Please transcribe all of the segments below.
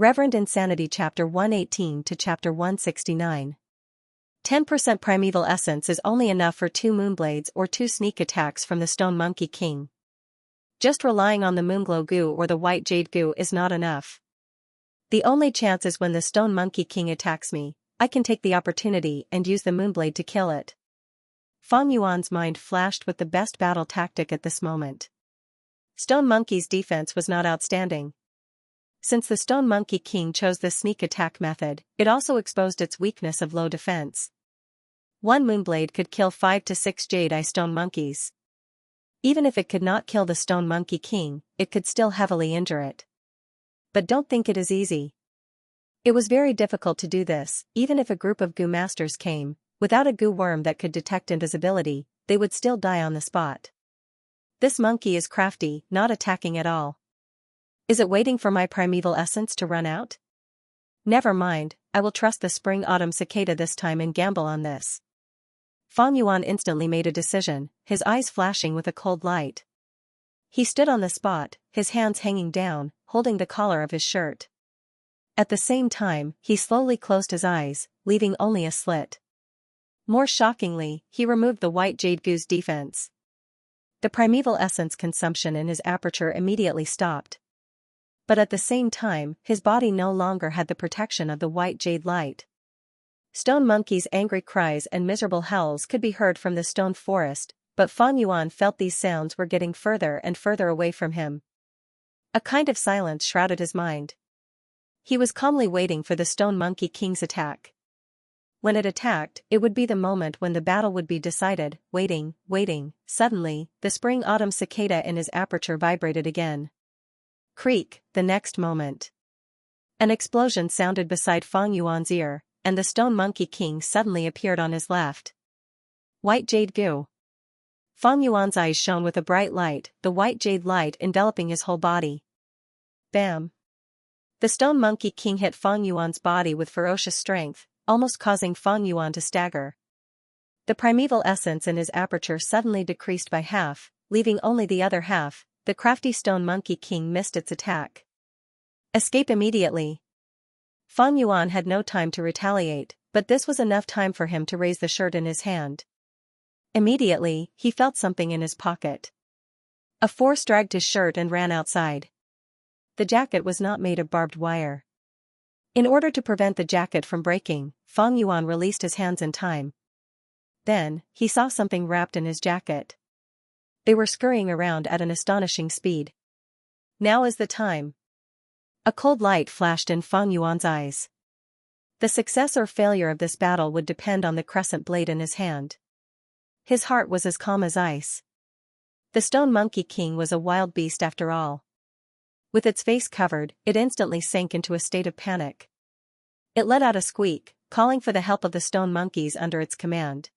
Reverend Insanity Chapter 118 to Chapter 169. 10% primeval essence is only enough for 2 moonblades or 2 sneak attacks from the Stone Monkey King. Just relying on the Moonglow Goo or the White Jade Goo is not enough. The only chance is when the Stone Monkey King attacks me, I can take the opportunity and use the Moonblade to kill it. Fang Yuan's mind flashed with the best battle tactic at this moment. Stone Monkey's defense was not outstanding. Since the Stone Monkey King chose the sneak attack method, it also exposed its weakness of low defense. One Moonblade could kill 5 to 6 Jade-Eye Stone Monkeys. Even if it could not kill the Stone Monkey King, it could still heavily injure it. But don't think it is easy. It was very difficult to do this. Even if a group of Goo Masters came, without a Goo Worm that could detect invisibility, they would still die on the spot. This monkey is crafty, not attacking at all. Is it waiting for my primeval essence to run out? Never mind, I will trust the spring-autumn cicada this time and gamble on this. Fang Yuan instantly made a decision, his eyes flashing with a cold light. He stood on the spot, his hands hanging down, holding the collar of his shirt. At the same time, he slowly closed his eyes, leaving only a slit. More shockingly, he removed the White Jade Goo's defense. The primeval essence consumption in his aperture immediately stopped. But at the same time, his body no longer had the protection of the White Jade light. Stone Monkey's angry cries and miserable howls could be heard from the stone forest, but Fang Yuan felt these sounds were getting further and further away from him. A kind of silence shrouded his mind. He was calmly waiting for the Stone Monkey King's attack. When it attacked, it would be the moment when the battle would be decided. Waiting. Suddenly, the spring-autumn cicada in his aperture vibrated again. Creak, the next moment. An explosion sounded beside Fang Yuan's ear, and the Stone Monkey King suddenly appeared on his left. White Jade Goo. Fang Yuan's eyes shone with a bright light, the White Jade light enveloping his whole body. Bam! The Stone Monkey King hit Fang Yuan's body with ferocious strength, almost causing Fang Yuan to stagger. The primeval essence in his aperture suddenly decreased by half, leaving only the other half. The crafty Stone Monkey King missed its attack. Escape immediately. Fang Yuan had no time to retaliate, but this was enough time for him to raise the shirt in his hand. Immediately, he felt something in his pocket. A force dragged his shirt and ran outside. The jacket was not made of barbed wire. In order to prevent the jacket from breaking, Fang Yuan released his hands in time. Then, he saw something wrapped in his jacket. They were scurrying around at an astonishing speed. Now is the time. A cold light flashed in Fang Yuan's eyes. The success or failure of this battle would depend on the crescent blade in his hand. His heart was as calm as ice. The Stone Monkey King was a wild beast after all. With its face covered, it instantly sank into a state of panic. It let out a squeak, calling for the help of the stone monkeys under its command.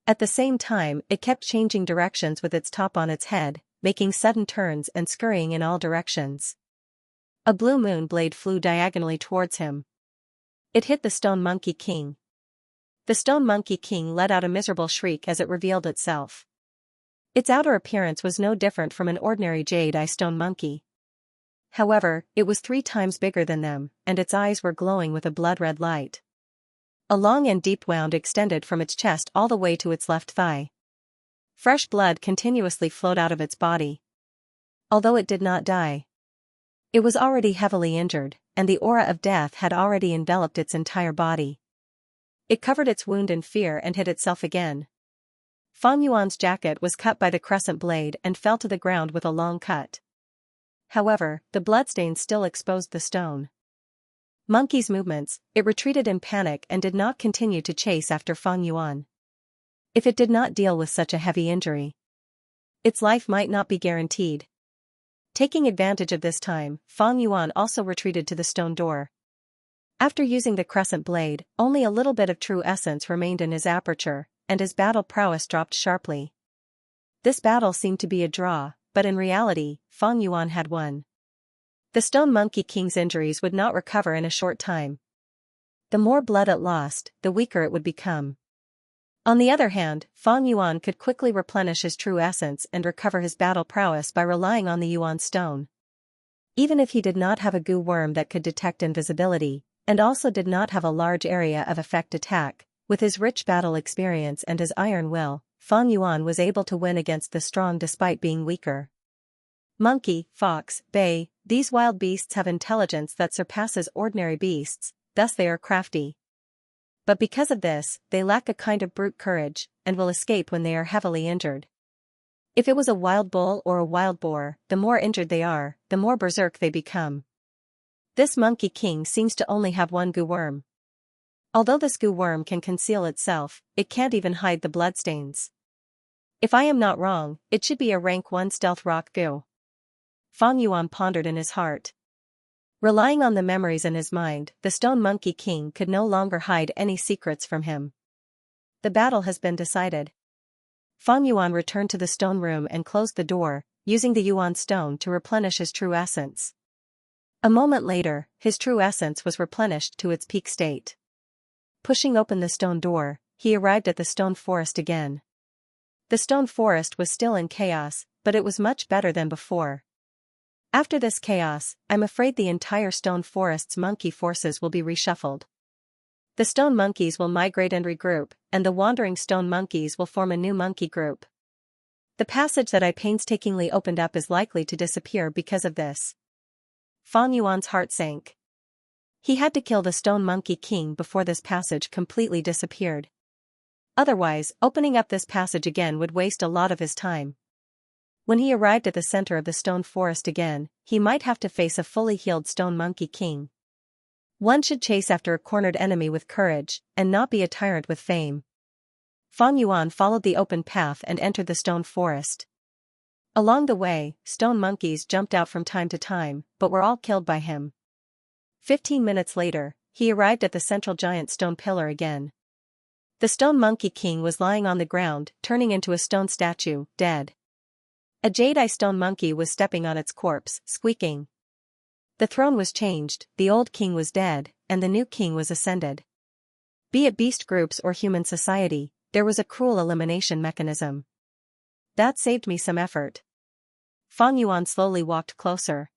At the same time, it kept changing directions with its top on its head, making sudden turns and scurrying in all directions. A blue moon blade flew diagonally towards him. It hit the Stone Monkey King. The Stone Monkey King let out a miserable shriek as it revealed itself. Its outer appearance was no different from an ordinary Jade-Eye Stone Monkey. However, it was 3 times bigger than them, and its eyes were glowing with a blood-red light. A long and deep wound extended from its chest all the way to its left thigh. Fresh blood continuously flowed out of its body. Although it did not die, it was already heavily injured, and the aura of death had already enveloped its entire body. It covered its wound in fear and hid itself again. Fang Yuan's jacket was cut by the crescent blade and fell to the ground with a long cut. However, the bloodstains still exposed the stone monkey's movements. It retreated in panic and did not continue to chase after Fang Yuan. If it did not deal with such a heavy injury, its life might not be guaranteed. Taking advantage of this time, Fang Yuan also retreated to the stone door. After using the crescent blade, only a little bit of true essence remained in his aperture, and his battle prowess dropped sharply. This battle seemed to be a draw, but in reality, Fang Yuan had won. The Stone Monkey King's injuries would not recover in a short time. The more blood it lost, the weaker it would become. On the other hand, Fang Yuan could quickly replenish his true essence and recover his battle prowess by relying on the Yuan Stone. Even if he did not have a goo worm that could detect invisibility, and also did not have a large area of effect attack, with his rich battle experience and his iron will, Fang Yuan was able to win against the strong despite being weaker. Monkey, fox, bay, these wild beasts have intelligence that surpasses ordinary beasts, thus they are crafty. But because of this, they lack a kind of brute courage, and will escape when they are heavily injured. If it was a wild bull or a wild boar, the more injured they are, the more berserk they become. This Monkey King seems to only have one goo worm. Although this goo worm can conceal itself, it can't even hide the bloodstains. If I am not wrong, it should be a rank 1 stealth rock goo. Fang Yuan pondered in his heart. Relying on the memories in his mind, the Stone Monkey King could no longer hide any secrets from him. The battle has been decided. Fang Yuan returned to the stone room and closed the door, using the Yuan stone to replenish his true essence. A moment later, his true essence was replenished to its peak state. Pushing open the stone door, he arrived at the stone forest again. The stone forest was still in chaos, but it was much better than before. After this chaos, I'm afraid the entire stone forest's monkey forces will be reshuffled. The stone monkeys will migrate and regroup, and the wandering stone monkeys will form a new monkey group. The passage that I painstakingly opened up is likely to disappear because of this. Fang Yuan's heart sank. He had to kill the Stone Monkey King before this passage completely disappeared. Otherwise, opening up this passage again would waste a lot of his time. When he arrived at the center of the stone forest again, he might have to face a fully healed Stone Monkey King. One should chase after a cornered enemy with courage, and not be a tyrant with fame. Fang Yuan followed the open path and entered the stone forest. Along the way, stone monkeys jumped out from time to time, but were all killed by him. 15 minutes later, he arrived at the central giant stone pillar again. The Stone Monkey King was lying on the ground, turning into a stone statue, dead. A jade-eye stone monkey was stepping on its corpse, squeaking. The throne was changed, the old king was dead, and the new king was ascended. Be it beast groups or human society, there was a cruel elimination mechanism. That saved me some effort. Fang Yuan slowly walked closer.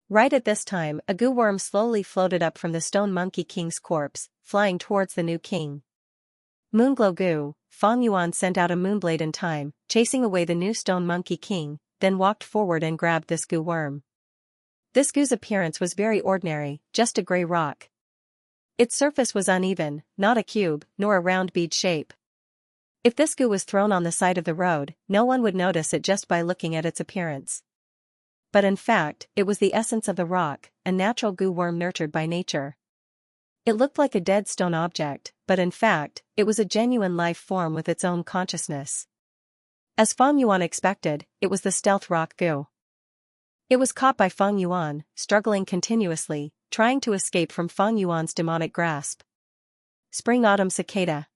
Right at this time, a goo worm slowly floated up from the Stone Monkey King's corpse, flying towards the new king. Moonglow goo, Fang Yuan sent out a moonblade in time, chasing away the new Stone Monkey King, then walked forward and grabbed this goo worm. This goo's appearance was very ordinary, just a gray rock. Its surface was uneven, not a cube, nor a round bead shape. If this goo was thrown on the side of the road, no one would notice it just by looking at its appearance. But in fact, it was the essence of the rock, a natural goo worm nurtured by nature. It looked like a dead stone object, but in fact, it was a genuine life form with its own consciousness. As Fang Yuan expected, it was the stealth rock goo. It was caught by Fang Yuan, struggling continuously, trying to escape from Fang Yuan's demonic grasp. Spring-Autumn Cicada.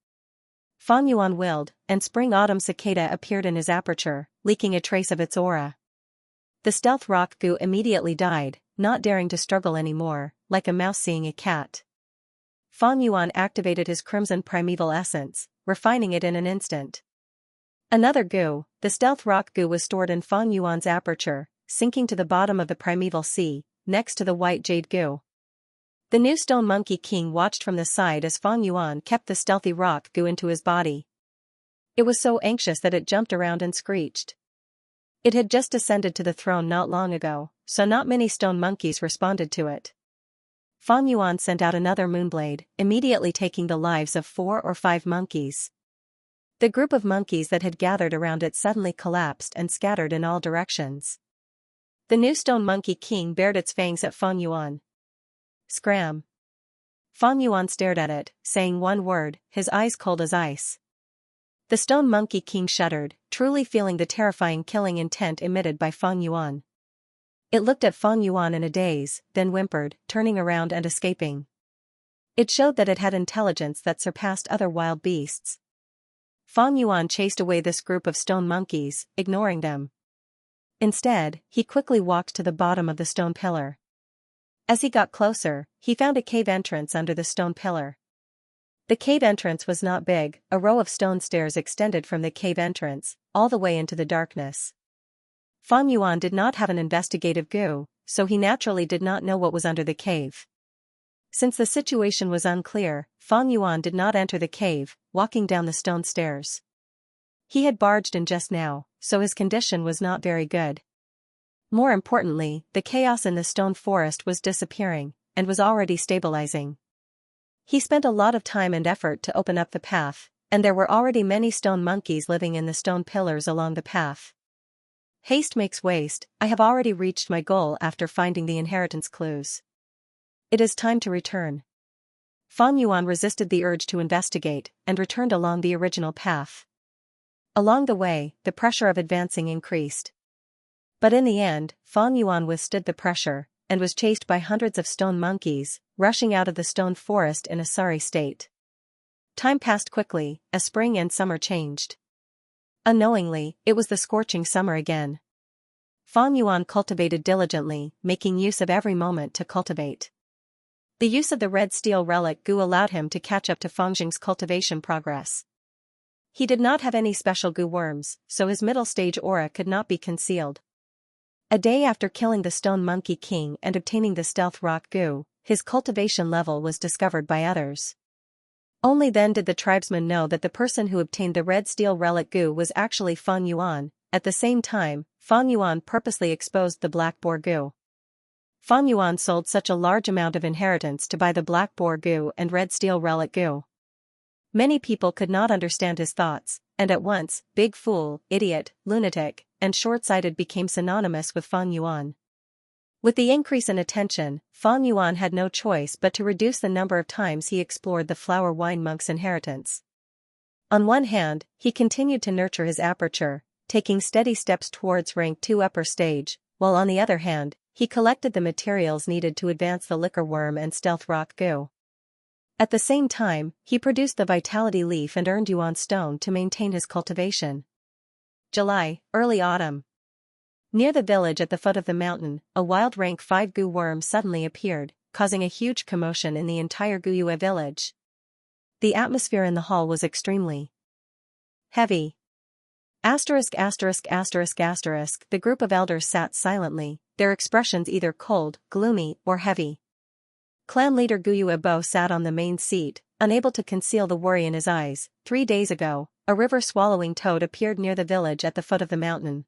Fang Yuan willed, and Spring-Autumn Cicada appeared in his aperture, leaking a trace of its aura. The stealth rock goo immediately died, not daring to struggle anymore, like a mouse seeing a cat. Fang Yuan activated his crimson primeval essence, refining it in an instant. Another goo, the stealth rock goo, was stored in Fang Yuan's aperture, sinking to the bottom of the primeval sea, next to the white jade goo. The new Stone Monkey King watched from the side as Fang Yuan kept the stealthy rock goo into his body. It was so anxious that it jumped around and screeched. It had just ascended to the throne not long ago, so not many stone monkeys responded to it. Fang Yuan sent out another moonblade, immediately taking the lives of 4 or 5 monkeys. The group of monkeys that had gathered around it suddenly collapsed and scattered in all directions. The new Stone Monkey King bared its fangs at Fang Yuan. Scram! Fang Yuan stared at it, saying one word, his eyes cold as ice. The Stone Monkey King shuddered, truly feeling the terrifying killing intent emitted by Fang Yuan. It looked at Fang Yuan in a daze, then whimpered, turning around and escaping. It showed that it had intelligence that surpassed other wild beasts. Fang Yuan chased away this group of stone monkeys, ignoring them. Instead, he quickly walked to the bottom of the stone pillar. As he got closer, he found a cave entrance under the stone pillar. The cave entrance was not big, a row of stone stairs extended from the cave entrance, all the way into the darkness. Fang Yuan did not have an investigative goo, so he naturally did not know what was under the cave. Since the situation was unclear, Fang Yuan did not enter the cave, walking down the stone stairs. He had barged in just now, so his condition was not very good. More importantly, the chaos in the stone forest was disappearing, and was already stabilizing. He spent a lot of time and effort to open up the path, and there were already many stone monkeys living in the stone pillars along the path. Haste makes waste. I have already reached my goal after finding the inheritance clues. It is time to return. Fang Yuan resisted the urge to investigate, and returned along the original path. Along the way, the pressure of advancing increased. But in the end, Fang Yuan withstood the pressure, and was chased by hundreds of stone monkeys, rushing out of the stone forest in a sorry state. Time passed quickly, as spring and summer changed. Unknowingly, it was the scorching summer again. Fang Yuan cultivated diligently, making use of every moment to cultivate. The use of the red steel relic goo allowed him to catch up to Fangjing's cultivation progress. He did not have any special goo worms, so his middle stage aura could not be concealed. A day after killing the Stone Monkey King and obtaining the Stealth Rock Goo, his cultivation level was discovered by others. Only then did the tribesmen know that the person who obtained the red steel relic goo was actually Fang Yuan. At the same time, Fang Yuan purposely exposed the black boar goo. Fang Yuan sold such a large amount of inheritance to buy the black boar goo and red steel relic goo. Many people could not understand his thoughts, and at once, big fool, idiot, lunatic, and short-sighted became synonymous with Fang Yuan. With the increase in attention, Fang Yuan had no choice but to reduce the number of times he explored the flower wine monk's inheritance. On one hand, he continued to nurture his aperture, taking steady steps towards rank 2 upper stage, while on the other hand, he collected the materials needed to advance the liquor worm and stealth rock goo. At the same time, he produced the vitality leaf and earned Yuan stone to maintain his cultivation. July, early autumn. Near the village at the foot of the mountain, a wild rank 5 goo worm suddenly appeared, causing a huge commotion in the entire Guyue village. The atmosphere in the hall was extremely heavy. The group of elders sat silently, their expressions either cold, gloomy, or heavy. Clan leader Guyue Bo sat on the main seat, unable to conceal the worry in his eyes. 3 days ago, a river-swallowing toad appeared near the village at the foot of the mountain.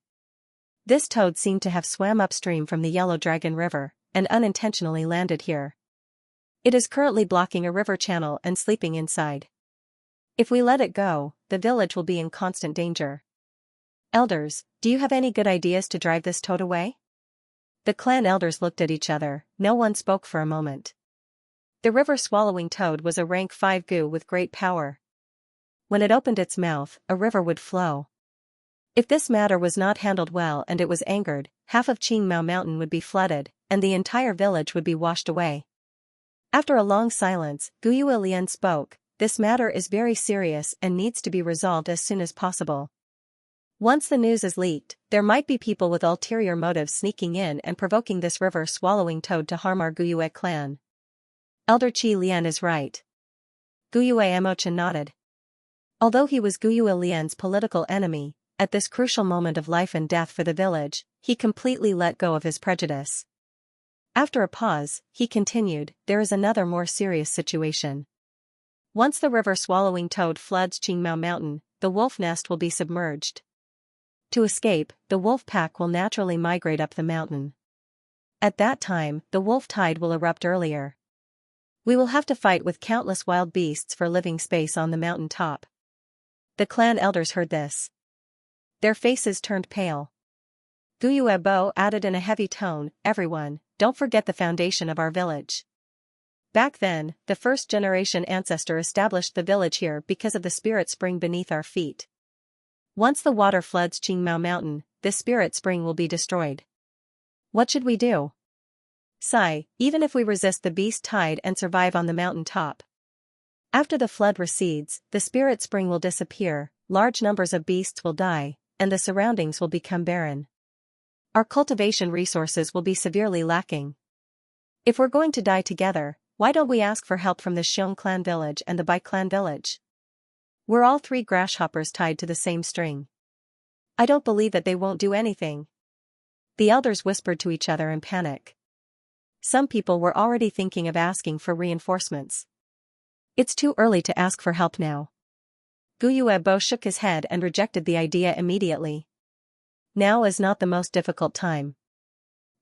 This toad seemed to have swam upstream from the Yellow Dragon River, and unintentionally landed here. It is currently blocking a river channel and sleeping inside. If we let it go, the village will be in constant danger. Elders, do you have any good ideas to drive this toad away? The clan elders looked at each other, no one spoke for a moment. The river-swallowing toad was a rank 5 goo with great power. When it opened its mouth, a river would flow. If this matter was not handled well and it was angered, half of Qingmao Mountain would be flooded, and the entire village would be washed away. After a long silence, Guyue Lian spoke, "This matter is very serious and needs to be resolved as soon as possible. Once the news is leaked, there might be people with ulterior motives sneaking in and provoking this river-swallowing toad to harm our Guyue clan." Elder Qi Lian is right. Guyue Emochan nodded. Although he was Guyue Lian's political enemy, at this crucial moment of life and death for the village, he completely let go of his prejudice. After a pause, he continued, "There is another more serious situation. Once the river-swallowing toad floods Qingmao Mountain, the wolf nest will be submerged. To escape, the wolf pack will naturally migrate up the mountain. At that time, the wolf tide will erupt earlier. We will have to fight with countless wild beasts for living space on the mountain top." The clan elders heard this. Their faces turned pale. Guyue Bo added in a heavy tone, "Everyone, don't forget the foundation of our village. Back then, the first-generation ancestor established the village here because of the spirit spring beneath our feet. Once the water floods Qingmao Mountain, this spirit spring will be destroyed. What should we do? Sigh, even if we resist the beast tide and survive on the mountain top. After the flood recedes, the spirit spring will disappear, large numbers of beasts will die, and the surroundings will become barren. Our cultivation resources will be severely lacking. If we're going to die together, why don't we ask for help from the Xiong clan village and the Bai clan village? We're all 3 grasshoppers tied to the same string. I don't believe that they won't do anything." The elders whispered to each other in panic. Some people were already thinking of asking for reinforcements. It's too early to ask for help now. Guyuebo shook his head and rejected the idea immediately. Now is not the most difficult time.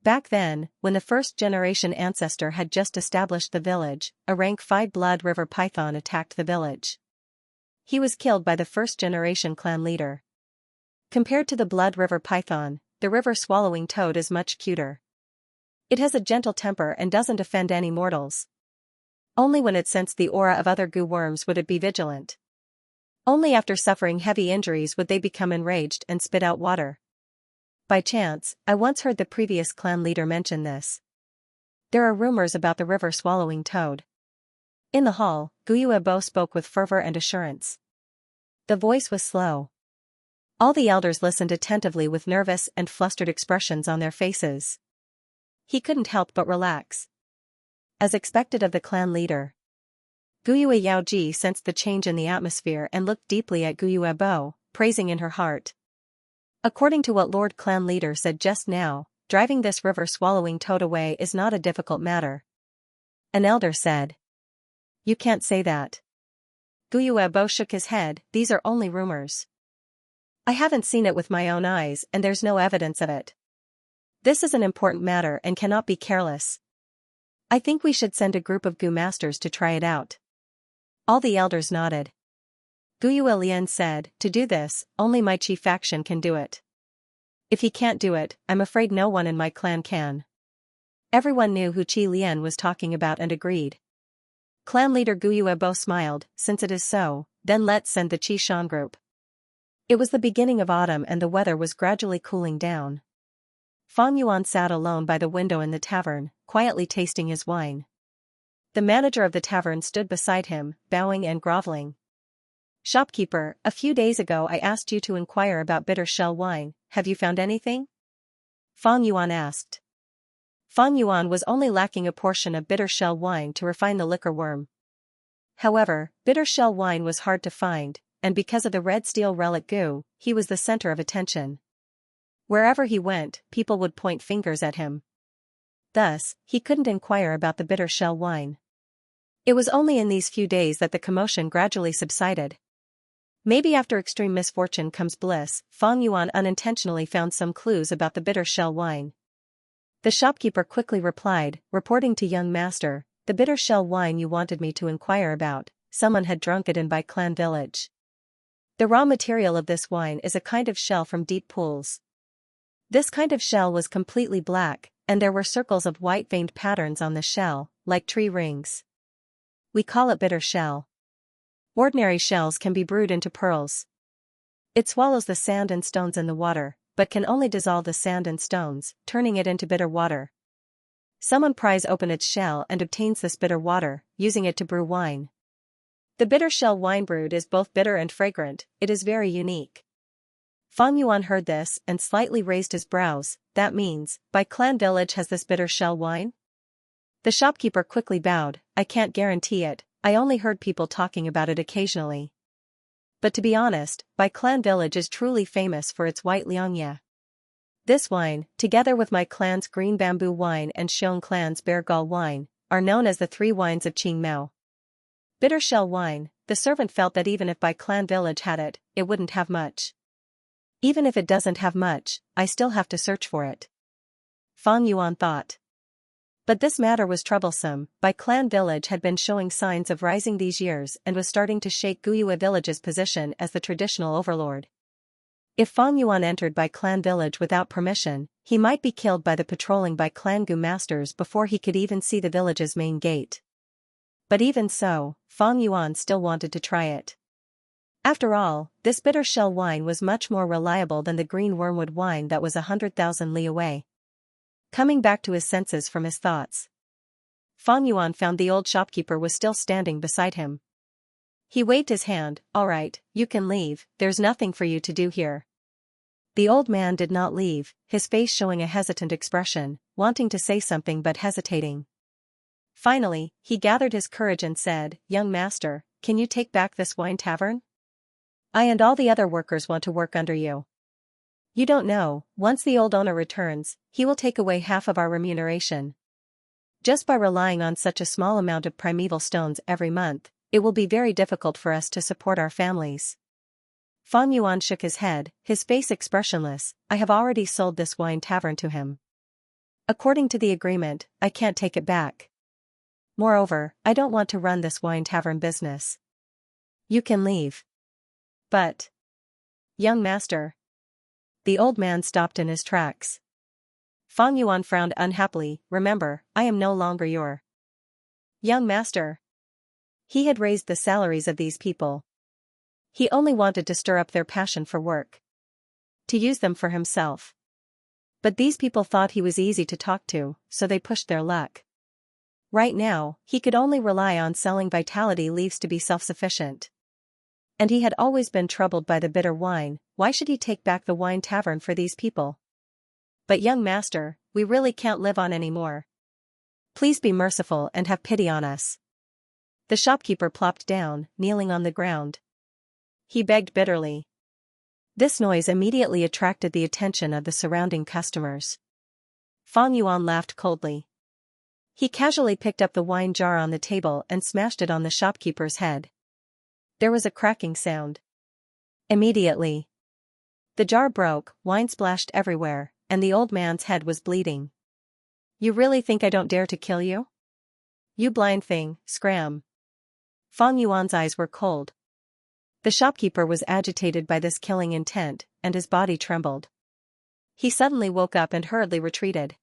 Back then, when the first-generation ancestor had just established the village, a rank 5 blood river python attacked the village. He was killed by the first-generation clan leader. Compared to the blood river python, the river-swallowing toad is much cuter. It has a gentle temper and doesn't offend any mortals. Only when it sensed the aura of other goo worms would it be vigilant. Only after suffering heavy injuries would they become enraged and spit out water. By chance, I once heard the previous clan leader mention this. There are rumors about the river-swallowing toad. In the hall, Guyuebo spoke with fervor and assurance. The voice was slow. All the elders listened attentively with nervous and flustered expressions on their faces. He couldn't help but relax. As expected of the clan leader. Guyue Yaoji sensed the change in the atmosphere and looked deeply at Guyuebo, praising in her heart. According to what Lord Clan Leader said just now, driving this river-swallowing toad away is not a difficult matter. An elder said. You can't say that. Guyuebo shook his head, these are only rumors. I haven't seen it with my own eyes and there's no evidence of it. This is an important matter and cannot be careless. I think we should send a group of Goo masters to try it out. All the elders nodded. Guyue Lian said, to do this, only my chief faction can do it. If he can't do it, I'm afraid no one in my clan can. Everyone knew who Qi Lian was talking about and agreed. Clan leader Guyuebo smiled, since it is so, then let's send the Qi Shan group. It was the beginning of autumn and the weather was gradually cooling down. Fang Yuan sat alone by the window in the tavern, quietly tasting his wine. The manager of the tavern stood beside him, bowing and groveling. Shopkeeper, a few days ago I asked you to inquire about bitter shell wine, have you found anything? Fang Yuan asked. Fang Yuan was only lacking a portion of bitter shell wine to refine the liquor worm. However, bitter shell wine was hard to find, and because of the red steel relic goo, he was the center of attention. Wherever he went, people would point fingers at him. Thus, he couldn't inquire about the bitter shell wine. It was only in these few days that the commotion gradually subsided. Maybe after extreme misfortune comes bliss, Fang Yuan unintentionally found some clues about the bitter shell wine. The shopkeeper quickly replied, reporting to young master, the bitter shell wine you wanted me to inquire about, someone had drunk it in by clan village. The raw material of this wine is a kind of shell from deep pools. This kind of shell was completely black, and there were circles of white veined patterns on the shell, like tree rings. We call it bitter shell. Ordinary shells can be brewed into pearls. It swallows the sand and stones in the water, but can only dissolve the sand and stones, turning it into bitter water. Someone pries open its shell and obtains this bitter water, using it to brew wine. The bitter shell wine brewed is both bitter and fragrant, it is very unique. Fang Yuan heard this and slightly raised his brows, that means, by clan village has this bitter shell wine? The shopkeeper quickly bowed, I can't guarantee it, I only heard people talking about it occasionally. But to be honest, Bai Clan village is truly famous for its white Xianxia. This wine, together with my clan's green bamboo wine and Xiong clan's bear gall wine, are known as the 3 wines of Qingmao. Bitter shell wine, the servant felt that even if Bai Clan village had it, it wouldn't have much. Even if it doesn't have much, I still have to search for it. Fang Yuan thought. But this matter was troublesome. Bai Clan village had been showing signs of rising these years and was starting to shake Guyue village's position as the traditional overlord. If Fang Yuan entered Bai Clan village without permission, he might be killed by the patrolling Bai Clan Gu masters before he could even see the village's main gate. But even so, Fang Yuan still wanted to try it. After all, this bitter shell wine was much more reliable than the green wormwood wine that was 100,000 li away. Coming back to his senses from his thoughts, Fang Yuan found the old shopkeeper was still standing beside him. He waved his hand, all right, you can leave, there's nothing for you to do here. The old man did not leave, his face showing a hesitant expression, wanting to say something but hesitating. Finally, he gathered his courage and said, young master, can you take back this wine tavern? I and all the other workers want to work under you. You don't know, once the old owner returns, he will take away half of our remuneration. Just by relying on such a small amount of primeval stones every month, it will be very difficult for us to support our families. Fang Yuan shook his head, his face expressionless. I have already sold this wine tavern to him. According to the agreement, I can't take it back. Moreover, I don't want to run this wine tavern business. You can leave. But, young master. The old man stopped in his tracks. Fang Yuan frowned unhappily. Remember, I am no longer your young master. He had raised the salaries of these people. He only wanted to stir up their passion for work. To use them for himself. But these people thought he was easy to talk to, so they pushed their luck. Right now, he could only rely on selling vitality leaves to be self-sufficient. And he had always been troubled by the bitter wine. Why should he take back the wine tavern for these people? But young master, we really can't live on anymore. Please be merciful and have pity on us. The shopkeeper plopped down, kneeling on the ground. He begged bitterly. This noise immediately attracted the attention of the surrounding customers. Fang Yuan laughed coldly. He casually picked up the wine jar on the table and smashed it on the shopkeeper's head. There was a cracking sound. Immediately, the jar broke, wine splashed everywhere, and the old man's head was bleeding. You really think I don't dare to kill you? You blind thing, scram. Fang Yuan's eyes were cold. The shopkeeper was agitated by this killing intent, and his body trembled. He suddenly woke up and hurriedly retreated.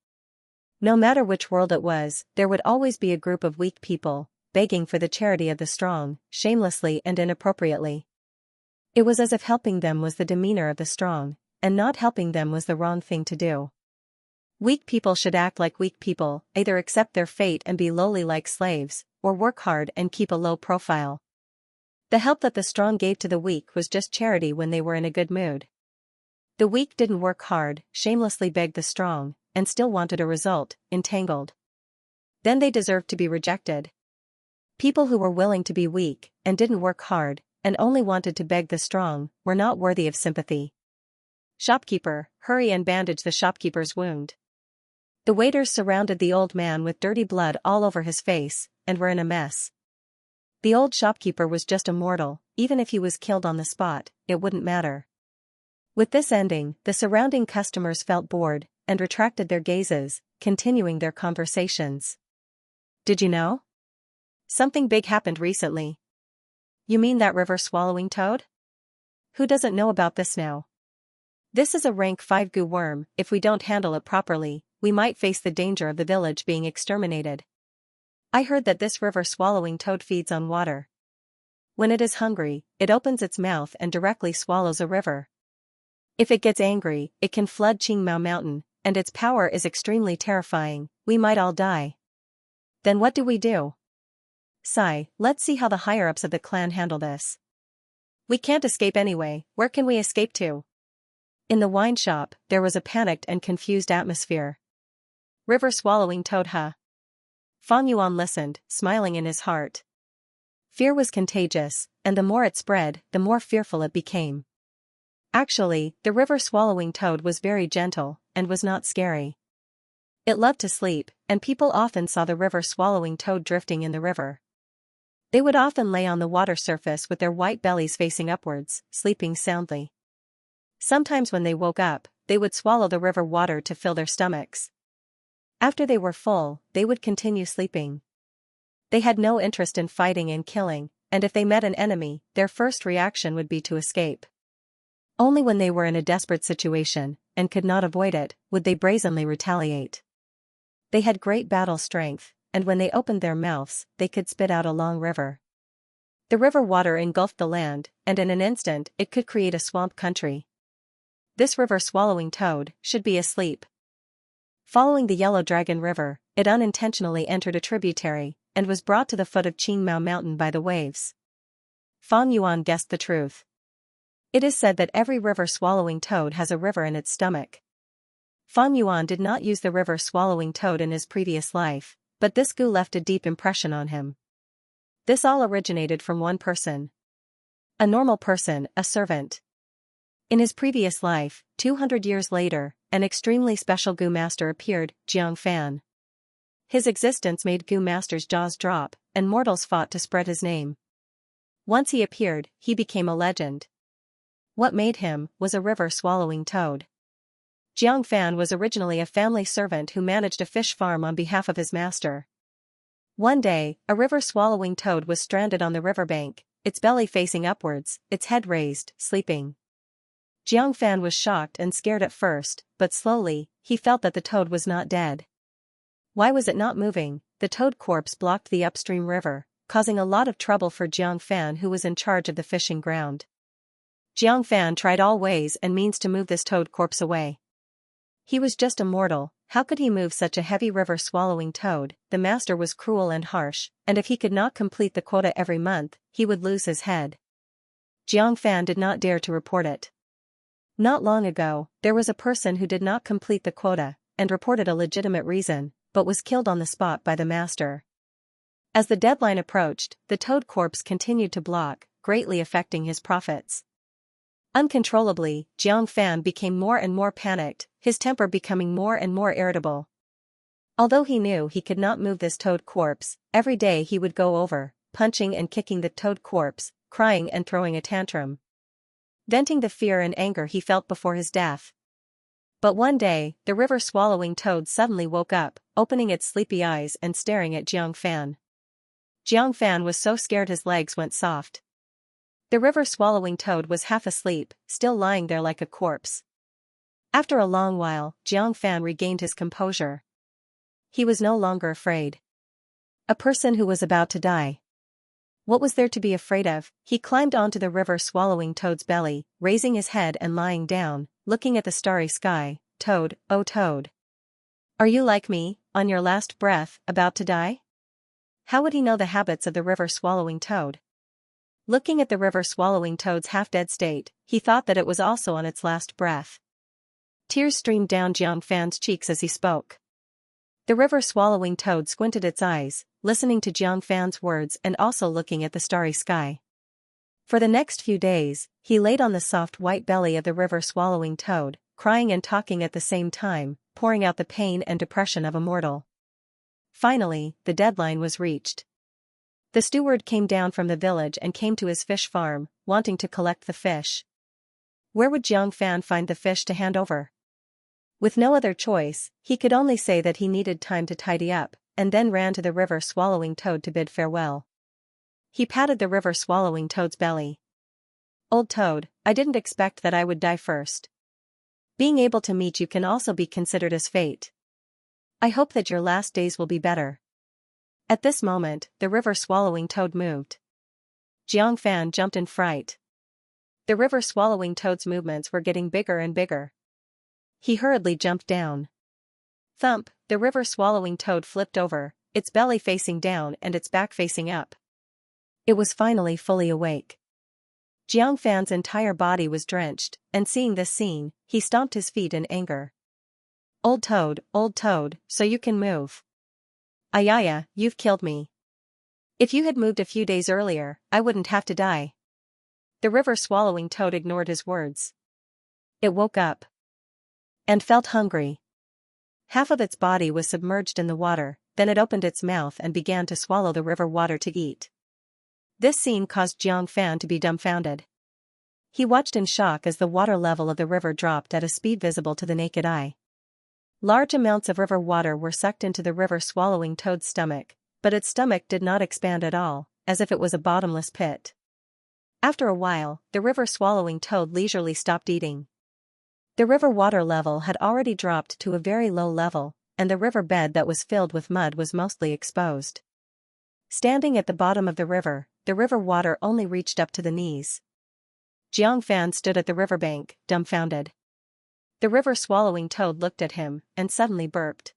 No matter which world it was, there would always be a group of weak people, begging for the charity of the strong, shamelessly and inappropriately. It was as if helping them was the demeanor of the strong, and not helping them was the wrong thing to do. Weak people should act like weak people, either accept their fate and be lowly like slaves, or work hard and keep a low profile. The help that the strong gave to the weak was just charity when they were in a good mood. The weak didn't work hard, shamelessly begged the strong, and still wanted a result, entangled. Then they deserved to be rejected. People who were willing to be weak, and didn't work hard, and only wanted to beg the strong, were not worthy of sympathy. Shopkeeper, hurry and bandage the shopkeeper's wound. The waiters surrounded the old man with dirty blood all over his face, and were in a mess. The old shopkeeper was just a mortal, even if he was killed on the spot, it wouldn't matter. With this ending, the surrounding customers felt bored, and retracted their gazes, continuing their conversations. Did you know? Something big happened recently. You mean that river swallowing toad? Who doesn't know about this now? This is a rank 5 goo worm. If we don't handle it properly, we might face the danger of the village being exterminated. I heard that this river swallowing toad feeds on water. When it is hungry, it opens its mouth and directly swallows a river. If it gets angry, it can flood Qingmao Mountain, and its power is extremely terrifying. We might all die. Then what do we do? Sigh, let's see how the higher-ups of the clan handle this. We can't escape anyway. Where can we escape to? In the wine shop, there was a panicked and confused atmosphere. River swallowing toad, huh? Fang Yuan listened, smiling in his heart. Fear was contagious, and the more it spread, the more fearful it became. Actually, the river swallowing toad was very gentle, and was not scary. It loved to sleep, and people often saw the river swallowing toad drifting in the river. They would often lay on the water surface with their white bellies facing upwards, sleeping soundly. Sometimes when they woke up, they would swallow the river water to fill their stomachs. After they were full, they would continue sleeping. They had no interest in fighting and killing, and if they met an enemy, their first reaction would be to escape. Only when they were in a desperate situation, and could not avoid it, would they brazenly retaliate. They had great battle strength, and when they opened their mouths, they could spit out a long river. The river water engulfed the land, and in an instant it could create a swamp country. This river swallowing toad should be asleep. Following the Yellow Dragon River, it unintentionally entered a tributary, and was brought to the foot of Qingmao Mountain by the waves. Fang Yuan guessed the truth. It is said that every river swallowing toad has a river in its stomach. Fang Yuan did not use the river swallowing toad in his previous life, but this goo left a deep impression on him. This all originated from one person. A normal person, a servant. In his previous life, 200 years later, an extremely special Goo Master appeared, Xianxia. His existence made Goo Master's jaws drop, and mortals fought to spread his name. Once he appeared, he became a legend. What made him was a river-swallowing toad. Xianxia was originally a family servant who managed a fish farm on behalf of his master. One day, a river-swallowing toad was stranded on the riverbank, its belly facing upwards, its head raised, sleeping. Xianxia was shocked and scared at first, but slowly, he felt that the toad was not dead. Why was it not moving? The toad corpse blocked the upstream river, causing a lot of trouble for Xianxia, who was in charge of the fishing ground. Xianxia tried all ways and means to move this toad corpse away. He was just a mortal, how could he move such a heavy river-swallowing toad? The master was cruel and harsh, and if he could not complete the quota every month, he would lose his head. Xianxia did not dare to report it. Not long ago, there was a person who did not complete the quota, and reported a legitimate reason, but was killed on the spot by the master. As the deadline approached, the toad corpse continued to block, greatly affecting his profits. Uncontrollably, Xianxia became more and more panicked, his temper becoming more and more irritable. Although he knew he could not move this toad corpse, every day he would go over, punching and kicking the toad corpse, crying and throwing a tantrum, venting the fear and anger he felt before his death. But one day, the river-swallowing toad suddenly woke up, opening its sleepy eyes and staring at Xianxia. Xianxia was so scared his legs went soft. The river-swallowing toad was half asleep, still lying there like a corpse. After a long while, Xianxia regained his composure. He was no longer afraid. A person who was about to die. What was there to be afraid of? He climbed onto the river-swallowing toad's belly, raising his head and lying down, looking at the starry sky. Toad, oh Toad. Are you like me, on your last breath, about to die? How would he know the habits of the river-swallowing toad? Looking at the river-swallowing toad's half-dead state, he thought that it was also on its last breath. Tears streamed down Xianxia's cheeks as he spoke. The river-swallowing toad squinted its eyes, listening to Xianxia's words and also looking at the starry sky. For the next few days, he laid on the soft white belly of the river-swallowing toad, crying and talking at the same time, pouring out the pain and depression of a mortal. Finally, the deadline was reached. The steward came down from the village and came to his fish farm, wanting to collect the fish. Where would Xianxia find the fish to hand over? With no other choice, he could only say that he needed time to tidy up, and then ran to the river-swallowing toad to bid farewell. He patted the river-swallowing toad's belly. Old toad, I didn't expect that I would die first. Being able to meet you can also be considered as fate. I hope that your last days will be better. At this moment, the river-swallowing toad moved. Xianxia jumped in fright. The river-swallowing toad's movements were getting bigger and bigger. He hurriedly jumped down. Thump, the river-swallowing toad flipped over, its belly facing down and its back facing up. It was finally fully awake. Xianxia's entire body was drenched, and seeing this scene, he stomped his feet in anger. Old toad, so you can move. Ayaya, you've killed me. If you had moved a few days earlier, I wouldn't have to die. The river-swallowing toad ignored his words. It woke up and felt hungry. Half of its body was submerged in the water, then it opened its mouth and began to swallow the river water to eat. This scene caused Xianxia to be dumbfounded. He watched in shock as the water level of the river dropped at a speed visible to the naked eye. Large amounts of river water were sucked into the river-swallowing toad's stomach, but its stomach did not expand at all, as if it was a bottomless pit. After a while, the river-swallowing toad leisurely stopped eating. The river water level had already dropped to a very low level, and the river bed that was filled with mud was mostly exposed. Standing at the bottom of the river water only reached up to the knees. Xianxia stood at the riverbank, dumbfounded. The river-swallowing toad looked at him, and suddenly burped.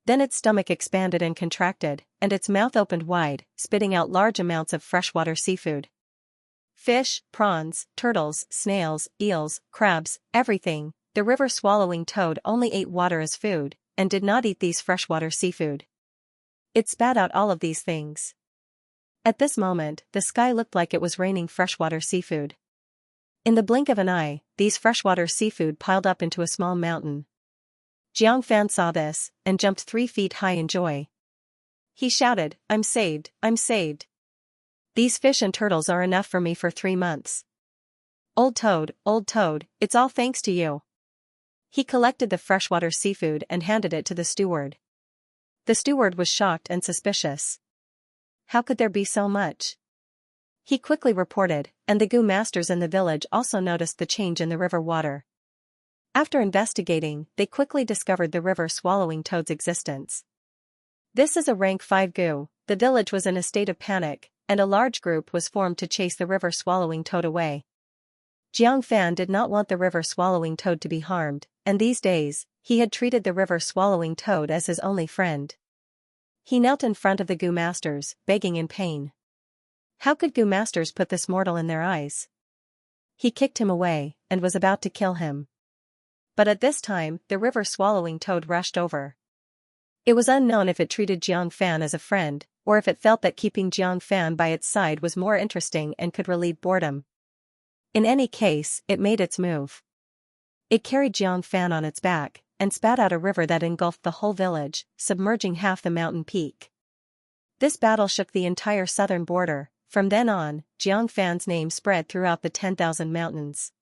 Then its stomach expanded and contracted, and its mouth opened wide, spitting out large amounts of freshwater seafood. Fish, prawns, turtles, snails, eels, crabs, everything. The river-swallowing toad only ate water as food, and did not eat these freshwater seafood. It spat out all of these things. At this moment, the sky looked like it was raining freshwater seafood. In the blink of an eye, these freshwater seafood piled up into a small mountain. Xianxia saw this, and jumped 3 feet high in joy. He shouted, "I'm saved, I'm saved. These fish and turtles are enough for me for 3 months. Old Toad, it's all thanks to you." He collected the freshwater seafood and handed it to the steward. The steward was shocked and suspicious. How could there be so much? He quickly reported, and the Gu masters in the village also noticed the change in the river water. After investigating, they quickly discovered the river swallowing toad's existence. This is a rank 5 Gu. The village was in a state of panic, and a large group was formed to chase the river swallowing toad away. Xianxia did not want the river swallowing toad to be harmed, and these days, he had treated the river swallowing toad as his only friend. He knelt in front of the Gu masters, begging in pain. How could Gu masters put this mortal in their eyes? He kicked him away, and was about to kill him. But at this time, the river swallowing toad rushed over. It was unknown if it treated Xianxia as a friend, or if it felt that keeping Xianxia by its side was more interesting and could relieve boredom. In any case, it made its move. It carried Xianxia on its back, and spat out a river that engulfed the whole village, submerging half the mountain peak. This battle shook the entire southern border. From then on, Xianxia's name spread throughout the 10,000 mountains.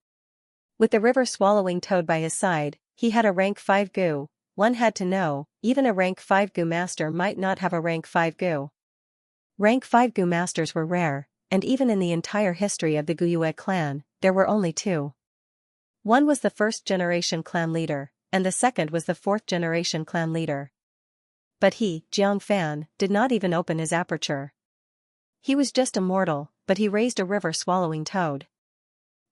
With the river swallowing toad by his side, he had a rank 5 Gu. One had to know, even a rank 5 Gu master might not have a rank 5 Gu. Rank 5 Gu masters were rare, and even in the entire history of the Guyue clan, there were only 2. One was the first-generation clan leader, and the second was the 4th-generation clan leader. But he, Xianxia, did not even open his aperture. He was just a mortal, but he raised a river-swallowing toad.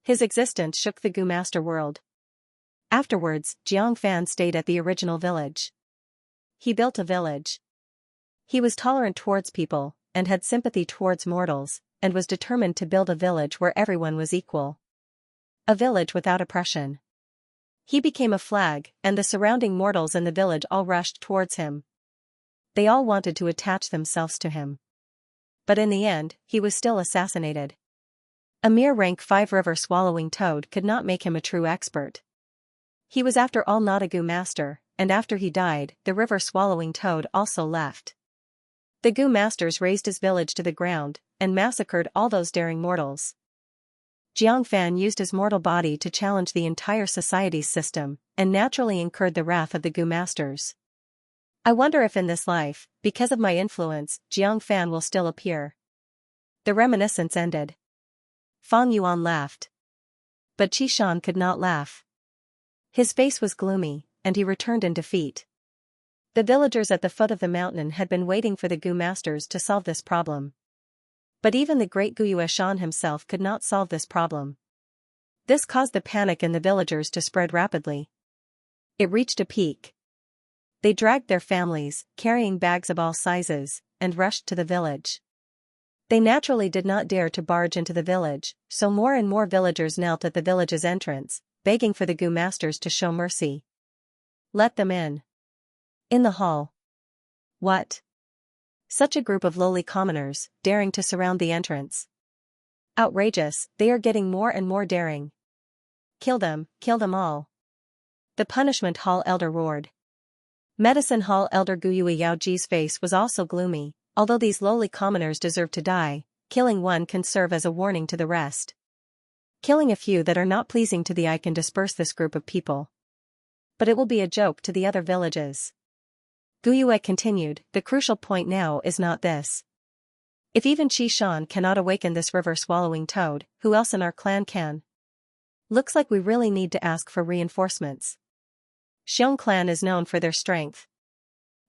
His existence shook the Gu master world. Afterwards, Xianxia stayed at the original village. He built a village. He was tolerant towards people, and had sympathy towards mortals, and was determined to build a village where everyone was equal. A village without oppression. He became a flag, and the surrounding mortals in the village all rushed towards him. They all wanted to attach themselves to him. But in the end, he was still assassinated. A mere rank 5 river swallowing toad could not make him a true expert. He was after all not a Gu master, and after he died, the river swallowing toad also left. The Gu masters razed his village to the ground, and massacred all those daring mortals. Xianxia used his mortal body to challenge the entire society's system, and naturally incurred the wrath of the Gu masters. I wonder if in this life, because of my influence, Xianxia will still appear. The reminiscence ended. Fang Yuan laughed. But Qishan could not laugh. His face was gloomy, and he returned in defeat. The villagers at the foot of the mountain had been waiting for the Gu masters to solve this problem. But even the great Guyue Shan himself could not solve this problem. This caused the panic in the villagers to spread rapidly. It reached a peak. They dragged their families, carrying bags of all sizes, and rushed to the village. They naturally did not dare to barge into the village, so more and more villagers knelt at the village's entrance, begging for the Gu masters to show mercy. Let them in. In the hall. What? Such a group of lowly commoners, daring to surround the entrance. Outrageous, they are getting more and more daring. Kill them all. The punishment hall elder roared. Medicine hall elder Guyue Yaoji's face was also gloomy. Although these lowly commoners deserve to die, killing one can serve as a warning to the rest. Killing a few that are not pleasing to the eye can disperse this group of people. But it will be a joke to the other villages. Guyue continued, the crucial point now is not this. If even Qishan cannot awaken this river-swallowing toad, who else in our clan can? Looks like we really need to ask for reinforcements. Xiong clan is known for their strength.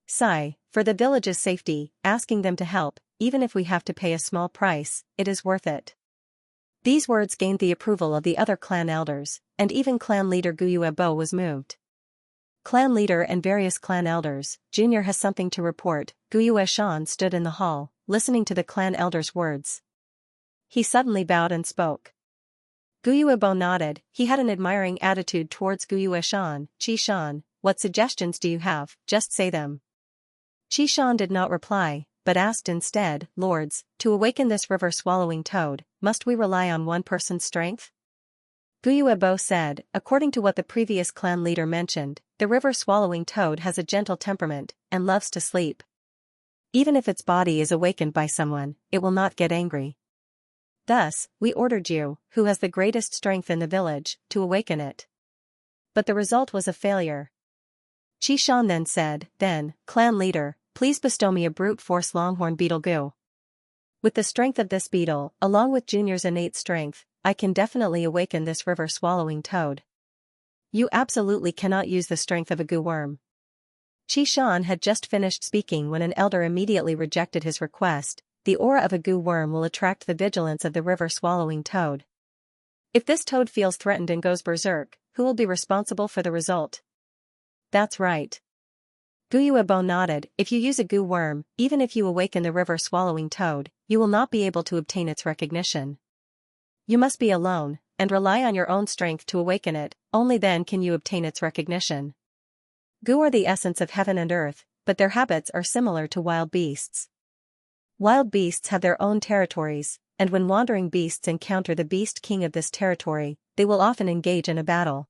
Sigh, for the village's safety, asking them to help, even if we have to pay a small price, it is worth it. These words gained the approval of the other clan elders, and even clan leader Guyue Bo was moved. Clan leader and various clan elders, Junior has something to report. Guyue Shan stood in the hall, listening to the clan elder's words. He suddenly bowed and spoke. Guyue Bo nodded. He had an admiring attitude towards Guyue Shan. Qishan, what suggestions do you have? Just say them. Qishan did not reply, but asked instead, Lords, to awaken this river-swallowing toad, must we rely on one person's strength? Guyuebo said, according to what the previous clan leader mentioned, the river-swallowing toad has a gentle temperament and loves to sleep. Even if its body is awakened by someone, it will not get angry. Thus, we ordered you, who has the greatest strength in the village, to awaken it. But the result was a failure. Xianxia then said, then, clan leader, please bestow me a brute force longhorn beetle Gu. With the strength of this beetle, along with Junior's innate strength, I can definitely awaken this river-swallowing toad. You absolutely cannot use the strength of a Gu worm. Xianxia had just finished speaking when an elder immediately rejected his request. The aura of a Gu worm will attract the vigilance of the river-swallowing toad. If this toad feels threatened and goes berserk, who will be responsible for the result? That's right. Guyuebo nodded. If you use a Gu worm, even if you awaken the river-swallowing toad, you will not be able to obtain its recognition. You must be alone, and rely on your own strength to awaken it, only then can you obtain its recognition. Gu are the essence of heaven and earth, but their habits are similar to wild beasts. Wild beasts have their own territories, and when wandering beasts encounter the beast king of this territory, they will often engage in a battle.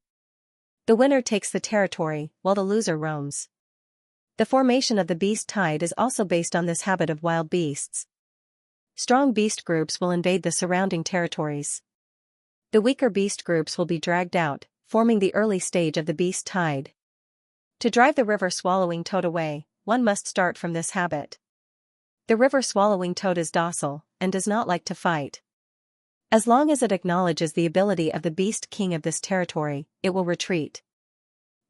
The winner takes the territory, while the loser roams. The formation of the beast tide is also based on this habit of wild beasts. Strong beast groups will invade the surrounding territories. The weaker beast groups will be dragged out, forming the early stage of the beast tide. To drive the river-swallowing toad away, one must start from this habit. The river-swallowing toad is docile, and does not like to fight. As long as it acknowledges the ability of the beast king of this territory, it will retreat.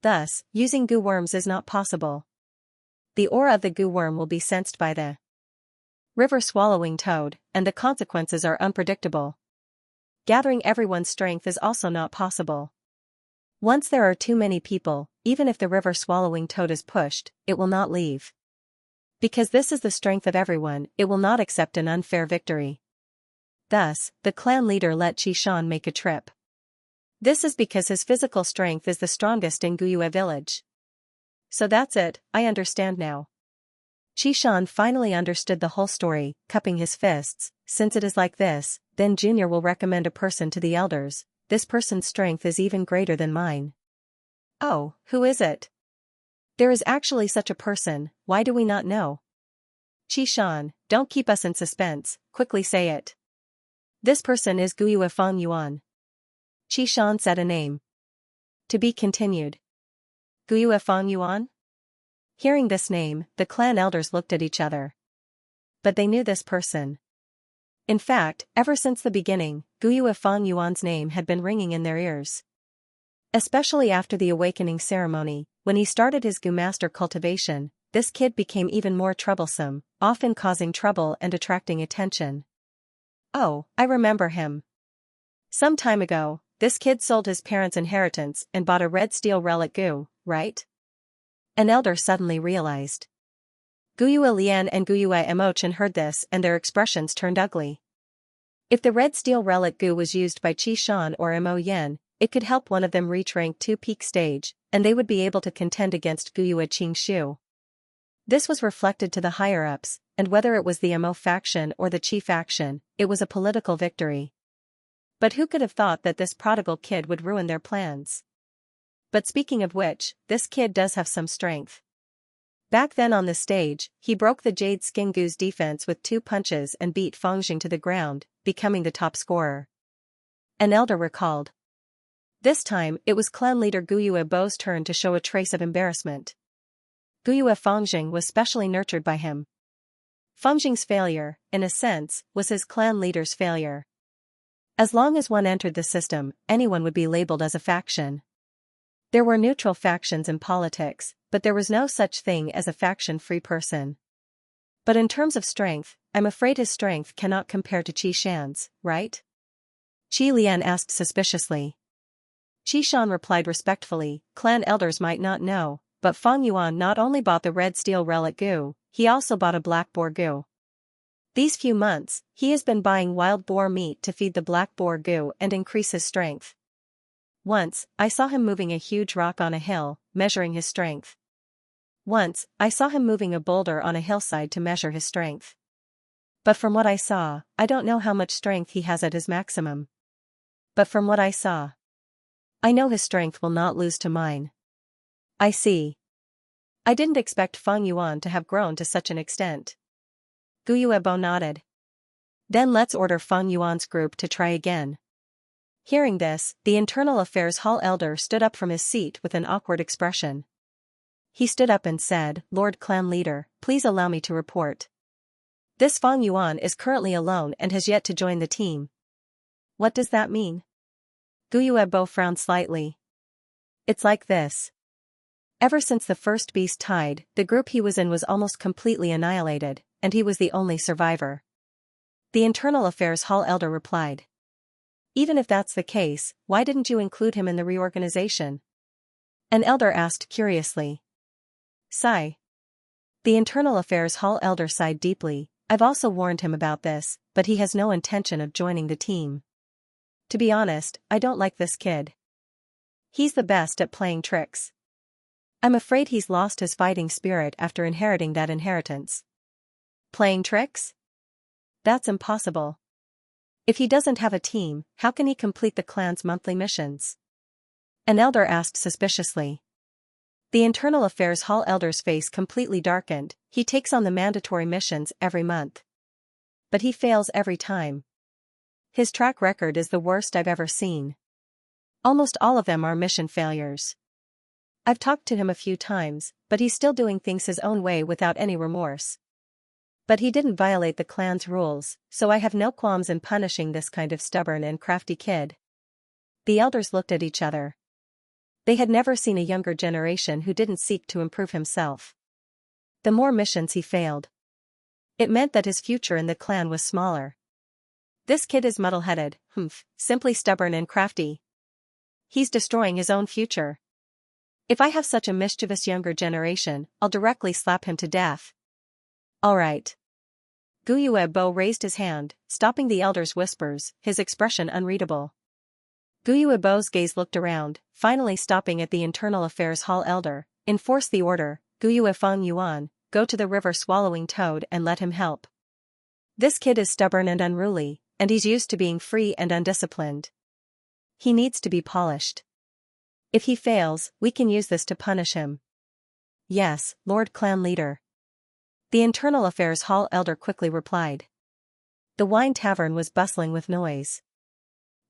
Thus, using Gu worms is not possible. The aura of the Gu worm will be sensed by the river-swallowing toad, and the consequences are unpredictable. Gathering everyone's strength is also not possible. Once there are too many people, even if the river-swallowing toad is pushed, it will not leave. Because this is the strength of everyone, it will not accept an unfair victory. Thus, the clan leader let Xianxia make a trip. This is because his physical strength is the strongest in Guyue village. So that's it, I understand now. Xianxia finally understood the whole story, cupping his fists. Since it is like this, then Junior will recommend a person to the elders. This person's strength is even greater than mine. Oh, who is it? There is actually such a person, why do we not know? Xianxia, don't keep us in suspense, quickly say it. This person is Guyue Feng Yuan. Xianxia said a name. To be continued. Guyue Feng Yuan? Hearing this name, the clan elders looked at each other. But they knew this person. In fact, ever since the beginning, Guyue Feng Yuan's name had been ringing in their ears. Especially after the awakening ceremony, when he started his Gu master cultivation, this kid became even more troublesome, often causing trouble and attracting attention. Oh, I remember him. Some time ago, this kid sold his parents' inheritance and bought a red steel relic Gu, right? An elder suddenly realized. Guyue Lian and Guyue Emochen heard this and their expressions turned ugly. If the red steel relic Gu was used by Xianxia or Mo Yen, it could help one of them reach rank 2 peak stage, and they would be able to contend against Guyue Qingshu. This was reflected to the higher-ups, and whether it was the Mo faction or the Qi faction, it was a political victory. But who could have thought that this prodigal kid would ruin their plans? But speaking of which, this kid does have some strength. Back then on the stage, he broke the Jade Skin Gu's defense with 2 punches and beat Fangjing to the ground, becoming the top scorer. An elder recalled. This time, it was clan leader Guyue Bo's turn to show a trace of embarrassment. Guyue Fangjing was specially nurtured by him. Fangjing's failure, in a sense, was his clan leader's failure. As long as one entered the system, anyone would be labeled as a faction. There were neutral factions in politics, but there was no such thing as a faction-free person. But in terms of strength, I'm afraid his strength cannot compare to Xianxia's, right? Qi Lian asked suspiciously. Xianxia replied respectfully, clan elders might not know, but Feng Yuan not only bought the red steel relic Gu, he also bought a black boar Gu. These few months, he has been buying wild boar meat to feed the black boar Gu and increase his strength. Once, I saw him moving a huge rock on a hill, measuring his strength. Once, I saw him moving a boulder on a hillside to measure his strength. But from what I saw, I don't know how much strength he has at his maximum. But from what I saw, I know his strength will not lose to mine. I see. I didn't expect Feng Yuan to have grown to such an extent. Gu Yuebo nodded. Then let's order Feng Yuan's group to try again. Hearing this, the Internal Affairs Hall elder stood up from his seat with an awkward expression. He stood up and said, Lord Clan Leader, please allow me to report. This Feng Yuan is currently alone and has yet to join the team. What does that mean? Gu Yuebo frowned slightly. It's like this. Ever since the first beast tied, the group he was in was almost completely annihilated, and he was the only survivor. The Internal Affairs Hall elder replied. Even if that's the case, why didn't you include him in the reorganization? An elder asked curiously. Sigh. The Internal Affairs Hall elder sighed deeply. I've also warned him about this, but he has no intention of joining the team. To be honest, I don't like this kid. He's the best at playing tricks. I'm afraid he's lost his fighting spirit after inheriting that inheritance. Playing tricks? That's impossible. If he doesn't have a team, how can he complete the clan's monthly missions? An elder asked suspiciously. The Internal Affairs Hall elder's face completely darkened. He takes on the mandatory missions every month. But he fails every time. His track record is the worst I've ever seen. Almost all of them are mission failures. I've talked to him a few times, but he's still doing things his own way without any remorse. But he didn't violate the clan's rules, so I have no qualms in punishing this kind of stubborn and crafty kid. The elders looked at each other. They had never seen a younger generation who didn't seek to improve himself. The more missions he failed, it meant that his future in the clan was smaller. This kid is muddle-headed, simply stubborn and crafty. He's destroying his own future. If I have such a mischievous younger generation, I'll directly slap him to death. All right. Gu Yuebo raised his hand, stopping the elder's whispers, his expression unreadable. Gu Yuebo's gaze looked around, finally stopping at the Internal Affairs Hall elder. Enforce the order, Gu Yue Feng Yuan, go to the river swallowing toad and let him help. This kid is stubborn and unruly, and he's used to being free and undisciplined. He needs to be polished. If he fails, we can use this to punish him. Yes, Lord Clan Leader. The Internal Affairs Hall elder quickly replied. The wine tavern was bustling with noise.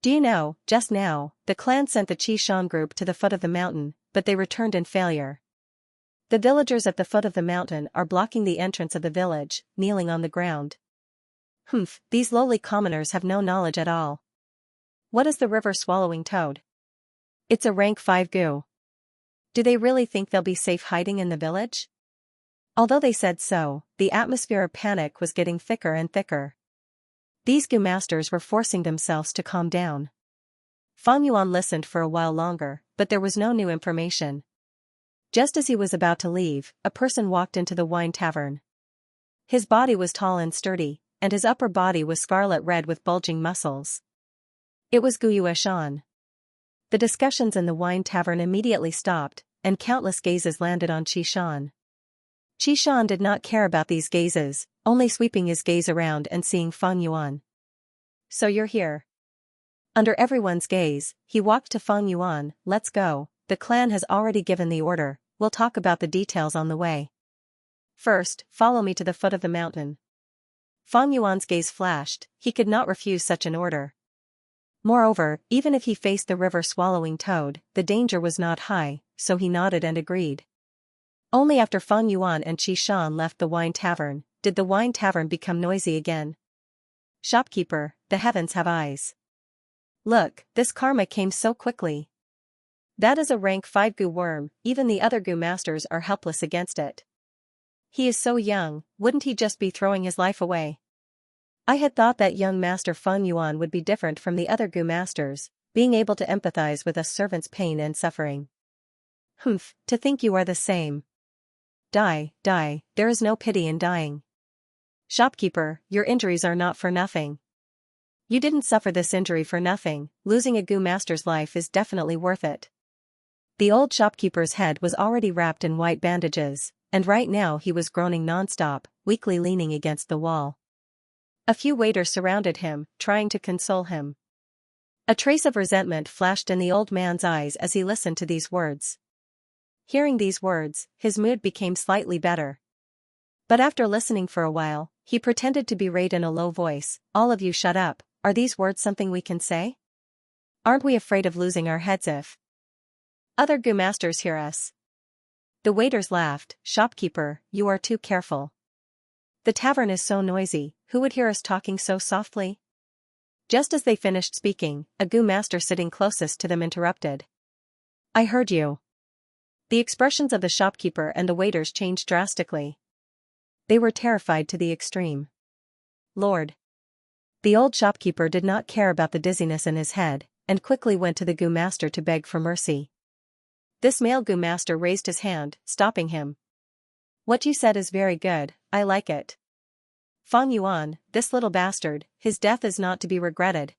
Do you know, just now, the clan sent the Qishan group to the foot of the mountain, but they returned in failure. The villagers at the foot of the mountain are blocking the entrance of the village, kneeling on the ground. These lowly commoners have no knowledge at all. What is the river swallowing toad? It's a rank 5 gu. Do they really think they'll be safe hiding in the village? Although they said so, the atmosphere of panic was getting thicker and thicker. These gu masters were forcing themselves to calm down. Feng Yuan listened for a while longer, but there was no new information. Just as he was about to leave, a person walked into the wine tavern. His body was tall and sturdy, and his upper body was scarlet red with bulging muscles. It was Gu Yueshan. The discussions in the wine tavern immediately stopped, and countless gazes landed on Qishan. Qishan did not care about these gazes, only sweeping his gaze around and seeing Feng Yuan. So you're here. Under everyone's gaze, he walked to Feng Yuan. Let's go, the clan has already given the order, we'll talk about the details on the way. First, follow me to the foot of the mountain. Feng Yuan's gaze flashed, he could not refuse such an order. Moreover, even if he faced the river swallowing toad, the danger was not high, so he nodded and agreed. Only after Feng Yuan and Qishan left the wine tavern, did the wine tavern become noisy again. Shopkeeper, the heavens have eyes. Look, this karma came so quickly. That is a rank 5 gu worm, even the other gu masters are helpless against it. He is so young, wouldn't he just be throwing his life away? I had thought that young master Feng Yuan would be different from the other gu masters, being able to empathize with a servant's pain and suffering. To think you are the same. Die, there is no pity in dying. Shopkeeper, your injuries are not for nothing. You didn't suffer this injury for nothing, losing a gu master's life is definitely worth it. The old shopkeeper's head was already wrapped in white bandages, and right now he was groaning non-stop, weakly leaning against the wall. A few waiters surrounded him, trying to console him. A trace of resentment flashed in the old man's eyes as he listened to these words. Hearing these words, his mood became slightly better. But after listening for a while, he pretended to berate in a low voice, "All of you shut up, are these words something we can say? Aren't we afraid of losing our heads if other Gu masters hear us?" The waiters laughed. "Shopkeeper, you are too careful. The tavern is so noisy, who would hear us talking so softly?" Just as they finished speaking, a Gu master sitting closest to them interrupted. "I heard you." The expressions of the shopkeeper and the waiters changed drastically. They were terrified to the extreme. "Lord." The old shopkeeper did not care about the dizziness in his head, and quickly went to the Gu master to beg for mercy. This male Gu master raised his hand, stopping him. "What you said is very good, I like it. Fang Yuan, this little bastard, his death is not to be regretted.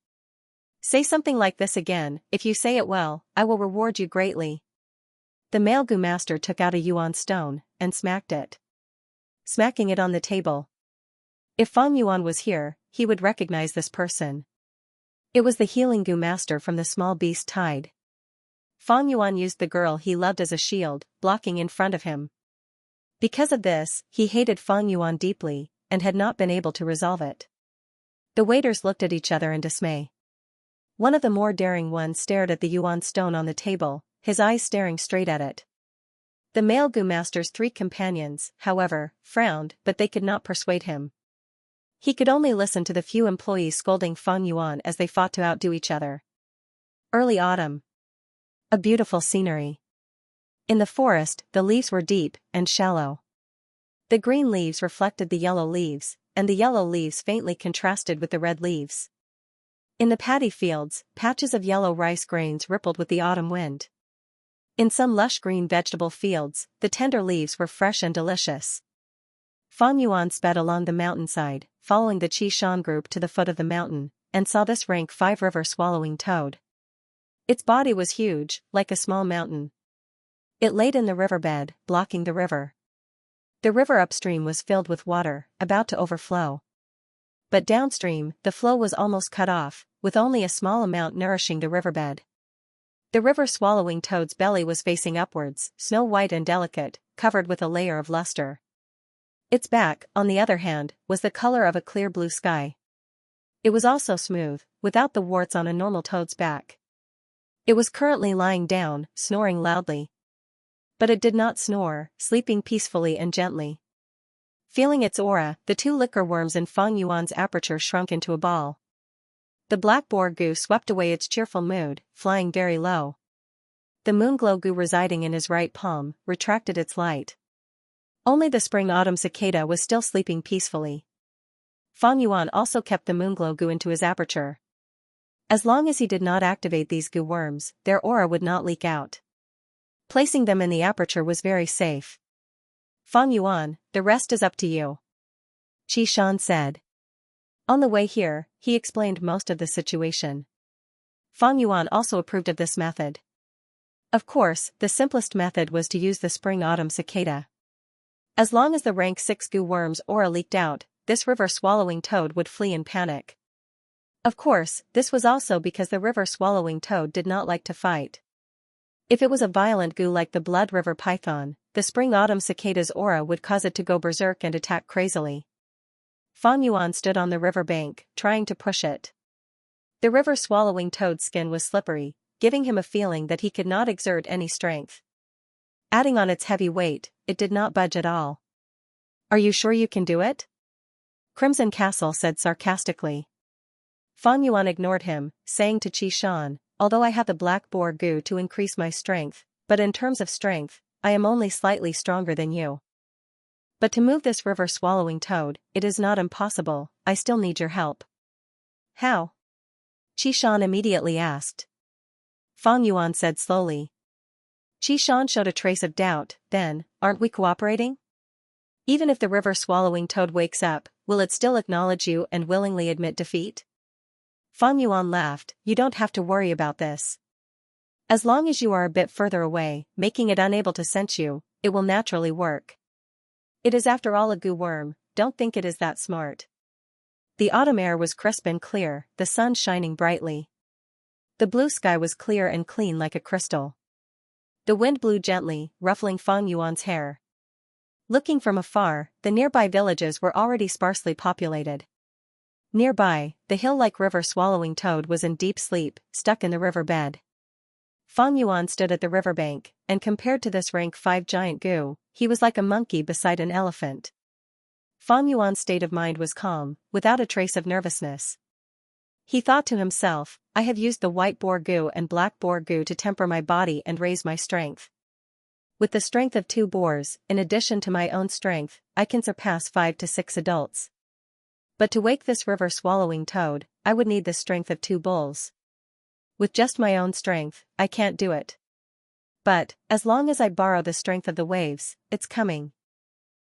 Say something like this again, if you say it well, I will reward you greatly." The male Gu master took out a yuan stone, and smacked it. Smacking it on the table. If Fang Yuan was here, he would recognize this person. It was the healing Gu master from the small beast tide. Fang Yuan used the girl he loved as a shield, blocking in front of him. Because of this, he hated Fang Yuan deeply, and had not been able to resolve it. The waiters looked at each other in dismay. One of the more daring ones stared at the yuan stone on the table, his eyes staring straight at it. The male Gu master's 3 companions, however, frowned, but they could not persuade him. He could only listen to the few employees scolding Fang Yuan as they fought to outdo each other. Early autumn. A beautiful scenery. In the forest, the leaves were deep and shallow. The green leaves reflected the yellow leaves, and the yellow leaves faintly contrasted with the red leaves. In the paddy fields, patches of yellow rice grains rippled with the autumn wind. In some lush green vegetable fields, the tender leaves were fresh and delicious. Fang Yuan sped along the mountainside, following the Xianxia group to the foot of the mountain, and saw this rank 5-river swallowing toad. Its body was huge, like a small mountain. It laid in the riverbed, blocking the river. The river upstream was filled with water, about to overflow. But downstream, the flow was almost cut off, with only a small amount nourishing the riverbed. The river swallowing toad's belly was facing upwards, snow-white and delicate, covered with a layer of luster. Its back, on the other hand, was the color of a clear blue sky. It was also smooth, without the warts on a normal toad's back. It was currently lying down, snoring loudly. But it did not snore, sleeping peacefully and gently. Feeling its aura, the 2 liquor worms in Fang Yuan's aperture shrunk into a ball. The black boar Gu swept away its cheerful mood, flying very low. The moonglow Gu residing in his right palm retracted its light. Only the spring-autumn cicada was still sleeping peacefully. Fang Yuan also kept the moonglow Gu into his aperture. As long as he did not activate these Gu worms, their aura would not leak out. Placing them in the aperture was very safe. "Fang Yuan, the rest is up to you," Xianxia said. On the way here, he explained most of the situation. Fang Yuan also approved of this method. Of course, the simplest method was to use the spring-autumn cicada. As long as the rank 6 Gu worms aura leaked out, this river-swallowing toad would flee in panic. Of course, this was also because the river-swallowing toad did not like to fight. If it was a violent Gu like the blood river python, the spring-autumn cicada's aura would cause it to go berserk and attack crazily. Fang Yuan stood on the river bank, trying to push it. The river-swallowing toad's skin was slippery, giving him a feeling that he could not exert any strength. Adding on its heavy weight, it did not budge at all. "Are you sure you can do it?" Crimson Castle said sarcastically. Fang Yuan ignored him, saying to Xianxia, "Although I have the black boar Gu to increase my strength, but in terms of strength, I am only slightly stronger than you. But to move this river-swallowing toad, it is not impossible, I still need your help." "How?" Xianxia immediately asked. Fang Yuan said slowly. Xianxia showed a trace of doubt, then, "Aren't we cooperating? Even if the river-swallowing toad wakes up, will it still acknowledge you and willingly admit defeat?" Fang Yuan laughed, "You don't have to worry about this. As long as you are a bit further away, making it unable to sense you, it will naturally work. It is after all a Gu worm, don't think it is that smart." The autumn air was crisp and clear, the sun shining brightly. The blue sky was clear and clean like a crystal. The wind blew gently, ruffling Fang Yuan's hair. Looking from afar, the nearby villages were already sparsely populated. Nearby, the hill-like river swallowing toad was in deep sleep, stuck in the river bed. Fang Yuan stood at the riverbank, and compared to this rank 5 giant goo, he was like a monkey beside an elephant. Fang Yuan's state of mind was calm, without a trace of nervousness. He thought to himself, I have used the white boar goo and black boar goo to temper my body and raise my strength. With the strength of 2 boars, in addition to my own strength, I can surpass 5 to 6 adults. But to wake this river-swallowing toad, I would need the strength of 2 bulls. With just my own strength, I can't do it. But, as long as I borrow the strength of the waves, it's coming.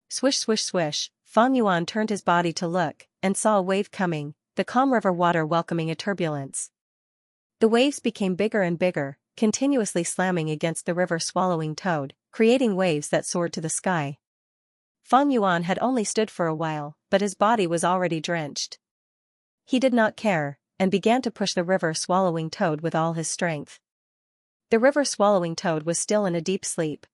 Swish swish swish, Fang Yuan turned his body to look, and saw a wave coming, the calm river water welcoming a turbulence. The waves became bigger and bigger, continuously slamming against the river-swallowing toad, creating waves that soared to the sky. Fang Yuan had only stood for a while, but his body was already drenched. He did not care, and began to push the river-swallowing toad with all his strength. The river-swallowing toad was still in a deep sleep.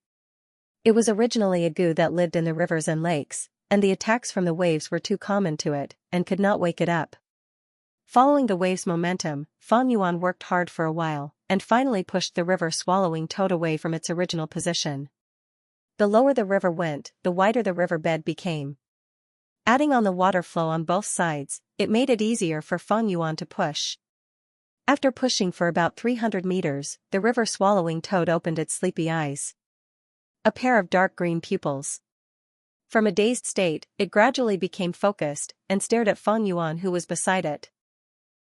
It was originally a goo that lived in the rivers and lakes, and the attacks from the waves were too common to it, and could not wake it up. Following the wave's momentum, Fang Yuan worked hard for a while, and finally pushed the river-swallowing toad away from its original position. The lower the river went, the wider the river bed became. Adding on the water flow on both sides, it made it easier for Fang Yuan to push. After pushing for about 300 meters, the river-swallowing toad opened its sleepy eyes. A pair of dark green pupils. From a dazed state, it gradually became focused, and stared at Fang Yuan who was beside it.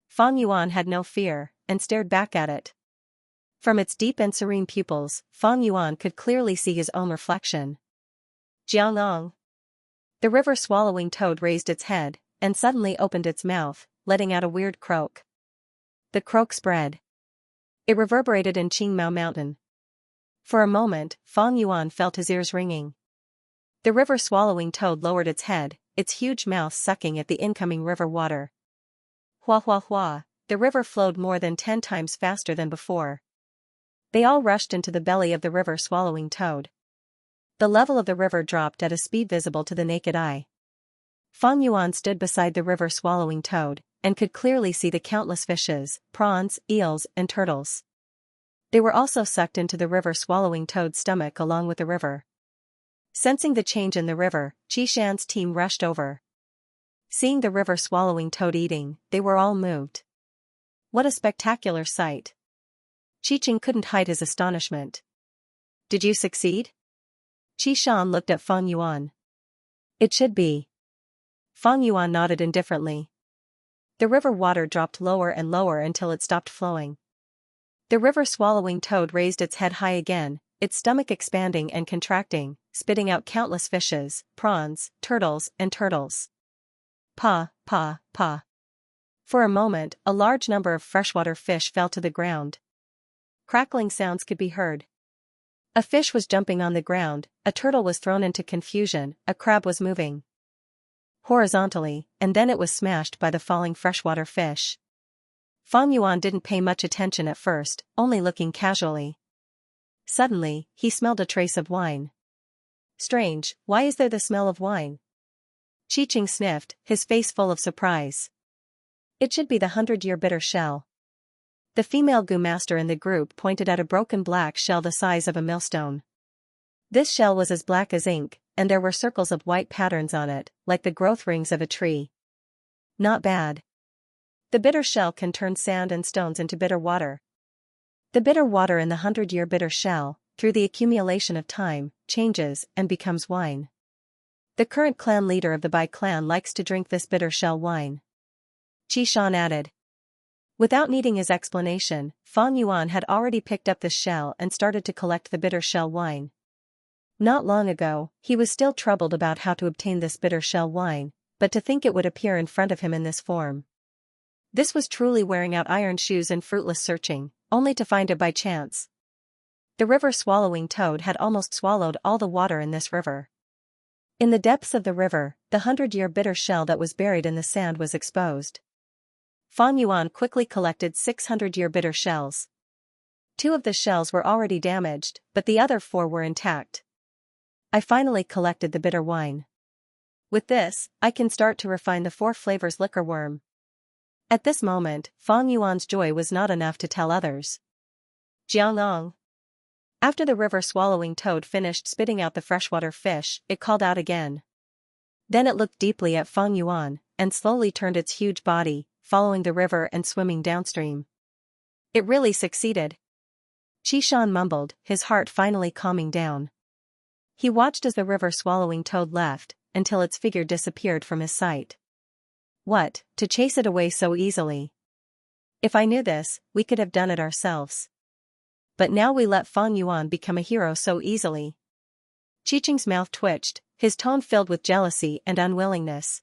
Fang Yuan had no fear, and stared back at it. From its deep and serene pupils, Fang Yuan could clearly see his own reflection. Jiangong. The river-swallowing toad raised its head, and suddenly opened its mouth, letting out a weird croak. The croak spread. It reverberated in Qingmao Mountain. For a moment, Fang Yuan felt his ears ringing. The river-swallowing toad lowered its head, its huge mouth sucking at the incoming river water. Hua hua hua, the river flowed more than 10 times faster than before. They all rushed into the belly of the river-swallowing toad. The level of the river dropped at a speed visible to the naked eye. Fang Yuan stood beside the river-swallowing toad, and could clearly see the countless fishes, prawns, eels, and turtles. They were also sucked into the river-swallowing toad's stomach along with the river. Sensing the change in the river, Xianxia's team rushed over. Seeing the river-swallowing toad eating, they were all moved. What a spectacular sight! Qicheng couldn't hide his astonishment. Did you succeed? Qishan looked at Fang Yuan. It should be. Fang Yuan nodded indifferently. The river water dropped lower and lower until it stopped flowing. The river-swallowing toad raised its head high again, its stomach expanding and contracting, spitting out countless fishes, prawns, turtles, and turtles. Pa, pa, pa. For a moment, a large number of freshwater fish fell to the ground. Crackling sounds could be heard. A fish was jumping on the ground, a turtle was thrown into confusion, a crab was moving horizontally, and then it was smashed by the falling freshwater fish. Fang Yuan didn't pay much attention at first, only looking casually. Suddenly, he smelled a trace of wine. Strange, why is there the smell of wine? Qicheng sniffed, his face full of surprise. It should be the 100-year bitter shell. The female goo master in the group pointed at a broken black shell the size of a millstone. This shell was as black as ink, and there were circles of white patterns on it, like the growth rings of a tree. Not bad. The bitter shell can turn sand and stones into bitter water. The bitter water in the 100-year bitter shell, through the accumulation of time, changes and becomes wine. The current clan leader of the Bai clan likes to drink this bitter shell wine. Qishan added. Without needing his explanation, Fang Yuan had already picked up the shell and started to collect the bitter shell wine. Not long ago, he was still troubled about how to obtain this bitter shell wine, but to think it would appear in front of him in this form. This was truly wearing out iron shoes and fruitless searching, only to find it by chance. The river-swallowing toad had almost swallowed all the water in this river. In the depths of the river, the 100-year bitter shell that was buried in the sand was exposed. Fang Yuan quickly collected 600-year bitter shells. 2 of the shells were already damaged, but the other 4 were intact. I finally collected the bitter wine. With this, I can start to refine the 4 flavors liquor worm. At this moment, Fang Yuan's joy was not enough to tell others. Jiangong. After the river-swallowing toad finished spitting out the freshwater fish, it called out again. Then it looked deeply at Fang Yuan, and slowly turned its huge body, following the river and swimming downstream. It really succeeded. Qishan mumbled, his heart finally calming down. He watched as the river-swallowing toad left, until its figure disappeared from his sight. What, to chase it away so easily? If I knew this, we could have done it ourselves. But now we let Fang Yuan become a hero so easily. Qiqing's mouth twitched, his tone filled with jealousy and unwillingness.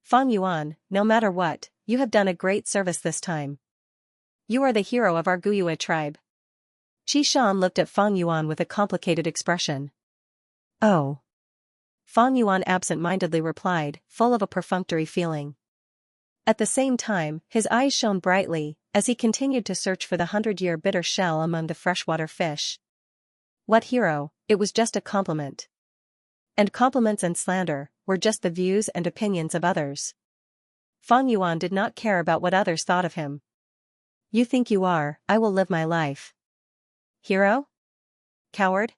Fang Yuan, no matter what, you have done a great service this time. You are the hero of our Guyue tribe. Qishan looked at Fang Yuan with a complicated expression. Oh. Fang Yuan absent-mindedly replied, full of a perfunctory feeling. At the same time, his eyes shone brightly, as he continued to search for the 100-year bitter shell among the freshwater fish. What hero, it was just a compliment. And compliments and slander were just the views and opinions of others. Fang Yuan did not care about what others thought of him. You think you are, I will live my life. Hero? Coward?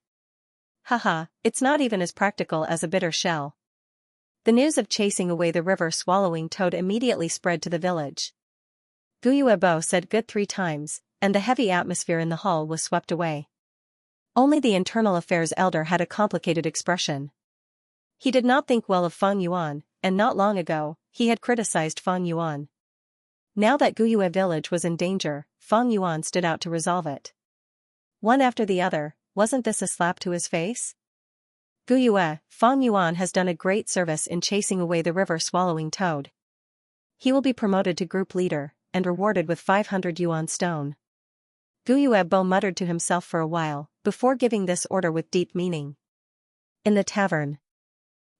Haha, it's not even as practical as a bitter shell. The news of chasing away the river-swallowing toad immediately spread to the village. Guyuebo said good 3 times, and the heavy atmosphere in the hall was swept away. Only the internal affairs elder had a complicated expression. He did not think well of Fang Yuan, and not long ago, he had criticized Fang Yuan. Now that Guyue village was in danger, Fang Yuan stood out to resolve it. One after the other, wasn't this a slap to his face? Guyue, Fang Yuan has done a great service in chasing away the river-swallowing toad. He will be promoted to group leader, and rewarded with 500 yuan stone. Guyuebo muttered to himself for a while, before giving this order with deep meaning. In the tavern.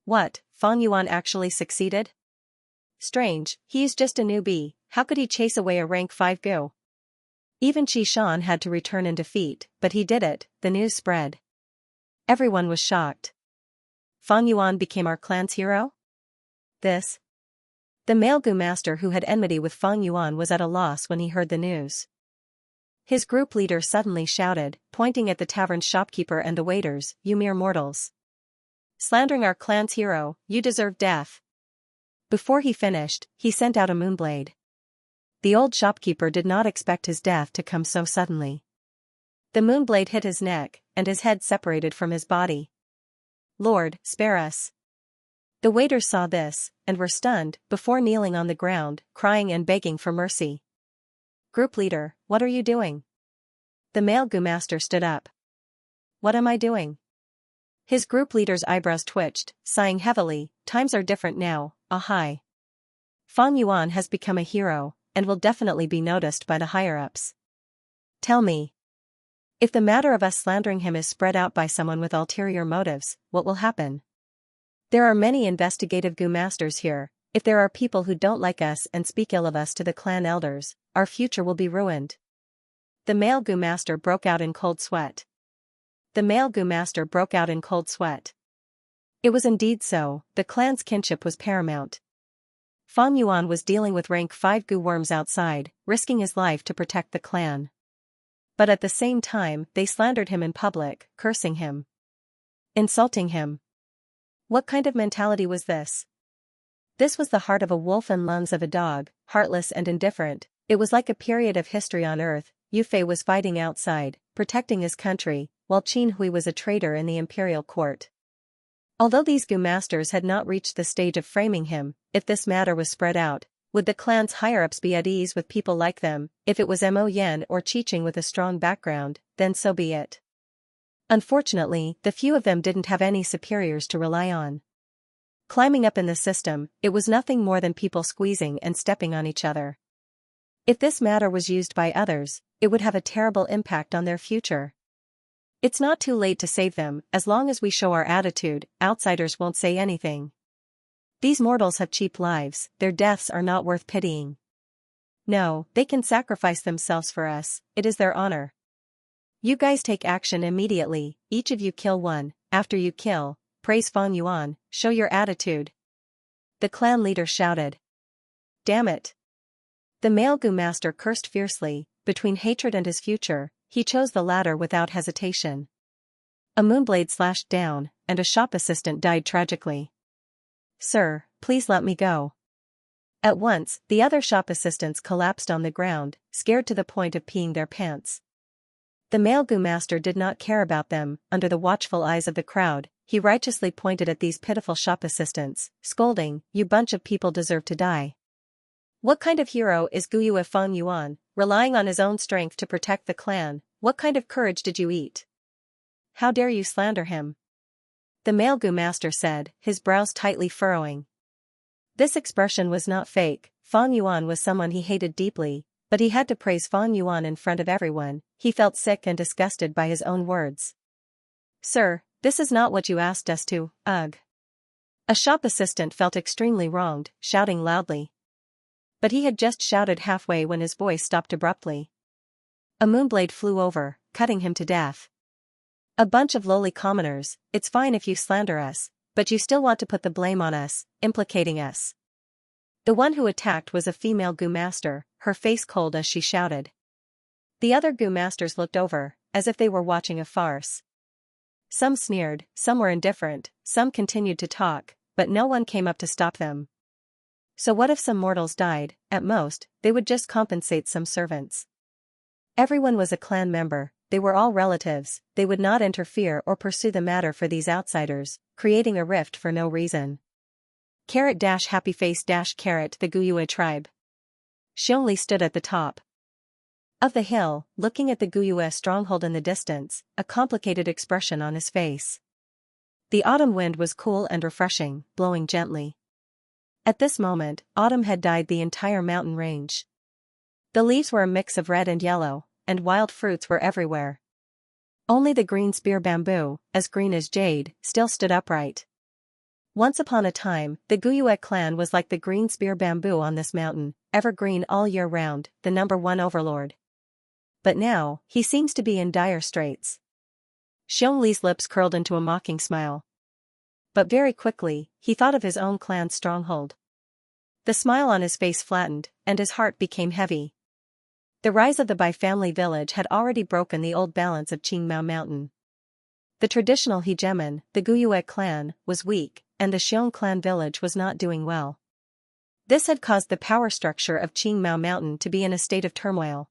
What, Fang Yuan actually succeeded? Strange, he's just a newbie, how could he chase away a rank 5 gu? Even Qishan had to return in defeat, but he did it, the news spread. Everyone was shocked. Fang Yuan became our clan's hero? This? The male Gu master who had enmity with Fang Yuan was at a loss when he heard the news. His group leader suddenly shouted, pointing at the tavern's shopkeeper and the waiters, you mere mortals. Slandering our clan's hero, you deserve death. Before he finished, he sent out a moonblade. The old shopkeeper did not expect his death to come so suddenly. The moonblade hit his neck, and his head separated from his body. Lord, spare us. The waiters saw this, and were stunned, before kneeling on the ground, crying and begging for mercy. Group leader, what are you doing? The male Gu master stood up. What am I doing? His group leader's eyebrows twitched, sighing heavily, times are different now, ahai. Fang Yuan has become a hero, and will definitely be noticed by the higher-ups. Tell me. If the matter of us slandering him is spread out by someone with ulterior motives, what will happen? There are many investigative Gu masters here. If there are people who don't like us and speak ill of us to the clan elders, our future will be ruined. The male Gu master broke out in cold sweat. The male Gu master broke out in cold sweat. It was indeed so, the clan's kinship was paramount. Fang Yuan was dealing with rank 5 Gu worms outside, risking his life to protect the clan. But at the same time, they slandered him in public, cursing him. Insulting him. What kind of mentality was this? This was the heart of a wolf and lungs of a dog, heartless and indifferent. It was like a period of history on earth. Yufei was fighting outside, protecting his country, while Qin Hui was a traitor in the imperial court. Although these Gu masters had not reached the stage of framing him, if this matter was spread out, would the clan's higher-ups be at ease with people like them? If it was Mo Yen or Qiqing with a strong background, then so be it. Unfortunately, the few of them didn't have any superiors to rely on. Climbing up in the system, it was nothing more than people squeezing and stepping on each other. If this matter was used by others, it would have a terrible impact on their future. It's not too late to save them. As long as we show our attitude, outsiders won't say anything. These mortals have cheap lives, their deaths are not worth pitying. No, they can sacrifice themselves for us, it is their honor. You guys take action immediately, each of you kill one, after you kill, praise Fan Yuan, show your attitude. The clan leader shouted. Damn it. The male Gu master cursed fiercely, between hatred and his future, he chose the latter without hesitation. A moonblade slashed down, and a shop assistant died tragically. Sir, please let me go. At once, the other shop assistants collapsed on the ground, scared to the point of peeing their pants. The male Gu master did not care about them. Under the watchful eyes of the crowd, he righteously pointed at these pitiful shop assistants, scolding, "You bunch of people deserve to die. What kind of hero is Guyue Fan Yuan, relying on his own strength to protect the clan? What kind of courage did you eat? How dare you slander him?" The male Gu master said, his brows tightly furrowing. This expression was not fake. Fan Yuan was someone he hated deeply, but he had to praise Fan Yuan in front of everyone. He felt sick and disgusted by his own words. Sir, this is not what you asked us to, ugh. A shop assistant felt extremely wronged, shouting loudly. But he had just shouted halfway when his voice stopped abruptly. A moonblade flew over, cutting him to death. A bunch of lowly commoners, it's fine if you slander us, but you still want to put the blame on us, implicating us. The one who attacked was a female Gu master, her face cold as she shouted. The other Gu masters looked over, as if they were watching a farce. Some sneered, some were indifferent, some continued to talk, but no one came up to stop them. So what if some mortals died? At most, they would just compensate some servants. Everyone was a clan member, they were all relatives, they would not interfere or pursue the matter for these outsiders, creating a rift for no reason. Happy face the Guyue tribe. Xianxia stood at the top of the hill, looking at the Guyue stronghold in the distance, a complicated expression on his face. The autumn wind was cool and refreshing, blowing gently. At this moment, autumn had dyed the entire mountain range. The leaves were a mix of red and yellow, and wild fruits were everywhere. Only the green spear bamboo, as green as jade, still stood upright. Once upon a time, the Guyue clan was like the green spear bamboo on this mountain, evergreen all year round, the #1 overlord. But now, he seems to be in dire straits. Xianxia's lips curled into a mocking smile. But very quickly, he thought of his own clan's stronghold. The smile on his face flattened, and his heart became heavy. The rise of the Bai family village had already broken the old balance of Qingmao Mountain. The traditional hegemon, the Guyue clan, was weak, and the Xiong clan village was not doing well. This had caused the power structure of Qingmao Mountain to be in a state of turmoil.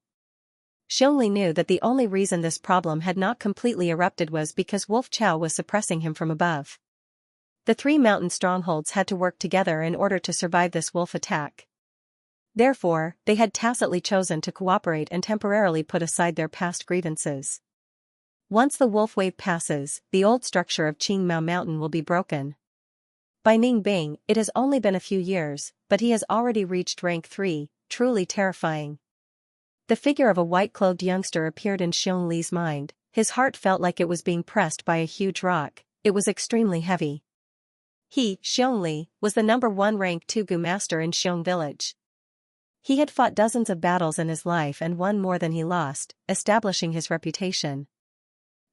Xianxia knew that the only reason this problem had not completely erupted was because Wolf Chao was suppressing him from above. The three mountain strongholds had to work together in order to survive this wolf attack. Therefore, they had tacitly chosen to cooperate and temporarily put aside their past grievances. Once the wolf wave passes, the old structure of Qingmao Mountain will be broken. By Ning Bing, it has only been a few years, but he has already reached rank 3, truly terrifying. The figure of a white-clothed youngster appeared in Xianxia's mind. His heart felt like it was being pressed by a huge rock. It was extremely heavy. He, Xianxia, was the #1 rank 2 Gu master in Xiong village. He had fought dozens of battles in his life and won more than he lost, establishing his reputation.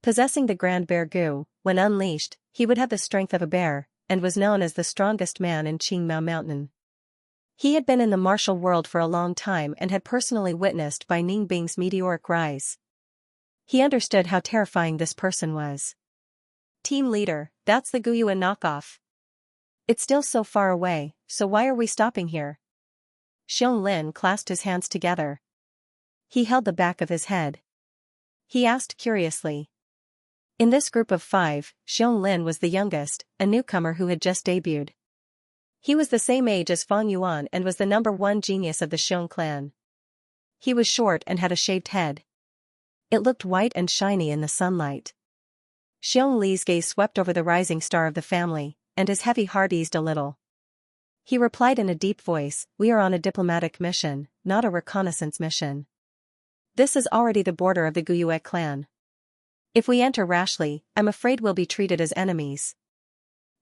Possessing the Grand Bear Gu, when unleashed, he would have the strength of a bear, and was known as the strongest man in Qingmao Mountain. He had been in the martial world for a long time and had personally witnessed Bai Ningbing's meteoric rise. He understood how terrifying this person was. Team leader, that's the Guyue knockoff. It's still so far away, so why are we stopping here? Xianxia clasped his hands together. He held the back of his head. He asked curiously. In this group of 5, Xianxia was the youngest, a newcomer who had just debuted. He was the same age as Fan Yuan and was the #1 genius of the Xiong clan. He was short and had a shaved head. It looked white and shiny in the sunlight. Xianxia's gaze swept over the rising star of the family, and his heavy heart eased a little. He replied in a deep voice, "We are on a diplomatic mission, not a reconnaissance mission. This is already the border of the Guyue clan. If we enter rashly, I'm afraid we'll be treated as enemies."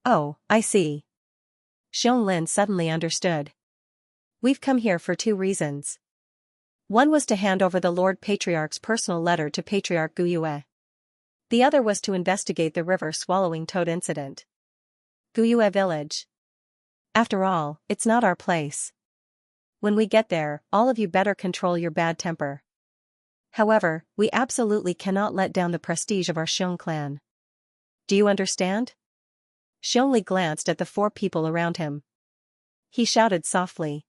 "Oh, I see." Xianxia suddenly understood. "We've come here for 2 reasons. One was to hand over the Lord Patriarch's personal letter to Patriarch Guyue. The other was to investigate the river swallowing toad incident. Guyue Village. After all, it's not our place. When we get there, all of you better control your bad temper. However, we absolutely cannot let down the prestige of our Xiong clan. Do you understand? Xiongli glanced at the 4 people around him. He shouted softly.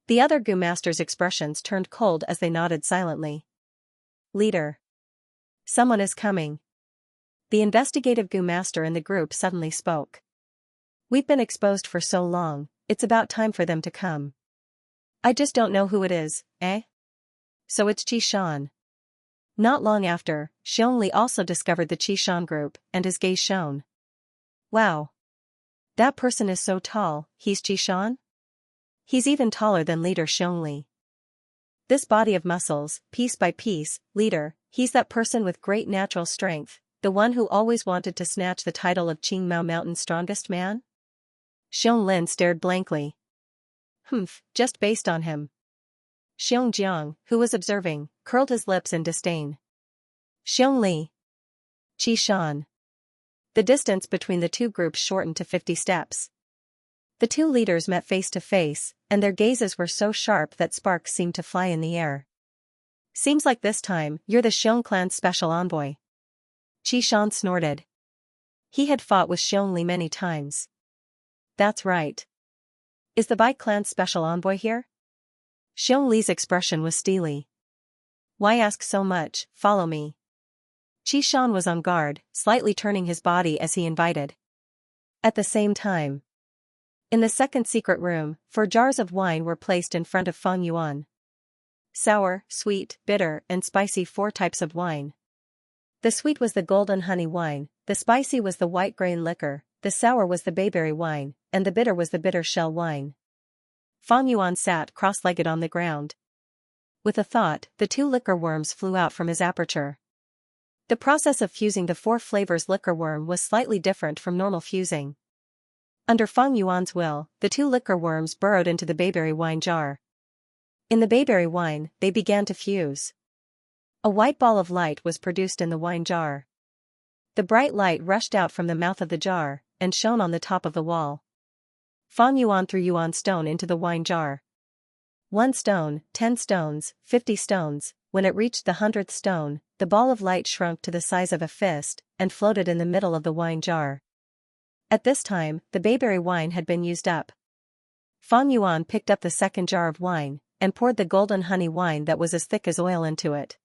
The other Gu masters' expressions turned cold as they nodded silently. Leader. Someone is coming. The investigative Gu master in the group suddenly spoke. We've been exposed for so long, it's about time for them to come. I just don't know who it is, eh? So it's Qi Shan. Not long after, Xiongli also discovered the Qi Shan group, and his gaze shone. Wow. That person is so tall, he's Qi Shan? He's even taller than leader Xiongli. This body of muscles, piece by piece, leader, he's that person with great natural strength, the one who always wanted to snatch the title of Qingmao Mountain's strongest man? Xiong Lin stared blankly. Just based on him. Xiong Jiang, who was observing, curled his lips in disdain. Xiong Li. Qi Shan. The distance between the two groups shortened to 50 steps. The two leaders met face to face, and their gazes were so sharp that sparks seemed to fly in the air. Seems like this time, you're the Xiong clan's special envoy. Qi Shan snorted. He had fought with Xiong Li many times. That's right. Is the Bai clan's special envoy here? Xiong Li's expression was steely. Why ask so much, follow me. Qi Shan was on guard, slightly turning his body as he invited. At the same time. In the second secret room, 4 jars of wine were placed in front of Feng Yuan. Sour, sweet, bitter, and spicy 4 types of wine. The sweet was the golden honey wine, the spicy was the white grain liquor, the sour was the bayberry wine, and the bitter was the bitter shell wine. Feng Yuan sat cross-legged on the ground. With a thought, the 2 liquor worms flew out from his aperture. The process of fusing the 4 flavors liquor worm was slightly different from normal fusing. Under Feng Yuan's will, the 2 liquor worms burrowed into the bayberry wine jar. In the bayberry wine, they began to fuse. A white ball of light was produced in the wine jar. The bright light rushed out from the mouth of the jar, and shone on the top of the wall. Feng Yuan threw Yuan stone into the wine jar. 1 stone, 10 stones, 50 stones, when it reached the 100th stone, the ball of light shrunk to the size of a fist, and floated in the middle of the wine jar. At this time, the bayberry wine had been used up. Feng Yuan picked up the second jar of wine, and poured the golden honey wine that was as thick as oil into it.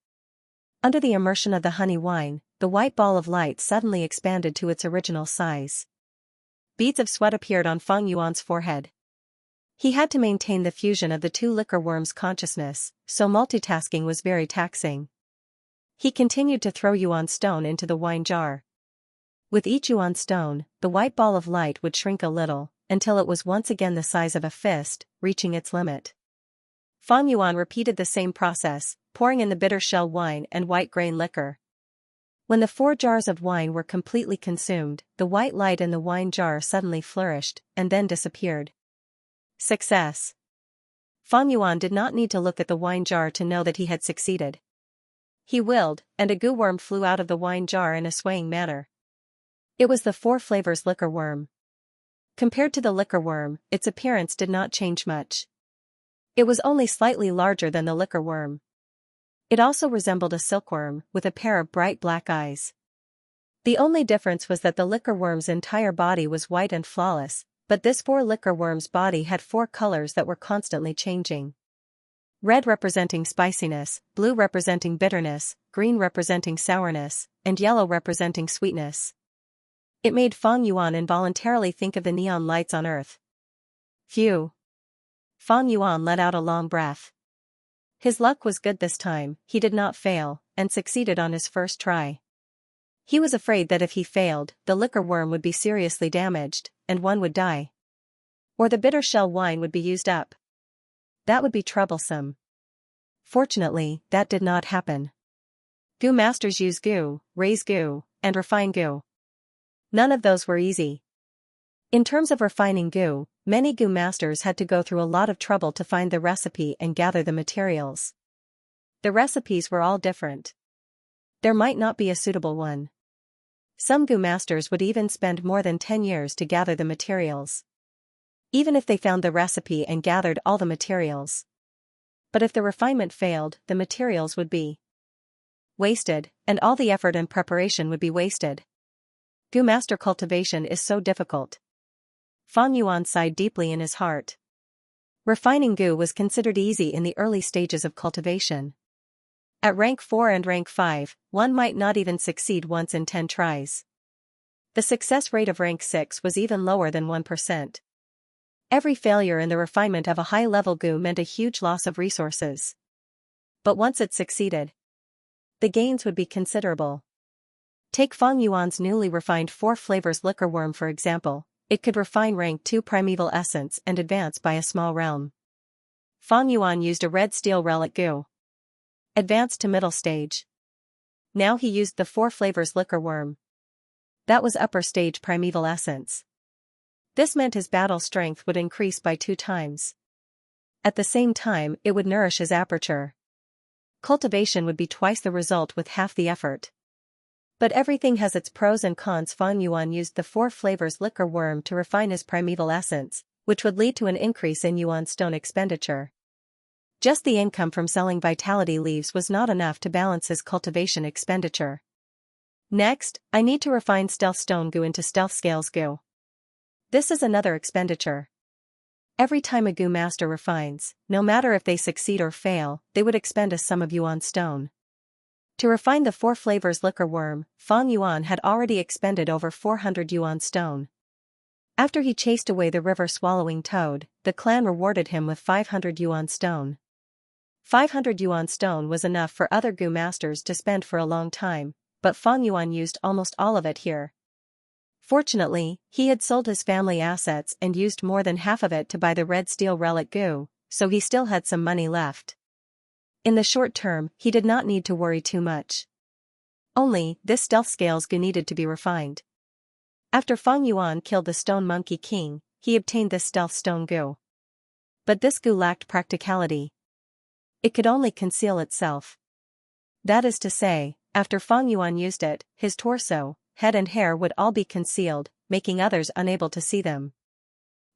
Under the immersion of the honey wine, the white ball of light suddenly expanded to its original size. Beads of sweat appeared on Feng Yuan's forehead. He had to maintain the fusion of the 2 liquor worms' consciousness, so multitasking was very taxing. He continued to throw Yuan stone into the wine jar. With each Yuan stone, the white ball of light would shrink a little, until it was once again the size of a fist, reaching its limit. Feng Yuan repeated the same process, pouring in the bitter shell wine and white grain liquor. When the 4 jars of wine were completely consumed, the white light in the wine jar suddenly flourished, and then disappeared. Success. Feng Yuan did not need to look at the wine jar to know that he had succeeded. He willed, and a goo worm flew out of the wine jar in a swaying manner. It was the 4 flavors liquor worm. Compared to the liquor worm, its appearance did not change much. It was only slightly larger than the liquor worm. It also resembled a silkworm, with a pair of bright black eyes. The only difference was that the liquor worm's entire body was white and flawless, but this 4 liquor worm's body had 4 colors that were constantly changing. Red representing spiciness, blue representing bitterness, green representing sourness, and yellow representing sweetness. It made Feng Yuan involuntarily think of the neon lights on Earth. Phew. Feng Yuan let out a long breath. His luck was good this time, he did not fail, and succeeded on his first try. He was afraid that if he failed, the liquor worm would be seriously damaged, and one would die. Or the bitter shell wine would be used up. That would be troublesome. Fortunately, that did not happen. Goo masters use goo, raise goo, and refine goo. None of those were easy. In terms of refining goo, many goo masters had to go through a lot of trouble to find the recipe and gather the materials. The recipes were all different. There might not be a suitable one. Some Gu masters would even spend more than 10 years to gather the materials. Even if they found the recipe and gathered all the materials. But if the refinement failed, the materials would be wasted, and all the effort and preparation would be wasted. Gu master cultivation is so difficult. Fang Yuan sighed deeply in his heart. Refining Gu was considered easy in the early stages of cultivation. At rank 4 and rank 5, one might not even succeed once in 10 tries. The success rate of rank 6 was even lower than 1%. Every failure in the refinement of a high-level Gu meant a huge loss of resources. But once it succeeded, the gains would be considerable. Take Fang Yuan's newly refined 4 flavors liquor worm for example. It could refine rank 2 primeval essence and advance by a small realm. Fang Yuan used a red steel relic Gu. Advanced to middle stage. Now he used the 4 flavors liquor worm. That was upper stage primeval essence. This meant his battle strength would increase by 2 times. At the same time, it would nourish his aperture. Cultivation would be twice the result with half the effort. But everything has its pros and cons. Fang Yuan used the 4 flavors liquor worm to refine his primeval essence, which would lead to an increase in Yuan stone expenditure. Just the income from selling vitality leaves was not enough to balance his cultivation expenditure. Next, I need to refine stealth stone Gu into stealth scales Gu. This is another expenditure. Every time a Gu master refines, no matter if they succeed or fail, they would expend a sum of Yuan stone. To refine the 4 flavors liquor worm, Fang Yuan had already expended over 400 Yuan stone. After he chased away the river-swallowing toad, the clan rewarded him with 500 Yuan stone. 500 Yuan stone was enough for other Gu masters to spend for a long time, but Fang Yuan used almost all of it here. Fortunately, he had sold his family assets and used more than half of it to buy the red steel relic Gu, so he still had some money left. In the short term, he did not need to worry too much. Only, this stealth scales Gu needed to be refined. After Fang Yuan killed the Stone Monkey King, he obtained this stealth stone Gu. But this Gu lacked practicality. It could only conceal itself. That is to say, after Fang Yuan used it, his torso, head and hair would all be concealed, making others unable to see them.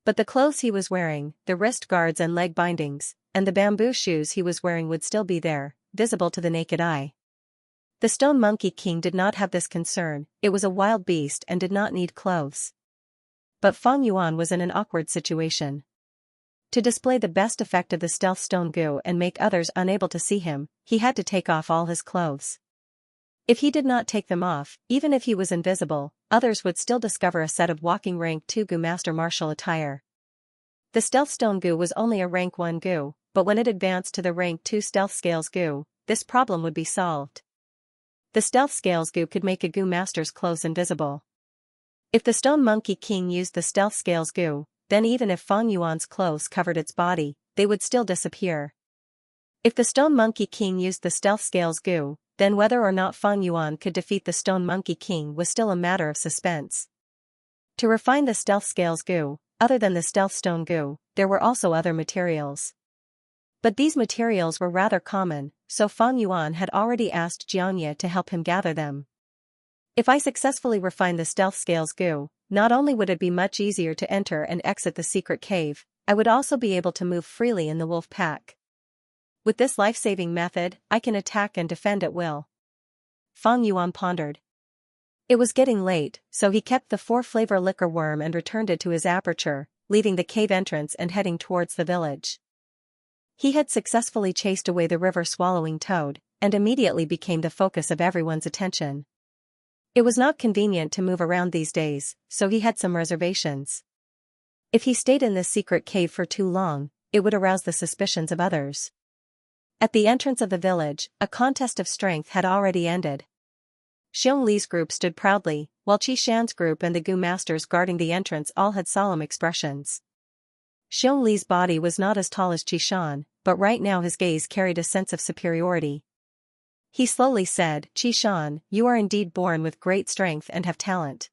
But the clothes he was wearing, the wrist guards and leg bindings, and the bamboo shoes he was wearing would still be there, visible to the naked eye. The Stone Monkey King did not have this concern, it was a wild beast and did not need clothes. But Fang Yuan was in an awkward situation. To display the best effect of the stealth stone Gu and make others unable to see him, he had to take off all his clothes. If he did not take them off, even if he was invisible, others would still discover a set of walking rank 2 Gu master martial attire. The stealth stone Gu was only a rank 1 Gu, but when it advanced to the rank 2 stealth scales Gu, this problem would be solved. The stealth scales Gu could make a Gu master's clothes invisible. If the Stone Monkey King used the stealth scales Gu, then even if Fang Yuan's clothes covered its body, they would still disappear. If the Stone Monkey King used the stealth scales Gu, then whether or not Fang Yuan could defeat the Stone Monkey King was still a matter of suspense. To refine the stealth scales Gu, other than the stealth stone Gu, there were also other materials. But these materials were rather common, so Fang Yuan had already asked Xianxia to help him gather them. If I successfully refine the stealth scales Gu, not only would it be much easier to enter and exit the secret cave, I would also be able to move freely in the wolf pack. With this life-saving method, I can attack and defend at will. Fang Yuan pondered. It was getting late, so he kept the 4-flavor liquor worm and returned it to his aperture, leaving the cave entrance and heading towards the village. He had successfully chased away the river-swallowing toad, and immediately became the focus of everyone's attention. It was not convenient to move around these days, so he had some reservations. If he stayed in this secret cave for too long, it would arouse the suspicions of others. At the entrance of the village, a contest of strength had already ended. Xianxia's group stood proudly, while Qishan's group and the Gu masters guarding the entrance all had solemn expressions. Xianxia's body was not as tall as Qishan, but right now his gaze carried a sense of superiority. He slowly said, "Qishan, you are indeed born with great strength and have talent.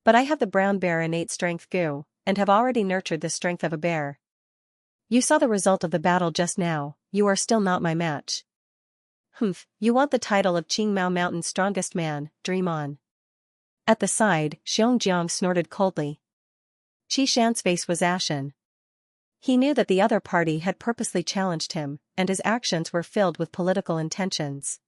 But I have the brown bear innate strength Gu, and have already nurtured the strength of a bear. You saw the result of the battle just now, you are still not my match." Humph, you want the title of Qingmao Mountain's strongest man, dream on. At the side, Xianxia snorted coldly. Xianxia's face was ashen. He knew that the other party had purposely challenged him, and his actions were filled with political intentions.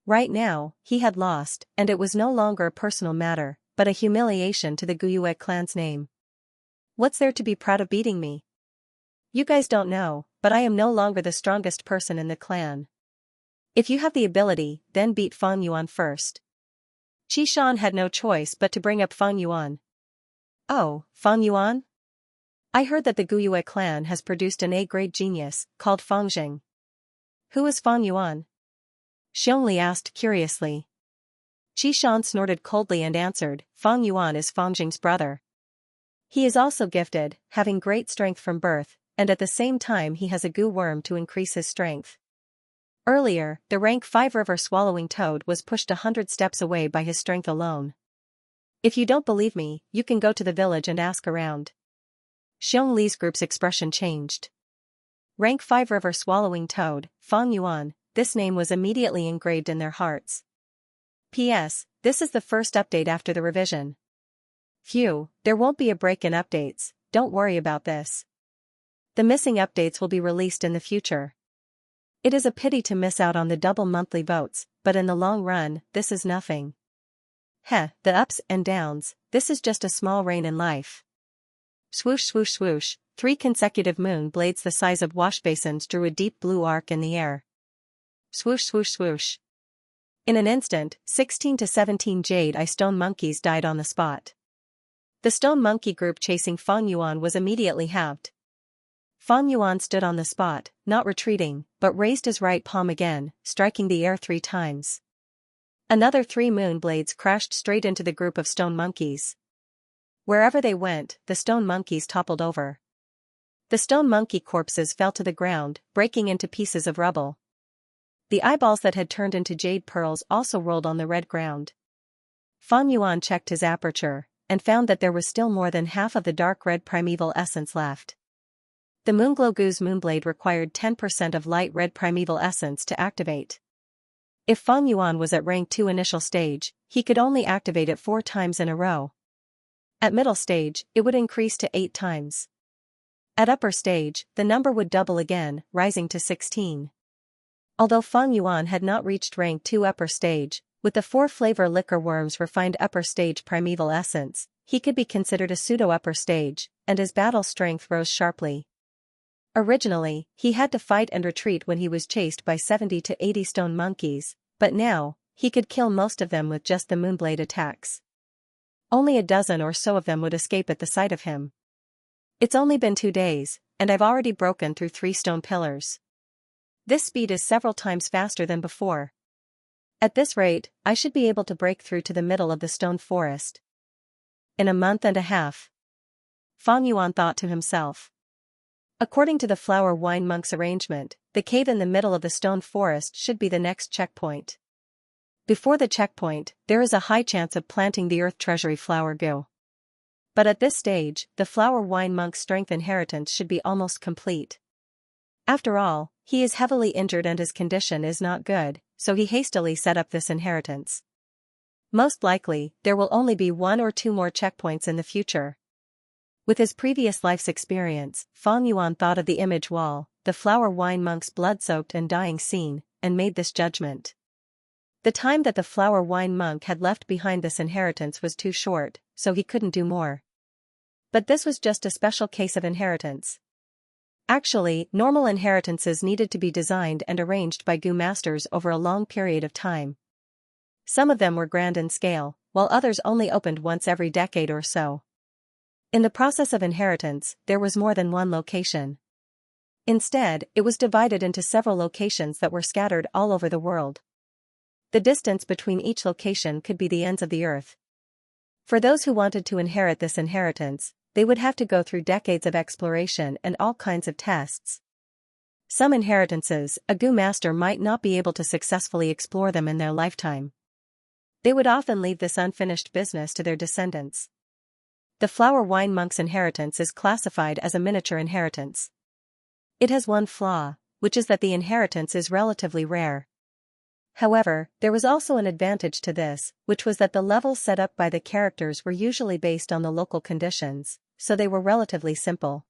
Right now, he had lost, and it was no longer a personal matter, but a humiliation to the Guyue clan's name. What's there to be proud of beating me? You guys don't know, but I am no longer the strongest person in the clan. If you have the ability, then beat Fang Yuan first. Qishan had no choice but to bring up Fang Yuan. Oh, Fang Yuan? I heard that the Guyue clan has produced an A-grade genius, called Fang Jing. Who is Fang Yuan? Xiongli asked curiously. Qishan snorted coldly and answered, Fang Yuan is Fang Jing's brother. He is also gifted, having great strength from birth, and at the same time he has a goo worm to increase his strength. Earlier, the rank 5 river swallowing toad was pushed 100 steps away by his strength alone. If you don't believe me, you can go to the village and ask around. Xiong Li's group's expression changed. Rank 5 river swallowing toad, Fang Yuan, this name was immediately engraved in their hearts. P.S. This is the first update after the revision. Phew, there won't be a break in updates, don't worry about this. The missing updates will be released in the future. It is a pity to miss out on the double monthly votes, but in the long run, this is nothing. Heh, the ups and downs, this is just a small rain in life. Swoosh swoosh swoosh, 3 consecutive moon blades the size of washbasins drew a deep blue arc in the air. Swoosh swoosh swoosh. In an instant, 16 to 17 jade eye stone monkeys died on the spot. The stone monkey group chasing Fang Yuan was immediately halved. Fang Yuan stood on the spot, not retreating, but raised his right palm again, striking the air 3 times. Another 3 moon blades crashed straight into the group of stone monkeys. Wherever they went, the stone monkeys toppled over. The stone monkey corpses fell to the ground, breaking into pieces of rubble. The eyeballs that had turned into jade pearls also rolled on the red ground. Fang Yuan checked his aperture, and found that there was still more than half of the dark red primeval essence left. The Moonglow Goo's Moonblade required 10% of light red primeval essence to activate. If Fang Yuan was at rank 2 initial stage, he could only activate it 4 times in a row. At middle stage, it would increase to 8 times. At upper stage, the number would double again, rising to 16. Although Fang Yuan had not reached rank 2 upper stage, with the 4 flavor liquor worms refined upper stage primeval essence, he could be considered a pseudo upper stage, and his battle strength rose sharply. Originally, he had to fight and retreat when he was chased by 70 to 80 stone monkeys, but now, he could kill most of them with just the moonblade attacks. Only a dozen or so of them would escape at the sight of him. It's only been 2 days, and I've already broken through 3 stone pillars. This speed is several times faster than before. At this rate, I should be able to break through to the middle of the stone forest. In a month and a half. Fang Yuan thought to himself. According to the flower wine monk's arrangement, the cave in the middle of the stone forest should be the next checkpoint. Before the checkpoint, there is a high chance of planting the earth treasury flower goo. But at this stage, the flower wine monk's strength inheritance should be almost complete. After all, he is heavily injured and his condition is not good, so he hastily set up this inheritance. Most likely, there will only be 1 or 2 more checkpoints in the future. With his previous life's experience, Fang Yuan thought of the image wall, the flower wine monk's blood-soaked and dying scene, and made this judgment. The time that the flower wine monk had left behind this inheritance was too short, so he couldn't do more. But this was just a special case of inheritance. Actually, normal inheritances needed to be designed and arranged by goo masters over a long period of time. Some of them were grand in scale, while others only opened once every decade or so. In the process of inheritance, there was more than one location. Instead, it was divided into several locations that were scattered all over the world. The distance between each location could be the ends of the earth. For those who wanted to inherit this inheritance, they would have to go through decades of exploration and all kinds of tests. Some inheritances, a goo master might not be able to successfully explore them in their lifetime. They would often leave this unfinished business to their descendants. The flower wine monk's inheritance is classified as a miniature inheritance. It has one flaw, which is that the inheritance is relatively rare. However, there was also an advantage to this, which was that the levels set up by the characters were usually based on the local conditions, so they were relatively simple.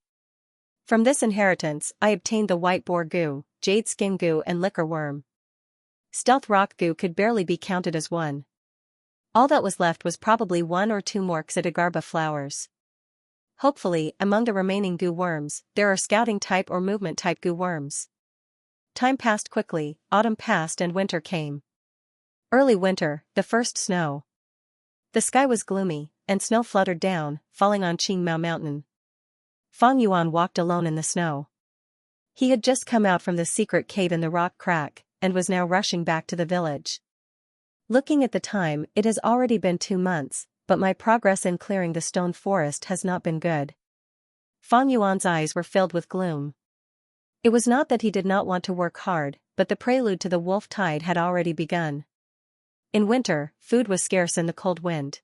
From this inheritance, I obtained the white boar goo, jade skin goo and liquor worm. Stealth rock goo could barely be counted as one. All that was left was probably 1 or 2 more Xidagarba flowers. Hopefully, among the remaining goo worms, there are scouting type or movement type goo worms. Time passed quickly, autumn passed and winter came. Early winter, the first snow. The sky was gloomy, and snow fluttered down, falling on Qingmao Mountain. Fang Yuan walked alone in the snow. He had just come out from the secret cave in the rock crack, and was now rushing back to the village. Looking at the time, it has already been 2 months, but my progress in clearing the stone forest has not been good. Fang Yuan's eyes were filled with gloom. It was not that he did not want to work hard, but the prelude to the wolf tide had already begun. In winter, food was scarce in the cold wind.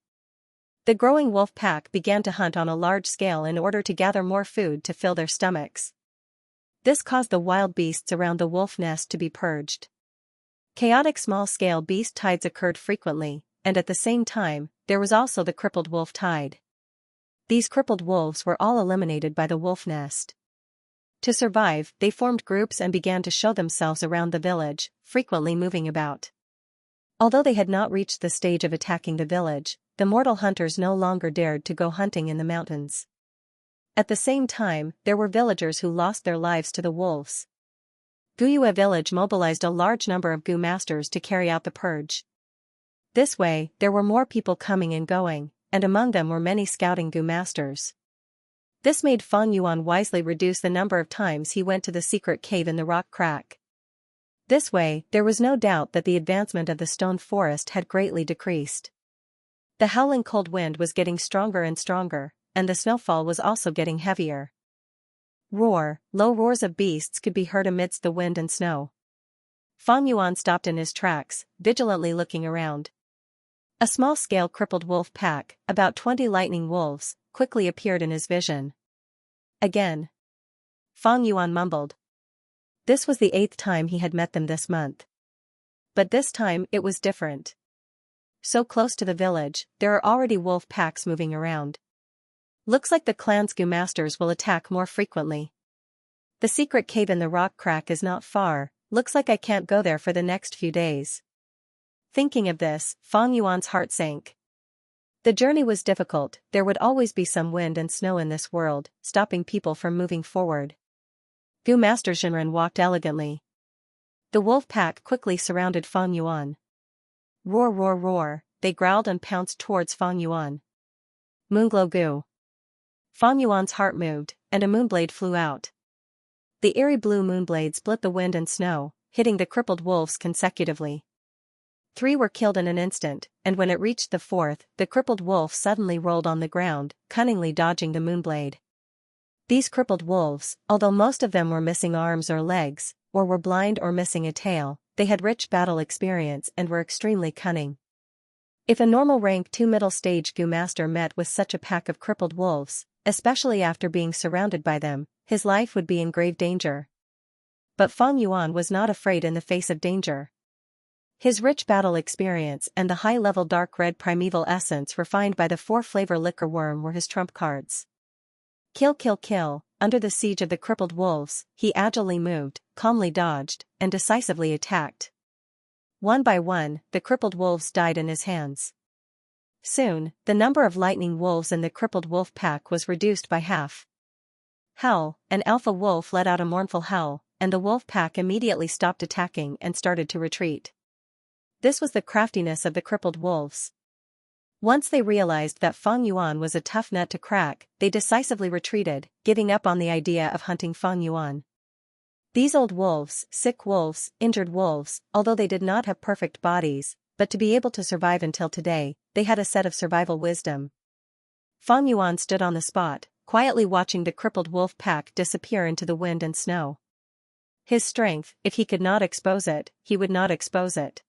The growing wolf pack began to hunt on a large scale in order to gather more food to fill their stomachs. This caused the wild beasts around the wolf nest to be purged. Chaotic small-scale beast tides occurred frequently, and at the same time, there was also the crippled wolf tide. These crippled wolves were all eliminated by the wolf nest. To survive, they formed groups and began to show themselves around the village, frequently moving about. Although they had not reached the stage of attacking the village, the mortal hunters no longer dared to go hunting in the mountains. At the same time, there were villagers who lost their lives to the wolves. Guyue village mobilized a large number of Gu masters to carry out the purge. This way, there were more people coming and going, and among them were many scouting Gu masters. This made Fang Yuan wisely reduce the number of times he went to the secret cave in the rock crack. This way, there was no doubt that the advancement of the stone forest had greatly decreased. The howling cold wind was getting stronger and stronger, and the snowfall was also getting heavier. Roar, low roars of beasts could be heard amidst the wind and snow. Fang Yuan stopped in his tracks, vigilantly looking around. A small-scale crippled wolf pack, about 20 lightning wolves, quickly appeared in his vision. Again. Fang Yuan mumbled. This was the 8th time he had met them this month. But this time it was different. So close to the village, there are already wolf packs moving around. Looks like the clan's Gu masters will attack more frequently. The secret cave in the rock crack is not far, looks like I can't go there for the next few days. Thinking of this, Fang Yuan's heart sank. The journey was difficult, there would always be some wind and snow in this world, stopping people from moving forward. Gu Master Reverend walked elegantly. The wolf pack quickly surrounded Fang Yuan. Roar roar roar, they growled and pounced towards Fang Yuan. Moonglow Gu. Fang Yuan's heart moved, and a moonblade flew out. The eerie blue moonblade split the wind and snow, hitting the crippled wolves consecutively. 3 were killed in an instant, and when it reached the 4th, the crippled wolf suddenly rolled on the ground, cunningly dodging the moonblade. These crippled wolves, although most of them were missing arms or legs, or were blind or missing a tail, they had rich battle experience and were extremely cunning. If a normal rank 2 middle stage Gu master met with such a pack of crippled wolves, especially after being surrounded by them, his life would be in grave danger. But Fang Yuan was not afraid in the face of danger. His rich battle experience and the high-level dark red primeval essence refined by the 4-flavor liquor worm were his trump cards. Kill kill kill, under the siege of the crippled wolves, he agilely moved, calmly dodged, and decisively attacked. One by one, the crippled wolves died in his hands. Soon, the number of lightning wolves in the crippled wolf pack was reduced by half. Howl, an alpha wolf let out a mournful howl, and the wolf pack immediately stopped attacking and started to retreat. This was the craftiness of the crippled wolves. Once they realized that Fang Yuan was a tough nut to crack, they decisively retreated, giving up on the idea of hunting Fang Yuan. These old wolves, sick wolves, injured wolves, although they did not have perfect bodies, but to be able to survive until today, they had a set of survival wisdom. Fang Yuan stood on the spot, quietly watching the crippled wolf pack disappear into the wind and snow. His strength, if he could not expose it, he would not expose it.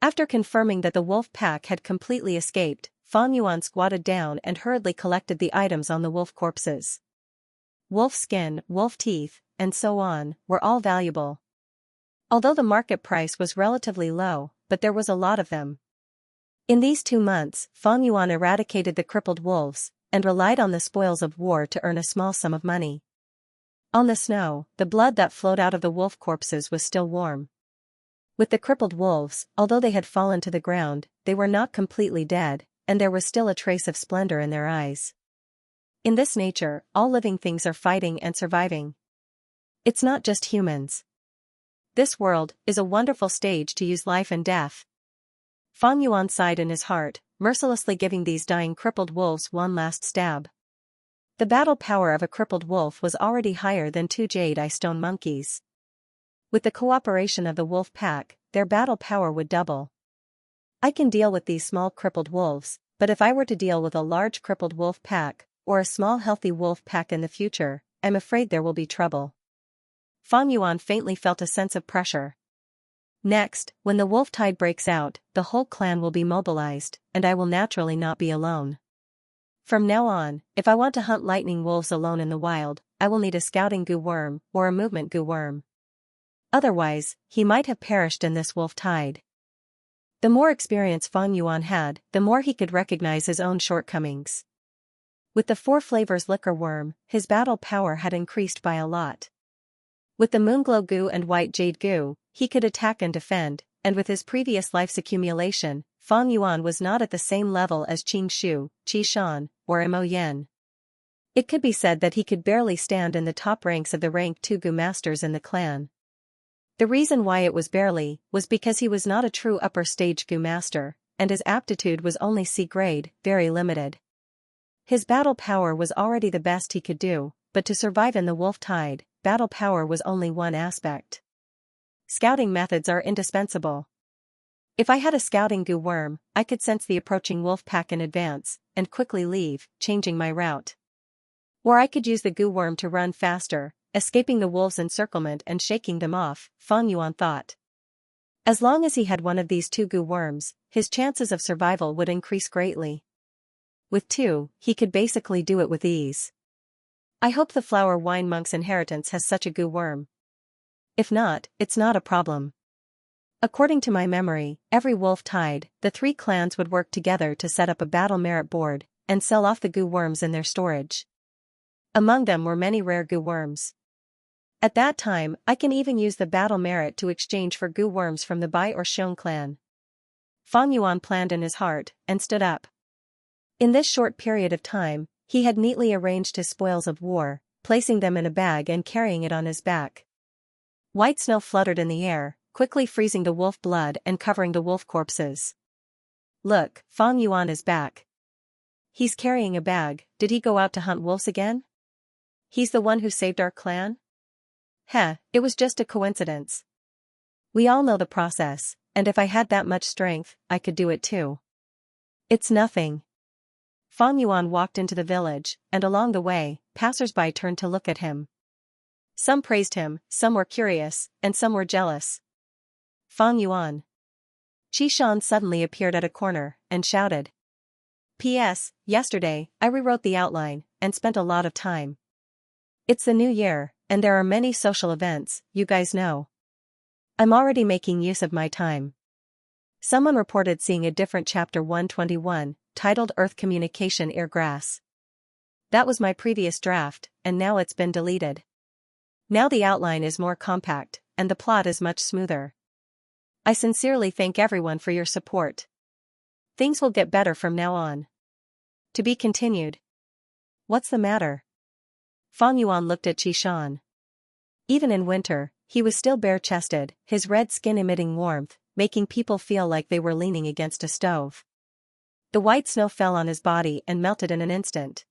After confirming that the wolf pack had completely escaped, Fang Yuan squatted down and hurriedly collected the items on the wolf corpses. Wolf skin, wolf teeth, and so on, were all valuable. Although the market price was relatively low, but there was a lot of them. In these 2 months, Fang Yuan eradicated the crippled wolves, and relied on the spoils of war to earn a small sum of money. On the snow, the blood that flowed out of the wolf corpses was still warm. With the crippled wolves, although they had fallen to the ground, they were not completely dead, and there was still a trace of splendor in their eyes. In this nature, all living things are fighting and surviving. It's not just humans. This world is a wonderful stage to use life and death. Fang Yuan sighed in his heart, mercilessly giving these dying crippled wolves one last stab. The battle power of a crippled wolf was already higher than 2 jade-eye stone monkeys. With the cooperation of the wolf pack, their battle power would double. I can deal with these small crippled wolves, but if I were to deal with a large crippled wolf pack, or a small healthy wolf pack in the future, I'm afraid there will be trouble. Fang Yuan faintly felt a sense of pressure. Next, when the wolf tide breaks out, the whole clan will be mobilized, and I will naturally not be alone. From now on, if I want to hunt lightning wolves alone in the wild, I will need a scouting goo worm or a movement goo worm. Otherwise, he might have perished in this wolf tide. The more experience Fang Yuan had, the more he could recognize his own shortcomings. With the 4 flavors liquor worm, his battle power had increased by a lot. With the moonglow goo and white jade goo, he could attack and defend, and with his previous life's accumulation, Fang Yuan was not at the same level as Qing Shu, Qi Shan, or Mo Yen. It could be said that he could barely stand in the top ranks of the rank 2 goo masters in the clan. The reason why it was barely was because he was not a true upper stage goo master, and his aptitude was only C grade, very limited. His battle power was already the best he could do, but to survive in the wolf tide, battle power was only one aspect. Scouting methods are indispensable. If I had a scouting goo worm, I could sense the approaching wolf pack in advance, and quickly leave, changing my route. Or I could use the goo worm to run faster, escaping the wolves' encirclement and shaking them off, Fang Yuan thought. As long as he had one of these 2 goo worms, his chances of survival would increase greatly. With 2, he could basically do it with ease. I hope the Flower Wine Monk's inheritance has such a goo worm. If not, it's not a problem. According to my memory, every wolf tide, the 3 clans would work together to set up a battle merit board, and sell off the goo worms in their storage. Among them were many rare goo worms. At that time, I can even use the battle merit to exchange for goo worms from the Bai or Xiong clan. Fang Yuan planned in his heart, and stood up. In this short period of time, he had neatly arranged his spoils of war, placing them in a bag and carrying it on his back. White snow fluttered in the air, quickly freezing the wolf blood and covering the wolf corpses. Look, Fang Yuan is back. He's carrying a bag. Did he go out to hunt wolves again? He's the one who saved our clan? Heh, it was just a coincidence. We all know the process, and if I had that much strength, I could do it too. It's nothing. Fang Yuan walked into the village, and along the way, passers-by turned to look at him. Some praised him, some were curious, and some were jealous. Fang Yuan. Qi Shan suddenly appeared at a corner, and shouted. P.S. Yesterday, I rewrote the outline, and spent a lot of time. It's the new year, and there are many social events, you guys know. I'm already making use of my time. Someone reported seeing a different chapter 121, titled Earth Communication Eargrass. That was my previous draft, and now it's been deleted. Now the outline is more compact, and the plot is much smoother. I sincerely thank everyone for your support. Things will get better from now on. To be continued. What's the matter? Fang Yuan looked at Qi Shan. Even in winter, he was still bare-chested, his red skin emitting warmth, making people feel like they were leaning against a stove. The white snow fell on his body and melted in an instant.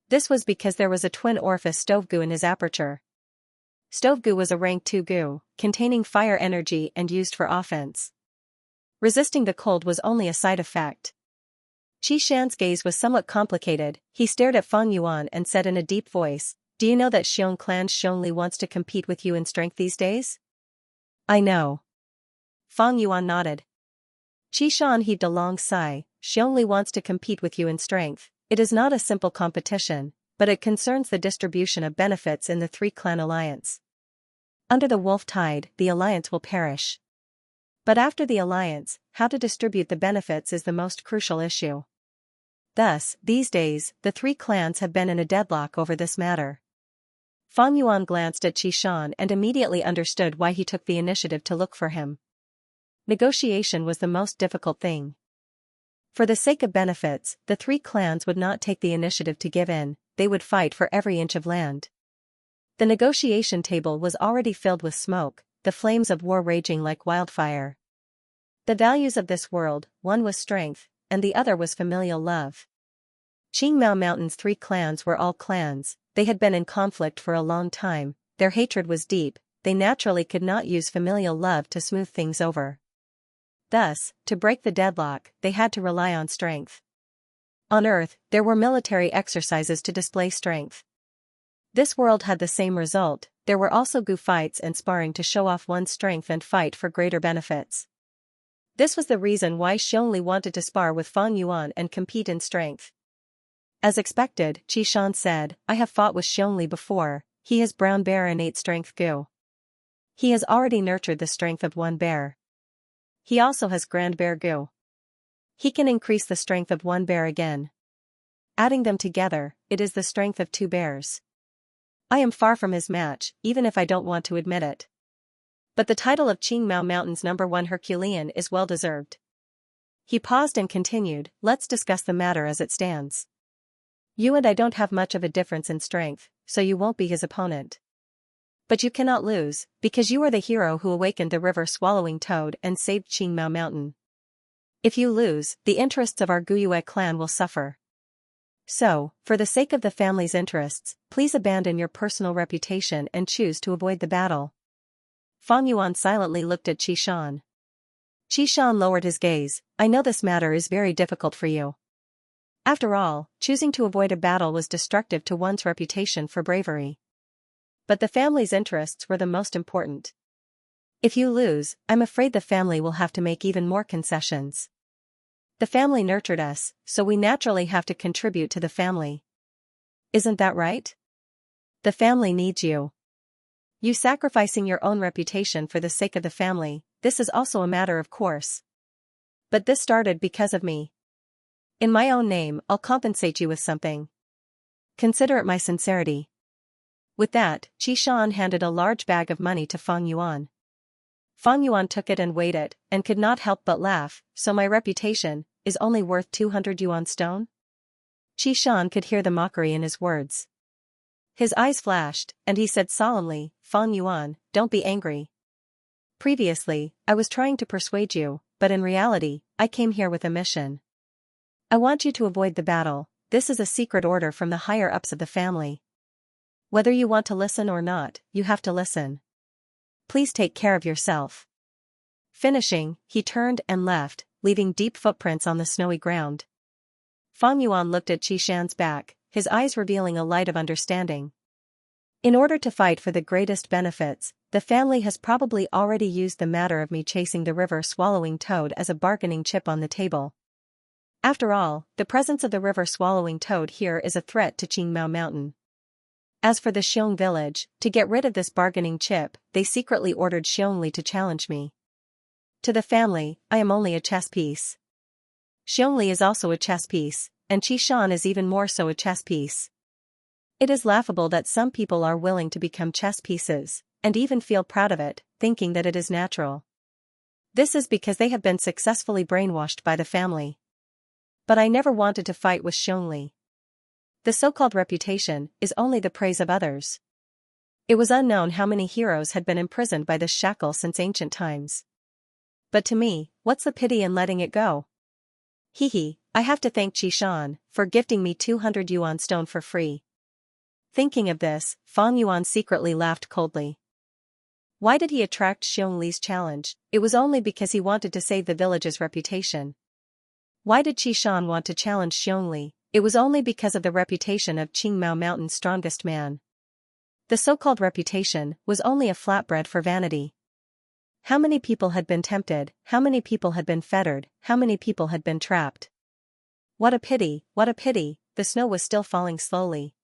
This was because there was a twin orifice stove goo in his aperture. Stove goo was a rank 2 goo, containing fire energy and used for offense. Resisting the cold was only a side effect. Qi Shan's gaze was somewhat complicated. He stared at Fang Yuan and said in a deep voice, Do you know that Xiong clan's Xiongli wants to compete with you in strength these days? I know. Fang Yuan nodded. Qi Shan heaved a long sigh. Xiongli wants to compete with you in strength. It is not a simple competition, but it concerns the distribution of benefits in the 3-clan alliance. Under the wolf tide, the alliance will perish. But after the alliance, how to distribute the benefits is the most crucial issue. Thus, these days, the three clans have been in a deadlock over this matter. Fang Yuan glanced at Qishan and immediately understood why he took the initiative to look for him. Negotiation was the most difficult thing. For the sake of benefits, the three clans would not take the initiative to give in, they would fight for every inch of land. The negotiation table was already filled with smoke, the flames of war raging like wildfire. The values of this world, one was strength, and the other was familial love. Qingmao Mountain's three clans were all clans, they had been in conflict for a long time, their hatred was deep, they naturally could not use familial love to smooth things over. Thus, to break the deadlock, they had to rely on strength. On Earth, there were military exercises to display strength. This world had the same result, there were also gu fights and sparring to show off one's strength and fight for greater benefits. This was the reason why Xiongli wanted to spar with Fang Yuan and compete in strength. As expected, Qishan said, I have fought with Xiongli before, he has brown bear innate strength gu. He has already nurtured the strength of one bear. He also has grand bear gu. He can increase the strength of one bear again. Adding them together, it is the strength of two bears. I am far from his match, even if I don't want to admit it. But the title of Qingmao Mountain's #1 Herculean is well deserved. He paused and continued, let's discuss the matter as it stands. You and I don't have much of a difference in strength, so you won't be his opponent. But you cannot lose, because you are the hero who awakened the river-swallowing toad and saved Qingmao Mountain. If you lose, the interests of our Guyue clan will suffer. So, for the sake of the family's interests, please abandon your personal reputation and choose to avoid the battle. Fang Yuan silently looked at Qishan. Qishan lowered his gaze, I know this matter is very difficult for you. After all, choosing to avoid a battle was destructive to one's reputation for bravery. But the family's interests were the most important. If you lose, I'm afraid the family will have to make even more concessions. The family nurtured us, so we naturally have to contribute to the family. Isn't that right? The family needs you. You sacrificing your own reputation for the sake of the family, this is also a matter of course. But this started because of me. In my own name, I'll compensate you with something. Consider it my sincerity. With that, Qishan handed a large bag of money to Fang Yuan. Fang Yuan took it and weighed it, and could not help but laugh, so my reputation is only worth 200 yuan stone? Qishan could hear the mockery in his words. His eyes flashed, and he said solemnly, Fang Yuan, don't be angry. Previously, I was trying to persuade you, but in reality, I came here with a mission. I want you to avoid the battle, this is a secret order from the higher-ups of the family. Whether you want to listen or not, you have to listen. Please take care of yourself. Finishing, he turned and left, leaving deep footprints on the snowy ground. Fang Yuan looked at Qishan's back, his eyes revealing a light of understanding. In order to fight for the greatest benefits, the family has probably already used the matter of me chasing the river-swallowing toad as a bargaining chip on the table. After all, the presence of the river-swallowing toad here is a threat to Qingmao Mountain. As for the Xiong village, to get rid of this bargaining chip, they secretly ordered Xiongli to challenge me. To the family, I am only a chess piece. Xiongli is also a chess piece, and Qishan is even more so a chess piece. It is laughable that some people are willing to become chess pieces, and even feel proud of it, thinking that it is natural. This is because they have been successfully brainwashed by the family. But I never wanted to fight with Xiongli. The so-called reputation is only the praise of others. It was unknown how many heroes had been imprisoned by this shackle since ancient times. But to me, what's the pity in letting it go? I have to thank Qishan for gifting me 200 yuan stone for free. Thinking of this, Fang Yuan secretly laughed coldly. Why did he attract Xiong Li's challenge? It was only because he wanted to save the village's reputation. Why did Qishan want to challenge Xiong Li? It was only because of the reputation of Qingmao Mountain's strongest man. The so-called reputation was only a flatbread for vanity. How many people had been tempted, how many people had been fettered, how many people had been trapped. What a pity, the snow was still falling slowly.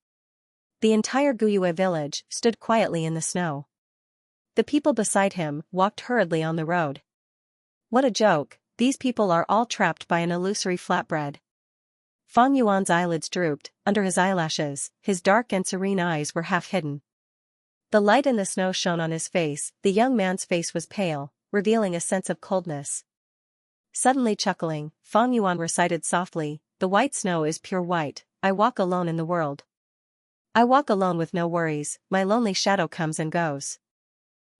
The entire Guyue village stood quietly in the snow. The people beside him walked hurriedly on the road. What a joke, these people are all trapped by an illusory flatbread. Fang Yuan's eyelids drooped, under his eyelashes, his dark and serene eyes were half hidden. The light in the snow shone on his face, the young man's face was pale, revealing a sense of coldness. Suddenly chuckling, Fang Yuan recited softly, "The white snow is pure white, I walk alone in the world. I walk alone with no worries, my lonely shadow comes and goes."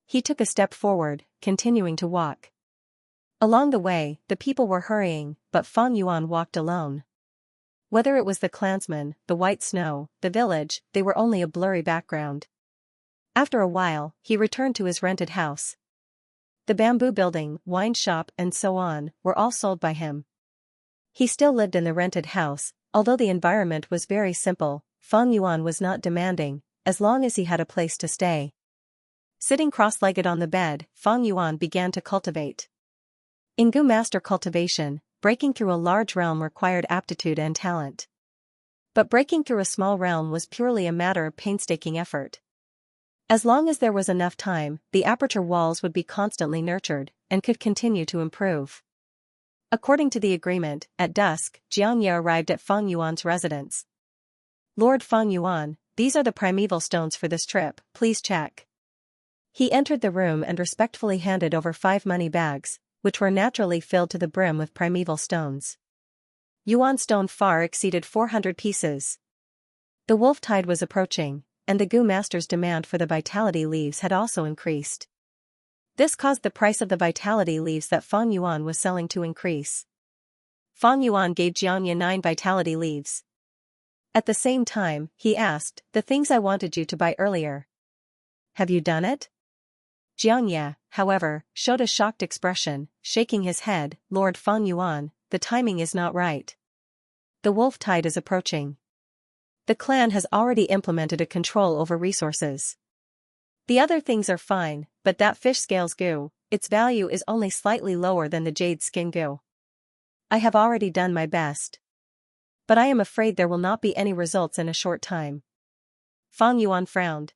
He took a step forward, continuing to walk. Along the way, the people were hurrying, but Fang Yuan walked alone. Whether it was the clansmen, the white snow, the village, they were only a blurry background. After a while, he returned to his rented house. The bamboo building, wine shop and so on, were all sold by him. He still lived in the rented house, although the environment was very simple. Fang Yuan was not demanding, as long as he had a place to stay. Sitting cross-legged on the bed, Fang Yuan began to cultivate. In Gu Master Cultivation, breaking through a large realm required aptitude and talent. But breaking through a small realm was purely a matter of painstaking effort. As long as there was enough time, the aperture walls would be constantly nurtured, and could continue to improve. According to the agreement, at dusk, Xianxia arrived at Fang Yuan's residence. "Lord Fang Yuan, these are the primeval stones for this trip, please check." He entered the room and respectfully handed over 5 money bags, which were naturally filled to the brim with primeval stones. Yuan stone far exceeded 400 pieces. The wolf tide was approaching, and the Gu Master's demand for the vitality leaves had also increased. This caused the price of the vitality leaves that Fang Yuan was selling to increase. Fang Yuan gave Xianxia 9 vitality leaves. At the same time, he asked, "The things I wanted you to buy earlier. Have you done it?" Xianxia, however, showed a shocked expression, shaking his head, "Lord Fang Yuan, the timing is not right. The wolf tide is approaching. The clan has already implemented a control over resources. The other things are fine, but that fish scales goo, its value is only slightly lower than the jade skin goo. I have already done my best. But I am afraid there will not be any results in a short time." Fang Yuan frowned.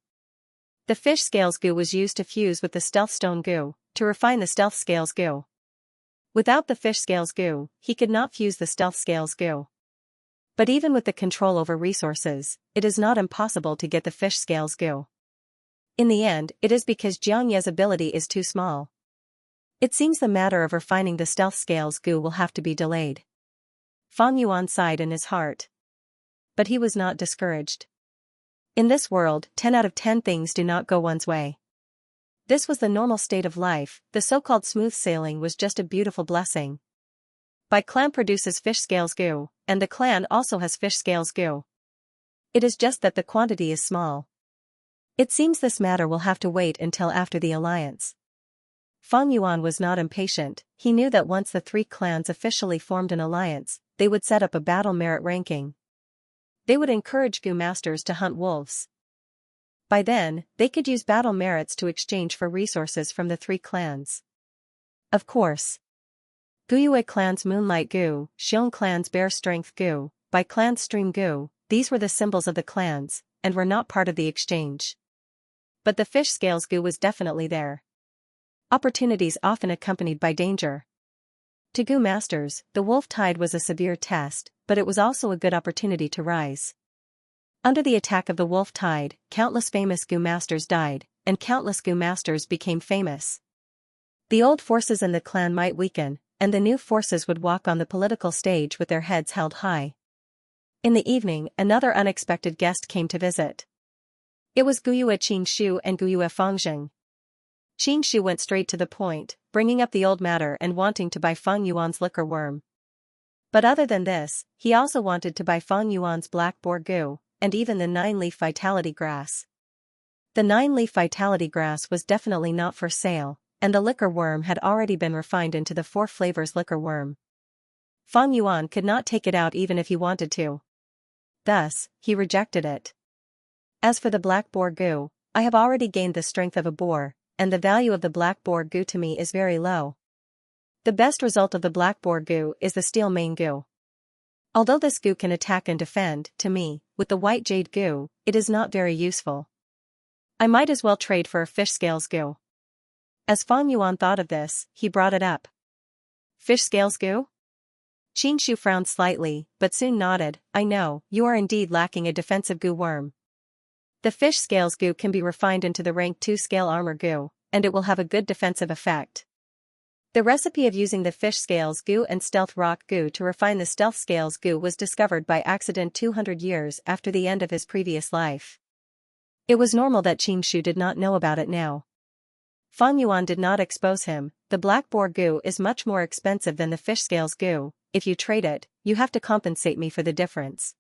The fish scales goo was used to fuse with the stealth stone goo, to refine the stealth scales goo. Without the fish scales goo, he could not fuse the stealth scales goo. But even with the control over resources, it is not impossible to get the fish scales goo. In the end, it is because Xianxia's ability is too small. It seems the matter of refining the stealth scales goo will have to be delayed. Fang Yuan sighed in his heart. But he was not discouraged. In this world, 10 out of 10 things do not go one's way. This was the normal state of life, the so-called smooth sailing was just a beautiful blessing. My clan produces fish scales goo, and the clan also has fish scales goo. It is just that the quantity is small. It seems this matter will have to wait until after the alliance. Fang Yuan was not impatient, he knew that once the 3 clans officially formed an alliance, they would set up a battle merit ranking. They would encourage Gu Masters to hunt wolves. By then, they could use battle merits to exchange for resources from the 3 clans. Of course. Guyue clan's Moonlight Gu, Xiong clan's Bear Strength Gu, Bai clan's Stream Gu, these were the symbols of the clans, and were not part of the exchange. But the fish scales Gu was definitely there. Opportunities often accompanied by danger. To Gu Masters, the wolf tide was a severe test, but it was also a good opportunity to rise. Under the attack of the wolf tide, countless famous Gu Masters died, and countless Gu Masters became famous. The old forces in the clan might weaken, and the new forces would walk on the political stage with their heads held high. In the evening, another unexpected guest came to visit. It was Guyue Qingshu and Guyue Fangzheng. Qingshu went straight to the point, bringing up the old matter and wanting to buy Fang Yuan's liquor worm. But other than this, he also wanted to buy Fang Yuan's black boar goo, and even the 9-leaf vitality grass. The 9-leaf vitality grass was definitely not for sale, and the liquor worm had already been refined into the 4 flavors liquor worm. Fang Yuan could not take it out even if he wanted to. Thus, he rejected it. As for the black boar goo, I have already gained the strength of a boar, and the value of the black boar goo to me is very low. The best result of the black boar goo is the steel mane goo. Although this goo can attack and defend, to me, with the white jade goo, it is not very useful. I might as well trade for a fish scales goo. As Fang Yuan thought of this, he brought it up. Fish scales goo? Xianxia frowned slightly, but soon nodded. I know, you are indeed lacking a defensive goo worm. The fish scales goo can be refined into the rank 2 scale armor goo, and it will have a good defensive effect. The recipe of using the fish scales goo and stealth rock goo to refine the stealth scales goo was discovered by accident 200 years after the end of his previous life. It was normal that Xianxia did not know about it now. Fang Yuan did not expose him. The black boar goo is much more expensive than the fish scales goo. If you trade it, you have to compensate me for the difference.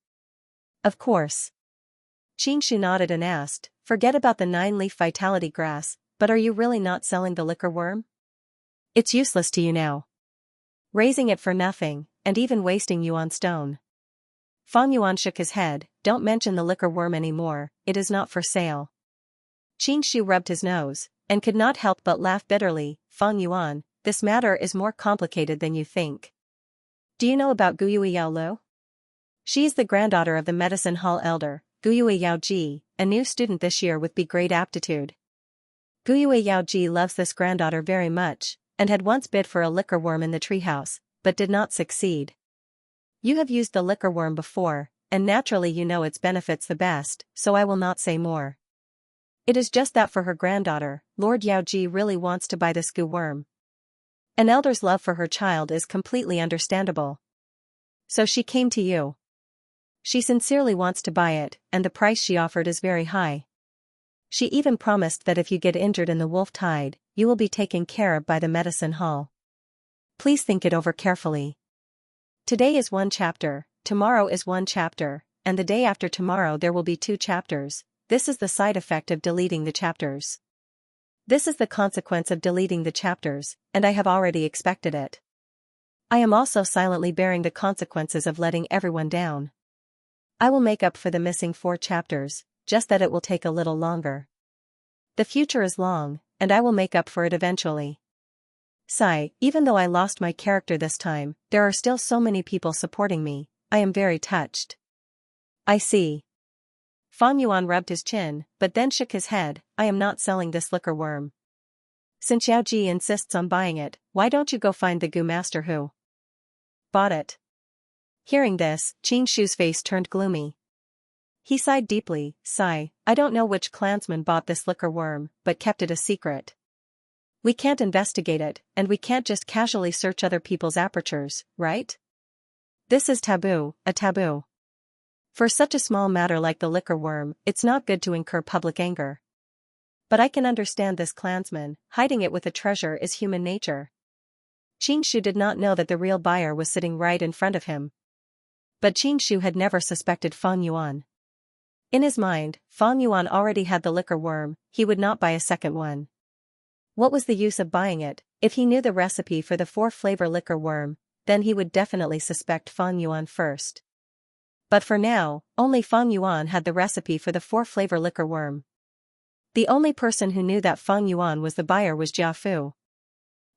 Of course. Xianxia nodded and asked, forget about the 9-leaf vitality grass, but are you really not selling the liquor worm? It's useless to you now. Raising it for nothing, and even wasting yuan stone. Fang Yuan shook his head, don't mention the liquor worm anymore, it is not for sale. Xianxia rubbed his nose, and could not help but laugh bitterly. Fang Yuan, this matter is more complicated than you think. Do you know about Guyue Yaolu? She is the granddaughter of the medicine hall elder, Guyue Yaoji, a new student this year with great aptitude. Guyue Yaoji loves this granddaughter very much, and had once bid for a liquor worm in the treehouse, but did not succeed. You have used the liquor worm before, and naturally you know its benefits the best, so I will not say more. It is just that for her granddaughter, Lord Yaoji really wants to buy this goo worm. An elder's love for her child is completely understandable. So she came to you. She sincerely wants to buy it, and the price she offered is very high. She even promised that if you get injured in the wolf tide, you will be taken care of by the medicine hall. Please think it over carefully. Today is 1 chapter, tomorrow is 1 chapter, and the day after tomorrow there will be 2 chapters. This is the side effect of deleting the chapters. This is the consequence of deleting the chapters, and I have already expected it. I am also silently bearing the consequences of letting everyone down. I will make up for the missing 4 chapters, just that it will take a little longer. The future is long, and I will make up for it eventually. Sigh, even though I lost my character this time, there are still so many people supporting me, I am very touched. I see. Fang Yuan rubbed his chin, but then shook his head, I am not selling this liquor worm. Since Yaoji insists on buying it, why don't you go find the goo master who bought it? Hearing this, Xianxia's face turned gloomy. He sighed deeply, sigh, I don't know which clansman bought this liquor worm, but kept it a secret. We can't investigate it, and we can't just casually search other people's apertures, right? This is taboo, a taboo. For such a small matter like the liquor worm, it's not good to incur public anger. But I can understand this clansman, hiding it with a treasure is human nature. Xianxia did not know that the real buyer was sitting right in front of him. But Xianxia had never suspected Fang Yuan. In his mind, Fang Yuan already had the liquor worm, he would not buy a second one. What was the use of buying it? If he knew the recipe for the 4-flavor liquor worm, then he would definitely suspect Fang Yuan first. But for now, only Fang Yuan had the recipe for the 4-flavor liquor worm. The only person who knew that Fang Yuan was the buyer was Jiafu.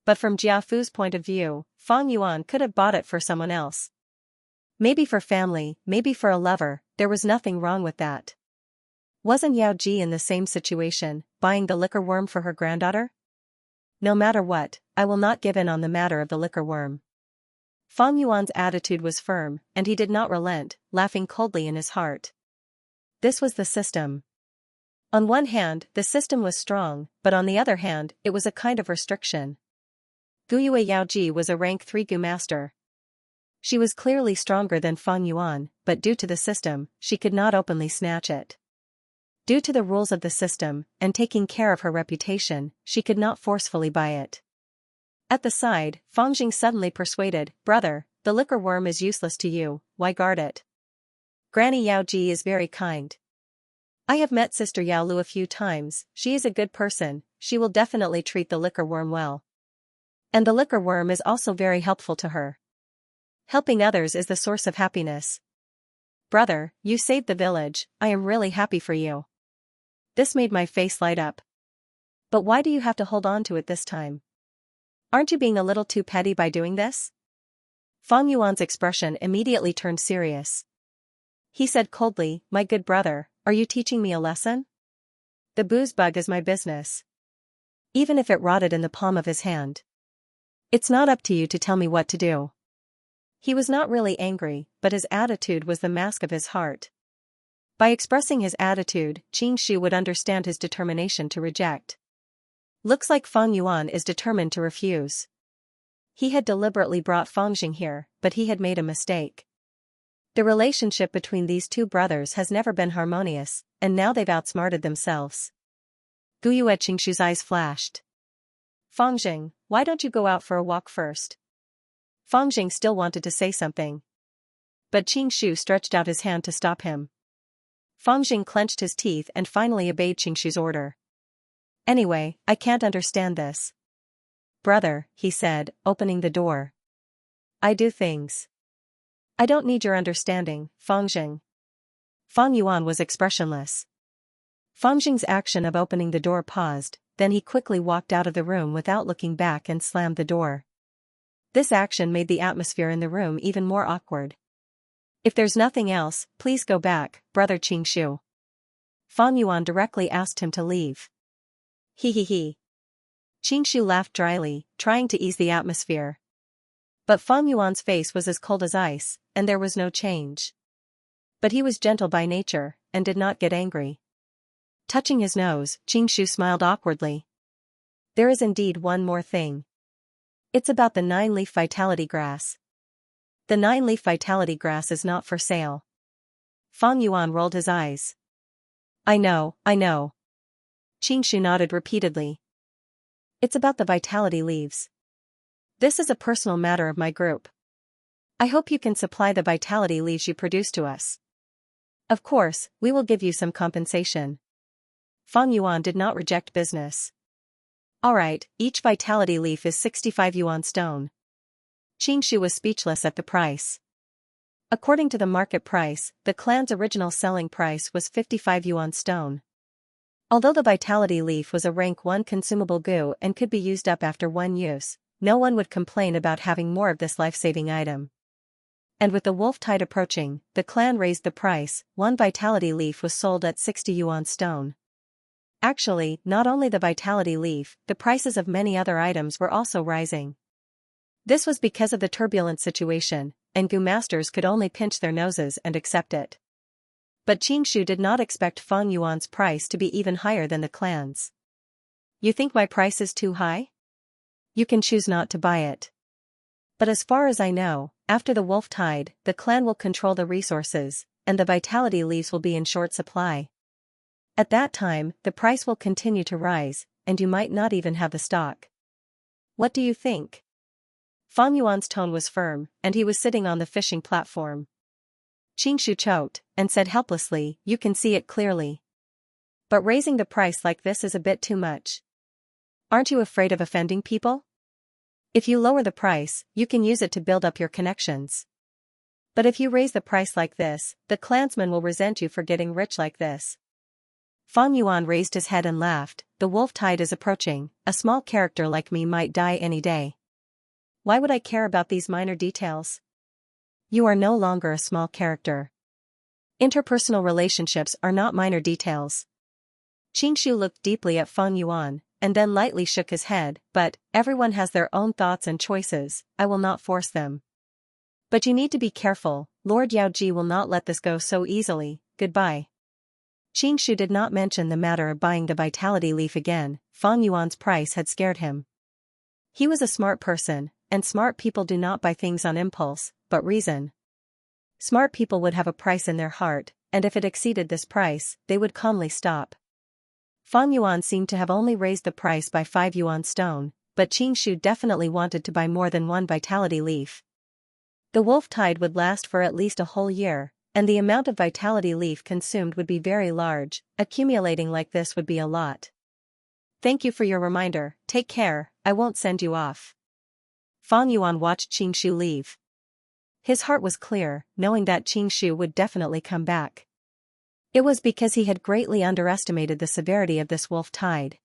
But from Jiafu's point of view, Fang Yuan could have bought it for someone else. Maybe for family, maybe for a lover, there was nothing wrong with that. Wasn't Yaoji in the same situation, buying the liquor worm for her granddaughter? No matter what, I will not give in on the matter of the liquor worm. Fang Yuan's attitude was firm, and he did not relent, laughing coldly in his heart. This was the system. On one hand, the system was strong, but on the other hand, it was a kind of restriction. Guyue Yaoji was a rank 3 goo master. She was clearly stronger than Fang Yuan, but due to the system, she could not openly snatch it. Due to the rules of the system, and taking care of her reputation, she could not forcefully buy it. At the side, Fang Jing suddenly persuaded, brother, the liquor worm is useless to you, why guard it? Granny Yaoji is very kind. I have met Sister Yaolu a few times, she is a good person, she will definitely treat the liquor worm well. And the liquor worm is also very helpful to her. Helping others is the source of happiness. Brother, you saved the village, I am really happy for you. This made my face light up. But why do you have to hold on to it this time? Aren't you being a little too petty by doing this? Fang Yuan's expression immediately turned serious. He said coldly, my good brother, are you teaching me a lesson? The booze bug is my business. even if it rotted in the palm of his hand. It's not up to you to tell me what to do. He was not really angry, but his attitude was the mask of his heart. By expressing his attitude, Xianxia would understand his determination to reject. Looks like Feng Yuan is determined to refuse. He had deliberately brought Fengjing here, but he had made a mistake. The relationship between these two brothers has never been harmonious, and now they've outsmarted themselves. Guyue Xianxia's eyes flashed. Fengjing, why don't you go out for a walk first? Fengjing still wanted to say something, but Xianxia stretched out his hand to stop him. Fengjing clenched his teeth and finally obeyed Xianxia's order. Anyway, I can't understand this. Brother, he said, opening the door. I do things. I don't need your understanding, Fengjing. Feng Yuan was expressionless. Fengjing's action of opening the door paused, then he quickly walked out of the room without looking back and slammed the door. This action made the atmosphere in the room even more awkward. If there's nothing else, please go back, Brother Xianxia. Feng Yuan directly asked him to leave. He. Xianxia laughed dryly, trying to ease the atmosphere. But Feng Yuan's face was as cold as ice, and there was no change. But he was gentle by nature, and did not get angry. Touching his nose, Xianxia smiled awkwardly. There is indeed one more thing. It's about the 9-leaf vitality grass. The 9-leaf vitality grass is not for sale. Feng Yuan rolled his eyes. I know. Xianxia nodded repeatedly. It's about the vitality leaves. This is a personal matter of my group. I hope you can supply the vitality leaves you produce to us. Of course, we will give you some compensation. Feng Yuan did not reject business. Alright, each vitality leaf is 65 yuan stone. Xianxia was speechless at the price. According to the market price, the clan's original selling price was 55 yuan stone. Although the vitality leaf was a rank 1 consumable goo and could be used up after one use, no one would complain about having more of this life-saving item. And with the wolf tide approaching, the clan raised the price. One vitality leaf was sold at 60 yuan stone. Actually, not only the vitality leaf, the prices of many other items were also rising. This was because of the turbulent situation, and goo masters could only pinch their noses and accept it. But Xianxia did not expect Feng Yuan's price to be even higher than the clan's. You think my price is too high? You can choose not to buy it. But as far as I know, after the wolf tide, the clan will control the resources, and the vitality leaves will be in short supply. At that time, the price will continue to rise, and you might not even have the stock. What do you think? Feng Yuan's tone was firm, and he was sitting on the fishing platform. Xianxia choked, and said helplessly, you can see it clearly. But raising the price like this is a bit too much. Aren't you afraid of offending people? If you lower the price, you can use it to build up your connections. But if you raise the price like this, the clansmen will resent you for getting rich like this. Feng Yuan raised his head and laughed. The wolf tide is approaching, a small character like me might die any day. Why would I care about these minor details? You are no longer a small character. Interpersonal relationships are not minor details. Xianxia looked deeply at Feng Yuan, and then lightly shook his head, but, everyone has their own thoughts and choices, I will not force them. But you need to be careful, Lord Yaoji will not let this go so easily, goodbye. Xianxia did not mention the matter of buying the vitality leaf again. Feng Yuan's price had scared him. He was a smart person, and smart people do not buy things on impulse, but reason. Smart people would have a price in their heart, and if it exceeded this price, they would calmly stop. Feng Yuan seemed to have only raised the price by 5 yuan stone, but Xianxia definitely wanted to buy more than one vitality leaf. The wolf tide would last for at least a whole year, and the amount of vitality leaf consumed would be very large. Accumulating like this would be a lot. Thank you for your reminder, take care, I won't send you off. Feng Yuan watched Xianxia leave. His heart was clear, knowing that Xianxia would definitely come back. It was because he had greatly underestimated the severity of this wolf tide.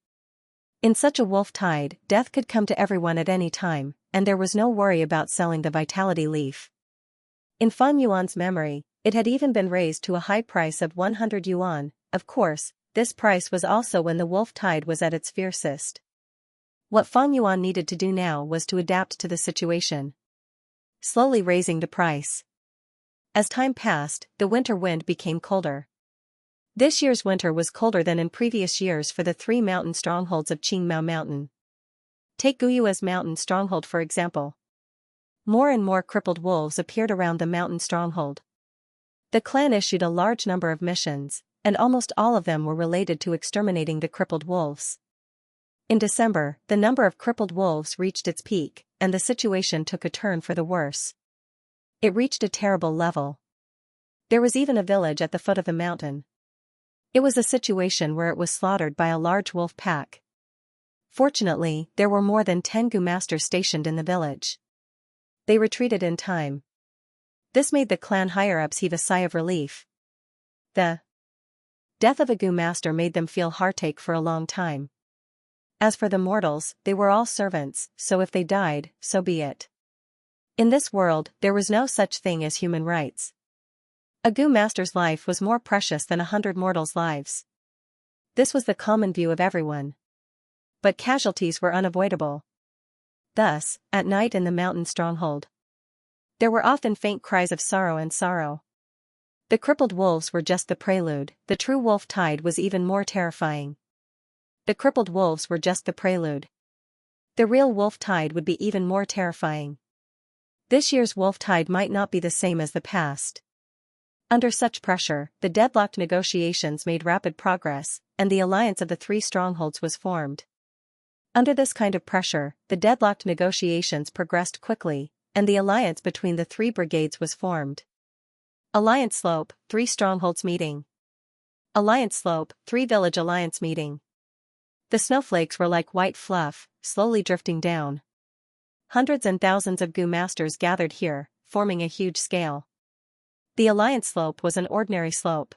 In such a wolf tide, death could come to everyone at any time, and there was no worry about selling the vitality leaf. In Feng Yuan's memory, it had even been raised to a high price of 100 yuan. Of course, this price was also when the wolf tide was at its fiercest. What Fang Yuan needed to do now was to adapt to the situation, slowly raising the price. As time passed, the winter wind became colder. This year's winter was colder than in previous years for the three mountain strongholds of Qingmao Mountain. Take Guyua's mountain stronghold for example. More and more crippled wolves appeared around the mountain stronghold. The clan issued a large number of missions, and almost all of them were related to exterminating the crippled wolves. In December, the number of crippled wolves reached its peak, and the situation took a turn for the worse. It reached a terrible level. There was even a village at the foot of the mountain. It was a situation where it was slaughtered by a large wolf pack. Fortunately, there were more than 10 Gu masters stationed in the village. They retreated in time. This made the clan higher-ups heave a sigh of relief. The death of a Gu master made them feel heartache for a long time. As for the mortals, they were all servants, so if they died, so be it. In this world, there was no such thing as human rights. A Gu master's life was more precious than 100 mortals' lives. This was the common view of everyone. But casualties were unavoidable. Thus, at night in the mountain stronghold, there were often faint cries of sorrow. The crippled wolves were just the prelude, the true wolf tide was even more terrifying. The crippled wolves were just the prelude. The real wolf tide would be even more terrifying. This year's wolf tide might not be the same as the past. Under such pressure, the deadlocked negotiations made rapid progress, and the alliance of the three strongholds was formed. Under this kind of pressure, the deadlocked negotiations progressed quickly, and the alliance between the three brigades was formed. Alliance Slope, 3 strongholds meeting. Alliance Slope, 3 village alliance meeting. The snowflakes were like white fluff, slowly drifting down. Hundreds and thousands of Gu masters gathered here, forming a huge scale. The alliance slope was an ordinary slope.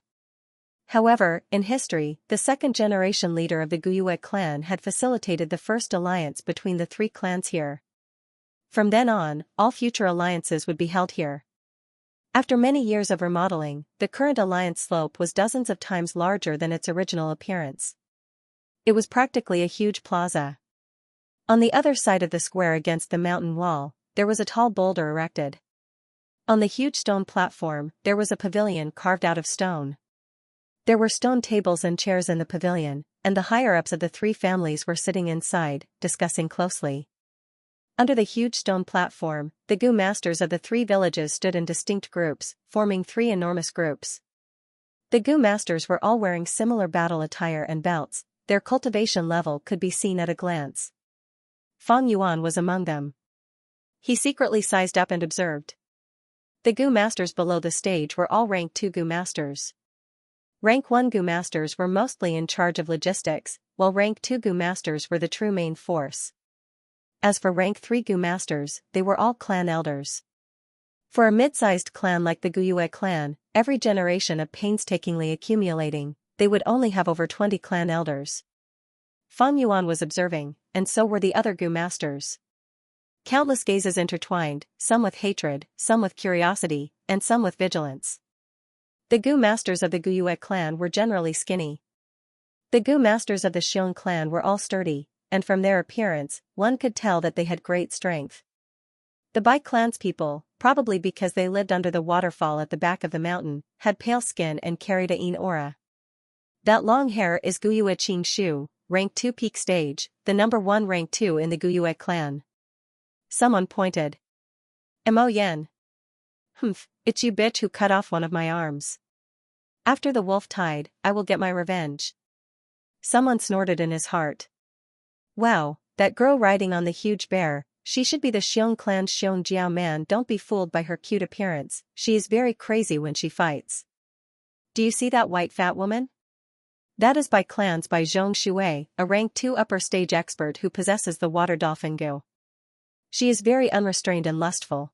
However, in history, the second-generation leader of the Guyue clan had facilitated the first alliance between the three clans here. From then on, all future alliances would be held here. After many years of remodeling, the current alliance slope was dozens of times larger than its original appearance. It was practically a huge plaza. On the other side of the square against the mountain wall, there was a tall boulder erected. On the huge stone platform, there was a pavilion carved out of stone. There were stone tables and chairs in the pavilion, and the higher-ups of the three families were sitting inside, discussing closely. Under the huge stone platform, the Gu masters of the three villages stood in distinct groups, forming 3 enormous groups. The Gu masters were all wearing similar battle attire and belts, their cultivation level could be seen at a glance. Fang Yuan was among them. He secretly sized up and observed. The Gu masters below the stage were all rank 2 Gu masters. Rank 1 Gu masters were mostly in charge of logistics, while rank 2 Gu masters were the true main force. As for rank 3 Gu masters, they were all clan elders. For a mid-sized clan like the Guyue clan, every generation of painstakingly accumulating, they would only have over 20 clan elders. Fang Yuan was observing, and so were the other Gu masters. Countless gazes intertwined, some with hatred, some with curiosity, and some with vigilance. The Gu masters of the Guyue clan were generally skinny. The Gu masters of the Xiong clan were all sturdy, and from their appearance, one could tell that they had great strength. The Bai clan's people, probably because they lived under the waterfall at the back of the mountain, had pale skin and carried a yin aura. That long hair is Guyue Qingshu, rank 2 peak stage, the number 1 rank 2 in the Guyue clan. Someone pointed. Mo Yen. Humph, it's you bitch who cut off one of my arms. After the wolf tide, I will get my revenge. Someone snorted in his heart. Wow, that girl riding on the huge bear, she should be the Xiong clan's Xiong Jiao man. Don't be fooled by her cute appearance, she is very crazy when she fights. Do you see that white fat woman? That is Bai clan's by Zhong Shui, a rank 2 upper stage expert who possesses the water dolphin Gu. She is very unrestrained and lustful.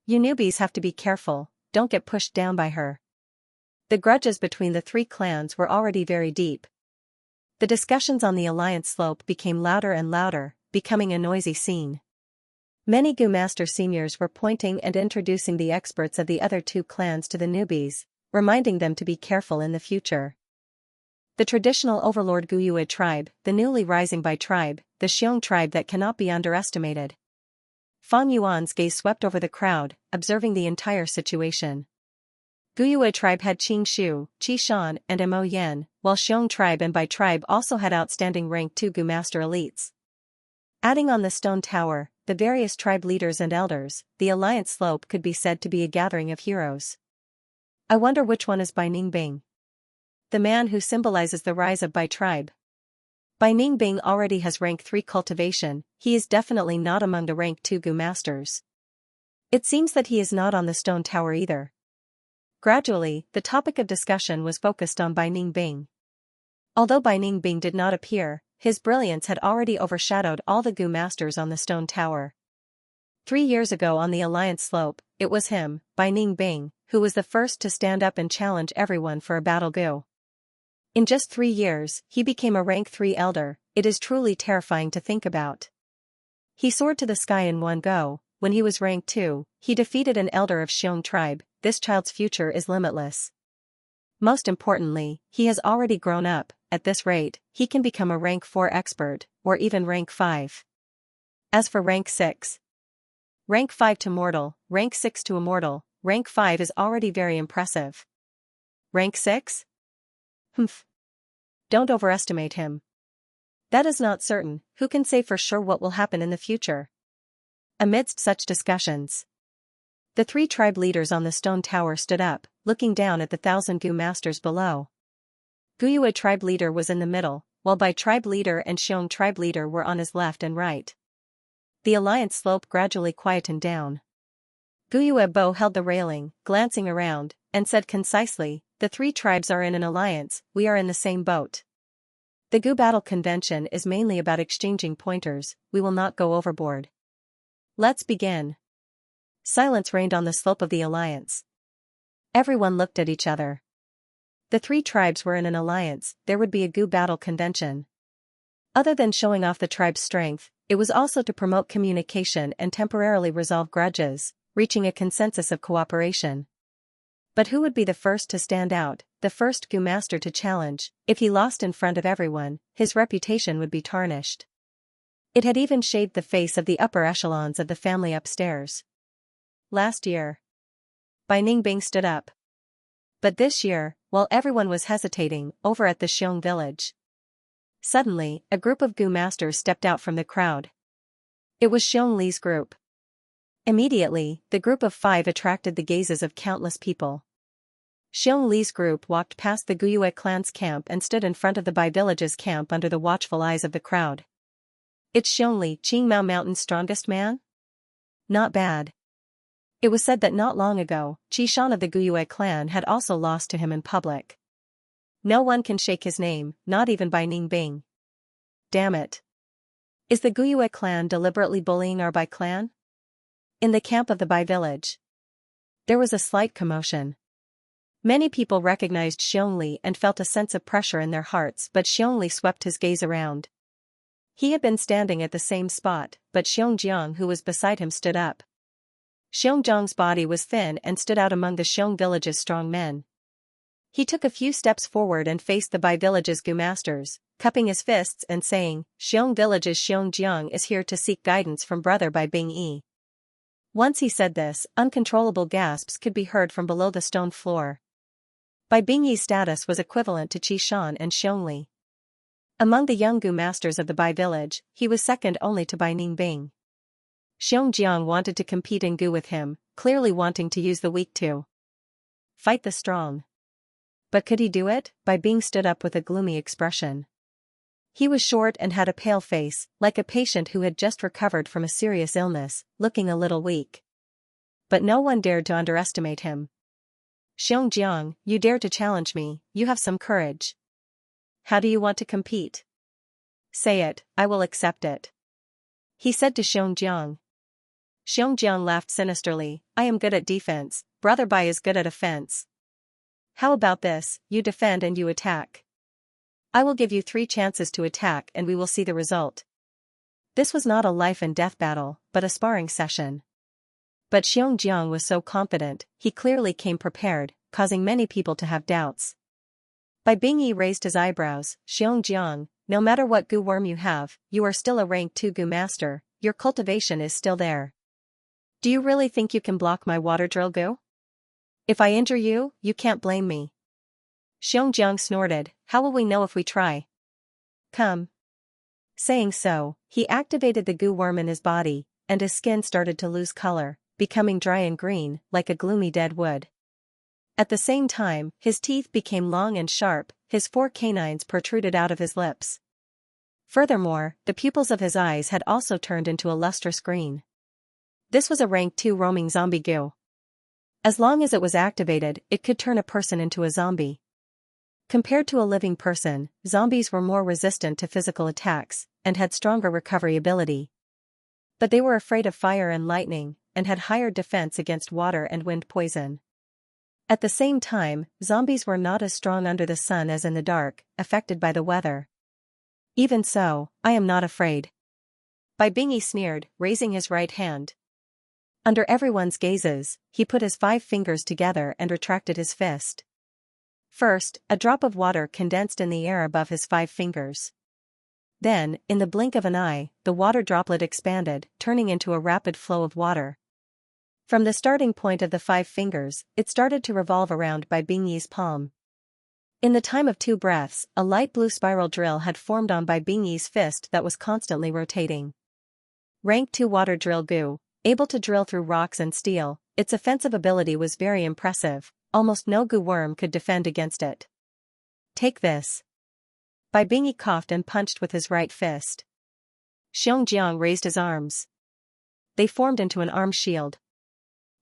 You newbies have to be careful, don't get pushed down by her. The grudges between the three clans were already very deep. The discussions on the alliance slope became louder and louder, becoming a noisy scene. Many Gu master seniors were pointing and introducing the experts of the other 2 clans to the newbies, reminding them to be careful in the future. The traditional overlord Guyue tribe, the newly rising Bai tribe, the Xiong tribe that cannot be underestimated. Fang Yuan's gaze swept over the crowd, observing the entire situation. Guyue tribe had Qing Shu, Qi Shan, and Mo Yan, while Xiong tribe and Bai tribe also had outstanding rank 2 Gu master elites. Adding on the stone tower, the various tribe leaders and elders, the alliance slope could be said to be a gathering of heroes. I wonder which one is Bai Ningbing. The man who symbolizes the rise of Bai tribe. Bai Ningbing already has rank 3 cultivation, he is definitely not among the rank 2 Gu masters. It seems that he is not on the stone tower either. Gradually, the topic of discussion was focused on Bai Ningbing. Although Bai Ningbing did not appear, his brilliance had already overshadowed all the Gu masters on the stone tower. 3 years ago on the alliance slope, it was him, Bai Ningbing, who was the first to stand up and challenge everyone for a battle Gu. In just 3 years, he became a rank 3 elder. It is truly terrifying to think about. He soared to the sky in one go. When he was rank 2, he defeated an elder of Xiong tribe. This child's future is limitless. Most importantly, he has already grown up. At this rate, he can become a rank 4 expert, or even rank 5. As for rank 6, rank 5 to mortal, rank 6 to immortal, rank 5 is already very impressive. Rank 6? Humph. Don't overestimate him. That is not certain, who can say for sure what will happen in the future? Amidst such discussions, the 3 tribe leaders on the stone tower stood up, looking down at the 1,000 Gu masters below. Guyue tribe leader was in the middle, while Bai tribe leader and Xiong tribe leader were on his left and right. The alliance slope gradually quietened down. Guyue Bo held the railing, glancing around, and said concisely, "The 3 tribes are in an alliance, we are in the same boat. The Gu Battle Convention is mainly about exchanging pointers, we will not go overboard. Let's begin." Silence reigned on the slope of the alliance. Everyone looked at each other. The 3 tribes were in an alliance, there would be a Gu Battle Convention. Other than showing off the tribe's strength, it was also to promote communication and temporarily resolve grudges, reaching a consensus of cooperation. But who would be the first to stand out, the first Gu master to challenge? If he lost in front of everyone, his reputation would be tarnished. It had even shaved the face of the upper echelons of the family upstairs. Last year, Bai Ningbing stood up. But this year, while everyone was hesitating, over at the Xiong village, suddenly, a group of Gu masters stepped out from the crowd. It was Xiong Li's group. Immediately, the group of 5 attracted the gazes of countless people. Xiong Li's group walked past the Guyue clan's camp and stood in front of the Bai village's camp under the watchful eyes of the crowd. It's Xiong Li, Qingmao Mountain's strongest man? Not bad. It was said that not long ago, Qi Shan of the Guyue clan had also lost to him in public. No one can shake his name, not even Bai Ningbing. Damn it. Is the Guyue clan deliberately bullying our Bai clan? In the camp of the Bai village, there was a slight commotion. Many people recognized Xiong Li and felt a sense of pressure in their hearts, but Xiong Li swept his gaze around. He had been standing at the same spot, but Xiongjiang, who was beside him, stood up. Xiongjiang's body was thin and stood out among the Xiong village's strong men. He took a few steps forward and faced the Bai village's Gu masters, cupping his fists and saying, "Xiong village's Xiongjiang is here to seek guidance from brother Bai Bingyi." Once he said this, uncontrollable gasps could be heard from below the stone floor. Bai Bingyi's status was equivalent to Qi Shan and Xiong Li. Among the young Gu masters of the Bai village, he was second only to Bai Ningbing. Xiongjiang wanted to compete in Gu with him, clearly wanting to use the weak to fight the strong. But could he do it? Bai Bing stood up with a gloomy expression. He was short and had a pale face, like a patient who had just recovered from a serious illness, looking a little weak. But no one dared to underestimate him. "Xiongjiang, you dare to challenge me, you have some courage. How do you want to compete? Say it, I will accept it," he said to Xiongjiang. Xiongjiang laughed sinisterly. "I am good at defense, brother Bai is good at offense. How about this, you defend and you attack. I will give you 3 chances to attack and we will see the result." This was not a life and death battle, but a sparring session. But Xiongjiang was so confident, he clearly came prepared, causing many people to have doubts. Bai Bingyi raised his eyebrows. "Xiongjiang, no matter what goo worm you have, you are still a rank 2 goo master, your cultivation is still there. Do you really think you can block my water drill goo? If I injure you, you can't blame me. Xianxia snorted, how will we know if we try? Come. Saying so, he activated the goo worm in his body, and his skin started to lose color, becoming dry and green, like a gloomy dead wood. At the same time, his teeth became long and sharp, his 4 canines protruded out of his lips. Furthermore, the pupils of his eyes had also turned into a lustrous green. This was a rank 2 roaming zombie goo. As long as it was activated, it could turn a person into a zombie. Compared to a living person, zombies were more resistant to physical attacks, and had stronger recovery ability. But they were afraid of fire and lightning, and had higher defense against water and wind poison. At the same time, zombies were not as strong under the sun as in the dark, affected by the weather. Even so, I am not afraid. Bai Bingyi sneered, raising his right hand. Under everyone's gazes, he put his 5 fingers together and retracted his fist. First, a drop of water condensed in the air above his 5 fingers. Then, in the blink of an eye, the water droplet expanded, turning into a rapid flow of water. From the starting point of the 5 fingers, it started to revolve around Bai Bingyi's palm. In the time of 2 breaths, a light blue spiral drill had formed on Bai Bingyi's fist that was constantly rotating. Rank 2 water drill goo, able to drill through rocks and steel, its offensive ability was very impressive, almost no goo worm could defend against it. Take this. Bai Bingyi coughed and punched with his right fist. Xianxia raised his arms. They formed into an arm shield.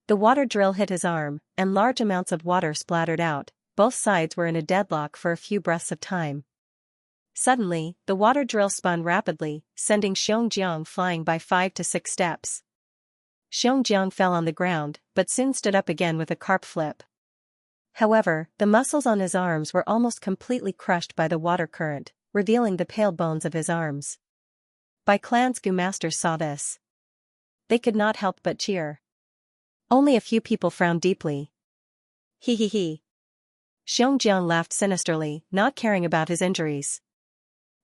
The water drill hit his arm, and large amounts of water splattered out. Both sides were in a deadlock for a few breaths of time. Suddenly, the water drill spun rapidly, sending Xianxia flying by 5 to 6 steps. Xianxia fell on the ground, but soon stood up again with a carp flip. However, the muscles on his arms were almost completely crushed by the water current, revealing the pale bones of his arms. Bai Clan's goo masters saw this. They could not help but cheer. Only a few people frowned deeply. He. Xianxia laughed sinisterly, not caring about his injuries.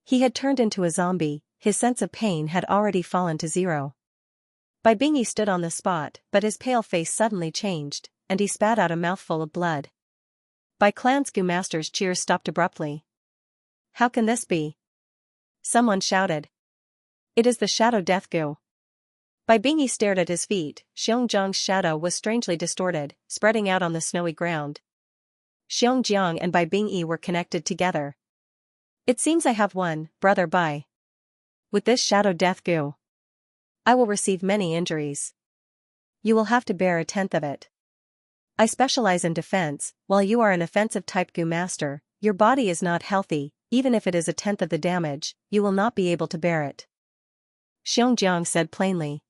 He had turned into a zombie, his sense of pain had already fallen to 0. Bai Bingyi stood on the spot, but his pale face suddenly changed, and he spat out a mouthful of blood. Bai Clan's goo master's cheers stopped abruptly. How can this be? Someone shouted. It is the shadow death goo. Bai Bingyi stared at his feet. Xianxia's shadow was strangely distorted, spreading out on the snowy ground. Xianxia and Bai Bingyi were connected together. It seems I have won, brother Bai. With this shadow death goo, I will receive many injuries. You will have to bear 1/10 of it. I specialize in defense, while you are an offensive type goo master. Your body is not healthy, even if it is 1/10 of the damage, you will not be able to bear it. Xianxia said plainly.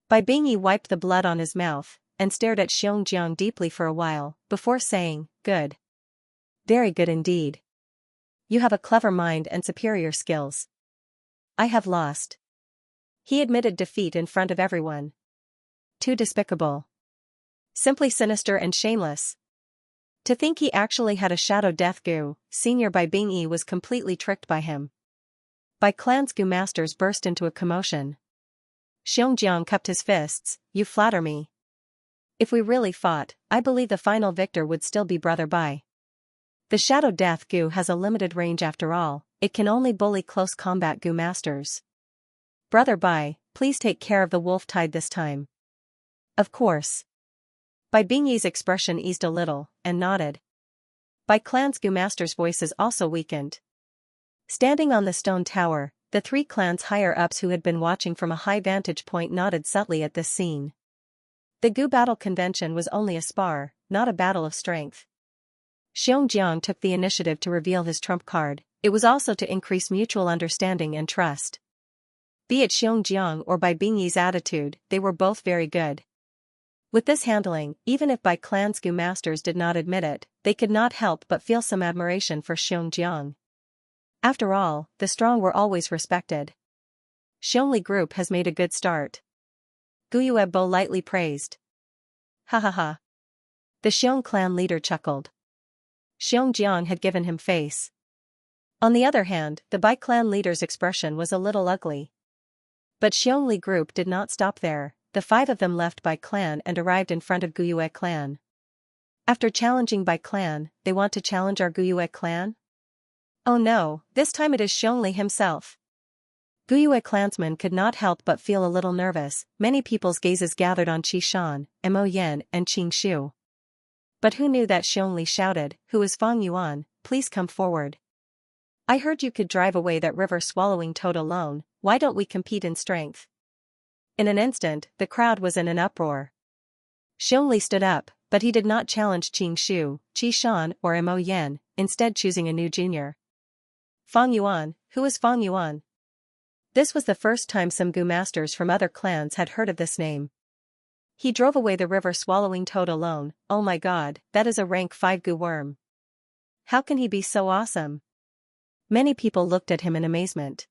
Bai Bingyi wiped the blood on his mouth, and stared at Xianxia deeply for a while, before saying, good. Very good indeed. You have a clever mind and superior skills. I have lost. He admitted defeat in front of everyone. Too despicable. Simply sinister and shameless. To think he actually had a shadow death goo, Senior Bai Bingyi was completely tricked by him. Bai Clan's goo masters burst into a commotion. Xianxia cupped his fists, you flatter me. If we really fought, I believe the final victor would still be Brother Bai. The shadow death goo has a limited range after all, it can only bully close combat goo masters. Brother Bai, please take care of the wolf tide this time. Of course. Bai Bingyi's expression eased a little, and nodded. Bai Clan's goo masters' voices also weakened. Standing on the stone tower, the 3 clans higher-ups who had been watching from a high vantage point nodded subtly at this scene. The goo battle convention was only a spar, not a battle of strength. Xianxia took the initiative to reveal his trump card, it was also to increase mutual understanding and trust. Be it Xianxia or Bai Bingyi's attitude, they were both very good. With this handling, even if Bai Clan's goo masters did not admit it, they could not help but feel some admiration for Xianxia. After all, the strong were always respected. Xiongli group has made a good start. Guyuebo lightly praised. Ha ha ha. The Xiong clan leader chuckled. Xianxia had given him face. On the other hand, the Bai clan leader's expression was a little ugly. But Xiongli group did not stop there. The 5 of them left Bai clan and arrived in front of Guyue clan. After challenging Bai clan, they want to challenge our Guyue clan? Oh no, this time it is Xiongli himself. Guyue clansmen could not help but feel a little nervous. Many people's gazes gathered on Qi Shan, Mo Yan and Qing Shu. But who knew that Xiongli shouted, "Who is Fang Yuan? Please come forward. I heard you could drive away that river-swallowing toad alone, why don't we compete in strength?" In an instant, the crowd was in an uproar. Xiongli stood up, but he did not challenge Qing Shu, Qi Shan or Mo Yan, instead choosing a new junior. Fang Yuan, who is Fang Yuan? This was the first time some Gu masters from other clans had heard of this name. He drove away the river-swallowing toad alone. Oh my god, that is a rank 5 Gu worm. How can he be so awesome? Many people looked at him in amazement.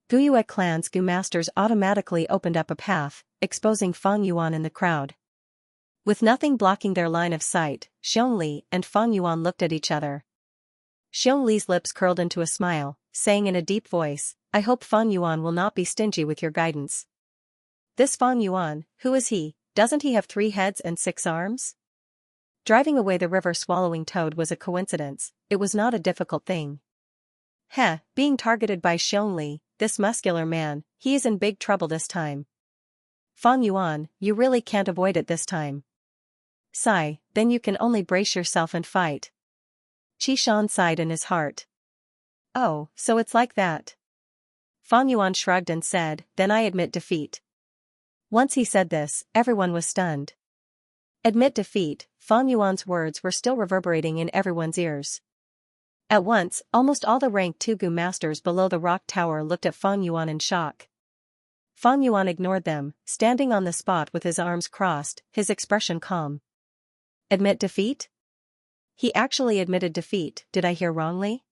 Guyue clan's Gu masters automatically opened up a path, exposing Fang Yuan in the crowd. With nothing blocking their line of sight, Xiongli and Fang Yuan looked at each other. Xiongli's lips curled into a smile, saying in a deep voice, "I hope Fang Yuan will not be stingy with your guidance." This Fang Yuan, who is he? Doesn't he have 3 heads and 6 arms? Driving away the river-swallowing toad was a coincidence, it was not a difficult thing. Being targeted by Xiongli, this muscular man, he is in big trouble this time. Fang Yuan, you really can't avoid it this time. Sigh, then you can only brace yourself and fight. Qi Shan sighed in his heart. Oh, so it's like that. Fang Yuan shrugged and said, "Then I admit defeat." Once he said this, everyone was stunned. Admit defeat, Fang Yuan's words were still reverberating in everyone's ears. At once, almost all the rank 2 Gu masters below the rock tower looked at Fang Yuan in shock. Fang Yuan ignored them, standing on the spot with his arms crossed, his expression calm. Admit defeat? He actually admitted defeat, did I hear wrongly?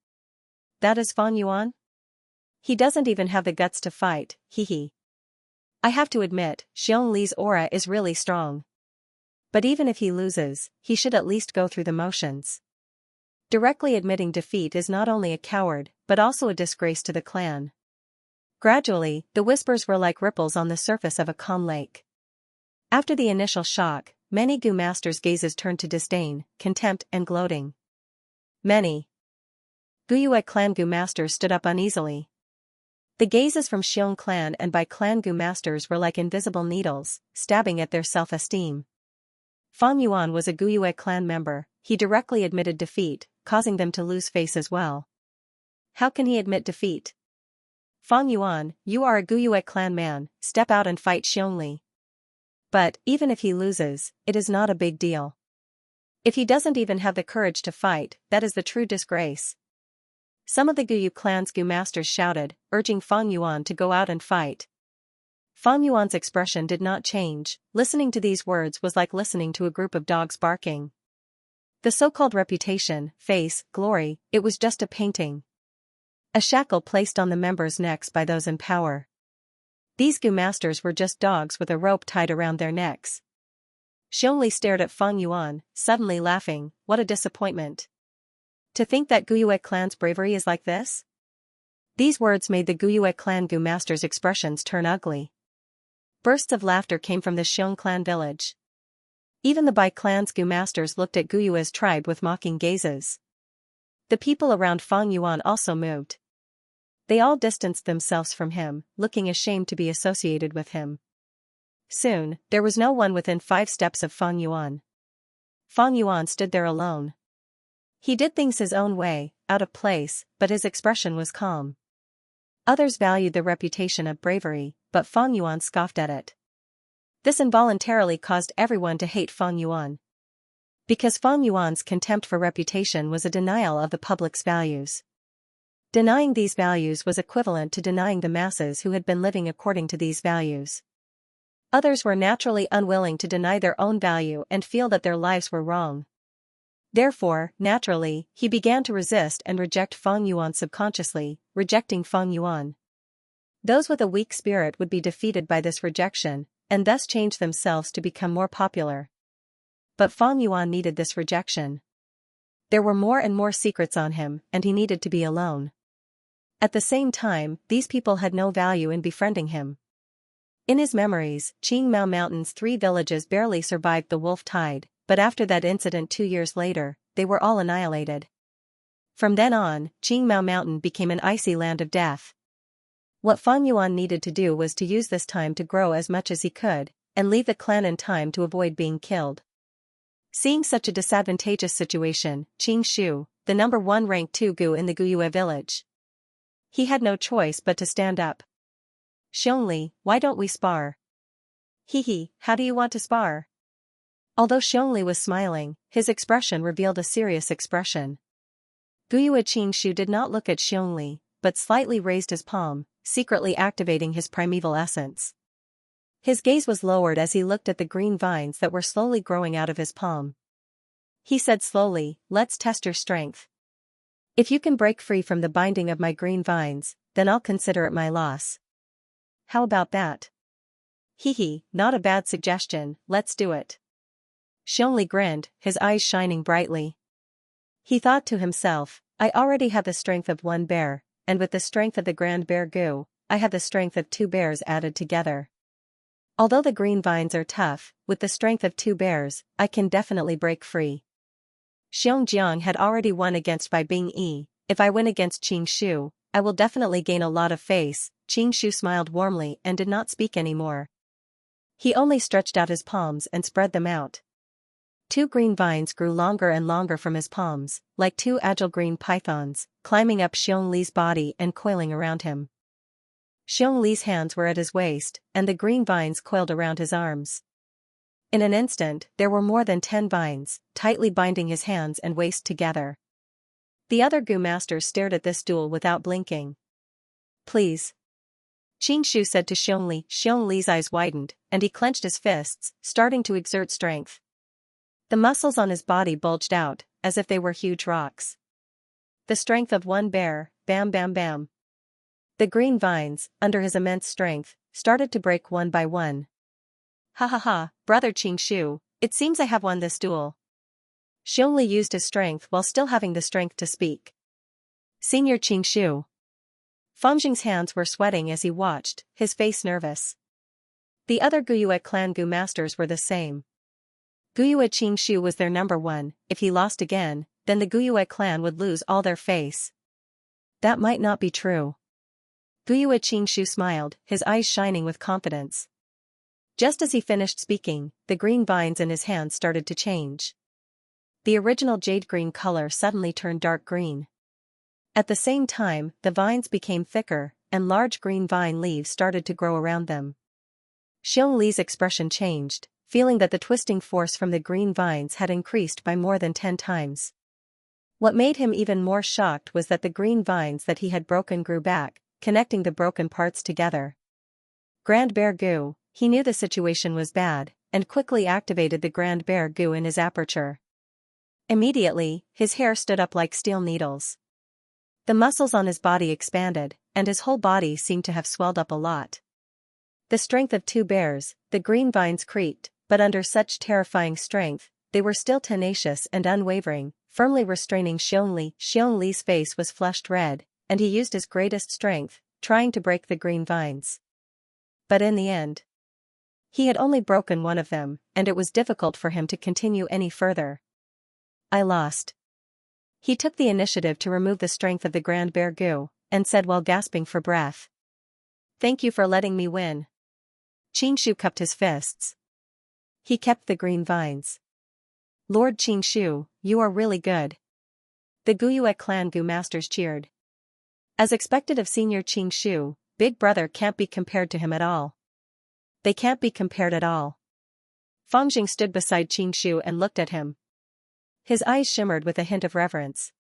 That is Fang Yuan? He doesn't even have the guts to fight, hee. I have to admit, Xiong Li's aura is really strong. But even if he loses, he should at least go through the motions. Directly admitting defeat is not only a coward, but also a disgrace to the clan. Gradually, the whispers were like ripples on the surface of a calm lake. After the initial shock, many Gu masters' gazes turned to disdain, contempt and gloating. Many Guyue clan Gu masters stood up uneasily. The gazes from Xiong clan and Bai clan Gu masters were like invisible needles, stabbing at their self-esteem. Fang Yuan was a Guyue clan member, he directly admitted defeat, causing them to lose face as well. How can he admit defeat? Fang Yuan, you are a Guyue clan man, step out and fight Xiongli. But, even if he loses, it is not a big deal. If he doesn't even have the courage to fight, that is the true disgrace. Some of the Guyue clan's Gu masters shouted, urging Fang Yuan to go out and fight. Fang Yuan's expression did not change, listening to these words was like listening to a group of dogs barking. The so-called reputation, face, glory, it was just a painting. A shackle placed on the members' necks by those in power. These Gu masters were just dogs with a rope tied around their necks. Xiongli stared at Fang Yuan, suddenly laughing, what a disappointment. To think that Guyue clan's bravery is like this? These words made the Guyue clan Gu masters' expressions turn ugly. Bursts of laughter came from the Xiong clan village. Even the Bai clan's Gu masters looked at Guyue's tribe with mocking gazes. The people around Fang Yuan also moved. They all distanced themselves from him, looking ashamed to be associated with him. Soon, there was no one within 5 steps of Fang Yuan. Fang Yuan stood there alone. He did things his own way, out of place, but his expression was calm. Others valued the reputation of bravery, but Fang Yuan scoffed at it. This involuntarily caused everyone to hate Fang Yuan. Because Fang Yuan's contempt for reputation was a denial of the public's values. Denying these values was equivalent to denying the masses who had been living according to these values. Others were naturally unwilling to deny their own value and feel that their lives were wrong. Therefore, naturally, he began to resist and reject Fang Yuan subconsciously, rejecting Fang Yuan. Those with a weak spirit would be defeated by this rejection, and thus change themselves to become more popular. But Fang Yuan needed this rejection. There were more and more secrets on him, and he needed to be alone. At the same time, these people had no value in befriending him. In his memories, Qingmao Mountain's 3 villages barely survived the wolf tide, but after that incident 2 years later, they were all annihilated. From then on, Qingmao Mountain became an icy land of death. What Fang Yuan needed to do was to use this time to grow as much as he could, and leave the clan in time to avoid being killed. Seeing such a disadvantageous situation, Qing Shu, the number 1 ranked 2 gu in the Guyue village. He had no choice but to stand up. Xiongli, why don't we spar? Hee, how do you want to spar? Although Xiongli was smiling, his expression revealed a serious expression. Guyue Qing Shu did not look at Xiongli, but slightly raised his palm, secretly activating his primeval essence. His gaze was lowered as he looked at the green vines that were slowly growing out of his palm. He said slowly, let's test your strength. If you can break free from the binding of my green vines, then I'll consider it my loss. How about that? Not a bad suggestion, let's do it. Xiongli grinned, his eyes shining brightly. He thought to himself, I already have the strength of 1 bear, and with the strength of the Grand Bear Gu, I have the strength of 2 bears added together. Although the green vines are tough, with the strength of 2 bears, I can definitely break free. Xiongjiang had already won against Bai Bing Yi. If I win against Qing Shu, I will definitely gain a lot of face. Qing Shu smiled warmly and did not speak anymore. He only stretched out his palms and spread them out. 2 green vines grew longer and longer from his palms, like 2 agile green pythons, climbing up Xiong Li's body and coiling around him. Xiong Li's hands were at his waist, and the green vines coiled around his arms. In an instant, there were more than 10 vines, tightly binding his hands and waist together. The other Gu masters stared at this duel without blinking. Please. Qing Shu said to Xiong Li. Xiong Li's eyes widened, and he clenched his fists, starting to exert strength. The muscles on his body bulged out, as if they were huge rocks. The strength of 1 bear, bam bam bam. The green vines, under his immense strength, started to break one by one. Ha, brother Qing Shu, it seems I have won this duel. Xiong Li used his strength while still having the strength to speak. Senior Qing Shu. Feng Jing's hands were sweating as he watched, his face nervous. The other Guyue clan Gu masters were the same. Guyue Qing Shu was their number 1, if he lost again, then the Guyue clan would lose all their face. That might not be true. Guyue Qing Shu smiled, his eyes shining with confidence. Just as he finished speaking, the green vines in his hands started to change. The original jade green color suddenly turned dark green. At the same time, the vines became thicker, and large green vine leaves started to grow around them. Xiong Li's expression changed, feeling that the twisting force from the green vines had increased by more than 10 times. What made him even more shocked was that the green vines that he had broken grew back, connecting the broken parts together. Grand Bear Gu, he knew the situation was bad, and quickly activated the Grand Bear Gu in his aperture. Immediately, his hair stood up like steel needles. The muscles on his body expanded, and his whole body seemed to have swelled up a lot. The strength of 2 bears, the green vines creaked, but under such terrifying strength, they were still tenacious and unwavering, firmly restraining Xiong Li. Xiong Li's face was flushed red, and he used his greatest strength, trying to break the green vines. But in the end, he had only broken one of them, and it was difficult for him to continue any further. I lost. He took the initiative to remove the strength of the Grand Bear Gu, and said while gasping for breath. Thank you for letting me win. Qing Shu cupped his fists. He kept the green vines. Lord Qing Shu, you are really good. The Guyue clan Gu masters cheered. As expected of senior Qing Shu, big brother can't be compared to him at all. They can't be compared at all. Feng Jing stood beside Qing Shu and looked at him. His eyes shimmered with a hint of reverence.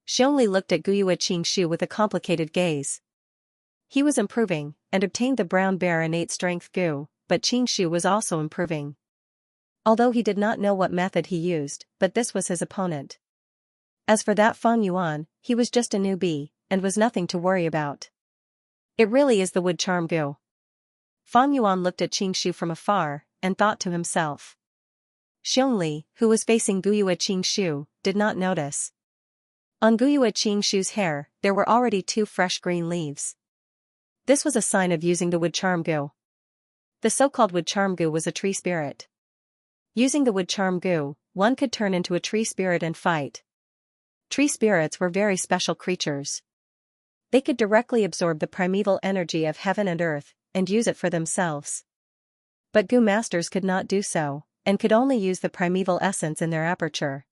Xiong Li looked at Guyue Qing Shu with a complicated gaze. He was improving, and obtained the brown bear innate strength Gu, but Qing Shu was also improving. Although he did not know what method he used, but this was his opponent. As for that Feng Yuan, he was just a newbie, and was nothing to worry about. It really is the wood charm Gu. Feng Yuan looked at Qing Shu from afar, and thought to himself. Xiongli, who was facing Guyue Qingshu, did not notice. On Guyue Qingshu's hair, there were already 2 fresh green leaves. This was a sign of using the wood charm gu. The so-called wood charm gu was a tree spirit. Using the wood charm gu, one could turn into a tree spirit and fight. Tree spirits were very special creatures. They could directly absorb the primeval energy of heaven and earth, and use it for themselves. But gu masters could not do so, and could only use the primeval essence in their aperture.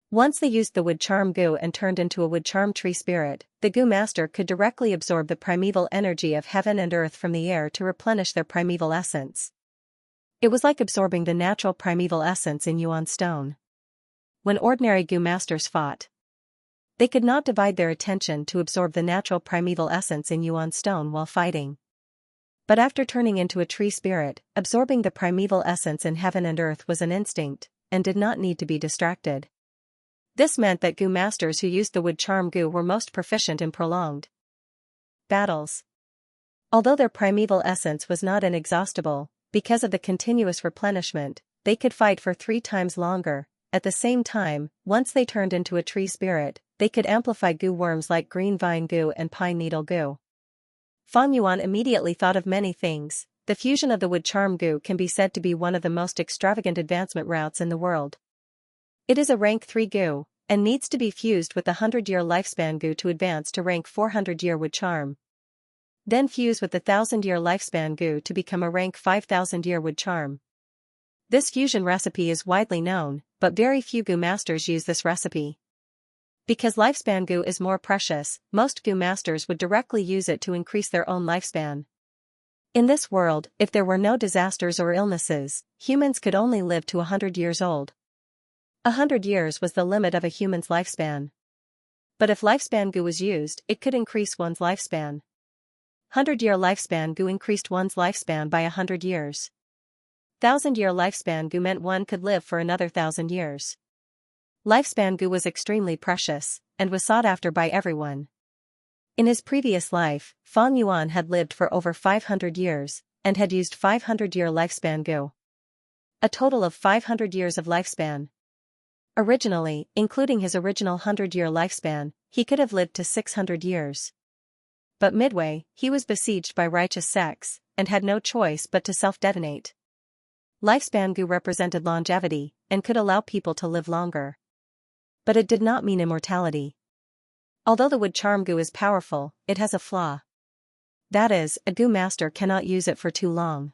Once they used the wood charm gu and turned into a wood charm tree spirit, the gu master could directly absorb the primeval energy of heaven and earth from the air to replenish their primeval essence. It was like absorbing the natural primeval essence in yuan stone. When ordinary gu masters fought, they could not divide their attention to absorb the natural primeval essence in yuan stone while fighting. But after turning into a tree spirit, absorbing the primeval essence in heaven and earth was an instinct, and did not need to be distracted. This meant that gu masters who used the wood charm gu were most proficient in prolonged battles. Although their primeval essence was not inexhaustible, because of the continuous replenishment, they could fight for 3 times longer. At the same time, once they turned into a tree spirit, they could amplify gu worms like green vine gu and pine needle gu. Fang Yuan immediately thought of many things. The fusion of the wood charm gu can be said to be one of the most extravagant advancement routes in the world. It is a rank 3 gu, and needs to be fused with the 100-year lifespan gu to advance to rank 400-year wood charm. Then fuse with the 1000-year lifespan gu to become a rank 5000-year wood charm. This fusion recipe is widely known, but very few gu masters use this recipe. Because lifespan gu is more precious, most gu masters would directly use it to increase their own lifespan. In this world, if there were no disasters or illnesses, humans could only live to 100 years old. 100 years was the limit of a human's lifespan. But if lifespan gu was used, it could increase one's lifespan. 100-year lifespan gu increased one's lifespan by 100 years. 1000-year lifespan gu meant one could live for another 1000 years. Lifespan gu was extremely precious, and was sought after by everyone. In his previous life, Fang Yuan had lived for over 500 years, and had used 500-year lifespan gu. A total of 500 years of lifespan. Originally, including his original 100-year lifespan, he could have lived to 600 years. But midway, he was besieged by righteous sects, and had no choice but to self-detonate. Lifespan gu represented longevity, and could allow people to live longer. But it did not mean immortality. Although the wood charm gu is powerful, it has a flaw. That is, a gu master cannot use it for too long.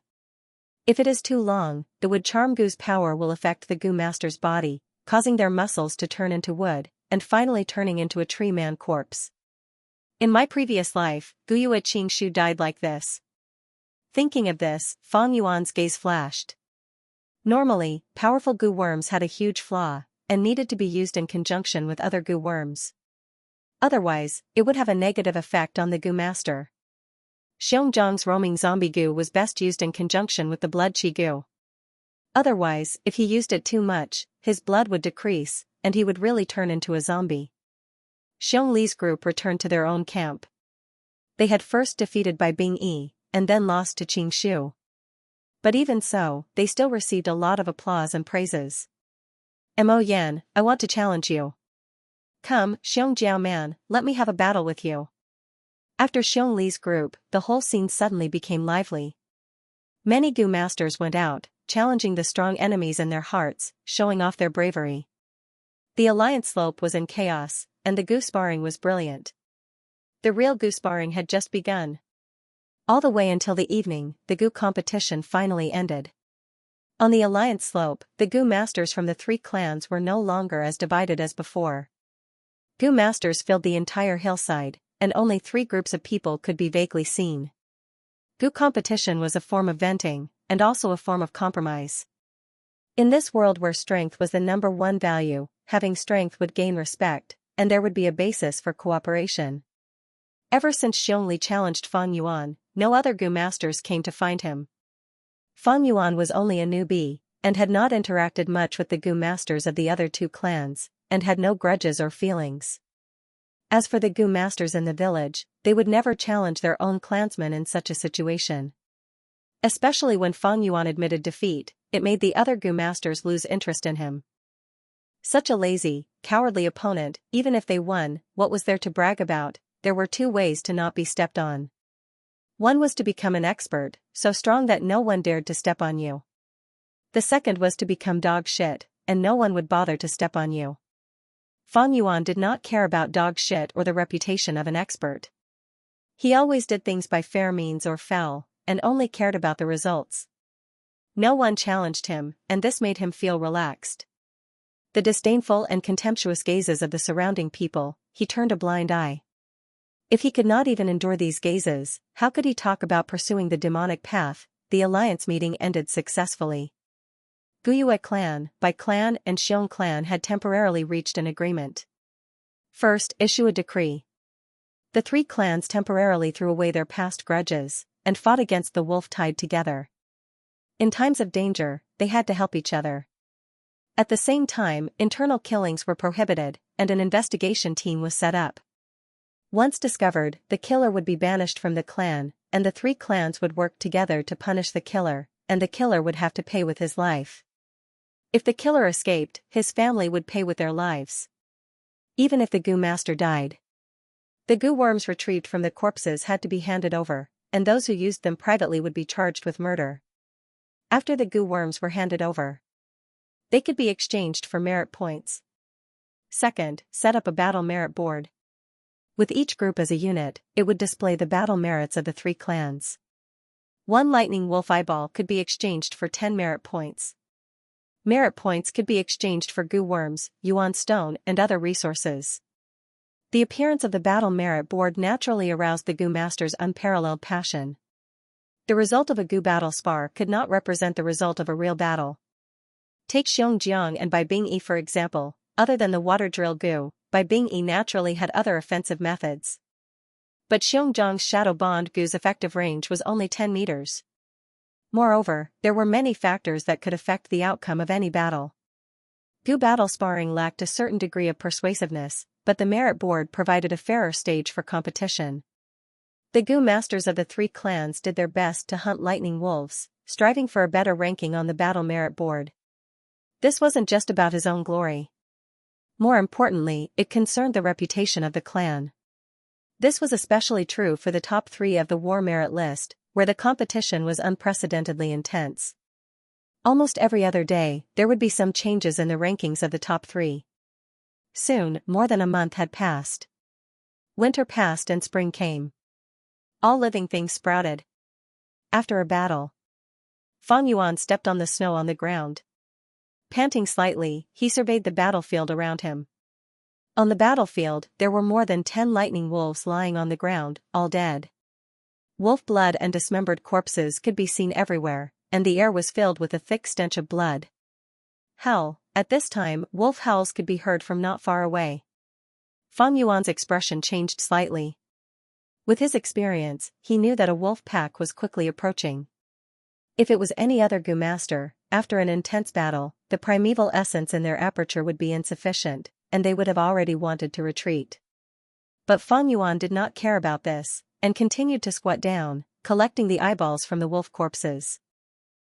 If it is too long, the wood charm gu's power will affect the gu master's body, causing their muscles to turn into wood, and finally turning into a tree man corpse. In my previous life, Guyue Qingshu died like this. Thinking of this, Fang Yuan's gaze flashed. Normally, powerful gu worms had a huge flaw, and needed to be used in conjunction with other gu worms. Otherwise, it would have a negative effect on the gu master. Xiongzhang's roaming zombie gu was best used in conjunction with the blood chi gu. Otherwise, if he used it too much, his blood would decrease, and he would really turn into a zombie. Xiong Li's group returned to their own camp. They had first defeated Bai Bing Yi, and then lost to Qingshu. But even so, they still received a lot of applause and praises. Mo Yan, I want to challenge you. Come, Xiong Jiao Man, let me have a battle with you. After Xiong Li's group, the whole scene suddenly became lively. Many gu masters went out, challenging the strong enemies in their hearts, showing off their bravery. The alliance slope was in chaos, and the gu sparring was brilliant. The real gu sparring had just begun. All the way until the evening, the gu competition finally ended. On the alliance slope, the gu masters from the 3 clans were no longer as divided as before. Gu masters filled the entire hillside, and only 3 groups of people could be vaguely seen. Gu competition was a form of venting, and also a form of compromise. In this world where strength was the number 1 value, having strength would gain respect, and there would be a basis for cooperation. Ever since Xiongli challenged Fang Yuan, no other gu masters came to find him. Fang Yuan was only a newbie, and had not interacted much with the gu masters of the other 2 clans, and had no grudges or feelings. As for the gu masters in the village, they would never challenge their own clansmen in such a situation. Especially when Fang Yuan admitted defeat, it made the other Gu masters lose interest in him. Such a lazy, cowardly opponent, even if they won, what was there to brag about? There were two ways to not be stepped on. One was to become an expert, so strong that no one dared to step on you. The second was to become dog shit, and no one would bother to step on you. Fang Yuan did not care about dog shit or the reputation of an expert. He always did things by fair means or foul, and only cared about the results. No one challenged him, and this made him feel relaxed. The disdainful and contemptuous gazes of the surrounding people, he turned a blind eye. If he could not even endure these gazes, how could he talk about pursuing the demonic path? The alliance meeting ended successfully. Guyue clan, Bai clan and Xiong clan had temporarily reached an agreement. First, issue a decree. The three clans temporarily threw away their past grudges, and fought against the wolf tied together. In times of danger, they had to help each other. At the same time, internal killings were prohibited, and an investigation team was set up. Once discovered, the killer would be banished from the clan, and the three clans would work together to punish the killer, and the killer would have to pay with his life. If the killer escaped, his family would pay with their lives. Even if the Gu master died. The Gu worms retrieved from the corpses had to be handed over, and those who used them privately would be charged with murder. After the Gu worms were handed over, they could be exchanged for merit points. Second, set up a battle merit board. With each group as a unit, it would display the battle merits of the three clans. One lightning wolf eyeball could be exchanged for 10 merit points. Merit points could be exchanged for Gu worms, yuan stone, and other resources. The appearance of the battle merit board naturally aroused the Gu master's unparalleled passion. The result of a Gu battle spar could not represent the result of a real battle. Take Xiongjiang and Bai Bingyi for example. Other than the water drill Gu, Bai Bingyi naturally had other offensive methods. But Xiongjiang's shadow bond Gu's effective range was only 10 meters. Moreover, there were many factors that could affect the outcome of any battle. Gu battle sparring lacked a certain degree of persuasiveness, but the merit board provided a fairer stage for competition. The Gu masters of the three clans did their best to hunt lightning wolves, striving for a better ranking on the battle merit board. This wasn't just about his own glory. More importantly, it concerned the reputation of the clan. This was especially true for the top 3 of the war merit list, where the competition was unprecedentedly intense. Almost every other day, there would be some changes in the rankings of the top 3. Soon, more than a month had passed. Winter passed and spring came. All living things sprouted. After a battle, Fang Yuan stepped on the snow on the ground. Panting slightly, he surveyed the battlefield around him. On the battlefield, there were more than 10 lightning wolves lying on the ground, all dead. Wolf blood and dismembered corpses could be seen everywhere, and the air was filled with a thick stench of blood. Hell, at this time, wolf howls could be heard from not far away. Fang Yuan's expression changed slightly. With his experience, he knew that a wolf pack was quickly approaching. If it was any other Gu master, after an intense battle, the primeval essence in their aperture would be insufficient, and they would have already wanted to retreat. But Fang Yuan did not care about this, and continued to squat down, collecting the eyeballs from the wolf corpses.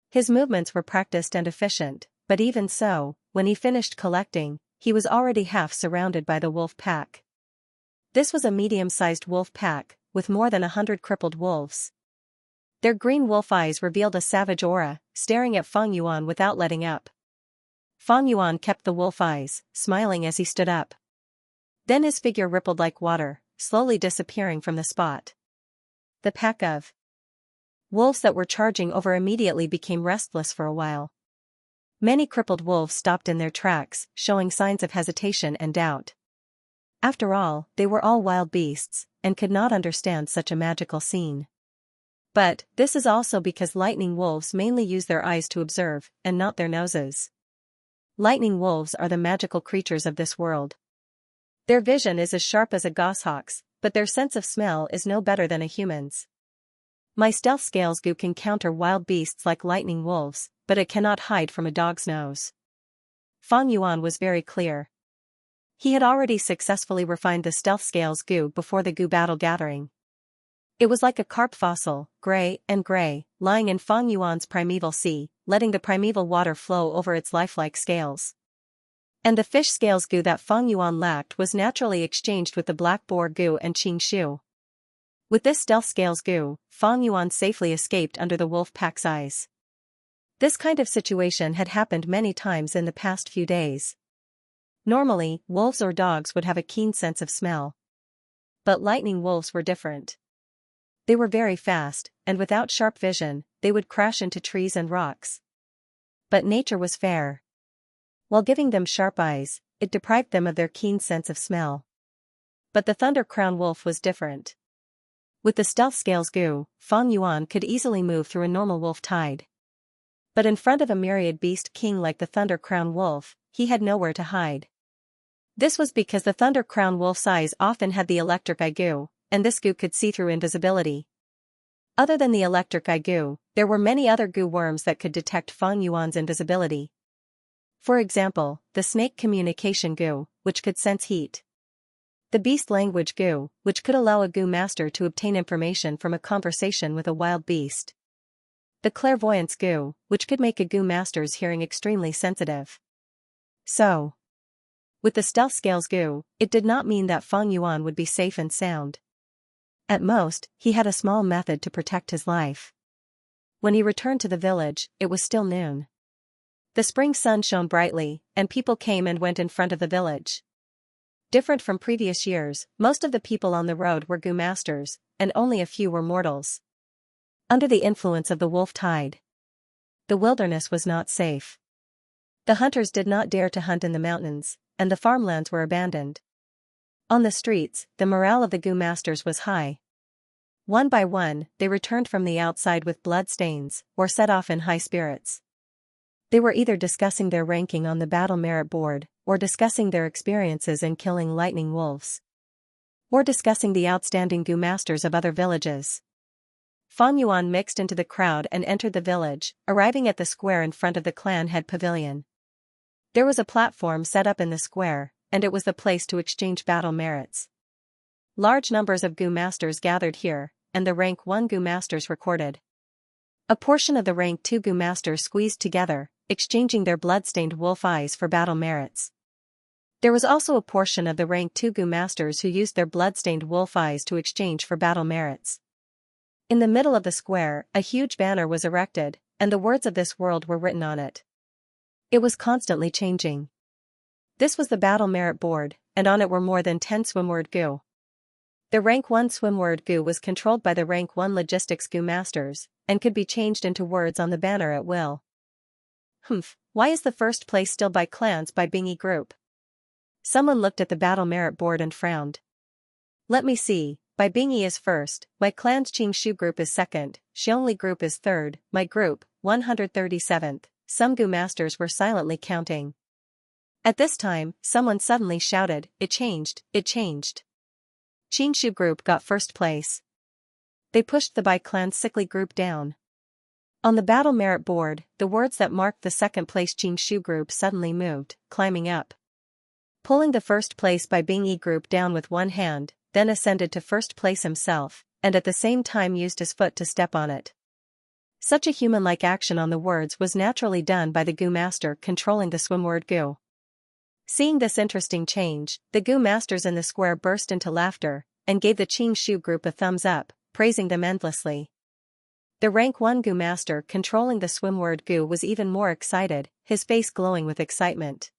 His movements were practiced and efficient, but even so, when he finished collecting, he was already half surrounded by the wolf pack. This was a medium-sized wolf pack, with more than 100 crippled wolves. Their green wolf eyes revealed a savage aura, staring at Fang Yuan without letting up. Fang Yuan kept the wolf eyes, smiling as he stood up. Then his figure rippled like water, slowly disappearing from the spot. The pack of wolves that were charging over immediately became restless for a while. Many crippled wolves stopped in their tracks, showing signs of hesitation and doubt. After all, they were all wild beasts, and could not understand such a magical scene. But, this is also because lightning wolves mainly use their eyes to observe, and not their noses. Lightning wolves are the magical creatures of this world. Their vision is as sharp as a goshawk's, but their sense of smell is no better than a human's. My stealth scales Gu can counter wild beasts like lightning wolves, but it cannot hide from a dog's nose. Fang Yuan was very clear. He had already successfully refined the stealth scales Gu before the Gu battle gathering. It was like a carp fossil, gray, lying in Feng Yuan's primeval sea, letting the primeval water flow over its lifelike scales. And the fish scales goo that Feng Yuan lacked was naturally exchanged with the black boar goo and Xianxia. With this stealth scales goo, Feng Yuan safely escaped under the wolf pack's eyes. This kind of situation had happened many times in the past few days. Normally, wolves or dogs would have a keen sense of smell. But lightning wolves were different. They were very fast, and without sharp vision, they would crash into trees and rocks. But nature was fair. While giving them sharp eyes, it deprived them of their keen sense of smell. But the Thunder Crown Wolf was different. With the stealth scales goo, Feng Yuan could easily move through a normal wolf tide. But in front of a myriad beast king like the Thunder Crown Wolf, he had nowhere to hide. This was because the Thunder Crown Wolf's eyes often had the electric eye goo, and this goo could see through invisibility. Other than the electric eye goo, there were many other goo worms that could detect Feng Yuan's invisibility. For example, the snake communication goo, which could sense heat. The beast language goo, which could allow a goo master to obtain information from a conversation with a wild beast. The clairvoyance goo, which could make a goo master's hearing extremely sensitive. So, with the stealth scales goo, it did not mean that Feng Yuan would be safe and sound. At most, he had a small method to protect his life. When he returned to the village, it was still noon. The spring sun shone brightly, and people came and went in front of the village. Different from previous years, most of the people on the road were goo masters, and only a few were mortals. Under the influence of the wolf tide, the wilderness was not safe. The hunters did not dare to hunt in the mountains, and the farmlands were abandoned. On the streets, the morale of the goo masters was high. One by one, they returned from the outside with blood stains, or set off in high spirits. They were either discussing their ranking on the battle merit board, or discussing their experiences in killing lightning wolves, or discussing the outstanding goo masters of other villages. Feng Yuan mixed into the crowd and entered the village, arriving at the square in front of the clan head pavilion. There was a platform set up in the square, and it was the place to exchange battle merits. Large numbers of goo masters gathered here, and the rank 1 goo masters recorded. A portion of the rank 2 goo masters squeezed together, exchanging their blood-stained wolf eyes for battle merits. There was also a portion of the rank 2 goo masters who used their blood-stained wolf eyes to exchange for battle merits. In the middle of the square, a huge banner was erected, and the words of this world were written on it. It was constantly changing. This was the battle merit board, and on it were more than 10 swimword goo. The rank 1 swimword goo was controlled by the rank 1 logistics goo masters, and could be changed into words on the banner at will. Why is the first place still by clans by Bingy group? Someone looked at the battle merit board and frowned. Let me see, Bai Bingy is first, my clan's Qingshu group is second, Xiongli group is third, my group, 137th, some goo masters were silently counting. At this time, someone suddenly shouted, it changed. Qingshu group got first place. They pushed the Bai clan's sickly group down. On the battle merit board, the words that marked the second place Qingshu group suddenly moved, climbing up. Pulling the first place Bai Bingy group down with one hand, then ascended to first place himself, and at the same time used his foot to step on it. Such a human-like action on the words was naturally done by the goo master controlling the swimword goo. Seeing this interesting change, the goo masters in the square burst into laughter, and gave the Qingshu group a thumbs up, praising them endlessly. The rank 1 goo master controlling the swimword goo was even more excited, his face glowing with excitement.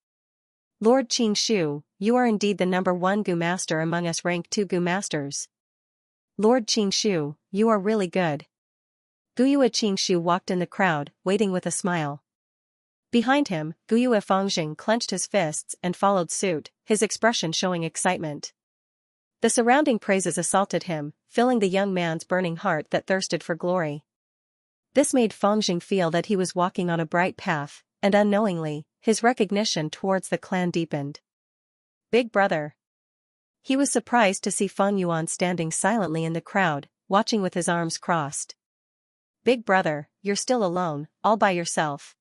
Lord Qingshu, you are indeed the number 1 goo master among us rank 2 goo masters. Lord Qingshu, you are really good. Guyue Qingshu walked in the crowd, waiting with a smile. Behind him, Guyue Fengjing clenched his fists and followed suit, his expression showing excitement. The surrounding praises assaulted him, filling the young man's burning heart that thirsted for glory. This made Fengjing feel that he was walking on a bright path, and unknowingly, his recognition towards the clan deepened. Big brother. He was surprised to see Feng Yuan standing silently in the crowd, watching with his arms crossed. Big brother, you're still alone, all by yourself.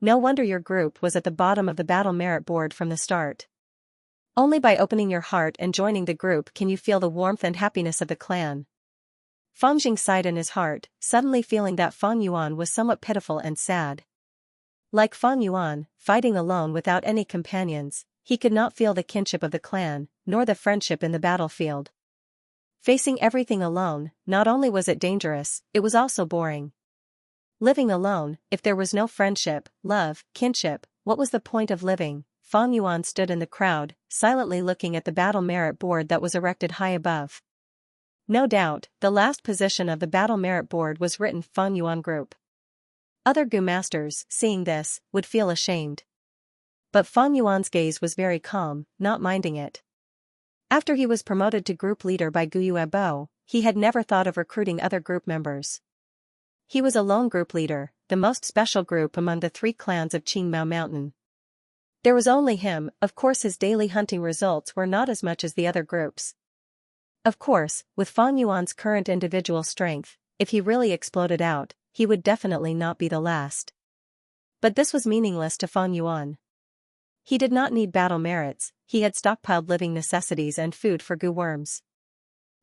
No wonder your group was at the bottom of the battle merit board from the start. Only by opening your heart and joining the group can you feel the warmth and happiness of the clan. Feng Jing sighed in his heart, suddenly feeling that Feng Yuan was somewhat pitiful and sad. Like Feng Yuan, fighting alone without any companions, he could not feel the kinship of the clan, nor the friendship in the battlefield. Facing everything alone, not only was it dangerous, it was also boring. Living alone, if there was no friendship, love, kinship, what was the point of living? Feng Yuan stood in the crowd, silently looking at the battle merit board that was erected high above. No doubt, the last position of the battle merit board was written Feng Yuan Group. Other Gu masters, seeing this, would feel ashamed. But Feng Yuan's gaze was very calm, not minding it. After he was promoted to group leader by Gu Yuebo, he had never thought of recruiting other group members. He was a lone group leader, the most special group among the 3 clans of Qingmao Mountain. There was only him. Of course his daily hunting results were not as much as the other groups. Of course, with Feng Yuan's current individual strength, if he really exploded out, he would definitely not be the last. But this was meaningless to Feng Yuan. He did not need battle merits, he had stockpiled living necessities and food for Gu worms.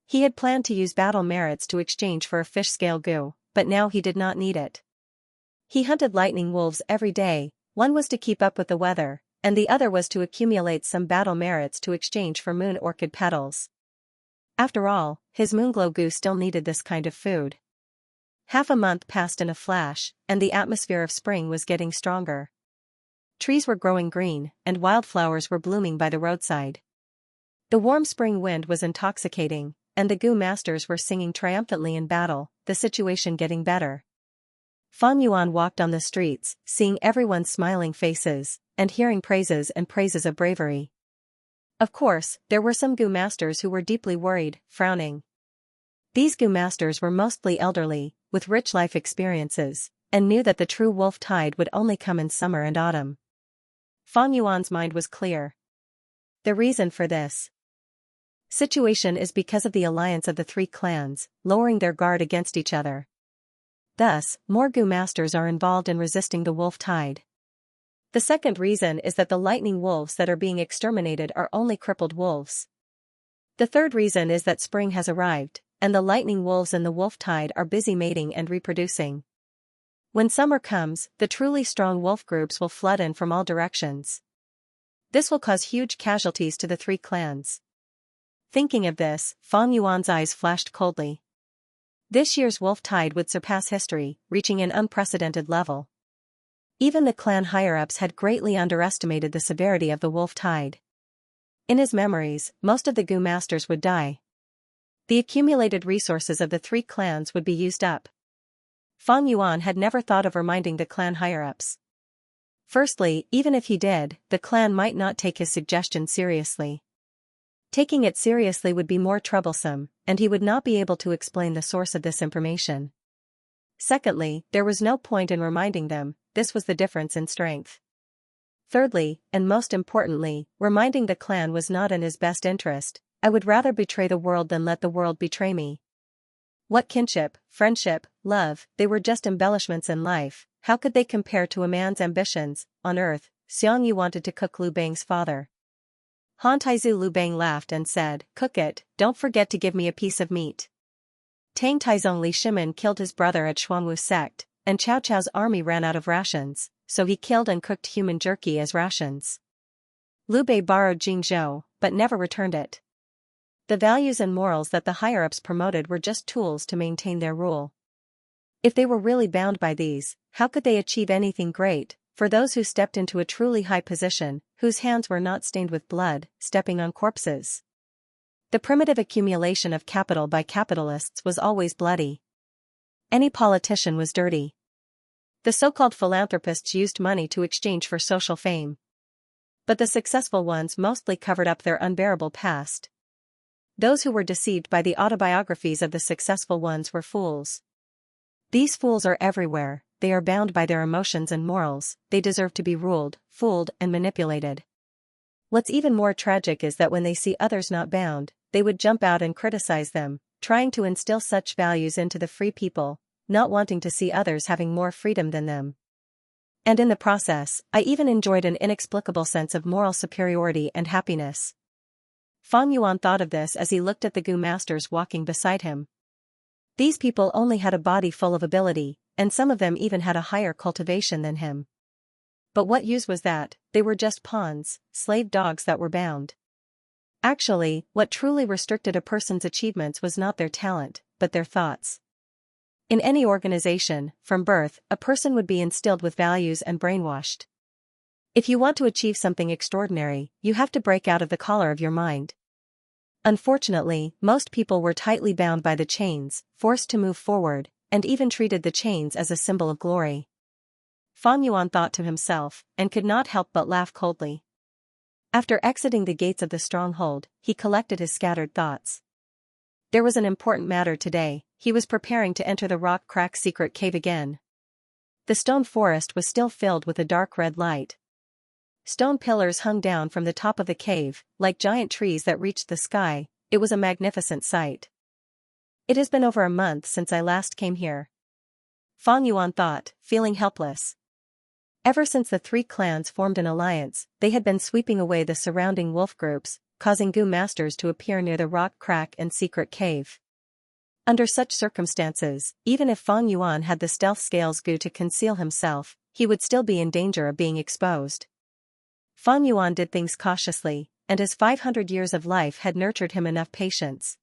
He had planned to use battle merits to exchange for a fish-scale Gu, but now he did not need it. He hunted lightning wolves every day, one was to keep up with the weather, and the other was to accumulate some battle merits to exchange for moon orchid petals. After all, his moonglow Gu still needed this kind of food. Half a month passed in a flash, and the atmosphere of spring was getting stronger. Trees were growing green, and wildflowers were blooming by the roadside. The warm spring wind was intoxicating, and the Gu masters were singing triumphantly in battle, the situation getting better. Feng Yuan walked on the streets, seeing everyone's smiling faces, and hearing praises and praises of bravery. Of course, there were some Gu masters who were deeply worried, frowning. These Gu masters were mostly elderly, with rich life experiences, and knew that the true wolf tide would only come in summer and autumn. Feng Yuan's mind was clear. The reason for this situation is because of the alliance of the 3 clans, lowering their guard against each other. Thus, more Gu masters are involved in resisting the wolf tide. The second reason is that the lightning wolves that are being exterminated are only crippled wolves. The third reason is that spring has arrived, and the lightning wolves in the wolf tide are busy mating and reproducing. When summer comes, the truly strong wolf groups will flood in from all directions. This will cause huge casualties to the 3 clans. Thinking of this, Feng Yuan's eyes flashed coldly. This year's wolf tide would surpass history, reaching an unprecedented level. Even the clan higher-ups had greatly underestimated the severity of the wolf tide. In his memories, most of the Gu masters would die. The accumulated resources of the 3 clans would be used up. Feng Yuan had never thought of reminding the clan higher-ups. Firstly, even if he did, the clan might not take his suggestion seriously. Taking it seriously would be more troublesome, and he would not be able to explain the source of this information. Secondly, there was no point in reminding them, this was the difference in strength. Thirdly, and most importantly, reminding the clan was not in his best interest. I would rather betray the world than let the world betray me. What kinship, friendship, love, they were just embellishments in life. How could they compare to a man's ambitions? On earth, Xianxia wanted to cook Lu Bang's father. Han Taizu Lu Bang laughed and said, "Cook it, don't forget to give me a piece of meat." Tang Taizong Li Shimin killed his brother at Xuanwu sect, and Cao Cao's army ran out of rations, so he killed and cooked human jerky as rations. Liu Bei borrowed Jingzhou, but never returned it. The values and morals that the higher-ups promoted were just tools to maintain their rule. If they were really bound by these, how could they achieve anything great? For those who stepped into a truly high position, whose hands were not stained with blood, stepping on corpses. The primitive accumulation of capital by capitalists was always bloody. Any politician was dirty. The so-called philanthropists used money to exchange for social fame. But the successful ones mostly covered up their unbearable past. Those who were deceived by the autobiographies of the successful ones were fools. These fools are everywhere, they are bound by their emotions and morals, they deserve to be ruled, fooled, and manipulated. What's even more tragic is that when they see others not bound, they would jump out and criticize them, trying to instill such values into the free people, not wanting to see others having more freedom than them. And in the process, I even enjoyed an inexplicable sense of moral superiority and happiness. Feng Yuan thought of this as he looked at the Gu masters walking beside him. These people only had a body full of ability, and some of them even had a higher cultivation than him. But what use was that? They were just pawns, slave dogs that were bound. Actually, what truly restricted a person's achievements was not their talent, but their thoughts. In any organization, from birth, a person would be instilled with values and brainwashed. If you want to achieve something extraordinary, you have to break out of the collar of your mind. Unfortunately, most people were tightly bound by the chains, forced to move forward, and even treated the chains as a symbol of glory. Fang Yuan thought to himself, and could not help but laugh coldly. After exiting the gates of the stronghold, he collected his scattered thoughts. There was an important matter today. He was preparing to enter the rock crack secret cave again. The stone forest was still filled with a dark red light. Stone pillars hung down from the top of the cave, like giant trees that reached the sky. It was a magnificent sight. It has been over a month since I last came here. Fang Yuan thought, feeling helpless. Ever since the three clans formed an alliance, they had been sweeping away the surrounding wolf groups, causing Gu masters to appear near the rock crack and secret cave. Under such circumstances, even if Fang Yuan had the stealth scales Gu to conceal himself, he would still be in danger of being exposed. Fang Yuan did things cautiously, and his 500 years of life had nurtured him enough patience.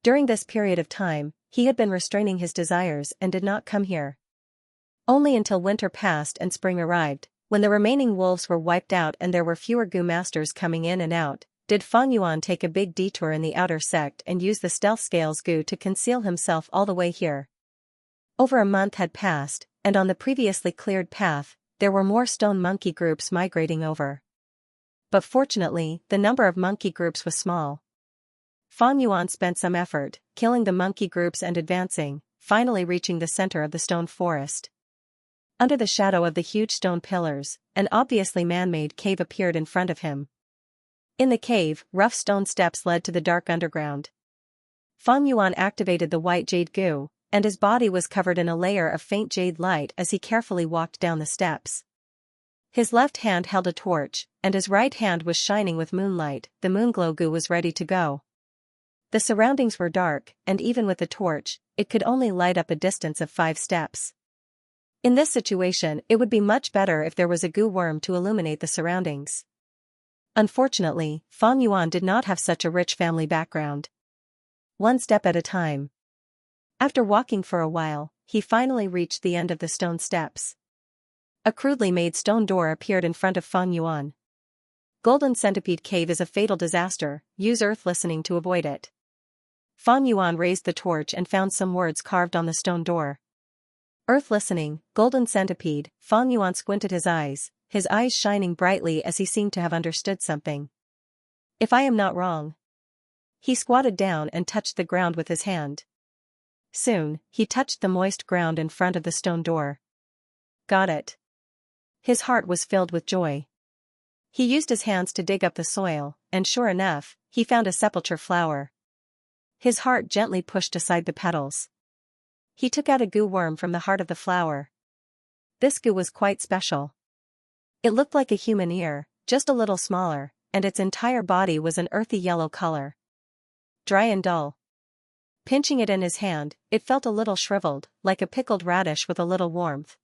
During this period of time, he had been restraining his desires and did not come here. Only until winter passed and spring arrived, when the remaining wolves were wiped out and there were fewer Gu masters coming in and out, did Fang Yuan take a big detour in the outer sect and use the stealth scales Gu to conceal himself all the way here. Over a month had passed, and on the previously cleared path, there were more stone monkey groups migrating over. But fortunately, the number of monkey groups was small. Fang Yuan spent some effort, killing the monkey groups and advancing, finally reaching the center of the stone forest. Under the shadow of the huge stone pillars, an obviously man-made cave appeared in front of him. In the cave, rough stone steps led to the dark underground. Fang Yuan activated the white jade Gu, and his body was covered in a layer of faint jade light as he carefully walked down the steps. His left hand held a torch, and his right hand was shining with moonlight. The moonglow Gu was ready to go. The surroundings were dark, and even with the torch, it could only light up a distance of 5 steps. In this situation, it would be much better if there was a Gu worm to illuminate the surroundings. Unfortunately, Fang Yuan did not have such a rich family background. One step at a time. After walking for a while, he finally reached the end of the stone steps. A crudely made stone door appeared in front of Fang Yuan. Golden Centipede Cave is a fatal disaster, use earth listening to avoid it. Fang Yuan raised the torch and found some words carved on the stone door. Earth listening, Golden Centipede. Fang Yuan squinted his eyes shining brightly as he seemed to have understood something. If I am not wrong. He squatted down and touched the ground with his hand. Soon, he touched the moist ground in front of the stone door. Got it. His heart was filled with joy. He used his hands to dig up the soil, and sure enough, he found a sepulchre flower. His heart gently pushed aside the petals. He took out a Gu worm from the heart of the flower. This Gu was quite special. It looked like a human ear, just a little smaller, and its entire body was an earthy yellow color. Dry and dull. Pinching it in his hand, it felt a little shriveled, like a pickled radish with a little warmth.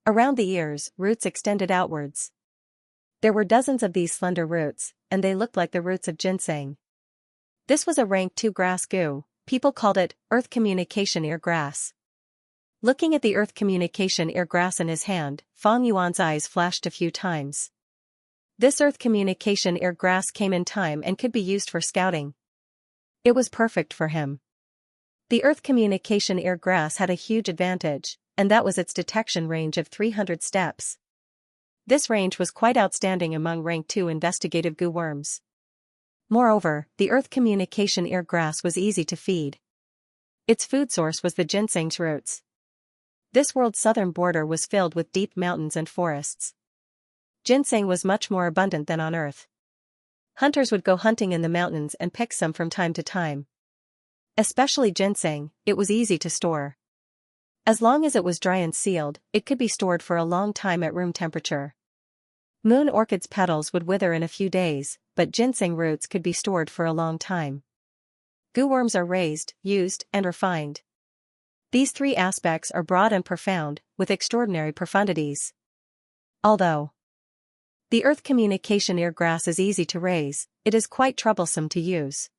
Around the ears, roots extended outwards. There were dozens of these slender roots, and they looked like the roots of ginseng. This was a rank 2 grass Gu. People called it earth communication ear grass. Looking at the earth communication ear grass in his hand, Fang Yuan's eyes flashed a few times. This earth communication ear grass came in time and could be used for scouting. It was perfect for him. The earth communication ear grass had a huge advantage, and that was its detection range of 300 steps. This range was quite outstanding among rank 2 investigative Gu worms. Moreover, the earth communication ear grass was easy to feed. Its food source was the ginseng's roots. This world's southern border was filled with deep mountains and forests. Ginseng was much more abundant than on Earth. Hunters would go hunting in the mountains and pick some from time to time. Especially ginseng, it was easy to store. As long as it was dry and sealed, it could be stored for a long time at room temperature. Moon orchid's petals would wither in a few days, but ginseng roots could be stored for a long time. Goo worms are raised, used, and refined. These three aspects are broad and profound, with extraordinary profundities. Although the earth communication eargrass is easy to raise, it is quite troublesome to use.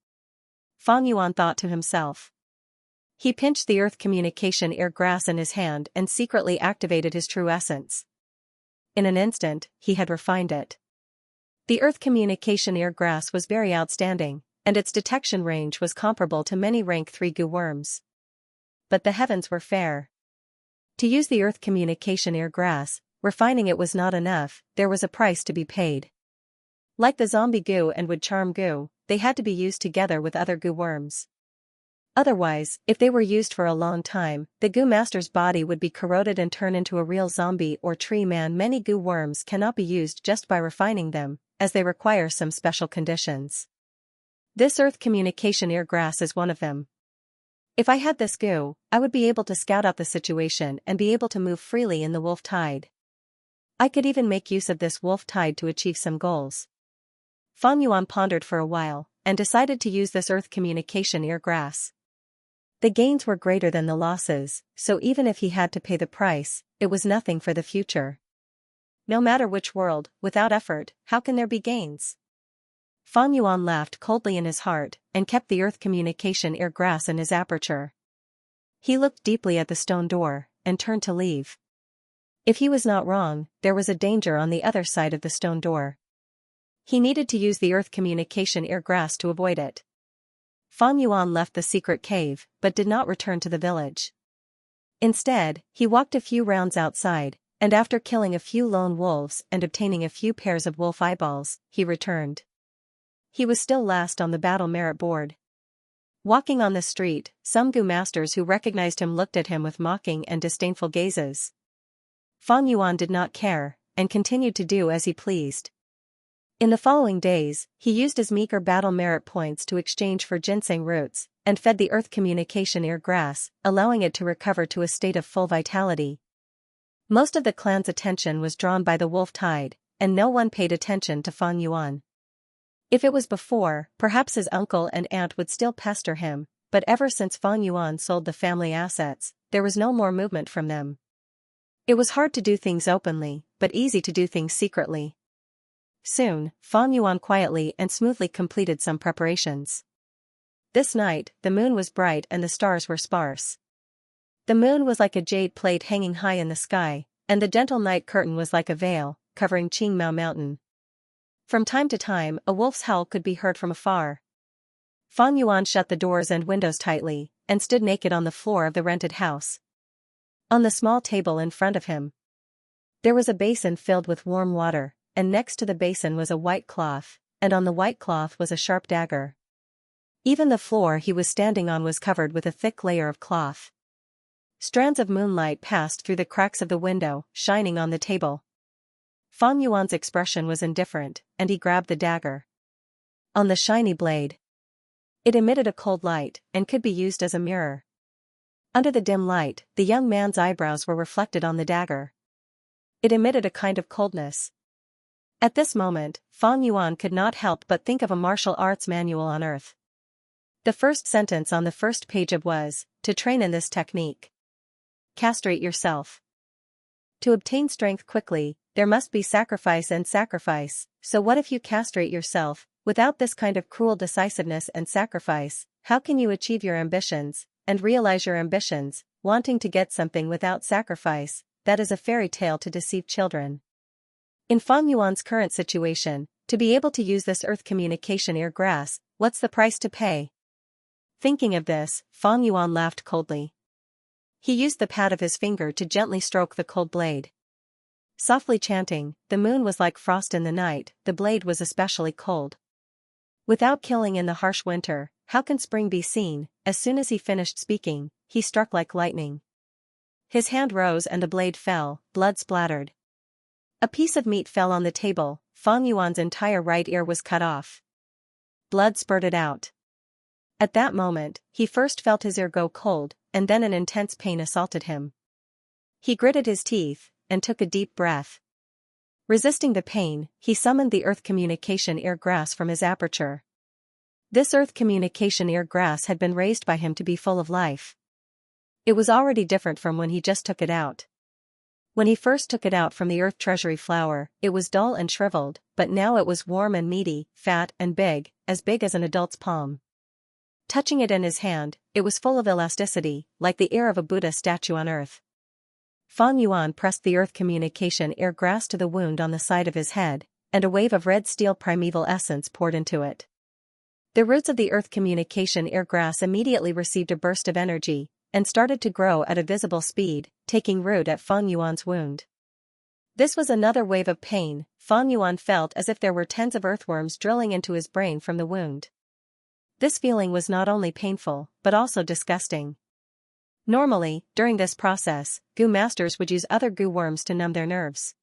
Fang Yuan thought to himself. He pinched the earth communication eargrass in his hand and secretly activated his true essence. In an instant, he had refined it. The earth communication eargrass was very outstanding, and its detection range was comparable to many rank 3 goo worms. But the heavens were fair. To use the earth communication eargrass, refining it was not enough, there was a price to be paid. Like the zombie goo and wood charm goo, they had to be used together with other goo worms. Otherwise, if they were used for a long time, the goo master's body would be corroded and turn into a real zombie or tree man. Many goo worms cannot be used just by refining them, as they require some special conditions. This earth communication eargrass is one of them. If I had this goo, I would be able to scout out the situation and be able to move freely in the wolf tide. I could even make use of this wolf tide to achieve some goals. Fang Yuan pondered for a while, and decided to use this earth communication eargrass. The gains were greater than the losses, so even if he had to pay the price, it was nothing for the future. No matter which world, without effort, how can there be gains? Fang Yuan laughed coldly in his heart, and kept the earth communication eargrass in his aperture. He looked deeply at the stone door, and turned to leave. If he was not wrong, there was a danger on the other side of the stone door. He needed to use the earth communication eargrass to avoid it. Fang Yuan left the secret cave, but did not return to the village. Instead, he walked a few rounds outside, and after killing a few lone wolves and obtaining a few pairs of wolf eyeballs, he returned. He was still last on the battle merit board. Walking on the street, some goo masters who recognized him looked at him with mocking and disdainful gazes. Fang Yuan did not care, and continued to do as he pleased. In the following days, he used his meager battle merit points to exchange for ginseng roots, and fed the earth communication eargrass, allowing it to recover to a state of full vitality. Most of the clan's attention was drawn by the wolf tide, and no one paid attention to Fang Yuan. If it was before, perhaps his uncle and aunt would still pester him, but ever since Fang Yuan sold the family assets, there was no more movement from them. It was hard to do things openly, but easy to do things secretly. Soon, Fang Yuan quietly and smoothly completed some preparations. This night, the moon was bright and the stars were sparse. The moon was like a jade plate hanging high in the sky, and the gentle night curtain was like a veil, covering Qingmao Mountain. From time to time, a wolf's howl could be heard from afar. Fang Yuan shut the doors and windows tightly, and stood naked on the floor of the rented house. On the small table in front of him, there was a basin filled with warm water, and next to the basin was a white cloth, and on the white cloth was a sharp dagger. Even the floor he was standing on was covered with a thick layer of cloth. Strands of moonlight passed through the cracks of the window, shining on the table. Fang Yuan's expression was indifferent, and he grabbed the dagger. On the shiny blade, it emitted a cold light, and could be used as a mirror. Under the dim light, the young man's eyebrows were reflected on the dagger. It emitted a kind of coldness. At this moment, Fang Yuan could not help but think of a martial arts manual on earth. The first sentence on the first page was, "To train in this technique, castrate yourself. To obtain strength quickly, there must be sacrifice and sacrifice, so what if you castrate yourself? Without this kind of cruel decisiveness and sacrifice, how can you achieve your ambitions, and realize your ambitions, wanting to get something without sacrifice? That is a fairy tale to deceive children." In Fang Yuan's current situation, to be able to use this earth communication eargrass, what's the price to pay? Thinking of this, Fang Yuan laughed coldly. He used the pad of his finger to gently stroke the cold blade. Softly chanting, "The moon was like frost in the night, the blade was especially cold. Without killing in the harsh winter, how can spring be seen?" As soon as he finished speaking, he struck like lightning. His hand rose and the blade fell, blood splattered. A piece of meat fell on the table, Fang Yuan's entire right ear was cut off. Blood spurted out. At that moment, he first felt his ear go cold, and then an intense pain assaulted him. He gritted his teeth, and took a deep breath. Resisting the pain, he summoned the earth communication eargrass from his aperture. This earth communication ear grass had been raised by him to be full of life. It was already different from when he just took it out. When he first took it out from the earth treasury flower, it was dull and shriveled, but now it was warm and meaty, fat and big as an adult's palm. Touching it in his hand, it was full of elasticity, like the ear of a Buddha statue on earth. Fang Yuan pressed the earth communication ear grass to the wound on the side of his head, and a wave of red steel primeval essence poured into it. The roots of the earth communication ear grass immediately received a burst of energy, and started to grow at a visible speed, taking root at Fang Yuan's wound. This was another wave of pain. Fang Yuan felt as if there were tens of earthworms drilling into his brain from the wound. This feeling was not only painful, but also disgusting. Normally, during this process, gu masters would use other gu worms to numb their nerves.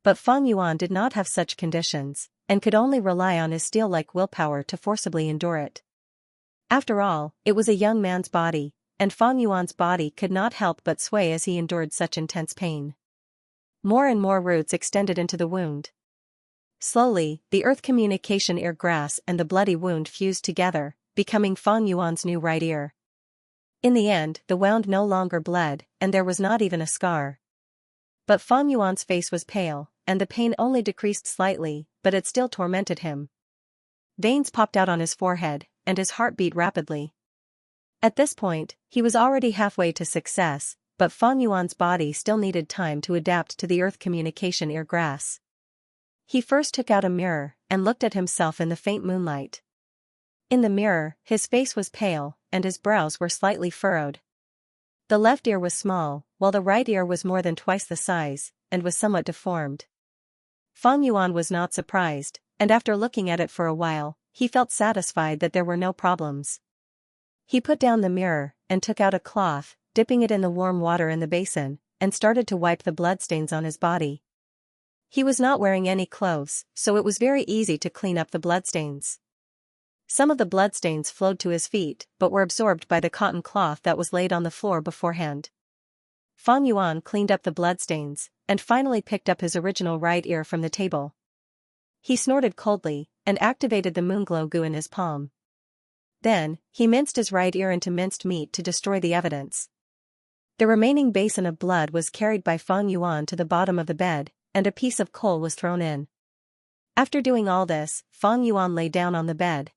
But Fang Yuan did not have such conditions, and could only rely on his steel-like willpower to forcibly endure it. After all, it was a young man's body, and Fang Yuan's body could not help but sway as he endured such intense pain. More and more roots extended into the wound. Slowly, the earth communication ear grass and the bloody wound fused together, becoming Fang Yuan's new right ear. In the end, the wound no longer bled, and there was not even a scar. But Fang Yuan's face was pale, and the pain only decreased slightly, but it still tormented him. Veins popped out on his forehead, and his heart beat rapidly. At this point, he was already halfway to success, but Fang Yuan's body still needed time to adapt to the earth communication ear grass. He first took out a mirror, and looked at himself in the faint moonlight. In the mirror, his face was pale, and his brows were slightly furrowed. The left ear was small, while the right ear was more than twice the size, and was somewhat deformed. Fang Yuan was not surprised, and after looking at it for a while, he felt satisfied that there were no problems. He put down the mirror, and took out a cloth, dipping it in the warm water in the basin, and started to wipe the bloodstains on his body. He was not wearing any clothes, so it was very easy to clean up the bloodstains. Some of the bloodstains flowed to his feet, but were absorbed by the cotton cloth that was laid on the floor beforehand. Fang Yuan cleaned up the bloodstains, and finally picked up his original right ear from the table. He snorted coldly, and activated the moonglow gu in his palm. Then, he minced his right ear into minced meat to destroy the evidence. The remaining basin of blood was carried by Fang Yuan to the bottom of the bed, and a piece of coal was thrown in. After doing all this, Fang Yuan lay down on the bed.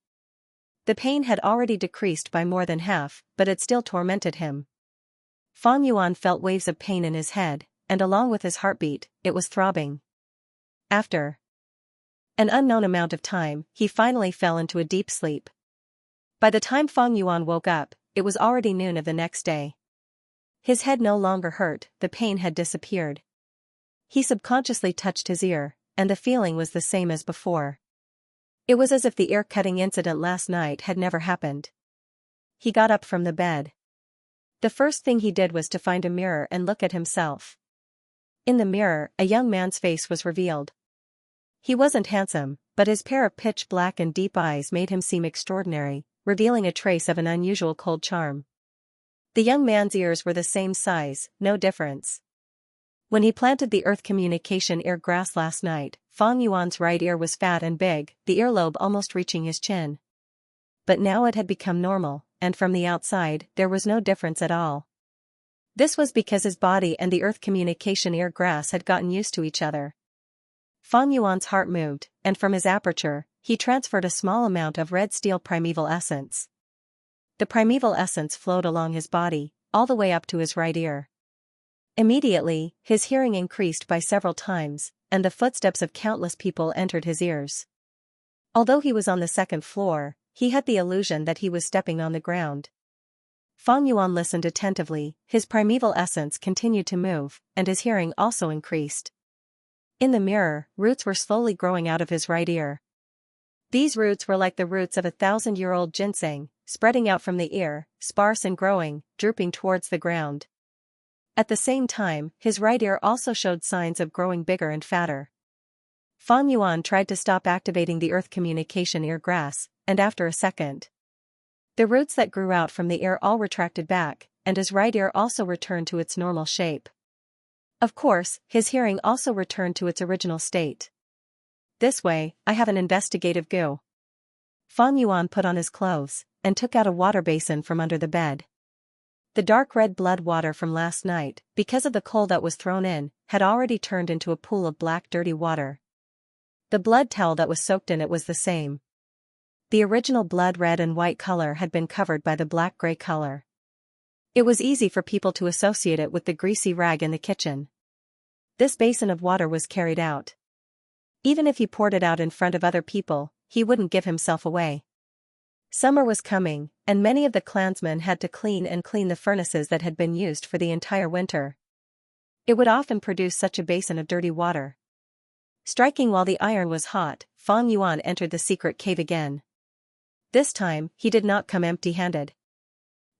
The pain had already decreased by more than half, but it still tormented him. Fang Yuan felt waves of pain in his head, and along with his heartbeat, it was throbbing. After an unknown amount of time, he finally fell into a deep sleep. By the time Fang Yuan woke up, it was already noon of the next day. His head no longer hurt, the pain had disappeared. He subconsciously touched his ear, and the feeling was the same as before. It was as if the ear-cutting incident last night had never happened. He got up from the bed. The first thing he did was to find a mirror and look at himself. In the mirror, a young man's face was revealed. He wasn't handsome, but his pair of pitch-black and deep eyes made him seem extraordinary, revealing a trace of an unusual cold charm. The young man's ears were the same size, no difference. When he planted the earth communication ear grass last night, Fang Yuan's right ear was fat and big, the earlobe almost reaching his chin. But now it had become normal, and from the outside, there was no difference at all. This was because his body and the earth communication ear grass had gotten used to each other. Fang Yuan's heart moved, and from his aperture, he transferred a small amount of red steel primeval essence. The primeval essence flowed along his body, all the way up to his right ear. Immediately, his hearing increased by several times, and the footsteps of countless people entered his ears. Although he was on the second floor, he had the illusion that he was stepping on the ground. Fang Yuan listened attentively, his primeval essence continued to move, and his hearing also increased. In the mirror, roots were slowly growing out of his right ear. These roots were like the roots of 1,000-year-old ginseng, spreading out from the ear, sparse and growing, drooping towards the ground. At the same time, his right ear also showed signs of growing bigger and fatter. Fang Yuan tried to stop activating the earth communication ear grass, and after a second, the roots that grew out from the ear all retracted back, and his right ear also returned to its normal shape. Of course, his hearing also returned to its original state. This way, I have an investigative gu. Fang Yuan put on his clothes, and took out a water basin from under the bed. The dark red blood water from last night, because of the coal that was thrown in, had already turned into a pool of black dirty water. The blood towel that was soaked in it was the same. The original blood red and white color had been covered by the black-gray color. It was easy for people to associate it with the greasy rag in the kitchen. This basin of water was carried out. Even if he poured it out in front of other people, he wouldn't give himself away. Summer was coming, and many of the clansmen had to clean the furnaces that had been used for the entire winter. It would often produce such a basin of dirty water. Striking while the iron was hot, Fang Yuan entered the secret cave again. This time, he did not come empty-handed.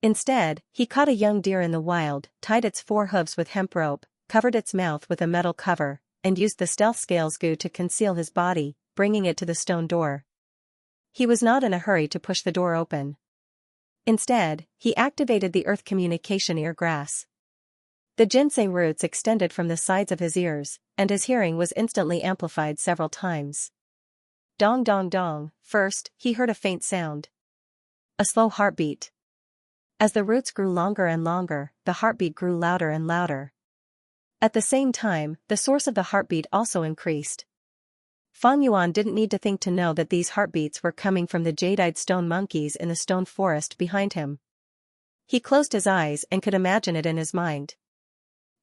Instead, he caught a young deer in the wild, tied its 4 hooves with hemp rope, covered its mouth with a metal cover, and used the stealth scales goo to conceal his body, bringing it to the stone door. He was not in a hurry to push the door open. Instead, he activated the earth communication ear grass. The ginseng roots extended from the sides of his ears, and his hearing was instantly amplified several times. Dong dong dong. First, he heard a faint sound. A slow heartbeat. As the roots grew longer and longer, the heartbeat grew louder and louder. At the same time, the source of the heartbeat also increased. Fang Yuan didn't need to think to know that these heartbeats were coming from the jade-eyed stone monkeys in the stone forest behind him. He closed his eyes and could imagine it in his mind.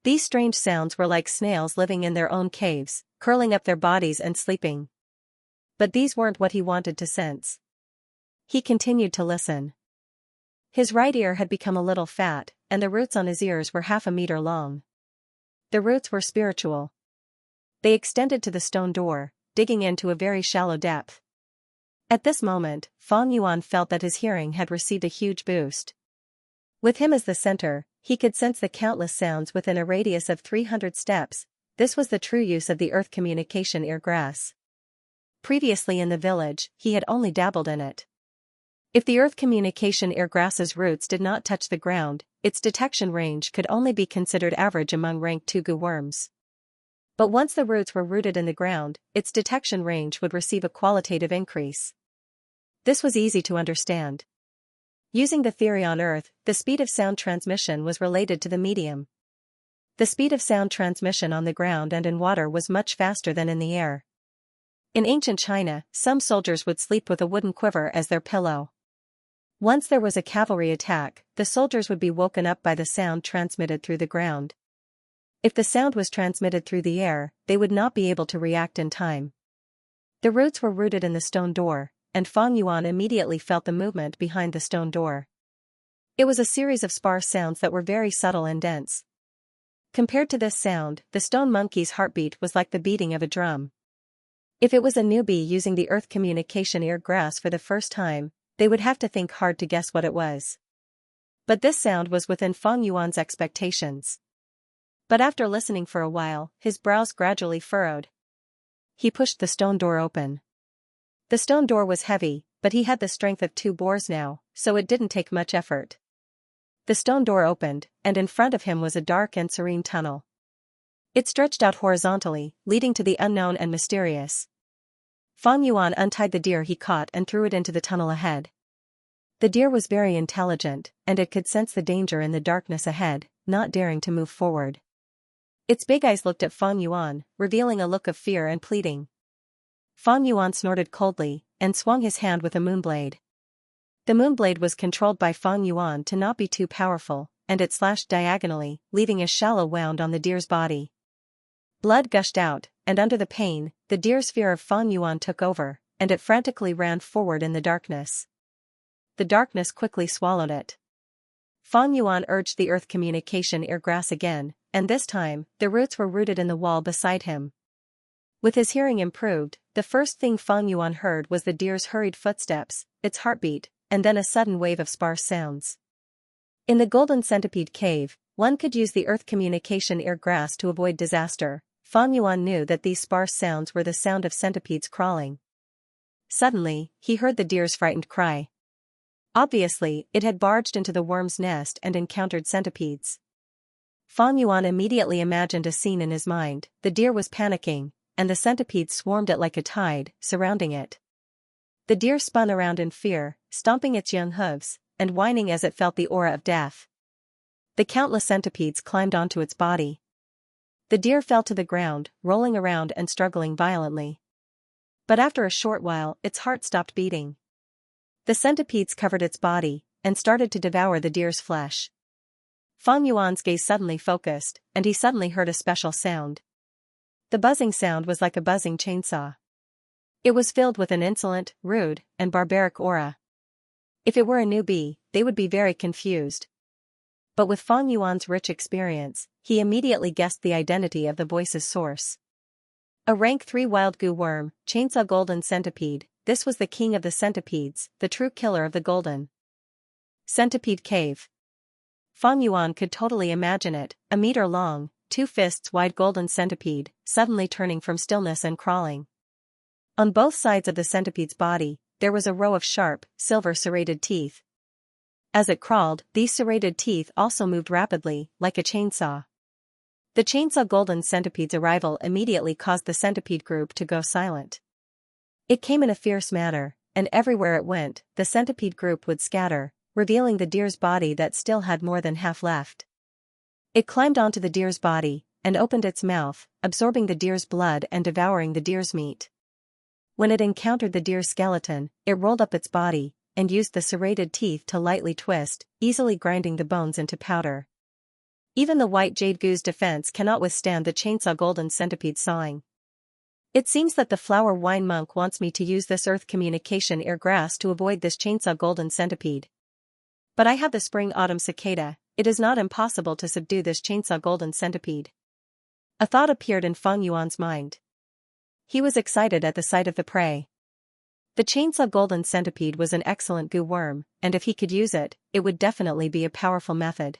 These strange sounds were like snails living in their own caves, curling up their bodies and sleeping. But these weren't what he wanted to sense. He continued to listen. His right ear had become a little fat, and the roots on his ears were 1/2 meter long. The roots were spiritual. They extended to the stone door, digging into a very shallow depth. At this moment, Fang Yuan felt that his hearing had received a huge boost. With him as the center, he could sense the countless sounds within a radius of 300 steps. This was the true use of the earth communication ear grass. Previously in the village, he had only dabbled in it. If the earth communication ear grass's roots did not touch the ground, its detection range could only be considered average among rank 2 goo worms. But once the roots were rooted in the ground, its detection range would receive a qualitative increase. This was easy to understand. Using the theory on Earth, the speed of sound transmission was related to the medium. The speed of sound transmission on the ground and in water was much faster than in the air. In ancient China, some soldiers would sleep with a wooden quiver as their pillow. Once there was a cavalry attack, the soldiers would be woken up by the sound transmitted through the ground. If the sound was transmitted through the air, they would not be able to react in time. The roots were rooted in the stone door, and Fang Yuan immediately felt the movement behind the stone door. It was a series of sparse sounds that were very subtle and dense. Compared to this sound, the stone monkey's heartbeat was like the beating of a drum. If it was a newbie using the earth communication ear grass for the first time, they would have to think hard to guess what it was. But this sound was within Fang Yuan's expectations. But after listening for a while, his brows gradually furrowed. He pushed the stone door open. The stone door was heavy, but he had the strength of 2 boars now, so it didn't take much effort. The stone door opened, and in front of him was a dark and serene tunnel. It stretched out horizontally, leading to the unknown and mysterious. Fang Yuan untied the deer he caught and threw it into the tunnel ahead. The deer was very intelligent, and it could sense the danger in the darkness ahead, not daring to move forward. Its big eyes looked at Fang Yuan, revealing a look of fear and pleading. Fang Yuan snorted coldly, and swung his hand with a moonblade. The moonblade was controlled by Fang Yuan to not be too powerful, and it slashed diagonally, leaving a shallow wound on the deer's body. Blood gushed out, and under the pain, the deer's fear of Fang Yuan took over, and it frantically ran forward in the darkness. The darkness quickly swallowed it. Fang Yuan urged the earth communication ear grass again, and this time, the roots were rooted in the wall beside him. With his hearing improved, the first thing Fang Yuan heard was the deer's hurried footsteps, its heartbeat, and then a sudden wave of sparse sounds. In the Golden Centipede Cave, one could use the earth communication ear grass to avoid disaster. Fang Yuan knew that these sparse sounds were the sound of centipedes crawling. Suddenly, he heard the deer's frightened cry. Obviously, it had barged into the worm's nest and encountered centipedes. Fang Yuan immediately imagined a scene in his mind. The deer was panicking, and the centipedes swarmed it like a tide, surrounding it. The deer spun around in fear, stomping its young hooves, and whining as it felt the aura of death. The countless centipedes climbed onto its body. The deer fell to the ground, rolling around and struggling violently. But after a short while, its heart stopped beating. The centipedes covered its body, and started to devour the deer's flesh. Fang Yuan's gaze suddenly focused, and he suddenly heard a special sound. The buzzing sound was like a buzzing chainsaw. It was filled with an insolent, rude, and barbaric aura. If it were a newbie, they would be very confused. But with Fang Yuan's rich experience, he immediately guessed the identity of the voice's source. A rank 3 wild goo worm, chainsaw golden centipede. This was the king of the centipedes, the true killer of the golden centipede cave. Fang Yuan could totally imagine it, a meter long, 2 fists wide golden centipede, suddenly turning from stillness and crawling. On both sides of the centipede's body, there was a row of sharp, silver serrated teeth. As it crawled, these serrated teeth also moved rapidly, like a chainsaw. The chainsaw golden centipede's arrival immediately caused the centipede group to go silent. It came in a fierce manner, and everywhere it went, the centipede group would scatter, revealing the deer's body that still had more than half left. It climbed onto the deer's body, and opened its mouth, absorbing the deer's blood and devouring the deer's meat. When it encountered the deer's skeleton, it rolled up its body, and used the serrated teeth to lightly twist, easily grinding the bones into powder. Even the white jade goo's defense cannot withstand the chainsaw golden centipede sawing. It seems that the flower wine monk wants me to use this earth communication ear grass to avoid this chainsaw golden centipede. But I have the spring autumn cicada, it is not impossible to subdue this chainsaw golden centipede. A thought appeared in Fang Yuan's mind. He was excited at the sight of the prey. The chainsaw golden centipede was an excellent goo worm, and if he could use it, it would definitely be a powerful method.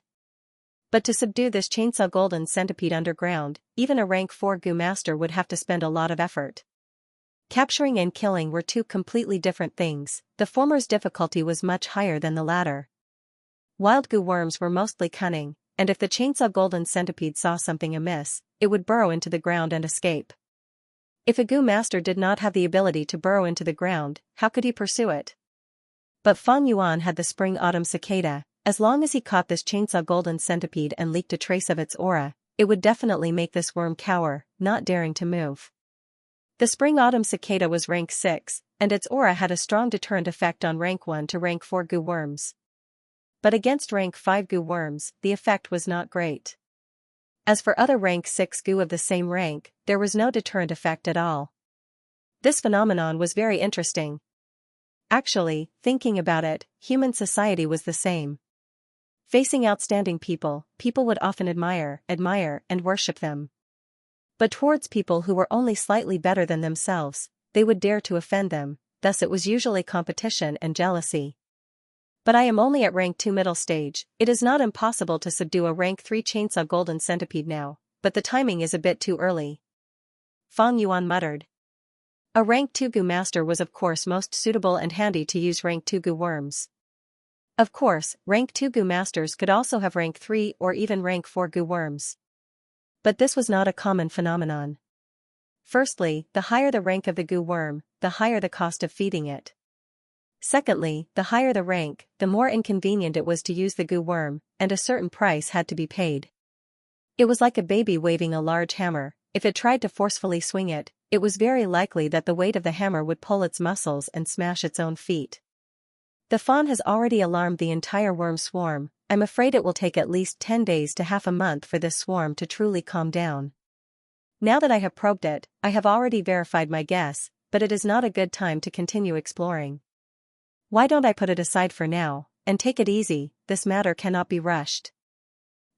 But to subdue this chainsaw golden centipede underground, even a rank 4 goo master would have to spend a lot of effort. Capturing and killing were two completely different things, the former's difficulty was much higher than the latter. Wild goo worms were mostly cunning, and if the chainsaw golden centipede saw something amiss, it would burrow into the ground and escape. If a goo master did not have the ability to burrow into the ground, how could he pursue it? But Fang Yuan had the spring-autumn cicada. As long as he caught this chainsaw golden centipede and leaked a trace of its aura, it would definitely make this worm cower, not daring to move. The spring-autumn cicada was rank 6, and its aura had a strong deterrent effect on rank 1 to rank 4 goo worms. But against rank 5 goo worms, the effect was not great. As for other rank 6 goo of the same rank, there was no deterrent effect at all. This phenomenon was very interesting. Actually, thinking about it, human society was the same. Facing outstanding people, people would often admire, and worship them. But towards people who were only slightly better than themselves, they would dare to offend them, thus it was usually competition and jealousy. But I am only at rank 2 middle stage, it is not impossible to subdue a rank 3 chainsaw golden centipede now, but the timing is a bit too early. Fang Yuan muttered. A rank 2 goo master was of course most suitable and handy to use rank 2 goo worms. Of course, rank 2 goo masters could also have rank 3 or even rank 4 goo worms. But this was not a common phenomenon. Firstly, the higher the rank of the goo worm, the higher the cost of feeding it. Secondly, the higher the rank, the more inconvenient it was to use the goo worm, and a certain price had to be paid. It was like a baby waving a large hammer. If it tried to forcefully swing it, it was very likely that the weight of the hammer would pull its muscles and smash its own feet. The fawn has already alarmed the entire worm swarm. I'm afraid it will take at least 10 days to half a month for this swarm to truly calm down. Now that I have probed it, I have already verified my guess, but it is not a good time to continue exploring. Why don't I put it aside for now, and take it easy, this matter cannot be rushed.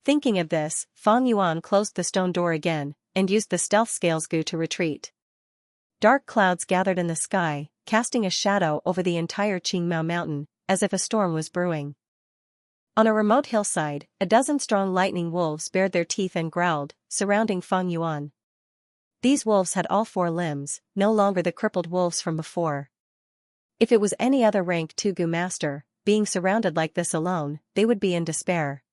Thinking of this, Fang Yuan closed the stone door again, and used the stealth scales goo to retreat. Dark clouds gathered in the sky, casting a shadow over the entire Qingmao mountain, as if a storm was brewing. On a remote hillside, a dozen strong lightning wolves bared their teeth and growled, surrounding Fang Yuan. These wolves had all 4 limbs, no longer the crippled wolves from before. If it was any other rank 2 goo master, being surrounded like this alone, they would be in despair.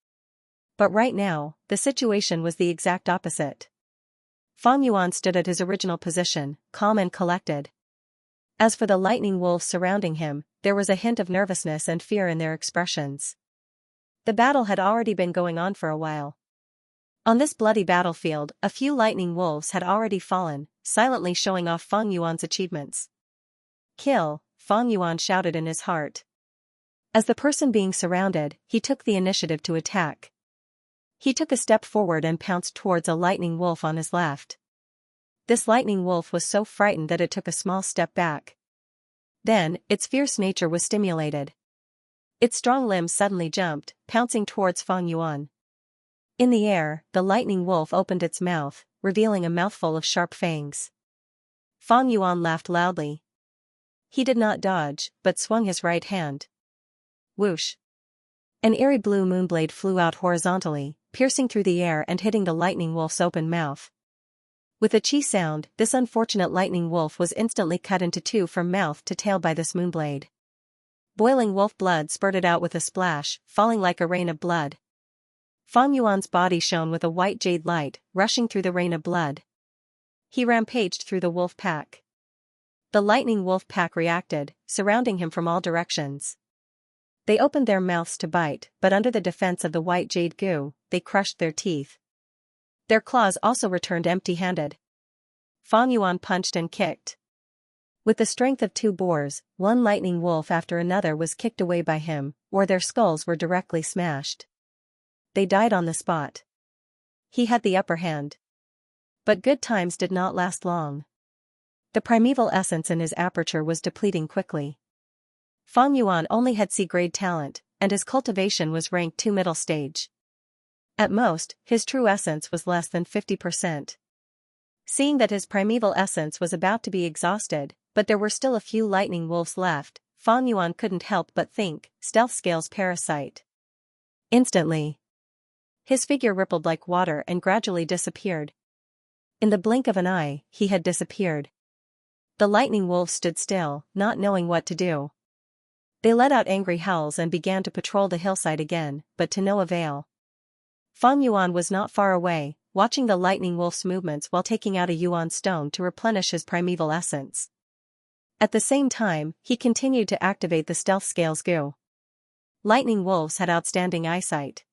But right now, the situation was the exact opposite. Fang Yuan stood at his original position, calm and collected. As for the lightning wolves surrounding him, there was a hint of nervousness and fear in their expressions. The battle had already been going on for a while. On this bloody battlefield, a few lightning wolves had already fallen, silently showing off Feng Yuan's achievements. "Kill," Feng Yuan shouted in his heart. As the person being surrounded, he took the initiative to attack. He took a step forward and pounced towards a lightning wolf on his left. This lightning wolf was so frightened that it took a small step back. Then, its fierce nature was stimulated. Its strong limbs suddenly jumped, pouncing towards Feng Yuan. In the air, the lightning wolf opened its mouth, revealing a mouthful of sharp fangs. Feng Yuan laughed loudly. He did not dodge, but swung his right hand. Whoosh! An airy blue moonblade flew out horizontally, piercing through the air and hitting the lightning wolf's open mouth. With a chi sound, this unfortunate lightning wolf was instantly cut into two from mouth to tail by this moonblade. Boiling wolf blood spurted out with a splash, falling like a rain of blood. Feng Yuan's body shone with a white jade light, rushing through the rain of blood. He rampaged through the wolf pack. The lightning wolf pack reacted, surrounding him from all directions. They opened their mouths to bite, but under the defense of the white jade goo, they crushed their teeth. Their claws also returned empty-handed. Feng Yuan punched and kicked. With the strength of two boars, one lightning wolf after another was kicked away by him, or their skulls were directly smashed. They died on the spot. He had the upper hand. But good times did not last long. The primeval essence in his aperture was depleting quickly. Feng Yuan only had C-grade talent, and his cultivation was ranked 2 middle stage. At most, his true essence was less than 50%. Seeing that his primeval essence was about to be exhausted, but there were still a few lightning wolves left, Feng Yuan couldn't help but think, stealth scales parasite. Instantly, his figure rippled like water and gradually disappeared. In the blink of an eye, he had disappeared. The lightning wolves stood still, not knowing what to do. They let out angry howls and began to patrol the hillside again, but to no avail. Feng Yuan was not far away, watching the lightning wolf's movements while taking out a yuan stone to replenish his primeval essence. At the same time, he continued to activate the stealth scales goo. Lightning wolves had outstanding eyesight.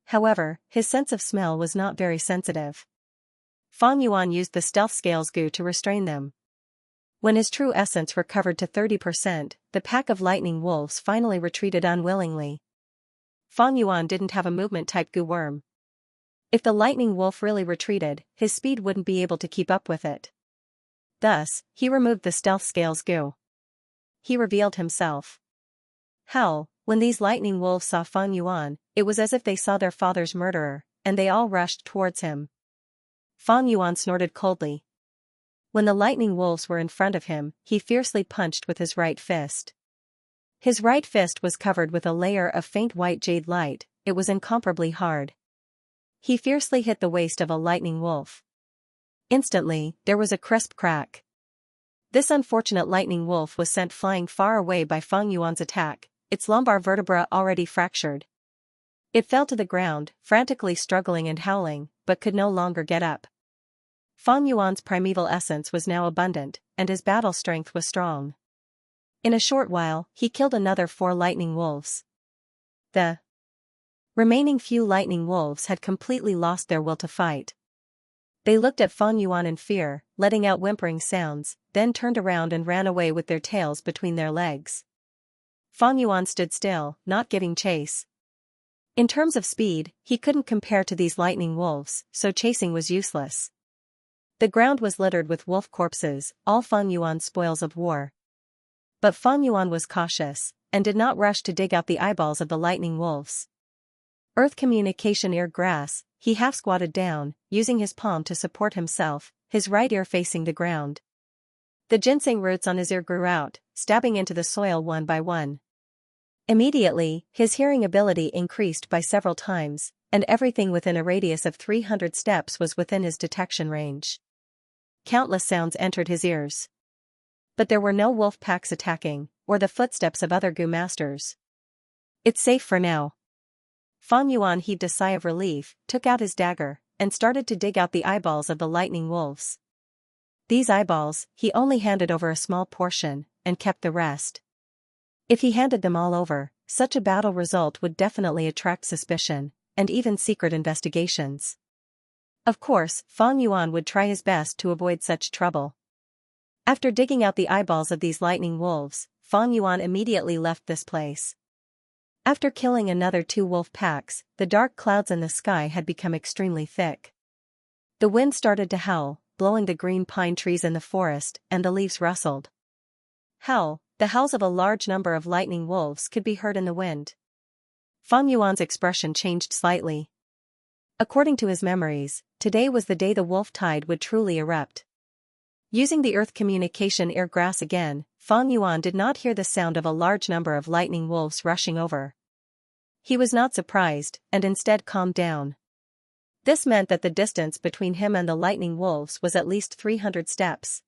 However, his sense of smell was not very sensitive. Feng Yuan used the stealth scales goo to restrain them. When his true essence recovered to 30%, the pack of lightning wolves finally retreated unwillingly. Feng Yuan didn't have a movement-type goo worm. If the lightning wolf really retreated, his speed wouldn't be able to keep up with it. Thus, he removed the stealth scales goo. He revealed himself. Hell, when these lightning wolves saw Feng Yuan, it was as if they saw their father's murderer, and they all rushed towards him. Feng Yuan snorted coldly. When the lightning wolves were in front of him, he fiercely punched with his right fist. His right fist was covered with a layer of faint white jade light, it was incomparably hard. He fiercely hit the waist of a lightning wolf. Instantly, there was a crisp crack. This unfortunate lightning wolf was sent flying far away by Feng Yuan's attack, its lumbar vertebra already fractured. It fell to the ground, frantically struggling and howling, but could no longer get up. Feng Yuan's primeval essence was now abundant, and his battle strength was strong. In a short while, he killed another 4 lightning wolves. The remaining few lightning wolves had completely lost their will to fight. They looked at Feng Yuan in fear, letting out whimpering sounds, then turned around and ran away with their tails between their legs. Feng Yuan stood still, not giving chase. In terms of speed, he couldn't compare to these lightning wolves, so chasing was useless. The ground was littered with wolf corpses, all Feng Yuan's spoils of war. But Feng Yuan was cautious, and did not rush to dig out the eyeballs of the lightning wolves. Earth communication ear grass, he half squatted down, using his palm to support himself, his right ear facing the ground. The ginseng roots on his ear grew out, stabbing into the soil one by one. Immediately, his hearing ability increased by several times, and everything within a radius of 300 steps was within his detection range. Countless sounds entered his ears. But there were no wolf packs attacking, or the footsteps of other goo masters. It's safe for now. Feng Yuan heaved a sigh of relief, took out his dagger, and started to dig out the eyeballs of the lightning wolves. These eyeballs, he only handed over a small portion, and kept the rest. If he handed them all over, such a battle result would definitely attract suspicion, and even secret investigations. Of course, Fang Yuan would try his best to avoid such trouble. After digging out the eyeballs of these lightning wolves, Fang Yuan immediately left this place. After killing another 2 wolf packs, the dark clouds in the sky had become extremely thick. The wind started to howl, blowing the green pine trees in the forest, and the leaves rustled. Howl, the howls of a large number of lightning wolves could be heard in the wind. Fang Yuan's expression changed slightly. According to his memories, today was the day the wolf tide would truly erupt. Using the earth communication air grass again, Fang Yuan did not hear the sound of a large number of lightning wolves rushing over. He was not surprised, and instead calmed down. This meant that the distance between him and the lightning wolves was at least 300 steps.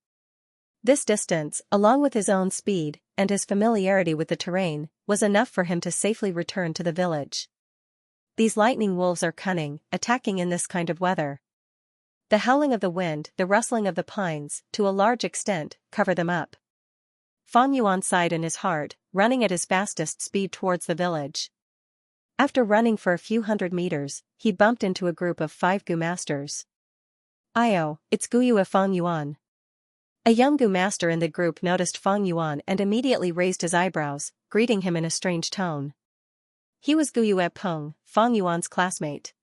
This distance, along with his own speed, and his familiarity with the terrain, was enough for him to safely return to the village. These lightning wolves are cunning, attacking in this kind of weather. The howling of the wind, the rustling of the pines, to a large extent, cover them up. Fang Yuan sighed in his heart, running at his fastest speed towards the village. After running for a few hundred meters, he bumped into a group of 5 Gu masters. "Io, it's Guyue Fang Yuan." A young Gu master in the group noticed Fang Yuan and immediately raised his eyebrows, greeting him in a strange tone. He was Guyue Peng, Fang Yuan's classmate.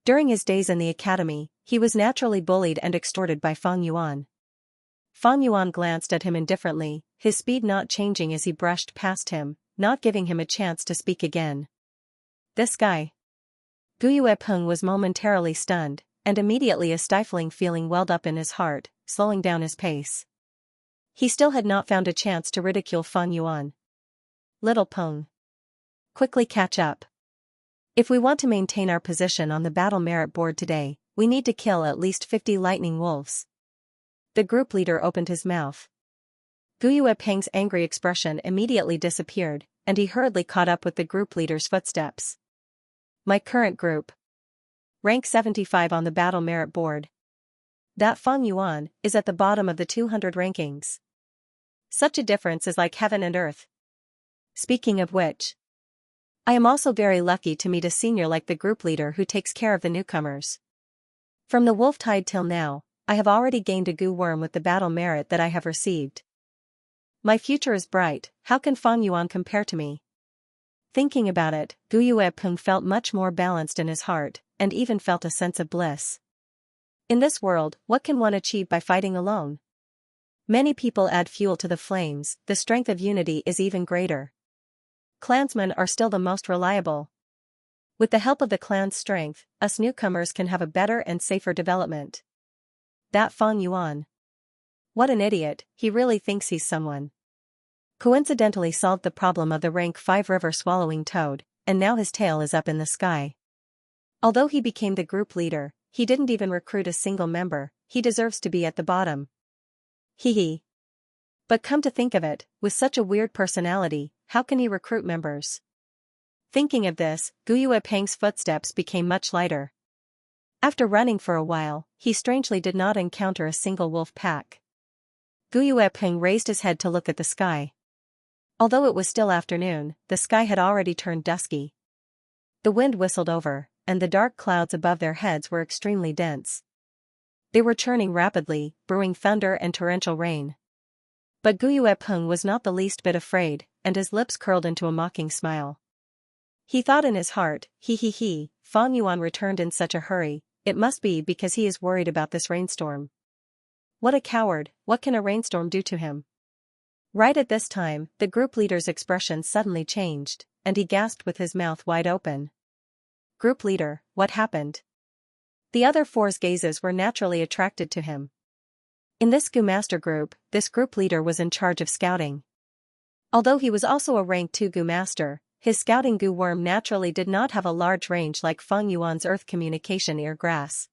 During his days in the academy, he was naturally bullied and extorted by Fang Yuan. Fang Yuan glanced at him indifferently, his speed not changing as he brushed past him, not giving him a chance to speak again. This guy. Guyue Peng was momentarily stunned, and immediately a stifling feeling welled up in his heart, slowing down his pace. He still had not found a chance to ridicule Fang Yuan. "Little Peng. Quickly catch up. If we want to maintain our position on the battle merit board today, we need to kill at least 50 lightning wolves." The group leader opened his mouth. Guyue Peng's angry expression immediately disappeared, and he hurriedly caught up with the group leader's footsteps. "My current group. Rank 75 on the battle merit board. That Fang Yuan is at the bottom of the 200 rankings. Such a difference is like heaven and earth. Speaking of which, I am also very lucky to meet a senior like the group leader who takes care of the newcomers. From the wolf tide till now, I have already gained a Gu worm with the battle merit that I have received. My future is bright, how can Fang Yuan compare to me?" Thinking about it, Guyue Peng felt much more balanced in his heart, and even felt a sense of bliss. In this world, what can one achieve by fighting alone? Many people add fuel to the flames, the strength of unity is even greater. Clansmen are still the most reliable. With the help of the clan's strength, us newcomers can have a better and safer development. That Fang Yuan. What an idiot, he really thinks he's someone. Coincidentally solved the problem of the rank 5 river swallowing toad, and now his tail is up in the sky. Although he became the group leader, he didn't even recruit a single member, he deserves to be at the bottom. Hee. But come to think of it, with such a weird personality, how can he recruit members? Thinking of this, Guyue Peng's footsteps became much lighter. After running for a while, he strangely did not encounter a single wolf pack. Guyue Peng raised his head to look at the sky. Although it was still afternoon, the sky had already turned dusky. The wind whistled over, and the dark clouds above their heads were extremely dense. They were churning rapidly, brewing thunder and torrential rain. But Guyue Peng was not the least bit afraid, and his lips curled into a mocking smile. He thought in his heart, he, Fang Yuan returned in such a hurry, it must be because he is worried about this rainstorm. What a coward, what can a rainstorm do to him? Right at this time, the group leader's expression suddenly changed, and he gasped with his mouth wide open. "Group leader, what happened?" The other 4's gazes were naturally attracted to him. In this Gu master group, this group leader was in charge of scouting. Although he was also a rank 2 Gu master, his scouting Gu worm naturally did not have a large range like Fang Yuan's earth communication ear grass.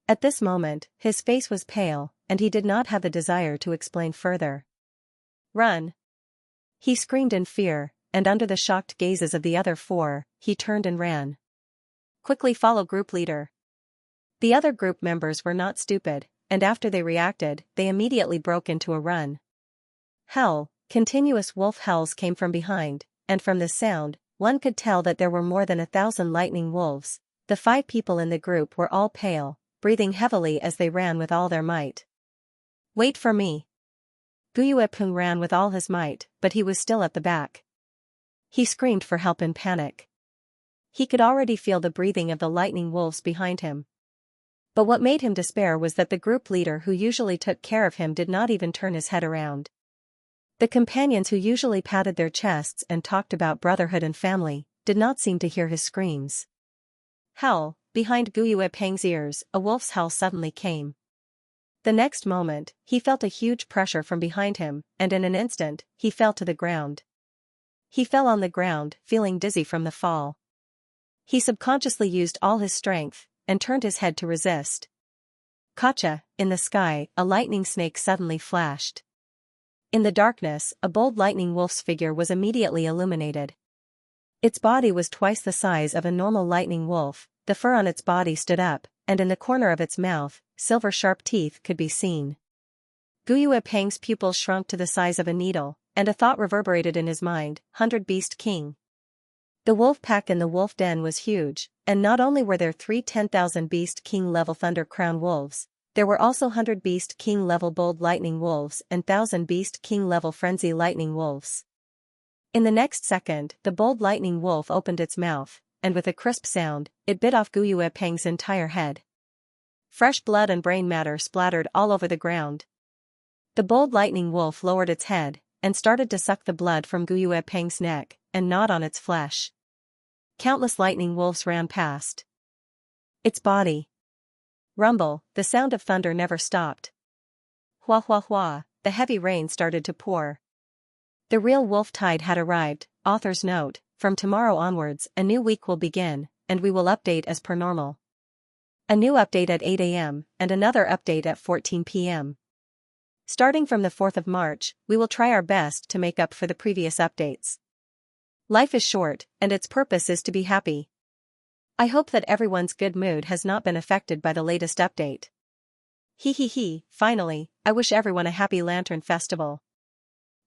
At this moment, his face was pale, and he did not have the desire to explain further. "Run!" He screamed in fear, and under the shocked gazes of the other 4, he turned and ran. "Quickly follow group leader." The other group members were not stupid, and after they reacted, they immediately broke into a run. Howl, continuous wolf howls came from behind, and from the sound, one could tell that there were more than 1,000 lightning wolves. The 5 people in the group were all pale, breathing heavily as they ran with all their might. "Wait for me." Guyuepeng ran with all his might, but he was still at the back. He screamed for help in panic. He could already feel the breathing of the lightning wolves behind him. But what made him despair was that the group leader who usually took care of him did not even turn his head around. The companions who usually patted their chests and talked about brotherhood and family did not seem to hear his screams. Howl, behind Guyuepeng's ears, a wolf's howl suddenly came. The next moment, he felt a huge pressure from behind him, and in an instant, he fell to the ground. He fell on the ground, feeling dizzy from the fall. He subconsciously used all his strength, and turned his head to resist. Gotcha! In the sky, a lightning snake suddenly flashed. In the darkness, a bold lightning wolf's figure was immediately illuminated. Its body was twice the size of a normal lightning wolf, the fur on its body stood up, and in the corner of its mouth, silver-sharp teeth could be seen. Guyuepeng's pupils shrunk to the size of a needle, and a thought reverberated in his mind: 100 Beast King. The wolf pack in the wolf den was huge, and not only were there 3 10,000 Beast King level Thunder Crown wolves, there were also 100 Beast King level Bold Lightning wolves and 1,000 Beast King level Frenzy Lightning wolves. In the next second, the Bold Lightning wolf opened its mouth, and with a crisp sound, it bit off Guyuepeng's entire head. Fresh blood and brain matter splattered all over the ground. The Bold Lightning wolf lowered its head, and started to suck the blood from Guyuepeng's neck, and gnawed on its flesh. Countless lightning wolves ran past its body. Rumble, the sound of thunder never stopped. Hua hua hua, the heavy rain started to pour. The real wolf tide had arrived. Author's note: from tomorrow onwards, a new week will begin, and we will update as per normal. A new update at 8 a.m., and another update at 14 p.m. Starting from the 4th of March, we will try our best to make up for the previous updates. Life is short, and its purpose is to be happy. I hope that everyone's good mood has not been affected by the latest update. Finally, I wish everyone a happy Lantern Festival.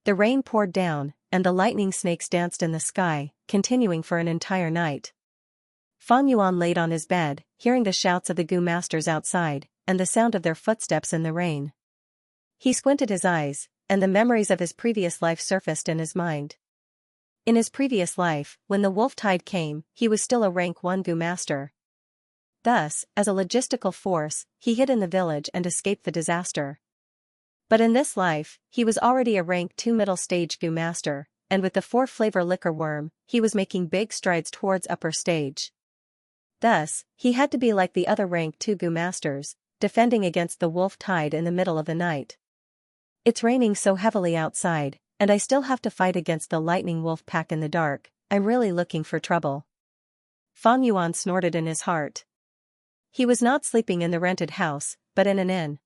The rain poured down, and the lightning snakes danced in the sky, continuing for an entire night. Fang Yuan laid on his bed, hearing the shouts of the Gu masters outside, and the sound of their footsteps in the rain. He squinted his eyes, and the memories of his previous life surfaced in his mind. In his previous life, when the wolf tide came, he was still a rank 1 Gu master. Thus, as a logistical force, he hid in the village and escaped the disaster. But in this life, he was already a rank 2 middle stage Gu master, and with the 4-flavor liquor worm, he was making big strides towards upper stage. Thus, he had to be like the other rank 2 Gu masters, defending against the wolf tide in the middle of the night. It's raining so heavily outside, and I still have to fight against the lightning wolf pack in the dark. I'm really looking for trouble. Fang Yuan snorted in his heart. He was not sleeping in the rented house, but in an inn.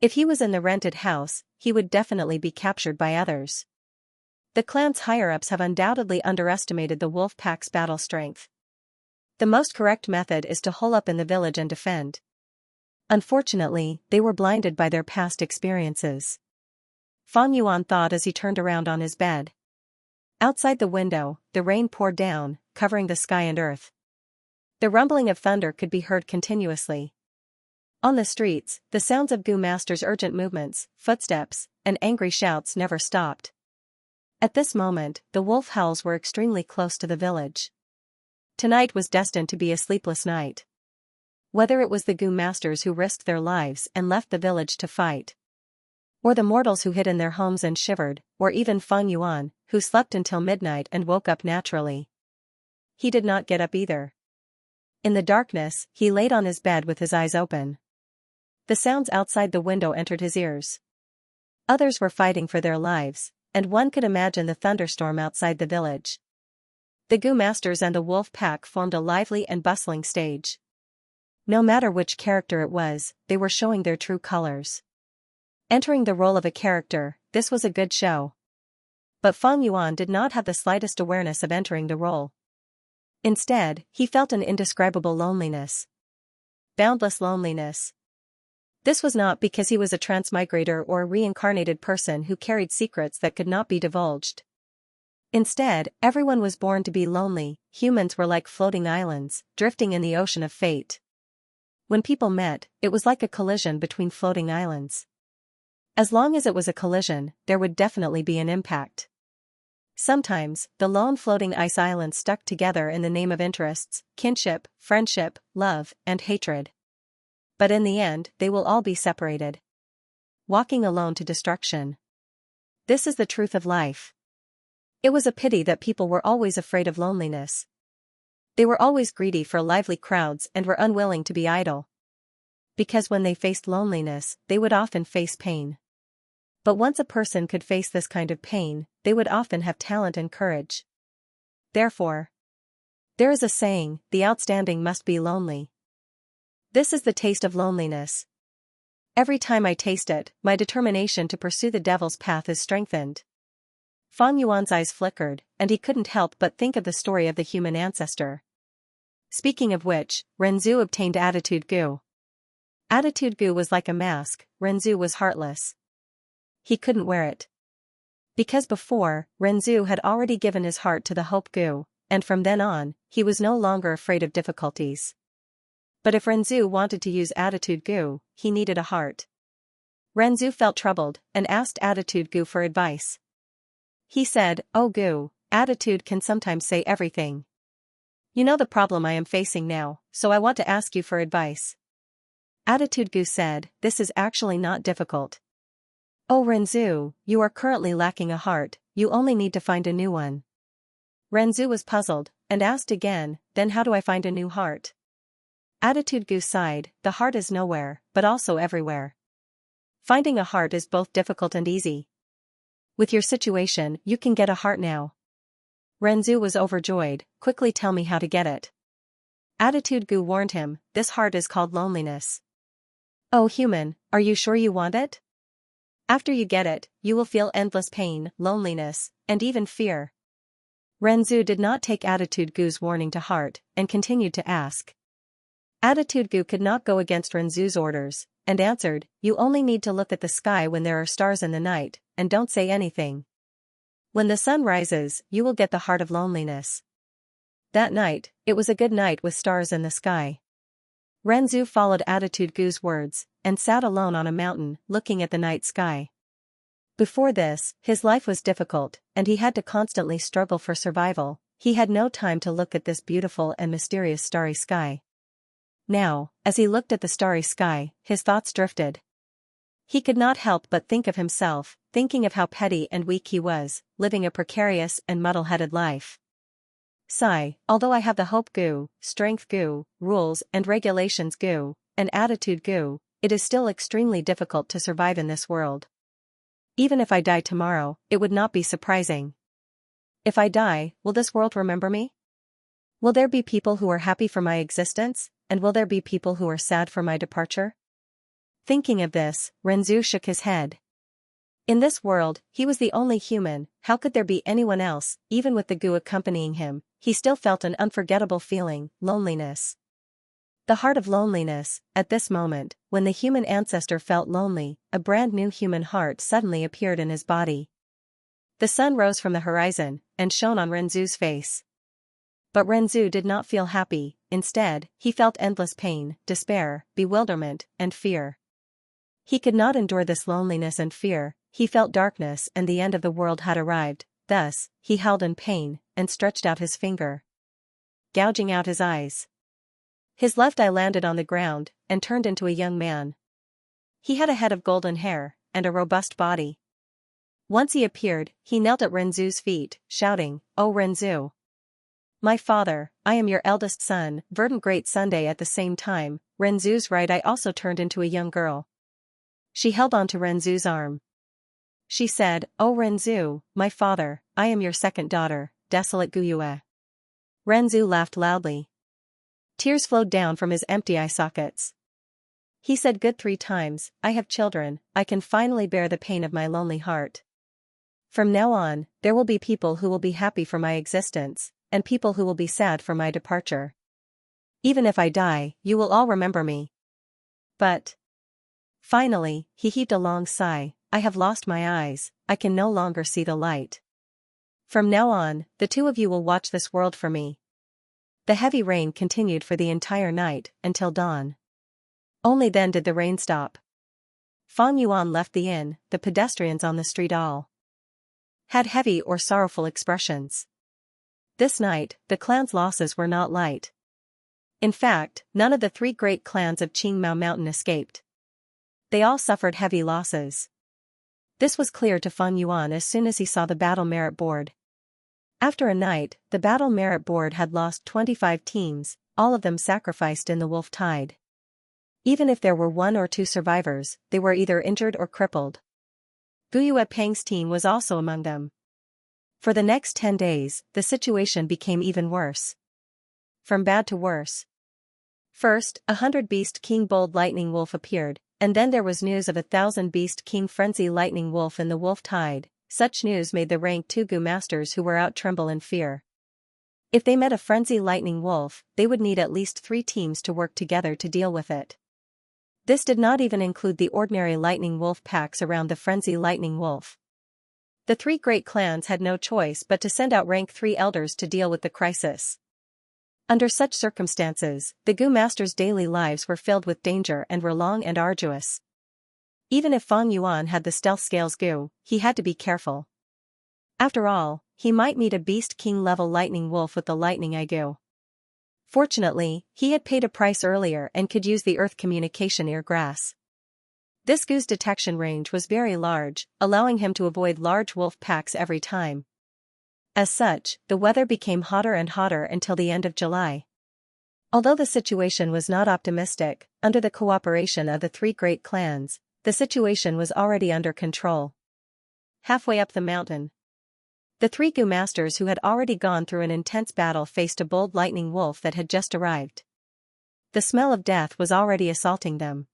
If he was in the rented house, he would definitely be captured by others. The clan's higher-ups have undoubtedly underestimated the wolf pack's battle strength. The most correct method is to hole up in the village and defend. Unfortunately, they were blinded by their past experiences. Fang Yuan thought as he turned around on his bed. Outside the window, the rain poured down, covering the sky and earth. The rumbling of thunder could be heard continuously. On the streets, the sounds of Gu Master's urgent movements, footsteps, and angry shouts never stopped. At this moment, the wolf howls were extremely close to the village. Tonight was destined to be a sleepless night. Whether it was the Gu Masters who risked their lives and left the village to fight, or the mortals who hid in their homes and shivered, or even Fang Yuan, who slept until midnight and woke up naturally. He did not get up either. In the darkness, he laid on his bed with his eyes open. The sounds outside the window entered his ears. Others were fighting for their lives, and one could imagine the thunderstorm outside the village. The Gu Masters and the wolf pack formed a lively and bustling stage. No matter which character it was, they were showing their true colors. Entering the role of a character, this was a good show. But Fang Yuan did not have the slightest awareness of entering the role. Instead, he felt an indescribable loneliness. Boundless loneliness. This was not because he was a transmigrator or a reincarnated person who carried secrets that could not be divulged. Instead, everyone was born to be lonely. Humans were like floating islands, drifting in the ocean of fate. When people met, it was like a collision between floating islands. As long as it was a collision, there would definitely be an impact. Sometimes, the lone floating ice islands stuck together in the name of interests, kinship, friendship, love, and hatred. But in the end, they will all be separated. Walking alone to destruction. This is the truth of life. It was a pity that people were always afraid of loneliness. They were always greedy for lively crowds and were unwilling to be idle. Because when they faced loneliness, they would often face pain. But once a person could face this kind of pain, they would often have talent and courage. Therefore, there is a saying, the outstanding must be lonely. This is the taste of loneliness. Every time I taste it, my determination to pursue the devil's path is strengthened. Fang Yuan's eyes flickered, and he couldn't help but think of the story of the human ancestor. Speaking of which, Renzu obtained Attitude Gu. Attitude Gu was like a mask. Renzu was heartless. He couldn't wear it. Because before, Renzu had already given his heart to the Hope Gu, and from then on, he was no longer afraid of difficulties. But if Renzu wanted to use Attitude Gu, he needed a heart. Renzu felt troubled, and asked Attitude Gu for advice. He said, "Oh Gu, attitude can sometimes say everything. You know the problem I am facing now, so I want to ask you for advice." Attitude Gu said, "This is actually not difficult. Oh Renzu, you are currently lacking a heart, you only need to find a new one." Renzu was puzzled, and asked again, "Then how do I find a new heart?" Attitude Gu sighed, "The heart is nowhere, but also everywhere. Finding a heart is both difficult and easy. With your situation, you can get a heart now." Renzu was overjoyed, "Quickly tell me how to get it." Attitude Gu warned him, "This heart is called loneliness. Oh human, are you sure you want it? After you get it, you will feel endless pain, loneliness, and even fear." Renzu did not take Attitude Gu's warning to heart, and continued to ask. Attitude Gu could not go against Renzu's orders, and answered, "You only need to look at the sky when there are stars in the night, and don't say anything. When the sun rises, you will get the heart of loneliness." That night, it was a good night with stars in the sky. Renzu followed Attitude Gu's words, and sat alone on a mountain, looking at the night sky. Before this, his life was difficult, and he had to constantly struggle for survival. He had no time to look at this beautiful and mysterious starry sky. Now, as he looked at the starry sky, his thoughts drifted. He could not help but think of himself, thinking of how petty and weak he was, living a precarious and muddle-headed life. Sigh, although I have the Hope Gu, Strength Gu, Rules and Regulations Gu, and Attitude Gu, it is still extremely difficult to survive in this world. Even if I die tomorrow, it would not be surprising. If I die, will this world remember me? Will there be people who are happy for my existence, and will there be people who are sad for my departure?" Thinking of this, Renzu shook his head. In this world, he was the only human. How could there be anyone else? Even with the Gu accompanying him, he still felt an unforgettable feeling, loneliness. The heart of loneliness. At this moment, when the human ancestor felt lonely, a brand new human heart suddenly appeared in his body. The sun rose from the horizon, and shone on Renzu's face. But Renzu did not feel happy. Instead, he felt endless pain, despair, bewilderment, and fear. He could not endure this loneliness and fear. He felt darkness and the end of the world had arrived. Thus, he howled in pain, and stretched out his finger, gouging out his eyes. His left eye landed on the ground, and turned into a young man. He had a head of golden hair, and a robust body. Once he appeared, he knelt at Renzu's feet, shouting, "Oh Renzu! My father, I am your eldest son." Verdant Great Sunday. At the same time, Renzu's right eye also turned into a young girl. She held on to Renzu's arm. She said, "Oh Renzu, my father, I am your second daughter, Desolate Guyue." Renzu laughed loudly. Tears flowed down from his empty eye sockets. He said good 3 times, "I have children, I can finally bear the pain of my lonely heart. From now on, there will be people who will be happy for my existence, and people who will be sad for my departure. Even if I die, you will all remember me." But Finally, he heaved a long sigh. I have lost my eyes, I can no longer see the light. From now on, the two of you will watch this world for me. The heavy rain continued for the entire night, until dawn. Only then did the rain stop. Fang Yuan left the inn, the pedestrians on the street all had heavy or sorrowful expressions. This night, the clan's losses were not light. In fact, none of the three great clans of Qingmao Mountain escaped. They all suffered heavy losses. This was clear to Feng Yuan as soon as he saw the battle merit board. After a night, the battle merit board had lost 25 teams, all of them sacrificed in the wolf tide. Even if there were one or two survivors, they were either injured or crippled. Guyue Peng's team was also among them. For the next 10 days, the situation became even worse. From bad to worse. First, 100 Beast King Bold Lightning Wolf appeared, and then there was news of 1,000 Beast King Frenzy Lightning Wolf in the wolf tide. Such news made the rank 2 Gu masters who were out tremble in fear. If they met a Frenzy Lightning Wolf, they would need at least 3 teams to work together to deal with it. This did not even include the ordinary Lightning Wolf packs around the Frenzy Lightning Wolf. The 3 great clans had no choice but to send out rank 3 elders to deal with the crisis. Under such circumstances, the Gu masters' daily lives were filled with danger and were long and arduous. Even if Feng Yuan had the stealth scales Gu, he had to be careful. After all, he might meet a Beast King level Lightning Wolf with the Lightning Eye Gu. Fortunately, he had paid a price earlier and could use the Earth Communication Ear Grass. This Gu's detection range was very large, allowing him to avoid large wolf packs every time. As such, the weather became hotter and hotter until the end of July. Although the situation was not optimistic, under the cooperation of the 3 great clans, the situation was already under control. Halfway up the mountain, the 3 Gu masters who had already gone through an intense battle faced a bold lightning wolf that had just arrived. The smell of death was already assaulting them.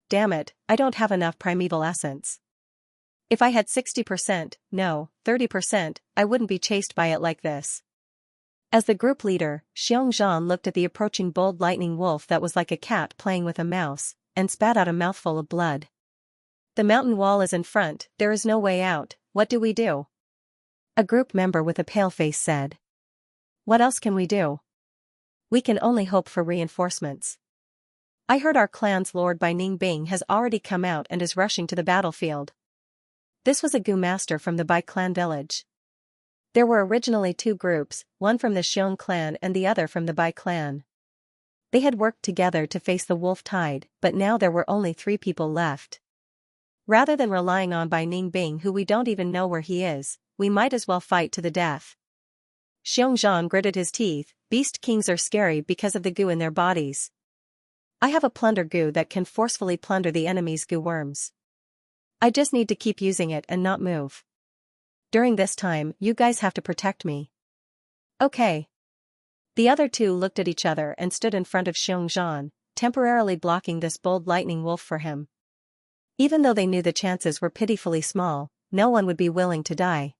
Damn it, I don't have enough primeval essence. If I had 60%, no, 30%, I wouldn't be chased by it like this. As the group leader, Xianxia looked at the approaching bold lightning wolf that was like a cat playing with a mouse, and spat out a mouthful of blood. The mountain wall is in front, there is no way out, what do we do? A group member with a pale face said. What else can we do? We can only hope for reinforcements. I heard our clan's lord by Ningbing has already come out and is rushing to the battlefield. This was a Gu master from the Bai clan village. There were originally 2 groups, one from the Xiong clan and the other from the Bai clan. They had worked together to face the wolf tide, but now there were only 3 people left. Rather than relying on Bai Ningbing who we don't even know where he is, we might as well fight to the death. Xiongzhan gritted his teeth. Beast kings are scary because of the Gu in their bodies. I have a plunder Gu that can forcefully plunder the enemy's Gu worms. I just need to keep using it and not move. During this time, you guys have to protect me. Okay. The other 2 looked at each other and stood in front of Xiongzhan, temporarily blocking this bold lightning wolf for him. Even though they knew the chances were pitifully small, no one would be willing to die.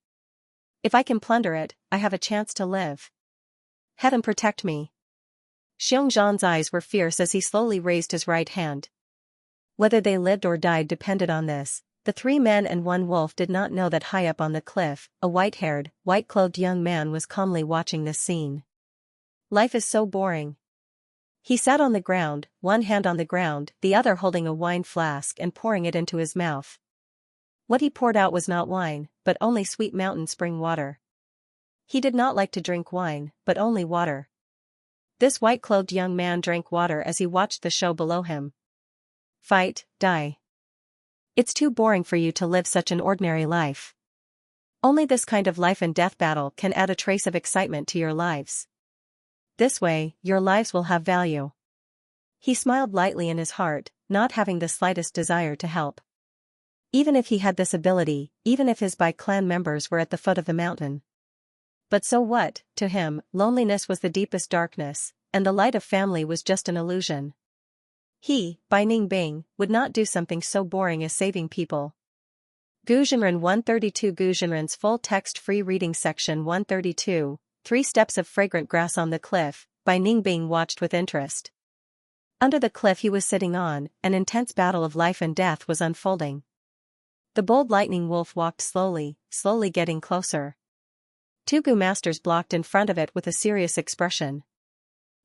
If I can plunder it, I have a chance to live. Heaven protect me. Xiongzhan's eyes were fierce as he slowly raised his right hand. Whether they lived or died depended on this. The 3 men and 1 wolf did not know that high up on the cliff, a white-haired, white-clothed young man was calmly watching this scene. Life is so boring. He sat on the ground, one hand on the ground, the other holding a wine flask and pouring it into his mouth. What he poured out was not wine, but only sweet mountain spring water. He did not like to drink wine, but only water. This white-clothed young man drank water as he watched the show below him. Fight, die. It's too boring for you to live such an ordinary life. Only this kind of life and death battle can add a trace of excitement to your lives. This way, your lives will have value. He smiled lightly in his heart, not having the slightest desire to help. Even if he had this ability, even if his Bai clan members were at the foot of the mountain. But so what? To him, loneliness was the deepest darkness, and the light of family was just an illusion. He, Bai Ningbing, would not do something so boring as saving people. Guzhenren 132 Guzhenren's full-text free reading section 132, 3 steps of fragrant grass on the cliff, Bai Ningbing watched with interest. Under the cliff he was sitting on, an intense battle of life and death was unfolding. The bold lightning wolf walked slowly, slowly getting closer. Two Gu masters blocked in front of it with a serious expression.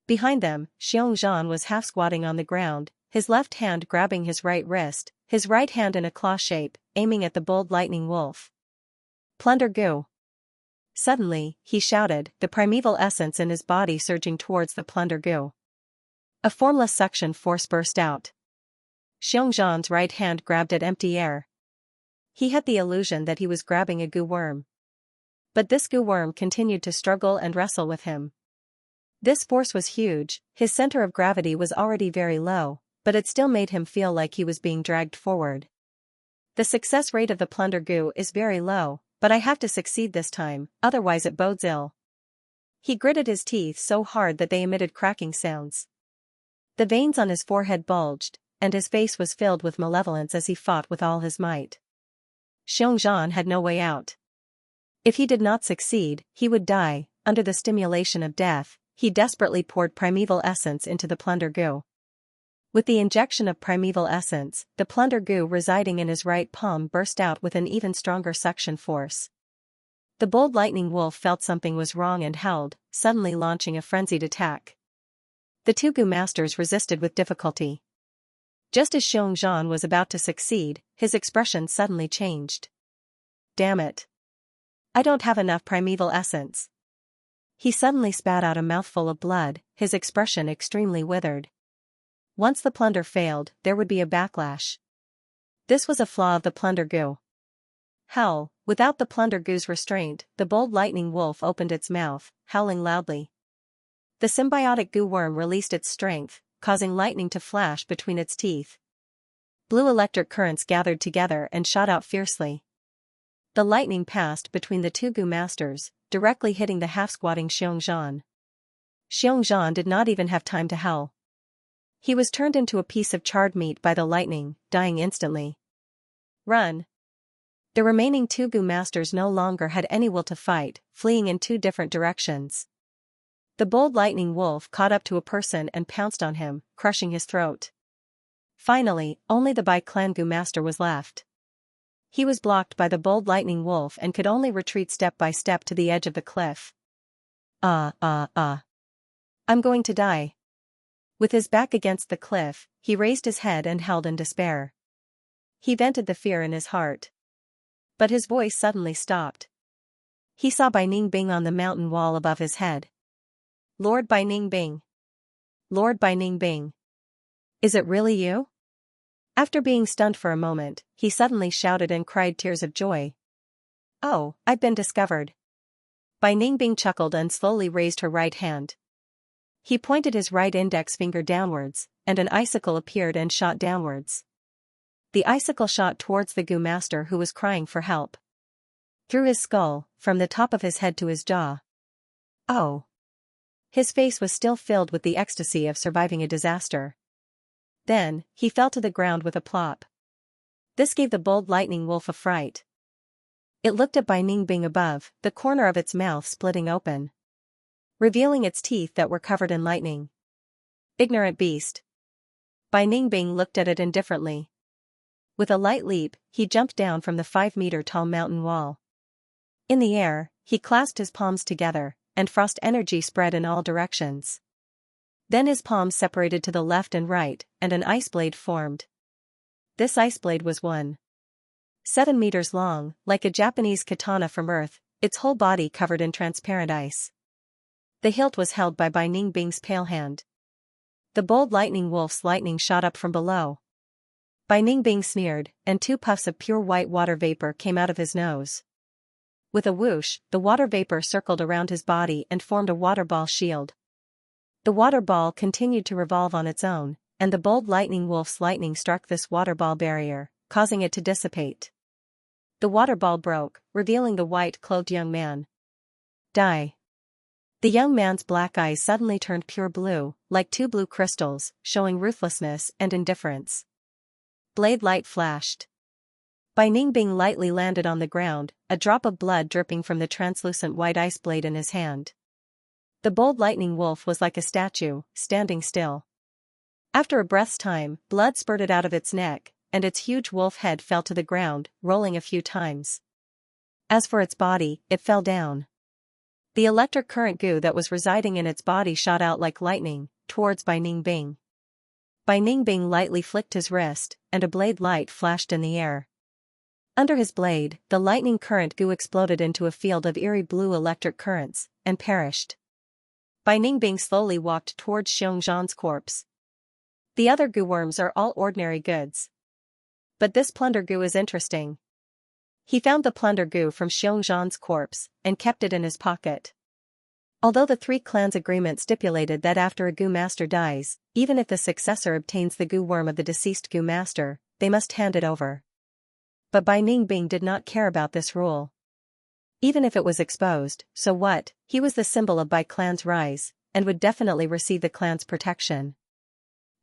Behind them, Xianxia was half squatting on the ground, his left hand grabbing his right wrist, his right hand in a claw shape, aiming at the bold lightning wolf. Plunder Gu! Suddenly, he shouted, the primeval essence in his body surging towards the Plunder Gu. A formless suction force burst out. Xianxia's right hand grabbed at empty air. He had the illusion that he was grabbing a Gu worm. But this Gu worm continued to struggle and wrestle with him. This force was huge, his center of gravity was already very low, but it still made him feel like he was being dragged forward. The success rate of the Plunder Gu is very low, but I have to succeed this time, otherwise it bodes ill. He gritted his teeth so hard that they emitted cracking sounds. The veins on his forehead bulged, and his face was filled with malevolence as he fought with all his might. Xianxia had no way out. If he did not succeed, he would die. Under the stimulation of death, he desperately poured primeval essence into the Plunder Gu. With the injection of primeval essence, the Plunder Gu residing in his right palm burst out with an even stronger suction force. The bold lightning wolf felt something was wrong and howled, suddenly launching a frenzied attack. The two Gu masters resisted with difficulty. Just as Xianxia was about to succeed, his expression suddenly changed. Damn it! I don't have enough primeval essence. He suddenly spat out a mouthful of blood, his expression extremely withered. Once the plunder failed, there would be a backlash. This was a flaw of the Plunder Gu. Hell, without the Plunder Gu's restraint, the bold lightning wolf opened its mouth, howling loudly. The symbiotic Gu worm released its strength, causing lightning to flash between its teeth. Blue electric currents gathered together and shot out fiercely. The lightning passed between the two Gu masters, directly hitting the half-squatting Xianxia. Xianxia did not even have time to howl. He was turned into a piece of charred meat by the lightning, dying instantly. Run! The remaining two Gu masters no longer had any will to fight, fleeing in two different directions. The bold lightning wolf caught up to a person and pounced on him, crushing his throat. Finally, only the Bai clan Gu master was left. He was blocked by the bold lightning wolf and could only retreat step by step to the edge of the cliff. I'm going to die. With his back against the cliff, he raised his head and howled in despair. He vented the fear in his heart. But his voice suddenly stopped. He saw Bai Ningbing on the mountain wall above his head. Lord Bai Ningbing. Lord Bai Ningbing. Is it really you? After being stunned for a moment, he suddenly shouted and cried tears of joy. Oh, I've been discovered. Bai Ningbing chuckled and slowly raised her right hand. He pointed his right index finger downwards, and an icicle appeared and shot downwards. The icicle shot towards the Gu master who was crying for help. Through his skull, from the top of his head to his jaw. Oh! His face was still filled with the ecstasy of surviving a disaster. Then, he fell to the ground with a plop. This gave the bold lightning wolf a fright. It looked at Bai Ningbing above, the corner of its mouth splitting open, revealing its teeth that were covered in lightning. Ignorant beast. Bai Ningbing looked at it indifferently. With a light leap, he jumped down from the 5-meter-tall mountain wall. In the air, he clasped his palms together, and frost energy spread in all directions. Then his palms separated to the left and right, and an ice blade formed. This ice blade was 7 meters long, like a Japanese katana from Earth, its whole body covered in transparent ice. The hilt was held by Bai Ningbing's pale hand. The bold lightning wolf's lightning shot up from below. Bai Ningbing sneered, and 2 puffs of pure white water vapor came out of his nose. With a whoosh, the water vapor circled around his body and formed a water ball shield. The water ball continued to revolve on its own, and the bold lightning wolf's lightning struck this water ball barrier, causing it to dissipate. The water ball broke, revealing the white-clothed young man. Die. The young man's black eyes suddenly turned pure blue, like 2 blue crystals, showing ruthlessness and indifference. Blade light flashed. Bai Ningbing lightly landed on the ground, a drop of blood dripping from the translucent white ice blade in his hand. The bold lightning wolf was like a statue, standing still. After a breath's time, blood spurted out of its neck, and its huge wolf head fell to the ground, rolling a few times. As for its body, it fell down. The electric current goo that was residing in its body shot out like lightning, towards Bai Ningbing. Bai Ningbing lightly flicked his wrist, and a blade light flashed in the air. Under his blade, the lightning current goo exploded into a field of eerie blue electric currents, and perished. Bai Ningbing slowly walked towards Xianxia's corpse. The other goo worms are all ordinary goods. But this plunder goo is interesting. He found the plunder goo from Xianxia's corpse, and kept it in his pocket. Although the three clans' agreement stipulated that after a goo master dies, even if the successor obtains the goo worm of the deceased goo master, they must hand it over. But Bai Ningbing did not care about this rule. Even if it was exposed, so what? He was the symbol of Bai clan's rise, and would definitely receive the clan's protection.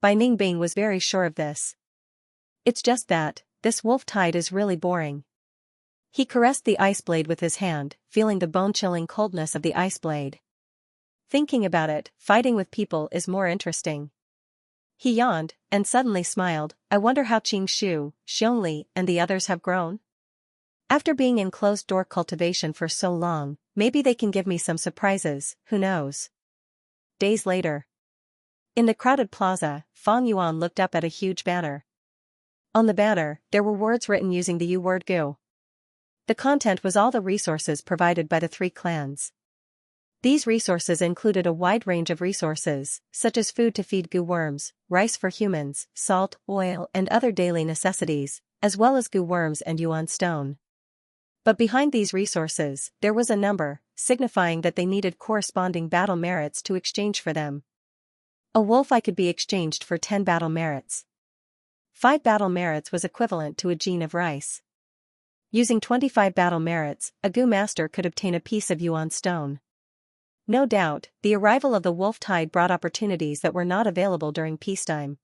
Bai Ningbing was very sure of this. It's just that, this wolf tide is really boring. He caressed the ice blade with his hand, feeling the bone-chilling coldness of the ice blade. Thinking about it, fighting with people is more interesting. He yawned, and suddenly smiled. I wonder how Qingshu, Xiongli, and the others have grown? After being in closed-door cultivation for so long, maybe they can give me some surprises, who knows? Days later. In the crowded plaza, Fang Yuan looked up at a huge banner. On the banner, there were words written using the U-word Gu. The content was all the resources provided by the three clans. These resources included a wide range of resources, such as food to feed Gu worms, rice for humans, salt, oil, and other daily necessities, as well as Gu worms and Yuan stone. But behind these resources, there was a number, signifying that they needed corresponding battle merits to exchange for them. A wolf eye could be exchanged for 10 battle merits. 5 battle merits was equivalent to a gene of rice. Using 25 battle merits, a Gu master could obtain a piece of Yuan stone. No doubt, the arrival of the wolf tide brought opportunities that were not available during peacetime.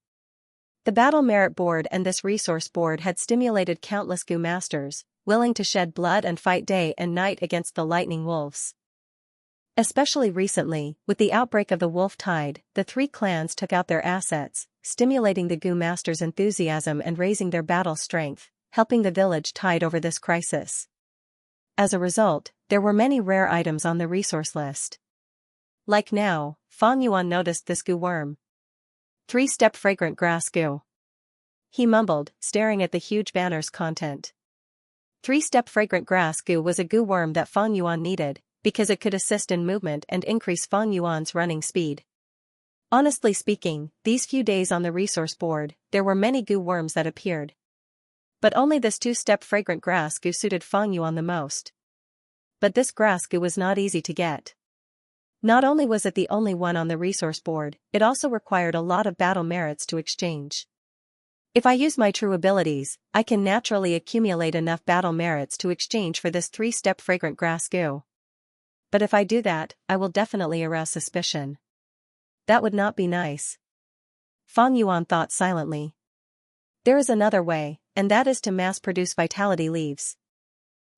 The battle merit board and this resource board had stimulated countless Gu masters, willing to shed blood and fight day and night against the lightning wolves. Especially recently, with the outbreak of the wolf tide, the three clans took out their assets, stimulating the Gu masters' enthusiasm and raising their battle strength, helping the village tide over this crisis. As a result, there were many rare items on the resource list. Like now, Fang Yuan noticed this Gu worm. 3-step fragrant grass Gu. He mumbled, staring at the huge banner's content. 3-step fragrant grass Gu was a Gu worm that Fang Yuan needed, because it could assist in movement and increase Fang Yuan's running speed. Honestly speaking, these few days on the resource board, there were many Gu worms that appeared. But only this 2-step fragrant grass Gu suited Fang Yuan the most. But this grass Gu was not easy to get. Not only was it the only one on the resource board, it also required a lot of battle merits to exchange. If I use my true abilities, I can naturally accumulate enough battle merits to exchange for this 3-step fragrant grass Gu. But if I do that, I will definitely arouse suspicion. That would not be nice. Fang Yuan thought silently. There is another way, and that is to mass-produce vitality leaves.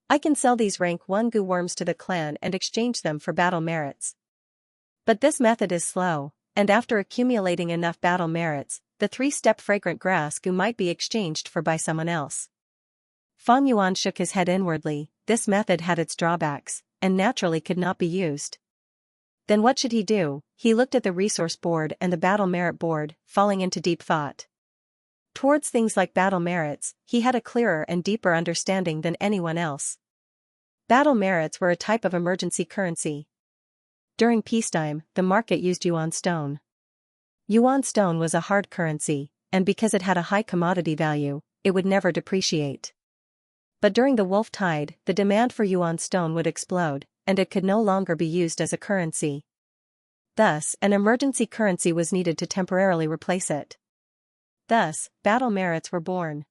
I can sell these rank 1 Gu worms to the clan and exchange them for battle merits. But this method is slow, and after accumulating enough battle merits, the 3-step fragrant grass Gu might be exchanged by someone else. Fang Yuan shook his head inwardly. This method had its drawbacks, and naturally could not be used. Then what should he do? He looked at the resource board and the battle merit board, falling into deep thought. Towards things like battle merits, he had a clearer and deeper understanding than anyone else. Battle merits were a type of emergency currency. During peacetime, the market used Yuan stone. Yuan stone was a hard currency, and because it had a high commodity value, it would never depreciate. But during the wolf tide, the demand for Yuan stone would explode, and it could no longer be used as a currency. Thus, an emergency currency was needed to temporarily replace it. Thus, battle merits were born.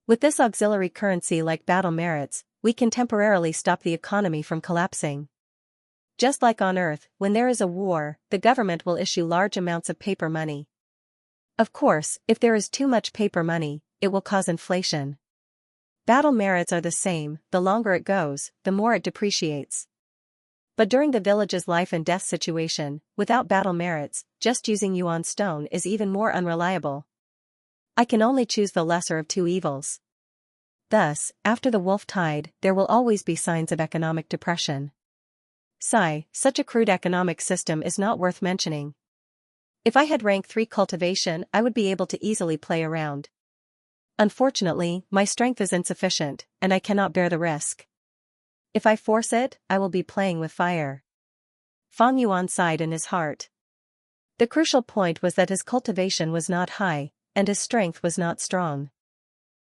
With this auxiliary currency like battle merits, we can temporarily stop the economy from collapsing. Just like on Earth, when there is a war, the government will issue large amounts of paper money. Of course, if there is too much paper money, it will cause inflation. Battle merits are the same, the longer it goes, the more it depreciates. But during the village's life and death situation, without battle merits, just using Yuan stone is even more unreliable. I can only choose the lesser of two evils. Thus, after the wolf tide, there will always be signs of economic depression. Sigh, such a crude economic system is not worth mentioning. If I had rank 3 cultivation, I would be able to easily play around. Unfortunately, my strength is insufficient, and I cannot bear the risk. If I force it, I will be playing with fire. Fang Yuan sighed in his heart. The crucial point was that his cultivation was not high, and his strength was not strong.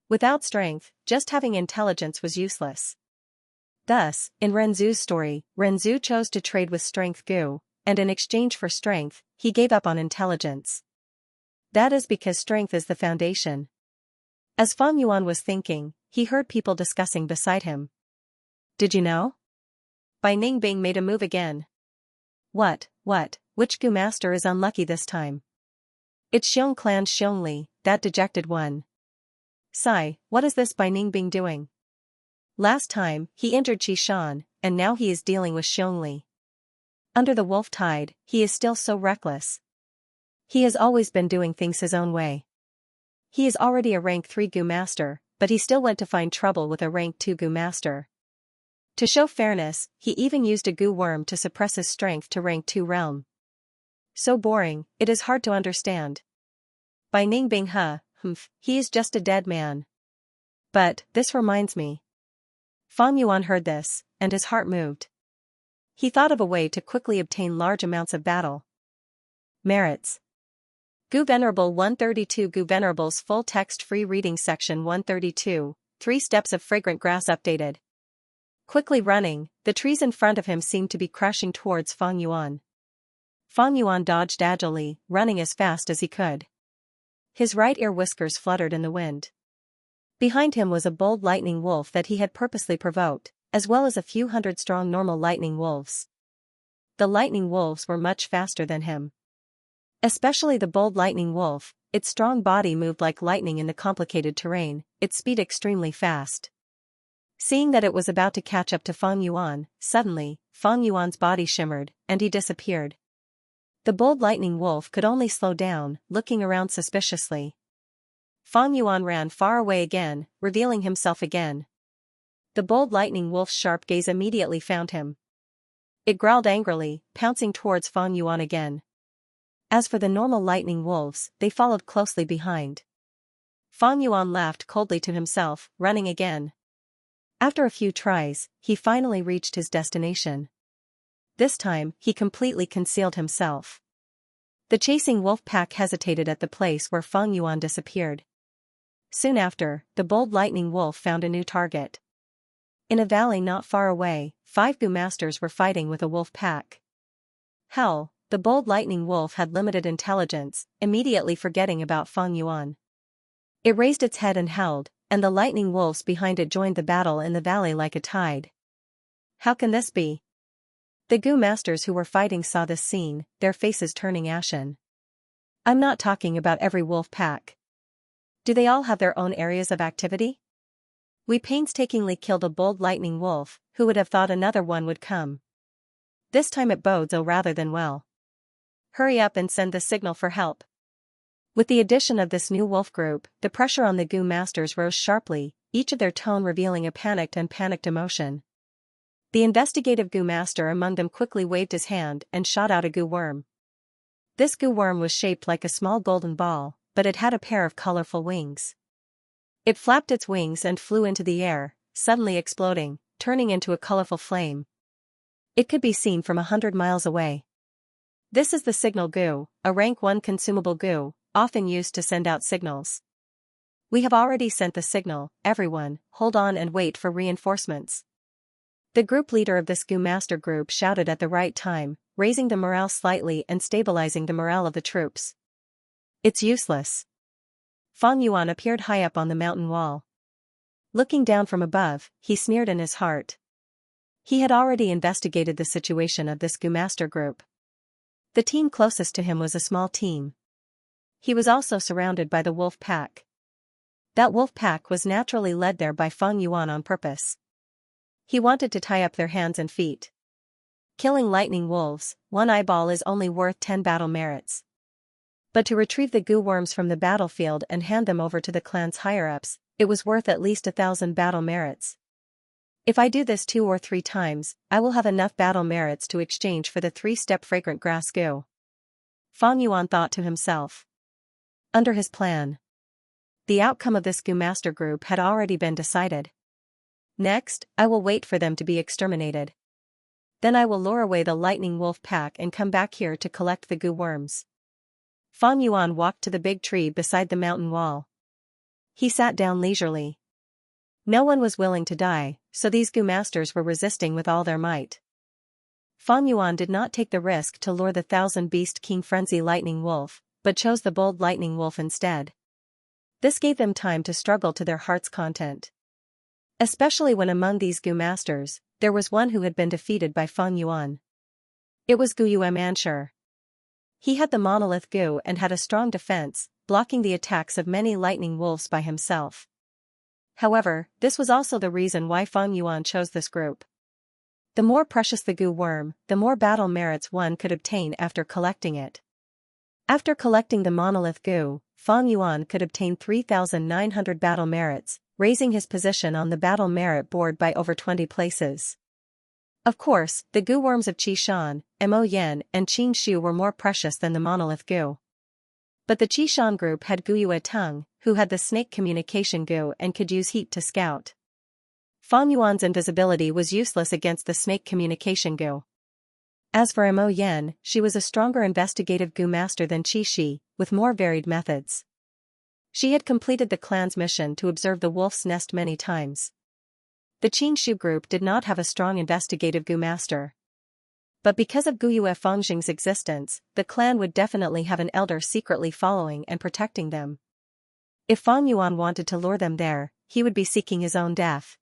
Without strength, just having intelligence was useless. Thus, in Renzu's story, Renzu chose to trade with strength Gu, and in exchange for strength, he gave up on intelligence. That is because strength is the foundation. As Fang Yuan was thinking, he heard people discussing beside him. Did you know? Bai Ningbing made a move again. What, which Gu master is unlucky this time? It's Xiong Clan's Xiongli, that dejected one. Sigh, what is this Bai Ningbing doing? Last time, he injured Qishan, and now he is dealing with Xiongli. Under the wolf tide, he is still so reckless. He has always been doing things his own way. He is already a rank 3 Gu master, but he still went to find trouble with a rank 2 Gu master. To show fairness, he even used a Gu worm to suppress his strength to rank 2 realm. So boring, it is hard to understand. Bai Ningbing he is just a dead man. But, this reminds me. Fang Yuan heard this, and his heart moved. He thought of a way to quickly obtain large amounts of battle merits. Gu Venerable 132 Gu Venerable's full text free reading section 132, 3 steps of fragrant grass updated. Quickly running, the trees in front of him seemed to be crashing towards Fang Yuan. Fang Yuan dodged agilely, running as fast as he could. His right ear whiskers fluttered in the wind. Behind him was a bold lightning wolf that he had purposely provoked, as well as a few hundred strong normal lightning wolves. The lightning wolves were much faster than him. Especially the bold lightning wolf, its strong body moved like lightning in the complicated terrain, its speed extremely fast. Seeing that it was about to catch up to Fang Yuan, suddenly, Fang Yuan's body shimmered, and he disappeared. The bold lightning wolf could only slow down, looking around suspiciously. Fang Yuan ran far away again, revealing himself again. The bold lightning wolf's sharp gaze immediately found him. It growled angrily, pouncing towards Fang Yuan again. As for the normal lightning wolves, they followed closely behind. Fang Yuan laughed coldly to himself, running again. After a few tries, he finally reached his destination. This time, he completely concealed himself. The chasing wolf pack hesitated at the place where Fang Yuan disappeared. Soon after, the bold lightning wolf found a new target. In a valley not far away, 5 Gu masters were fighting with a wolf pack. Hell, the bold lightning wolf had limited intelligence, immediately forgetting about Fang Yuan. It raised its head and held, and the lightning wolves behind it joined the battle in the valley like a tide. How can this be? The Gu masters who were fighting saw this scene, their faces turning ashen. I'm not talking about every wolf pack. Do they all have their own areas of activity? We painstakingly killed a bold lightning wolf, who would have thought another one would come? This time it bodes ill rather than well. Hurry up and send the signal for help. With the addition of this new wolf group, the pressure on the Gu masters rose sharply, each of their tone revealing a panicked emotion. The investigative Gu master among them quickly waved his hand and shot out a Gu worm. This Gu worm was shaped like a small golden ball, but it had a pair of colorful wings. It flapped its wings and flew into the air, suddenly exploding, turning into a colorful flame. It could be seen from 100 miles away. This is the signal Gu, a rank 1 consumable Gu, often used to send out signals. We have already sent the signal, everyone, hold on and wait for reinforcements. The group leader of this Gu master group shouted at the right time, raising the morale slightly and stabilizing the morale of the troops. It's useless. Fang Yuan appeared high up on the mountain wall. Looking down from above, he sneered in his heart. He had already investigated the situation of this Gu master group. The team closest to him was a small team. He was also surrounded by the wolf pack. That wolf pack was naturally led there by Fang Yuan on purpose. He wanted to tie up their hands and feet. killing lightning wolves, 1 eyeball is only worth 10 battle merits. But to retrieve the goo worms from the battlefield and hand them over to the clan's higher-ups, it was worth at least 1,000 battle merits. If I do this 2 or 3 times, I will have enough battle merits to exchange for the 3-step fragrant grass goo. Fang Yuan thought to himself. Under his plan, the outcome of this goo master group had already been decided. Next, I will wait for them to be exterminated. Then I will lure away the lightning wolf pack and come back here to collect the goo worms. Fang Yuan walked to the big tree beside the mountain wall. He sat down leisurely. No one was willing to die, so these goo masters were resisting with all their might. Fang Yuan did not take the risk to lure the 1,000-beast King Frenzy lightning wolf, but chose the bold lightning wolf instead. This gave them time to struggle to their heart's content. Especially when among these goo masters, there was one who had been defeated by Fang Yuan. It was Gu Yuemansher. He had the monolith goo and had a strong defense, blocking the attacks of many lightning wolves by himself. However, this was also the reason why Fang Yuan chose this group. The more precious the goo worm, the more battle merits one could obtain after collecting it. After collecting the monolith goo, Fang Yuan could obtain 3,900 battle merits, raising his position on the battle merit board by over 20 places. Of course, the goo worms of Qishan, Mo Yen and Qin Shu were more precious than the monolith goo. But the Qishan group had Gu Yue Tung, who had the snake communication goo and could use heat to scout. Fang Yuan's invisibility was useless against the snake communication goo. As for Mo Yen, she was a stronger investigative goo master than Qi Shi, with more varied methods. She had completed the clan's mission to observe the wolf's nest many times. The Qin Shu group did not have a strong investigative goo master. But because of Gu Yue Fengjing's existence, the clan would definitely have an elder secretly following and protecting them. If Fang Yuan wanted to lure them there, he would be seeking his own death.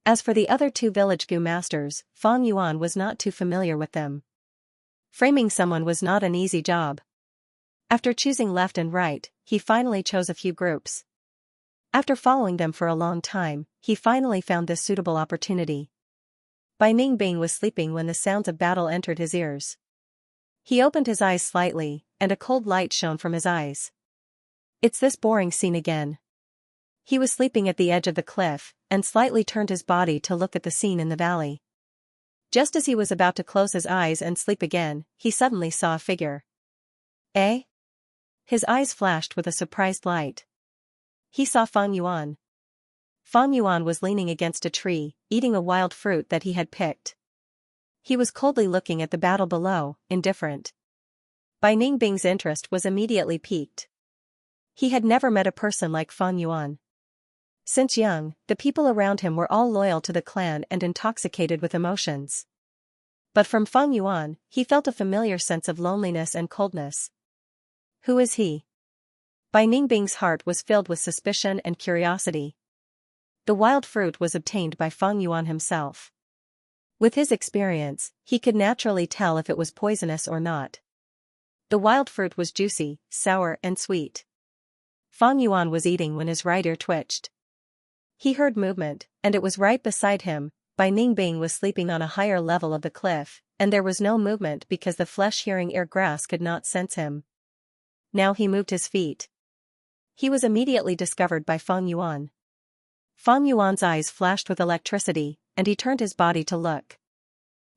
As for the other 2 village goo masters, Fang Yuan was not too familiar with them. Framing someone was not an easy job. After choosing left and right, he finally chose a few groups. After following them for a long time, he finally found this suitable opportunity. Bai Ningbing was sleeping when the sounds of battle entered his ears. He opened his eyes slightly, and a cold light shone from his eyes. It's this boring scene again. He was sleeping at the edge of the cliff, and slightly turned his body to look at the scene in the valley. Just as he was about to close his eyes and sleep again, he suddenly saw a figure. Eh? His eyes flashed with a surprised light. He saw Fang Yuan. Fang Yuan was leaning against a tree, eating a wild fruit that he had picked. He was coldly looking at the battle below, indifferent. Bai Ningbing's interest was immediately piqued. He had never met a person like Fang Yuan. Since young, the people around him were all loyal to the clan and intoxicated with emotions. But from Fang Yuan, he felt a familiar sense of loneliness and coldness. Who is he? Bai Ningbing's heart was filled with suspicion and curiosity. The wild fruit was obtained by Fang Yuan himself. With his experience, he could naturally tell if it was poisonous or not. The wild fruit was juicy, sour and sweet. Fang Yuan was eating when his right ear twitched. He heard movement, and it was right beside him. Bai Ningbing was sleeping on a higher level of the cliff, and there was no movement because the flesh-hearing ear grass could not sense him. Now he moved his feet. He was immediately discovered by Fang Yuan. Fang Yuan's eyes flashed with electricity, and he turned his body to look.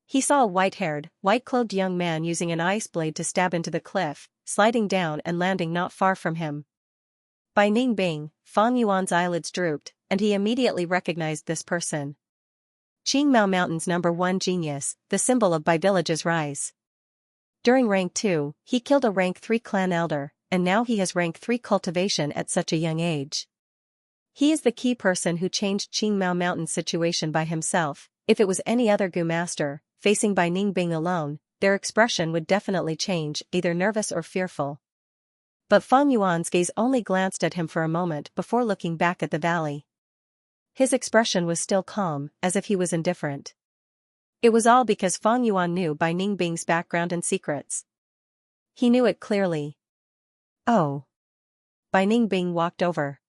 He saw a white-haired, white-clothed young man using an ice blade to stab into the cliff, sliding down and landing not far from him. Bai Ningbing, Fang Yuan's eyelids drooped, and he immediately recognized this person. Qingmao Mountain's #1 genius, the symbol of Bai Village's rise. During rank 2, he killed a rank 3 clan elder, and now he has rank 3 cultivation at such a young age. He is the key person who changed Qingmao Mountain's situation by himself. If it was any other goo master, facing Bai Ningbing alone, their expression would definitely change, either nervous or fearful. But Fang Yuan's gaze only glanced at him for a moment before looking back at the valley. His expression was still calm, as if he was indifferent. It was all because Fang Yuan knew Bai Ningbing's background and secrets. He knew it clearly. Oh. Bai Ningbing walked over.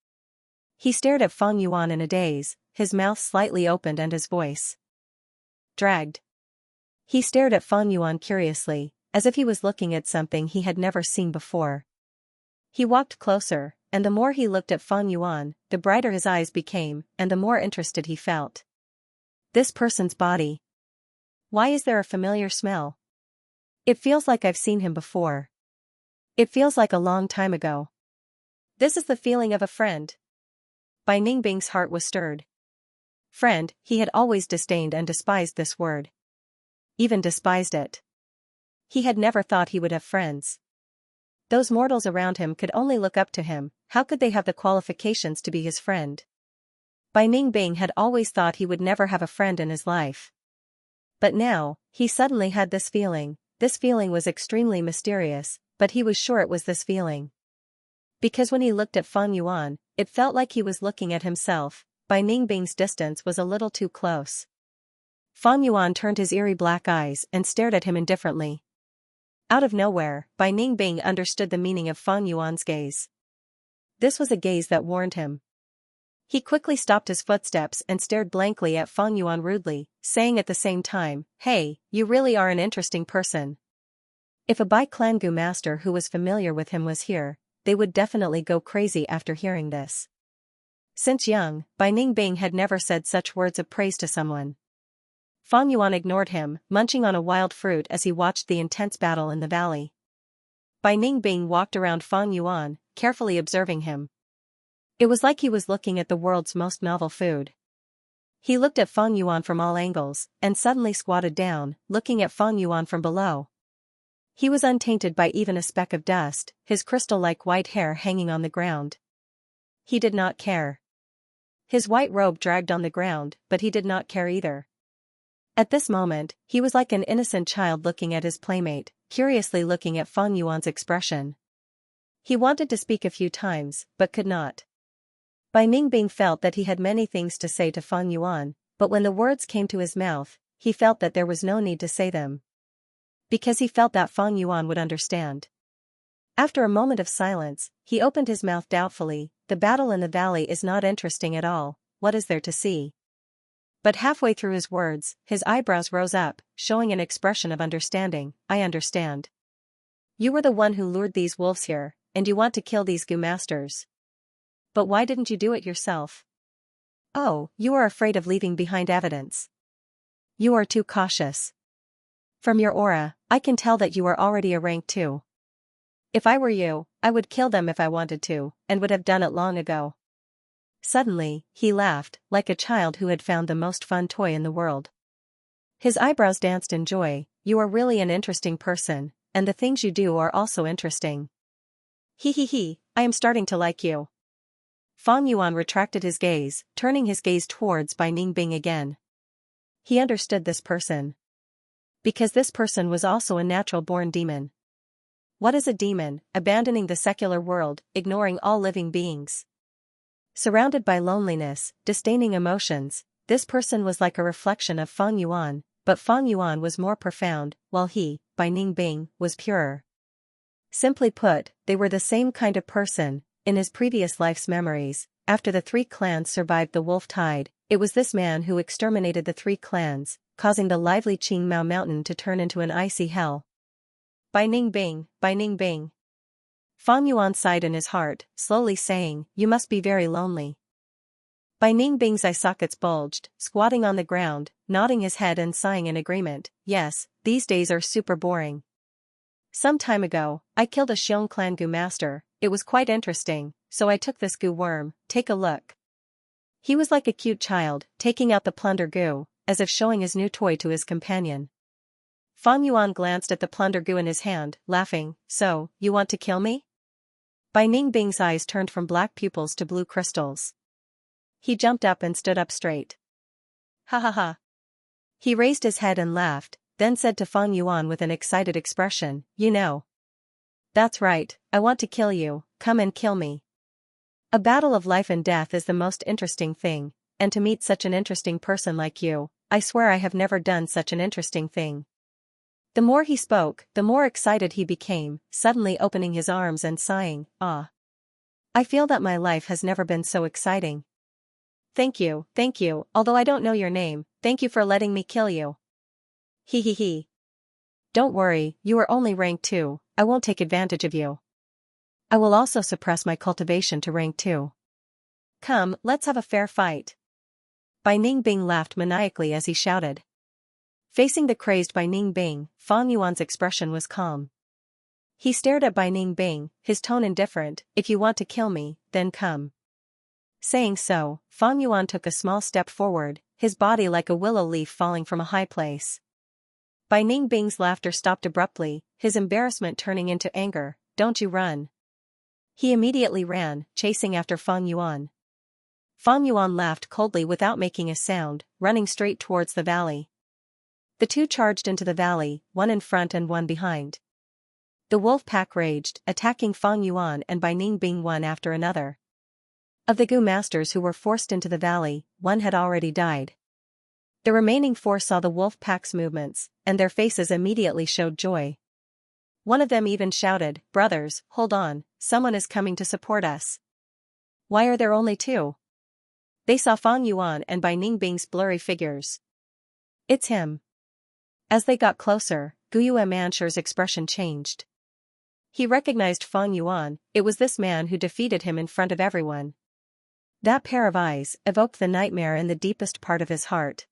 He stared at Fang Yuan in a daze, his mouth slightly opened and his voice dragged. He stared at Fang Yuan curiously, as if he was looking at something he had never seen before. He walked closer, and the more he looked at Fang Yuan, the brighter his eyes became, and the more interested he felt. This person's body. Why is there a familiar smell? It feels like I've seen him before. It feels like a long time ago. This is the feeling of a friend. Bai Ningbing's heart was stirred. Friend, he had always disdained and despised this word. Even despised it. He had never thought he would have friends. Those mortals around him could only look up to him, how could they have the qualifications to be his friend? Bai Ningbing had always thought he would never have a friend in his life. But now, he suddenly had this feeling. This feeling was extremely mysterious, but he was sure it was this feeling. Because when he looked at Fang Yuan, it felt like he was looking at himself. Bai Ningbing's distance was a little too close. Fang Yuan turned his eerie black eyes and stared at him indifferently. Out of nowhere, Bai Ningbing understood the meaning of Fang Yuan's gaze. This was a gaze that warned him. He quickly stopped his footsteps and stared blankly at Fang Yuan rudely, saying at the same time, "Hey, you really are an interesting person." If a Bai Clan Gu master who was familiar with him was here, they would definitely go crazy after hearing this. Since young, Bai Ningbing had never said such words of praise to someone. Fang Yuan ignored him, munching on a wild fruit as he watched the intense battle in the valley. Bai Ningbing walked around Fang Yuan, carefully observing him. It was like he was looking at the world's most novel food. He looked at Fang Yuan from all angles, and suddenly squatted down, looking at Fang Yuan from below. He was untainted by even a speck of dust, his crystal-like white hair hanging on the ground. He did not care. His white robe dragged on the ground, but he did not care either. At this moment, he was like an innocent child looking at his playmate, curiously looking at Fang Yuan's expression. He wanted to speak a few times, but could not. Bai Ningbing felt that he had many things to say to Fang Yuan, but when the words came to his mouth, he felt that there was no need to say them. Because he felt that Fang Yuan would understand. After a moment of silence, he opened his mouth doubtfully. The battle in the valley is not interesting at all, what is there to see? But halfway through his words, his eyebrows rose up, showing an expression of understanding. I understand. You were the one who lured these wolves here, and you want to kill these Gu masters. But why didn't you do it yourself? Oh, you are afraid of leaving behind evidence. You are too cautious. From your aura, I can tell that you are already a rank 2. If I were you, I would kill them if I wanted to, and would have done it long ago. Suddenly, he laughed, like a child who had found the most fun toy in the world. His eyebrows danced in joy. You are really an interesting person, and the things you do are also interesting. He, I am starting to like you. Fang Yuan retracted his gaze, turning his gaze towards Bai Ningbing again. He understood this person. Because this person was also a natural-born demon. What is a demon? Abandoning the secular world, ignoring all living beings. Surrounded by loneliness, disdaining emotions, this person was like a reflection of Fang Yuan, but Fang Yuan was more profound, while he, Bai Ningbing, was purer. Simply put, they were the same kind of person. In his previous life's memories, after the 3 clans survived the wolf tide, it was this man who exterminated the 3 clans, causing the lively Qing Mao Mountain to turn into an icy hell. Bai Ningbing, Bai Ningbing. Fang Yuan sighed in his heart, slowly saying, you must be very lonely. Bai Ningbing's eye sockets bulged, squatting on the ground, nodding his head and sighing in agreement. Yes, these days are super boring. Some time ago, I killed a Xiong clan Gu master. It was quite interesting, so I took this Gu worm. Take a look. He was like a cute child, taking out the plunder Gu, as if showing his new toy to his companion. Fang Yuan glanced at the plunder Gu in his hand, laughing. So, you want to kill me? Bai Ningbing's eyes turned from black pupils to blue crystals. He jumped up and stood up straight. Ha ha ha. He raised his head and laughed, then said to Fang Yuan with an excited expression, you know. That's right, I want to kill you, come and kill me. A battle of life and death is the most interesting thing, and to meet such an interesting person like you, I swear I have never done such an interesting thing. The more he spoke, the more excited he became, suddenly opening his arms and sighing, ah. I feel that my life has never been so exciting. Thank you, although I don't know your name, thank you for letting me kill you. He he he. Don't worry, you are only rank 2, I won't take advantage of you. I will also suppress my cultivation to rank 2. Come, let's have a fair fight. Bai Ningbing laughed maniacally as he shouted. Facing the crazed Bai Ningbing, Fang Yuan's expression was calm. He stared at Bai Ningbing, his tone indifferent. If you want to kill me, then come. Saying so, Fang Yuan took a small step forward, his body like a willow leaf falling from a high place. Bai Ningbing's laughter stopped abruptly, his embarrassment turning into anger. Don't you run. He immediately ran, chasing after Fang Yuan. Fang Yuan laughed coldly without making a sound, running straight towards the valley. The two charged into the valley, one in front and one behind. The wolf pack raged, attacking Fang Yuan and Bai Ningbing one after another. Of the Gu masters who were forced into the valley, one had already died. The remaining 4 saw the wolf pack's movements, and their faces immediately showed joy. One of them even shouted, "Brothers, hold on, someone is coming to support us." Why are there only 2? They saw Fang Yuan and Bai Ningbing's blurry figures. It's him. As they got closer, Guyue Mansher's expression changed. He recognized Fang Yuan. It was this man who defeated him in front of everyone. That pair of eyes evoked the nightmare in the deepest part of his heart.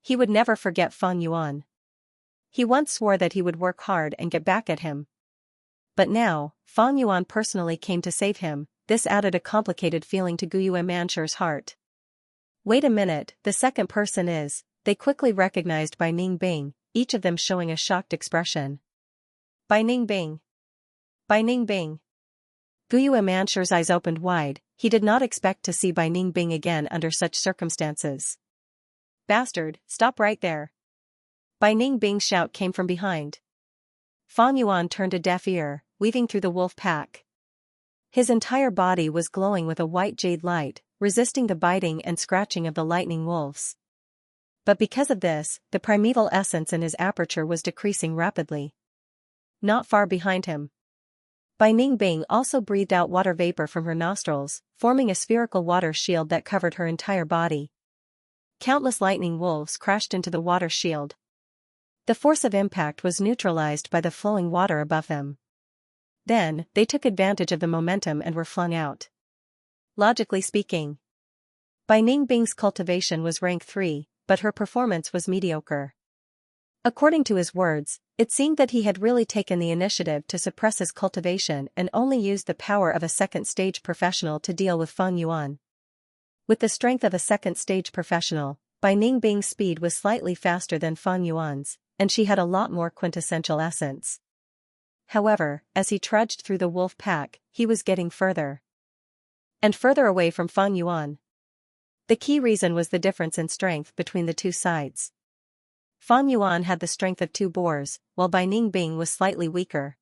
He would never forget Fang Yuan. He once swore that he would work hard and get back at him. But now, Fang Yuan personally came to save him. This added a complicated feeling to Guyue Mansher's heart. Wait a minute, the second person is. They quickly recognized Bai Ningbing, each of them showing a shocked expression. Bai Ningbing. Bai Ningbing. Guyue Mansher's eyes opened wide. He did not expect to see Bai Ningbing again under such circumstances. Bastard, stop right there. Bai Ningbing's shout came from behind. Fang Yuan turned a deaf ear, weaving through the wolf pack. His entire body was glowing with a white jade light, resisting the biting and scratching of the lightning wolves. But because of this, the primeval essence in his aperture was decreasing rapidly. Not far behind him, Bai Ningbing also breathed out water vapor from her nostrils, forming a spherical water shield that covered her entire body. Countless lightning wolves crashed into the water shield. The force of impact was neutralized by the flowing water above them. Then, they took advantage of the momentum and were flung out. Logically speaking, Bai Ningbing's cultivation was rank 3, but her performance was mediocre. According to his words, it seemed that he had really taken the initiative to suppress his cultivation and only used the power of a second-stage professional to deal with Fang Yuan. With the strength of a second-stage professional, Bai Ningbing's speed was slightly faster than Fang Yuan's, and she had a lot more quintessential essence. However, as he trudged through the wolf pack, he was getting further and further away from Fang Yuan. The key reason was the difference in strength between the two sides. Fang Yuan had the strength of 2 boars, while Bai Ningbing was slightly weaker.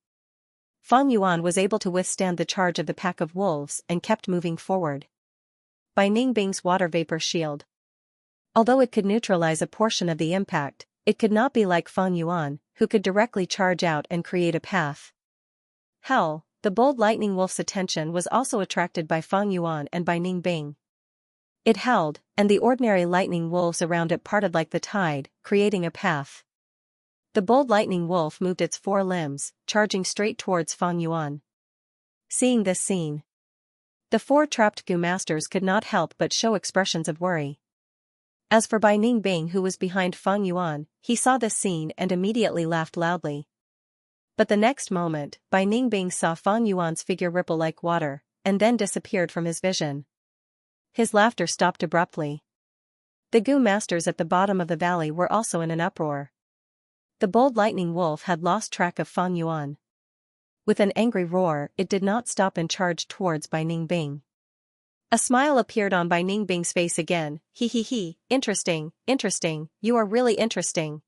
Fang Yuan was able to withstand the charge of the pack of wolves and kept moving forward. Bai Ningbing's water vapor shield. Although it could neutralize a portion of the impact, it could not be like Fang Yuan, who could directly charge out and create a path. Hell, the bold lightning wolf's attention was also attracted by Fang Yuan and Bai Ningbing. It held, and the ordinary lightning wolves around it parted like the tide, creating a path. The bold lightning wolf moved its 4 limbs, charging straight towards Fang Yuan. Seeing this scene, the 4 trapped Gu masters could not help but show expressions of worry. As for Bai Ningbing, who was behind Fang Yuan, he saw this scene and immediately laughed loudly. But the next moment, Bai Ningbing saw Fang Yuan's figure ripple like water, and then disappeared from his vision. His laughter stopped abruptly. The Gu masters at the bottom of the valley were also in an uproar. The bold lightning wolf had lost track of Fang Yuan. With an angry roar, it did not stop and charged towards Bai Ningbing. A smile appeared on Bai Ningbing's face again. He, interesting, you are really interesting.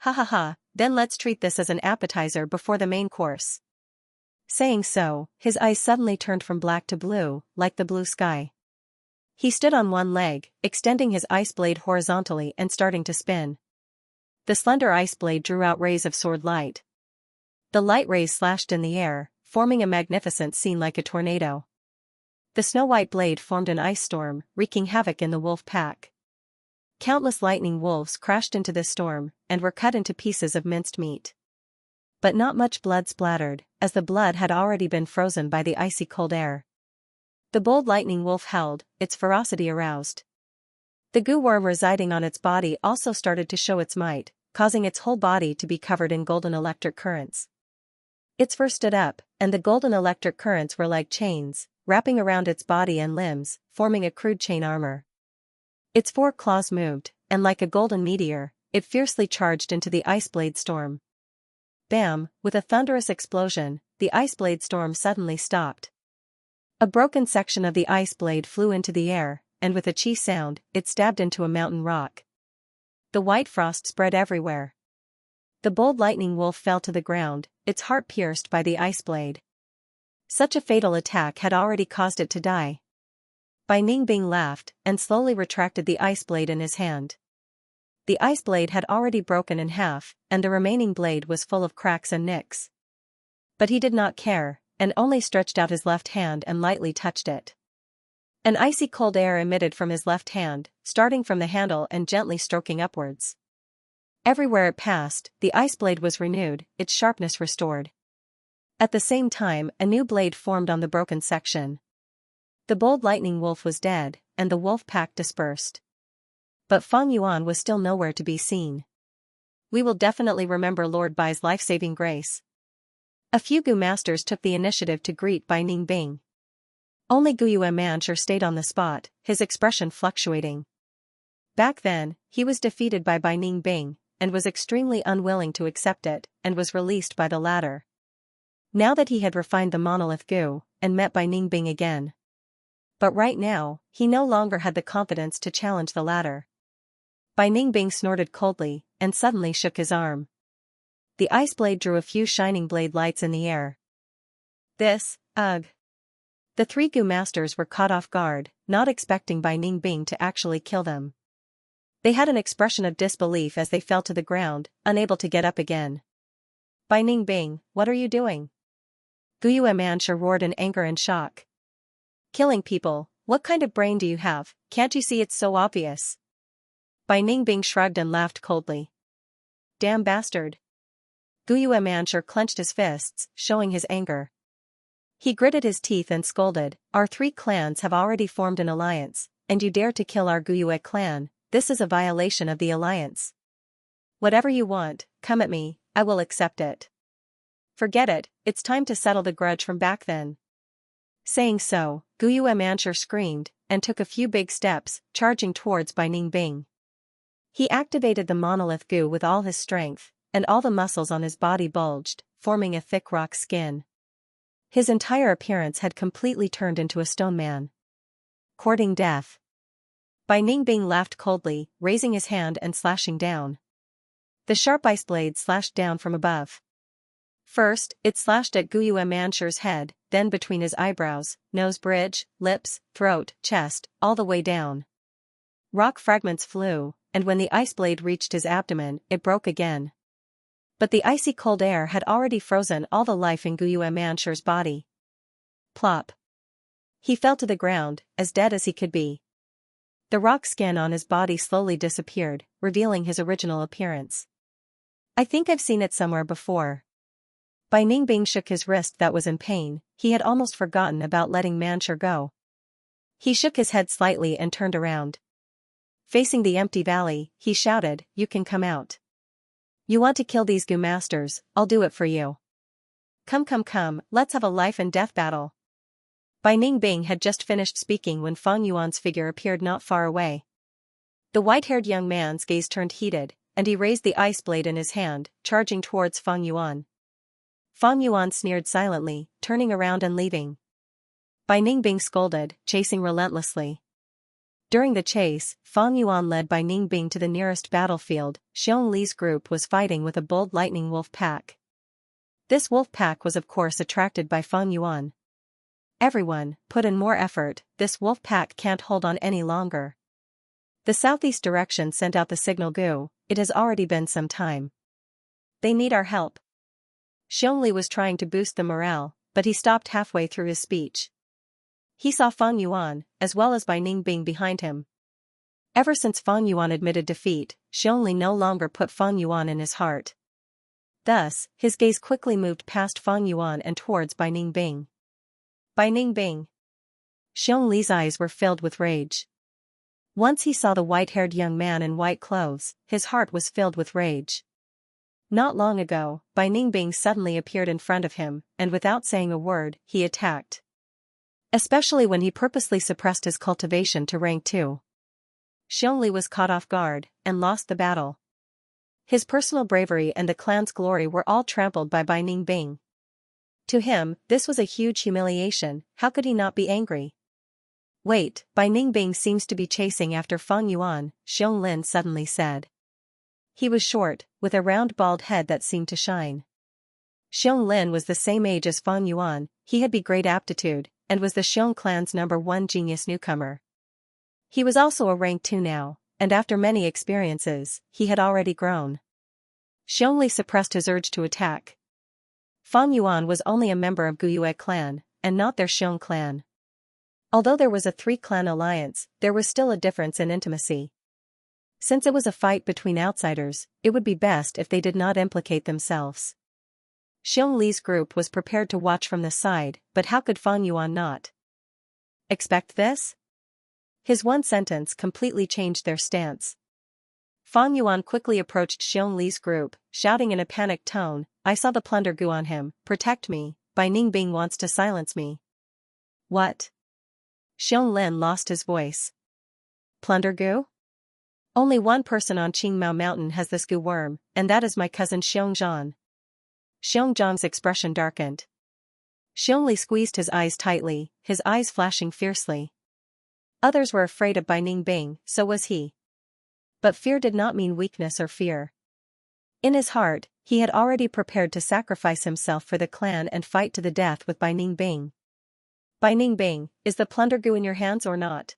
Ha ha ha, then let's treat this as an appetizer before the main course. Saying so, his eyes suddenly turned from black to blue, like the blue sky. He stood on one leg, extending his ice blade horizontally and starting to spin. The slender ice blade drew out rays of sword light. The light rays slashed in the air, forming a magnificent scene like a tornado. The snow-white blade formed an ice storm, wreaking havoc in the wolf pack. Countless lightning wolves crashed into this storm and were cut into pieces of minced meat. But not much blood splattered, as the blood had already been frozen by the icy cold air. The bold lightning wolf howled, its ferocity aroused. The goo worm residing on its body also started to show its might, causing its whole body to be covered in golden electric currents. Its fur stood up, and the golden electric currents were like chains, wrapping around its body and limbs, forming a crude chain armor. Its 4 claws moved, and like a golden meteor, it fiercely charged into the ice blade storm. Bam! With a thunderous explosion, the ice blade storm suddenly stopped. A broken section of the ice blade flew into the air, and with a chee sound, it stabbed into a mountain rock. The white frost spread everywhere. The bold lightning wolf fell to the ground, its heart pierced by the ice blade. Such a fatal attack had already caused it to die. Bai Ningbing laughed, and slowly retracted the ice blade in his hand. The ice blade had already broken in half, and the remaining blade was full of cracks and nicks. But he did not care, and only stretched out his left hand and lightly touched it. An icy cold air emitted from his left hand, starting from the handle and gently stroking upwards. Everywhere it passed, the ice blade was renewed, its sharpness restored. At the same time, a new blade formed on the broken section. The bold lightning wolf was dead, and the wolf pack dispersed. But Feng Yuan was still nowhere to be seen. We will definitely remember Lord Bai's life-saving grace. A few Gu masters took the initiative to greet Bai Ningbing. Only Guyue Mancher stayed on the spot, his expression fluctuating. Back then, he was defeated by Bai Ningbing, and was extremely unwilling to accept it, and was released by the latter. Now that he had refined the monolith Gu, and met Bai Ningbing again. But right now, he no longer had the confidence to challenge the latter. Bai Ningbing snorted coldly, and suddenly shook his arm. The ice blade drew a few shining blade lights in the air. Ugh. The 3 Gu masters were caught off guard, not expecting Bai Ningbing to actually kill them. They had an expression of disbelief as they fell to the ground, unable to get up again. Bai Ningbing, what are you doing? Guyue Mancher roared in anger and shock. Killing people, what kind of brain do you have, can't you see it's so obvious? Bai Ningbing shrugged and laughed coldly. Damn bastard. Guyue Mancher clenched his fists, showing his anger. He gritted his teeth and scolded, our 3 clans have already formed an alliance, and you dare to kill our Guyue clan, this is a violation of the alliance. Whatever you want, come at me, I will accept it. Forget it, it's time to settle the grudge from back then. Saying so, Guyue Mancher screamed, and took a few big steps, charging towards Bai Ningbing. He activated the monolith Gu with all his strength, and all the muscles on his body bulged, forming a thick rock skin. His entire appearance had completely turned into a stone man. Courting death. Bai Ningbing laughed coldly, raising his hand and slashing down. The sharp ice blade slashed down from above. First, it slashed at Guyue Mancher's head, then between his eyebrows, nose bridge, lips, throat, chest, all the way down. Rock fragments flew, and when the ice blade reached his abdomen, it broke again. But the icy cold air had already frozen all the life in Guyue Mancher's body. Plop. He fell to the ground, as dead as he could be. The rock skin on his body slowly disappeared, revealing his original appearance. I think I've seen it somewhere before. Bai Ningbing shook his wrist that was in pain, he had almost forgotten about letting Mancher go. He shook his head slightly and turned around. Facing the empty valley, he shouted, you can come out. You want to kill these Gu masters, I'll do it for you. Come, let's have a life and death battle. Bai Ningbing had just finished speaking when Feng Yuan's figure appeared not far away. The white-haired young man's gaze turned heated, and he raised the ice blade in his hand, charging towards Feng Yuan. Feng Yuan sneered silently, turning around and leaving. Bai Ningbing scolded, chasing relentlessly. During the chase, Feng Yuan led Bai Ningbing to the nearest battlefield. Xiong Li's group was fighting with a bold lightning wolf pack. This wolf pack was of course attracted by Feng Yuan. Everyone, put in more effort, this wolf pack can't hold on any longer. The southeast direction sent out the signal Gu, it has already been some time. They need our help. Xiong Li was trying to boost the morale, but he stopped halfway through his speech. He saw Feng Yuan, as well as Bai Ningbing behind him. Ever since Fang Yuan admitted defeat, Xiongli no longer put Fang Yuan in his heart. Thus, his gaze quickly moved past Fang Yuan and towards Bai Ningbing. Bai Ningbing. Xiongli's eyes were filled with rage. Once he saw the white-haired young man in white clothes, his heart was filled with rage. Not long ago, Bai Ningbing suddenly appeared in front of him, and without saying a word, he attacked. Especially when he purposely suppressed his cultivation to rank 2. Xiongli was caught off guard, and lost the battle. His personal bravery and the clan's glory were all trampled by Bai Ningbing. To him, this was a huge humiliation. How could he not be angry? Wait, Bai Ningbing seems to be chasing after Fang Yuan, Xiong suddenly said. He was short, with a round bald head that seemed to shine. Xiong was the same age as Fang Yuan, he had great aptitude, and was the Xiong clan's #1 genius newcomer. He was also a rank 2 now, and after many experiences, he had already grown. Xiongli suppressed his urge to attack. Fang Yuan was only a member of Guyue clan, and not their Xiong clan. Although there was a 3-clan alliance, there was still a difference in intimacy. Since it was a fight between outsiders, it would be best if they did not implicate themselves. Xiong group was prepared to watch from the side, but how could Fang Yuan not expect this? His one sentence completely changed their stance. Fang Yuan quickly approached Xiong group, shouting in a panicked tone, "I saw the plunder gu on him, protect me, Bai Ningbing wants to silence me." What? Xiong lost his voice. Plunder gu? Only one person on Qingmao Mountain has this gu worm, and that is my cousin Xiongzhan. Xiongzhang's expression darkened. Xiongli squeezed his eyes tightly, his eyes flashing fiercely. Others were afraid of Bai Ningbing, so was he. But fear did not mean weakness or fear. In his heart, he had already prepared to sacrifice himself for the clan and fight to the death with Bai Ningbing. Bai Ningbing, is the plunder gu in your hands or not?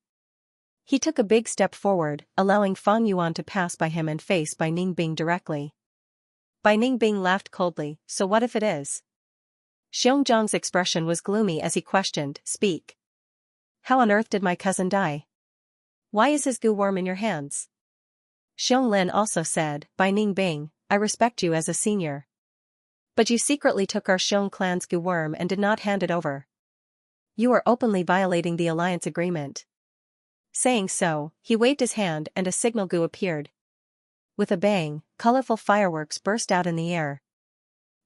He took a big step forward, allowing Fang Yuan to pass by him and face Bai Ningbing directly. Bai Ningbing laughed coldly, so what if it is? Xiongzhang's expression was gloomy as he questioned, speak. How on earth did my cousin die? Why is his gu worm in your hands? Xiong also said, Bai Ningbing, I respect you as a senior. But you secretly took our Xiong clan's gu worm and did not hand it over. You are openly violating the alliance agreement. Saying so, he waved his hand and a signal gu appeared. With a bang, colorful fireworks burst out in the air.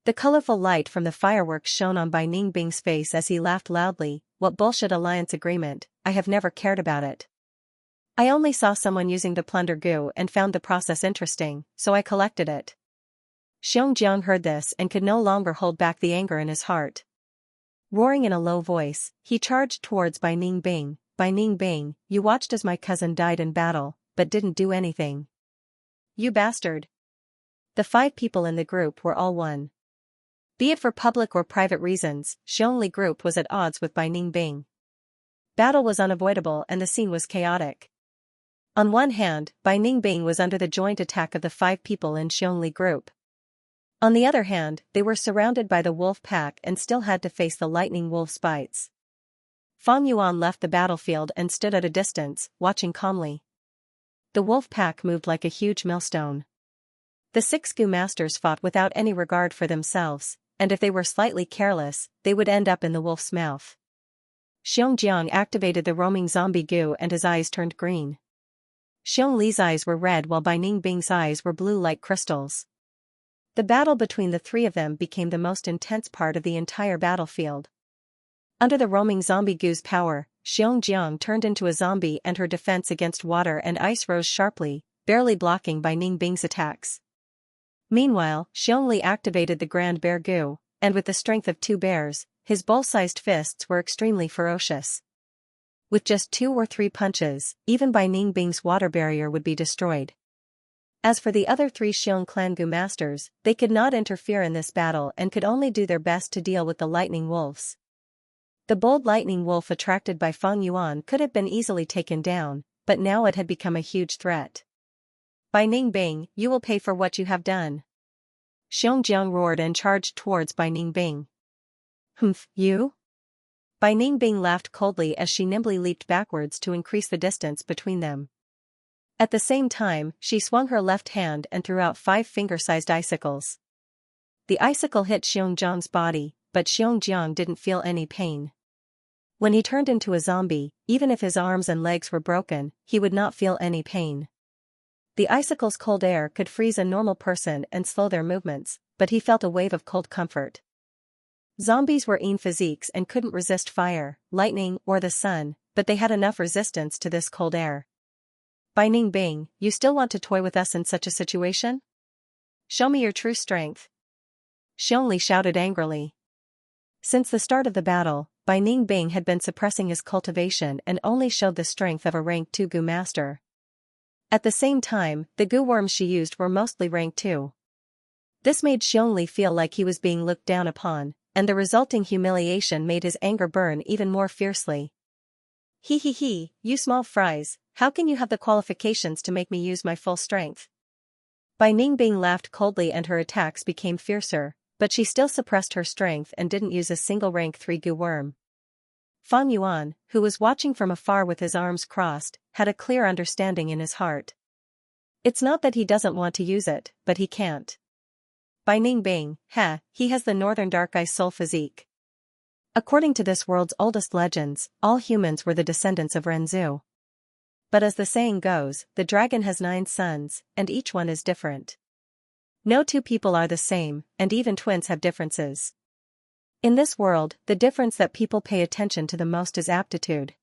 The colorful light from the fireworks shone on Bai Ningbing's face as he laughed loudly. What bullshit alliance agreement, I have never cared about it. I only saw someone using the plunder gu and found the process interesting, so I collected it. Xiongjiang heard this and could no longer hold back the anger in his heart. Roaring in a low voice, he charged towards Bai Ningbing. Bai Ningbing, you watched as my cousin died in battle, but didn't do anything. You bastard. The 5 people in the group were all one. Be it for public or private reasons, Xiongli group was at odds with Bai Ningbing. Battle was unavoidable and the scene was chaotic. On one hand, Bai Ningbing was under the joint attack of the 5 people in Xiongli group. On the other hand, they were surrounded by the wolf pack and still had to face the lightning wolf's bites. Fang Yuan left the battlefield and stood at a distance, watching calmly. The wolf pack moved like a huge millstone. The 6 gu masters fought without any regard for themselves, and if they were slightly careless, they would end up in the wolf's mouth. Xiongjiang activated the roaming zombie gu and his eyes turned green. Xiong eyes were red while Bai Ningbing's eyes were blue like crystals. The battle between the 3 of them became the most intense part of the entire battlefield. Under the roaming zombie gu's power, Xiongjiang turned into a zombie and her defense against water and ice rose sharply, barely blocking Bai Ningbing's attacks. Meanwhile, Xiongli activated the Grand Bear Gu, and with the strength of 2 bears, his bull-sized fists were extremely ferocious. With just 2 or 3 punches, even Bai Ningbing's water barrier would be destroyed. As for the other 3 Xiong clan gu masters, they could not interfere in this battle and could only do their best to deal with the lightning wolves. The bold lightning wolf attracted by Fang Yuan could have been easily taken down, but now it had become a huge threat. Bai Ningbing, you will pay for what you have done. Xiongjiang roared and charged towards Bai Ningbing. Humph, you? Bai Ningbing laughed coldly as she nimbly leaped backwards to increase the distance between them. At the same time, she swung her left hand and threw out 5 finger-sized icicles. The icicle hit Xianxia's body, but Xianxia didn't feel any pain. When he turned into a zombie, even if his arms and legs were broken, he would not feel any pain. The icicle's cold air could freeze a normal person and slow their movements, but he felt a wave of cold comfort. Zombies were in physiques and couldn't resist fire, lightning, or the sun, but they had enough resistance to this cold air. Bai Ningbing, you still want to toy with us in such a situation? Show me your true strength. Xiongli shouted angrily. Since the start of the battle, Bai Ningbing had been suppressing his cultivation and only showed the strength of a rank 2 Gu master. At the same time, the Gu worms she used were mostly rank 2. This made Xiongli feel like he was being looked down upon, and the resulting humiliation made his anger burn even more fiercely. He, you small fries, how can you have the qualifications to make me use my full strength? Bai Ningbing laughed coldly and her attacks became fiercer, but she still suppressed her strength and didn't use a single rank 3 Gu worm. Fang Yuan, who was watching from afar with his arms crossed, had a clear understanding in his heart. It's not that he doesn't want to use it, but he can't. Bai Ningbing, he has the Northern Dark Eye Soul physique. According to this world's oldest legends, all humans were the descendants of Renzu. But as the saying goes, the dragon has 9 sons, and each one is different. No 2 people are the same, and even twins have differences. In this world, the difference that people pay attention to the most is aptitude.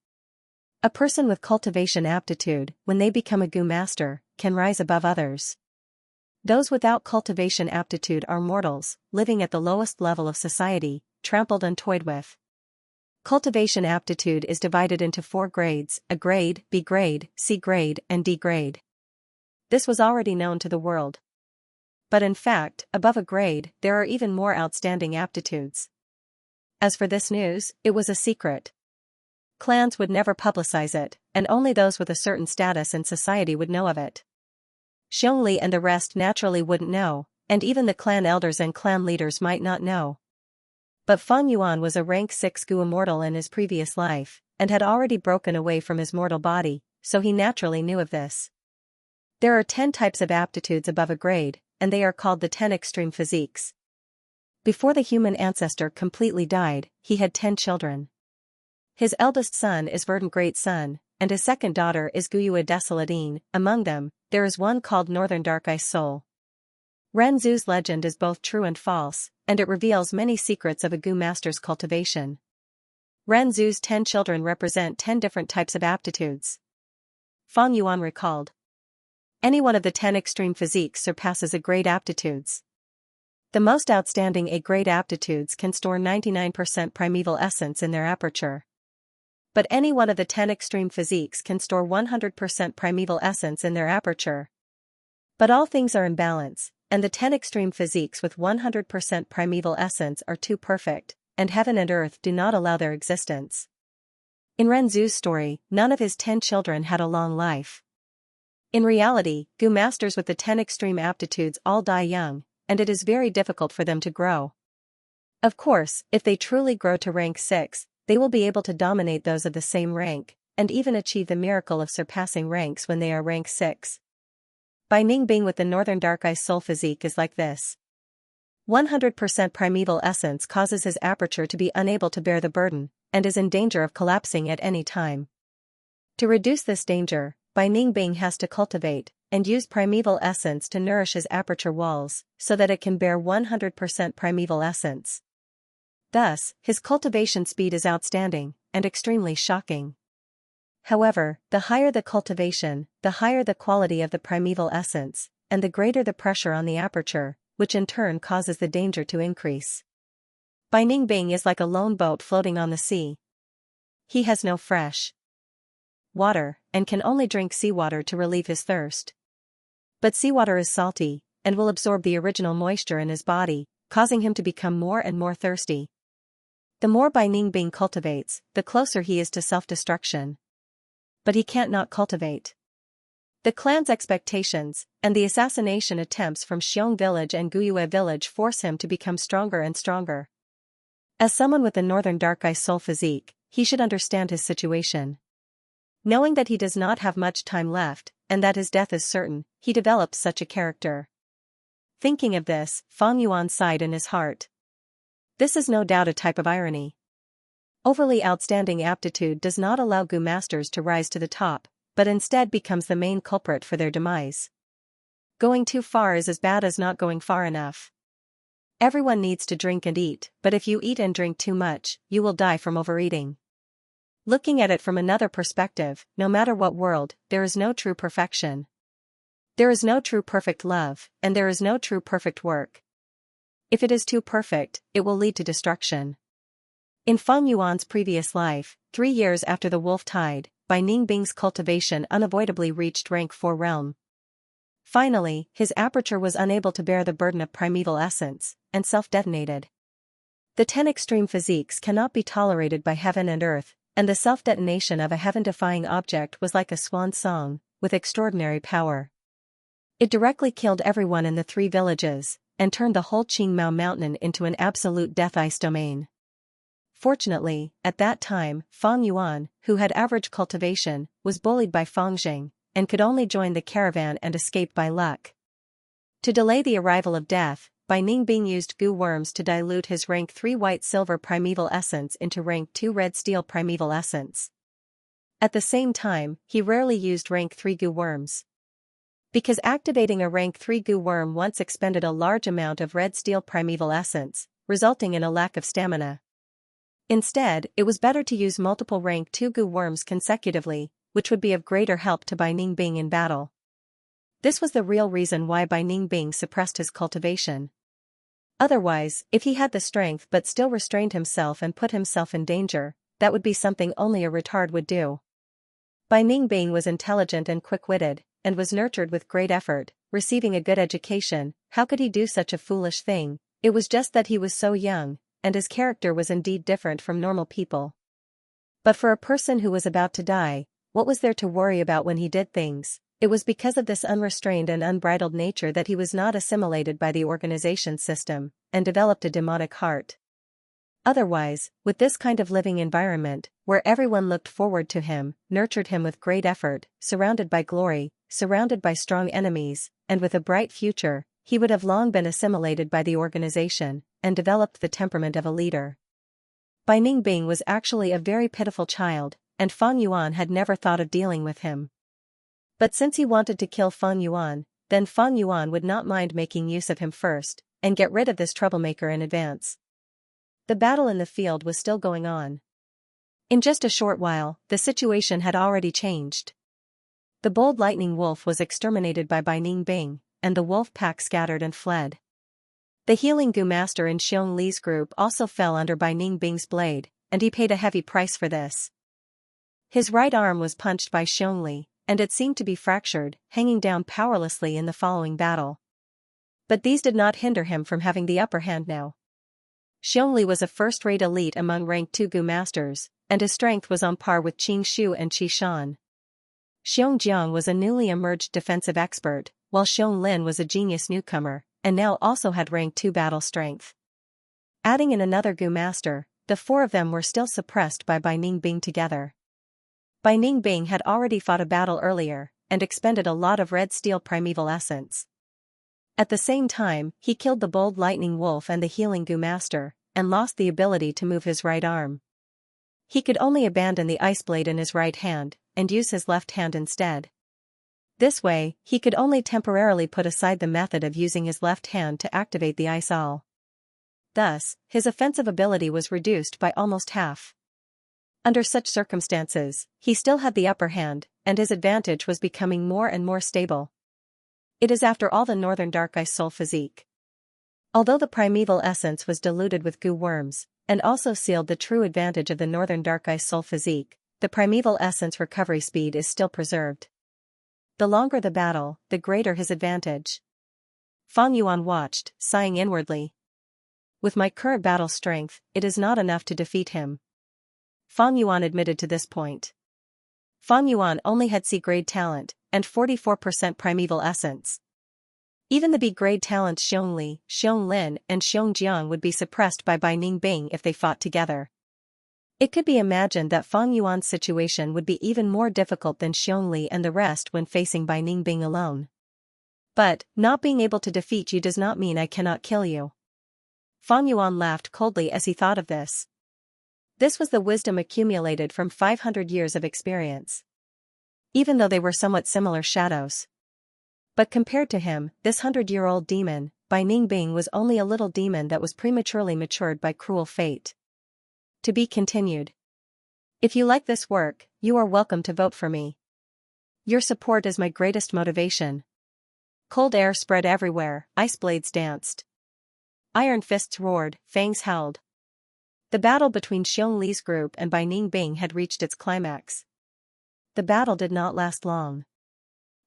A person with cultivation aptitude, when they become a Gu master, can rise above others. Those without cultivation aptitude are mortals, living at the lowest level of society, trampled and toyed with. Cultivation aptitude is divided into 4 grades: A grade, B grade, C grade, and D grade. This was already known to the world. But in fact, above a grade, there are even more outstanding aptitudes. As for this news, it was a secret. Clans would never publicize it, and only those with a certain status in society would know of it. Xiongli and the rest naturally wouldn't know, and even the clan elders and clan leaders might not know. But Fang Yuan was a rank 6 Gu immortal in his previous life, and had already broken away from his mortal body, so he naturally knew of this. There are 10 types of aptitudes above a grade, and they are called the 10 extreme physiques. Before the human ancestor completely died, he had 10 children. His eldest son is Verdant Great Son, and his second daughter is Guyue Desaladine. Among them, there is one called Northern Dark Eye Soul. Renzu's legend is both true and false, and it reveals many secrets of a Gu master's cultivation. Renzu's 10 children represent 10 different types of aptitudes. Fang Yuan recalled. Any one of the 10 extreme physiques surpasses a grade aptitudes. The most outstanding A-grade aptitudes can store 99% primeval essence in their aperture. But any one of the 10 extreme physiques can store 100% primeval essence in their aperture. But all things are in balance, and the 10 extreme physiques with 100% primeval essence are too perfect, and heaven and earth do not allow their existence. In Renzu's story, none of his 10 children had a long life. In reality, Gu masters with the 10 extreme aptitudes all die young, and it is very difficult for them to grow. Of course, if they truly grow to rank 6, they will be able to dominate those of the same rank, and even achieve the miracle of surpassing ranks when they are rank 6. Bai Ningbing with the Northern Dark Eye Soul physique is like this. 100% primeval essence causes his aperture to be unable to bear the burden, and is in danger of collapsing at any time. To reduce this danger, Bai Ningbing has to cultivate and use primeval essence to nourish his aperture walls, so that it can bear 100% primeval essence. Thus, his cultivation speed is outstanding, and extremely shocking. However, the higher the cultivation, the higher the quality of the primeval essence, and the greater the pressure on the aperture, which in turn causes the danger to increase. Bai Ningbing is like a lone boat floating on the sea. He has no fresh water, and can only drink seawater to relieve his thirst. But seawater is salty, and will absorb the original moisture in his body, causing him to become more and more thirsty. The more Bai Ningbing cultivates, the closer he is to self-destruction. But he can't not cultivate. The clan's expectations, and the assassination attempts from Xiong village and Guyue village force him to become stronger and stronger. As someone with the Northern Dark Eye Soul physique, he should understand his situation. Knowing that he does not have much time left, and that his death is certain, he develops such a character. Thinking of this, Fang Yuan sighed in his heart. This is no doubt a type of irony. Overly outstanding aptitude does not allow Gu masters to rise to the top, but instead becomes the main culprit for their demise. Going too far is as bad as not going far enough. Everyone needs to drink and eat, but if you eat and drink too much, you will die from overeating. Looking at it from another perspective, no matter what world, there is no true perfection. There is no true perfect love, and there is no true perfect work. If it is too perfect, it will lead to destruction. In Fang Yuan's previous life, 3 years after the wolf tide, Bai Ningbing's cultivation unavoidably reached rank 4 realm. Finally, his aperture was unable to bear the burden of primeval essence, and self-detonated. The 10 extreme physiques cannot be tolerated by heaven and earth, and the self-detonation of a heaven-defying object was like a swan song, with extraordinary power. It directly killed everyone in the 3 villages, and turned the whole Qingmao mountain into an absolute death ice domain. Fortunately, at that time, Fang Yuan, who had average cultivation, was bullied by Fang Zheng, and could only join the caravan and escape by luck. To delay the arrival of death, Bai Ningbing used Gu worms to dilute his rank 3 white-silver primeval essence into rank 2 red-steel primeval essence. At the same time, he rarely used rank 3 Gu worms. Because activating a rank 3 Gu worm once expended a large amount of red steel primeval essence, resulting in a lack of stamina. Instead, it was better to use multiple rank 2 Gu worms consecutively, which would be of greater help to Bai Ningbing in battle. This was the real reason why Bai Ningbing suppressed his cultivation. Otherwise, if he had the strength but still restrained himself and put himself in danger, that would be something only a retard would do. Bai Ningbing was intelligent and quick-witted, and was nurtured with great effort, receiving a good education. How could he do such a foolish thing? It was just that he was so young, and his character was indeed different from normal people. But for a person who was about to die, what was there to worry about when he did things? It was because of this unrestrained and unbridled nature that he was not assimilated by the organization system, and developed a demonic heart. Otherwise, with this kind of living environment, where everyone looked forward to him, nurtured him with great effort, surrounded by glory, surrounded by strong enemies, and with a bright future, he would have long been assimilated by the organization, and developed the temperament of a leader. Bai Ningbing was actually a very pitiful child, and Fang Yuan had never thought of dealing with him. But since he wanted to kill Fang Yuan, then Fang Yuan would not mind making use of him first, and get rid of this troublemaker in advance. The battle in the field was still going on. In just a short while, the situation had already changed. The bold lightning wolf was exterminated by Bai Ningbing, and the wolf pack scattered and fled. The healing Gu master in Xiong Li's group also fell under Bai Ningbing's blade, and he paid a heavy price for this. His right arm was punched by Xiong Li, and it seemed to be fractured, hanging down powerlessly in the following battle. But these did not hinder him from having the upper hand now. Xiong Li was a first-rate elite among rank 2 Gu masters, and his strength was on par with Qing Shu and Qi Shan. Xiong Jiang was a newly emerged defensive expert, while Xiong Lin was a genius newcomer, and now also had rank 2 battle strength. Adding in another Gu master, the 4 of them were still suppressed by Bai Ningbing together. Bai Ningbing had already fought a battle earlier, and expended a lot of red steel primeval essence. At the same time, he killed the bold lightning wolf and the healing Gu master, and lost the ability to move his right arm. He could only abandon the ice blade in his right hand, and use his left hand instead. This way, he could only temporarily put aside the method of using his left hand to activate the ice all. Thus, his offensive ability was reduced by almost half. Under such circumstances, he still had the upper hand, and his advantage was becoming more and more stable. It is after all the northern dark ice soul physique. Although the primeval essence was diluted with Gu worms, and also sealed the true advantage of the northern dark ice soul physique, the primeval essence recovery speed is still preserved. The longer the battle, the greater his advantage. Fang Yuan watched, sighing inwardly. With my current battle strength, it is not enough to defeat him. Fang Yuan admitted to this point. Fang Yuan only had C-grade talent, and 44% primeval essence. Even the B-grade talents Xiong Li, Xiong Lin, and Xiong Jiang would be suppressed by Bai Ningbing if they fought together. It could be imagined that Fang Yuan's situation would be even more difficult than Xiongli and the rest when facing Bai Ningbing alone. But, not being able to defeat you does not mean I cannot kill you. Fang Yuan laughed coldly as he thought of this. This was the wisdom accumulated from 500 years of experience. Even though they were somewhat similar shadows. But compared to him, this 100-year-old demon, Bai Ningbing, was only a little demon that was prematurely matured by cruel fate. To be continued. If you like this work, you are welcome to vote for me. Your support is my greatest motivation. Cold air spread everywhere, ice blades danced. Iron fists roared, fangs howled. The battle between Xiongli's group and Bai Ningbing had reached its climax. The battle did not last long.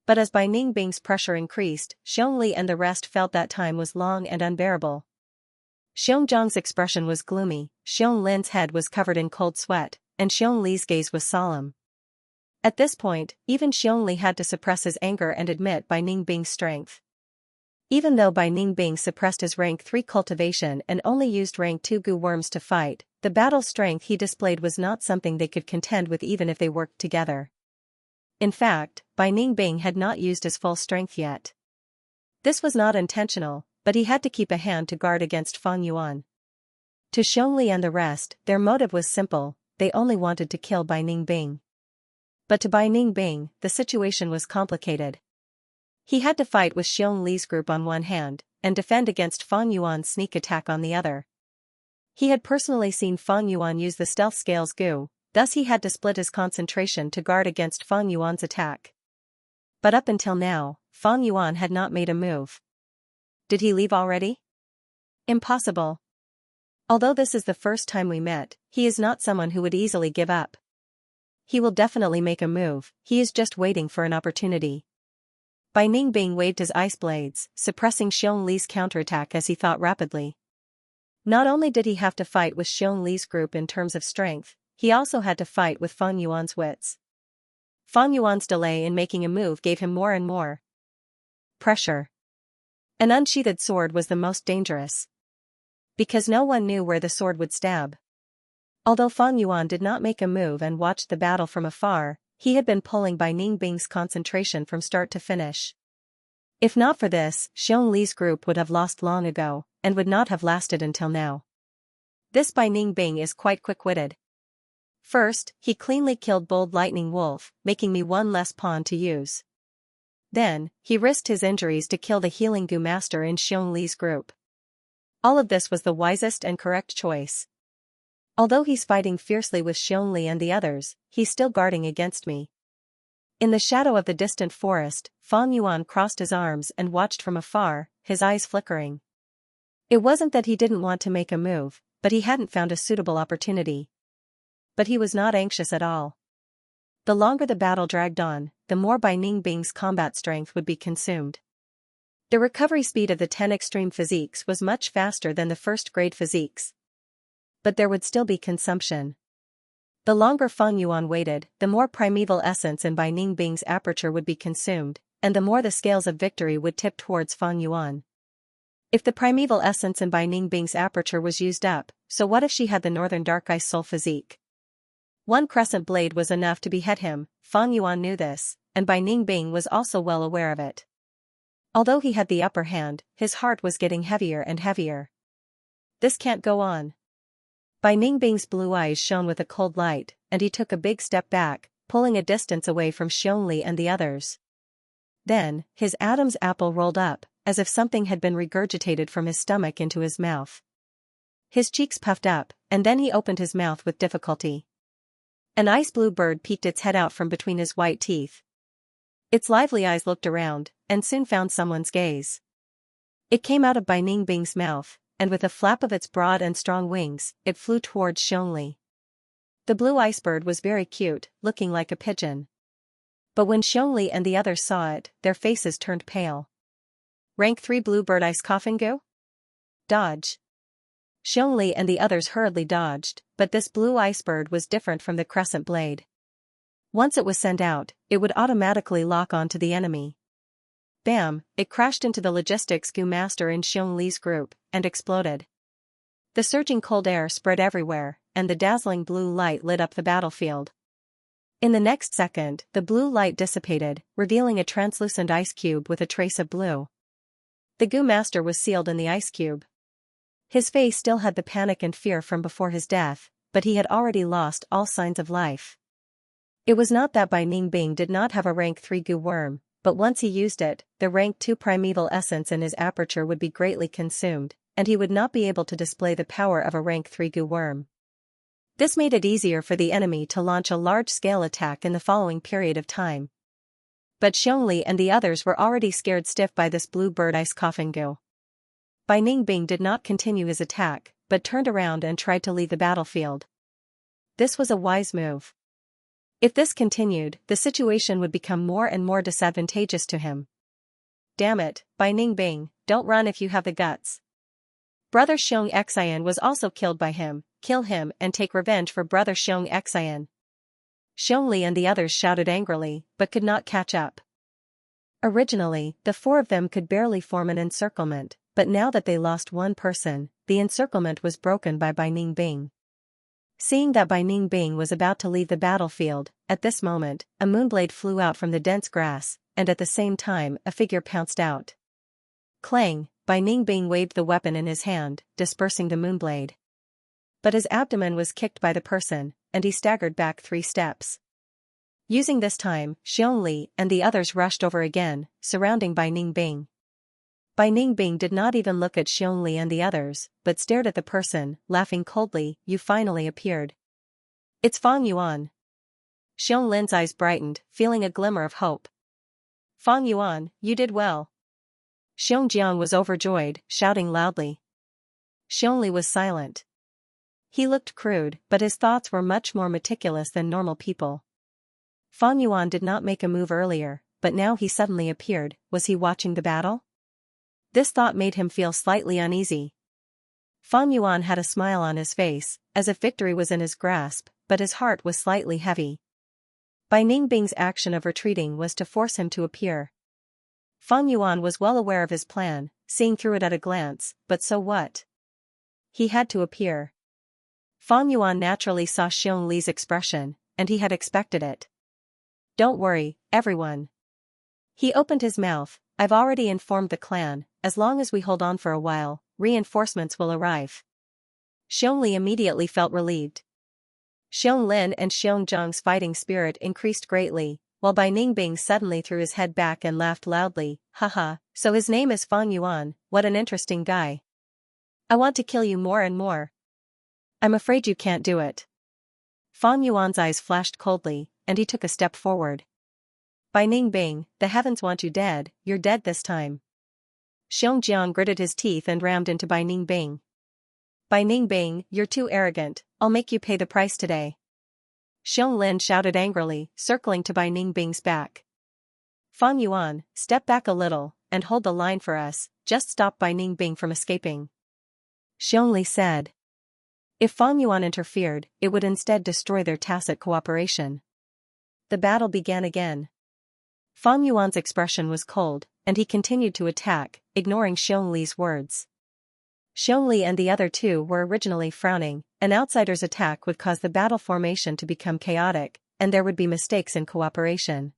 But as Bai Ningbing's pressure increased, Xiongli and the rest felt that time was long and unbearable. Xiongzhang's expression was gloomy, Xionglin's head was covered in cold sweat, and Xiongli's gaze was solemn. At this point, even Xiongli had to suppress his anger and admit Bai Ningbing's strength. Even though Bai Ningbing suppressed his rank 3 cultivation and only used rank 2 goo worms to fight, the battle strength he displayed was not something they could contend with even if they worked together. In fact, Bai Ningbing had not used his full strength yet. This was not intentional, but he had to keep a hand to guard against Fang Yuan. To Xiongli and the rest, their motive was simple, they only wanted to kill Bai Ningbing. But to Bai Ningbing, the situation was complicated. He had to fight with Xiongli's group on one hand, and defend against Fang Yuan's sneak attack on the other. He had personally seen Fang Yuan use the stealth scales goo, thus he had to split his concentration to guard against Fang Yuan's attack. But up until now, Fang Yuan had not made a move. Did he leave already? Impossible. Although this is the first time we met, he is not someone who would easily give up. He will definitely make a move, he is just waiting for an opportunity. Bai Ningbing waved his ice blades, suppressing Xiongli's counterattack as he thought rapidly. Not only did he have to fight with Xiongli's group in terms of strength, he also had to fight with Fang Yuan's wits. Fang Yuan's delay in making a move gave him more and more pressure. An unsheathed sword was the most dangerous. Because no one knew where the sword would stab. Although Fang Yuan did not make a move and watched the battle from afar, he had been pulling Bai Ningbing's concentration from start to finish. If not for this, Xiongli's group would have lost long ago, and would not have lasted until now. This Bai Ningbing is quite quick-witted. First, he cleanly killed Bold Lightning Wolf, making me one less pawn to use. Then, he risked his injuries to kill the healing goo master in Xiongli's group. All of this was the wisest and correct choice. Although he's fighting fiercely with Xiongli and the others, he's still guarding against me. In the shadow of the distant forest, Fang Yuan crossed his arms and watched from afar, his eyes flickering. It wasn't that he didn't want to make a move, but he hadn't found a suitable opportunity. But he was not anxious at all. The longer the battle dragged on, the more Bai Ningbing's combat strength would be consumed. The recovery speed of the 10 extreme physiques was much faster than the first-grade physiques. But there would still be consumption. The longer Fang Yuan waited, the more primeval essence in Bai Ningbing's aperture would be consumed, and the more the scales of victory would tip towards Fang Yuan. If the primeval essence in Bai Ningbing's aperture was used up, so what if she had the Northern Dark Ice Soul physique? One crescent blade was enough to behead him, Fang Yuan knew this, and Bai Ningbing was also well aware of it. Although he had the upper hand, his heart was getting heavier and heavier. This can't go on. Bai Ningbing's blue eyes shone with a cold light, and he took a big step back, pulling a distance away from Xiongli and the others. Then, his Adam's apple rolled up, as if something had been regurgitated from his stomach into his mouth. His cheeks puffed up, and then he opened his mouth with difficulty. An ice-blue bird peeked its head out from between his white teeth. Its lively eyes looked around, and soon found someone's gaze. It came out of Bai Ningbing's mouth, and with a flap of its broad and strong wings, it flew towards Xiongli. The blue ice bird was very cute, looking like a pigeon. But when Xiongli and the others saw it, their faces turned pale. Rank 3 bluebird ice coffin goo? Dodge. Xiongli and the others hurriedly dodged, but this blue ice bird was different from the crescent blade. Once it was sent out, it would automatically lock onto the enemy. Bam, it crashed into the logistics goo master in Xiong Li's group, and exploded. The surging cold air spread everywhere, and the dazzling blue light lit up the battlefield. In the next second, the blue light dissipated, revealing a translucent ice cube with a trace of blue. The Gu Master was sealed in the ice cube. His face still had the panic and fear from before his death, but he had already lost all signs of life. It was not that Bai Ningbing did not have a rank 3 Gu worm, but once he used it, the rank 2 primeval essence in his aperture would be greatly consumed, and he would not be able to display the power of a rank 3 Gu worm. This made it easier for the enemy to launch a large-scale attack in the following period of time. But Xiongli and the others were already scared stiff by this blue bird ice coughing Gu. Bai Ningbing did not continue his attack, but turned around and tried to leave the battlefield. This was a wise move. If this continued, the situation would become more and more disadvantageous to him. Damn it, Bai Ningbing, don't run if you have the guts. Brother Xianxia was also killed by him. Kill him and take revenge for brother Xianxia. Xiongli and the others shouted angrily, but could not catch up. Originally, the four of them could barely form an encirclement, but now that they lost one person, the encirclement was broken by Bai Ningbing. Seeing that Bai Ningbing was about to leave the battlefield, at this moment, a moonblade flew out from the dense grass, and at the same time a figure pounced out. Clang, Bai Ningbing waved the weapon in his hand, dispersing the moonblade. But his abdomen was kicked by the person, and he staggered back 3 steps. Using this time, Xiongli and the others rushed over again, surrounding Bai Ningbing. Bai Ningbing did not even look at Xiongli and the others, but stared at the person, laughing coldly. You finally appeared. It's Fang Yuan. Xionglin's eyes brightened, feeling a glimmer of hope. Fang Yuan, you did well. Xiongjiang was overjoyed, shouting loudly. Xiongli was silent. He looked crude, but his thoughts were much more meticulous than normal people. Fang Yuan did not make a move earlier, but now he suddenly appeared. Was he watching the battle? This thought made him feel slightly uneasy. Fang Yuan had a smile on his face, as if victory was in his grasp, but his heart was slightly heavy. Bai Ningbing's action of retreating was to force him to appear. Fang Yuan was well aware of his plan, seeing through it at a glance, but so what? He had to appear. Fang Yuan naturally saw Xiong expression, and he had expected it. Don't worry, everyone. He opened his mouth. I've already informed the clan, as long as we hold on for a while, reinforcements will arrive. Xiongli immediately felt relieved. Xiong and Xiongjiang's fighting spirit increased greatly, while Bai Ningbing suddenly threw his head back and laughed loudly. Haha, so his name is Fang Yuan, what an interesting guy. I want to kill you more and more. I'm afraid you can't do it. Fang Yuan's eyes flashed coldly, and he took a step forward. Bai Ningbing, the heavens want you dead, you're dead this time. Xiongjiang gritted his teeth and rammed into Bai Ningbing. Bai Ningbing, you're too arrogant, I'll make you pay the price today. Xiong shouted angrily, circling to Bai Ningbing's back. Fang Yuan, step back a little, and hold the line for us, just stop Bai Ningbing from escaping. Xiongli said. If Fang Yuan interfered, it would instead destroy their tacit cooperation. The battle began again. Fang Yuan's expression was cold, and he continued to attack, ignoring Xiong's words. Xiongli and the other two were originally frowning. An outsider's attack would cause the battle formation to become chaotic, and there would be mistakes in cooperation.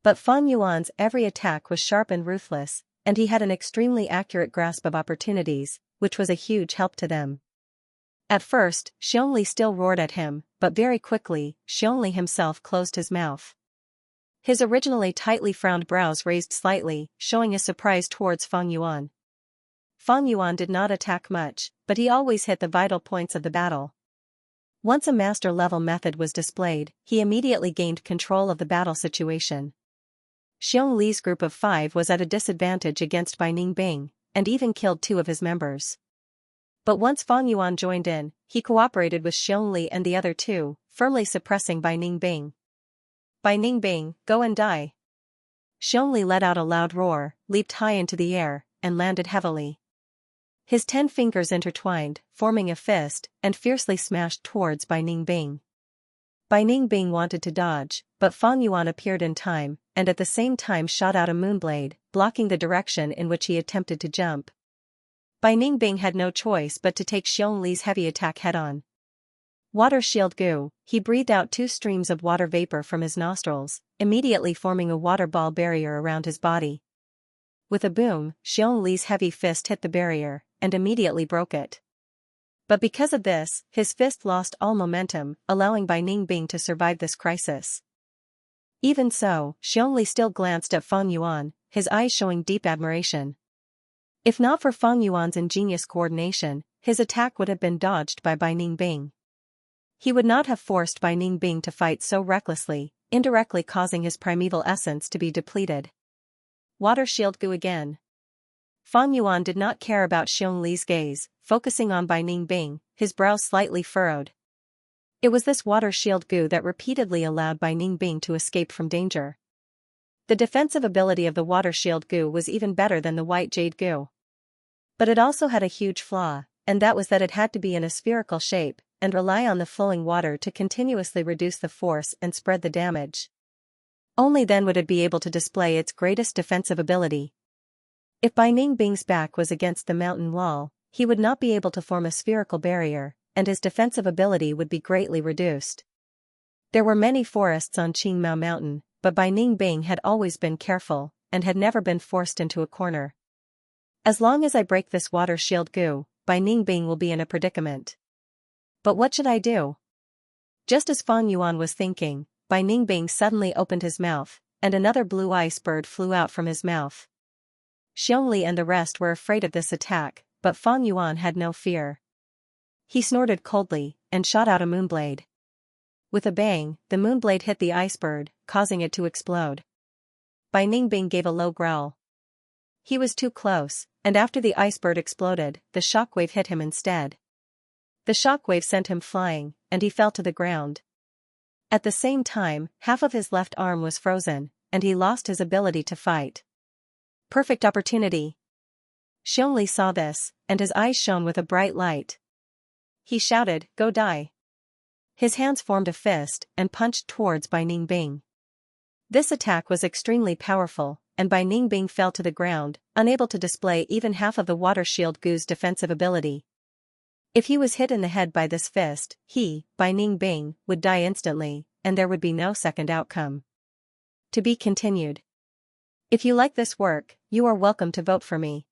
But Fang Yuan's every attack was sharp and ruthless, and he had an extremely accurate grasp of opportunities, which was a huge help to them. At first, Xiongli still roared at him, but very quickly, Xiongli himself closed his mouth. His originally tightly frowned brows raised slightly, showing his surprise towards Fang Yuan. Fang Yuan did not attack much, but he always hit the vital points of the battle. Once a master-level method was displayed, he immediately gained control of the battle situation. Xiong group of 5 was at a disadvantage against Bai Ningbing, and even killed 2 of his members. But once Fang Yuan joined in, he cooperated with Xiong and the other 2, firmly suppressing Bai Ningbing. Bai Ningbing, go and die. Xiong let out a loud roar, leaped high into the air, and landed heavily. His 10 fingers intertwined, forming a fist, and fiercely smashed towards Bai Ningbing. Bai Ningbing wanted to dodge, but Fang Yuan appeared in time, and at the same time shot out a moonblade, blocking the direction in which he attempted to jump. Bai Ningbing had no choice but to take Xiong heavy attack head-on. Water shield gu, he breathed out 2 streams of water vapor from his nostrils, immediately forming a water ball barrier around his body. With a boom, Xiangli's heavy fist hit the barrier, and immediately broke it. But because of this, his fist lost all momentum, allowing Bai Ningbing to survive this crisis. Even so, Xiangli still glanced at Fang Yuan, his eyes showing deep admiration. If not for Fang Yuan's ingenious coordination, his attack would have been dodged by Bai Ningbing. He would not have forced Bai Ningbing to fight so recklessly, indirectly causing his primeval essence to be depleted. Water shield gu again. Fang Yuan did not care about Xiangli's gaze, focusing on Bai Ningbing, his brows slightly furrowed. It was this water shield gu that repeatedly allowed Bai Ningbing to escape from danger. The defensive ability of the water shield gu was even better than the white jade gu. But it also had a huge flaw, and that was that it had to be in a spherical shape, and rely on the flowing water to continuously reduce the force and spread the damage. Only then would it be able to display its greatest defensive ability. If Bai Ningbing's back was against the mountain wall, he would not be able to form a spherical barrier, and his defensive ability would be greatly reduced. There were many forests on Qingmao Mountain, but Bai Ningbing had always been careful, and had never been forced into a corner. As long as I break this water shield gu, Bai Ningbing will be in a predicament. But what should I do? Just as Fang Yuan was thinking, Bai Ningbing suddenly opened his mouth, and another blue ice bird flew out from his mouth. Xiangli and the rest were afraid of this attack, but Fang Yuan had no fear. He snorted coldly, and shot out a moonblade. With a bang, the moonblade hit the ice bird, causing it to explode. Bai Ningbing gave a low growl. He was too close, and after the ice bird exploded, the shockwave hit him instead. The shockwave sent him flying, and he fell to the ground. At the same time, half of his left arm was frozen, and he lost his ability to fight. Perfect opportunity. Xiangli saw this, and his eyes shone with a bright light. He shouted, "Go die!" His hands formed a fist, and punched towards Bai Ningbing. This attack was extremely powerful, and Bai Ningbing fell to the ground, unable to display even half of the water shield gu's defensive ability. If he was hit in the head by this fist, he, Bai Ningbing, would die instantly, and there would be no second outcome. To be continued. If you like this work, you are welcome to vote for me.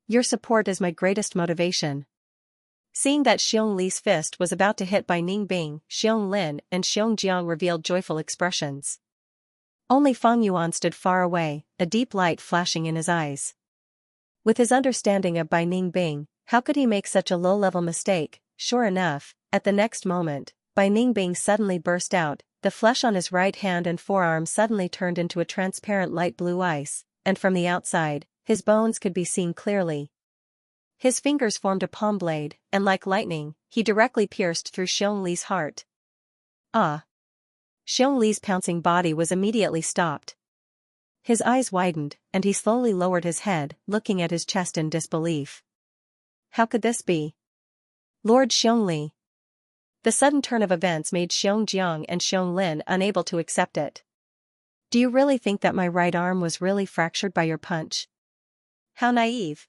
Your support is my greatest motivation. Seeing that Xiangli's fist was about to hit Bai Ningbing, Xianglin and Xiangjiang revealed joyful expressions. Only Fang Yuan stood far away, a deep light flashing in his eyes. With his understanding of Bai Ningbing, how could he make such a low-level mistake? Sure enough, at the next moment, Bai Ningbing suddenly burst out, the flesh on his right hand and forearm suddenly turned into a transparent light blue ice, and from the outside, his bones could be seen clearly. His fingers formed a palm blade, and like lightning, he directly pierced through Xiangli's heart. Ah! Xiangli's pouncing body was immediately stopped. His eyes widened, and he slowly lowered his head, looking at his chest in disbelief. How could this be? Lord Xiangli. The sudden turn of events made Xiangjiang and Xianglin unable to accept it. Do you really think that my right arm was really fractured by your punch? How naive.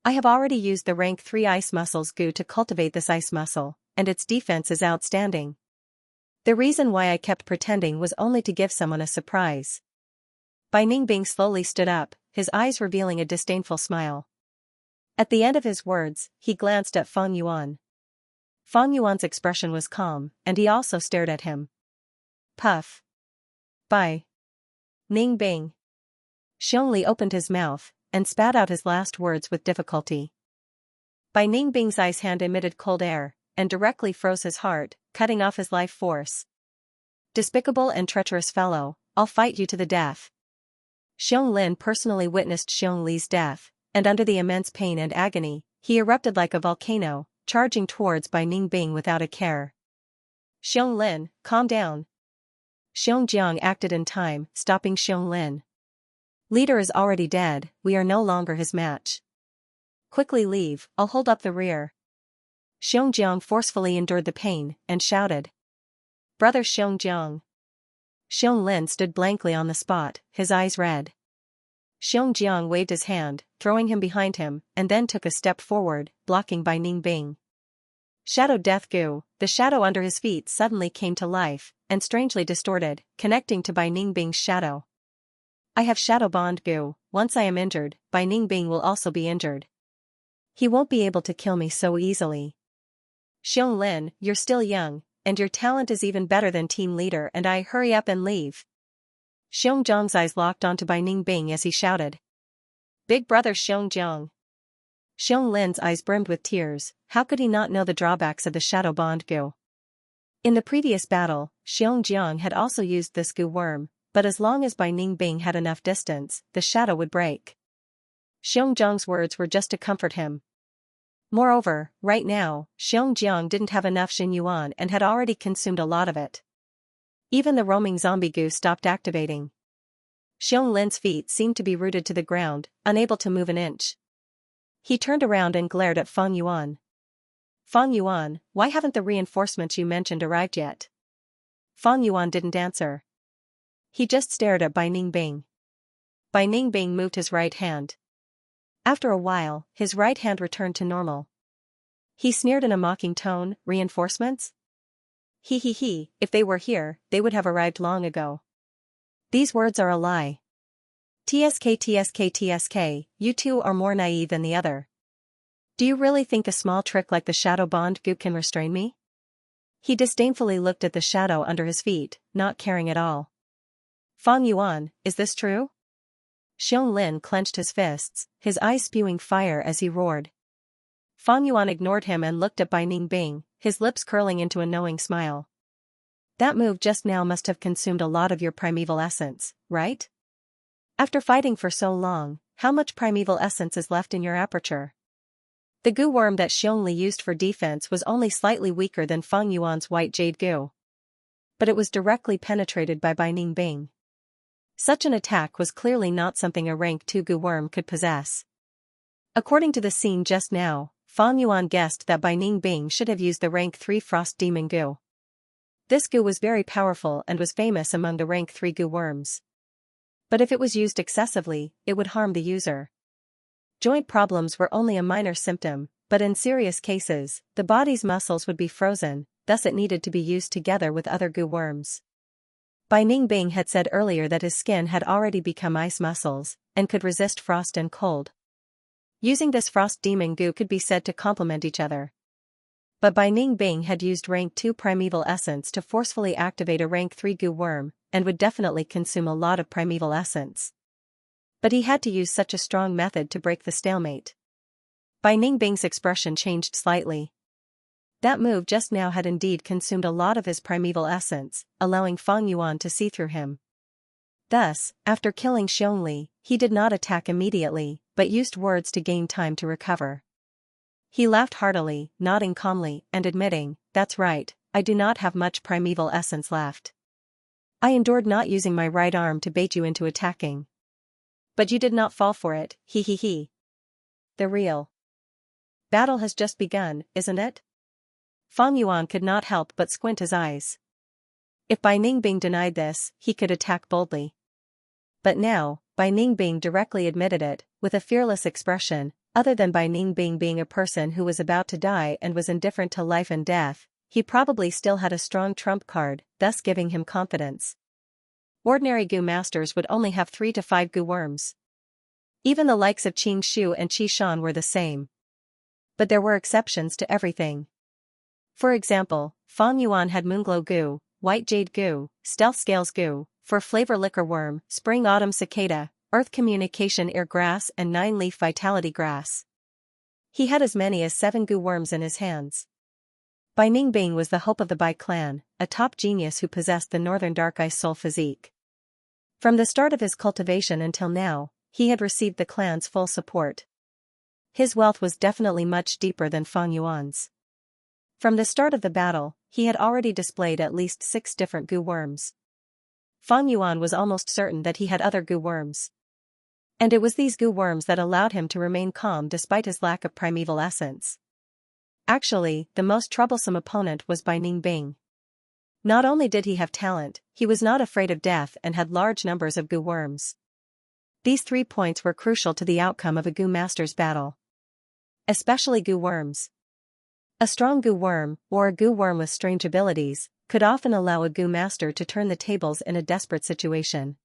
I have already used the rank 3 ice muscles gu to cultivate this ice muscle, and its defense is outstanding. The reason why I kept pretending was only to give someone a surprise. Bai Ningbing slowly stood up, his eyes revealing a disdainful smile. At the end of his words, he glanced at Fang Yuan. Fang Yuan's expression was calm, and he also stared at him. Puff. Bai Ningbing. Xiangli opened his mouth, and spat out his last words with difficulty. Bai Ningbing's ice hand emitted cold air, and directly froze his heart, cutting off his life force. Despicable and treacherous fellow, I'll fight you to the death. Xianglin personally witnessed Xiangli's death, and under the immense pain and agony, he erupted like a volcano, charging towards Bai Ningbing without a care. Xianglin, calm down. Xiangjiang acted in time, stopping Xianglin. Leader is already dead, we are no longer his match. Quickly leave, I'll hold up the rear. Xiangjiang forcefully endured the pain, and shouted. Brother Xiangjiang. Xianglin stood blankly on the spot, his eyes red. Xiangjiang waved his hand, throwing him behind him, and then took a step forward, blocking Bai Ningbing. Shadow Death Goo. The shadow under his feet suddenly came to life, and strangely distorted, connecting to Bai Ningbing's shadow. I have Shadow Bond Goo. Once I am injured, Bai Ningbing will also be injured. He won't be able to kill me so easily. Xianglin, you're still young, and your talent is even better than team leader, and I hurry up and leave. Xiongjiang's eyes locked onto Bai Ningbing as he shouted. Big brother Xiongjiang. Xionglin's eyes brimmed with tears. How could he not know the drawbacks of the Shadow Bond Goo? In the previous battle, Xiongjiang had also used this goo worm, but as long as Bai Ningbing had enough distance, the shadow would break. Xiongjiang's words were just to comfort him. Moreover, right now, Xiongjiang didn't have enough Xinyuan and had already consumed a lot of it. Even the roaming zombie goo stopped activating. Xionglin's feet seemed to be rooted to the ground, unable to move an inch. He turned around and glared at Feng Yuan. Feng Yuan, why haven't the reinforcements you mentioned arrived yet? Feng Yuan didn't answer. He just stared at Bai Ningbing. Bai Ningbing moved his right hand. After a while, his right hand returned to normal. He sneered in a mocking tone, reinforcements? He, if they were here, they would have arrived long ago. These words are a lie. TSK, you two are more naive than the other. Do you really think a small trick like the Shadow Bond Goo can restrain me? He disdainfully looked at the shadow under his feet, not caring at all. Feng Yuan, is this true? Xianglin clenched his fists, his eyes spewing fire as he roared. Feng Yuan ignored him and looked at Bai Ningbing, his lips curling into a knowing smile. That move just now must have consumed a lot of your primeval essence, right? After fighting for so long, how much primeval essence is left in your aperture? The goo worm that Xiongli used for defense was only slightly weaker than Feng Yuan's white jade goo. But it was directly penetrated by Bai Ningbing. Such an attack was clearly not something a rank 2 goo worm could possess. According to the scene just now, Feng Yuan guessed that Bai Ningbing should have used the rank 3 frost demon goo. This goo was very powerful and was famous among the rank 3 goo worms. But if it was used excessively, it would harm the user. Joint problems were only a minor symptom, but in serious cases, the body's muscles would be frozen, thus it needed to be used together with other goo worms. Bai Ningbing had said earlier that his skin had already become ice muscles, and could resist frost and cold. Using this frost demon goo could be said to complement each other. But Bai Ningbing had used rank 2 primeval essence to forcefully activate a rank 3 goo worm, and would definitely consume a lot of primeval essence. But he had to use such a strong method to break the stalemate. Bai Ningbing's expression changed slightly. That move just now had indeed consumed a lot of his primeval essence, allowing Feng Yuan to see through him. Thus, after killing Xiongli, he did not attack immediately, but used words to gain time to recover. He laughed heartily, nodding calmly, and admitting, "That's right, I do not have much primeval essence left. I endured not using my right arm to bait you into attacking. But you did not fall for it, he. The real battle has just begun, isn't it?" Feng Yuan could not help but squint his eyes. If Bai Ningbing denied this, he could attack boldly. But now, Bai Ningbing directly admitted it, with a fearless expression. Other than Bai Ningbing being a person who was about to die and was indifferent to life and death, he probably still had a strong trump card, thus giving him confidence. Ordinary goo masters would only have 3 to 5 goo worms. Even the likes of Qing Shu and Qi Shan were the same. But there were exceptions to everything. For example, Feng Yuan had Moonglow goo, White Jade goo, Stealth Scales goo, for Flavor Liquor worm, Spring Autumn Cicada, Earth Communication Ear Grass and 9-leaf Vitality Grass. He had as many as 7 goo worms in his hands. Bai Ningbing was the hope of the Bai clan, a top genius who possessed the Northern Dark Ice Soul physique. From the start of his cultivation until now, he had received the clan's full support. His wealth was definitely much deeper than Feng Yuan's. From the start of the battle, he had already displayed at least 6 different goo worms. Feng Yuan was almost certain that he had other goo worms. And it was these goo worms that allowed him to remain calm despite his lack of primeval essence. Actually, the most troublesome opponent was Bai Ningbing. Not only did he have talent, he was not afraid of death and had large numbers of goo worms. These 3 points were crucial to the outcome of a goo master's battle. Especially goo worms. A strong goo worm, or a goo worm with strange abilities, could often allow a goo master to turn the tables in a desperate situation.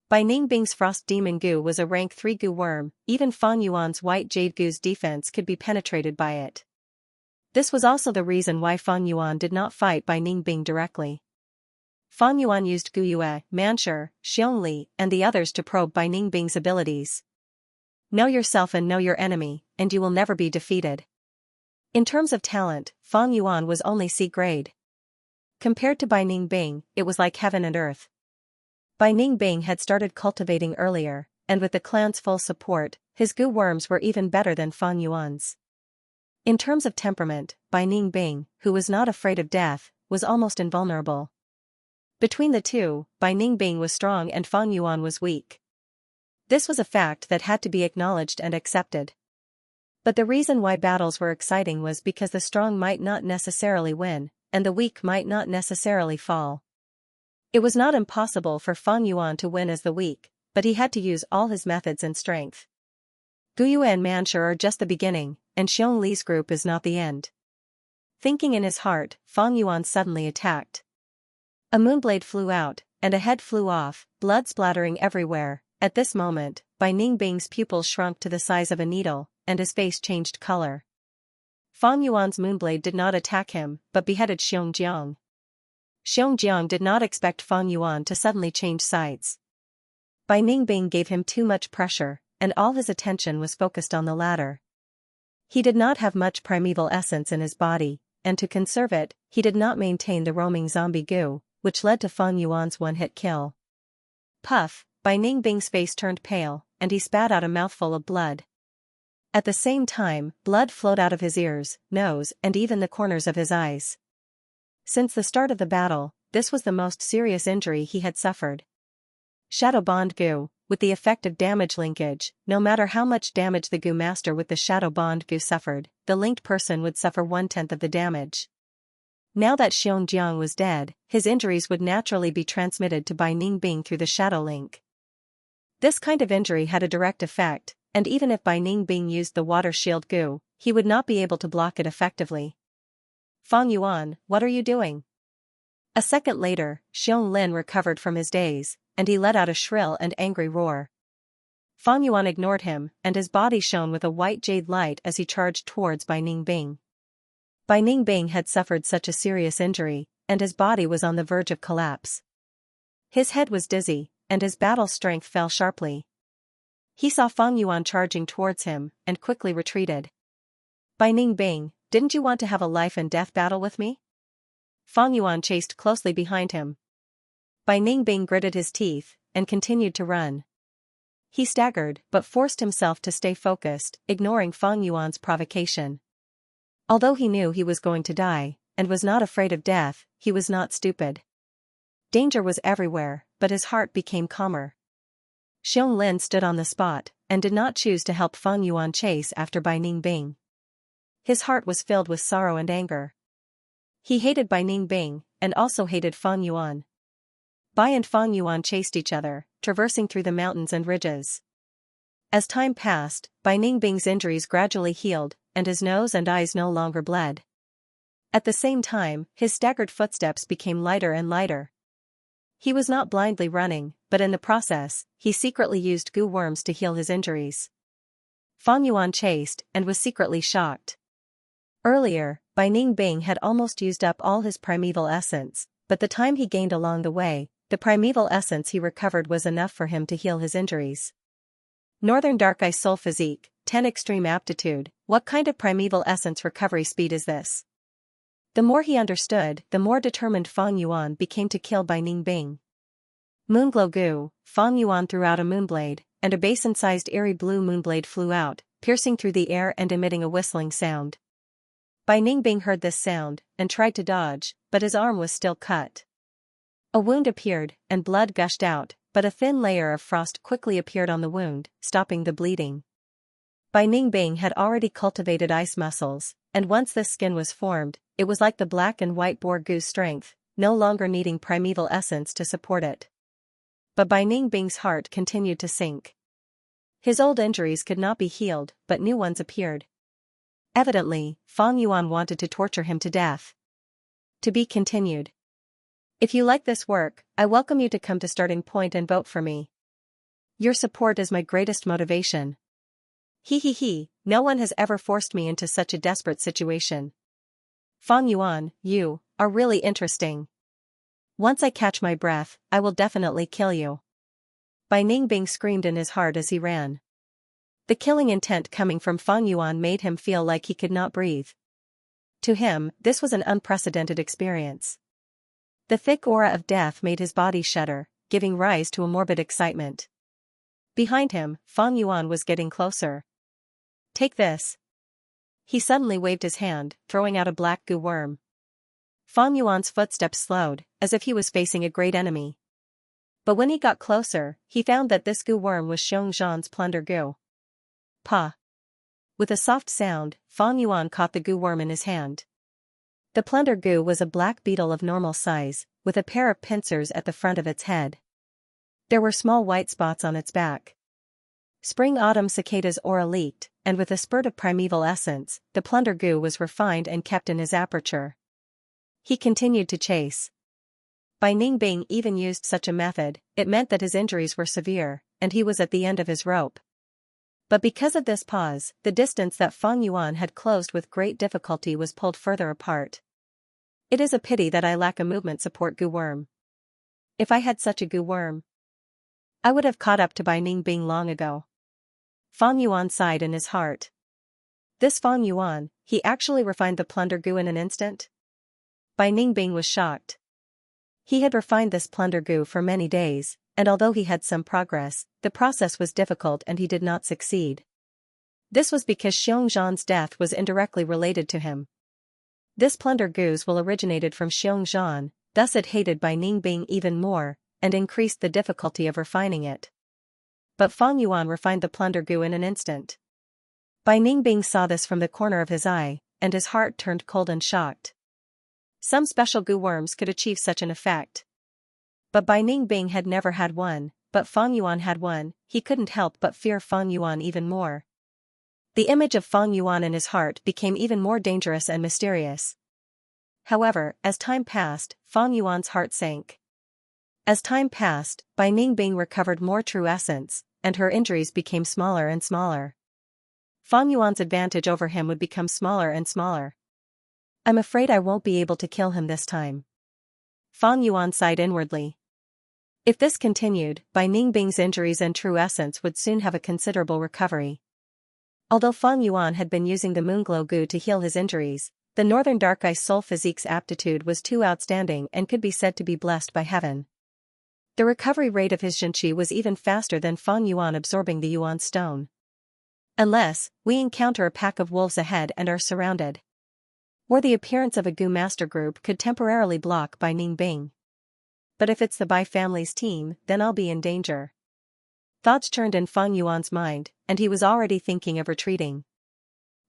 Bai Ningbing's frost demon goo was a rank 3 goo worm, even Fan Yuan's white jade goo's defense could be penetrated by it. This was also the reason why Fan Yuan did not fight Bai Ningbing directly. Fan Yuan used Gu Yue, Manshur, Xiongli, and the others to probe Bai Ningbing's abilities. Know yourself and know your enemy, and you will never be defeated. In terms of talent, Fan Yuan was only C grade. Compared to Bai Ningbing, it was like heaven and earth. Bai Ningbing had started cultivating earlier, and with the clan's full support, his goo worms were even better than Fan Yuan's. In terms of temperament, Bai Ningbing, who was not afraid of death, was almost invulnerable. Between the two, Bai Ningbing was strong and Fan Yuan was weak. This was a fact that had to be acknowledged and accepted. But the reason why battles were exciting was because the strong might not necessarily win, and the weak might not necessarily fall. It was not impossible for Fan Yuan to win as the weak, but he had to use all his methods and strength. Gu Yue and Manshur are just the beginning, and Xiong Li's group is not the end. Thinking in his heart, Fan Yuan suddenly attacked. A moonblade flew out, and a head flew off, blood splattering everywhere. At this moment, Bai Ningbing's pupils shrunk to the size of a needle, and his face changed color. Fan Yuan's moonblade did not attack him, but beheaded Xiongjiang. Xiongjiang did not expect Fan Yuan to suddenly change sides. Bai Ningbing gave him too much pressure, and all his attention was focused on the latter. He did not have much primeval essence in his body, and to conserve it, he did not maintain the roaming zombie goo, which led to Fan Yuan's one-hit kill. Puff, Bai Ningbing's face turned pale, and he spat out a mouthful of blood. At the same time, blood flowed out of his ears, nose, and even the corners of his eyes. Since the start of the battle, this was the most serious injury he had suffered. Shadow Bond Goo, with the effect of damage linkage, no matter how much damage the Goo Master with the Shadow Bond Goo suffered, the linked person would suffer 1/10 of the damage. Now that Xiongjiang was dead, his injuries would naturally be transmitted to Bai Ningbing through the Shadow Link. This kind of injury had a direct effect, and even if Bai Ningbing used the Water Shield Goo, he would not be able to block it effectively. Fan Yuan, what are you doing? A second later, Xiong Lin recovered from his daze, and he let out a shrill and angry roar. Fan Yuan ignored him, and his body shone with a white jade light as he charged towards Bai Ningbing. Bai Ningbing had suffered such a serious injury, and his body was on the verge of collapse. His head was dizzy, and his battle strength fell sharply. He saw Fan Yuan charging towards him, and quickly retreated. Bai Ningbing, didn't you want to have a life and death battle with me? Fan Yuan chased closely behind him. Bai Ningbing gritted his teeth, and continued to run. He staggered, but forced himself to stay focused, ignoring Fan Yuan's provocation. Although he knew he was going to die, and was not afraid of death, he was not stupid. Danger was everywhere, but his heart became calmer. Xiong Lin stood on the spot, and did not choose to help Fan Yuan chase after Bai Ningbing. His heart was filled with sorrow and anger. He hated Bai Ningbing, and also hated Fan Yuan. Bai and Fan Yuan chased each other, traversing through the mountains and ridges. As time passed, Bai Ningbing's injuries gradually healed, and his nose and eyes no longer bled. At the same time, his staggered footsteps became lighter and lighter. He was not blindly running, but in the process, he secretly used goo worms to heal his injuries. Fan Yuan chased, and was secretly shocked. Earlier, Bai Ningbing had almost used up all his primeval essence, but the time he gained along the way, the primeval essence he recovered was enough for him to heal his injuries. Northern Dark Ice Soul Physique, 10 Extreme Aptitude, what kind of primeval essence recovery speed is this? The more he understood, the more determined Fan Yuan became to kill Bai Ningbing. Moonglow Goo, Fan Yuan threw out a moonblade, and a basin-sized airy blue moonblade flew out, piercing through the air and emitting a whistling sound. Bai Ningbing heard this sound, and tried to dodge, but his arm was still cut. A wound appeared, and blood gushed out, but a thin layer of frost quickly appeared on the wound, stopping the bleeding. Bai Ningbing had already cultivated ice muscles, and once this skin was formed, it was like the black and white boar goose strength, no longer needing primeval essence to support it. But Bai Ningbing's heart continued to sink. His old injuries could not be healed, but new ones appeared. Evidently, Fang Yuan wanted to torture him to death. To be continued. If you like this work, I welcome you to come to Starting Point and vote for me. Your support is my greatest motivation. He, no one has ever forced me into such a desperate situation. Fang Yuan, you are really interesting. Once I catch my breath, I will definitely kill you. Bai Ningbing screamed in his heart as he ran. The killing intent coming from Fang Yuan made him feel like he could not breathe. To him, this was an unprecedented experience. The thick aura of death made his body shudder, giving rise to a morbid excitement. Behind him, Fang Yuan was getting closer. Take this. He suddenly waved his hand, throwing out a black goo worm. Fang Yuan's footsteps slowed, as if he was facing a great enemy. But when he got closer, he found that this goo worm was Xianxia's plunder goo. Pa. With a soft sound, Fang Yuan caught the goo worm in his hand. The plunder goo was a black beetle of normal size, with a pair of pincers at the front of its head. There were small white spots on its back. Spring-autumn cicadas aura leaked, and with a spurt of primeval essence, the plunder goo was refined and kept in his aperture. He continued to chase. Bai Ningbing even used such a method, it meant that his injuries were severe, and he was at the end of his rope. But because of this pause, the distance that Fang Yuan had closed with great difficulty was pulled further apart. It is a pity that I lack a movement support goo worm. If I had such a goo worm, I would have caught up to Bai Ningbing long ago. Fang Yuan sighed in his heart. This Fang Yuan, he actually refined the plunder goo in an instant? Bai Ningbing was shocked. He had refined this plunder goo for many days, and although he had some progress, the process was difficult and he did not succeed. This was because Xianxia's death was indirectly related to him. This plunder goos will originated from Xianxia, thus it hated Bai Ningbing even more, and increased the difficulty of refining it. But Fang Yuan refined the plunder goo in an instant. Bai Ningbing saw this from the corner of his eye, and his heart turned cold and shocked. Some special goo worms could achieve such an effect. But Bai Ningbing had never had one, but Fang Yuan had one, he couldn't help but fear Fang Yuan even more. The image of Fang Yuan in his heart became even more dangerous and mysterious. However, as time passed, Fang Yuan's heart sank. As time passed, Bai Ningbing recovered more true essence, and her injuries became smaller and smaller. Fang Yuan's advantage over him would become smaller and smaller. I'm afraid I won't be able to kill him this time. Fang Yuan sighed inwardly. If this continued, Bai Ningbing's injuries and true essence would soon have a considerable recovery. Although Fang Yuan had been using the Moonglow goo to heal his injuries, the Northern Dark Ice Soul Physique's aptitude was too outstanding and could be said to be blessed by heaven. The recovery rate of his Xianxia was even faster than Fang Yuan absorbing the Yuan stone. Unless, we encounter a pack of wolves ahead and are surrounded. Or the appearance of a goo master group could temporarily block Bai Ningbing. But if it's the Bai family's team, then I'll be in danger. Thoughts churned in Fang Yuan's mind, and he was already thinking of retreating.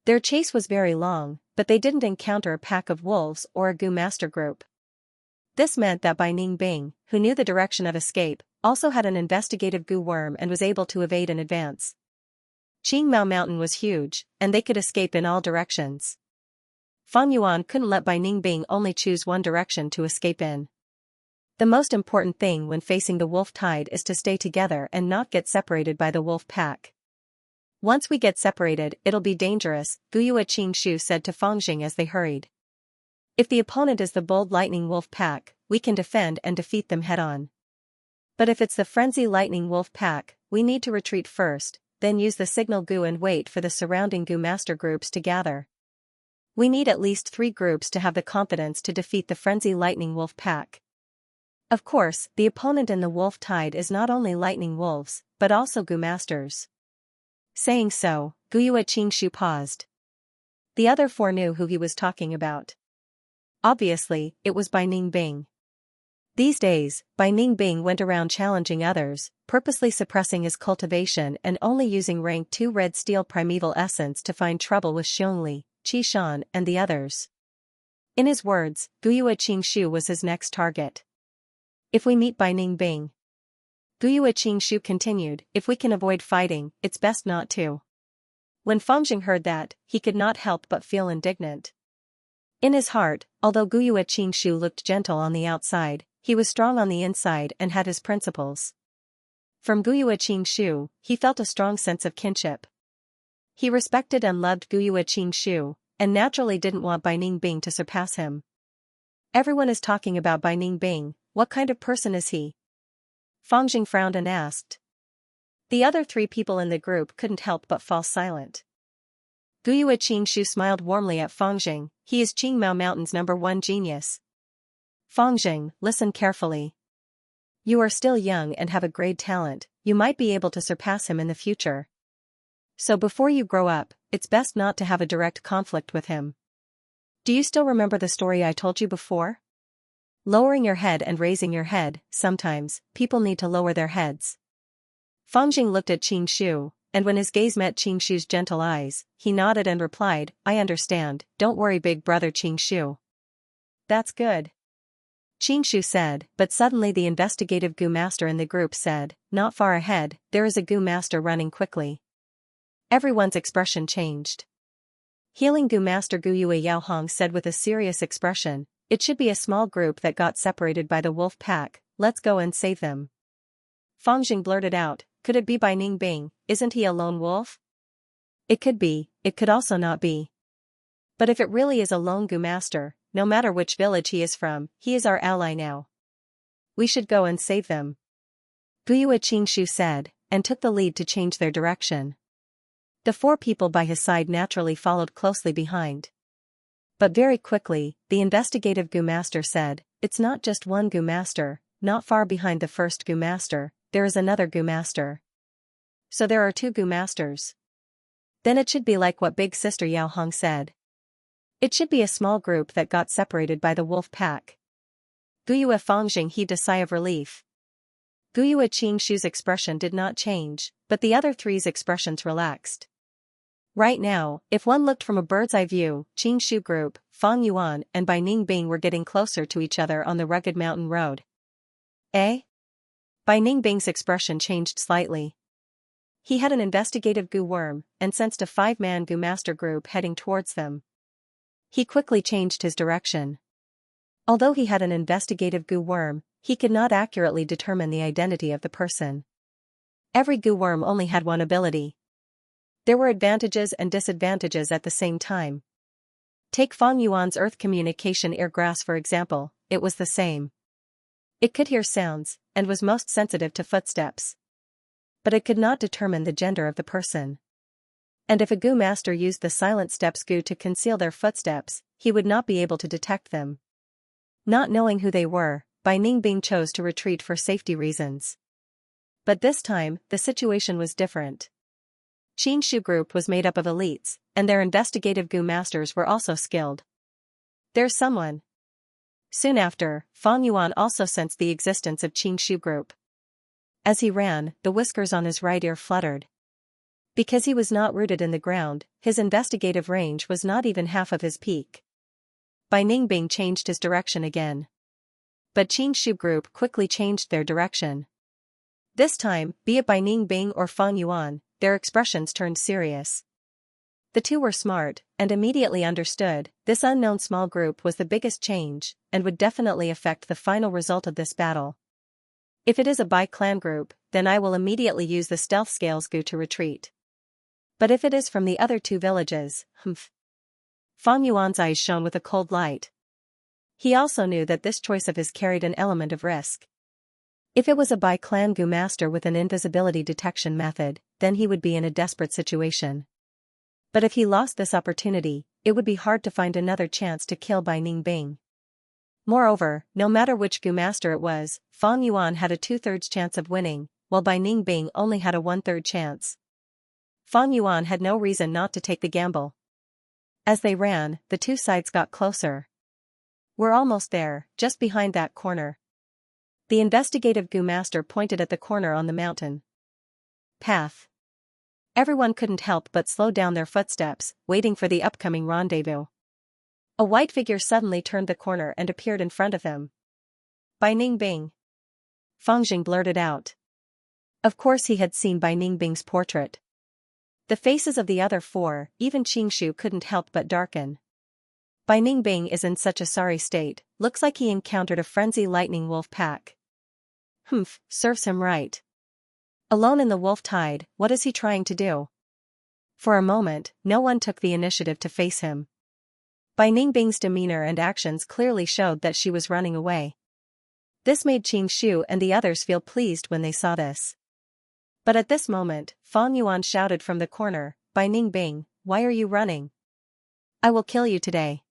Their chase was very long, but they didn't encounter a pack of wolves or a goo master group. This meant that Bai Ningbing, who knew the direction of escape, also had an investigative goo worm and was able to evade in advance. Qingmao Mountain was huge, and they could escape in all directions. Fang Yuan couldn't let Bai Ningbing only choose one direction to escape in. The most important thing when facing the wolf tide is to stay together and not get separated by the wolf pack. Once we get separated, it'll be dangerous, Guyue Qingshu said to Fang Jing as they hurried. If the opponent is the bold lightning wolf pack, we can defend and defeat them head-on. But if it's the frenzy lightning wolf pack, we need to retreat first, then use the signal goo and wait for the surrounding goo master groups to gather. We need at least 3 groups to have the confidence to defeat the frenzy lightning wolf pack. Of course, the opponent in the wolf tide is not only lightning wolves, but also goo masters. Saying so, Guyue Qingshu paused. The other 4 knew who he was talking about. Obviously, it was Bai Ningbing. These days, Bai Ningbing went around challenging others, purposely suppressing his cultivation and only using rank 2 red steel primeval essence to find trouble with Xiongli, Qishan, and the others. In his words, Guyue Qingshu was his next target. If we meet Bai Ningbing, Guyue Qingshu continued, if we can avoid fighting, it's best not to. When Fangjing heard that, he could not help but feel indignant. In his heart, although Guyue Qingshu looked gentle on the outside, he was strong on the inside and had his principles. From Guyue Qingshu, he felt a strong sense of kinship. He respected and loved Guyue Qingshu, and naturally didn't want Bai Ningbing to surpass him. Everyone is talking about Bai Ningbing. What kind of person is he? Fangjing frowned and asked. The other 3 people in the group couldn't help but fall silent. Guyue Qingshu smiled warmly at Fangjing. He is Qingmao Mountain's #1 genius. Fangjing, listen carefully. You are still young and have a great talent, you might be able to surpass him in the future. So before you grow up, it's best not to have a direct conflict with him. Do you still remember the story I told you before? Lowering your head and raising your head, sometimes, people need to lower their heads. Fangjing looked at Qingshu, and when his gaze met Qingshu's gentle eyes, he nodded and replied, I understand, don't worry big brother Qingshu. That's good. Qingshu said, but suddenly the investigative Gu master in the group said, not far ahead, there is a Gu master running quickly. Everyone's expression changed. Healing Gu master Guyue Yaohong said with a serious expression, it should be a small group that got separated by the wolf pack, let's go and save them. Fangjing blurted out, could it be Bai Ningbing, isn't he a lone wolf? It could be, it could also not be. But if it really is a lone Gu master, no matter which village he is from, he is our ally now. We should go and save them. Guyue Qingshu said, and took the lead to change their direction. The 4 people by his side naturally followed closely behind. But very quickly, the investigative Gu master said, it's not just one Gu master, not far behind the first Gu master, there is another Gu master. So there are 2 Gu masters. Then it should be like what big sister Yao Hong said. It should be a small group that got separated by the wolf pack. Guyue Fangjing heaved a sigh of relief. Guyue Qingshu's expression did not change, but the other 3's expressions relaxed. Right now, if one looked from a bird's-eye view, Qingshu Group, Fang Yuan and Bai Ningbing were getting closer to each other on the rugged mountain road. Eh? Bai Ningbing's expression changed slightly. He had an investigative Gu worm, and sensed a 5-man Gu master group heading towards them. He quickly changed his direction. Although he had an investigative Gu worm, he could not accurately determine the identity of the person. Every Gu worm only had one ability. There were advantages and disadvantages at the same time. Take Fang Yuan's earth communication ear grass for example, it was the same. It could hear sounds, and was most sensitive to footsteps. But it could not determine the gender of the person. And if a Gu master used the silent steps Gu to conceal their footsteps, he would not be able to detect them. Not knowing who they were, Bai Ningbing chose to retreat for safety reasons. But this time, the situation was different. Qingshu Group was made up of elites, and their investigative Gu masters were also skilled. There's someone. Soon after, Fang Yuan also sensed the existence of Qingshu Group. As he ran, the whiskers on his right ear fluttered. Because he was not rooted in the ground, his investigative range was not even half of his peak. Bai Ningbing changed his direction again. But Qingshu Group quickly changed their direction. This time, be it Bai Ningbing or Fang Yuan, their expressions turned serious. The 2 were smart, and immediately understood, this unknown small group was the biggest change, and would definitely affect the final result of this battle. If it is a Bai clan group, then I will immediately use the stealth scales Gu to retreat. But if it is from the other 2 villages, Fang Yuan's eyes shone with a cold light. He also knew that this choice of his carried an element of risk. If it was a Bai clan Gu master with an invisibility detection method, then he would be in a desperate situation. But if he lost this opportunity, it would be hard to find another chance to kill Bai Ningbing. Moreover, no matter which Gu master it was, Fang Yuan had a 2/3 chance of winning, while Bai Ningbing only had a 1/3 chance. Fang Yuan had no reason not to take the gamble. As they ran, the 2 sides got closer. We're almost there, just behind that corner. The investigative Gu master pointed at the corner on the mountain path. Everyone couldn't help but slow down their footsteps, waiting for the upcoming rendezvous. A white figure suddenly turned the corner and appeared in front of him. Bai Ningbing. Fangjing blurted out. Of course he had seen Bai Ningbing's portrait. The faces of the other four, even Xianxia, couldn't help but darken. Bai Ningbing is in such a sorry state, looks like he encountered a frenzy lightning wolf pack. Humph, serves him right. Alone in the wolf tide, what is he trying to do? For a moment, no one took the initiative to face him. Bai Ningbing's demeanor and actions clearly showed that she was running away. This made Xianxia and the others feel pleased when they saw this. But at this moment, Fang Yuan shouted from the corner, "Bai Ningbing, why are you running? I will kill you today."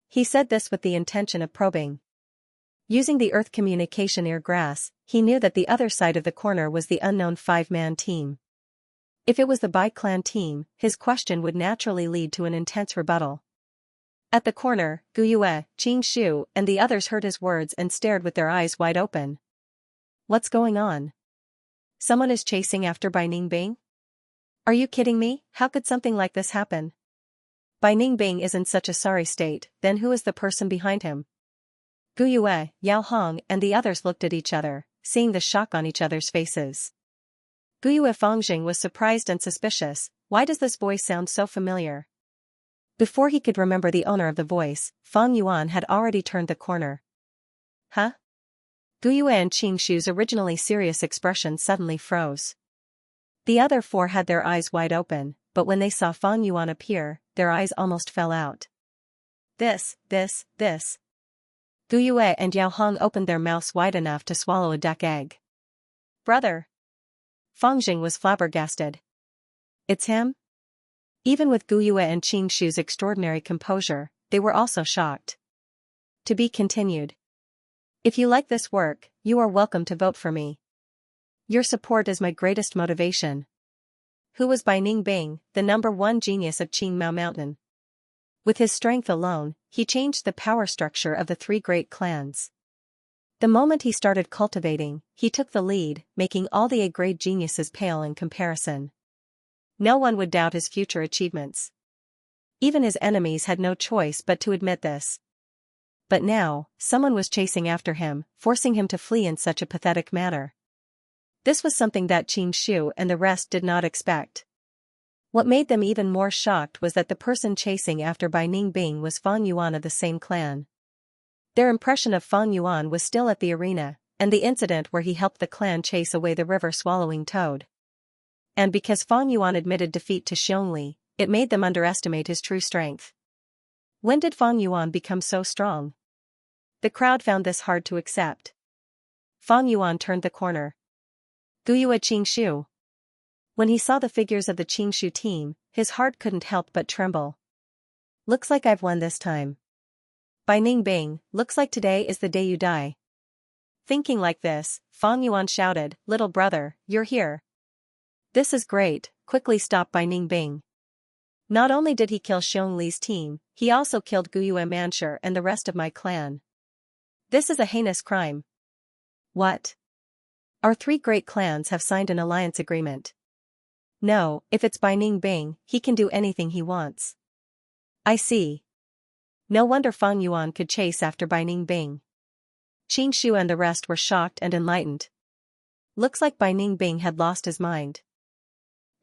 He said this with the intention of probing. Using the earth communication ear grass, he knew that the other side of the corner was the unknown 5-man team. If it was the Bai clan team, his question would naturally lead to an intense rebuttal. At the corner, Gu Yue, Xianxia, and the others heard his words and stared with their eyes wide open. What's going on? Someone is chasing after Bai Ningbing? Are you kidding me? How could something like this happen? Bai Ningbing is in such a sorry state, then who is the person behind him? Gu Yue, Yao Hong, and the others looked at each other, seeing the shock on each other's faces. Gu Yue Fangjing was surprised and suspicious. Why does this voice sound so familiar? Before he could remember the owner of the voice, Fang Yuan had already turned the corner. Huh? Gu Yue and Xianxia's originally serious expression suddenly froze. The other four had their eyes wide open, but when they saw Fang Yuan appear, their eyes almost fell out. This. Gu Yue and Yao Hong opened their mouths wide enough to swallow a duck egg. Brother! Fangjing was flabbergasted. It's him? Even with Gu Yue and Xianxia's extraordinary composure, they were also shocked. To be continued. If you like this work, you are welcome to vote for me. Your support is my greatest motivation. Who was Bai Ningbing, the #1 genius of Qingmao Mountain? With his strength alone, he changed the power structure of the 3 great clans. The moment he started cultivating, he took the lead, making all the A-grade geniuses pale in comparison. No one would doubt his future achievements. Even his enemies had no choice but to admit this. But now, someone was chasing after him, forcing him to flee in such a pathetic manner. This was something that Xianxia and the rest did not expect. What made them even more shocked was that the person chasing after Bai Ningbing was Fang Yuan of the same clan. Their impression of Fang Yuan was still at the arena, and the incident where he helped the clan chase away the river-swallowing toad. And because Fang Yuan admitted defeat to Xiongli, it made them underestimate his true strength. When did Fang Yuan become so strong? The crowd found this hard to accept. Fang Yuan turned the corner. Gu Yue Xianxia. When he saw the figures of the Xianxia team, his heart couldn't help but tremble. Looks like I've won this time. Bai Ningbing, looks like today is the day you die. Thinking like this, Fang Yuan shouted, "Little brother, you're here. This is great," quickly stopped Bai Ningbing. Not only did he kill Xiangli's team, he also killed Gu Yue Manshur and the rest of my clan. This is a heinous crime. What? Our 3 great clans have signed an alliance agreement. No, if it's Bai Ningbing, he can do anything he wants. I see. No wonder Fang Yuan could chase after Bai Ningbing. Xianxia and the rest were shocked and enlightened. Looks like Bai Ningbing had lost his mind.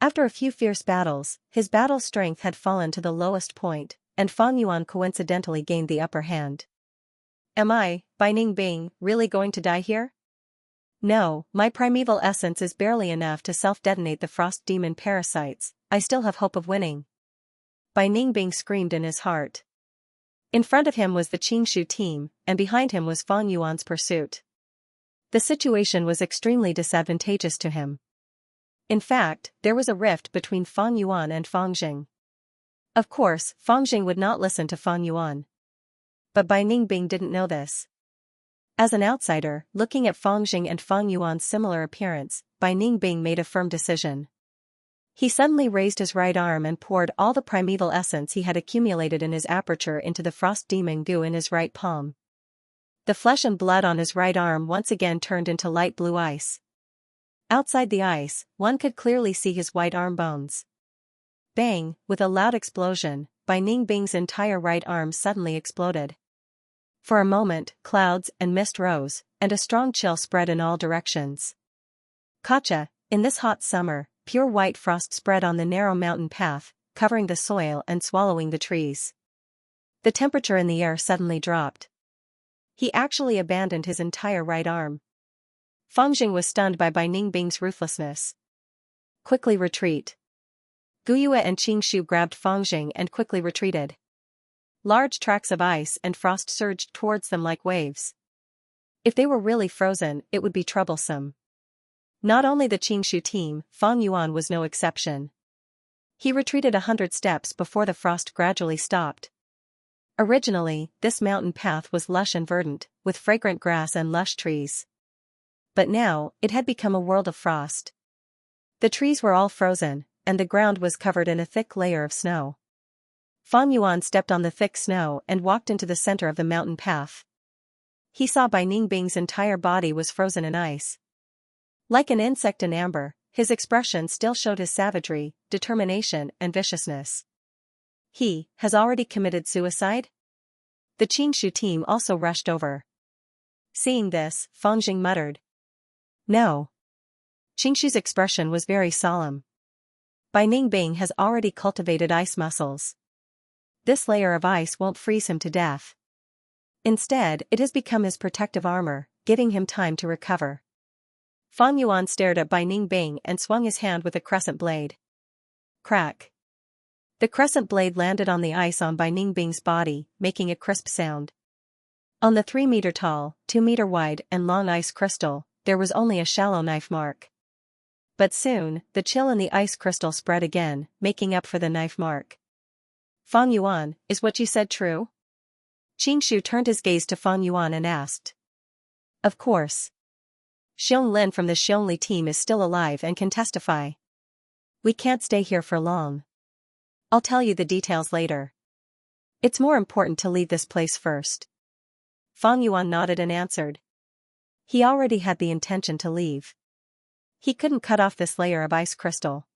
After a few fierce battles, his battle strength had fallen to the lowest point, and Fang Yuan coincidentally gained the upper hand. Am I, Bai Ningbing, really going to die here? No, my primeval essence is barely enough to self-detonate the frost demon parasites. I still have hope of winning. Bai Ningbing screamed in his heart. In front of him was the Xianxia team, and behind him was Fang Yuan's pursuit. The situation was extremely disadvantageous to him. In fact, there was a rift between Fang Yuan and Fangjing. Of course, Fangjing would not listen to Fang Yuan. But Bai Ningbing didn't know this. As an outsider, looking at Fangjing and Fang Yuan's similar appearance, Bai Ningbing made a firm decision. He suddenly raised his right arm and poured all the primeval essence he had accumulated in his aperture into the frost demon goo in his right palm. The flesh and blood on his right arm once again turned into light blue ice. Outside the ice, one could clearly see his white arm bones. Bang! With a loud explosion, Bai Ningbing's entire right arm suddenly exploded. For a moment, clouds and mist rose, and a strong chill spread in all directions. Gotcha! In this hot summer, pure white frost spread on the narrow mountain path, covering the soil and swallowing the trees. The temperature in the air suddenly dropped. He actually abandoned his entire right arm. Fangjing was stunned by Bai Ningbing's ruthlessness. Quickly retreat. Guyue and Qingshu grabbed Fangjing and quickly retreated. Large tracts of ice and frost surged towards them like waves. If they were really frozen, it would be troublesome. Not only the Qingshu team, Fang Yuan was no exception. He retreated 100 steps before the frost gradually stopped. Originally, this mountain path was lush and verdant, with fragrant grass and lush trees. But now, it had become a world of frost. The trees were all frozen, and the ground was covered in a thick layer of snow. Fang Yuan stepped on the thick snow and walked into the center of the mountain path. He saw Bai Ningbing's entire body was frozen in ice. Like an insect in amber, his expression still showed his savagery, determination, and viciousness. He has already committed suicide? The Qingshu team also rushed over. Seeing this, Fangjing muttered, "No." Qingshu's expression was very solemn. Bai Ningbing has already cultivated ice muscles. This layer of ice won't freeze him to death. Instead, it has become his protective armor, giving him time to recover. Fang Yuan stared at Bai Ningbing and swung his hand with a crescent blade. Crack. The crescent blade landed on the ice on Bai Ningbing's body, making a crisp sound. On the 3-meter-tall, 2-meter-wide and long ice crystal, there was only a shallow knife mark. But soon, the chill in the ice crystal spread again, making up for the knife mark. Fang Yuan, is what you said true? Qingshu turned his gaze to Fang Yuan and asked. Of course. Xiong Lin from the Xiongli team is still alive and can testify. We can't stay here for long. I'll tell you the details later. It's more important to leave this place first. Fang Yuan nodded and answered. He already had the intention to leave. He couldn't cut off this layer of ice crystal.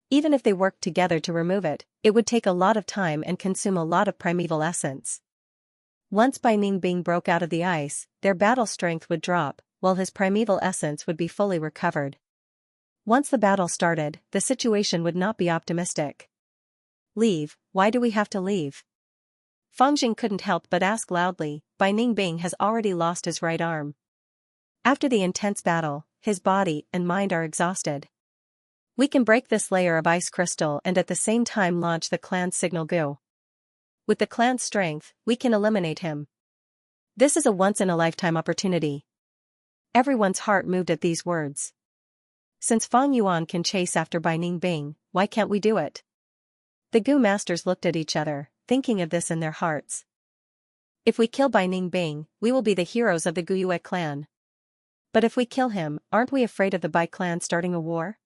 Even if they worked together to remove it, it would take a lot of time and consume a lot of primeval essence. Once Bai Ningbing broke out of the ice, their battle strength would drop, while his primeval essence would be fully recovered. Once the battle started, the situation would not be optimistic. Leave, why do we have to leave? Fangjing couldn't help but ask loudly. Bai Ningbing has already lost his right arm. After the intense battle, his body and mind are exhausted. We can break this layer of ice crystal and at the same time launch the clan's signal Gu. With the clan's strength, we can eliminate him. This is a once-in-a-lifetime opportunity. Everyone's heart moved at these words. Since Fang Yuan can chase after Bai Ningbing, why can't we do it? The Gu masters looked at each other, thinking of this in their hearts. If we kill Bai Ningbing, we will be the heroes of the Guyue clan. But if we kill him, aren't we afraid of the Bai clan starting a war?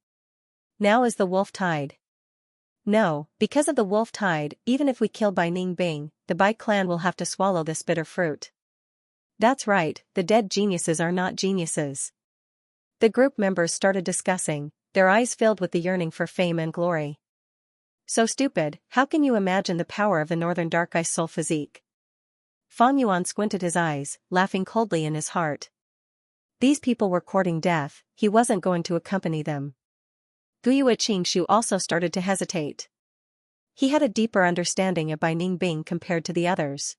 Now is the wolf tide. No, because of the wolf tide, even if we kill Bai Ningbing, the Bai clan will have to swallow this bitter fruit. That's right, the dead geniuses are not geniuses. The group members started discussing, their eyes filled with the yearning for fame and glory. So stupid, how can you imagine the power of the northern dark ice soul physique? Fang Yuan squinted his eyes, laughing coldly in his heart. These people were courting death, he wasn't going to accompany them. Guyue Qingshu also started to hesitate. He had a deeper understanding of Bai Ningbing compared to the others.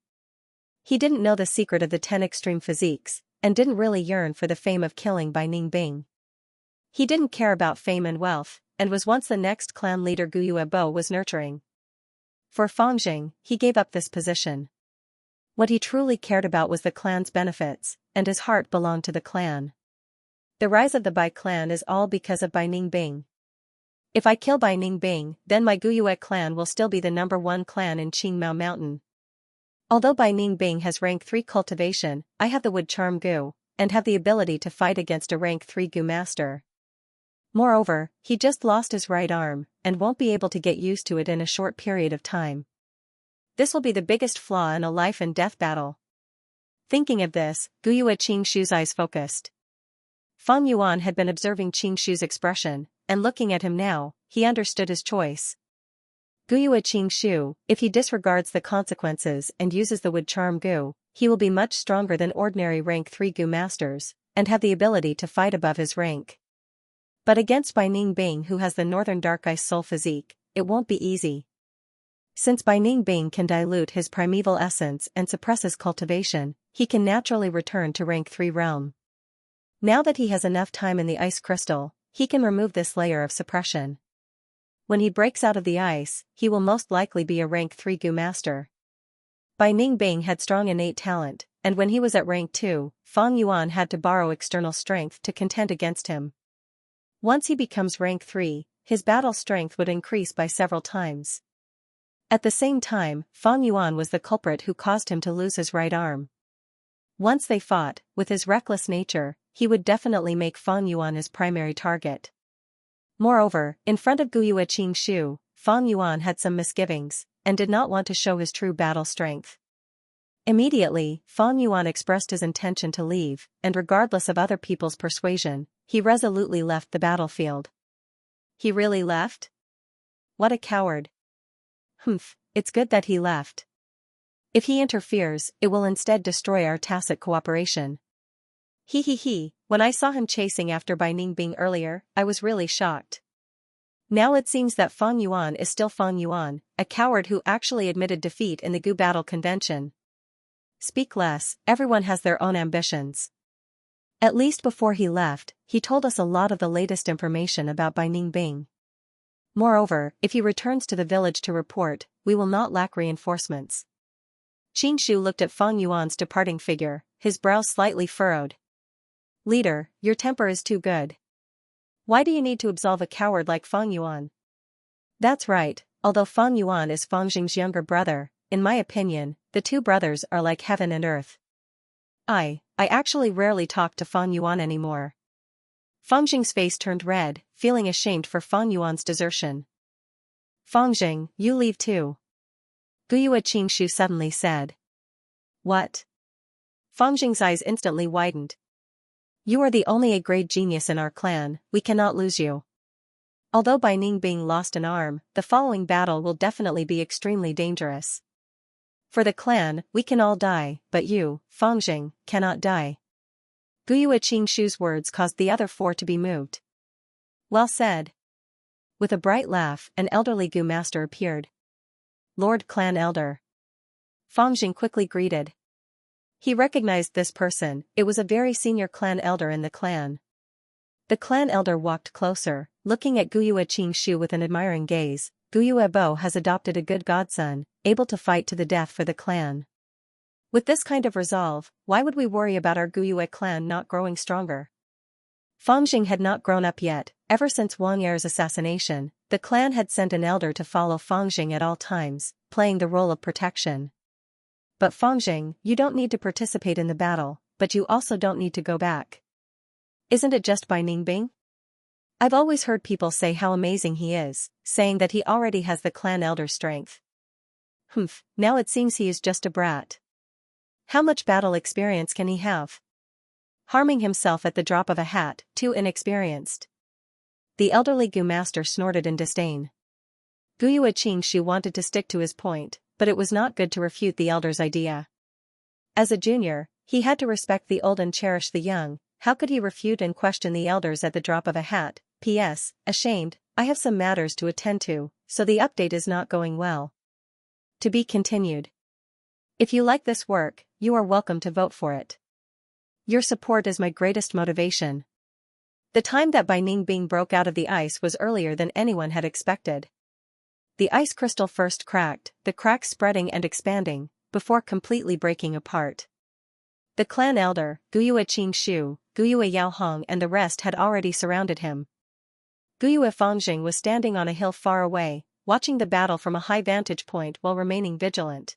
He didn't know the secret of the 10 extreme physiques, and didn't really yearn for the fame of killing Bai Ningbing. He didn't care about fame and wealth, and was once the next clan leader Guyue Bo was nurturing. For Fangjing, he gave up this position. What he truly cared about was the clan's benefits, and his heart belonged to the clan. The rise of the Bai clan is all because of Bai Ningbing. If I kill Bai Ningbing, then my Guyue clan will still be the #1 clan in Qingmao Mountain. Although Bai Ningbing has rank 3 cultivation, I have the wood charm Gu, and have the ability to fight against a rank 3 Gu master. Moreover, he just lost his right arm, and won't be able to get used to it in a short period of time. This will be the biggest flaw in a life and death battle. Thinking of this, Guyue Qingshu's eyes focused. Fang Yuan had been observing Qingshu's expression, and looking at him now, he understood his choice. Guyue Qingshu, if he disregards the consequences and uses the wood charm Gu, he will be much stronger than ordinary rank 3 Gu masters, and have the ability to fight above his rank. But against Bai Ningbing, who has the northern dark ice soul physique, it won't be easy. Since Bai Ningbing can dilute his primeval essence and suppress his cultivation, he can naturally return to rank 3 realm. Now that he has enough time in the ice crystal, he can remove this layer of suppression. When he breaks out of the ice, he will most likely be a rank 3 Gu master. Bai Ningbing had strong innate talent, and when he was at rank 2, Fang Yuan had to borrow external strength to contend against him. Once he becomes rank 3, his battle strength would increase by several times. At the same time, Fang Yuan was the culprit who caused him to lose his right arm. Once they fought, with his reckless nature, he would definitely make Fang Yuan his primary target. Moreover, in front of Guyue Qingshu, Fang Yuan had some misgivings, and did not want to show his true battle strength. Immediately, Fang Yuan expressed his intention to leave, and regardless of other people's persuasion, he resolutely left the battlefield. He really left? What a coward. Humph, it's good that he left. If he interferes, it will instead destroy our tacit cooperation. When I saw him chasing after Bai Ningbing earlier, I was really shocked. Now it seems that Fang Yuan is still Fang Yuan, a coward who actually admitted defeat in the Gu Battle Convention. Speak less, everyone has their own ambitions. At least before he left, he told us a lot of the latest information about Bai Ningbing. Moreover, if he returns to the village to report, we will not lack reinforcements. Qingshu looked at Fang Yuan's departing figure, his brows slightly furrowed. Leader, your temper is too good. Why do you need to absolve a coward like Fang Yuan? That's right, although Fang Yuan is Fang Jing's younger brother, in my opinion, the two brothers are like heaven and earth. I actually rarely talk to Fang Yuan anymore. Fang Jing's face turned red, feeling ashamed for Fang Yuan's desertion. Fang Jing, you leave too. Guyue Qingshu suddenly said. What? Fang Jing's eyes instantly widened. You are the only A-grade genius in our clan, we cannot lose you. Although Bai Ningbing lost an arm, the following battle will definitely be extremely dangerous. For the clan, we can all die, but you, Fang Jing, cannot die. Guyue Qingshu's words caused the other 4 to be moved. Well said. With a bright laugh, an elderly Gu master appeared. Lord Clan Elder. Fang Jing quickly greeted. He recognized this person, it was a very senior clan elder in the clan. The clan elder walked closer, looking at Guyue Qingshu with an admiring gaze. Guyue Bo has adopted a good godson, able to fight to the death for the clan. With this kind of resolve, why would we worry about our Guyue clan not growing stronger? Fang Jing had not grown up yet. Ever since Wang Er's assassination, the clan had sent an elder to follow Fang Jing at all times, playing the role of protection. But Fang Jing, you don't need to participate in the battle, but you also don't need to go back. Isn't it just Bai Ningbing? I've always heard people say how amazing he is, saying that he already has the clan elder's strength. Humph, now it seems he is just a brat. How much battle experience can he have? Harming himself at the drop of a hat, too inexperienced. The elderly Gu master snorted in disdain. Guyue Qingshu wanted to stick to his point, but it was not good to refute the elder's idea. As a junior, he had to respect the old and cherish the young. How could he refute and question the elders at the drop of a hat? P.S. Ashamed, I have some matters to attend to, so the update is not going well. To be continued. If you like this work, you are welcome to vote for it. Your support is my greatest motivation. The time that Bai Ningbing broke out of the ice was earlier than anyone had expected. The ice crystal first cracked, the cracks spreading and expanding, before completely breaking apart. The clan elder, Guyue Qingshu, Guyue Yaohong and the rest had already surrounded him. Guyue Fangjing was standing on a hill far away, watching the battle from a high vantage point while remaining vigilant.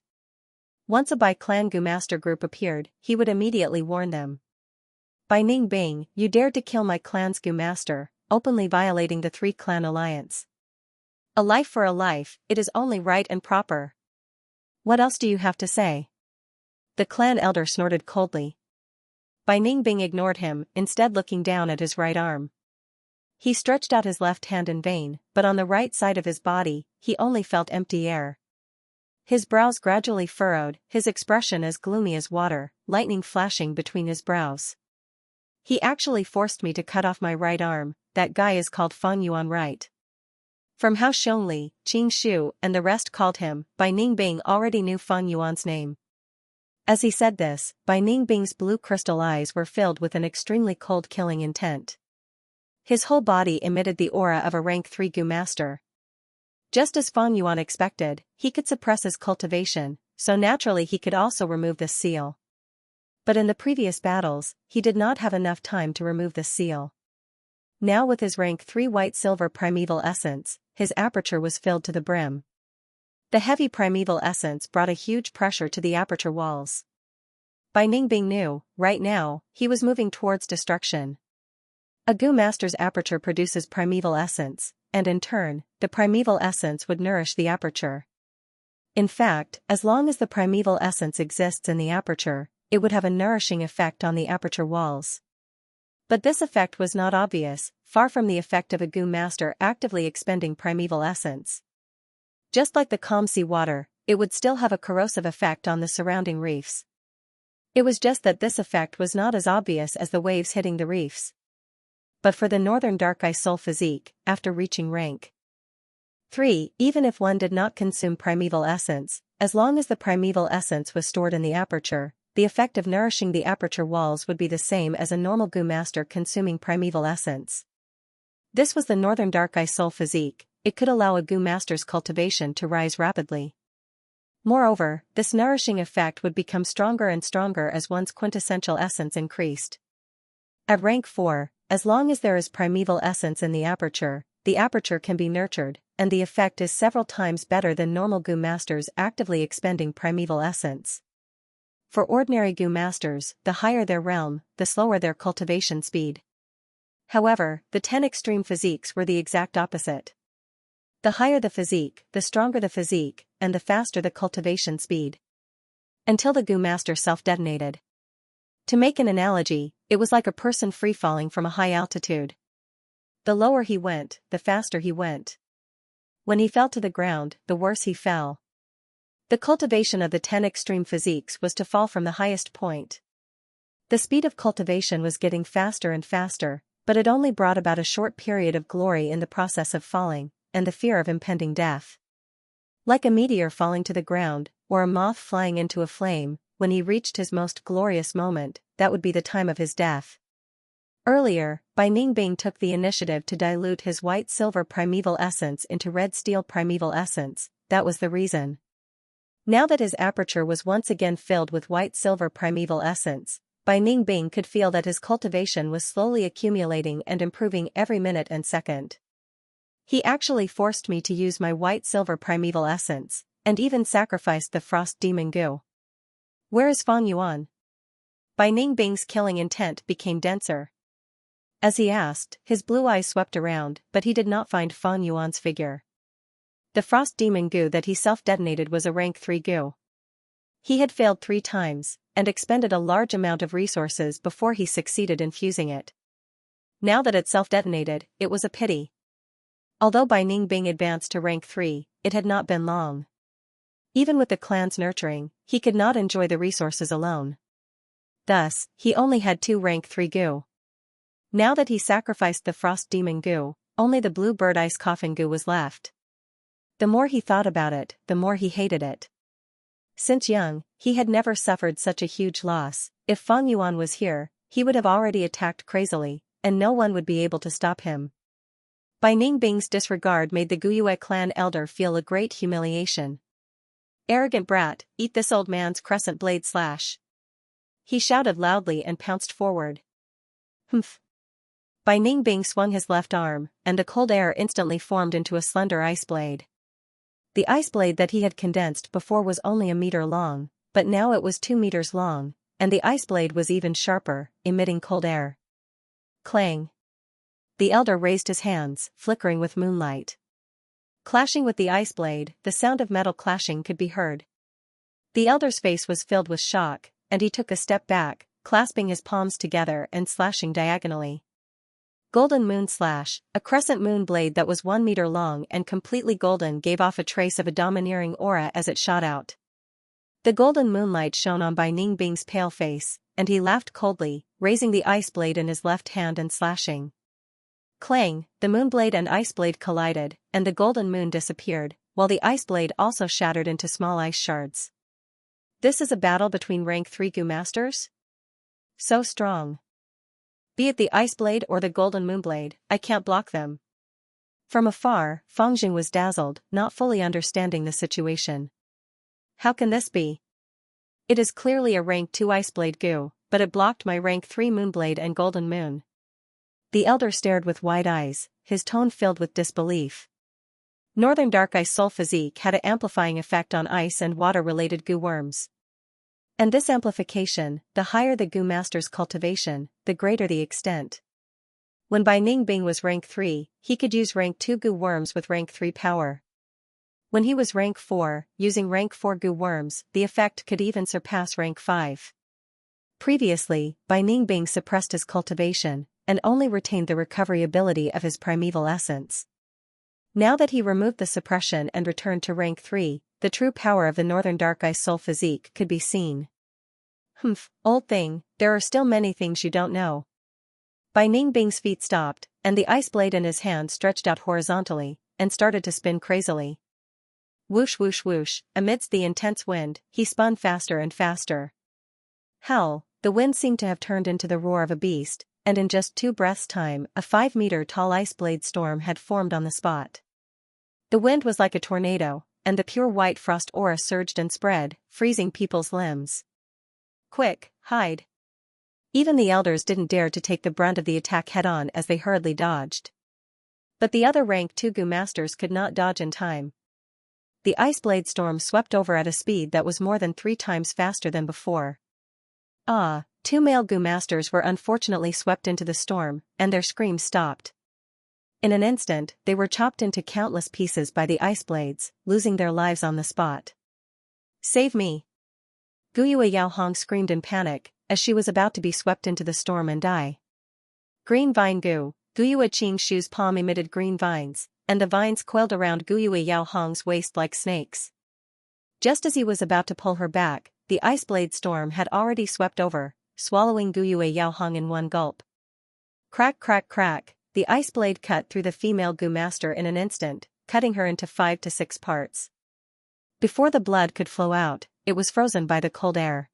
Once a Bai clan Gu master group appeared, he would immediately warn them. Bai Ningbing, you dared to kill my clan's Gu master, openly violating the 3-clan alliance. A life for a life, it is only right and proper. What else do you have to say? The clan elder snorted coldly. Bai Ningbing ignored him, instead looking down at his right arm. He stretched out his left hand in vain, but on the right side of his body, he only felt empty air. His brows gradually furrowed, his expression as gloomy as water, lightning flashing between his brows. He actually forced me to cut off my right arm. That guy is called Fang Yuan, right? From how Xiongli, Qing Shu and the rest called him, Bai Ningbing already knew Fang Yuan's name. As he said this, Bai Ningbing's blue crystal eyes were filled with an extremely cold killing intent. His whole body emitted the aura of a rank 3 Gu master. Just as Fang Yuan expected, he could suppress his cultivation, so naturally he could also remove this seal. But in the previous battles, he did not have enough time to remove this seal. Now with his rank 3 white-silver primeval essence, his aperture was filled to the brim. The heavy primeval essence brought a huge pressure to the aperture walls. Bai Ningbing knew, right now, he was moving towards destruction. A Gu master's aperture produces primeval essence, and in turn, the primeval essence would nourish the aperture. In fact, as long as the primeval essence exists in the aperture, it would have a nourishing effect on the aperture walls. But this effect was not obvious, far from the effect of a Gu master actively expending primeval essence. Just like the calm sea water, it would still have a corrosive effect on the surrounding reefs. It was just that this effect was not as obvious as the waves hitting the reefs. But for the northern dark eye soul physique, after reaching rank 3, even if one did not consume primeval essence, as long as the primeval essence was stored in the aperture, the effect of nourishing the aperture walls would be the same as a normal Gu master consuming primeval essence. This was the northern dark eye soul physique. It could allow a Gu master's cultivation to rise rapidly. Moreover, this nourishing effect would become stronger and stronger as one's quintessential essence increased. At rank 4, as long as there is primeval essence in the aperture can be nurtured, and the effect is several times better than normal Gu masters actively expending primeval essence. For ordinary Gu masters, the higher their realm, the slower their cultivation speed. However, the 10 extreme physiques were the exact opposite. The higher the physique, the stronger the physique, and the faster the cultivation speed. Until the Gu master self-detonated. To make an analogy, it was like a person free-falling from a high altitude. The lower he went, the faster he went. When he fell to the ground, the worse he fell. The cultivation of the 10 extreme physiques was to fall from the highest point. The speed of cultivation was getting faster and faster, but it only brought about a short period of glory in the process of falling, and the fear of impending death. Like a meteor falling to the ground, or a moth flying into a flame, when he reached his most glorious moment, that would be the time of his death. Earlier, Bai Ningbing took the initiative to dilute his white-silver primeval essence into red steel primeval essence. That was the reason. Now that his aperture was once again filled with white-silver primeval essence, Bai Ningbing could feel that his cultivation was slowly accumulating and improving every minute and second. He actually forced me to use my white-silver primeval essence, and even sacrificed the frost demon Gu. Where is Fang Yuan? Bai Ningbing's killing intent became denser. As he asked, his blue eyes swept around, but he did not find Fang Yuan's figure. The frost demon Gu that he self-detonated was a rank 3 Gu. He had failed 3 times, and expended a large amount of resources before he succeeded in fusing it. Now that it self-detonated, it was a pity. Although Bai Ningbing advanced to rank 3, it had not been long. Even with the clan's nurturing, he could not enjoy the resources alone. Thus, he only had 2 rank 3 Gu. Now that he sacrificed the frost demon Gu, only the blue bird ice coffin Gu was left. The more he thought about it, the more he hated it. Since young, he had never suffered such a huge loss. If Fang Yuan was here, he would have already attacked crazily, and no one would be able to stop him. Bai Ningbing's disregard made the Guyue clan elder feel a great humiliation. Arrogant brat, eat this old man's crescent blade slash. He shouted loudly and pounced forward. Humph. Bai Ningbing swung his left arm, and the cold air instantly formed into a slender ice blade. The ice blade that he had condensed before was only a meter long, but now it was 2 meters long, and the ice blade was even sharper, emitting cold air. Clang. The elder raised his hands, flickering with moonlight. Clashing with the ice blade, the sound of metal clashing could be heard. The elder's face was filled with shock, and he took a step back, clasping his palms together and slashing diagonally. Golden moon slash, a crescent moon blade that was 1 meter long and completely golden gave off a trace of a domineering aura as it shot out. The golden moonlight shone on Bai Ningbing's pale face, and he laughed coldly, raising the ice blade in his left hand and slashing. Clang, the moonblade and ice blade collided, and the golden moon disappeared, while the ice blade also shattered into small ice shards. This is a battle between rank 3 Gu masters? So strong. Be it the ice blade or the golden moonblade, I can't block them. From afar, Fangjing was dazzled, not fully understanding the situation. How can this be? It is clearly a rank 2 ice blade Gu, but it blocked my rank 3 moonblade and golden moon. The elder stared with wide eyes, his tone filled with disbelief. Northern Dark Ice Soul Physique had an amplifying effect on ice and water-related Gu worms. And this amplification, the higher the Gu master's cultivation, the greater the extent. When Bai Ningbing was rank 3, he could use rank 2 Gu worms with rank 3 power. When he was rank 4, using rank 4 Gu worms, the effect could even surpass rank 5. Previously, Bai Ningbing suppressed his cultivation, and only retained the recovery ability of his primeval essence. Now that he removed the suppression and returned to rank 3, the true power of the Northern Dark Ice Soul Physique could be seen. Humph, old thing, there are still many things you don't know. Bai Ningbing's feet stopped, and the ice blade in his hand stretched out horizontally, and started to spin crazily. Whoosh whoosh whoosh, amidst the intense wind, he spun faster and faster. Hell, the wind seemed to have turned into the roar of a beast, and in just 2 breaths' time, a 5-meter-tall ice blade storm had formed on the spot. The wind was like a tornado, and the pure white frost aura surged and spread, freezing people's limbs. Quick, hide. Even the elders didn't dare to take the brunt of the attack head-on as they hurriedly dodged. But the other rank 2 Gu masters could not dodge in time. The ice blade storm swept over at a speed that was more than 3 times faster than before. 2 male Gu masters were unfortunately swept into the storm, and their screams stopped. In an instant, they were chopped into countless pieces by the ice blades, losing their lives on the spot. Save me! Guyue Yaohong screamed in panic, as she was about to be swept into the storm and die. Green vine Gu, Guyue Qingshu's palm emitted green vines, and the vines coiled around Guyue Yaohong's waist like snakes. Just as he was about to pull her back, the ice blade storm had already swept over, swallowing Guyue Yaohong in one gulp. Crack crack crack, the ice blade cut through the female Gu master in an instant, cutting her into 5 to 6 parts. Before the blood could flow out, it was frozen by the cold air.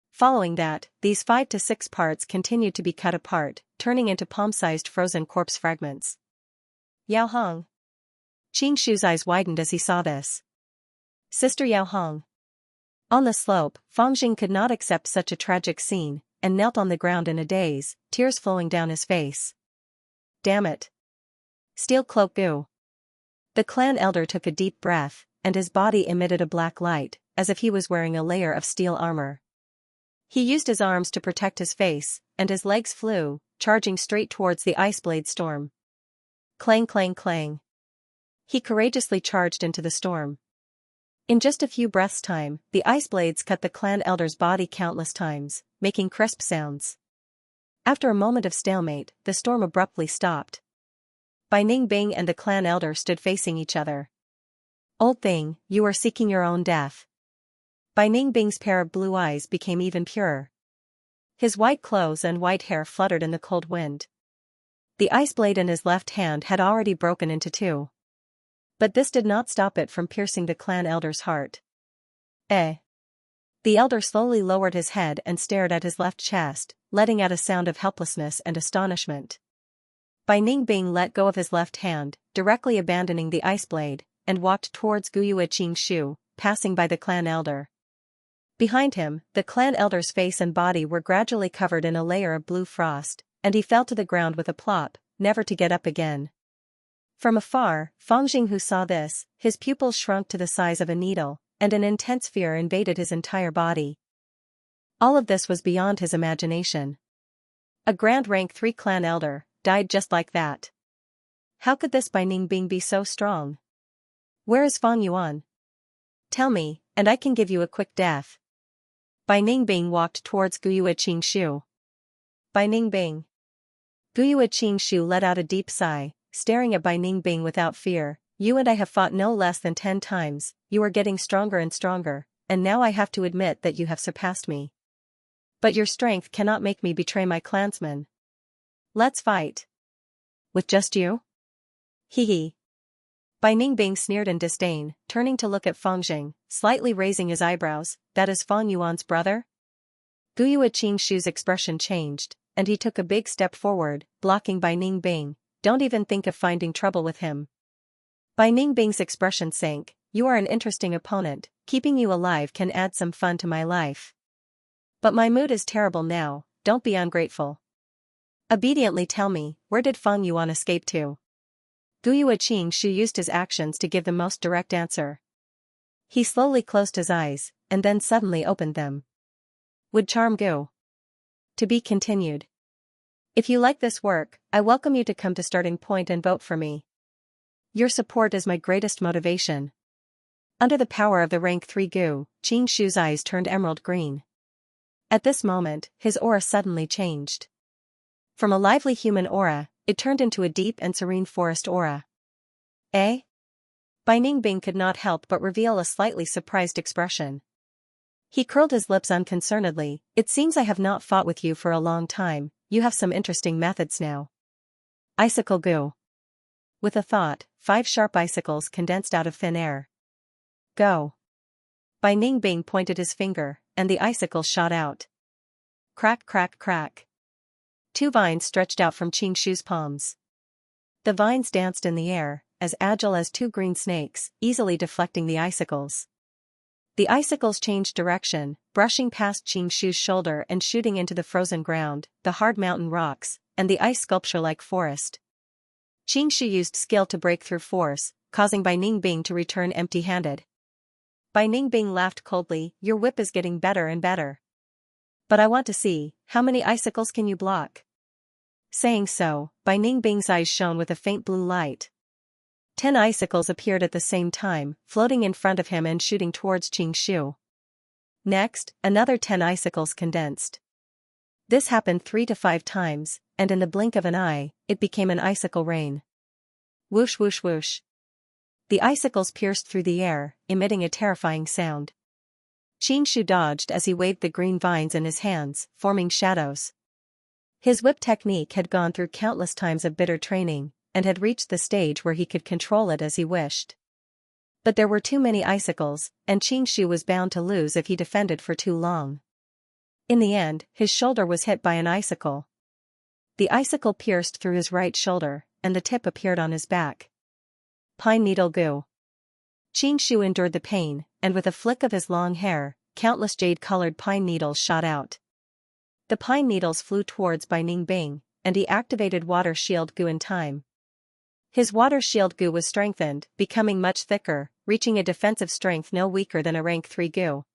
Following that, these 5 to 6 parts continued to be cut apart, turning into palm-sized frozen corpse fragments. Yaohong. Qingshu's eyes widened as he saw this. Sister Yaohong. On the slope, Fangjing could not accept such a tragic scene, and knelt on the ground in a daze, tears flowing down his face. Damn it. Steel Cloak Gu. The clan elder took a deep breath, and his body emitted a black light, as if he was wearing a layer of steel armor. He used his arms to protect his face, and his legs flew, charging straight towards the ice blade storm. Clang clang clang. He courageously charged into the storm. In just a few breaths' time, the ice blades cut the clan elder's body countless times, making crisp sounds. After a moment of stalemate, the storm abruptly stopped. Bai Ningbing and the clan elder stood facing each other. Old thing, you are seeking your own death. Bai Ningbing's pair of blue eyes became even purer. His white clothes and white hair fluttered in the cold wind. The ice blade in his left hand had already broken into 2. But this did not stop it from piercing the clan elder's heart. The elder slowly lowered his head and stared at his left chest, letting out a sound of helplessness and astonishment. Bai Ningbing let go of his left hand, directly abandoning the ice blade, and walked towards Guyue Qingshu, passing by the clan elder. Behind him, the clan elder's face and body were gradually covered in a layer of blue frost, and he fell to the ground with a plop, never to get up again. From afar, Fangjing, who saw this, his pupils shrunk to the size of a needle, and an intense fear invaded his entire body. All of this was beyond his imagination. A grand rank 3 clan elder died just like that. How could this Bai Ningbing be so strong? Where is Fang Yuan? Tell me, and I can give you a quick death. Bai Ningbing walked towards Guyue Qingshu. Bai Ningbing. Guyue Qingshu let out a deep sigh, staring at Bai Ningbing without fear. You and I have fought no less than 10 times, you are getting stronger and stronger, and now I have to admit that you have surpassed me. But your strength cannot make me betray my clansmen. Let's fight. With just you? Hee hee. Bai Ningbing sneered in disdain, turning to look at Feng Jing, slightly raising his eyebrows. That is Feng Yuan's brother? Guyue Qingshu's expression changed, and he took a big step forward, blocking Bai Ningbing. Don't even think of finding trouble with him. Bai Ningbing's expression sank. You are an interesting opponent, keeping you alive can add some fun to my life. But my mood is terrible now, don't be ungrateful. Obediently tell me, where did Feng Yuan escape to? Guyue Qingshu used his actions to give the most direct answer. He slowly closed his eyes, and then suddenly opened them. Would charm Gu. To be continued. If you like this work, I welcome you to come to starting point and vote for me. Your support is my greatest motivation. Under the power of the rank 3 Gu, Qingshu's eyes turned emerald green. At this moment, his aura suddenly changed. From a lively human aura, it turned into a deep and serene forest aura. Eh? Bai Ningbing could not help but reveal a slightly surprised expression. He curled his lips unconcernedly. It seems I have not fought with you for a long time, you have some interesting methods now. Icicle Gu. With a thought, 5 sharp icicles condensed out of thin air. Go. Bai Ningbing pointed his finger, and the icicles shot out. Crack crack crack. 2 vines stretched out from Qingshu's palms. The vines danced in the air, as agile as 2 green snakes, easily deflecting the icicles. The icicles changed direction, brushing past Qingshu's shoulder and shooting into the frozen ground, the hard mountain rocks, and the ice sculpture-like forest. Qingshu used skill to break through force, causing Bai Ningbing to return empty-handed. Bai Ningbing laughed coldly, your whip is getting better and better. But I want to see, how many icicles can you block? Saying so, Bai Ningbing's eyes shone with a faint blue light. 10 icicles appeared at the same time, floating in front of him and shooting towards Qingshu. Next, another 10 icicles condensed. This happened 3 to 5 times, and in the blink of an eye, it became an icicle rain. Whoosh whoosh whoosh. The icicles pierced through the air, emitting a terrifying sound. Qingshu dodged as he waved the green vines in his hands, forming shadows. His whip technique had gone through countless times of bitter training, and had reached the stage where he could control it as he wished. But there were too many icicles, and Qingshu was bound to lose if he defended for too long. In the end, his shoulder was hit by an icicle. The icicle pierced through his right shoulder, and the tip appeared on his back. Pine Needle Gu. Qingshu endured the pain, and with a flick of his long hair, countless jade-colored pine needles shot out. The pine needles flew towards Bai Ningbing, and he activated Water Shield Gu in time. His Water Shield Gu was strengthened, becoming much thicker, reaching a defensive strength no weaker than a rank 3 Gu.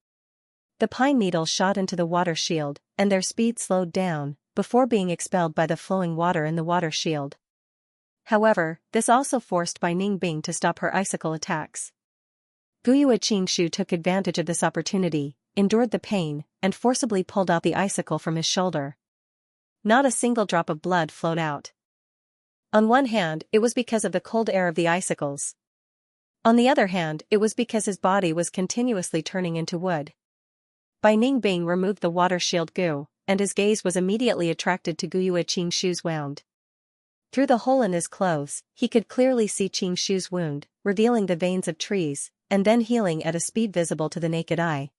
The pine needles shot into the water shield, and their speed slowed down, before being expelled by the flowing water in the water shield. However, this also forced Bai Ningbing to stop her icicle attacks. Guyue Qingshu took advantage of this opportunity, endured the pain, and forcibly pulled out the icicle from his shoulder. Not a single drop of blood flowed out. On one hand, it was because of the cold air of the icicles. On the other hand, it was because his body was continuously turning into wood. Bai Ningbing removed the water shield Gu, and his gaze was immediately attracted to Guyue Qingshu's wound. Through the hole in his clothes, he could clearly see Qingshu's wound, revealing the veins of trees, and then healing at a speed visible to the naked eye.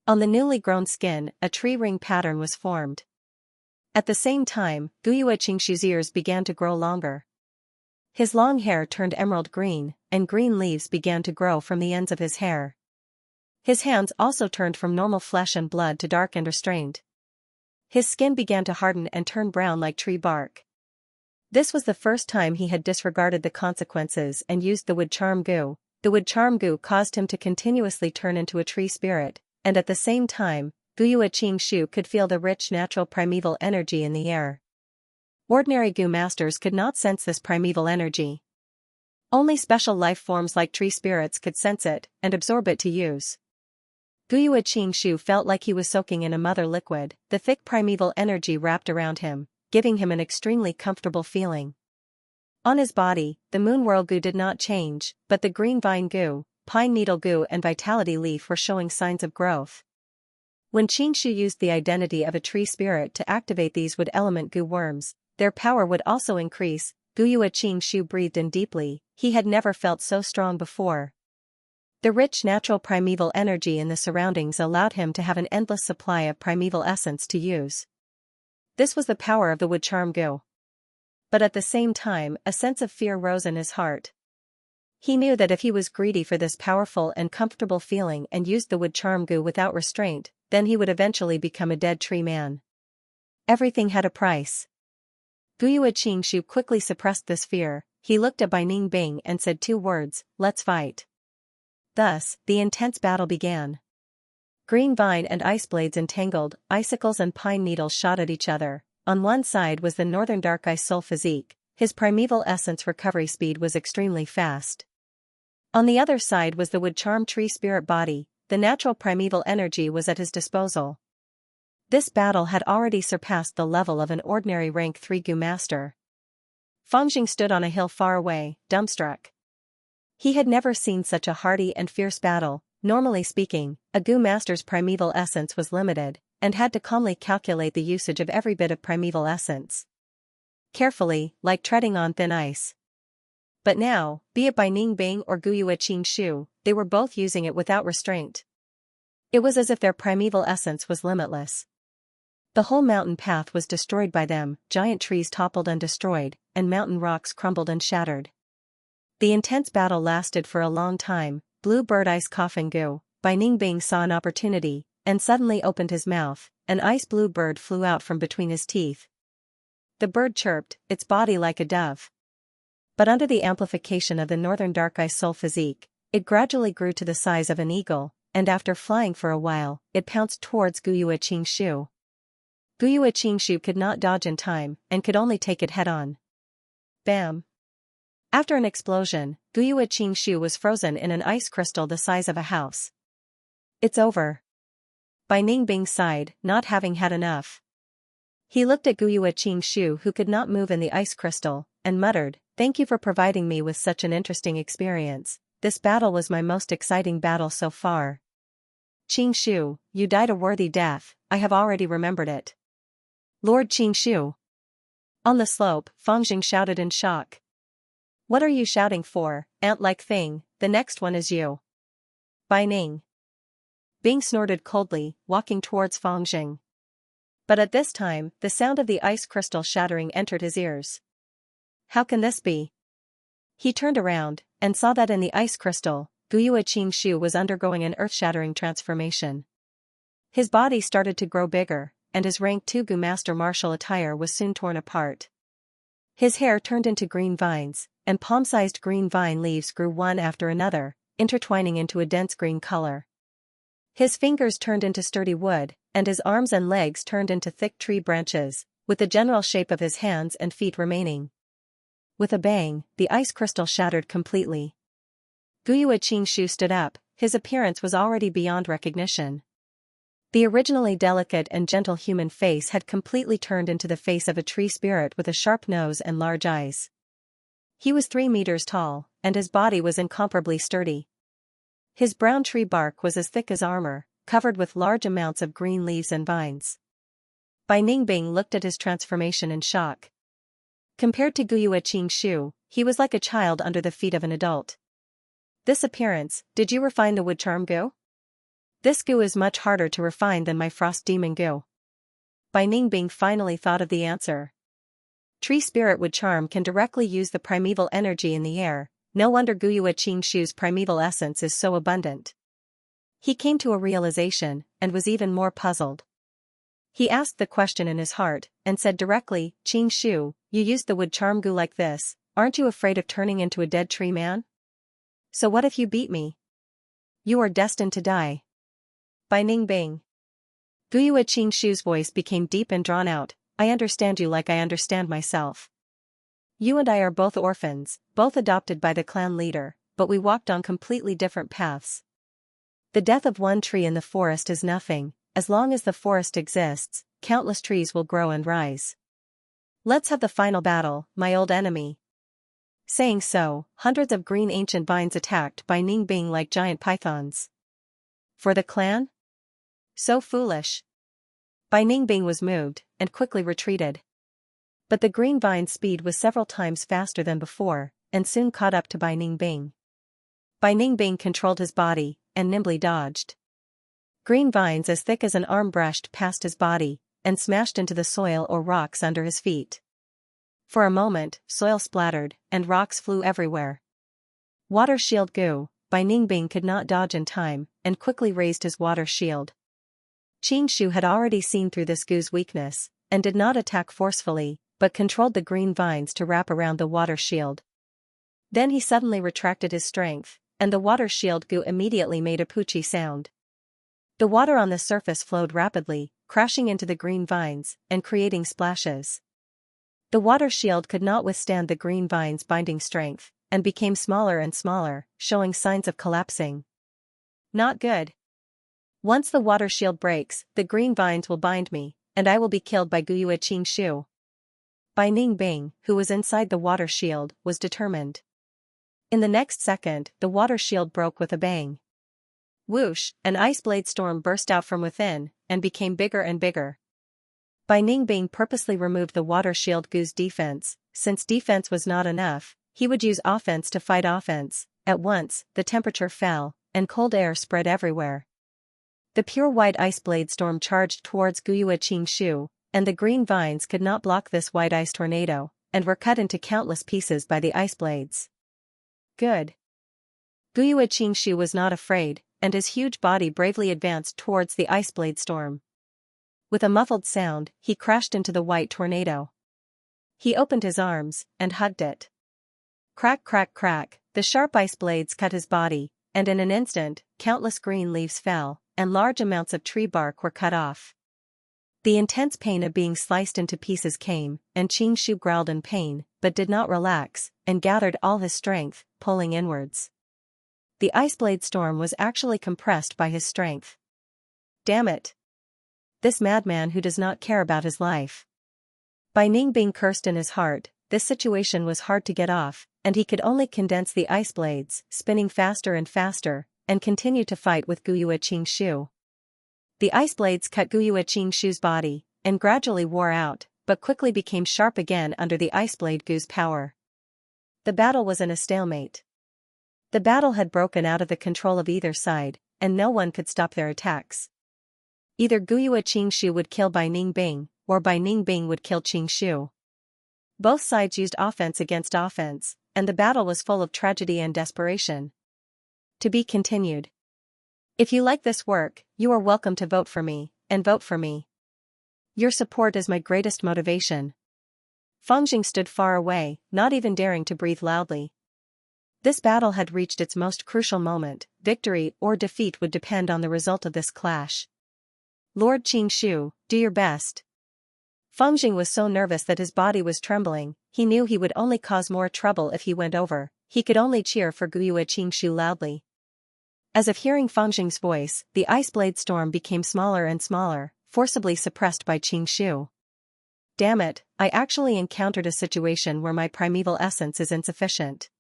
On the newly grown skin, a tree ring pattern was formed. At the same time, Guyue Qingshu's ears began to grow longer. His long hair turned emerald green, and green leaves began to grow from the ends of his hair. His hands also turned from normal flesh and blood to dark and restrained. His skin began to harden and turn brown like tree bark. This was the first time he had disregarded the consequences and used the wood charm Gu. The wood charm Gu caused him to continuously turn into a tree spirit, and at the same time, Guyue Qingshu could feel the rich natural primeval energy in the air. Ordinary Gu masters could not sense this primeval energy. Only special life forms like tree spirits could sense it and absorb it to use. Guyue Qingshu felt like he was soaking in a mother liquid, the thick primeval energy wrapped around him, giving him an extremely comfortable feeling. On his body, the Moonwhirl Gu did not change, but the Green Vine Gu, Pine Needle Gu and Vitality Leaf were showing signs of growth. When Xianxia used the identity of a tree spirit to activate these wood element goo worms, their power would also increase. Guyue Xianxia breathed in deeply, he had never felt so strong before. The rich natural primeval energy in the surroundings allowed him to have an endless supply of primeval essence to use. This was the power of the wood charm goo. But at the same time, a sense of fear rose in his heart. He knew that if he was greedy for this powerful and comfortable feeling and used the wood charm goo without restraint, then he would eventually become a dead tree man. Everything had a price. Guyue Xianxia quickly suppressed this fear. He looked at Bai Ningbing and said 2 words, "Let's fight." Thus, the intense battle began. Green vine and ice blades entangled, icicles and pine needles shot at each other. On one side was the northern dark ice soul physique, his primeval essence recovery speed was extremely fast. On the other side was the wood charm tree spirit body, the natural primeval energy was at his disposal. This battle had already surpassed the level of an ordinary rank 3 goo master. Fangjing stood on a hill far away, dumbstruck. He had never seen such a hardy and fierce battle. Normally speaking, a goo master's primeval essence was limited, and had to calmly calculate the usage of every bit of primeval essence. Carefully, like treading on thin ice. But now, be it Bai Ningbing or Guyue Xianxia, they were both using it without restraint. It was as if their primeval essence was limitless. The whole mountain path was destroyed by them, giant trees toppled and destroyed, and mountain rocks crumbled and shattered. The intense battle lasted for a long time. Blue bird ice coughing goo. Bai Ningbing saw an opportunity, and suddenly opened his mouth. An ice blue bird flew out from between his teeth. The bird chirped, its body like a dove. But under the amplification of the northern dark ice soul physique, it gradually grew to the size of an eagle, and after flying for a while, it pounced towards Guyue Xianxia. Guyue Xianxia could not dodge in time, and could only take it head-on. Bam! After an explosion, Guyue Xianxia was frozen in an ice crystal the size of a house. It's over. Bai Ningbing sighed, not having had enough. He looked at Guyue Xianxia who could not move in the ice crystal, and muttered, "Thank you for providing me with such an interesting experience. This battle was my most exciting battle so far." "Xianxia, you died a worthy death, I have already remembered it." "Lord Xianxia." On the slope, Fangjing shouted in shock. "What are you shouting for, ant-like thing, the next one is you." Bai Ningbing snorted coldly, walking towards Fangjing. But at this time, the sound of the ice crystal shattering entered his ears. How can this be? He turned around, and saw that in the ice crystal, Guyue Xianxia was undergoing an earth-shattering transformation. His body started to grow bigger, and his rank 2 goo master martial attire was soon torn apart. His hair turned into green vines, and palm-sized green vine leaves grew one after another, intertwining into a dense green color. His fingers turned into sturdy wood, and his arms and legs turned into thick tree branches, with the general shape of his hands and feet remaining. With a bang, the ice crystal shattered completely. Guyue Xianxia stood up, his appearance was already beyond recognition. The originally delicate and gentle human face had completely turned into the face of a tree spirit with a sharp nose and large eyes. He was 3 meters tall, and his body was incomparably sturdy. His brown tree bark was as thick as armor, covered with large amounts of green leaves and vines. Bai Ningbing looked at his transformation in shock. Compared to Guyue Xianxia, he was like a child under the feet of an adult. "This appearance, did you refine the wood charm goo?" "This goo is much harder to refine than my frost demon goo." Bai Ningbing finally thought of the answer. Tree spirit wood charm can directly use the primeval energy in the air, no wonder Guyue Xianxia's primeval essence is so abundant. He came to a realization, and was even more puzzled. He asked the question in his heart, and said directly, "Xianxia, you used the wood charm goo like this, aren't you afraid of turning into a dead tree man? So what if you beat me? You are destined to die." Bai Ningbing. Guyue Xianxia's voice became deep and drawn out, "I understand you like I understand myself. You and I are both orphans, both adopted by the clan leader, but we walked on completely different paths. The death of one tree in the forest is nothing, as long as the forest exists, countless trees will grow and rise. Let's have the final battle, my old enemy." Saying so, hundreds of green ancient vines attacked Bai Ningbing like giant pythons. "For the clan?" So foolish. Bai Ningbing was moved, and quickly retreated. But the green vine's speed was several times faster than before, and soon caught up to Bai Ningbing. Bai Ningbing controlled his body, and nimbly dodged. Green vines as thick as an arm brushed past his body, and smashed into the soil or rocks under his feet. For a moment, soil splattered, and rocks flew everywhere. Water shield Gu, Bai Ningbing could not dodge in time, and quickly raised his water shield. Xianxia had already seen through this Gu's weakness, and did not attack forcefully, but controlled the green vines to wrap around the water shield. Then he suddenly retracted his strength, and the water shield Gu immediately made a poochie sound. The water on the surface flowed rapidly, crashing into the green vines, and creating splashes. The water shield could not withstand the green vine's binding strength, and became smaller and smaller, showing signs of collapsing. Not good. Once the water shield breaks, the green vines will bind me, and I will be killed by Guyue Qingshu. Bai Ningbing, who was inside the water shield, was determined. In the next second, the water shield broke with a bang. Whoosh, an ice blade storm burst out from within, and became bigger and bigger. Bai Ningbing purposely removed the water shield Gu's defense. Since defense was not enough, he would use offense to fight offense. At once, the temperature fell, and cold air spread everywhere. The pure white ice blade storm charged towards Guyue Qingshu, and the green vines could not block this white ice tornado, and were cut into countless pieces by the ice blades. Good. Guyue Qingshu was not afraid, and his huge body bravely advanced towards the ice blade storm. With a muffled sound, he crashed into the white tornado. He opened his arms, and hugged it. Crack crack crack, the sharp ice blades cut his body, and in an instant, countless green leaves fell, and large amounts of tree bark were cut off. The intense pain of being sliced into pieces came, and Qingshu growled in pain, but did not relax, and gathered all his strength, pulling inwards. The ice blade storm was actually compressed by his strength. Damn it! This madman who does not care about his life. Bai Ningbing cursed in his heart. This situation was hard to get off, and he could only condense the ice blades, spinning faster and faster, and continue to fight with Guyue Qingshu. The ice blades cut Guyue Qingshu's body, and gradually wore out, but quickly became sharp again under the ice blade Gu's power. The battle was in a stalemate. The battle had broken out of the control of either side, and no one could stop their attacks. Either Guyue Qingshu would kill Bai Ningbing, or Bai Ningbing would kill Qingshu. Both sides used offense against offense, and the battle was full of tragedy and desperation. To be continued. If you like this work, you are welcome to vote for me, and vote for me. Your support is my greatest motivation. Fangjing stood far away, not even daring to breathe loudly. This battle had reached its most crucial moment. Victory or defeat would depend on the result of this clash. Lord Qingshu, do your best. Fangjing was so nervous that his body was trembling. He knew he would only cause more trouble if he went over. He could only cheer for Guyue Qingshu loudly. As if hearing Fangjing's voice, the ice blade storm became smaller and smaller, forcibly suppressed by Qingshu. Damn it, I actually encountered a situation where my primeval essence is insufficient.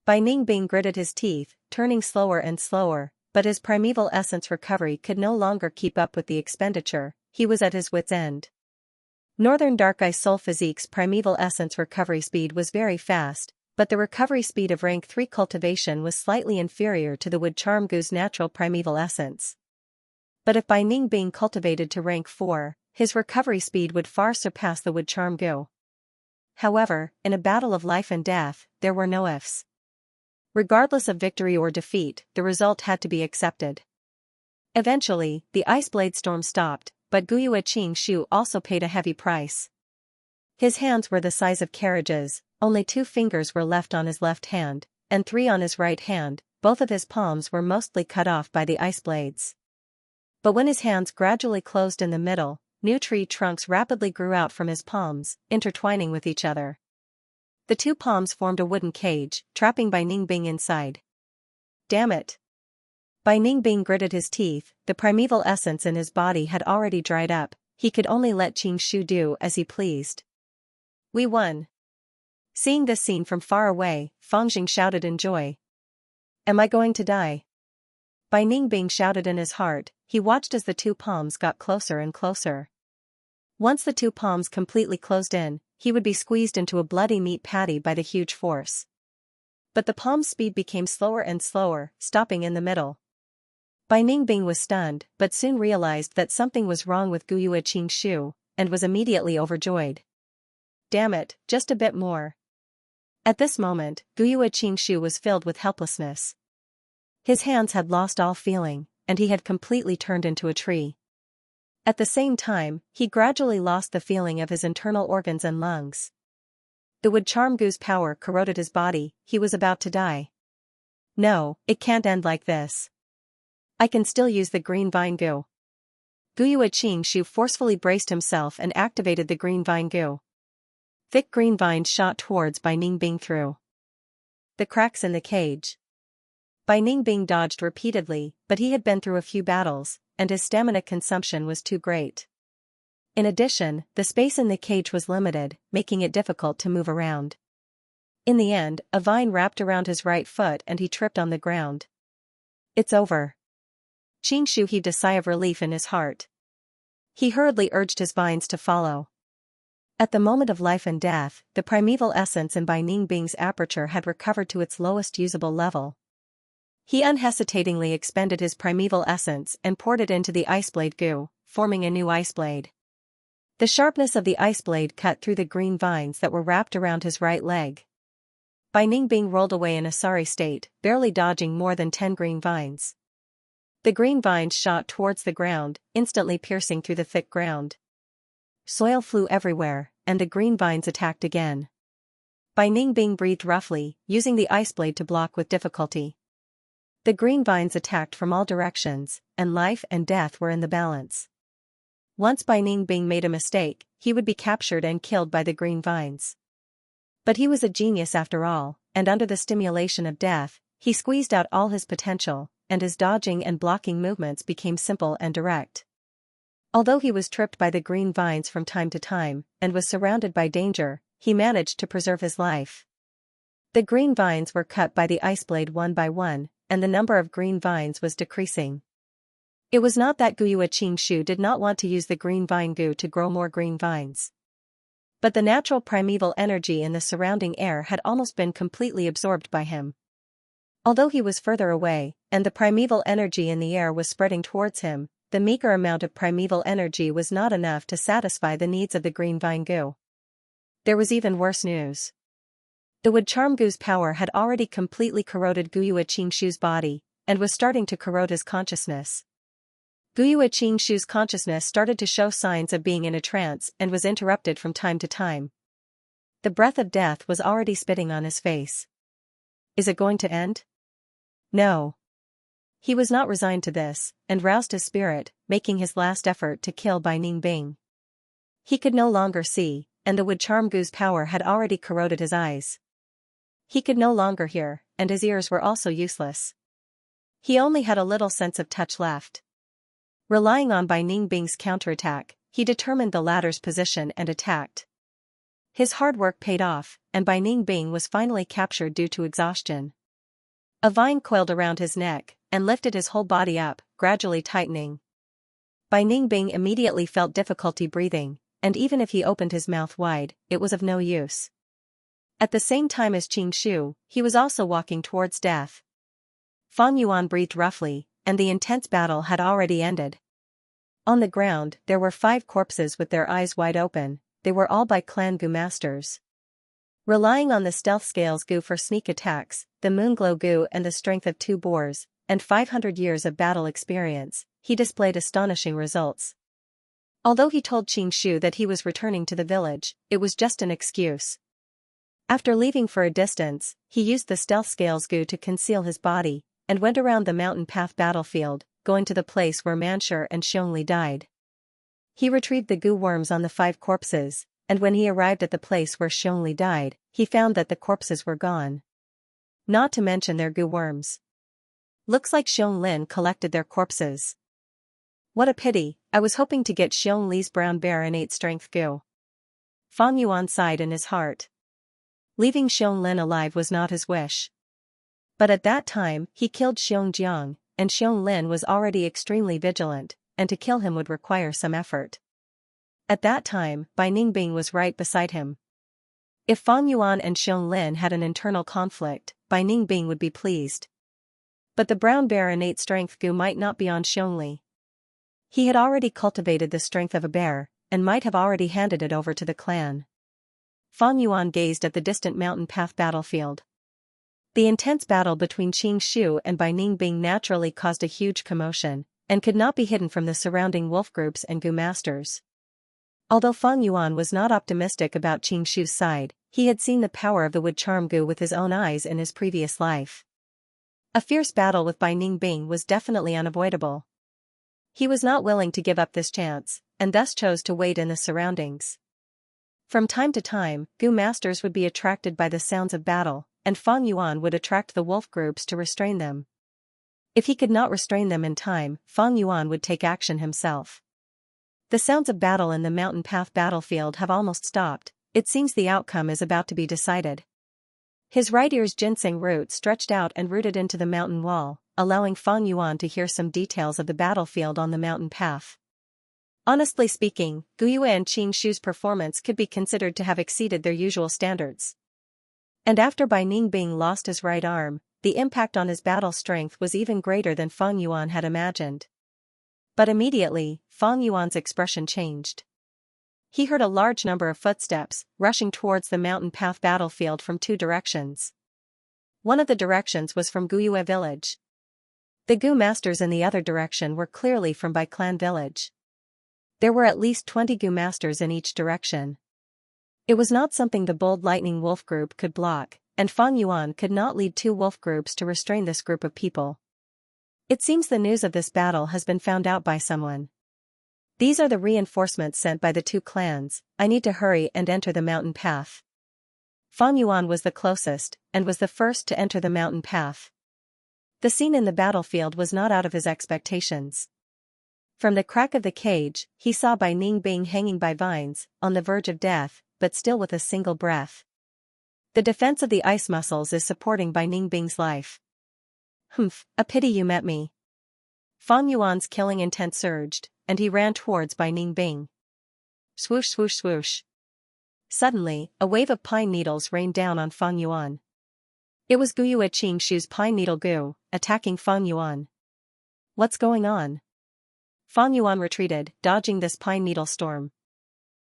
Bai Ningbing gritted his teeth, turning slower and slower, but his primeval essence recovery could no longer keep up with the expenditure. He was at his wit's end. Northern Dark Ice Soul Physique's primeval essence recovery speed was very fast, but the recovery speed of rank 3 cultivation was slightly inferior to the Wood Charm Gu's natural primeval essence. But if Bai Ningbing cultivated to rank 4, his recovery speed would far surpass the Wood Charm Gu. However, in a battle of life and death, there were no ifs. Regardless of victory or defeat, the result had to be accepted. Eventually, the ice blade storm stopped, but Guyue Qingshu also paid a heavy price. His hands were the size of carriages, only 2 fingers were left on his left hand, and 3 on his right hand. Both of his palms were mostly cut off by the ice blades. But when his hands gradually closed in the middle, new tree trunks rapidly grew out from his palms, intertwining with each other. The 2 palms formed a wooden cage, trapping Bai Ningbing inside. Damn it! Bai Ningbing gritted his teeth. The primeval essence in his body had already dried up. He could only let Qingshu do as he pleased. We won! Seeing this scene from far away, Fangjing shouted in joy. Am I going to die? Bai Ningbing shouted in his heart. He watched as the two palms got closer and closer. Once the two palms completely closed in, he would be squeezed into a bloody meat patty by the huge force. But the palm's speed became slower and slower, stopping in the middle. Bai Ningbing was stunned, but soon realized that something was wrong with Guyue Qingshu, and was immediately overjoyed. Damn it, just a bit more. At this moment, Guyue Qingshu was filled with helplessness. His hands had lost all feeling, and he had completely turned into a tree. At the same time, he gradually lost the feeling of his internal organs and lungs. The wood charm Gu's power corroded his body. He was about to die. No, it can't end like this. I can still use the green vine Gu. Guyue Qingshu forcefully braced himself and activated the green vine Gu. Thick green vines shot towards Bai Ningbing through the cracks in the cage. Bai Ningbing dodged repeatedly, but he had been through a few battles, and his stamina consumption was too great. In addition, the space in the cage was limited, making it difficult to move around. In the end, a vine wrapped around his right foot and he tripped on the ground. It's over. Qingshu heaved a sigh of relief in his heart. He hurriedly urged his vines to follow. At the moment of life and death, the primeval essence in Bai Ningbing's aperture had recovered to its lowest usable level. He unhesitatingly expended his primeval essence and poured it into the ice blade Gu, forming a new ice blade. The sharpness of the ice blade cut through the green vines that were wrapped around his right leg. Bai Ningbing rolled away in a sorry state, barely dodging more than 10 green vines. The green vines shot towards the ground, instantly piercing through the thick ground. Soil flew everywhere, and the green vines attacked again. Bai Ningbing breathed roughly, using the ice blade to block with difficulty. The green vines attacked from all directions, and life and death were in the balance. Once Bai Ningbing made a mistake, he would be captured and killed by the green vines. But he was a genius after all, and under the stimulation of death, he squeezed out all his potential, and his dodging and blocking movements became simple and direct. Although he was tripped by the green vines from time to time, and was surrounded by danger, he managed to preserve his life. The green vines were cut by the ice blade one by one, and the number of green vines was decreasing. It was not that Guyue Qingshu did not want to use the green vine Gu to grow more green vines. But the natural primeval energy in the surrounding air had almost been completely absorbed by him. Although he was further away, and the primeval energy in the air was spreading towards him, the meager amount of primeval energy was not enough to satisfy the needs of the green vine Gu. There was even worse news. The wood charm Gu's power had already completely corroded Guyue Qingshu's body, and was starting to corrode his consciousness. Guyue Qingshu's consciousness started to show signs of being in a trance and was interrupted from time to time. The breath of death was already spitting on his face. Is it going to end? No. He was not resigned to this, and roused his spirit, making his last effort to kill Bai Ningbing. He could no longer see, and the wood charm Gu's power had already corroded his eyes. He could no longer hear, and his ears were also useless. He only had a little sense of touch left. Relying on Bai Ningbing's counterattack, he determined the latter's position and attacked. His hard work paid off, and Bai Ningbing was finally captured due to exhaustion. A vine coiled around his neck, and lifted his whole body up, gradually tightening. Bai Ningbing immediately felt difficulty breathing, and even if he opened his mouth wide, it was of no use. At the same time as Qingshu, he was also walking towards death. Fang Yuan breathed roughly, and the intense battle had already ended. On the ground, there were 5 corpses with their eyes wide open. They were all by Clan Gu masters. Relying on the stealth scales Gu for sneak attacks, the moonglow Gu and the strength of 2 boars, and 500 years of battle experience, he displayed astonishing results. Although he told Qingshu that he was returning to the village, it was just an excuse. After leaving for a distance, he used the stealth scales Gu to conceal his body, and went around the mountain path battlefield, going to the place where Manshur and Xiongli died. He retrieved the Gu worms on the 5 corpses, and when he arrived at the place where Xiongli died, he found that the corpses were gone. Not to mention their Gu worms. Looks like Xiong collected their corpses. What a pity, I was hoping to get Xiong brown bear innate strength Gu. Fang Yuan sighed in his heart. Leaving Xiong alive was not his wish. But at that time, he killed Xiongjiang, and Xiong Lin was already extremely vigilant, and to kill him would require some effort. At that time, Bai Ningbing was right beside him. If Fang Yuan and Xiong Lin had an internal conflict, Bai Ningbing would be pleased. But the brown bear innate strength Gu might not be on Xiongli. He had already cultivated the strength of a bear, and might have already handed it over to the clan. Fang Yuan gazed at the distant mountain path battlefield. The intense battle between Qing Shu and Bai Ningbing naturally caused a huge commotion, and could not be hidden from the surrounding wolf groups and Gu masters. Although Fang Yuan was not optimistic about Qing Shu's side, he had seen the power of the wood charm Gu with his own eyes in his previous life. A fierce battle with Bai Ningbing was definitely unavoidable. He was not willing to give up this chance, and thus chose to wait in the surroundings. From time to time, Gu masters would be attracted by the sounds of battle, and Fang Yuan would attract the wolf groups to restrain them. If he could not restrain them in time, Fang Yuan would take action himself. The sounds of battle in the mountain path battlefield have almost stopped. It seems the outcome is about to be decided. His right ear's ginseng root stretched out and rooted into the mountain wall, allowing Fang Yuan to hear some details of the battlefield on the mountain path. Honestly speaking, Gu Yue and Qing Shu's performance could be considered to have exceeded their usual standards. And after Bai Ningbing lost his right arm, the impact on his battle strength was even greater than Fang Yuan had imagined. But immediately, Fang Yuan's expression changed. He heard a large number of footsteps, rushing towards the mountain path battlefield from two directions. One of the directions was from Gu Yue village. The Gu masters in the other direction were clearly from Bai clan village. There were at least 20 Gu masters in each direction. It was not something the bold lightning wolf group could block, and Fang Yuan could not lead two wolf groups to restrain this group of people. It seems the news of this battle has been found out by someone. These are the reinforcements sent by the two clans. I need to hurry and enter the mountain path. Fang Yuan was the closest, and was the first to enter the mountain path. The scene in the battlefield was not out of his expectations. From the crack of the cage, he saw Bai Ningbing hanging by vines, on the verge of death, but still with a single breath. The defense of the ice muscles is supporting Bai Ningbing's life. Humph, a pity you met me. Fang Yuan's killing intent surged, and he ran towards Bai Ningbing. Swoosh swoosh swoosh. Suddenly, a wave of pine needles rained down on Fang Yuan. It was Gu Yue Qing Shu's pine needle Gu, attacking Fang Yuan. What's going on? Fang Yuan retreated, dodging this pine needle storm.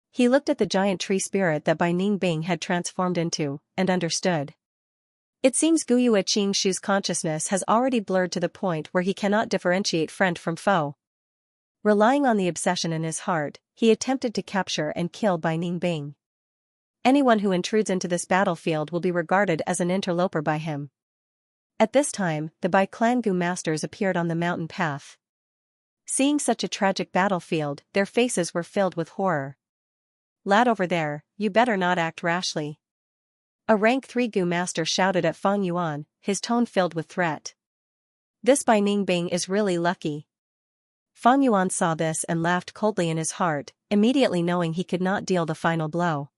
He looked at the giant tree spirit that Bai Ningbing had transformed into, and understood. It seems Gu Yue Qing Shu's consciousness has already blurred to the point where he cannot differentiate friend from foe. Relying on the obsession in his heart, he attempted to capture and kill Bai Ningbing. Anyone who intrudes into this battlefield will be regarded as an interloper by him. At this time, the Bai clan Gu masters appeared on the mountain path. Seeing such a tragic battlefield, their faces were filled with horror. Lad over there, you better not act rashly. A rank 3 Gu master shouted at Fang Yuan, his tone filled with threat. This Bai Ningbing is really lucky. Fang Yuan saw this and laughed coldly in his heart, immediately knowing he could not deal the final blow.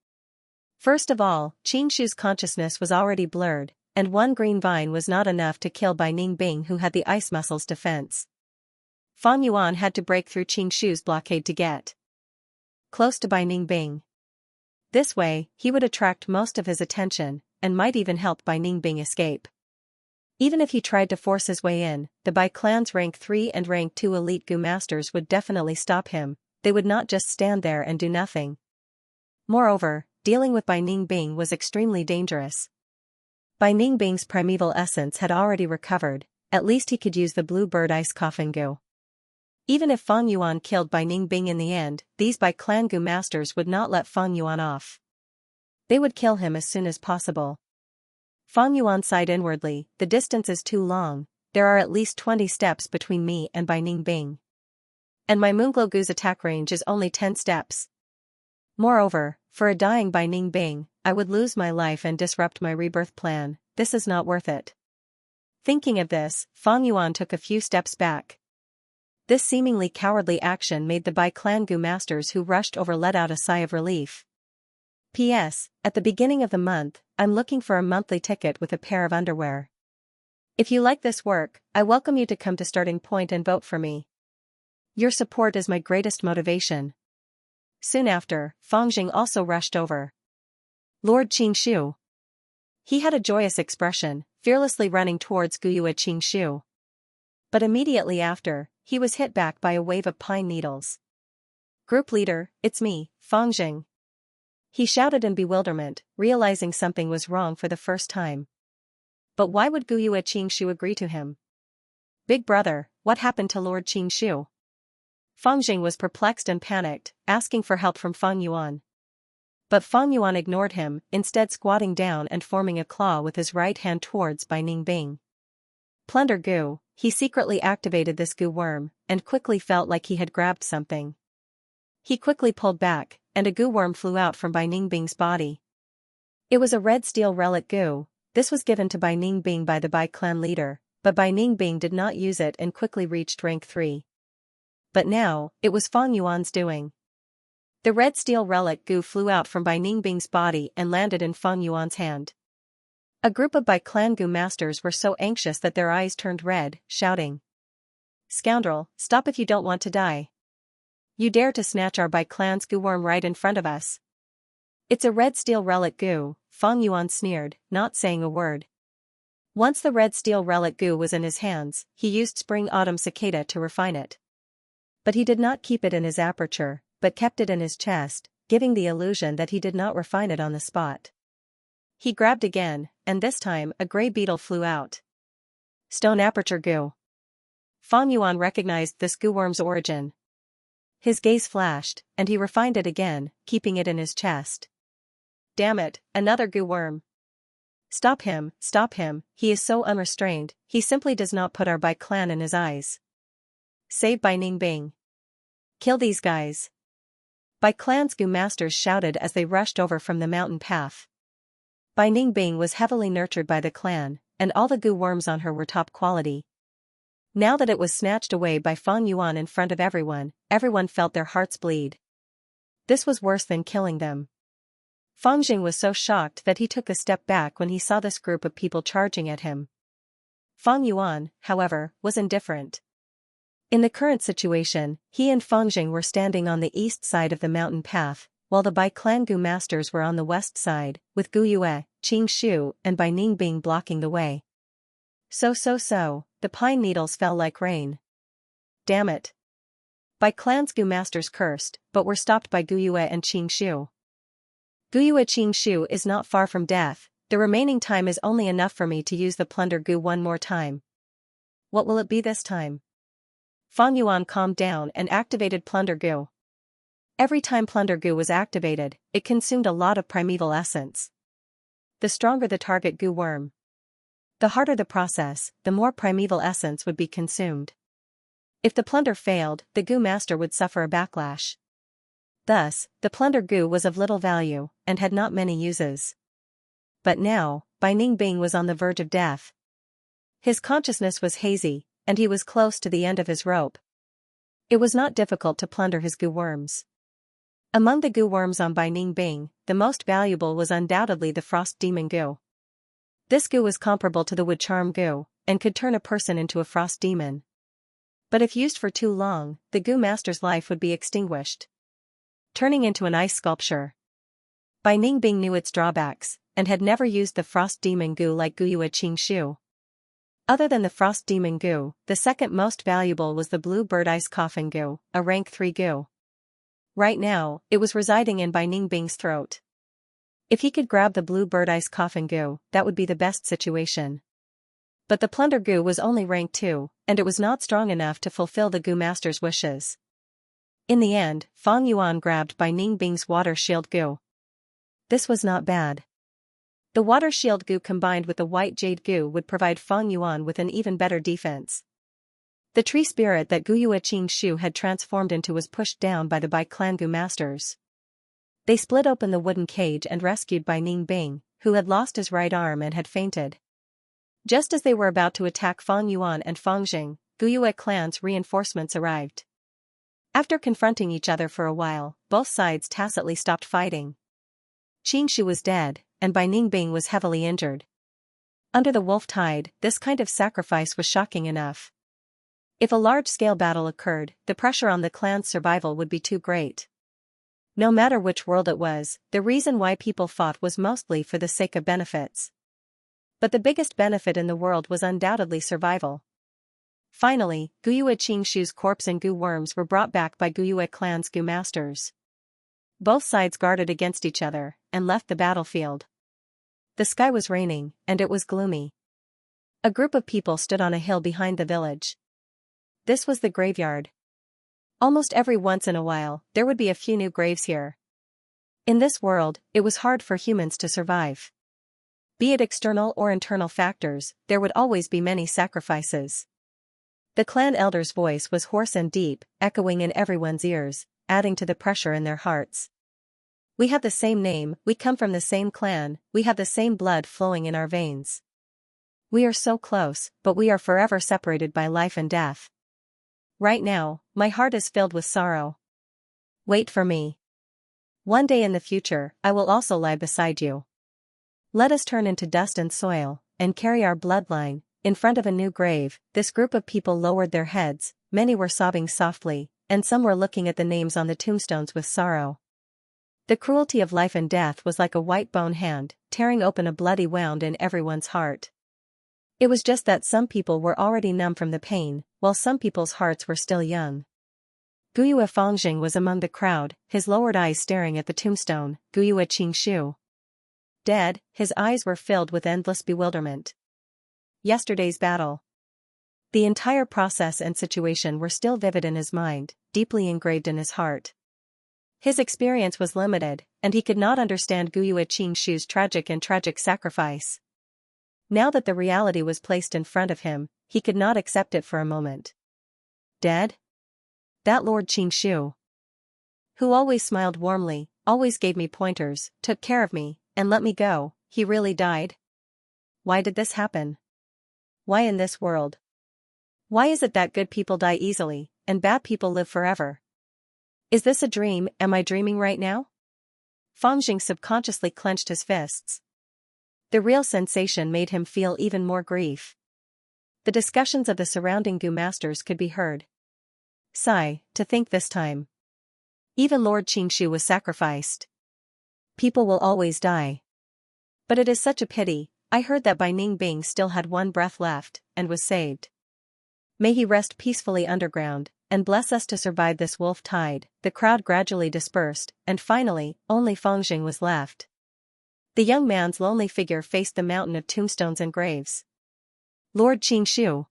First of all, Qing Shu's consciousness was already blurred, and one green vine was not enough to kill Bai Ningbing, who had the ice muscles defense. Fang Yuan had to break through Qing Shu's blockade to get close to Bai Ningbing. This way, he would attract most of his attention, and might even help Bai Ningbing escape. Even if he tried to force his way in, the Bai clan's rank 3 and rank 2 elite Gu masters would definitely stop him. They would not just stand there and do nothing. Moreover, dealing with Bai Ningbing was extremely dangerous. Bai Ningbing's primeval essence had already recovered, at least he could use the blue bird ice coffin Gu. Even if Fang Yuan killed Bai Ningbing in the end, these Bai clan Gu masters would not let Fang Yuan off. They would kill him as soon as possible. Fang Yuan sighed inwardly, the distance is too long, there are at least 20 steps between me and Bai Ningbing. And my Moonglow Gu's attack range is only 10 steps. Moreover, for a dying Bai Ningbing, I would lose my life and disrupt my rebirth plan. This is not worth it. Thinking of this, Fang Yuan took a few steps back. This seemingly cowardly action made the Bai clan Gu masters who rushed over let out a sigh of relief. P.S. At the beginning of the month, I'm looking for a monthly ticket with a pair of underwear. If you like this work, I welcome you to come to Starting Point and vote for me. Your support is my greatest motivation. Soon after, Fangjing also rushed over. Lord Qingshu. He had a joyous expression, fearlessly running towards Guyue Qingshu. But immediately after, he was hit back by a wave of pine needles. Group leader, it's me, Fangjing. He shouted in bewilderment, realizing something was wrong for the first time. But why would Guyue Qingshu agree to him? Big brother, what happened to Lord Qingshu? Fangjing was perplexed and panicked, asking for help from Feng Yuan. But Feng Yuan ignored him, instead squatting down and forming a claw with his right hand towards Bai Ningbing. Plunder goo, he secretly activated this goo worm, and quickly felt like he had grabbed something. He quickly pulled back, and a goo worm flew out from Bai Ningbing's body. It was a red steel relic goo. This was given to Bai Ningbing by the Bai clan leader, but Bai Ningbing did not use it and quickly reached rank 3. But now, it was Feng Yuan's doing. The red steel relic goo flew out from Bai Ningbing's body and landed in Feng Yuan's hand. A group of Bai clan goo masters were so anxious that their eyes turned red, shouting. Scoundrel, stop if you don't want to die. You dare to snatch our Bai clan's goo worm right in front of us. It's a red steel relic goo, Feng Yuan sneered, not saying a word. Once the red steel relic goo was in his hands, he used spring autumn cicada to refine it. But he did not keep it in his aperture, but kept it in his chest, giving the illusion that he did not refine it on the spot. He grabbed again, and this time a gray beetle flew out. Stone aperture goo. Feng Yuan recognized this goo worm's origin. His gaze flashed, and he refined it again, keeping it in his chest. Damn it, another goo worm. Stop him, he is so unrestrained, he simply does not put our Bai clan in his eyes. Save Bai Ningbing. Kill these guys. Bai clan's goo masters shouted as they rushed over from the mountain path. Bai Ningbing was heavily nurtured by the clan, and all the goo worms on her were top quality. Now that it was snatched away by Feng Yuan in front of everyone felt their hearts bleed. This was worse than killing them. Fangjing was so shocked that he took a step back when he saw this group of people charging at him. Feng Yuan, however, was indifferent. In the current situation, he and Fangjing were standing on the east side of the mountain path, while the Bai clan goo masters were on the west side, with Guyue, Qingshu, and Bai Ningbing blocking the way. So, the pine needles fell like rain. Damn it. Bai clan's goo masters cursed, but were stopped by Guyue and Qingshu. Guyue Qingshu is not far from death, the remaining time is only enough for me to use the plunder goo one more time. What will it be this time? Feng Yuan calmed down and activated plunder goo. Every time plunder goo was activated, it consumed a lot of primeval essence. The stronger the target goo worm, the harder the process, the more primeval essence would be consumed. If the plunder failed, the goo master would suffer a backlash. Thus, the plunder goo was of little value, and had not many uses. But now, Bai Ningbing was on the verge of death. His consciousness was hazy, and he was close to the end of his rope. It was not difficult to plunder his goo worms. Among the goo worms on Bai Ningbing, the most valuable was undoubtedly the frost demon goo. This goo was comparable to the wood charm goo, and could turn a person into a frost demon. But if used for too long, the goo master's life would be extinguished, turning into an ice sculpture. Bai Ningbing knew its drawbacks, and had never used the frost demon goo like Guyue Qingshu. Other than the frost demon goo, the second most valuable was the blue bird ice coffin goo, a rank 3 goo. Right now, it was residing in Bai Ningbing's throat. If he could grab the blue bird ice coffin goo, that would be the best situation. But the plunder goo was only rank 2, and it was not strong enough to fulfill the goo master's wishes. In the end, Feng Yuan grabbed Bai Ningbing's water shield goo. This was not bad. The water shield goo combined with the white jade goo would provide Feng Yuan with an even better defense. The tree spirit that Guyue Qingshu had transformed into was pushed down by the Bai clan goo masters. They split open the wooden cage and rescued Bai Ningbing, who had lost his right arm and had fainted. Just as they were about to attack Feng Yuan and Fangjing, Guyue clan's reinforcements arrived. After confronting each other for a while, both sides tacitly stopped fighting. Qingshu was dead, and Bai Ningbing was heavily injured. Under the wolf tide, this kind of sacrifice was shocking enough. If a large-scale battle occurred, the pressure on the clan's survival would be too great. No matter which world it was, the reason why people fought was mostly for the sake of benefits. But the biggest benefit in the world was undoubtedly survival. Finally, Guyue Qingshu's corpse and goo worms were brought back by Guyue clan's goo masters. Both sides guarded against each other, and left the battlefield. The sky was raining, and it was gloomy. A group of people stood on a hill behind the village. This was the graveyard. Almost every once in a while, there would be a few new graves here. In this world, it was hard for humans to survive. Be it external or internal factors, there would always be many sacrifices. The clan elder's voice was hoarse and deep, echoing in everyone's ears, adding to the pressure in their hearts. We have the same name, we come from the same clan, we have the same blood flowing in our veins. We are so close, but we are forever separated by life and death. Right now, my heart is filled with sorrow. Wait for me. One day in the future, I will also lie beside you. Let us turn into dust and soil, and carry our bloodline. In front of a new grave, this group of people lowered their heads, many were sobbing softly, and some were looking at the names on the tombstones with sorrow. The cruelty of life and death was like a white bone hand, tearing open a bloody wound in everyone's heart. It was just that some people were already numb from the pain, while some people's hearts were still young. Guyue Fangjing was among the crowd, his lowered eyes staring at the tombstone, Guyue Qingshu. Dead, his eyes were filled with endless bewilderment. Yesterday's battle. The entire process and situation were still vivid in his mind, deeply engraved in his heart. His experience was limited, and he could not understand Guyue Qingshu's tragic sacrifice. Now that the reality was placed in front of him, he could not accept it for a moment. Dead? That Lord Qingshu, who always smiled warmly, always gave me pointers, took care of me, and let me go, he really died? Why did this happen? Why in this world? Why is it that good people die easily, and bad people live forever? Is this a dream? Am I dreaming right now? Fangjing subconsciously clenched his fists. The real sensation made him feel even more grief. The discussions of the surrounding goo masters could be heard. Sigh, to think this time. Even Lord Qingshu was sacrificed. People will always die. But it is such a pity. I heard that Bai Ningbing still had one breath left, and was saved. May he rest peacefully underground, and bless us to survive this wolf tide. The crowd gradually dispersed, and finally, only Fangjing was left. The young man's lonely figure faced the mountain of tombstones and graves. Lord Qingshu.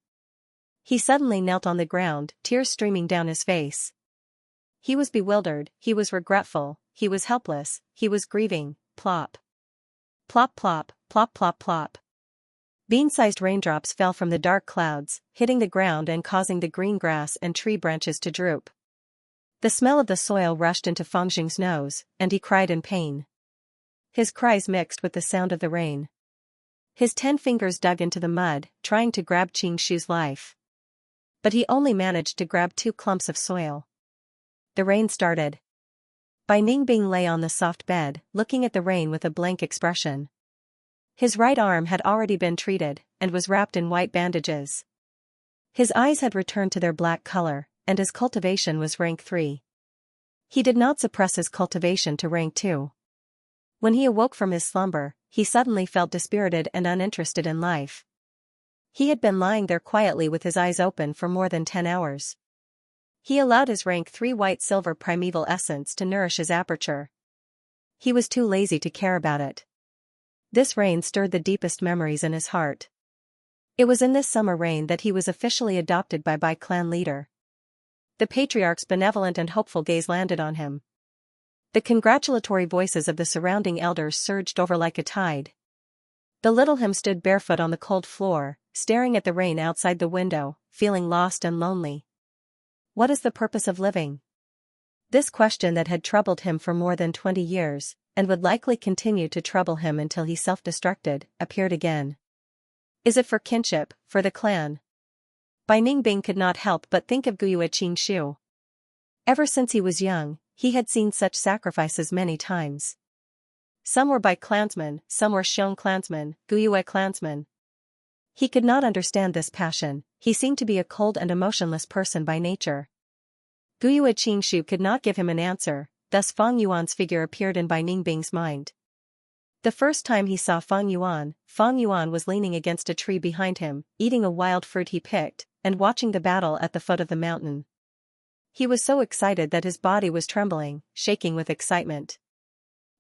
He suddenly knelt on the ground, tears streaming down his face. He was bewildered, he was regretful, he was helpless, he was grieving. Plop. Plop plop, plop plop plop. Bean-sized raindrops fell from the dark clouds, hitting the ground and causing the green grass and tree branches to droop. The smell of the soil rushed into Fangjing's nose, and he cried in pain. His cries mixed with the sound of the rain. His 10 fingers dug into the mud, trying to grab Qingshu's life. But he only managed to grab 2 clumps of soil. The rain started. Bai Ningbing lay on the soft bed, looking at the rain with a blank expression. His right arm had already been treated, and was wrapped in white bandages. His eyes had returned to their black color, and his cultivation was rank 3. He did not suppress his cultivation to rank 2. When he awoke from his slumber, he suddenly felt dispirited and uninterested in life. He had been lying there quietly with his eyes open for more than 10 hours. He allowed his rank 3 white-silver primeval essence to nourish his aperture. He was too lazy to care about it. This rain stirred the deepest memories in his heart. It was in this summer rain that he was officially adopted by Bai clan leader. The patriarch's benevolent and hopeful gaze landed on him. The congratulatory voices of the surrounding elders surged over like a tide. The little him stood barefoot on the cold floor, staring at the rain outside the window, feeling lost and lonely. What is the purpose of living? This question that had troubled him for more than 20 years, and would likely continue to trouble him until he self-destructed, appeared again. Is it for kinship, for the clan? Bai Ningbing could not help but think of Guyue Qingshu. Ever since he was young, he had seen such sacrifices many times. Some were Bai clansmen, some were Xiong clansmen, Guyue clansmen. He could not understand this passion, he seemed to be a cold and emotionless person by nature. Guyue Qingshu could not give him an answer, thus Feng Yuan's figure appeared in Bai Ningbing's mind. The first time he saw Feng Yuan was leaning against a tree behind him, eating a wild fruit he picked, and watching the battle at the foot of the mountain. He was so excited that his body was trembling, shaking with excitement.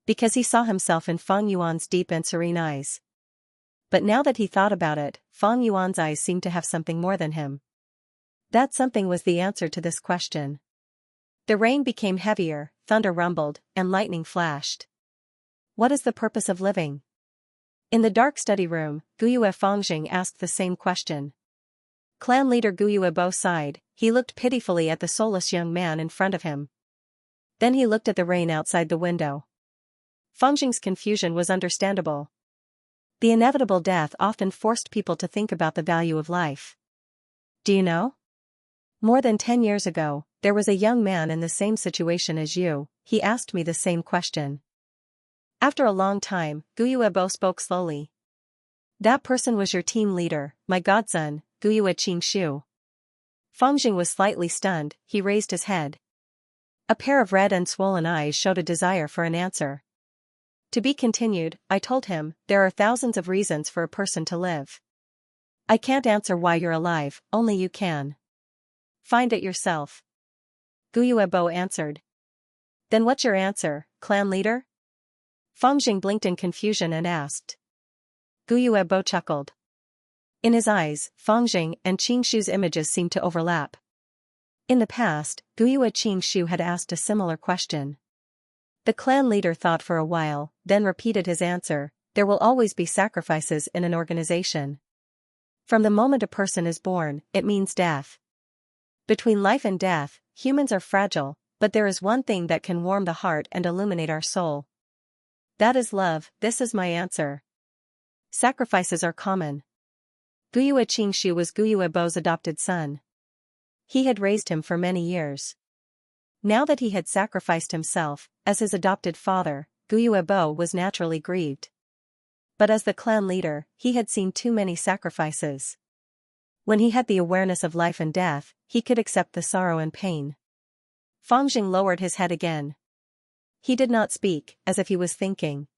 Because he saw himself in Feng Yuan's deep and serene eyes. But now that he thought about it, Feng Yuan's eyes seemed to have something more than him. That something was the answer to this question. The rain became heavier, thunder rumbled, and lightning flashed. What is the purpose of living? In the dark study room, Guyue Fengjing asked the same question. Clan leader Guyue Bo sighed, he looked pitifully at the soulless young man in front of him. Then he looked at the rain outside the window. Fengjing's confusion was understandable. The inevitable death often forced people to think about the value of life. Do you know? More than 10 years ago, there was a young man in the same situation as you, he asked me the same question. After a long time, Guyue Bo spoke slowly. That person was your team leader, my godson, Guyue Qingshu. Fengjing was slightly stunned, he raised his head. A pair of red and swollen eyes showed a desire for an answer. To be continued, I told him, there are thousands of reasons for a person to live. I can't answer why you're alive, only you can. Find it yourself. Guyue Bo answered. Then what's your answer, clan leader? Fengjing blinked in confusion and asked. Guyue Bo chuckled. In his eyes, Fengjing and Qingshu's images seemed to overlap. In the past, Guyue Qingshu had asked a similar question. The clan leader thought for a while, then repeated his answer, there will always be sacrifices in an organization. From the moment a person is born, it means death. Between life and death, humans are fragile, but there is one thing that can warm the heart and illuminate our soul. That is love, this is my answer. Sacrifices are common. Guyue Qingshu was Guyue Bo's adopted son. He had raised him for many years. Now that he had sacrificed himself, as his adopted father, Guyue Bo was naturally grieved. But as the clan leader, he had seen too many sacrifices. When he had the awareness of life and death, he could accept the sorrow and pain. Fengjing lowered his head again. He did not speak, as if he was thinking.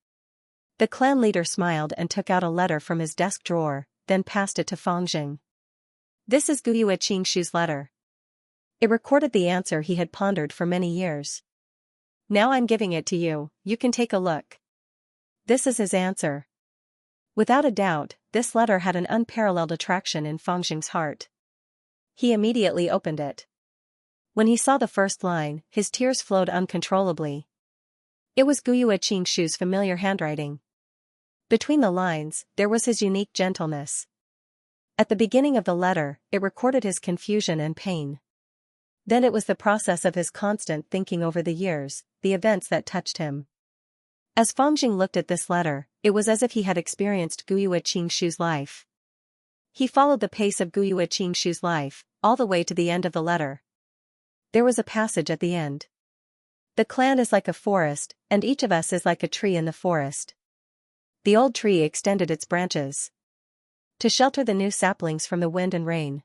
The clan leader smiled and took out a letter from his desk drawer, then passed it to Fengjing. This is Guyue Qingshu's letter. It recorded the answer he had pondered for many years. Now I'm giving it to you, you can take a look. This is his answer. Without a doubt, this letter had an unparalleled attraction in Fengjing's heart. He immediately opened it. When he saw the first line, his tears flowed uncontrollably. It was Guyue Qingshu's familiar handwriting. Between the lines, there was his unique gentleness. At the beginning of the letter, it recorded his confusion and pain. Then it was the process of his constant thinking over the years, the events that touched him. As Fengjing looked at this letter, it was as if he had experienced Guyue Qingshu's life. He followed the pace of Guyue Qingshu's life, all the way to the end of the letter. There was a passage at the end. The clan is like a forest, and each of us is like a tree in the forest. The old tree extended its branches to shelter the new saplings from the wind and rain.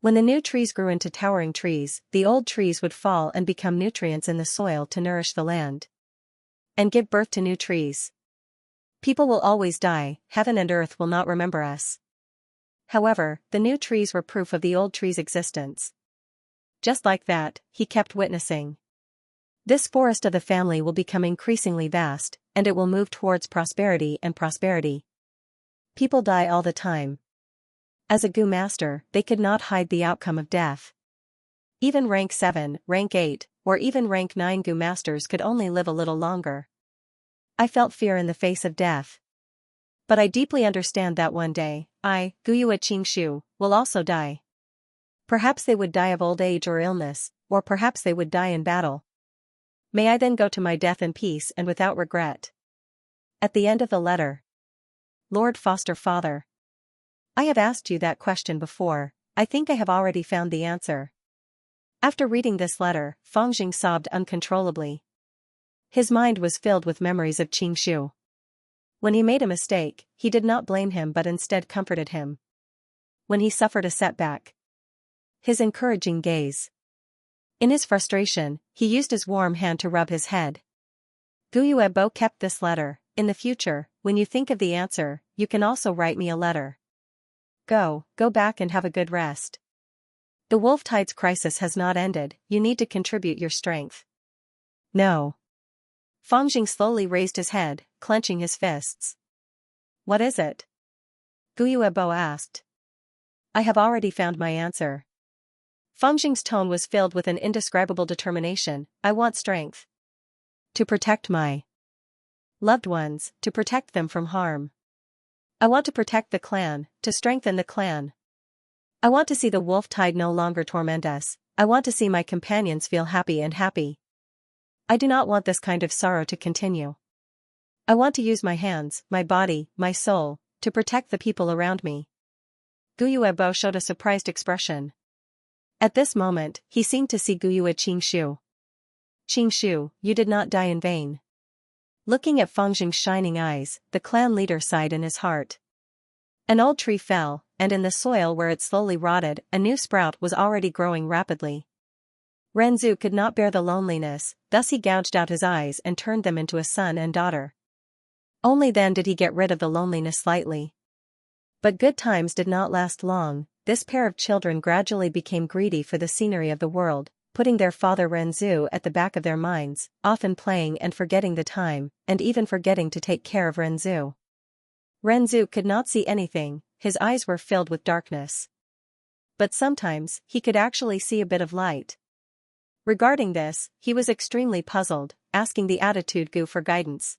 When the new trees grew into towering trees, the old trees would fall and become nutrients in the soil to nourish the land and give birth to new trees. People will always die, heaven and earth will not remember us. However, the new trees were proof of the old tree's existence. Just like that, he kept witnessing. This forest of the family will become increasingly vast, and it will move towards prosperity and prosperity. People die all the time. As a Gu master, they could not hide the outcome of death. Even rank 7, rank 8, or even rank 9 Gu masters could only live a little longer. I felt fear in the face of death. But I deeply understand that one day, I, Guyue Qingshu, will also die. Perhaps they would die of old age or illness, or perhaps they would die in battle. May I then go to my death in peace and without regret. At the end of the letter. Lord Foster Father. I have asked you that question before, I think I have already found the answer. After reading this letter, Fengjing sobbed uncontrollably. His mind was filled with memories of Qingshu. When he made a mistake, he did not blame him but instead comforted him. When he suffered a setback, his encouraging gaze. In his frustration, he used his warm hand to rub his head. Guyuebo kept this letter. In the future, when you think of the answer, you can also write me a letter. Go back and have a good rest. The wolf tide's crisis has not ended, you need to contribute your strength. No. Fangjing slowly raised his head, clenching his fists. What is it? Guyuebo asked. I have already found my answer. Fangjing's tone was filled with an indescribable determination. I want strength. To protect my loved ones, to protect them from harm. I want to protect the clan, to strengthen the clan. I want to see the wolf tide no longer torment us. I want to see my companions feel happy and happy. I do not want this kind of sorrow to continue. I want to use my hands, my body, my soul, to protect the people around me. Guyuebo showed a surprised expression. At this moment, he seemed to see Guyue Qingshu. Qingshu, you did not die in vain. Looking at Fangjing's shining eyes, the clan leader sighed in his heart. An old tree fell, and in the soil where it slowly rotted, a new sprout was already growing rapidly. Renzu could not bear the loneliness, thus he gouged out his eyes and turned them into a son and daughter. Only then did he get rid of the loneliness slightly. But good times did not last long. This pair of children gradually became greedy for the scenery of the world, putting their father Renzu at the back of their minds, often playing and forgetting the time, and even forgetting to take care of Renzu. Renzu could not see anything, his eyes were filled with darkness. But sometimes, he could actually see a bit of light. Regarding this, he was extremely puzzled, asking the Attitude Gu for guidance.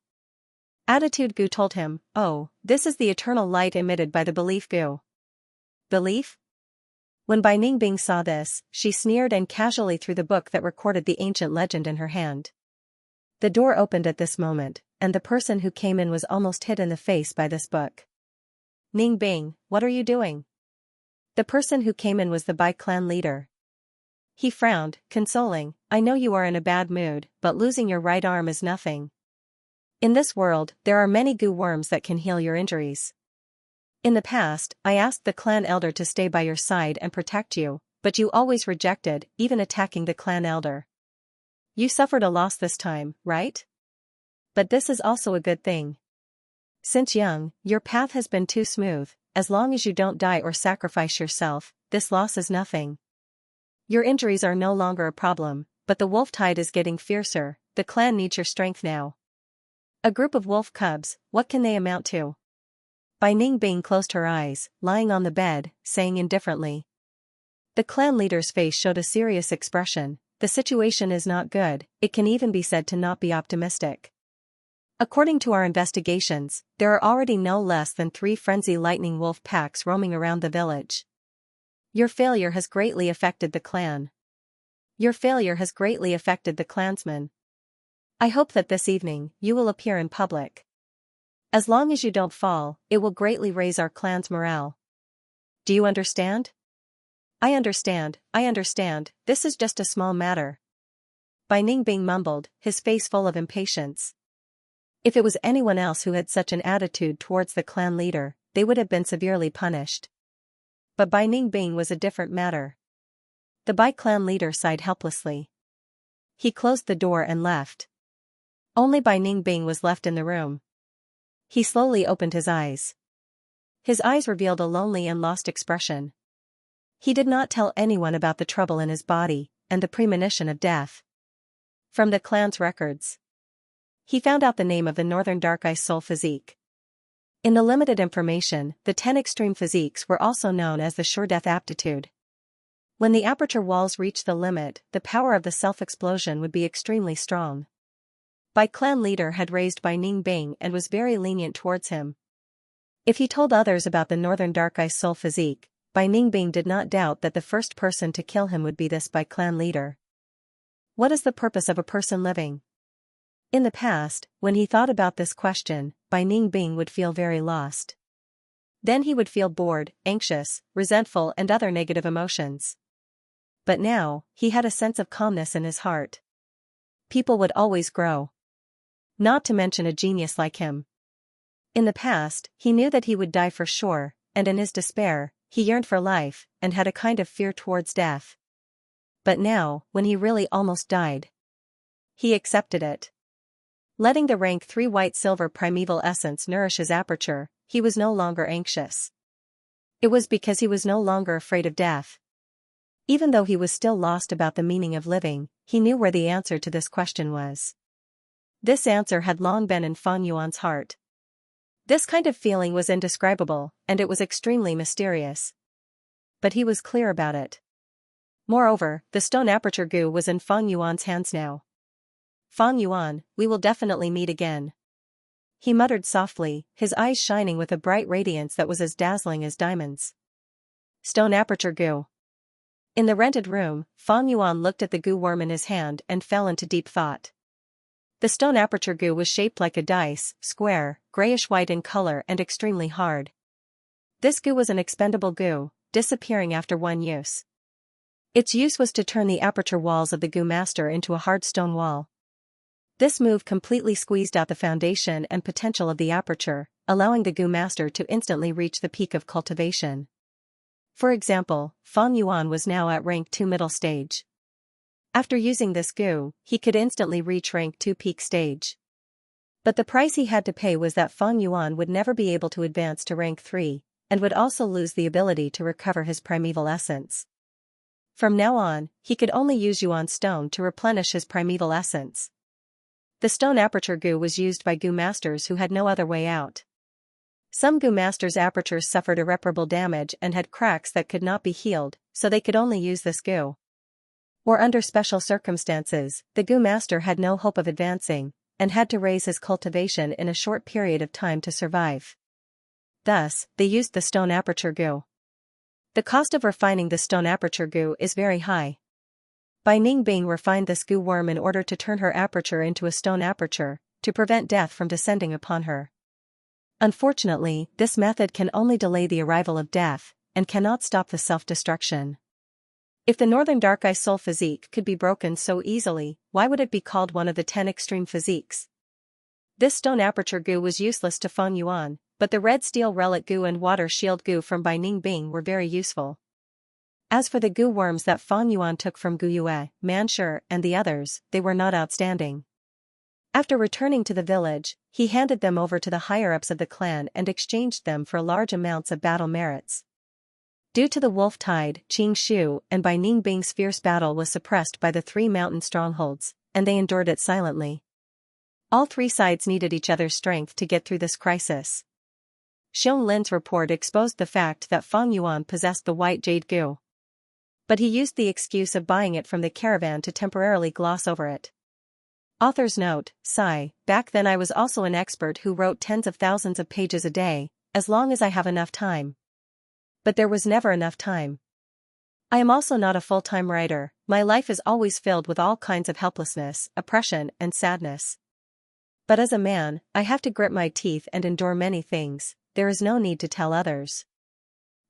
Attitude Gu told him, oh, this is the eternal light emitted by the Belief Gu. Belief? When Bai Ningbing saw this, she sneered and casually threw the book that recorded the ancient legend in her hand. The door opened at this moment, and the person who came in was almost hit in the face by this book. Ningbing, what are you doing? The person who came in was the Bai clan leader. He frowned, consoling, I know you are in a bad mood, but losing your right arm is nothing. In this world, there are many Gu worms that can heal your injuries. In the past, I asked the clan elder to stay by your side and protect you, but you always rejected, even attacking the clan elder. You suffered a loss this time, right? But this is also a good thing. Since young, your path has been too smooth. As long as you don't die or sacrifice yourself, this loss is nothing. Your injuries are no longer a problem, but the wolf tide is getting fiercer, the clan needs your strength now. A group of wolf cubs, what can they amount to? Bai Ningbing closed her eyes, lying on the bed, saying indifferently. The clan leader's face showed a serious expression. The situation is not good, it can even be said to not be optimistic. According to our investigations, there are already no less than 3 frenzy lightning wolf packs roaming around the village. Your failure has greatly affected the clan. Your failure has greatly affected the clansmen. I hope that this evening, you will appear in public. As long as you don't fall, it will greatly raise our clan's morale. Do you understand? I understand, this is just a small matter. Bai Ningbing mumbled, his face full of impatience. If it was anyone else who had such an attitude towards the clan leader, they would have been severely punished. But Bai Ningbing was a different matter. The Bai clan leader sighed helplessly. He closed the door and left. Only Bai Ningbing was left in the room. He slowly opened his eyes. His eyes revealed a lonely and lost expression. He did not tell anyone about the trouble in his body, and the premonition of death. From the clan's records, he found out the name of the Northern Dark Ice Soul Physique. In the limited information, the 10 extreme physiques were also known as the Sure Death Aptitude. When the aperture walls reached the limit, the power of the self-explosion would be extremely strong. Bai clan leader had raised Bai Ningbing and was very lenient towards him. If he told others about the Northern Dark Ice Soul Physique, Bai Ningbing did not doubt that the first person to kill him would be this Bai clan leader. What is the purpose of a person living? In the past, when he thought about this question, Bai Ningbing would feel very lost. Then he would feel bored, anxious, resentful and other negative emotions. But now, he had a sense of calmness in his heart. People would always grow. Not to mention a genius like him. In the past, he knew that he would die for sure, and in his despair, he yearned for life, and had a kind of fear towards death. But now, when he really almost died, he accepted it. Letting the rank 3 white-silver primeval essence nourish his aperture, he was no longer anxious. It was because he was no longer afraid of death. Even though he was still lost about the meaning of living, he knew where the answer to this question was. This answer had long been in Fang Yuan's heart. This kind of feeling was indescribable, and it was extremely mysterious. But he was clear about it. Moreover, the stone aperture goo was in Fang Yuan's hands now. Fang Yuan, we will definitely meet again. He muttered softly, his eyes shining with a bright radiance that was as dazzling as diamonds. Stone aperture goo. In the rented room, Fang Yuan looked at the goo worm in his hand and fell into deep thought. The stone aperture goo was shaped like a dice, square, grayish-white in color and extremely hard. This goo was an expendable goo, disappearing after one use. Its use was to turn the aperture walls of the goo master into a hard stone wall. This move completely squeezed out the foundation and potential of the aperture, allowing the goo master to instantly reach the peak of cultivation. For example, Fang Yuan was now at rank 2 middle stage. After using this goo, he could instantly reach rank 2 peak stage. But the price he had to pay was that Fang Yuan would never be able to advance to rank 3, and would also lose the ability to recover his primeval essence. From now on, he could only use Yuan stone to replenish his primeval essence. The stone aperture goo was used by goo masters who had no other way out. Some goo masters' apertures suffered irreparable damage and had cracks that could not be healed, so they could only use this goo. Or under special circumstances, the goo master had no hope of advancing, and had to raise his cultivation in a short period of time to survive. Thus, they used the stone aperture goo. The cost of refining the stone aperture goo is very high. Bai Ningbing refined this goo worm in order to turn her aperture into a stone aperture, to prevent death from descending upon her. Unfortunately, this method can only delay the arrival of death, and cannot stop the self-destruction. If the Northern Dark Eye Soul physique could be broken so easily, why would it be called one of the 10 extreme physiques? This stone aperture goo was useless to Fang Yuan, but the red steel relic goo and water shield goo from Bai Ningbing were very useful. As for the goo worms that Fang Yuan took from Gu Yue, Manshur, and the others, they were not outstanding. After returning to the village, he handed them over to the higher-ups of the clan and exchanged them for large amounts of battle merits. Due to the wolf tide, Qing Shu and Bai Ningbing's fierce battle was suppressed by the 3 mountain strongholds, and they endured it silently. All 3 sides needed each other's strength to get through this crisis. Xiong Lin's report exposed the fact that Fang Yuan possessed the white jade goo. But he used the excuse of buying it from the caravan to temporarily gloss over it. Author's note, sigh, back then I was also an expert who wrote tens of thousands of pages a day, as long as I have enough time. But there was never enough time. I am also not a full-time writer, my life is always filled with all kinds of helplessness, oppression, and sadness. But as a man, I have to grit my teeth and endure many things, there is no need to tell others.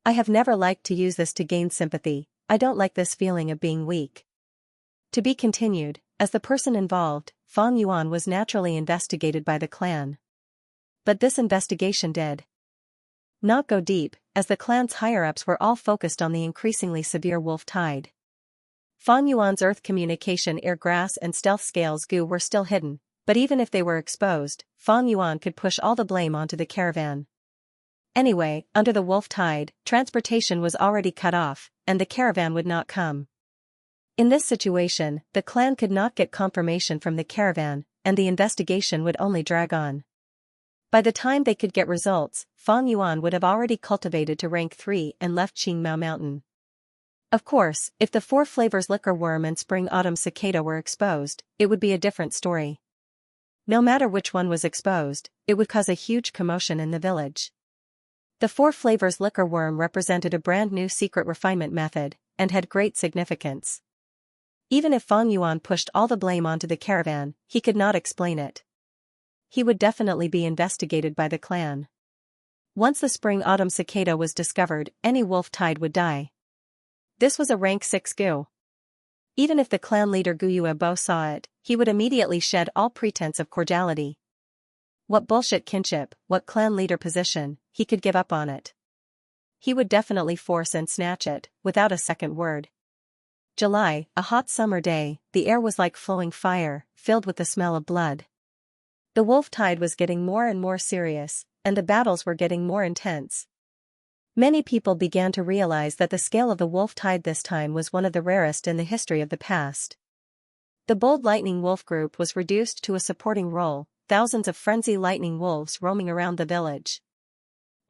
I have never liked to use this to gain sympathy, I don't like this feeling of being weak. To be continued, as the person involved, Fang Yuan was naturally investigated by the clan. But this investigation did not go deep, as the clan's higher-ups were all focused on the increasingly severe wolf tide. Fang Yuan's earth communication ear grass and stealth scales goo were still hidden, but even if they were exposed, Fang Yuan could push all the blame onto the caravan. Anyway, under the wolf tide, transportation was already cut off, and the caravan would not come. In this situation, the clan could not get confirmation from the caravan, and the investigation would only drag on. By the time they could get results, Fang Yuan would have already cultivated to rank 3 and left Qingmao Mountain. Of course, if the 4 flavors liquor worm and spring-autumn cicada were exposed, it would be a different story. No matter which one was exposed, it would cause a huge commotion in the village. The 4 flavors liquor worm represented a brand new secret refinement method, and had great significance. Even if Fang Yuan pushed all the blame onto the caravan, he could not explain it. He would definitely be investigated by the clan. Once the spring-autumn cicada was discovered, any wolf tide would die. This was a rank 6 goo. Even if the clan leader Gu Yuebo saw it, he would immediately shed all pretense of cordiality. What bullshit kinship, what clan leader position, he could give up on it. He would definitely force and snatch it, without a second word. July, a hot summer day, the air was like flowing fire, filled with the smell of blood. The wolf tide was getting more and more serious, and the battles were getting more intense. Many people began to realize that the scale of the wolf tide this time was one of the rarest in the history of the past. The bold lightning wolf group was reduced to a supporting role, thousands of frenzy lightning wolves roaming around the village.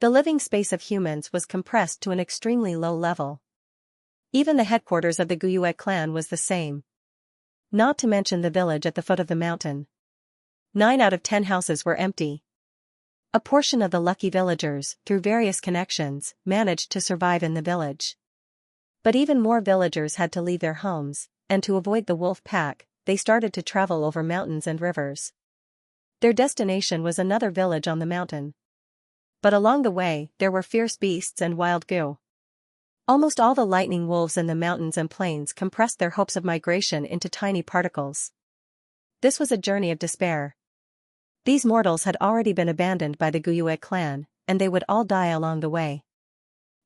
The living space of humans was compressed to an extremely low level. Even the headquarters of the Guyue clan was the same. Not to mention the village at the foot of the mountain. 9 out of 10 houses were empty. A portion of the lucky villagers, through various connections, managed to survive in the village. But even more villagers had to leave their homes, and to avoid the wolf pack, they started to travel over mountains and rivers. Their destination was another village on the mountain. But along the way, there were fierce beasts and wild goo. Almost all the lightning wolves in the mountains and plains compressed their hopes of migration into tiny particles. This was a journey of despair. These mortals had already been abandoned by the Guyue clan, and they would all die along the way.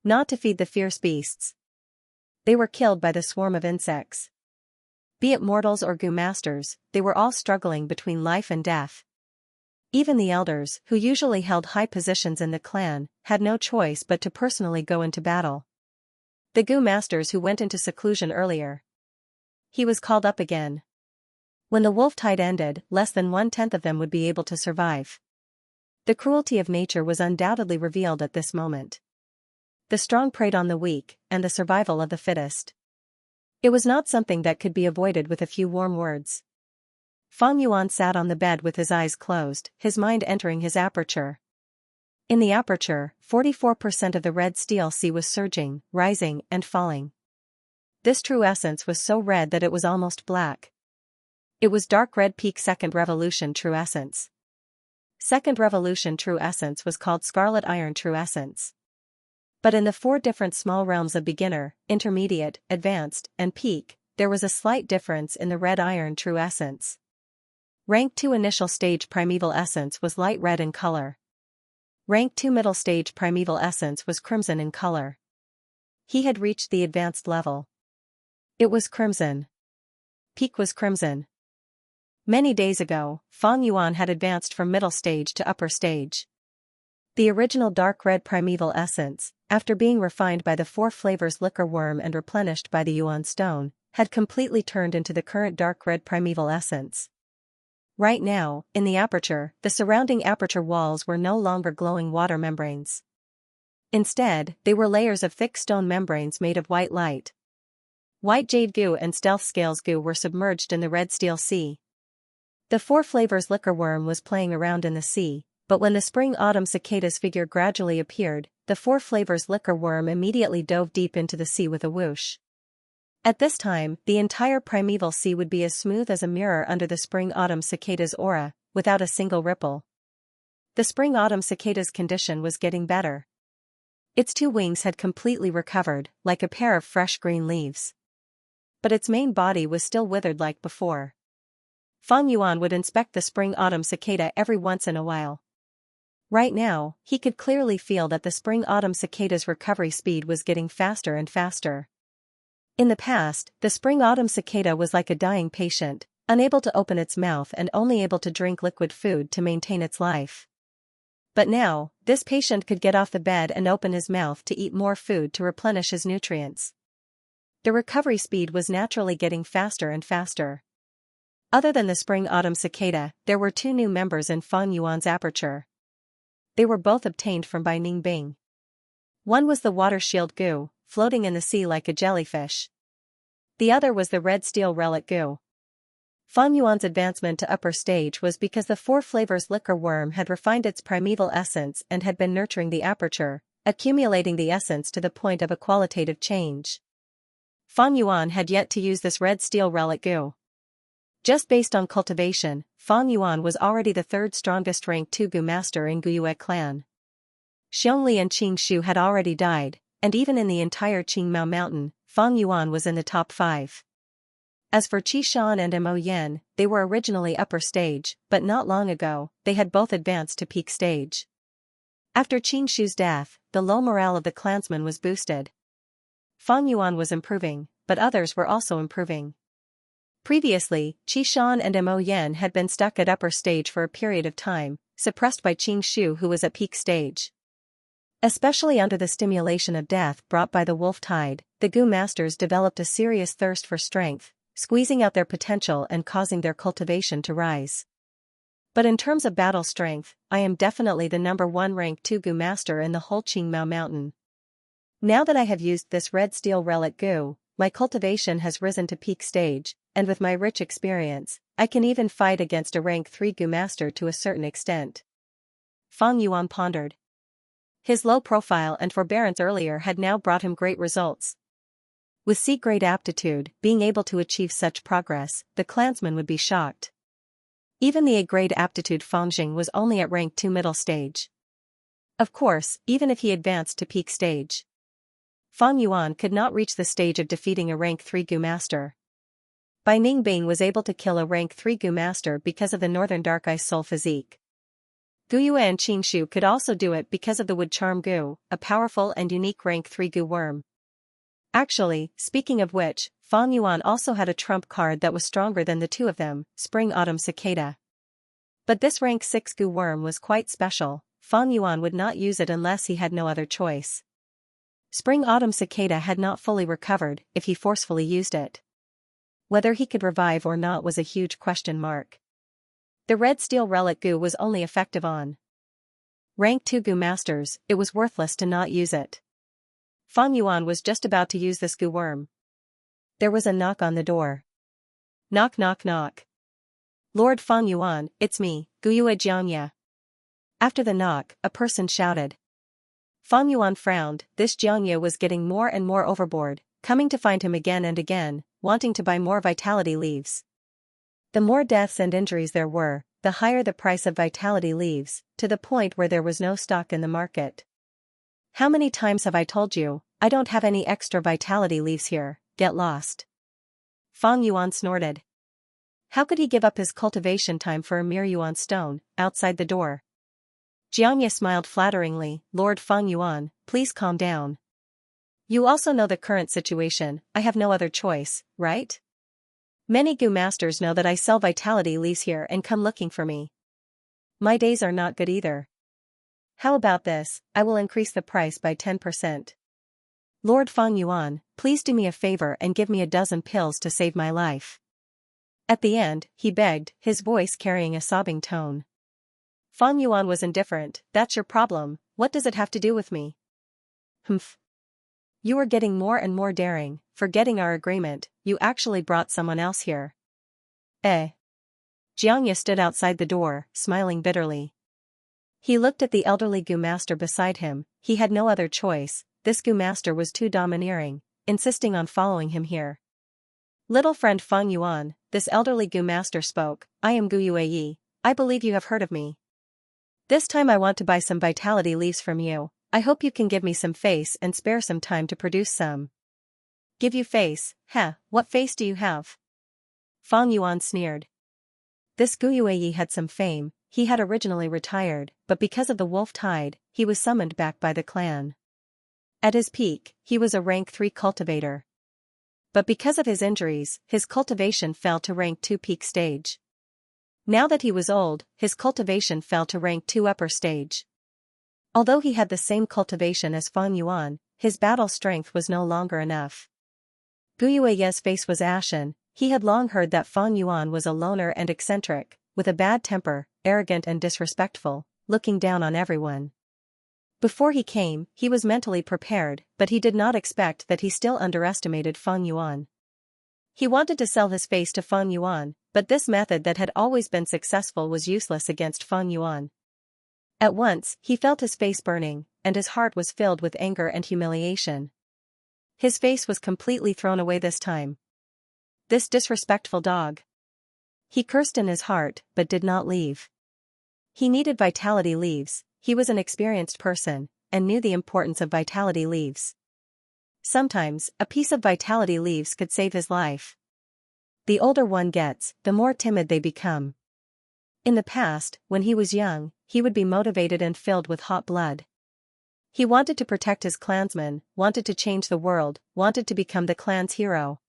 Not to feed the fierce beasts. They were killed by the swarm of insects. Be it mortals or Gu masters, they were all struggling between life and death. Even the elders, who usually held high positions in the clan, had no choice but to personally go into battle. The Gu masters who went into seclusion earlier. He was called up again. When the wolf tide ended, less than 1/10 of them would be able to survive. The cruelty of nature was undoubtedly revealed at this moment. The strong preyed on the weak, and the survival of the fittest. It was not something that could be avoided with a few warm words. Fang Yuan sat on the bed with his eyes closed, his mind entering his aperture. In the aperture, 44% of the red steel sea was surging, rising, and falling. This true essence was so red that it was almost black. It was dark red peak second revolution true essence. Second revolution true essence was called scarlet iron true essence. But in the 4 different small realms of beginner, intermediate, advanced, and peak, there was a slight difference in the red iron true essence. Rank 2 initial stage primeval essence was light red in color. Rank 2 middle stage primeval essence was crimson in color. He had reached the advanced level. It was crimson. Peak was crimson. Many days ago, Fang Yuan had advanced from middle stage to upper stage. The original dark red primeval essence, after being refined by the 4 flavors liquor worm and replenished by the Yuan stone, had completely turned into the current dark red primeval essence. Right now, in the aperture, the surrounding aperture walls were no longer glowing water membranes. Instead, they were layers of thick stone membranes made of white light. White jade goo and stealth scales goo were submerged in the red steel sea. The 4 flavors liquor worm was playing around in the sea, but when the spring-autumn cicadas figure gradually appeared, the 4 flavors liquor worm immediately dove deep into the sea with a whoosh. At this time, the entire primeval sea would be as smooth as a mirror under the spring-autumn cicada's aura, without a single ripple. The spring-autumn cicada's condition was getting better. Its 2 wings had completely recovered, like a pair of fresh green leaves. But its main body was still withered like before. Fang Yuan would inspect the spring-autumn cicada every once in a while. Right now, he could clearly feel that the spring-autumn cicada's recovery speed was getting faster and faster. In the past, the spring-autumn cicada was like a dying patient, unable to open its mouth and only able to drink liquid food to maintain its life. But now, this patient could get off the bed and open his mouth to eat more food to replenish his nutrients. The recovery speed was naturally getting faster and faster. Other than the spring-autumn cicada, there were 2 new members in Fang Yuan's aperture. They were both obtained from Bai Ningbing. One was the water shield goo, floating in the sea like a jellyfish. The other was the red steel relic goo. Fang Yuan's advancement to upper stage was because the 4 flavors liquor worm had refined its primeval essence and had been nurturing the aperture, accumulating the essence to the point of a qualitative change. Fang Yuan had yet to use this red steel relic goo. Just based on cultivation, Fang Yuan was already the 3rd strongest rank 2 Gu master in Guyue clan. Xiongli and Qing Shu had already died, and even in the entire Qingmao mountain, Fang Yuan was in the top 5. As for Qi Shan and Mo Yen, they were originally upper stage, but not long ago, they had both advanced to peak stage. After Qin Shu's death, the low morale of the clansmen was boosted. Fang Yuan was improving, but others were also improving. Previously, Qi Shan and Mo Yen had been stuck at upper stage for a period of time, suppressed by Qin Shu who was at peak stage. Especially under the stimulation of death brought by the wolf tide, the Gu masters developed a serious thirst for strength, squeezing out their potential and causing their cultivation to rise. But in terms of battle strength, I am definitely the number 1 rank 2 Gu master in the whole Qingmao mountain. Now that I have used this red steel relic Gu, my cultivation has risen to peak stage, and with my rich experience, I can even fight against a rank 3 Gu master to a certain extent. Fang Yuan pondered. His low profile and forbearance earlier had now brought him great results. With C-grade aptitude, being able to achieve such progress, the clansman would be shocked. Even the A-grade aptitude Fangjing was only at rank 2 middle stage. Of course, even if he advanced to peak stage, Fang Yuan could not reach the stage of defeating a rank 3 Gu master. Bai Ningbing was able to kill a rank 3 Gu master because of the Northern Dark Ice Soul physique. Gu Yue and Qin Shu could also do it because of the Wood Charm Gu, a powerful and unique rank 3 Gu worm. Actually, speaking of which, Fang Yuan also had a trump card that was stronger than the two of them, Spring-Autumn Cicada. But this rank 6 Gu worm was quite special. Fang Yuan would not use it unless he had no other choice. Spring-Autumn Cicada had not fully recovered if he forcefully used it. Whether he could revive or not was a huge question mark. The red steel relic Gu was only effective on rank 2 Gu masters. It was worthless to not use it. Fang Yuan was just about to use this Gu worm. There was a knock on the door. Knock knock knock. Lord Fang Yuan, it's me, Gu Yue Xianxia. After the knock, a person shouted. Fang Yuan frowned. This Xianxia was getting more and more overboard, coming to find him again and again, wanting to buy more vitality leaves. The more deaths and injuries there were, the higher the price of vitality leaves, to the point where there was no stock in the market. How many times have I told you, I don't have any extra vitality leaves here, get lost. Fang Yuan snorted. How could he give up his cultivation time for a mere yuan stone, outside the door? Xianxia smiled flatteringly. Lord Fang Yuan, please calm down. You also know the current situation, I have no other choice, right? Many Gu masters know that I sell vitality leaves here and come looking for me. My days are not good either. How about this, I will increase the price by 10%. Lord Fang Yuan, please do me a favor and give me a dozen pills to save my life. At the end, he begged, his voice carrying a sobbing tone. Fang Yuan was indifferent. That's your problem, what does it have to do with me? Humph. You are getting more and more daring, forgetting our agreement, you actually brought someone else here. Xianxia stood outside the door, smiling bitterly. He looked at the elderly Gu master beside him. He had no other choice. This Gu master was too domineering, insisting on following him here. Little friend Fang Yuan, this elderly Gu master spoke. I am Gu Yue. I believe you have heard of me. This time I want to buy some vitality leaves from you. I hope you can give me some face and spare some time to produce some. Give you face? Heh, what face do you have? Fang Yuan sneered. This Gu Yue had some fame. He had originally retired, but because of the wolf tide, he was summoned back by the clan. At his peak, he was a rank 3 cultivator. But because of his injuries, his cultivation fell to rank 2 peak stage. Now that he was old, his cultivation fell to rank 2 upper stage. Although he had the same cultivation as Fang Yuan, his battle strength was no longer enough. Gu Yue's face was ashen. He had long heard that Fang Yuan was a loner and eccentric, with a bad temper, arrogant and disrespectful, looking down on everyone. Before he came, he was mentally prepared, but he did not expect that he still underestimated Fang Yuan. He wanted to sell his face to Fang Yuan, but this method that had always been successful was useless against Fang Yuan. At once, he felt his face burning, and his heart was filled with anger and humiliation. His face was completely thrown away this time. This disrespectful dog. He cursed in his heart, but did not leave. He needed vitality leaves. He was an experienced person, and knew the importance of vitality leaves. Sometimes, a piece of vitality leaves could save his life. The older one gets, the more timid they become. In the past, when he was young, he would be motivated and filled with hot blood. He wanted to protect his clansmen, wanted to change the world, wanted to become the clan's hero.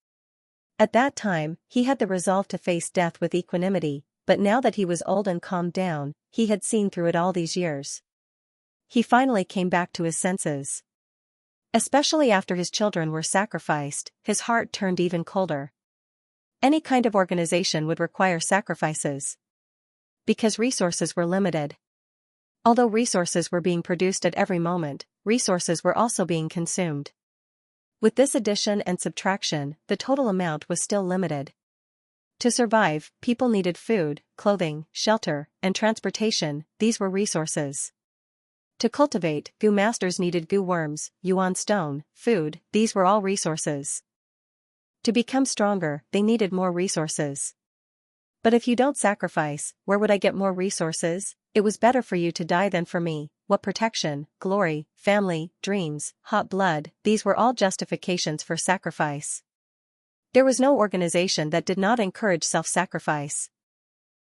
At that time, he had the resolve to face death with equanimity, but now that he was old and calmed down, he had seen through it all these years. He finally came back to his senses. Especially after his children were sacrificed, his heart turned even colder. Any kind of organization would require sacrifices. Because resources were limited. Although resources were being produced at every moment, resources were also being consumed. With this addition and subtraction, the total amount was still limited. To survive, people needed food, clothing, shelter, and transportation. These were resources. To cultivate, goo masters needed goo worms, yuan stone, food. These were all resources. To become stronger, they needed more resources. But if you don't sacrifice, where would I get more resources? It was better for you to die than for me. What protection, glory, family, dreams, hot blood, these were all justifications for sacrifice. There was no organization that did not encourage self-sacrifice.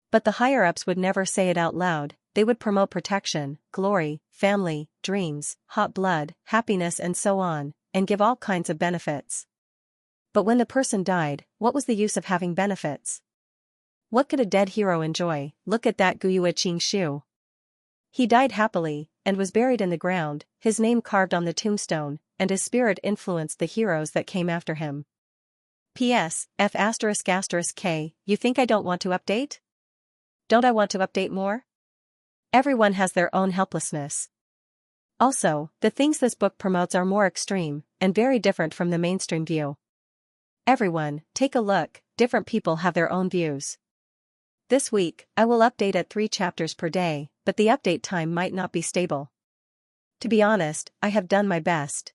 But the higher-ups would never say it out loud. They would promote protection, glory, family, dreams, hot blood, happiness and so on, and give all kinds of benefits. But when the person died, what was the use of having benefits? What could a dead hero enjoy? Look at that Guyue Xianxia. He died happily, and was buried in the ground, his name carved on the tombstone, and his spirit influenced the heroes that came after him. P.S. F***K, you think I don't want to update? Don't I want to update more? Everyone has their own helplessness. Also, the things this book promotes are more extreme, and very different from the mainstream view. Everyone, take a look, different people have their own views. This week, I will update at 3 chapters per day, but the update time might not be stable. To be honest, I have done my best.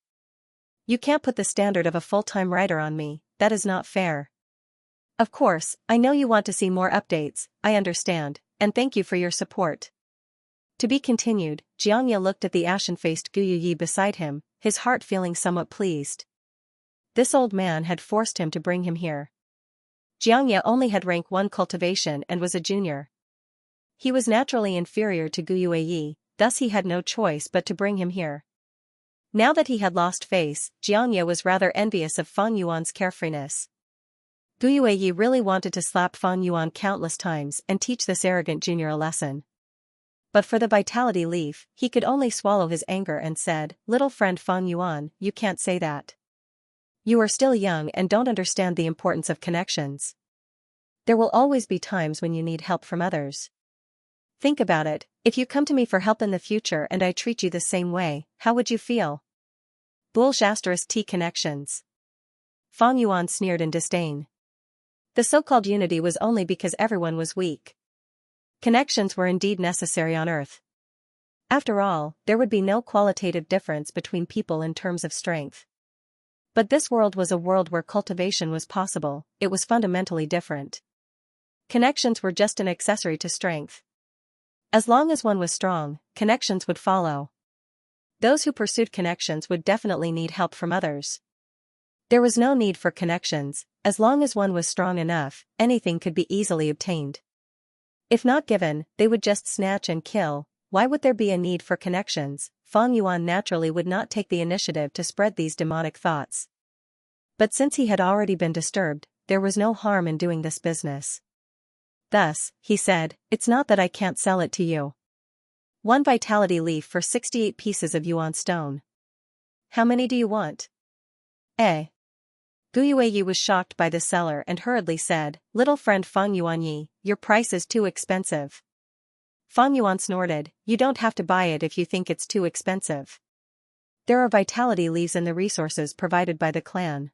You can't put the standard of a full-time writer on me, that is not fair. Of course, I know you want to see more updates, I understand, and thank you for your support. To be continued. Xianxia looked at the ashen-faced Guyuyi beside him, his heart feeling somewhat pleased. This old man had forced him to bring him here. Xianxia only had rank 1 cultivation and was a junior. He was naturally inferior to Guyuyi, thus he had no choice but to bring him here. Now that he had lost face, Xianxia was rather envious of Fang Yuan's carefreeness. Guyuyi really wanted to slap Fang Yuan countless times and teach this arrogant junior a lesson. But for the vitality leaf, he could only swallow his anger and said, "Little friend Fang Yuan, you can't say that. You are still young and don't understand the importance of connections. There will always be times when you need help from others. Think about it, if you come to me for help in the future and I treat you the same way, how would you feel?" T connections. Fang Yuan sneered in disdain. The so-called unity was only because everyone was weak. Connections were indeed necessary on Earth. After all, there would be no qualitative difference between people in terms of strength. But this world was a world where cultivation was possible. It was fundamentally different. Connections were just an accessory to strength. As long as one was strong, connections would follow. Those who pursued connections would definitely need help from others. There was no need for connections. As long as one was strong enough, anything could be easily obtained. If not given, they would just snatch and kill. Why would there be a need for connections? Fang Yuan naturally would not take the initiative to spread these demonic thoughts. But since he had already been disturbed, there was no harm in doing this business. Thus, he said, "It's not that I can't sell it to you. 1 vitality leaf for 68 pieces of yuan stone. How many do you want?" Guyuyi was shocked by the seller and hurriedly said, "Little friend Fang Yuanyi, your price is too expensive." Fang Yuan snorted, "You don't have to buy it if you think it's too expensive. There are vitality leaves in the resources provided by the clan.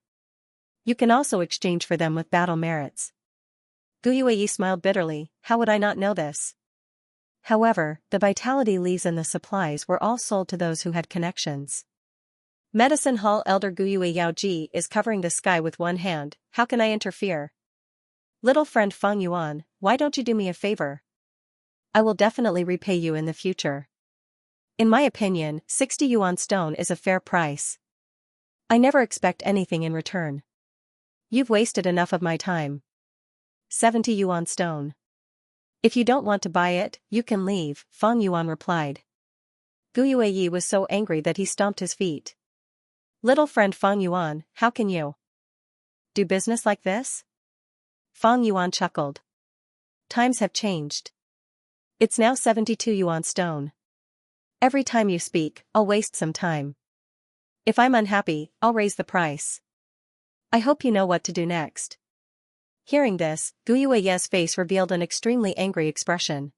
You can also exchange for them with battle merits." Guyuyi smiled bitterly, "How would I not know this?" However, the vitality leaves and the supplies were all sold to those who had connections. Medicine Hall Elder Guyue Yaoji is covering the sky with one hand. How can I interfere? Little friend Fang Yuan, why don't you do me a favor? I will definitely repay you in the future. In my opinion, 60 yuan stone is a fair price. I never expect anything in return. You've wasted enough of my time. 70 yuan stone. If you don't want to buy it, you can leave, Fang Yuan replied. Gu Yueyi was so angry that he stomped his feet. Little friend Fang Yuan, how can you do business like this? Fang Yuan chuckled. Times have changed. It's now 72 yuan stone. Every time you speak, I'll waste some time. If I'm unhappy, I'll raise the price. I hope you know what to do next. Hearing this, Gu Yueyi's face revealed an extremely angry expression.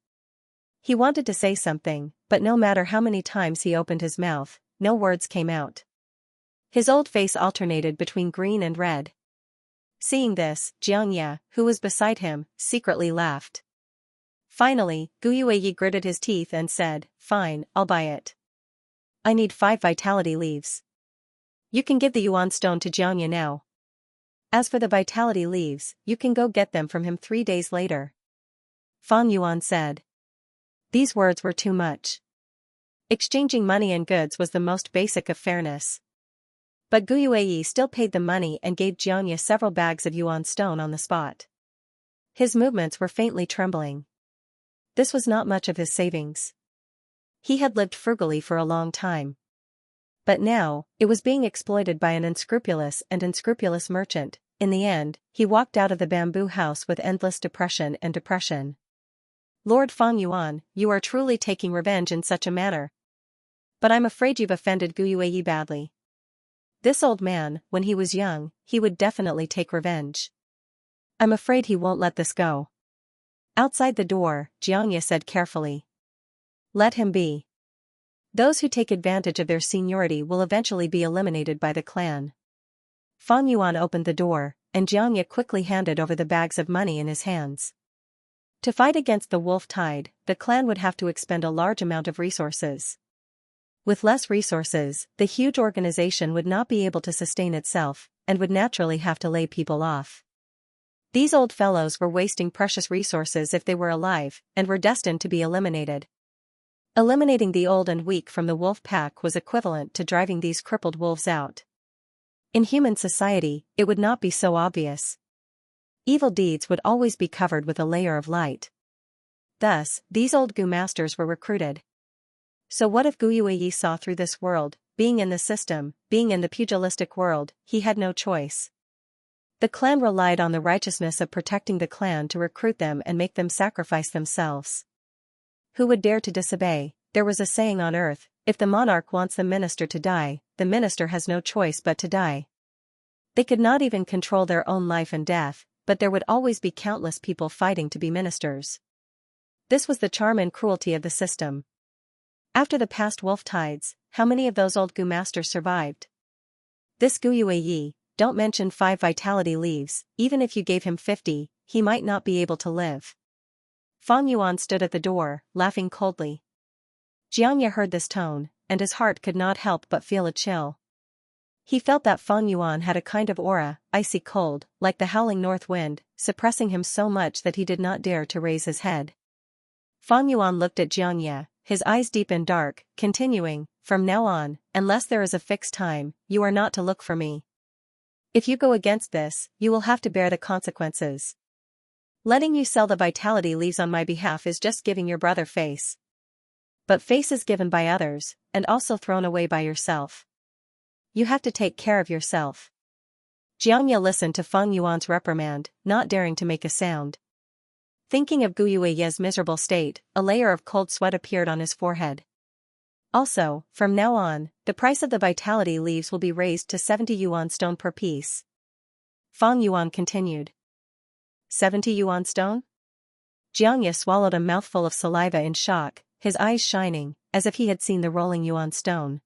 He wanted to say something, but no matter how many times he opened his mouth, no words came out. His old face alternated between green and red. Seeing this, Xianxia, who was beside him, secretly laughed. Finally, Gu Yueyi gritted his teeth and said, Fine, I'll buy it. I need 5 vitality leaves. You can give the yuan stone to Xianxia now. As for the vitality leaves, you can go get them from him 3 days later. Fang Yuan said. These words were too much. Exchanging money and goods was the most basic of fairness. But Gu Yueyi still paid the money and gave Xianxia several bags of yuan stone on the spot. His movements were faintly trembling. This was not much of his savings. He had lived frugally for a long time. But now, it was being exploited by an unscrupulous merchant. In the end, he walked out of the bamboo house with endless depression. Lord Fang Yuan, you are truly taking revenge in such a manner. But I'm afraid you've offended Gu Yueyi badly. This old man, when he was young, he would definitely take revenge. I'm afraid he won't let this go. Outside the door, Xianxia said carefully. Let him be. Those who take advantage of their seniority will eventually be eliminated by the clan. Fang Yuan opened the door, and Xianxia quickly handed over the bags of money in his hands. To fight against the wolf tide, the clan would have to expend a large amount of resources. With less resources, the huge organization would not be able to sustain itself, and would naturally have to lay people off. These old fellows were wasting precious resources if they were alive, and were destined to be eliminated. Eliminating the old and weak from the wolf pack was equivalent to driving these crippled wolves out. In human society, it would not be so obvious. Evil deeds would always be covered with a layer of light. Thus, these old Gu masters were recruited. So what if Gu Yueyi saw through this world, being in the system, being in the pugilistic world, he had no choice. The clan relied on the righteousness of protecting the clan to recruit them and make them sacrifice themselves. Who would dare to disobey? There was a saying on earth, if the monarch wants the minister to die, the minister has no choice but to die. They could not even control their own life and death, but there would always be countless people fighting to be ministers. This was the charm and cruelty of the system. After the past wolf tides, how many of those old Gu masters survived? This Gu Yueyi, don't mention 5 vitality leaves, even if you gave him 50, he might not be able to live. Fang Yuan stood at the door, laughing coldly. Xianxia heard this tone, and his heart could not help but feel a chill. He felt that Fang Yuan had a kind of aura, icy cold, like the howling north wind, suppressing him so much that he did not dare to raise his head. Fang Yuan looked at Xianxia, his eyes deep and dark, continuing, From now on, unless there is a fixed time, you are not to look for me. If you go against this, you will have to bear the consequences. Letting you sell the vitality leaves on my behalf is just giving your brother face. But face is given by others, and also thrown away by yourself. You have to take care of yourself. Xianxia listened to Fang Yuan's reprimand, not daring to make a sound. Thinking of Gu Yueyi's miserable state, a layer of cold sweat appeared on his forehead. Also, from now on, the price of the vitality leaves will be raised to 70 yuan stone per piece. Fang Yuan continued. 70 yuan stone? Xianxia swallowed a mouthful of saliva in shock, his eyes shining, as if he had seen the rolling yuan stone.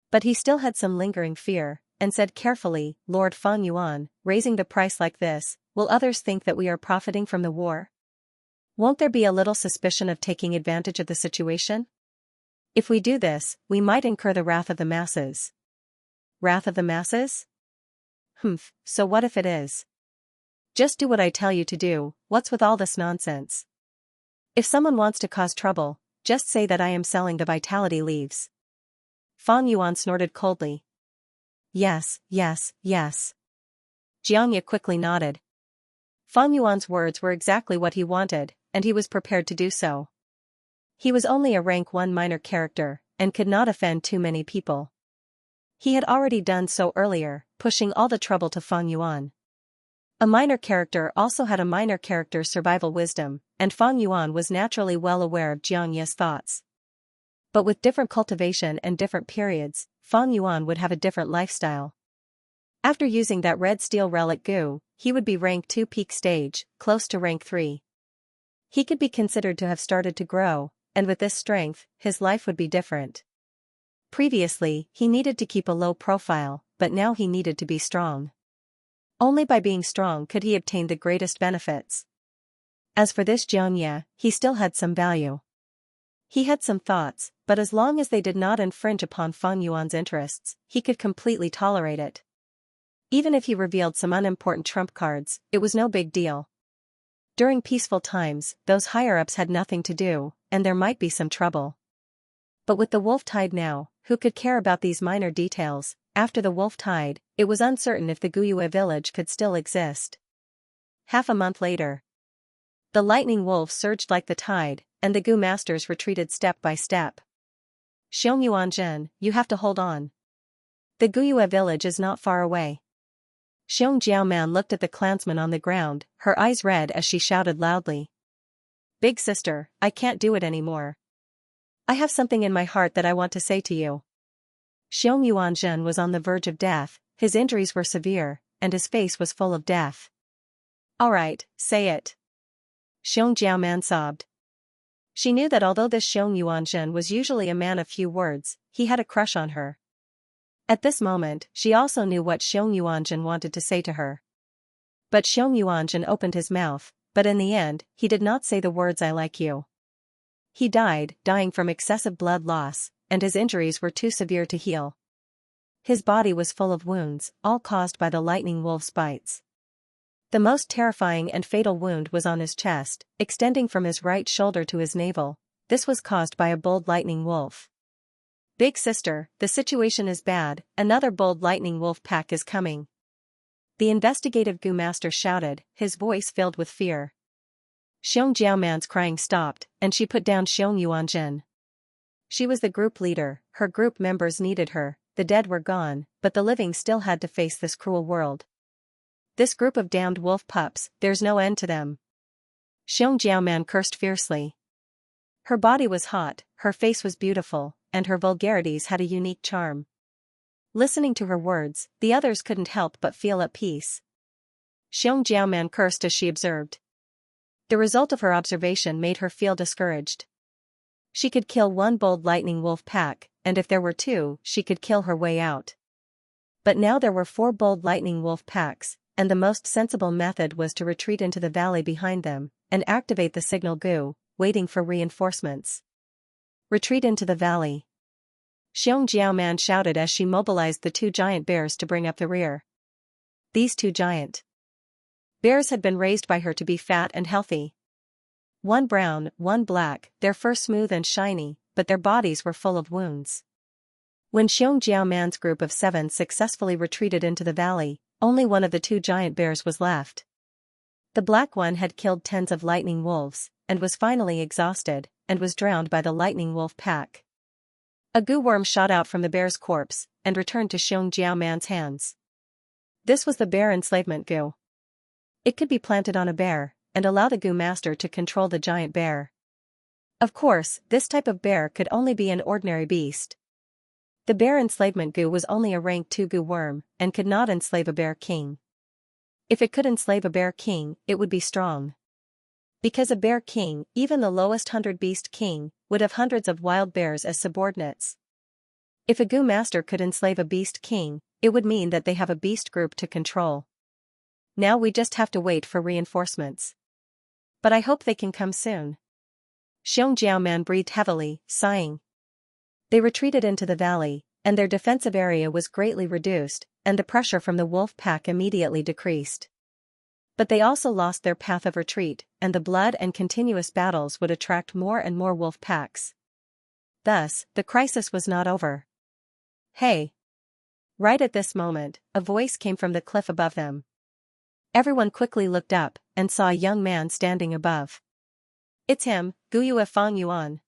But he still had some lingering fear, and said carefully, Lord Fang Yuan, raising the price like this, will others think that we are profiting from the war? Won't there be a little suspicion of taking advantage of the situation? If we do this, we might incur the wrath of the masses. Wrath of the masses? So what if it is? Just do what I tell you to do, what's with all this nonsense? If someone wants to cause trouble, just say that I am selling the vitality leaves. Fang Yuan snorted coldly. Yes. Xianxia quickly nodded. Fang Yuan's words were exactly what he wanted, and he was prepared to do so. He was only a rank 1 minor character, and could not offend too many people. He had already done so earlier, pushing all the trouble to Fang Yuan. A minor character also had a minor character's survival wisdom, and Fang Yuan was naturally well aware of Xianxia's thoughts. But with different cultivation and different periods, Fang Yuan would have a different lifestyle. After using that red steel relic goo, he would be rank 2 peak stage, close to rank 3. He could be considered to have started to grow, and with this strength, his life would be different. Previously, he needed to keep a low profile, but now he needed to be strong. Only by being strong could he obtain the greatest benefits. As for this Xianxia, he still had some value. He had some thoughts, but as long as they did not infringe upon Fang Yuan's interests, he could completely tolerate it. Even if he revealed some unimportant trump cards, it was no big deal. During peaceful times, those higher-ups had nothing to do, and there might be some trouble. But with the wolf tide now, who could care about these minor details? After the wolf tide, it was uncertain if the Guyue village could still exist. Half a month later, the lightning wolf surged like the tide, and the Gu masters retreated step by step. Xiangyuanzhen, you have to hold on. The Guyue village is not far away. Xiong Jiaoman looked at the clansman on the ground, her eyes red as she shouted loudly. Big sister, I can't do it anymore. I have something in my heart that I want to say to you. Xiong Yuanzhen was on the verge of death, his injuries were severe, and his face was full of death. All right, say it. Xiong Jiaoman sobbed. She knew that although this Xiong Yuanzhen was usually a man of few words, he had a crush on her. At this moment, she also knew what Xiong Yuanzhen wanted to say to her. But Xiong Yuanzhen opened his mouth, but in the end, he did not say the words I like you. He died, dying from excessive blood loss, and his injuries were too severe to heal. His body was full of wounds, all caused by the lightning wolf's bites. The most terrifying and fatal wound was on his chest, extending from his right shoulder to his navel. This was caused by a bold lightning wolf. Big sister, the situation is bad, another bold lightning wolf pack is coming. The investigative Gu master shouted, his voice filled with fear. Xiong Jiaoman's crying stopped, and she put down Xiong Yuanzhen. She was the group leader, her group members needed her, the dead were gone, but the living still had to face this cruel world. This group of damned wolf pups, there's no end to them. Xiong Jiaoman cursed fiercely. Her body was hot, her face was beautiful, and her vulgarities had a unique charm. Listening to her words, the others couldn't help but feel at peace. Xiong Jiaoman cursed as she observed. The result of her observation made her feel discouraged. She could kill one bold lightning wolf pack, and if there were two, she could kill her way out. But now there were 4 bold lightning wolf packs, and the most sensible method was to retreat into the valley behind them, and activate the signal Gu, waiting for reinforcements. Retreat into the valley. Xiong Jiaoman shouted as she mobilized the 2 giant bears to bring up the rear. These 2 giant bears had been raised by her to be fat and healthy. One brown, one black, their fur smooth and shiny, but their bodies were full of wounds. When Xiong Jiaoman's group of 7 successfully retreated into the valley, only one of the 2 giant bears was left. The black one had killed tens of lightning wolves, and was finally exhausted, and was drowned by the lightning wolf pack. A goo worm shot out from the bear's corpse, and returned to Xiong Jiaoman's hands. This was the bear enslavement goo. It could be planted on a bear, and allow the goo master to control the giant bear. Of course, this type of bear could only be an ordinary beast. The bear enslavement goo was only a rank 2 goo worm, and could not enslave a bear king. If it could enslave a bear king, it would be strong. Because a bear king, even the lowest 100 beast king, would have hundreds of wild bears as subordinates. If a goo master could enslave a beast king, it would mean that they have a beast group to control. Now we just have to wait for reinforcements. But I hope they can come soon. Xiong Jiaoman breathed heavily, sighing. They retreated into the valley, and their defensive area was greatly reduced, and the pressure from the wolf pack immediately decreased. But they also lost their path of retreat, and the blood and continuous battles would attract more and more wolf packs. Thus, the crisis was not over. Hey! Right at this moment, a voice came from the cliff above them. Everyone quickly looked up and saw a young man standing above. It's him, Guyue Fang Yuan.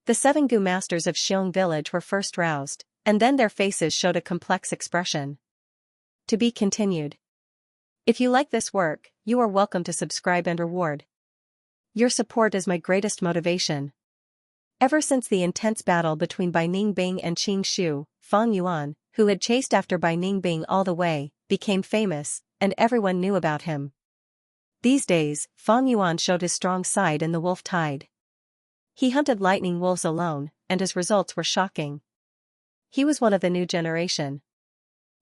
The 7 Gu masters of Xiong village were first roused, and then their faces showed a complex expression. To be continued. If you like this work, you are welcome to subscribe and reward. Your support is my greatest motivation. Ever since the intense battle between Bai Ningbing and Qing Shu, Fang Yuan, who had chased after Bai Ningbing all the way, became famous, and everyone knew about him. These days, Fang Yuan showed his strong side in the wolf tide. He hunted lightning wolves alone, and his results were shocking. He was one of the new generation.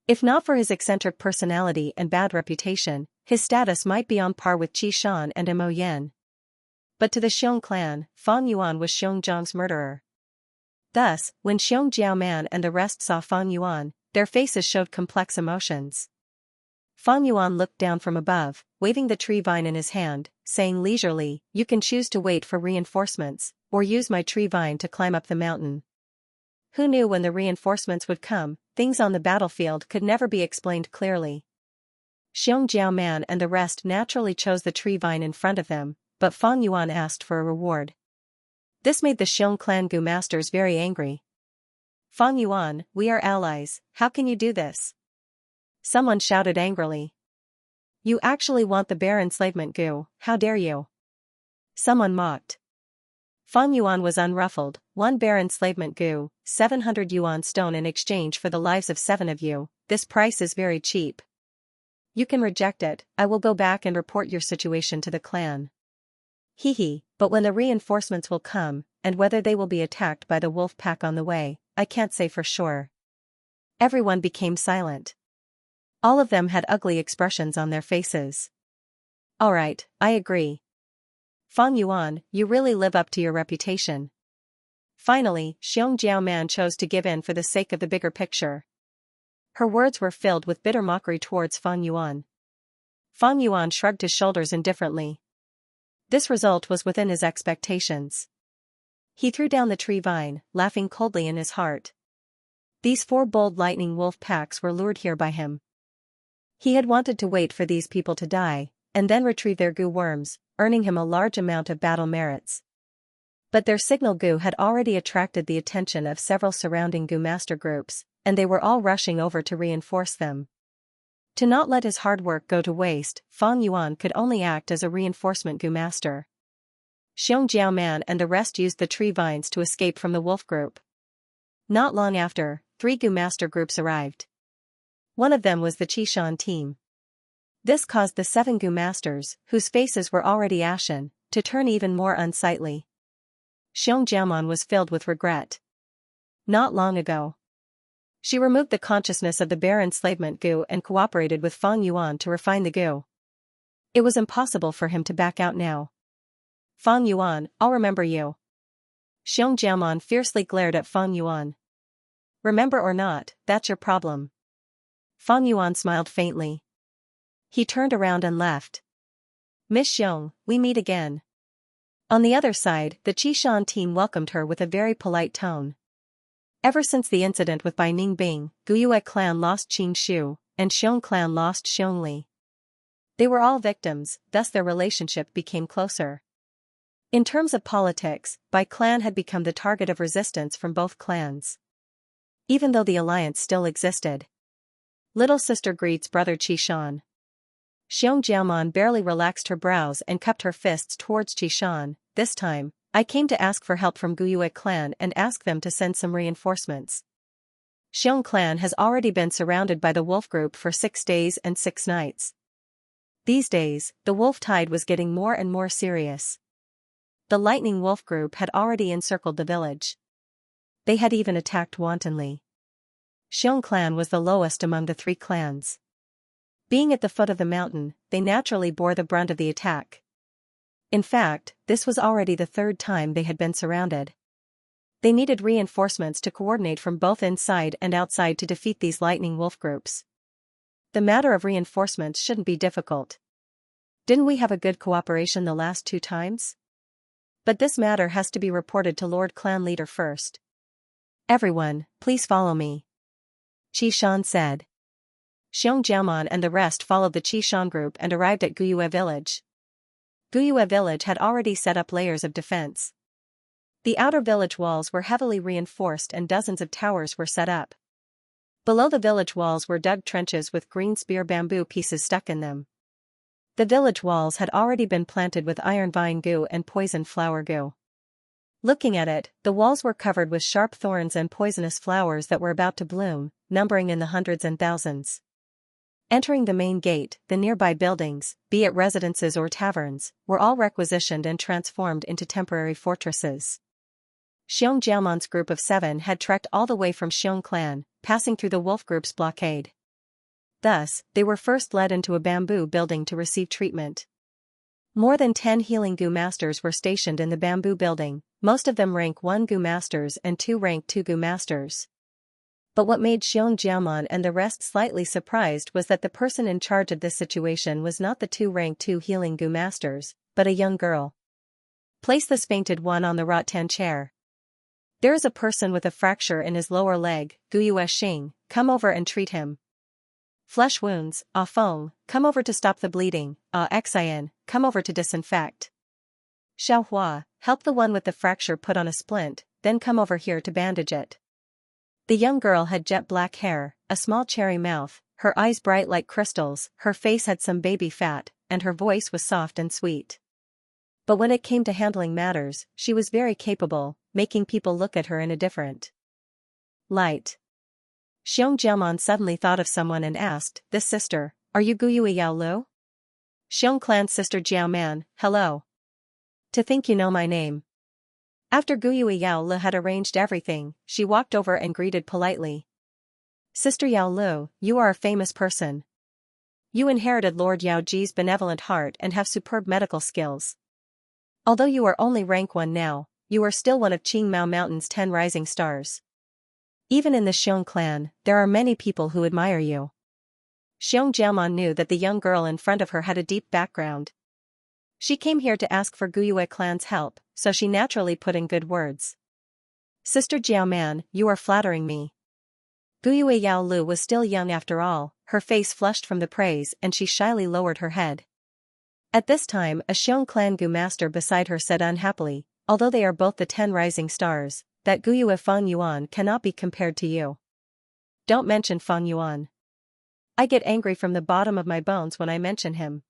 If not for his eccentric personality and bad reputation, his status might be on par with Qi Shan and Mo Yan. But to the Xiong clan, Fang Yuan was Xiong Zhang's murderer. Thus, when Xiong Jiaoman and the rest saw Fang Yuan, their faces showed complex emotions. Fang Yuan looked down from above, waving the tree vine in his hand, saying leisurely, "You can choose to wait for reinforcements, or use my tree vine to climb up the mountain." Who knew when the reinforcements would come? Things on the battlefield could never be explained clearly. Xiong Jiaoman and the rest naturally chose the tree vine in front of them, but Fang Yuan asked for a reward. This made the Xiong clan Gu masters very angry. "Fang Yuan, we are allies, how can you do this?" Someone shouted angrily. "You actually want the bare enslavement Gu, how dare you?" Someone mocked. Fang Yuan was unruffled. "1 bare enslavement Gu, 700 yuan stone in exchange for the lives of 7 of you, this price is very cheap. You can reject it, I will go back and report your situation to the clan." Hee, but when the reinforcements will come, and whether they will be attacked by the wolf pack on the way, I can't say for sure. Everyone became silent. All of them had ugly expressions on their faces. "Alright, I agree. Fang Yuan, you really live up to your reputation." Finally, Xiong Jiaoman chose to give in for the sake of the bigger picture. Her words were filled with bitter mockery towards Fang Yuan. Fang Yuan shrugged his shoulders indifferently. This result was within his expectations. He threw down the tree vine, laughing coldly in his heart. These 4 bold lightning wolf packs were lured here by him. He had wanted to wait for these people to die, and then retrieve their Gu worms, earning him a large amount of battle merits. But their signal Gu had already attracted the attention of several surrounding Gu master groups, and they were all rushing over to reinforce them. To not let his hard work go to waste, Fang Yuan could only act as a reinforcement Gu master. Xiong Jiaoman and the rest used the tree vines to escape from the wolf group. Not long after, 3 Gu master groups arrived. One of them was the Qishan team. This caused the 7 Gu masters, whose faces were already ashen, to turn even more unsightly. Xiong Jiaoman was filled with regret. Not long ago, she removed the consciousness of the bare enslavement Gu and cooperated with Fang Yuan to refine the Gu. It was impossible for him to back out now. "Fang Yuan, I'll remember you." Xiong Jiaoman fiercely glared at Fang Yuan. "Remember or not, that's your problem." Fang Yuan smiled faintly. He turned around and left. "Miss Xiong, we meet again." On the other side, the Qishan team welcomed her with a very polite tone. Ever since the incident with Bai Ningbing, Guyue clan lost Qing Shu, and Xiong clan lost Xiong Li. They were all victims, thus their relationship became closer. In terms of politics, Bai clan had become the target of resistance from both clans. Even though the alliance still existed. Little sister greets brother Qishan. Xiong Jiaoman barely relaxed her brows and cupped her fists towards Qishan. "This time, I came to ask for help from Guyue clan and ask them to send some reinforcements. Xiong clan has already been surrounded by the wolf group for 6 days and 6 nights. These days, the wolf tide was getting more and more serious. The lightning wolf group had already encircled the village. They had even attacked wantonly. Xiong clan was the lowest among the 3 clans. Being at the foot of the mountain, they naturally bore the brunt of the attack. In fact, this was already the 3rd time they had been surrounded. They needed reinforcements to coordinate from both inside and outside to defeat these lightning wolf groups. The matter of reinforcements shouldn't be difficult. Didn't we have a good cooperation the last 2 times? But this matter has to be reported to Lord Clan Leader first. "Everyone, please follow me," Qishan said. Xianxia and the rest followed the Qishan group and arrived at Guyue village. Guyue village had already set up layers of defense. The outer village walls were heavily reinforced and dozens of towers were set up. Below the village walls were dug trenches with green spear bamboo pieces stuck in them. The village walls had already been planted with iron vine goo and poison flower goo. Looking at it, the walls were covered with sharp thorns and poisonous flowers that were about to bloom, numbering in the hundreds and thousands. Entering the main gate, the nearby buildings, be it residences or taverns, were all requisitioned and transformed into temporary fortresses. Xianxia's group of 7 had trekked all the way from Xiong clan, passing through the wolf group's blockade. Thus, they were first led into a bamboo building to receive treatment. More than 10 healing Gu masters were stationed in the bamboo building, most of them rank 1 Gu masters and 2 rank 2 Gu masters. But what made Xianxia and the rest slightly surprised was that the person in charge of this situation was not the 2 rank 2 healing Gu masters, but a young girl. Place this fainted one on the rattan chair. There is a person with a fracture in his lower leg, Guyue Xing, come over and treat him. Flesh wounds, Feng, come over to stop the bleeding, Xian, come over to disinfect. Xiaohua, help the one with the fracture put on a splint, then come over here to bandage it. The young girl had jet black hair, a small cherry mouth, her eyes bright like crystals, her face had some baby fat, and her voice was soft and sweet. But when it came to handling matters, she was very capable, making people look at her in a different light. Xianxia suddenly thought of someone and asked, "This sister, are you Guyue Yaolu?" Xiong clan's sister Jiaoman, hello. To think you know my name. After Guyue Yaolu had arranged everything, she walked over and greeted politely. Sister Yaolu, you are a famous person. You inherited Lord Yaoji's benevolent heart and have superb medical skills. Although you are only rank 1 now, you are still one of Qingmao Mountain's 10 rising stars. Even in the Xiong clan, there are many people who admire you. Xianxia knew that the young girl in front of her had a deep background. She came here to ask for Guyue clan's help, so she naturally put in good words. Sister Jiaoman, you are flattering me. Guyue Yaolu was still young after all, her face flushed from the praise and she shyly lowered her head. At this time a Xiong clan Gu master beside her said unhappily, although they are both the 10 rising stars, that Guyue Feng Yuan cannot be compared to you. Don't mention Feng Yuan. I get angry from the bottom of my bones when I mention him.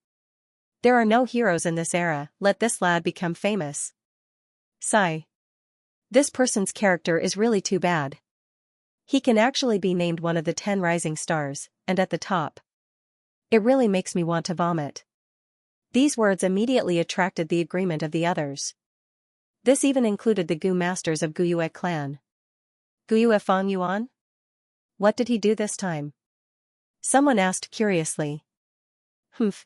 There are no heroes in this era, let this lad become famous. Sigh. This person's character is really too bad. He can actually be named one of the 10 rising stars, and at the top. It really makes me want to vomit. These words immediately attracted the agreement of the others. This even included the Gu masters of Guyue clan. Guyue Feng Yuan? What did he do this time? Someone asked curiously.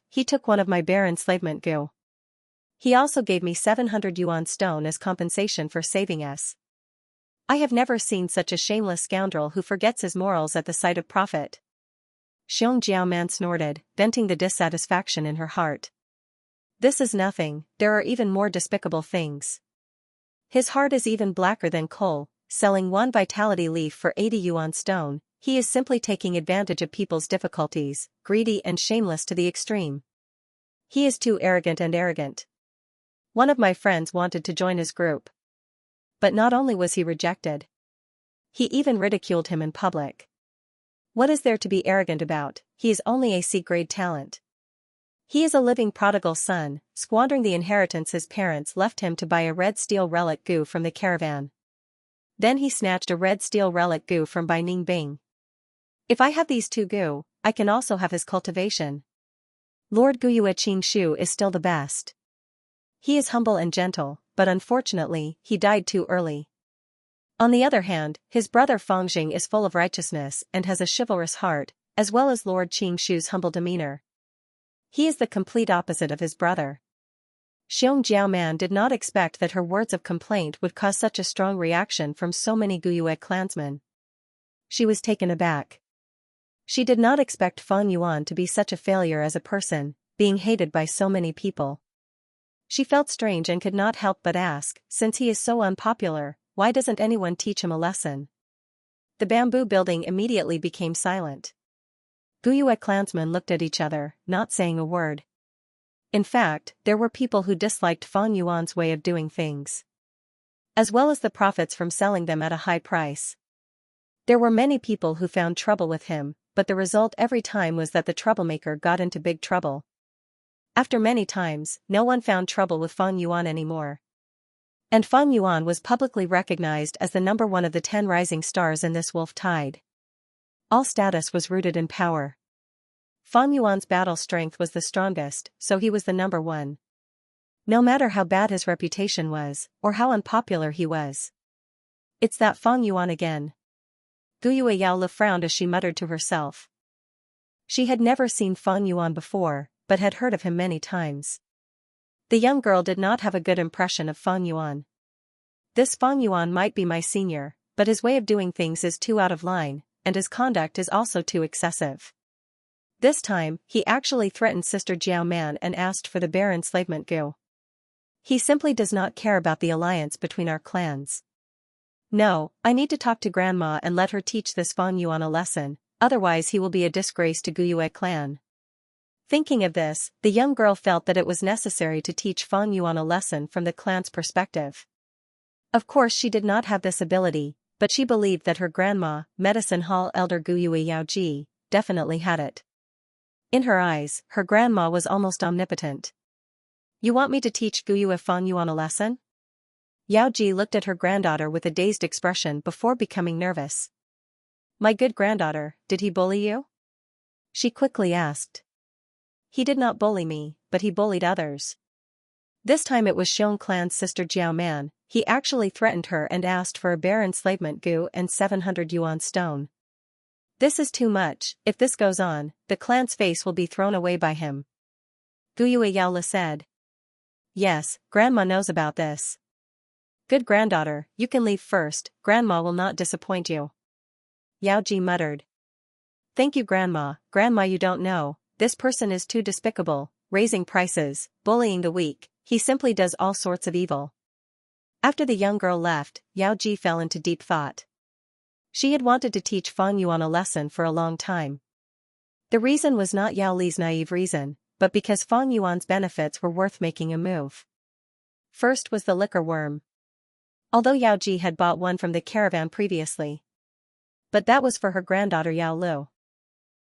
He took one of my bare enslavement Gu. He also gave me 700 yuan stone as compensation for saving us. I have never seen such a shameless scoundrel who forgets his morals at the sight of profit. Xianxia snorted, venting the dissatisfaction in her heart. This is nothing, there are even more despicable things. His heart is even blacker than coal, selling 1 vitality leaf for 80 yuan stone. He is simply taking advantage of people's difficulties, greedy and shameless to the extreme. He is too arrogant. One of my friends wanted to join his group. But not only was he rejected. He even ridiculed him in public. What is there to be arrogant about? He is only a C-grade talent. He is a living prodigal son, squandering the inheritance his parents left him to buy a red steel relic Gu from the caravan. Then he snatched a red steel relic Gu from Bai Ningbing. If I have these 2 Gu, I can also have his cultivation. Lord Guyue Qingshu is still the best. He is humble and gentle, but unfortunately, he died too early. On the other hand, his brother Fengjing is full of righteousness and has a chivalrous heart, as well as Lord Qingshu's humble demeanor. He is the complete opposite of his brother. Xianxia did not expect that her words of complaint would cause such a strong reaction from so many Guyue clansmen. She was taken aback. She did not expect Feng Yuan to be such a failure as a person, being hated by so many people. She felt strange and could not help but ask, since he is so unpopular, why doesn't anyone teach him a lesson? The bamboo building immediately became silent. Guyue clansmen looked at each other, not saying a word. In fact, there were people who disliked Fang Yuan's way of doing things, as well as the profits from selling them at a high price. There were many people who found trouble with him, but the result every time was that the troublemaker got into big trouble. After many times, no one found trouble with Fang Yuan anymore. And Fang Yuan was publicly recognized as the number one of the 10 rising stars in this wolf tide. All status was rooted in power. Fang Yuan's battle strength was the strongest, so he was the number one. No matter how bad his reputation was, or how unpopular he was. It's that Fang Yuan again. Guyue Yaoli frowned as she muttered to herself. She had never seen Fang Yuan before, but had heard of him many times. The young girl did not have a good impression of Fang Yuan. This Fang Yuan might be my senior, but his way of doing things is too out of line, and his conduct is also too excessive. This time, he actually threatened Sister Jiao Man and asked for the bare enslavement gu. He simply does not care about the alliance between our clans. No, I need to talk to Grandma and let her teach this Fang Yuan a lesson, otherwise he will be a disgrace to Guyue clan. Thinking of this, the young girl felt that it was necessary to teach Fang Yuan a lesson from the clan's perspective. Of course she did not have this ability, but she believed that her grandma, Medicine Hall Elder Guyue Yaoji, definitely had it. In her eyes, her grandma was almost omnipotent. You want me to teach Guyue Fang Yuan a lesson? Yaoji looked at her granddaughter with a dazed expression before becoming nervous. My good granddaughter, did he bully you? She quickly asked. He did not bully me, but he bullied others. This time it was Xiong clan's sister Jiao Man. He actually threatened her and asked for a bare enslavement gu and 700 yuan stone. This is too much. If this goes on, the clan's face will be thrown away by him. Guyue Yaoli said. Yes, Grandma knows about this. Good granddaughter, you can leave first, Grandma will not disappoint you. Yaoji muttered. Thank you Grandma. Grandma, you don't know, this person is too despicable, raising prices, bullying the weak, he simply does all sorts of evil. After the young girl left, Yaoji fell into deep thought. She had wanted to teach Fang Yuan a lesson for a long time. The reason was not Yaoli's naive reason, but because Fang Yuan's benefits were worth making a move. First was the liquor worm. Although Yaoji had bought one from the caravan previously. But that was for her granddaughter Yao Lu.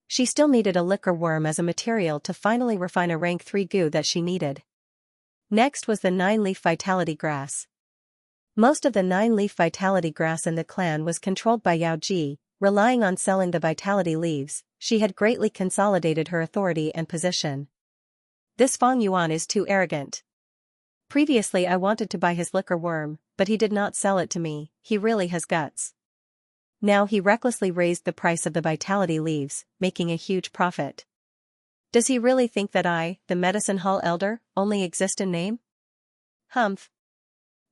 She still needed a liquor worm as a material to finally refine a rank 3 gu that she needed. Next was the 9-leaf vitality grass. Most of the 9-leaf vitality grass in the clan was controlled by Yaoji, relying on selling the vitality leaves. She had greatly consolidated her authority and position. This Fang Yuan is too arrogant. Previously I wanted to buy his liquor worm, but he did not sell it to me, he really has guts. Now he recklessly raised the price of the vitality leaves, making a huge profit. Does he really think that I, the Medicine Hall Elder, only exist in name? Humph.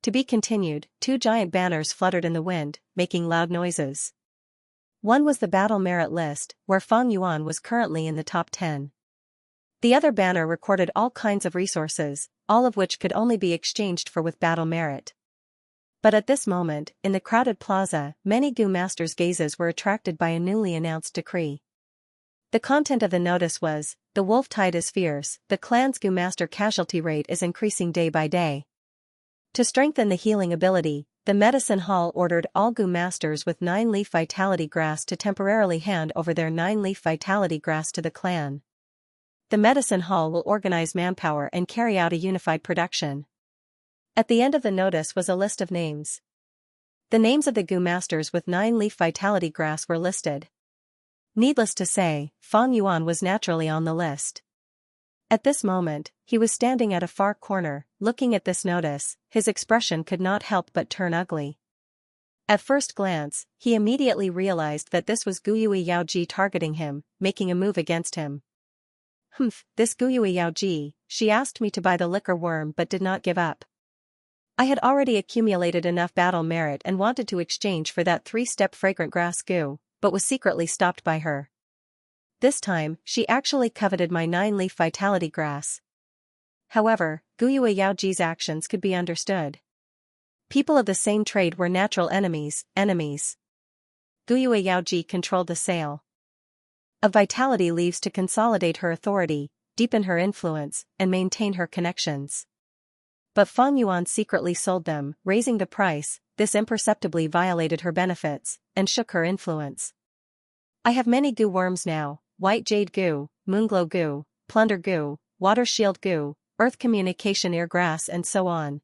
To be continued, 2 giant banners fluttered in the wind, making loud noises. One was the battle merit list, where Fang Yuan was currently in the top 10. The other banner recorded all kinds of resources, all of which could only be exchanged for with battle merit. But at this moment, in the crowded plaza, many gu masters' gazes were attracted by a newly announced decree. The content of the notice was, the wolf tide is fierce, the clan's gu master casualty rate is increasing day by day. To strengthen the healing ability, the medicine hall ordered all gu masters with 9-leaf vitality grass to temporarily hand over their 9-leaf vitality grass to the clan. The medicine hall will organize manpower and carry out a unified production. At the end of the notice was a list of names. The names of the gu masters with 9-leaf vitality grass were listed. Needless to say, Fang Yuan was naturally on the list. At this moment, he was standing at a far corner, looking at this notice. His expression could not help but turn ugly. At first glance, he immediately realized that this was Guyue Yaoji targeting him, making a move against him. This Guyue Yaoji, she asked me to buy the liquor worm but did not give up. I had already accumulated enough battle merit and wanted to exchange for that 3-step fragrant grass gu, but was secretly stopped by her. This time, she actually coveted my 9-leaf vitality grass. However, Guyue Yaoji's actions could be understood. People of the same trade were natural enemies. Guyue Yaoji controlled the sale. of vitality leaves to consolidate her authority, deepen her influence, and maintain her connections. But Fang Yuan secretly sold them, raising the price. This imperceptibly violated her benefits, and shook her influence. I have many goo worms now: white jade goo, moonglow goo, plunder goo, water shield goo, earth communication ear grass, and so on.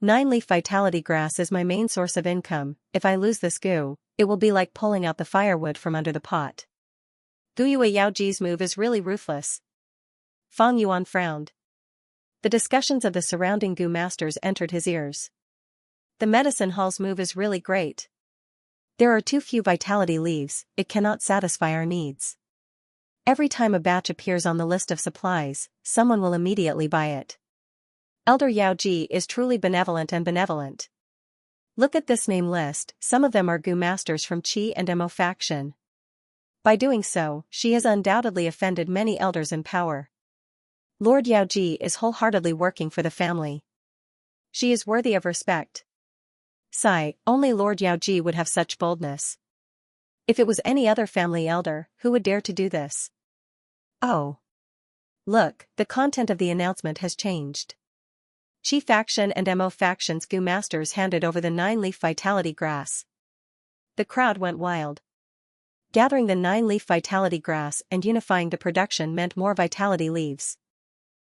9-leaf vitality grass is my main source of income. If I lose this goo, it will be like pulling out the firewood from under the pot. Guyue Yaoji's move is really ruthless. Fang Yuan frowned. The discussions of the surrounding goo masters entered his ears. The medicine hall's move is really great. There are too few vitality leaves, it cannot satisfy our needs. Every time a batch appears on the list of supplies, someone will immediately buy it. Elder Yaoji is truly benevolent and benevolent. Look at this name list, some of them are goo masters from Qi and Mo faction. By doing so, she has undoubtedly offended many elders in power. Lord Yaoji is wholeheartedly working for the family. She is worthy of respect. Sigh, only Lord Yaoji would have such boldness. If it was any other family elder, who would dare to do this? Oh. Look, the content of the announcement has changed. Qi faction and Mo faction's goo masters handed over the 9-leaf vitality grass. The crowd went wild. Gathering the 9-leaf vitality grass and unifying the production meant more vitality leaves.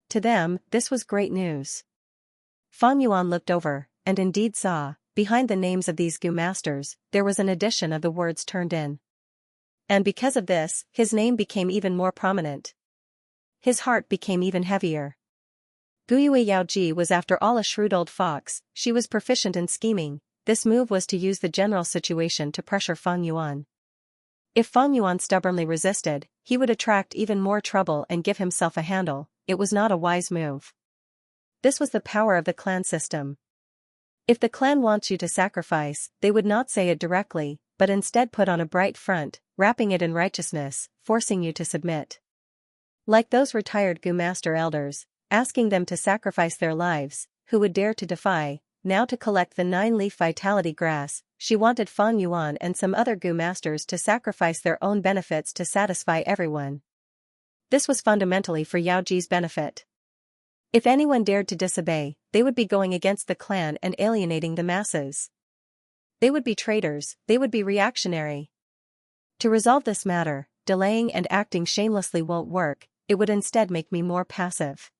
To them, this was great news. Fang Yuan looked over, and indeed saw, behind the names of these goo masters, there was an addition of the words turned in. And because of this, his name became even more prominent. His heart became even heavier. Guyue Yaoji was after all a shrewd old fox. She was proficient in scheming. This move was to use the general situation to pressure Fang Yuan. If Fang Yuan stubbornly resisted, he would attract even more trouble and give himself a handle. It was not a wise move. This was the power of the clan system. If the clan wants you to sacrifice, they would not say it directly, but instead put on a bright front, wrapping it in righteousness, forcing you to submit. Like those retired goo master elders, asking them to sacrifice their lives, who would dare to defy. Now to collect the 9-leaf vitality grass, she wanted Fang Yuan and some other goo masters to sacrifice their own benefits to satisfy everyone. This was fundamentally for Yaoji's benefit. If anyone dared to disobey, they would be going against the clan and alienating the masses. They would be traitors, they would be reactionary. To resolve this matter, delaying and acting shamelessly won't work, it would instead make me more passive.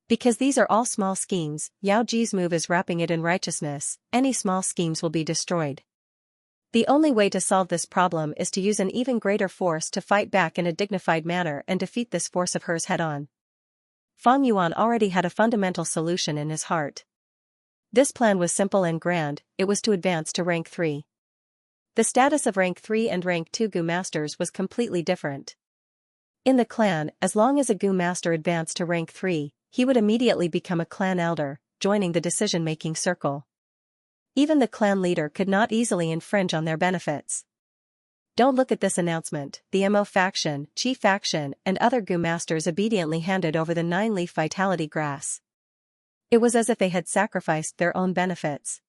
Because these are all small schemes, Yaoji's move is wrapping it in righteousness. Any small schemes will be destroyed. The only way to solve this problem is to use an even greater force to fight back in a dignified manner and defeat this force of hers head-on. Fang Yuan already had a fundamental solution in his heart. This plan was simple and grand. It was to advance to rank 3. The status of rank 3 and rank 2 goo masters was completely different. In the clan, as long as a goo master advanced to rank 3, he would immediately become a clan elder, joining the decision-making circle. Even the clan leader could not easily infringe on their benefits. Don't look at this announcement. The Mo faction, Qi faction, and other goo masters obediently handed over the 9-leaf vitality grass. It was as if they had sacrificed their own benefits.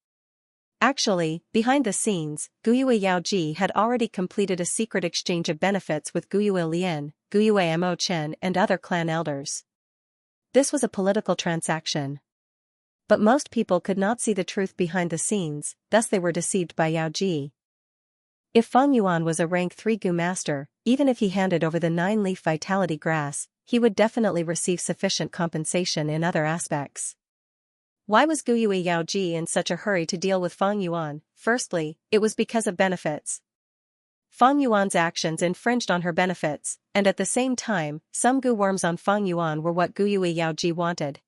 Actually, behind the scenes, Guyue Yaoji had already completed a secret exchange of benefits with Guyue Lian, Guyue Mo Chen, and other clan elders. This was a political transaction. But most people could not see the truth behind the scenes, thus they were deceived by Yaoji. If Fang Yuan was a rank 3 goo master, even if he handed over the 9-leaf vitality grass, he would definitely receive sufficient compensation in other aspects. Why was Guyue Yaoji in such a hurry to deal with Fang Yuan? Firstly, it was because of benefits. Fang Yuan's actions infringed on her benefits, and at the same time, some goo worms on Fang Yuan were what Guyue Yaoji wanted.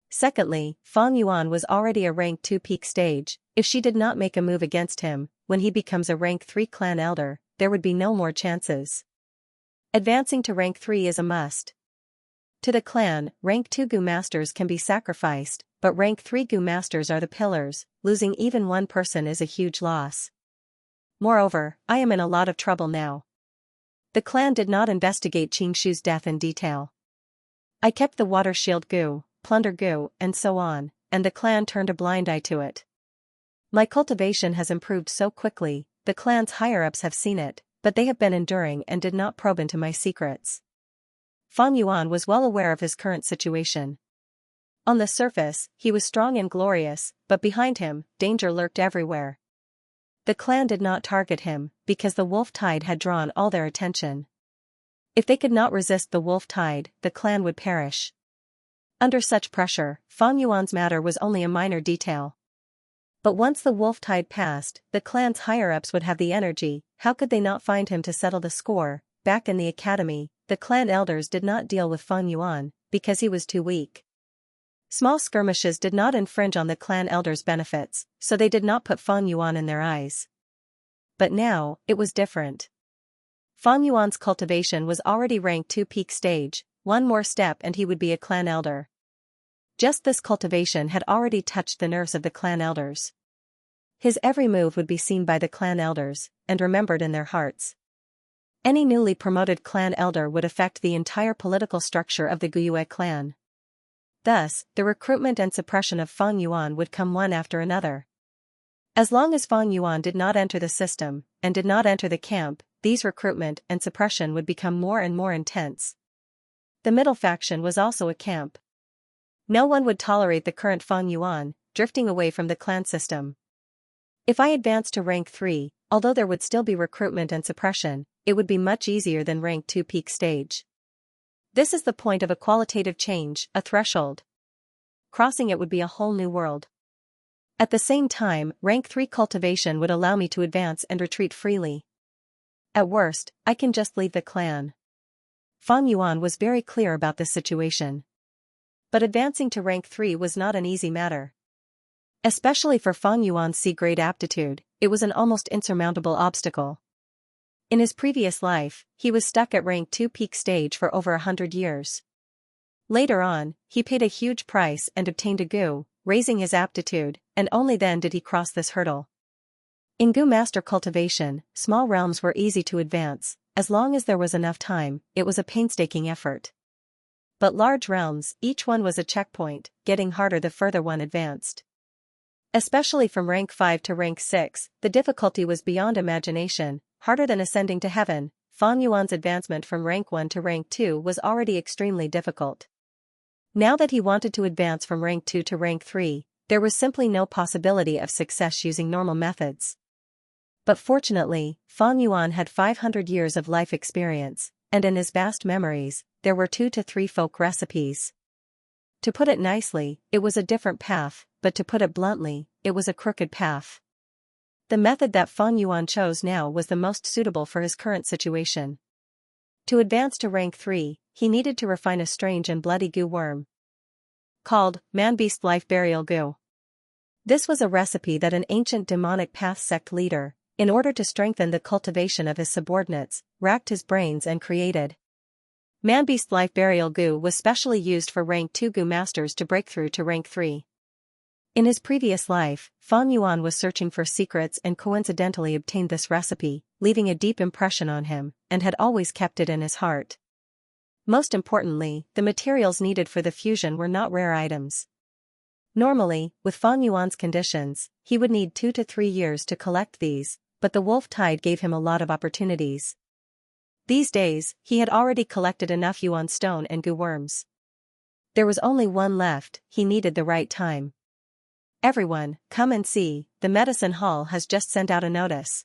Secondly, Fang Yuan was already a rank 2 peak stage. If she did not make a move against him, when he becomes a rank 3 clan elder, there would be no more chances. Advancing to rank 3 is a must. To the clan, rank 2 goo masters can be sacrificed, but rank 3 goo masters are the pillars. Losing even one person is a huge loss. Moreover, I am in a lot of trouble now. The clan did not investigate Xianxia's death in detail. I kept the water shield goo, plunder goo, and so on, and the clan turned a blind eye to it. My cultivation has improved so quickly, the clan's higher-ups have seen it, but they have been enduring and did not probe into my secrets. Fang Yuan was well aware of his current situation. On the surface, he was strong and glorious, but behind him, danger lurked everywhere. The clan did not target him, because the wolf tide had drawn all their attention. If they could not resist the wolf tide, the clan would perish. Under such pressure, Fang Yuan's matter was only a minor detail. But once the wolf tide passed, the clan's higher-ups would have the energy. How could they not find him to settle the score? Back in the academy, the clan elders did not deal with Fang Yuan, because he was too weak. Small skirmishes did not infringe on the clan elders' benefits, so they did not put Fang Yuan in their eyes. But now, it was different. Fang Yuan's cultivation was already ranked 2 peak stage, one more step and he would be a clan elder. Just this cultivation had already touched the nerves of the clan elders. His every move would be seen by the clan elders, and remembered in their hearts. Any newly promoted clan elder would affect the entire political structure of the Guyue clan. Thus, the recruitment and suppression of Fang Yuan would come one after another. As long as Fang Yuan did not enter the system, and did not enter the camp, these recruitment and suppression would become more and more intense. The middle faction was also a camp. No one would tolerate the current Fang Yuan, drifting away from the clan system. If I advanced to rank 3, although there would still be recruitment and suppression, it would be much easier than rank 2 peak stage. This is the point of a qualitative change, a threshold. Crossing it would be a whole new world. At the same time, rank 3 cultivation would allow me to advance and retreat freely. At worst, I can just leave the clan. Fang Yuan was very clear about this situation. But advancing to rank 3 was not an easy matter. Especially for Fang Yuan's C-grade aptitude, it was an almost insurmountable obstacle. In his previous life, he was stuck at rank 2 peak stage for over 100 years. Later on, he paid a huge price and obtained a Gu, raising his aptitude, and only then did he cross this hurdle. In Gu master cultivation, small realms were easy to advance. As long as there was enough time, it was a painstaking effort. But large realms, each one was a checkpoint, getting harder the further one advanced. Especially from rank 5 to rank 6, the difficulty was beyond imagination, harder than ascending to heaven. Fang Yuan's advancement from rank 1 to rank 2 was already extremely difficult. Now that he wanted to advance from rank 2 to rank 3, there was simply no possibility of success using normal methods. But fortunately, Fang Yuan had 500 years of life experience, and in his vast memories, there were 2 to 3 folk recipes. To put it nicely, it was a different path, but to put it bluntly, it was a crooked path. The method that Fang Yuan chose now was the most suitable for his current situation. To advance to rank 3, he needed to refine a strange and bloody Gu worm called Man-Beast Life Burial Gu. This was a recipe that an ancient demonic path sect leader, in order to strengthen the cultivation of his subordinates, racked his brains and created. Man-Beast Life Burial Gu was specially used for rank 2 Gu masters to break through to rank 3. In his previous life, Fang Yuan was searching for secrets and coincidentally obtained this recipe, leaving a deep impression on him, and had always kept it in his heart. Most importantly, the materials needed for the fusion were not rare items. Normally, with Fang Yuan's conditions, he would need 2 to 3 years to collect these, but the wolf tide gave him a lot of opportunities. These days, he had already collected enough Yuan stone and Gu worms. There was only one left, he needed the right time. Everyone, come and see, the medicine hall has just sent out a notice.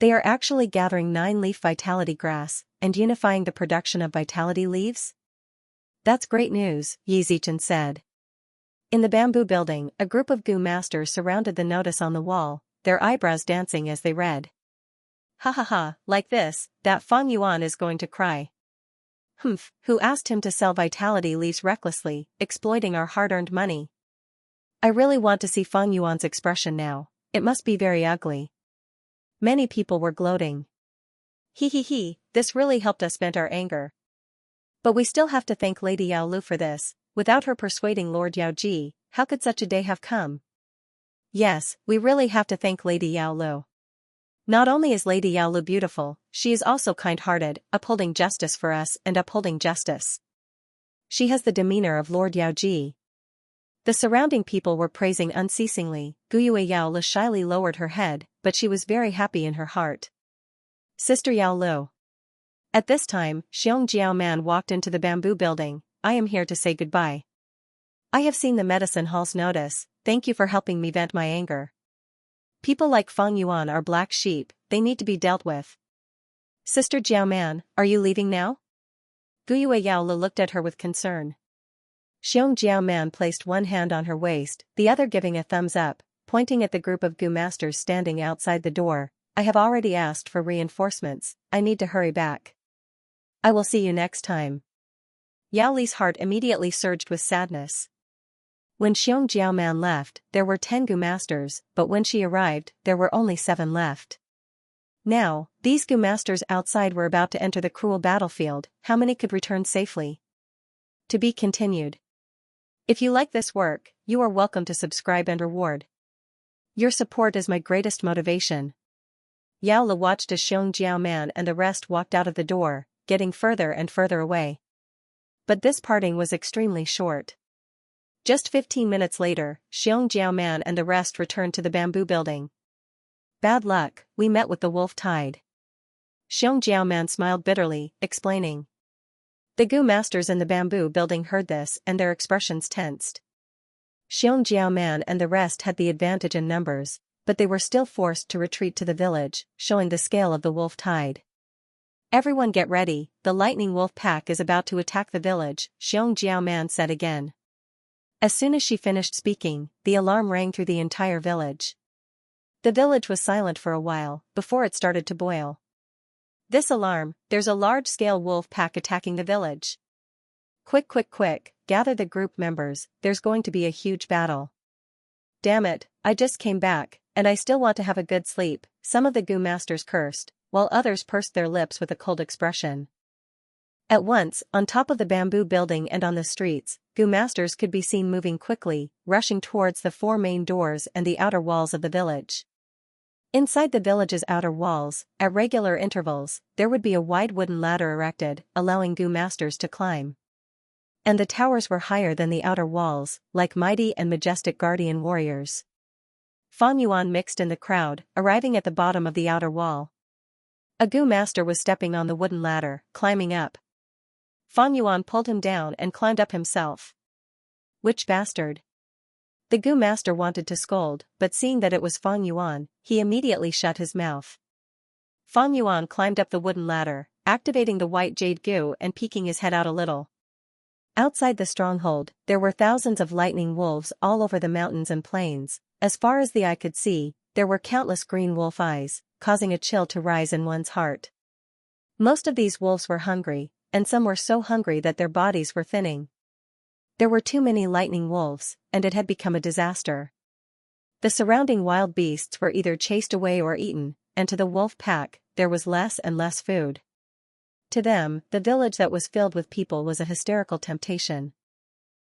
They are actually gathering 9-leaf vitality grass, and unifying the production of vitality leaves? That's great news, Xianxia said. In the bamboo building, a group of Gu masters surrounded the notice on the wall, their eyebrows dancing as they read. Ha ha ha, like this, that Fang Yuan is going to cry. Humph, who asked him to sell vitality leaves recklessly, exploiting our hard-earned money? I really want to see Fang Yuan's expression now, it must be very ugly. Many people were gloating. He, this really helped us vent our anger. But we still have to thank Lady Yao Lu for this. Without her persuading Lord Yao Ji, how could such a day have come? Yes, we really have to thank Lady Yao Lu. Not only is Lady Yao Lu beautiful, she is also kind-hearted, upholding justice for us and upholding justice. She has the demeanor of Lord Yao Ji. The surrounding people were praising unceasingly. Guyue Yao Lu shyly lowered her head, but she was very happy in her heart. Sister Yao Lu. At this time, Xianxia man walked into the bamboo building. I am here to say goodbye. I have seen the medicine hall's notice, thank you for helping me vent my anger. People like Fang Yuan are black sheep, they need to be dealt with. Sister Jiao Man, are you leaving now? Guyue Yao Lu looked at her with concern. Xianxia man placed one hand on her waist, the other giving a thumbs up, pointing at the group of Gu masters standing outside the door. I have already asked for reinforcements, I need to hurry back. I will see you next time. Yao Li's heart immediately surged with sadness. When Xianxia man left, there were 10 Gu masters, but when she arrived, there were only 7 left. Now, these Gu masters outside were about to enter the cruel battlefield, how many could return safely? To be continued. If you like this work, you are welcome to subscribe and reward. Your support is my greatest motivation. Yao Li watched as Xianxia man and the rest walked out of the door, getting further and further away. But this parting was extremely short. Just 15 minutes later, Xianxia man and the rest returned to the bamboo building. Bad luck, we met with the wolf tide. Xianxia man smiled bitterly, explaining. The Gu masters in the bamboo building heard this and their expressions tensed. Xianxia man and the rest had the advantage in numbers, but they were still forced to retreat to the village, showing the scale of the wolf tide. Everyone get ready, the lightning wolf pack is about to attack the village, Xianxia man said again. As soon as she finished speaking, the alarm rang through the entire village. The village was silent for a while, before it started to boil. This alarm, there's a large-scale wolf pack attacking the village. Quick quick quick, gather the group members, there's going to be a huge battle. Damn it, I just came back, and I still want to have a good sleep, some of the Gu masters cursed, while others pursed their lips with a cold expression. At once, on top of the bamboo building and on the streets, Gu masters could be seen moving quickly, rushing towards the 4 main doors and the outer walls of the village. Inside the village's outer walls, at regular intervals, there would be a wide wooden ladder erected, allowing Gu masters to climb. And the towers were higher than the outer walls, like mighty and majestic guardian warriors. Fang Yuan mixed in the crowd, arriving at the bottom of the outer wall. A Gu master was stepping on the wooden ladder, climbing up. Fang Yuan pulled him down and climbed up himself. Which bastard? The Gu master wanted to scold, but seeing that it was Fang Yuan, he immediately shut his mouth. Fang Yuan climbed up the wooden ladder, activating the white jade Gu and peeking his head out a little. Outside the stronghold, there were thousands of lightning wolves all over the mountains and plains. As far as the eye could see, there were countless green wolf eyes, causing a chill to rise in one's heart. Most of these wolves were hungry, and some were so hungry that their bodies were thinning. There were too many lightning wolves, and it had become a disaster. The surrounding wild beasts were either chased away or eaten, and to the wolf pack, there was less and less food. To them, the village that was filled with people was a hysterical temptation.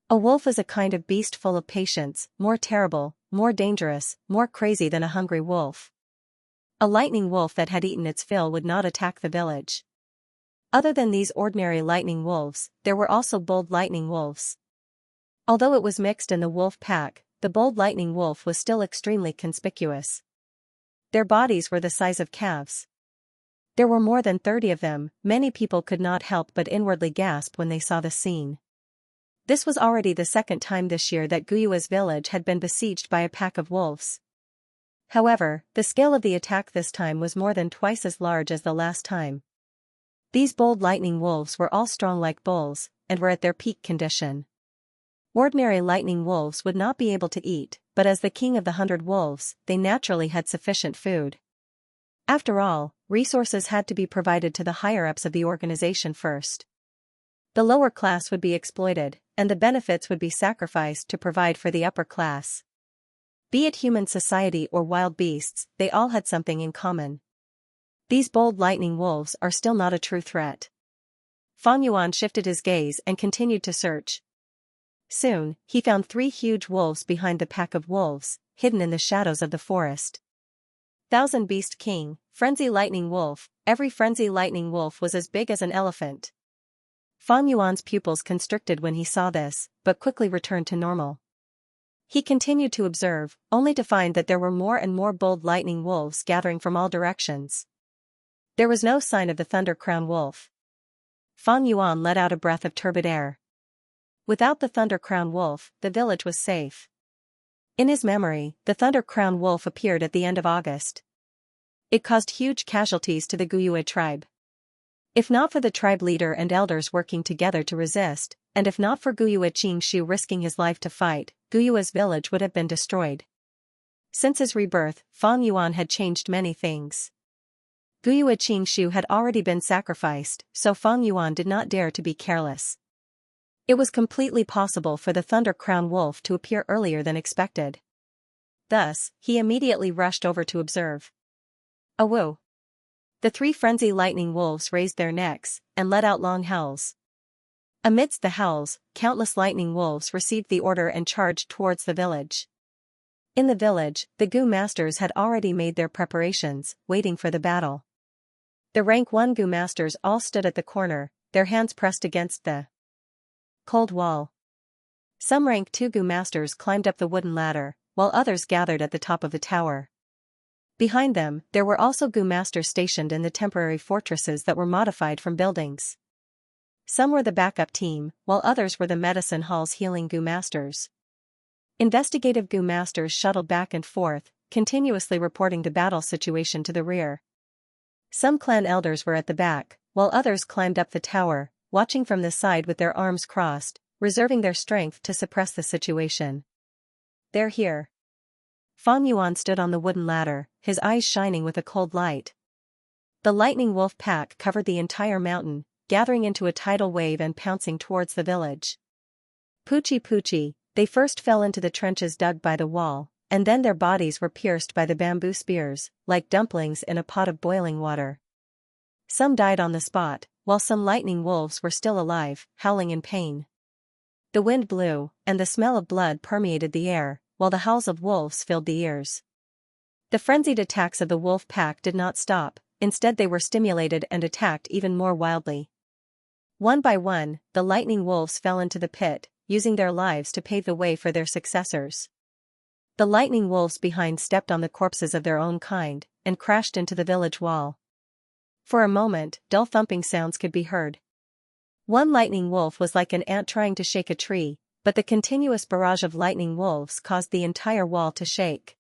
A wolf is a kind of beast full of patience, more terrible, more dangerous, more crazy than a hungry wolf. A lightning wolf that had eaten its fill would not attack the village. Other than these ordinary lightning wolves, there were also bold lightning wolves. Although it was mixed in the wolf pack, the bold lightning wolf was still extremely conspicuous. Their bodies were the size of calves. There were more than 30 of them. Many people could not help but inwardly gasp when they saw the scene. This was already the second time this year that Guyue's village had been besieged by a pack of wolves. However, the scale of the attack this time was more than twice as large as the last time. These bold lightning wolves were all strong like bulls, and were at their peak condition. Ordinary lightning wolves would not be able to eat, but as the king of the 100 wolves, they naturally had sufficient food. After all, resources had to be provided to the higher-ups of the organization first. The lower class would be exploited, and the benefits would be sacrificed to provide for the upper class. Be it human society or wild beasts, they all had something in common. These bold lightning wolves are still not a true threat. Fang Yuan shifted his gaze and continued to search. Soon, he found 3 huge wolves behind the pack of wolves, hidden in the shadows of the forest. Thousand Beast King, Frenzy Lightning Wolf. Every Frenzy Lightning Wolf was as big as an elephant. Fang Yuan's pupils constricted when he saw this, but quickly returned to normal. He continued to observe, only to find that there were more and more bold lightning wolves gathering from all directions. There was no sign of the Thunder Crown Wolf. Fang Yuan let out a breath of turbid air. Without the Thunder Crown Wolf, the village was safe. In his memory, the Thunder Crown Wolf appeared at the end of August. It caused huge casualties to the Guyue tribe. If not for the tribe leader and elders working together to resist, and if not for Guyue Xianxia risking his life to fight, Guyue's village would have been destroyed. Since his rebirth, Fang Yuan had changed many things. Guyue Xianxia had already been sacrificed, so Fang Yuan did not dare to be careless. It was completely possible for the Thunder Crown Wolf to appear earlier than expected. Thus, he immediately rushed over to observe. Awoo! The three frenzy lightning wolves raised their necks and let out long howls. Amidst the howls, countless lightning wolves received the order and charged towards the village. In the village, the Gu masters had already made their preparations, waiting for the battle. The rank 1 Gu masters all stood at the corner, their hands pressed against the cold wall. Some rank 2 Gu masters climbed up the wooden ladder, while others gathered at the top of the tower. Behind them, there were also Gu masters stationed in the temporary fortresses that were modified from buildings. Some were the backup team, while others were the medicine hall's healing Gu masters. Investigative Gu masters shuttled back and forth, continuously reporting the battle situation to the rear. Some clan elders were at the back, while others climbed up the tower, watching from the side with their arms crossed, reserving their strength to suppress the situation. They're here. Fang Yuan stood on the wooden ladder, his eyes shining with a cold light. The lightning wolf pack covered the entire mountain, gathering into a tidal wave and pouncing towards the village. Poochie poochie, they first fell into the trenches dug by the wall, and then their bodies were pierced by the bamboo spears, like dumplings in a pot of boiling water. Some died on the spot, while some lightning wolves were still alive, howling in pain. The wind blew, and the smell of blood permeated the air, while the howls of wolves filled the ears. The frenzied attacks of the wolf pack did not stop, instead they were stimulated and attacked even more wildly. One by one, the lightning wolves fell into the pit, using their lives to pave the way for their successors. The lightning wolves behind stepped on the corpses of their own kind, and crashed into the village wall. For a moment, dull thumping sounds could be heard. One lightning wolf was like an ant trying to shake a tree, but the continuous barrage of lightning wolves caused the entire wall to shake.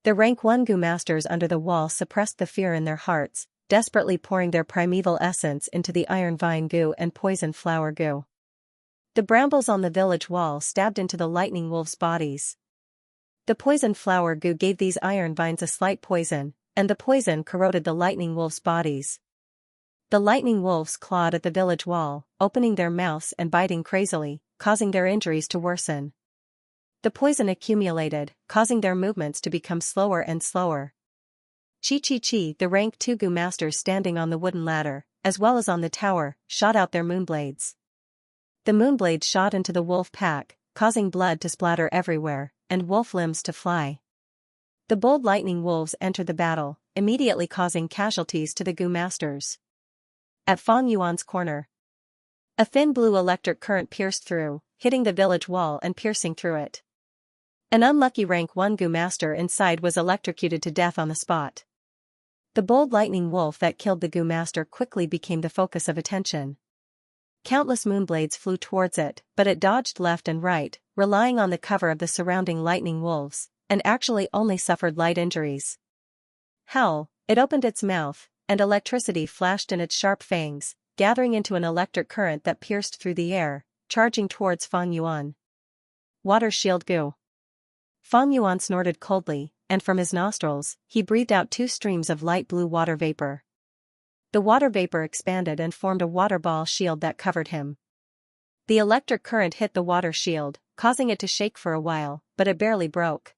The rank 1 Gu masters under the wall suppressed the fear in their hearts, desperately pouring their primeval essence into the iron vine Gu and poison flower Gu. The brambles on the village wall stabbed into the lightning wolves' bodies. The poison flower Gu gave these iron vines a slight poison, and the poison corroded the lightning wolves' bodies. The lightning wolves clawed at the village wall, opening their mouths and biting crazily, causing their injuries to worsen. The poison accumulated, causing their movements to become slower and slower. Chi, the rank 2 Gu masters standing on the wooden ladder, as well as on the tower, shot out their moonblades. The moonblades shot into the wolf pack, causing blood to splatter everywhere, and wolf limbs to fly. The bold lightning wolves entered the battle, immediately causing casualties to the Gu masters. At Fang Yuan's corner, a thin blue electric current pierced through, hitting the village wall and piercing through it. An unlucky rank 1 Gu master inside was electrocuted to death on the spot. The bold lightning wolf that killed the Gu master quickly became the focus of attention. Countless moonblades flew towards it, but it dodged left and right, relying on the cover of the surrounding lightning wolves, and actually only suffered light injuries. Hell, it opened its mouth, and electricity flashed in its sharp fangs, gathering into an electric current that pierced through the air, charging towards Fang Yuan. Water shield Gu. Fang Yuan snorted coldly, and from his nostrils, he breathed out 2 streams of light blue water vapor. The water vapor expanded and formed a water ball shield that covered him. The electric current hit the water shield, causing it to shake for a while, but it barely broke.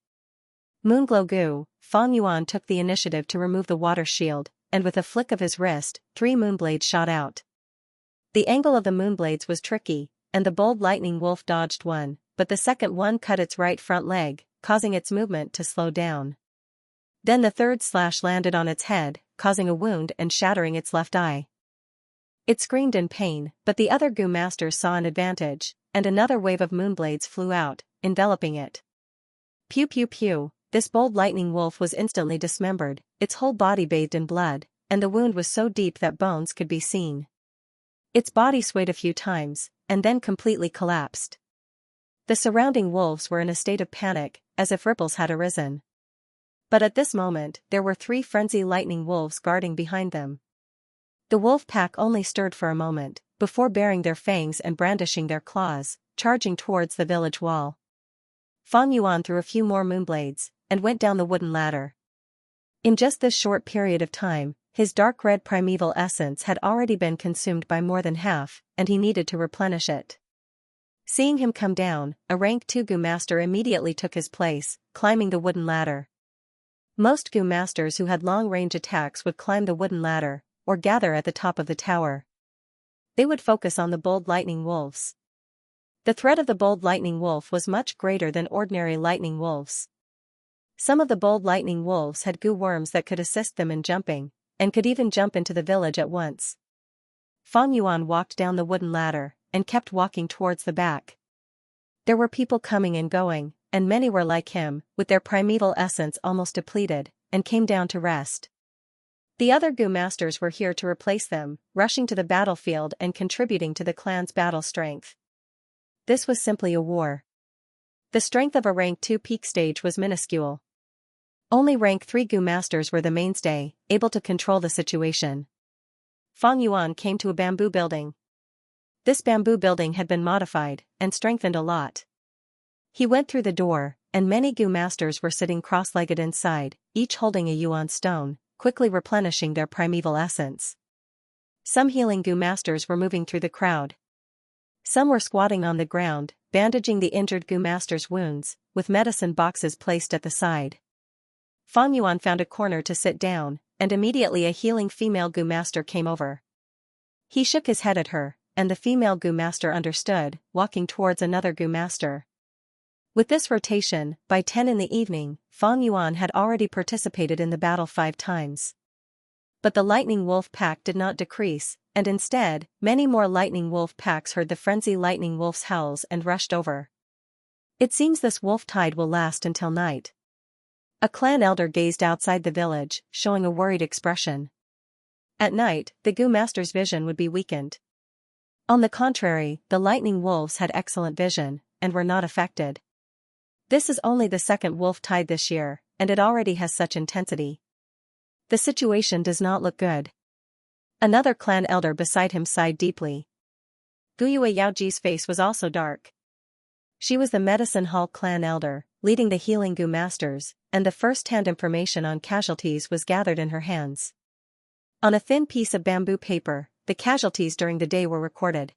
Moonglow Gu, Fang Yuan took the initiative to remove the water shield, and with a flick of his wrist, 3 moonblades shot out. The angle of the moonblades was tricky, and the bold lightning wolf dodged one, but the second one cut its right front leg, causing its movement to slow down. Then the third slash landed on its head, causing a wound and shattering its left eye. It screamed in pain, but the other Gu masters saw an advantage, and another wave of moonblades flew out, enveloping it. Pew pew pew, this bold lightning wolf was instantly dismembered, its whole body bathed in blood, and the wound was so deep that bones could be seen. Its body swayed a few times, and then completely collapsed. The surrounding wolves were in a state of panic, as if ripples had arisen. But at this moment, there were 3 frenzy lightning wolves guarding behind them. The wolf pack only stirred for a moment, before baring their fangs and brandishing their claws, charging towards the village wall. Fang Yuan threw a few more moonblades, and went down the wooden ladder. In just this short period of time, his dark red primeval essence had already been consumed by more than half, and he needed to replenish it. Seeing him come down, a rank 2 Gu master immediately took his place, climbing the wooden ladder. Most Gu masters who had long-range attacks would climb the wooden ladder, or gather at the top of the tower. They would focus on the bold lightning wolves. The threat of the bold lightning wolf was much greater than ordinary lightning wolves. Some of the bold lightning wolves had Gu worms that could assist them in jumping, and could even jump into the village at once. Fang Yuan walked down the wooden ladder, and kept walking towards the back. There were people coming and going, and many were like him, with their primeval essence almost depleted, and came down to rest. The other Gu masters were here to replace them, rushing to the battlefield and contributing to the clan's battle strength. This was simply a war. The strength of a rank 2 peak stage was minuscule. Only rank 3 Gu masters were the mainstay, able to control the situation. Fang Yuan came to a bamboo building. This bamboo building had been modified, and strengthened a lot. He went through the door, and many Gu masters were sitting cross-legged inside, each holding a yuan stone, quickly replenishing their primeval essence. Some healing Gu masters were moving through the crowd. Some were squatting on the ground, bandaging the injured Gu master's wounds, with medicine boxes placed at the side. Fang Yuan found a corner to sit down, and immediately a healing female Gu master came over. He shook his head at her, and the female Gu master understood, walking towards another Gu master. With this rotation, by 10 in the evening, Fang Yuan had already participated in the battle 5 times. But the lightning wolf pack did not decrease, and instead, many more lightning wolf packs heard the frenzy lightning wolf's howls and rushed over. It seems this wolf tide will last until night. A clan elder gazed outside the village, showing a worried expression. At night, the Gu master's vision would be weakened. On the contrary, the lightning wolves had excellent vision, and were not affected. This is only the second wolf tide this year, and it already has such intensity. The situation does not look good. Another clan elder beside him sighed deeply. Guyue Yaoji's face was also dark. She was the Medicine Hall clan elder, leading the healing Gu masters, and the first-hand information on casualties was gathered in her hands. On a thin piece of bamboo paper, the casualties during the day were recorded.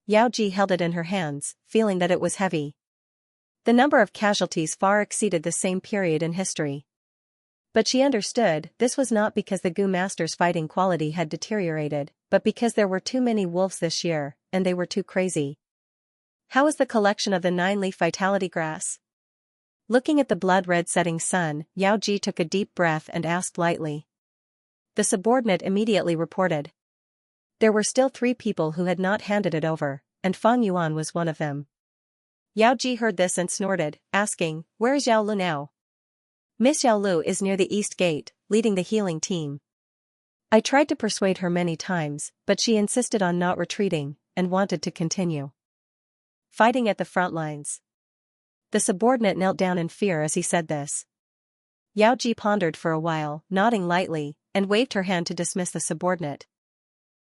Yaoji held it in her hands, feeling that it was heavy. The number of casualties far exceeded the same period in history. But she understood this was not because the Gu masters' fighting quality had deteriorated, but because there were too many wolves this year, and they were too crazy. How is the collection of the 9-leaf vitality grass? Looking at the blood-red setting sun, Yaoji took a deep breath and asked lightly. The subordinate immediately reported. There were still 3 people who had not handed it over, and Fang Yuan was one of them. Yaoji heard this and snorted, asking, "Where is Yao Lu now?" Miss Yao Lu is near the east gate, leading the healing team. I tried to persuade her many times, but she insisted on not retreating, and wanted to continue fighting at the front lines. The subordinate knelt down in fear as he said this. Yaoji pondered for a while, nodding lightly, and waved her hand to dismiss the subordinate.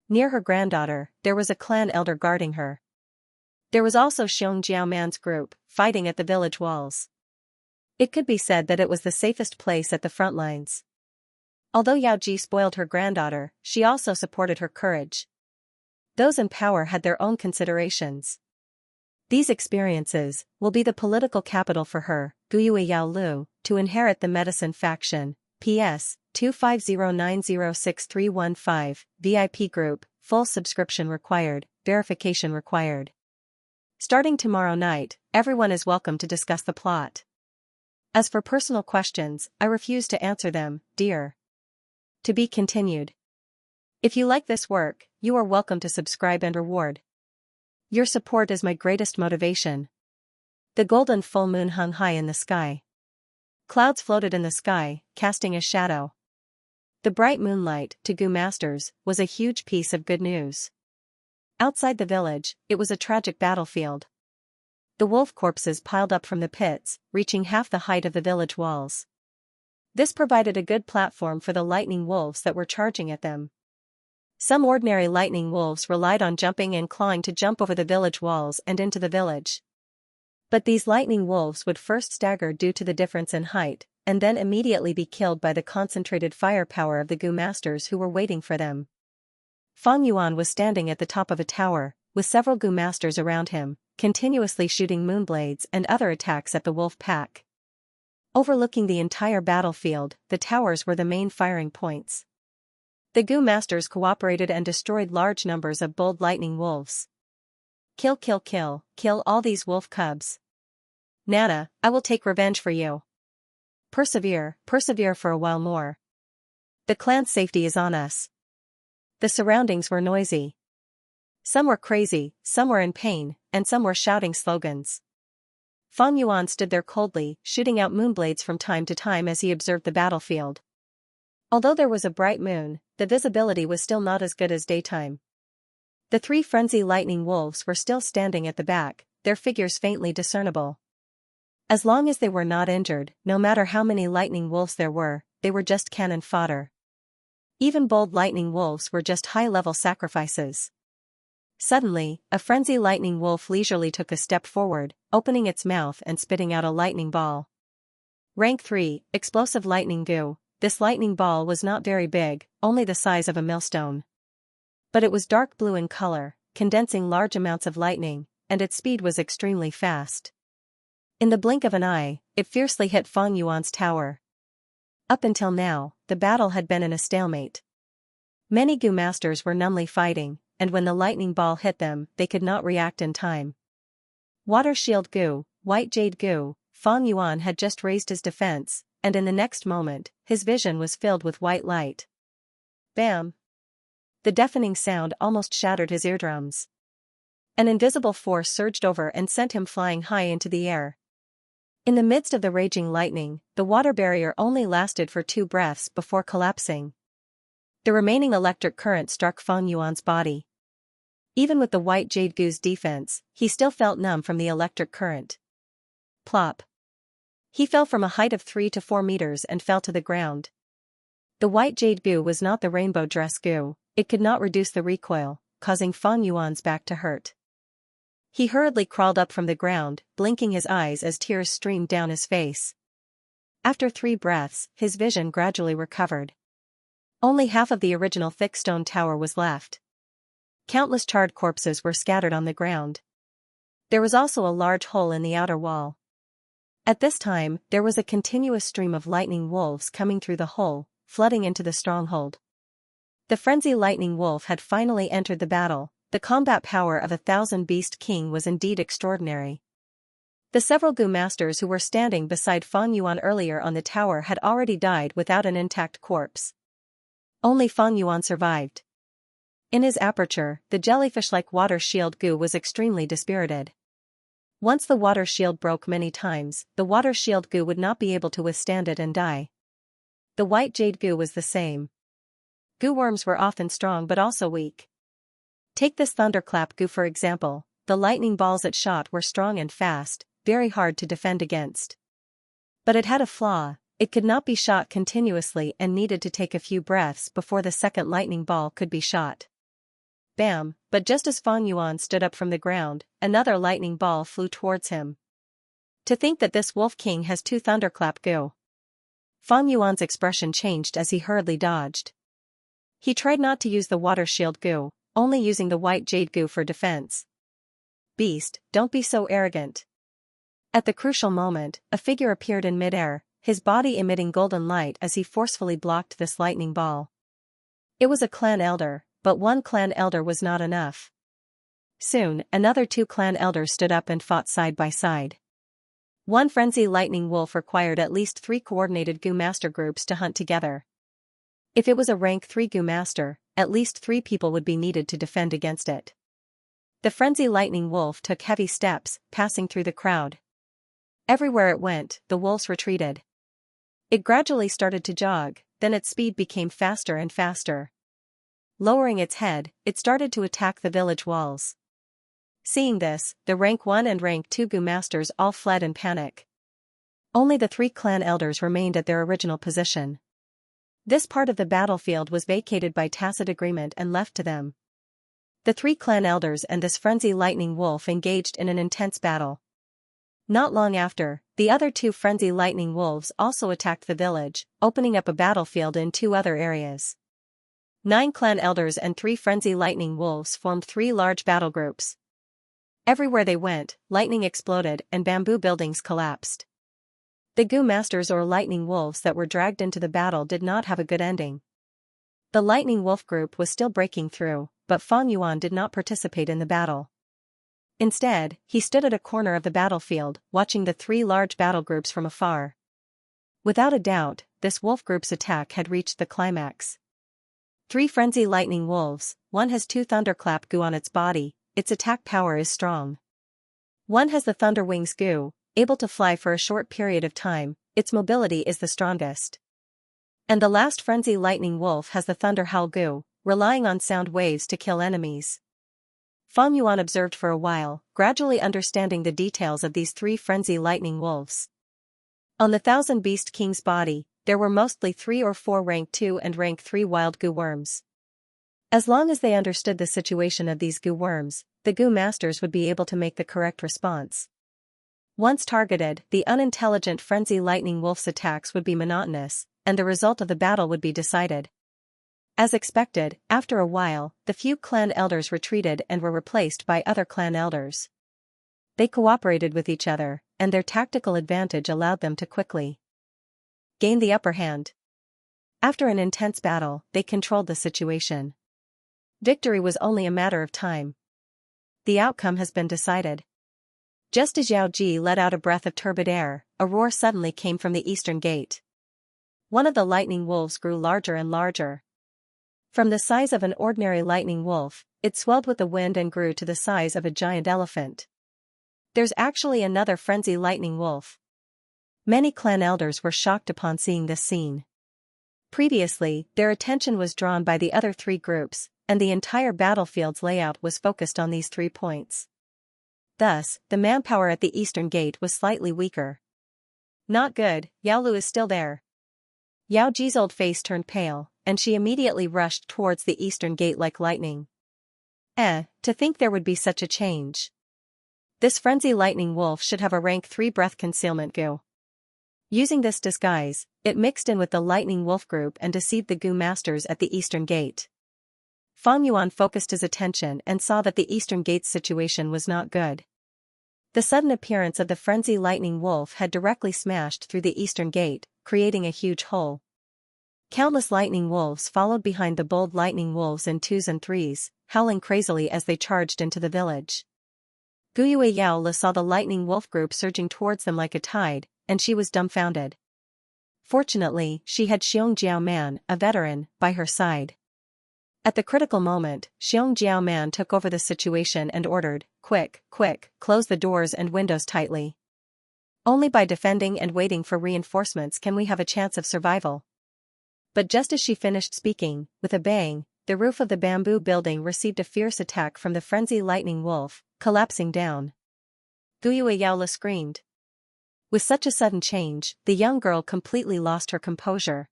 Near her granddaughter, there was a clan elder guarding her. There was also Xianxia man's group, fighting at the village walls. It could be said that it was the safest place at the front lines. Although Yaoji spoiled her granddaughter, she also supported her courage. Those in power had their own considerations. These experiences will be the political capital for her, Guyue Yao Lu, to inherit the medicine faction. P.S. 2509063115, VIP group, full subscription required, verification required. Starting tomorrow night, everyone is welcome to discuss the plot. As for personal questions, I refuse to answer them, dear. To be continued. If you like this work, you are welcome to subscribe and reward. Your support is my greatest motivation. The golden full moon hung high in the sky. Clouds floated in the sky, casting a shadow. The bright moonlight, to Gu masters, was a huge piece of good news. Outside the village, it was a tragic battlefield. The wolf corpses piled up from the pits, reaching half the height of the village walls. This provided a good platform for the lightning wolves that were charging at them. Some ordinary lightning wolves relied on jumping and clawing to jump over the village walls and into the village. But these lightning wolves would first stagger due to the difference in height, and then immediately be killed by the concentrated firepower of the Gu masters who were waiting for them. Fang Yuan was standing at the top of a tower, with several Gu masters around him, continuously shooting moonblades and other attacks at the wolf pack. Overlooking the entire battlefield, the towers were the main firing points. The Gu masters cooperated and destroyed large numbers of bold lightning wolves. Kill, kill, kill, kill all these wolf cubs. Nana, I will take revenge for you. Persevere, persevere for a while more. The clan's safety is on us. The surroundings were noisy. Some were crazy, some were in pain, and some were shouting slogans. Fang Yuan stood there coldly, shooting out moonblades from time to time as he observed the battlefield. Although there was a bright moon, the visibility was still not as good as daytime. The three frenzy lightning wolves were still standing at the back, their figures faintly discernible. As long as they were not injured, no matter how many lightning wolves there were, they were just cannon fodder. Even bold lightning wolves were just high-level sacrifices. Suddenly, a frenzy lightning wolf leisurely took a step forward, opening its mouth and spitting out a lightning ball. Rank 3, Explosive Lightning Gu. This lightning ball was not very big, only the size of a millstone. But it was dark blue in color, condensing large amounts of lightning, and its speed was extremely fast. In the blink of an eye, it fiercely hit Fang Yuan's tower. Up until now, the battle had been in a stalemate. Many Gu masters were numbly fighting, and when the lightning ball hit them, they could not react in time. Water Shield Gu, White Jade Gu, Fang Yuan had just raised his defense, and in the next moment, his vision was filled with white light. Bam! The deafening sound almost shattered his eardrums. An invisible force surged over and sent him flying high into the air. In the midst of the raging lightning, the water barrier only lasted for 2 breaths before collapsing. The remaining electric current struck Fang Yuan's body. Even with the White Jade Gu's defense, he still felt numb from the electric current. Plop. He fell from a height of 3 to 4 meters and fell to the ground. The White Jade Gu was not the Rainbow Dress Gu, it could not reduce the recoil, causing Fang Yuan's back to hurt. He hurriedly crawled up from the ground, blinking his eyes as tears streamed down his face. After 3 breaths, his vision gradually recovered. Only half of the original thick stone tower was left. Countless charred corpses were scattered on the ground. There was also a large hole in the outer wall. At this time, there was a continuous stream of lightning wolves coming through the hole, flooding into the stronghold. The frenzy lightning wolf had finally entered the battle. The combat power of a 1,000-beast king was indeed extraordinary. The several Gu masters who were standing beside Fang Yuan earlier on the tower had already died without an intact corpse. Only Fang Yuan survived. In his aperture, the jellyfish-like water shield Gu was extremely dispirited. Once the water shield broke many times, the water shield Gu would not be able to withstand it and die. The White Jade Gu was the same. Gu worms were often strong but also weak. Take this thunderclap Gu for example, the lightning balls it shot were strong and fast, very hard to defend against. But it had a flaw, it could not be shot continuously and needed to take a few breaths before the second lightning ball could be shot. Bam! But just as Fang Yuan stood up from the ground, another lightning ball flew towards him. To think that this Wolf King has 2 thunderclap Gu. Fang Yuan's expression changed as he hurriedly dodged. He tried not to use the water shield Gu, only using the White Jade Gu for defense. Beast, don't be so arrogant. At the crucial moment, a figure appeared in midair, his body emitting golden light as he forcefully blocked this lightning ball. It was a clan elder, but one clan elder was not enough. Soon, another 2 clan elders stood up and fought side by side. One frenzy lightning wolf required at least 3 coordinated Gu master groups to hunt together. If it was a rank 3 Gu master, at least 3 people would be needed to defend against it. The frenzy lightning wolf took heavy steps, passing through the crowd. Everywhere it went, the wolves retreated. It gradually started to jog, then its speed became faster and faster. Lowering its head, it started to attack the village walls. Seeing this, the rank 1 and rank 2 Gu masters all fled in panic. Only the 3 clan elders remained at their original position. This part of the battlefield was vacated by tacit agreement and left to them. The 3 clan elders and this frenzy lightning wolf engaged in an intense battle. Not long after, the other 2 frenzy lightning wolves also attacked the village, opening up a battlefield in 2 other areas. 9 clan elders and 3 frenzy lightning wolves formed 3 large battle groups. Everywhere they went, lightning exploded and bamboo buildings collapsed. The Gu masters or lightning wolves that were dragged into the battle did not have a good ending. The lightning wolf group was still breaking through, but Fang Yuan did not participate in the battle. Instead, he stood at a corner of the battlefield, watching the 3 large battle groups from afar. Without a doubt, this wolf group's attack had reached the climax. 3 frenzy lightning wolves, one has 2 thunderclap Gu on its body, its attack power is strong. One has the thunder wings Gu, able to fly for a short period of time, its mobility is the strongest. And the last frenzy lightning wolf has the thunder howl Gu, relying on sound waves to kill enemies. Fang Yuan observed for a while, gradually understanding the details of these 3 frenzy lightning wolves. On the 1,000 Beast King's body, there were mostly 3 or 4 rank 2 and rank 3 wild Gu worms. As long as they understood the situation of these Gu worms, the Gu masters would be able to make the correct response. Once targeted, the unintelligent frenzy lightning wolf's attacks would be monotonous, and the result of the battle would be decided. As expected, after a while, the few clan elders retreated and were replaced by other clan elders. They cooperated with each other, and their tactical advantage allowed them to quickly gain the upper hand. After an intense battle, they controlled the situation. Victory was only a matter of time. The outcome has been decided. Just as Yao Ji let out a breath of turbid air, a roar suddenly came from the eastern gate. One of the lightning wolves grew larger and larger. From the size of an ordinary lightning wolf, it swelled with the wind and grew to the size of a giant elephant. There's actually another frenzy lightning wolf. Many clan elders were shocked upon seeing this scene. Previously, their attention was drawn by the other 3 groups, and the entire battlefield's layout was focused on these 3 points. Thus, the manpower at the eastern gate was slightly weaker. Not good, Yao Lu is still there. Yao Ji's old face turned pale, and she immediately rushed towards the eastern gate like lightning. To think there would be such a change. This frenzy lightning wolf should have a rank 3 breath concealment Gu. Using this disguise, it mixed in with the lightning wolf group and deceived the Gu masters at the eastern gate. Fang Yuan focused his attention and saw that the eastern gate's situation was not good. The sudden appearance of the frenzy lightning wolf had directly smashed through the eastern gate, creating a huge hole. Countless lightning wolves followed behind the bold lightning wolves in 2s and 3s, howling crazily as they charged into the village. Guyue Yao Li saw the lightning wolf group surging towards them like a tide, and she was dumbfounded. Fortunately, she had Xianxia Man, a veteran, by her side. At the critical moment, Xianxia Man took over the situation and ordered, quick, close the doors and windows tightly. Only by defending and waiting for reinforcements can we have a chance of survival. But just as she finished speaking, with a bang, the roof of the bamboo building received a fierce attack from the frenzy lightning wolf, collapsing down. Guyue Yao Li screamed. With such a sudden change, the young girl completely lost her composure.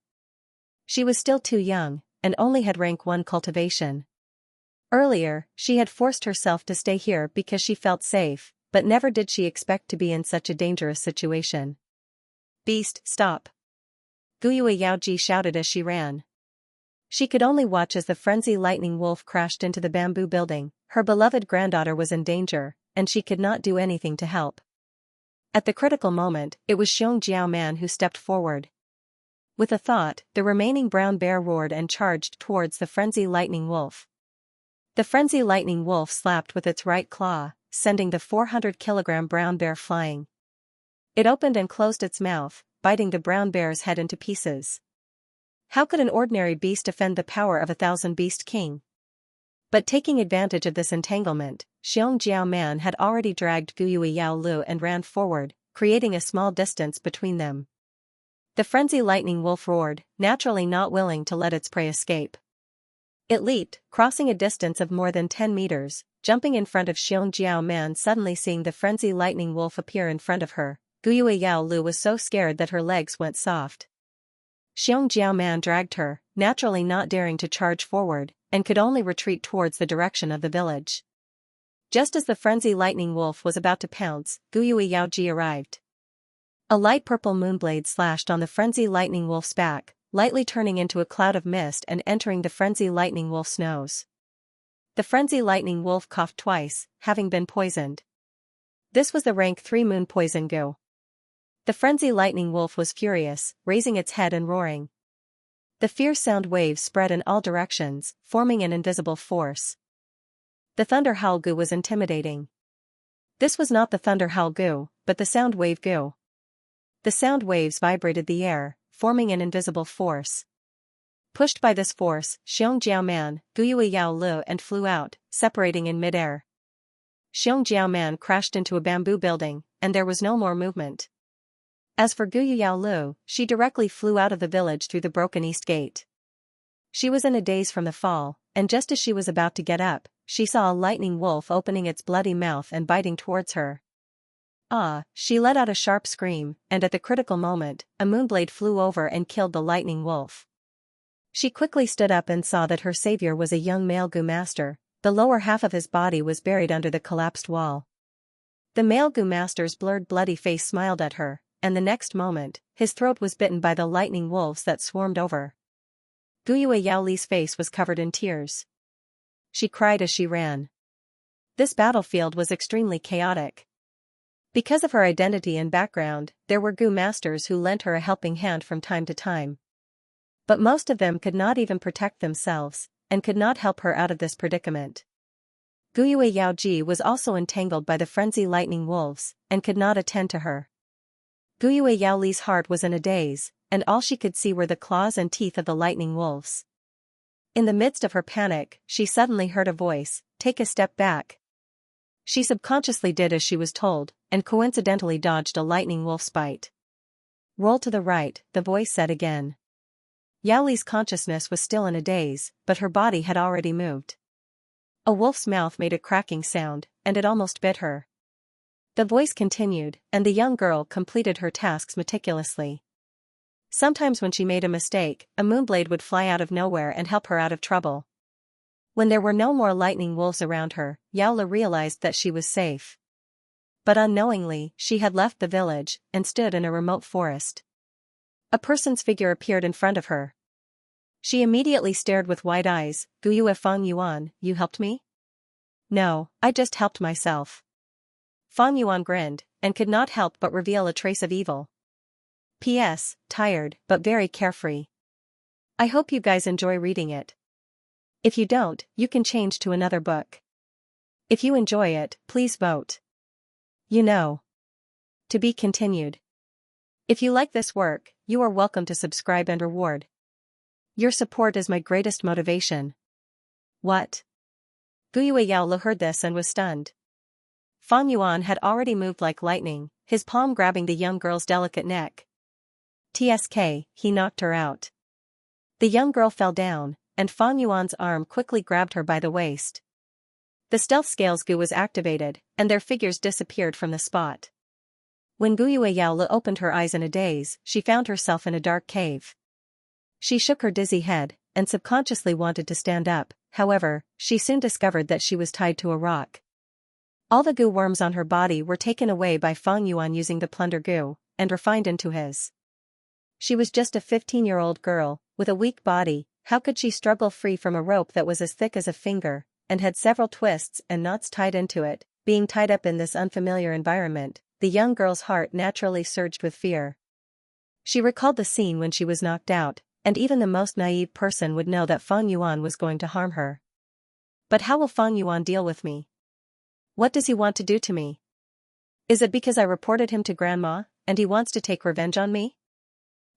She was still too young, and only had rank 1 cultivation. Earlier, she had forced herself to stay here because she felt safe, but never did she expect to be in such a dangerous situation. Beast, stop! Guyue Yaoji shouted as she ran. She could only watch as the frenzy lightning wolf crashed into the bamboo building. Her beloved granddaughter was in danger, and she could not do anything to help. At the critical moment, it was Xianxia Man who stepped forward. With a thought, the remaining brown bear roared and charged towards the frenzy lightning wolf. The frenzy lightning wolf slapped with its right claw, sending the 400-kilogram brown bear flying. It opened and closed its mouth, biting the brown bear's head into pieces. How could an ordinary beast defend the power of 1,000 Beast King? But taking advantage of this entanglement, Xianxia Man had already dragged Guyue Yao Lu and ran forward, creating a small distance between them. The frenzy lightning wolf roared, naturally not willing to let its prey escape. It leaped, crossing a distance of more than 10 meters, jumping in front of Xianxia Man. Suddenly seeing the frenzy lightning wolf appear in front of her, Guyue Yao Lu was so scared that her legs went soft. Xianxia Man dragged her, naturally not daring to charge forward, and could only retreat towards the direction of the village. Just as the frenzy lightning wolf was about to pounce, Guyue Yao Ji arrived. A light purple moonblade slashed on the frenzy lightning wolf's back, lightly turning into a cloud of mist and entering the frenzy lightning wolf's nose. The frenzy lightning wolf coughed twice, having been poisoned. This was the rank 3 moon poison goo. The frenzy lightning wolf was furious, raising its head and roaring. The fierce sound waves spread in all directions, forming an invisible force. The thunder howl goo was intimidating. This was not the thunder howl goo, but the sound wave goo. The sound waves vibrated the air, forming an invisible force. Pushed by this force, Xianxia Man, Guyue Yao Lu and flew out, separating in midair. Xianxia Man crashed into a bamboo building, and there was no more movement. As for Guyue Yao Lu, she directly flew out of the village through the broken east gate. She was in a daze from the fall, and just as she was about to get up, she saw a lightning wolf opening its bloody mouth and biting towards her. Ah! She let out a sharp scream, and at the critical moment, a moonblade flew over and killed the lightning wolf. She quickly stood up and saw that her savior was a young male goo master. The lower half of his body was buried under the collapsed wall. The male goo master's blurred bloody face smiled at her, and the next moment, his throat was bitten by the lightning wolves that swarmed over. Guyue Yao Li's face was covered in tears. She cried as she ran. This battlefield was extremely chaotic. Because of her identity and background, there were goo masters who lent her a helping hand from time to time. But most of them could not even protect themselves, and could not help her out of this predicament. Guyue Yao Ji was also entangled by the frenzy lightning wolves, and could not attend to her. Guyue Yao Li's heart was in a daze, and all she could see were the claws and teeth of the lightning wolves. In the midst of her panic, she suddenly heard a voice, "Take a step back." She subconsciously did as she was told, and coincidentally dodged a lightning wolf's bite. "Roll to the right," the voice said again. Yao Li's consciousness was still in a daze, but her body had already moved. A wolf's mouth made a cracking sound, and it almost bit her. The voice continued, and the young girl completed her tasks meticulously. Sometimes when she made a mistake, a moonblade would fly out of nowhere and help her out of trouble. When there were no more lightning wolves around her, Yao Li realized that she was safe. But unknowingly, she had left the village, and stood in a remote forest. A person's figure appeared in front of her. She immediately stared with wide eyes. "Guyue Fang Yuan, you helped me?" "No, I just helped myself." Fang Yuan grinned, and could not help but reveal a trace of evil. P.S. Tired, but very carefree. I hope you guys enjoy reading it. If you don't, you can change to another book. If you enjoy it, please vote. You know. To be continued. If you like this work, you are welcome to subscribe and reward. Your support is my greatest motivation. What? Guyue Yao Lu heard this and was stunned. Fang Yuan had already moved like lightning, his palm grabbing the young girl's delicate neck. Tsk, he knocked her out. The young girl fell down, and Fang Yuan's arm quickly grabbed her by the waist. The stealth scales goo was activated, and their figures disappeared from the spot. When Guyue Yao Lu opened her eyes in a daze, she found herself in a dark cave. She shook her dizzy head, and subconsciously wanted to stand up. However, she soon discovered that she was tied to a rock. All the goo worms on her body were taken away by Fang Yuan using the plunder goo, and refined into his. She was just a 15-year-old girl, with a weak body. How could she struggle free from a rope that was as thick as a finger, and had several twists and knots tied into it? Being tied up in this unfamiliar environment, the young girl's heart naturally surged with fear. She recalled the scene when she was knocked out, and even the most naive person would know that Fang Yuan was going to harm her. But how will Fang Yuan deal with me? What does he want to do to me? Is it because I reported him to Grandma, and he wants to take revenge on me?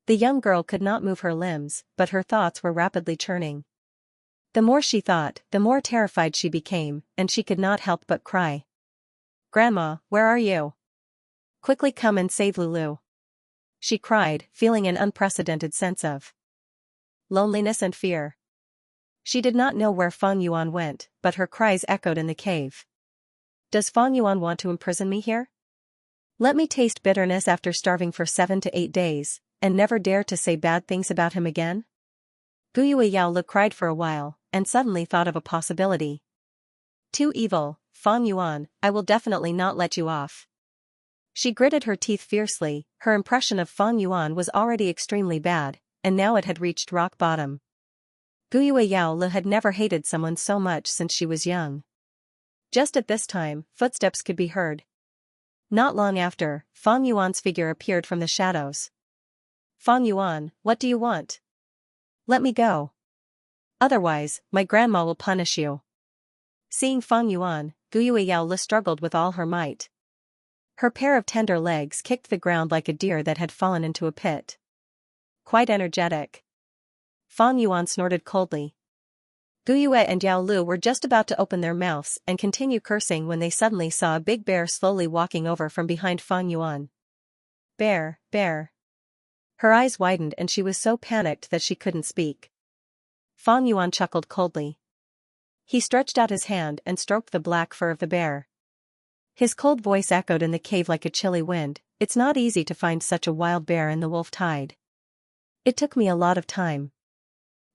The young girl could not move her limbs, but her thoughts were rapidly churning. The more she thought, the more terrified she became, and she could not help but cry. "Grandma, where are you? Quickly come and save Lulu." she cried, feeling an unprecedented sense of loneliness and fear. She did not know where Fang Yuan went, but her cries echoed in the cave. Does Fang Yuan want to imprison me here? Let me taste bitterness after starving for 7 to 8 days, and never dare to say bad things about him again? Guyue Yaolu cried for a while, and suddenly thought of a possibility. Too evil, Fang Yuan, I will definitely not let you off. She gritted her teeth fiercely, her impression of Fang Yuan was already extremely bad, and now it had reached rock bottom. Guyue Yaolu had never hated someone so much since she was young. Just at this time, footsteps could be heard. Not long after, Fang Yuan's figure appeared from the shadows. Fang Yuan, what do you want? Let me go. Otherwise, my grandma will punish you. Seeing Fang Yuan, Guyue Yaolu struggled with all her might. Her pair of tender legs kicked the ground like a deer that had fallen into a pit. Quite energetic. Fang Yuan snorted coldly. Guyue and Yaolu were just about to open their mouths and continue cursing when they suddenly saw a big bear slowly walking over from behind Fang Yuan. Bear, bear. Her eyes widened and she was so panicked that she couldn't speak. Fang Yuan chuckled coldly. He stretched out his hand and stroked the black fur of the bear. His cold voice echoed in the cave like a chilly wind. It's not easy to find such a wild bear in the wolf tide. It took me a lot of time.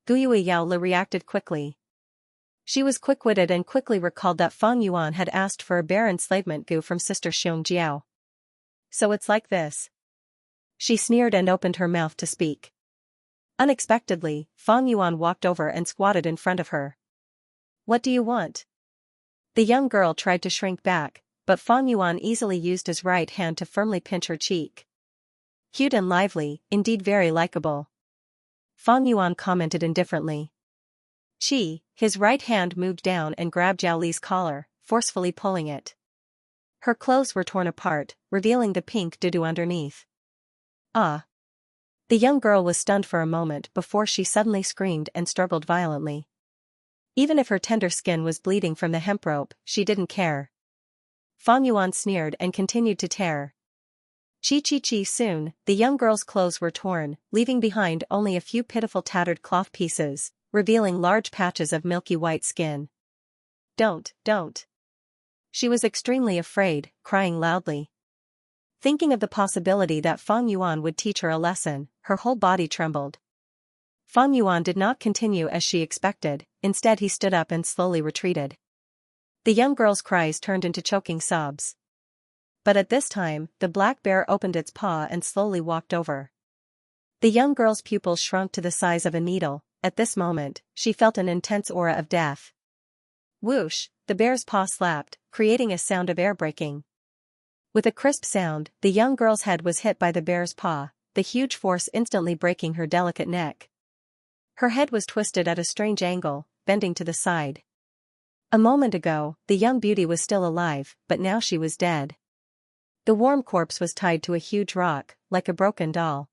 Guyue Yaolu reacted quickly. She was quick-witted and quickly recalled that Fang Yuan had asked for a bear enslavement goo from Sister Xianxia. So it's like this. She sneered and opened her mouth to speak. Unexpectedly, Fang Yuan walked over and squatted in front of her. What do you want? The young girl tried to shrink back, but Fang Yuan easily used his right hand to firmly pinch her cheek. Cute and lively, indeed very likable. Fang Yuan commented indifferently. His right hand moved down and grabbed Zhao Li's collar, forcefully pulling it. Her clothes were torn apart, revealing the pink doo-doo underneath. Ah! The young girl was stunned for a moment before she suddenly screamed and struggled violently. Even if her tender skin was bleeding from the hemp rope, she didn't care. Fang Yuan sneered and continued to tear. Soon, the young girl's clothes were torn, leaving behind only a few pitiful tattered cloth pieces, revealing large patches of milky white skin. Don't. She was extremely afraid, crying loudly. Thinking of the possibility that Fang Yuan would teach her a lesson, her whole body trembled. Fang Yuan did not continue as she expected, instead he stood up and slowly retreated. The young girl's cries turned into choking sobs. But at this time, the black bear opened its paw and slowly walked over. The young girl's pupils shrunk to the size of a needle. At this moment, she felt an intense aura of death. Whoosh, the bear's paw slapped, creating a sound of air breaking. With a crisp sound, the young girl's head was hit by the bear's paw, the huge force instantly breaking her delicate neck. Her head was twisted at a strange angle, bending to the side. A moment ago, the young beauty was still alive, but now she was dead. The warm corpse was tied to a huge rock, like a broken doll.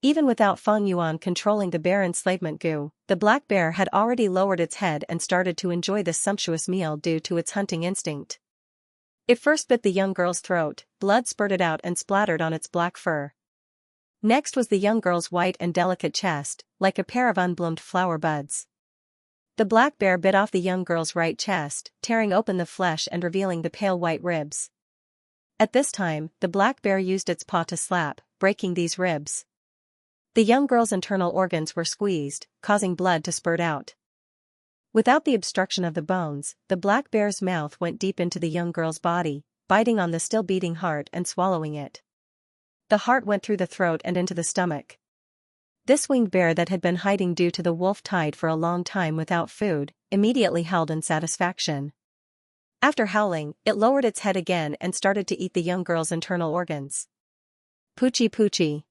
Even without Fang Yuan controlling the bear enslavement goo, the black bear had already lowered its head and started to enjoy this sumptuous meal due to its hunting instinct. It first bit the young girl's throat, blood spurted out and splattered on its black fur. Next was the young girl's white and delicate chest, like a pair of unbloomed flower buds. The black bear bit off the young girl's right chest, tearing open the flesh and revealing the pale white ribs. At this time, the black bear used its paw to slap, breaking these ribs. The young girl's internal organs were squeezed, causing blood to spurt out. Without the obstruction of the bones, the black bear's mouth went deep into the young girl's body, biting on the still beating heart and swallowing it. The heart went through the throat and into the stomach. This winged bear that had been hiding due to the wolf tide for a long time without food, immediately howled in satisfaction. After howling, it lowered its head again and started to eat the young girl's internal organs. Poochie.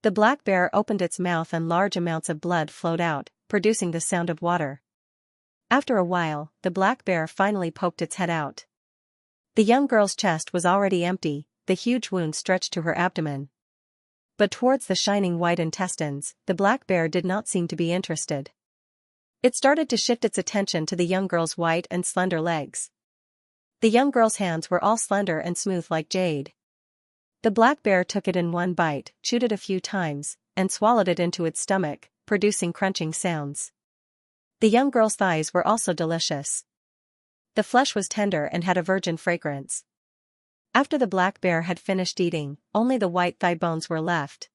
The black bear opened its mouth and large amounts of blood flowed out, producing the sound of water. After a while, the black bear finally poked its head out. The young girl's chest was already empty, the huge wound stretched to her abdomen. But towards the shining white intestines, the black bear did not seem to be interested. It started to shift its attention to the young girl's white and slender legs. The young girl's hands were all slender and smooth like jade. The black bear took it in one bite, chewed it a few times, and swallowed it into its stomach, producing crunching sounds. The young girl's thighs were also delicious. The flesh was tender and had a virgin fragrance. After the black bear had finished eating, only the white thigh bones were left.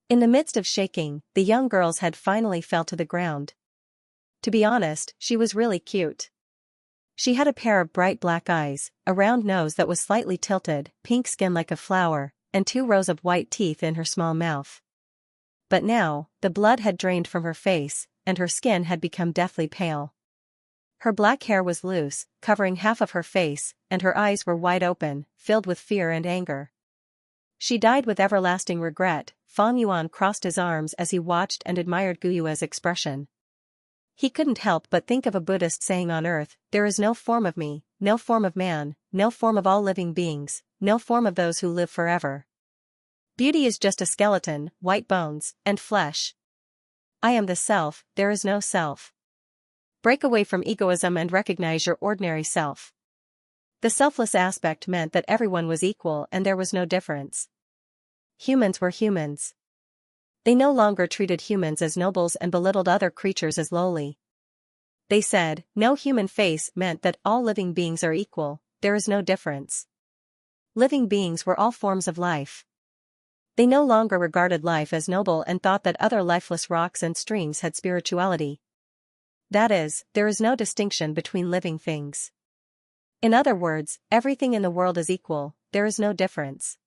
In the midst of shaking, the young girl's head finally fell to the ground. To be honest, she was really cute. She had a pair of bright black eyes, a round nose that was slightly tilted, pink skin like a flower, and 2 rows of white teeth in her small mouth. But now, the blood had drained from her face, and her skin had become deathly pale. Her black hair was loose, covering half of her face, and her eyes were wide open, filled with fear and anger. She died with everlasting regret. Fang Yuan crossed his arms as he watched and admired Guyue's expression. He couldn't help but think of a Buddhist saying on earth, "There is no form of me, no form of man, no form of all living beings, no form of those who live forever. Beauty is just a skeleton, white bones, and flesh. I am the self, there is no self. Break away from egoism and recognize your ordinary self." The selfless aspect meant that everyone was equal and there was no difference. Humans were humans. They no longer treated humans as nobles and belittled other creatures as lowly. They said, no human face meant that all living beings are equal, there is no difference. Living beings were all forms of life. They no longer regarded life as noble and thought that other lifeless rocks and streams had spirituality. That is, there is no distinction between living things. In other words, everything in the world is equal, there is no difference.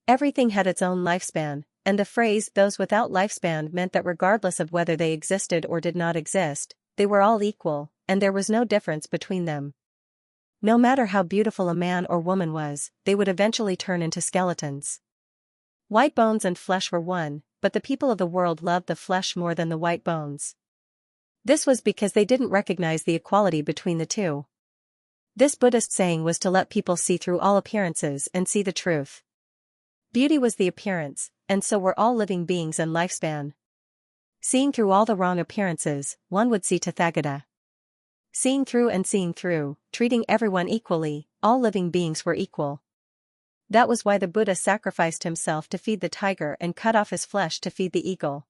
Everything had its own lifespan, and the phrase "those without lifespan" meant that regardless of whether they existed or did not exist, they were all equal, and there was no difference between them. No matter how beautiful a man or woman was, they would eventually turn into skeletons. White bones and flesh were one, but the people of the world loved the flesh more than the white bones. This was because they didn't recognize the equality between the two. This Buddhist saying was to let people see through all appearances and see the truth. Beauty was the appearance, and so were all living beings and lifespan. Seeing through all the wrong appearances, one would see Tathagata. Seeing through, treating everyone equally, all living beings were equal. That was why the Buddha sacrificed himself to feed the tiger and cut off his flesh to feed the eagle.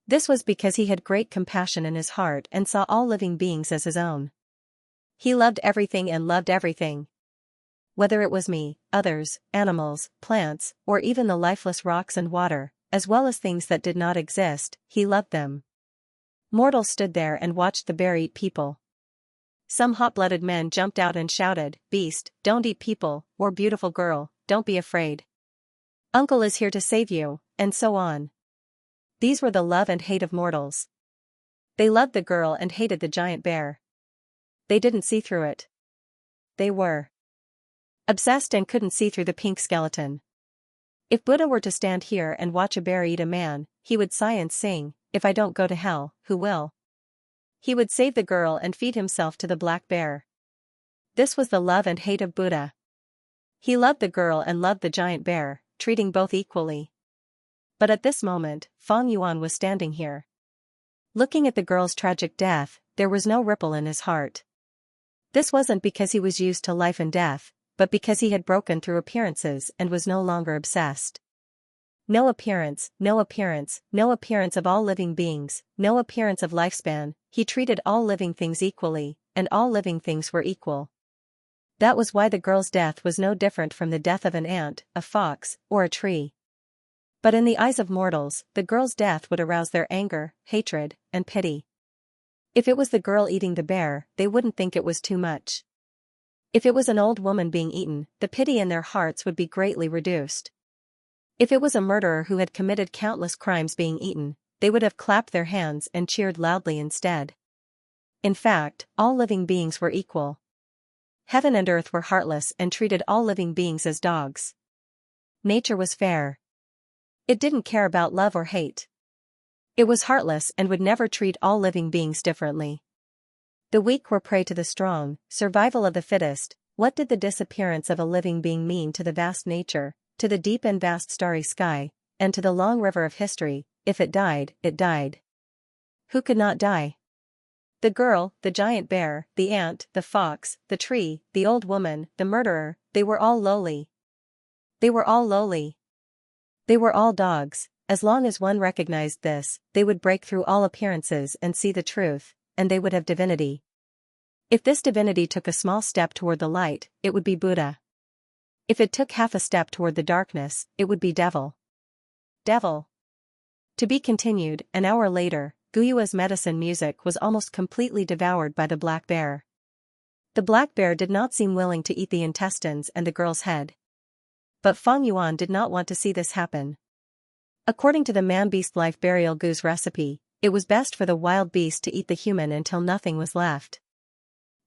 This was because he had great compassion in his heart and saw all living beings as his own. He loved everything and loved everything. Whether it was me, others, animals, plants, or even the lifeless rocks and water, as well as things that did not exist, he loved them. Mortals stood there and watched the bear eat people. Some hot-blooded men jumped out and shouted, "Beast, don't eat people," or "Beautiful girl, don't be afraid. Uncle is here to save you," and so on. These were the love and hate of mortals. They loved the girl and hated the giant bear. They didn't see through it. They were obsessed and couldn't see through the pink skeleton. If Buddha were to stand here and watch a bear eat a man, he would sigh and sing, "If I don't go to hell, who will?" He would save the girl and feed himself to the black bear. This was the love and hate of Buddha. He loved the girl and loved the giant bear, treating both equally. But at this moment, Fang Yuan was standing here. Looking at the girl's tragic death, there was no ripple in his heart. This wasn't because he was used to life and death, but because he had broken through appearances and was no longer obsessed. No appearance, no appearance, no appearance of all living beings, no appearance of lifespan, he treated all living things equally, and all living things were equal. That was why the girl's death was no different from the death of an ant, a fox, or a tree. But in the eyes of mortals, the girl's death would arouse their anger, hatred, and pity. If it was the girl eating the bear, they wouldn't think it was too much. If it was an old woman being eaten, the pity in their hearts would be greatly reduced. If it was a murderer who had committed countless crimes being eaten, they would have clapped their hands and cheered loudly instead. In fact, all living beings were equal. Heaven and earth were heartless and treated all living beings as dogs. Nature was fair. It didn't care about love or hate. It was heartless and would never treat all living beings differently. The weak were prey to the strong, survival of the fittest. What did the disappearance of a living being mean to the vast nature, to the deep and vast starry sky, and to the long river of history? If it died, it died. Who could not die? The girl, the giant bear, the ant, the fox, the tree, the old woman, the murderer, they were all lowly. They were all lowly. They were all dogs. As long as one recognized this, they would break through all appearances and see the truth, and they would have divinity. If this divinity took a small step toward the light, it would be Buddha. If it took half a step toward the darkness, it would be devil. Devil. To be continued. An hour later, Guyua's medicine music was almost completely devoured by the black bear. The black bear did not seem willing to eat the intestines and the girl's head. But Feng Yuan did not want to see this happen. According to the man-beast life burial goose recipe, it was best for the wild beast to eat the human until nothing was left.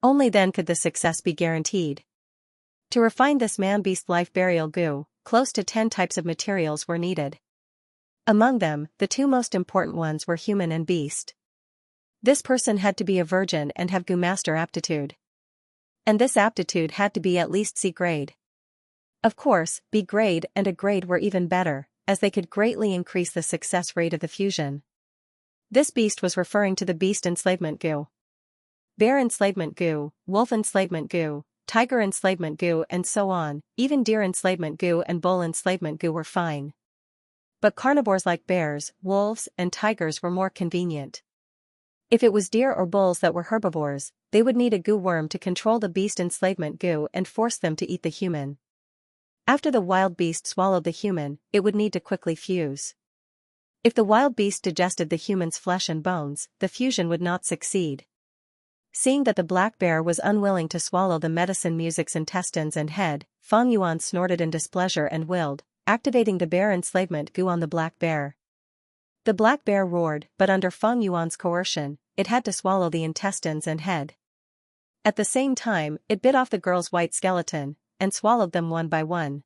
Only then could the success be guaranteed. To refine this man-beast life burial goo, close to 10 types of materials were needed. Among them, the two most important ones were human and beast. This person had to be a virgin and have goo master aptitude. And this aptitude had to be at least C grade. Of course, B grade and A grade were even better, as they could greatly increase the success rate of the fusion. This beast was referring to the beast enslavement goo. Bear enslavement goo, wolf enslavement goo, tiger enslavement goo, and so on. Even deer enslavement goo and bull enslavement goo were fine. But carnivores like bears, wolves, and tigers were more convenient. If it was deer or bulls that were herbivores, they would need a goo worm to control the beast enslavement goo and force them to eat the human. After the wild beast swallowed the human, it would need to quickly fuse. If the wild beast digested the human's flesh and bones, the fusion would not succeed. Seeing that the black bear was unwilling to swallow the medicine music's intestines and head, Feng Yuan snorted in displeasure and willed, activating the bear enslavement goo on the black bear. The black bear roared, but under Feng Yuan's coercion, it had to swallow the intestines and head. At the same time, it bit off the girl's white skeleton, and swallowed them one by one.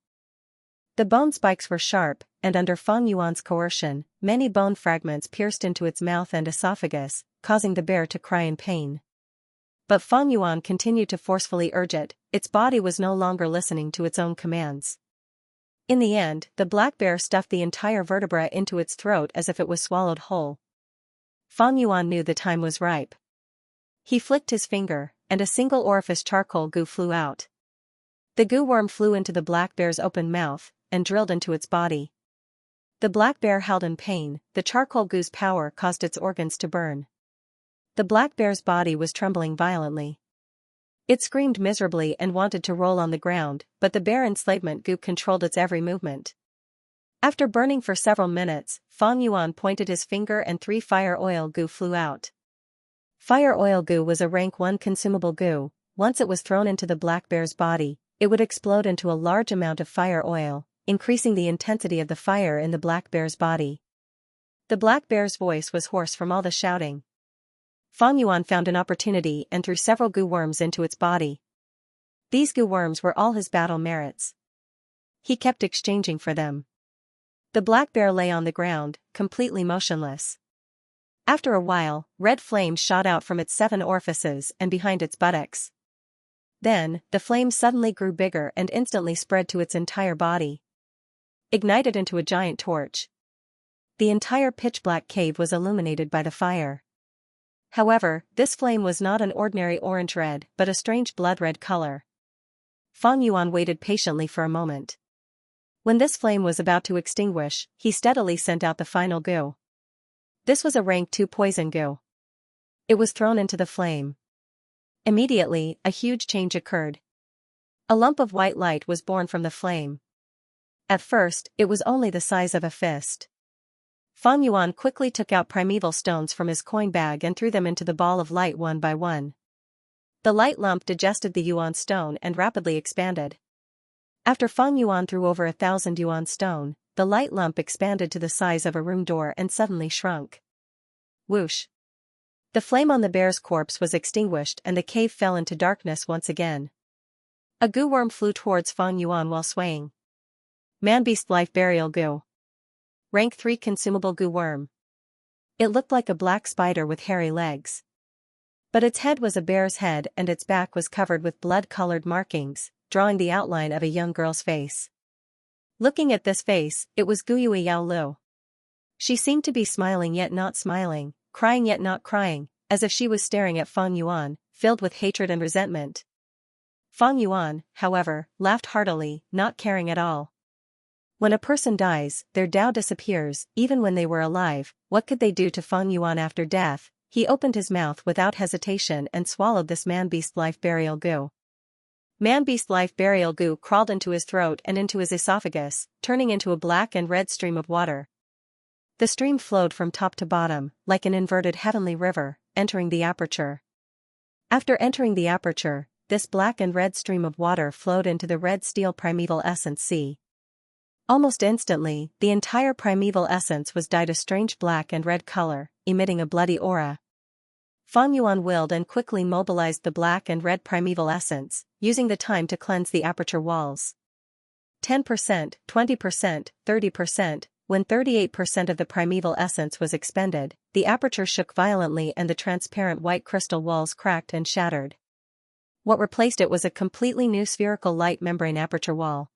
The bone spikes were sharp, and under Feng Yuan's coercion, many bone fragments pierced into its mouth and esophagus, causing the bear to cry in pain. But Feng Yuan continued to forcefully urge it. Its body was no longer listening to its own commands. In the end, the black bear stuffed the entire vertebra into its throat as if it was swallowed whole. Feng Yuan knew the time was ripe. He flicked his finger, and a single orifice charcoal goo flew out. The goo worm flew into the black bear's open mouth, and drilled into its body. The black bear howled in pain. The charcoal goo's power caused its organs to burn. The black bear's body was trembling violently. It screamed miserably and wanted to roll on the ground, but the bear enslavement goo controlled its every movement. After burning for several minutes, Feng Yuan pointed his finger and 3 fire oil goo flew out. Fire oil goo was a rank 1 consumable goo. Once it was thrown into the black bear's body, it would explode into a large amount of fire oil, increasing the intensity of the fire in the black bear's body. The black bear's voice was hoarse from all the shouting. Feng Yuan found an opportunity and threw several goo worms into its body. These goo worms were all his battle merits. He kept exchanging for them. The black bear lay on the ground, completely motionless. After a while, red flames shot out from its 7 orifices and behind its buttocks. Then, the flames suddenly grew bigger and instantly spread to its entire body. Ignited into a giant torch. The entire pitch-black cave was illuminated by the fire. However, this flame was not an ordinary orange-red but a strange blood-red color. Feng Yuan waited patiently for a moment. When this flame was about to extinguish, he steadily sent out the final goo. This was a rank 2 poison goo. It was thrown into the flame. Immediately, a huge change occurred. A lump of white light was born from the flame. At first, it was only the size of a fist. Feng Yuan quickly took out primeval stones from his coin bag and threw them into the ball of light one by one. The light lump digested the yuan stone and rapidly expanded. After Feng Yuan threw over 1,000 yuan stone, the light lump expanded to the size of a room door and suddenly shrunk. Whoosh! The flame on the bear's corpse was extinguished and the cave fell into darkness once again. A goo worm flew towards Feng Yuan while swaying. Man-beast life burial goo. Rank 3 consumable goo worm. It looked like a black spider with hairy legs. But its head was a bear's head and its back was covered with blood-colored markings, drawing the outline of a young girl's face. Looking at this face, it was Guyue Yao Lu. She seemed to be smiling yet not smiling, crying yet not crying, as if she was staring at Feng Yuan, filled with hatred and resentment. Feng Yuan, however, laughed heartily, not caring at all. When a person dies, their Tao disappears. Even when they were alive, what could they do to Feng Yuan after death? He opened his mouth without hesitation and swallowed this man-beast life burial goo. Man-beast life burial goo crawled into his throat and into his esophagus, turning into a black and red stream of water. The stream flowed from top to bottom, like an inverted heavenly river, entering the aperture. After entering the aperture, this black and red stream of water flowed into the red steel primeval essence sea. Almost instantly, the entire primeval essence was dyed a strange black and red color, emitting a bloody aura. Feng Yuan willed and quickly mobilized the black and red primeval essence, using the time to cleanse the aperture walls. 10%, 20%, 30%, when 38% of the primeval essence was expended, the aperture shook violently and the transparent white crystal walls cracked and shattered. What replaced it was a completely new spherical light membrane aperture wall.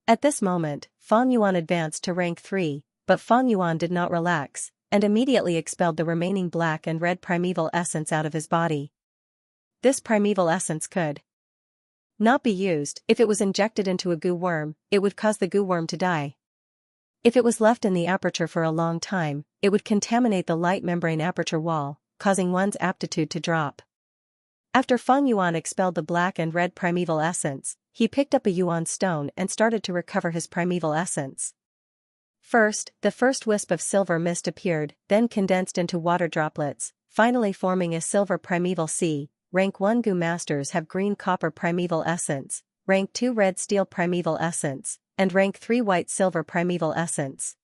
At this moment, Feng Yuan advanced to rank 3, but Feng Yuan did not relax, and immediately expelled the remaining black and red primeval essence out of his body. This primeval essence could not be used. If it was injected into a goo worm, it would cause the goo worm to die. If it was left in the aperture for a long time, it would contaminate the light membrane aperture wall, causing one's aptitude to drop. After Feng Yuan expelled the black and red primeval essence, he picked up a yuan stone and started to recover his primeval essence. First, the first wisp of silver mist appeared, then condensed into water droplets, finally forming a silver primeval sea. Rank 1 goo masters have green copper primeval essence, rank 2 red steel primeval essence, and rank 3 white silver primeval essence.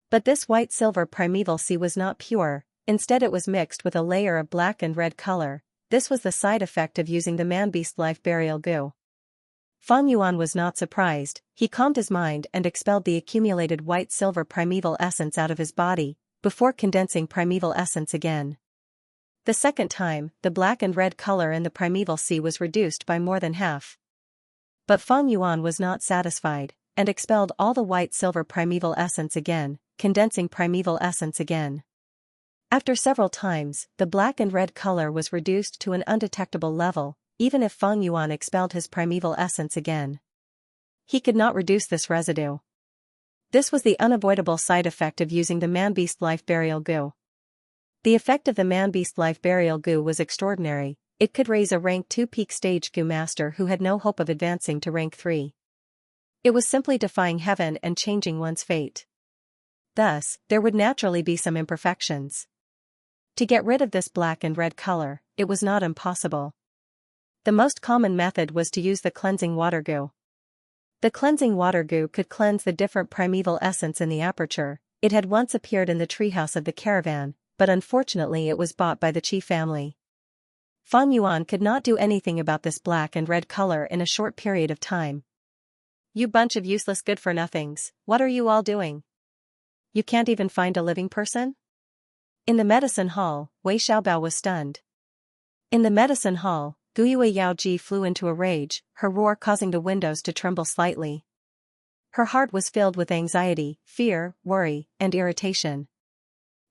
But this white silver primeval sea was not pure, instead it was mixed with a layer of black and red color. This was the side effect of using the man-beast life burial goo. Feng Yuan was not surprised. He calmed his mind and expelled the accumulated white-silver primeval essence out of his body, before condensing primeval essence again. The second time, the black and red color in the primeval sea was reduced by more than half. But Feng Yuan was not satisfied, and expelled all the white-silver primeval essence again, condensing primeval essence again. After several times, the black and red color was reduced to an undetectable level, even if Feng Yuan expelled his primeval essence again. He could not reduce this residue. This was the unavoidable side effect of using the man-beast life burial goo. The effect of the man-beast life burial goo was extraordinary. It could raise a rank 2 peak stage goo master who had no hope of advancing to rank 3. It was simply defying heaven and changing one's fate. Thus, there would naturally be some imperfections. To get rid of this black and red color, it was not impossible. The most common method was to use the cleansing water goo. The cleansing water goo could cleanse the different primeval essence in the aperture. It had once appeared in the treehouse of the caravan, but unfortunately it was bought by the Qi family. Feng Yuan could not do anything about this black and red color in a short period of time. "You bunch of useless good-for-nothings, what are you all doing? You can't even find a living person?" In the medicine hall, Wei Xiaobao was stunned. In the medicine hall, Guyue Yaoji flew into a rage, her roar causing the windows to tremble slightly. Her heart was filled with anxiety, fear, worry, and irritation.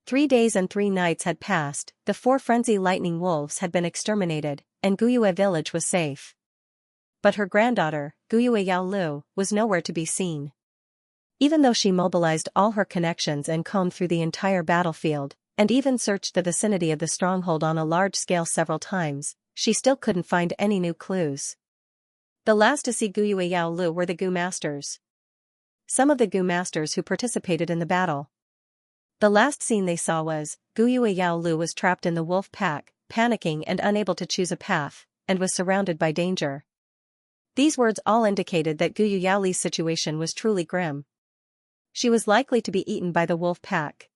3 days and 3 nights had passed, the 4 frenzy lightning wolves had been exterminated, and Guyue village was safe. But her granddaughter, Guyue Yaolu, was nowhere to be seen. Even though she mobilized all her connections and combed through the entire battlefield, and even searched the vicinity of the stronghold on a large scale several times, she still couldn't find any new clues. The last to see Guyue Yaolu were the Goo Masters. Some of the Goo Masters who participated in the battle. The last scene they saw was, Guyue Yaolu was trapped in the wolf pack, panicking and unable to choose a path, and was surrounded by danger. These words all indicated that Guyue Yaoli's situation was truly grim. She was likely to be eaten by the wolf pack.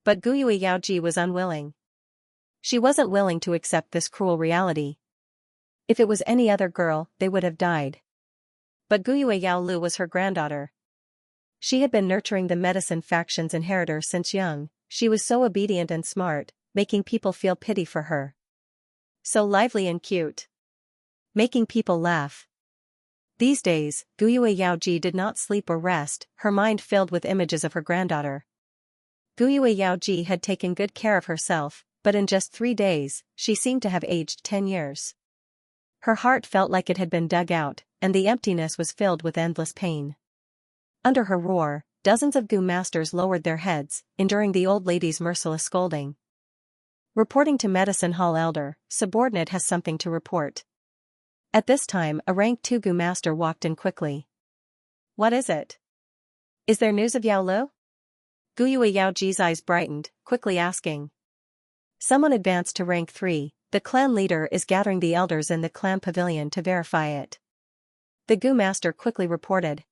But Guyue Yaoji was unwilling. She wasn't willing to accept this cruel reality. If it was any other girl, they would have died. But Guyue Yaolu was her granddaughter. She had been nurturing the medicine faction's inheritor since young. She was so obedient and smart, making people feel pity for her. So lively and cute, making people laugh. These days, Guyue Yaoji did not sleep or rest, her mind filled with images of her granddaughter. Guyue Yaoji had taken good care of herself, but in just 3 days, she seemed to have aged 10 years. Her heart felt like it had been dug out, and the emptiness was filled with endless pain. Under her roar, dozens of Gu masters lowered their heads, enduring the old lady's merciless scolding. Reporting to Medicine Hall Elder, subordinate has something to report. At this time a rank 2 Gu master walked in quickly. What is it? Is there news of Yao Lu? Guyue Yao Ji's eyes brightened, quickly asking. Someone advanced to rank 3, the clan leader is gathering the elders in the clan pavilion to verify it. The Gu master quickly reported.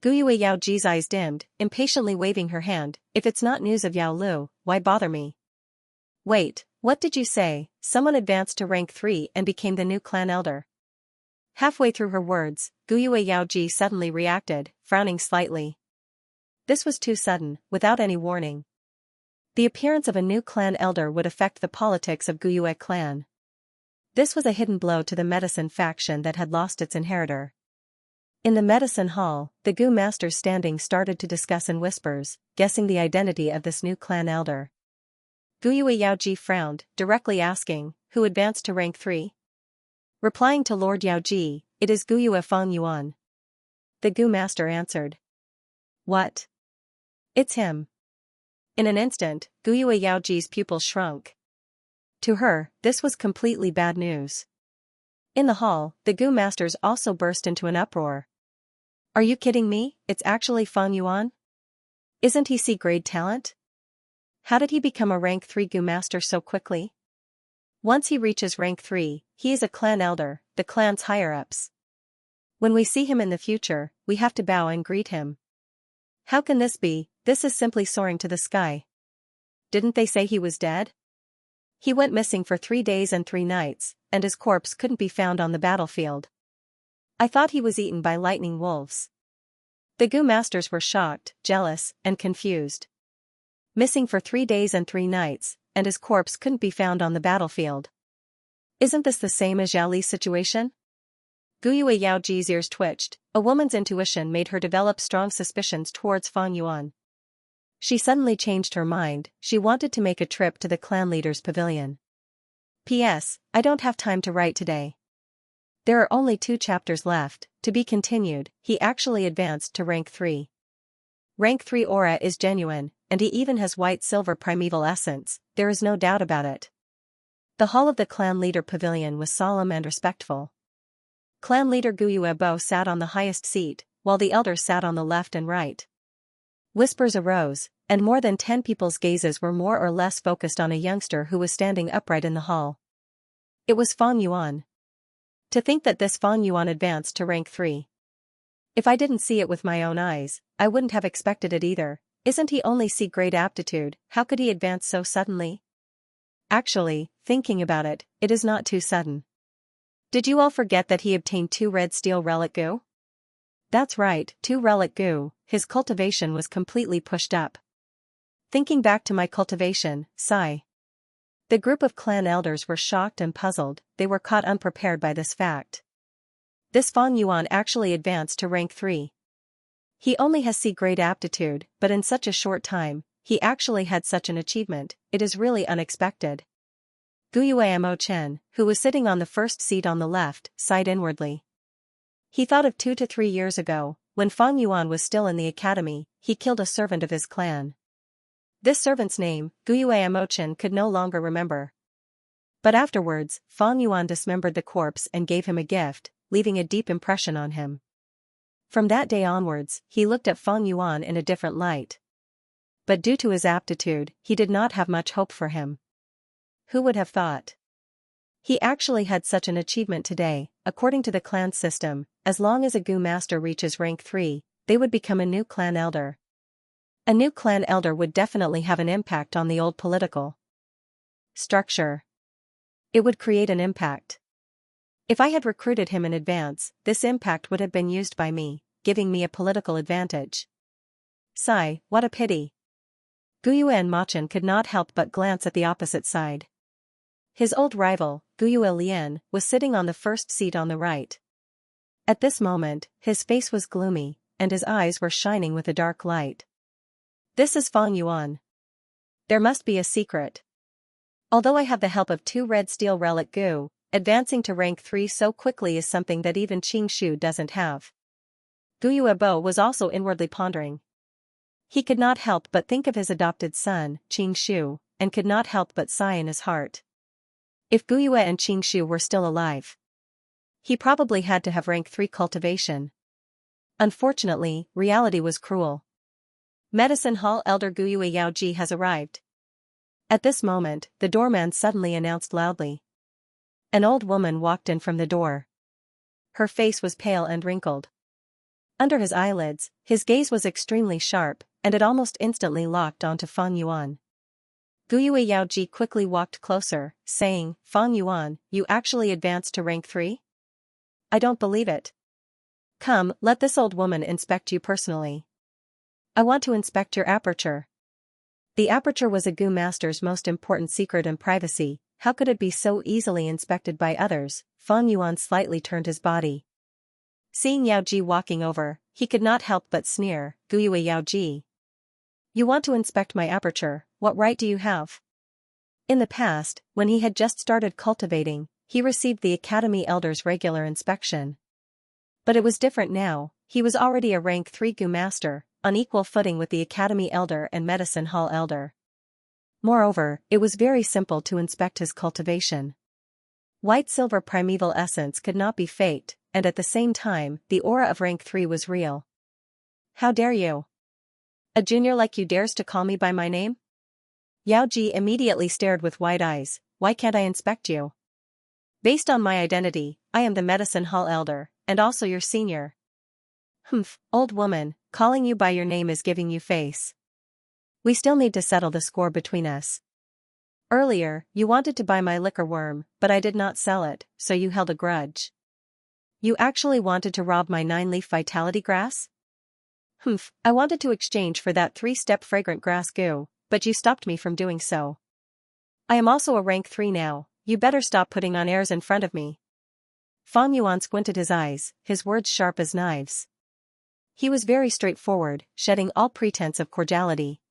Guyue Yao Ji's eyes dimmed, impatiently waving her hand, if it's not news of Yao Lu, why bother me? Wait, what did you say? Someone advanced to rank 3 and became the new clan elder. Halfway through her words, Guyue Yao Ji suddenly reacted, frowning slightly. This was too sudden, without any warning. The appearance of a new clan elder would affect the politics of Guyue clan. This was a hidden blow to the medicine faction that had lost its inheritor. In the medicine hall, the Gu masters standing started to discuss in whispers, guessing the identity of this new clan elder. Guyue Yao Ji frowned, directly asking, who advanced to rank 3? Replying to Lord Yao Ji, it is Guyue Feng Yuan. The Gu master answered. What? It's him. In an instant, Guyue Yao Ji's pupils shrunk. To her, this was completely bad news. In the hall, the Gu masters also burst into an uproar. Are you kidding me? It's actually Feng Yuan? Isn't he C-grade talent? How did he become a rank 3 Gu master so quickly? Once he reaches rank 3, he is a clan elder, the clan's higher-ups. When we see him in the future, we have to bow and greet him. How can this be? This is simply soaring to the sky. Didn't they say he was dead? He went missing for 3 days and 3 nights, and his corpse couldn't be found on the battlefield. I thought he was eaten by lightning wolves. The Gu masters were shocked, jealous, and confused. Missing for 3 days and 3 nights, and his corpse couldn't be found on the battlefield. Isn't this the same as Zhao Li's situation? Guyue Yao Ji's ears twitched. A woman's intuition made her develop strong suspicions towards Feng Yuan. She suddenly changed her mind, she wanted to make a trip to the clan leader's pavilion. P.S. I don't have time to write today. There are only 2 chapters left, to be continued. He actually advanced to rank 3. Rank 3 aura is genuine, and he even has white-silver primeval essence, there is no doubt about it. The hall of the clan leader pavilion was solemn and respectful. Clan leader Guyue Bo sat on the highest seat, while the elders sat on the left and right. Whispers arose, and more than 10 people's gazes were more or less focused on a youngster who was standing upright in the hall. It was Feng Yuan. To think that this Feng Yuan advanced to rank 3. If I didn't see it with my own eyes, I wouldn't have expected it either. Isn't he only C-grade aptitude, how could he advance so suddenly? Actually, thinking about it, it is not too sudden. Did you all forget that he obtained 2 red steel relic Gu? That's right, 2 relic Gu, his cultivation was completely pushed up. Thinking back to my cultivation, sigh. The group of clan elders were shocked and puzzled, they were caught unprepared by this fact. This Feng Yuan actually advanced to rank 3. He only has C-grade aptitude, but in such a short time, he actually had such an achievement, it is really unexpected. Guyue Mo Chen, who was sitting on the first seat on the left, sighed inwardly. He thought of 2 to 3 years ago, when Feng Yuan was still in the academy, he killed a servant of his clan. This servant's name, Guyue Mo Chen could no longer remember. But afterwards, Feng Yuan dismembered the corpse and gave him a gift, leaving a deep impression on him. From that day onwards, he looked at Feng Yuan in a different light. But due to his aptitude, he did not have much hope for him. Who would have thought? He actually had such an achievement today. According to the clan system, as long as a Gu master reaches rank 3, they would become a new clan elder. A new clan elder would definitely have an impact on the old political structure. It would create an impact. If I had recruited him in advance, this impact would have been used by me, giving me a political advantage. Sigh, what a pity. Guyue and Machen could not help but glance at the opposite side. His old rival, Guyue Lian, was sitting on the first seat on the right. At this moment, his face was gloomy, and his eyes were shining with a dark light. This is Feng Yuan. There must be a secret. Although I have the help of 2 red steel relic Gu, advancing to rank 3 so quickly is something that even Qing Shu doesn't have. Bo was also inwardly pondering. He could not help but think of his adopted son, Xianxia, and could not help but sigh in his heart. If Yue and Xianxia were still alive, he probably had to have rank 3 cultivation. Unfortunately, reality was cruel. Medicine Hall Elder Yue Yaoji has arrived. At this moment, the doorman suddenly announced loudly. An old woman walked in from the door. Her face was pale and wrinkled. Under his eyelids, his gaze was extremely sharp, and it almost instantly locked onto Fang Yuan. Yue Yaoji quickly walked closer, saying, "Fang Yuan, you actually advanced to rank 3? I don't believe it. Come, let this old woman inspect you personally. I want to inspect your aperture." The aperture was a Gu master's most important secret and privacy. How could it be so easily inspected by others? Fang Yuan slightly turned his body. Seeing Yaoji walking over, he could not help but sneer, "Yue Yaoji. You want to inspect my aperture, what right do you have?" In the past, when he had just started cultivating, he received the Academy Elder's regular inspection. But it was different now. He was already a rank 3 Gu master, on equal footing with the Academy Elder and Medicine Hall Elder. Moreover, it was very simple to inspect his cultivation. White-silver primeval essence could not be faked, and at the same time, the aura of rank 3 was real. "How dare you? A junior like you dares to call me by my name?" Yaoji immediately stared with wide eyes. "Why can't I inspect you? Based on my identity, I am the Medicine Hall Elder, and also your senior." "Humph, old woman, calling you by your name is giving you face. We still need to settle the score between us. Earlier, you wanted to buy my liquor worm, but I did not sell it, so you held a grudge. You actually wanted to rob my 9-leaf vitality grass? Humph, I wanted to exchange for that 3-step fragrant grass goo, but you stopped me from doing so. I am also a rank 3 now, you better stop putting on airs in front of me." Fang Yuan squinted his eyes, his words sharp as knives. He was very straightforward, shedding all pretense of cordiality.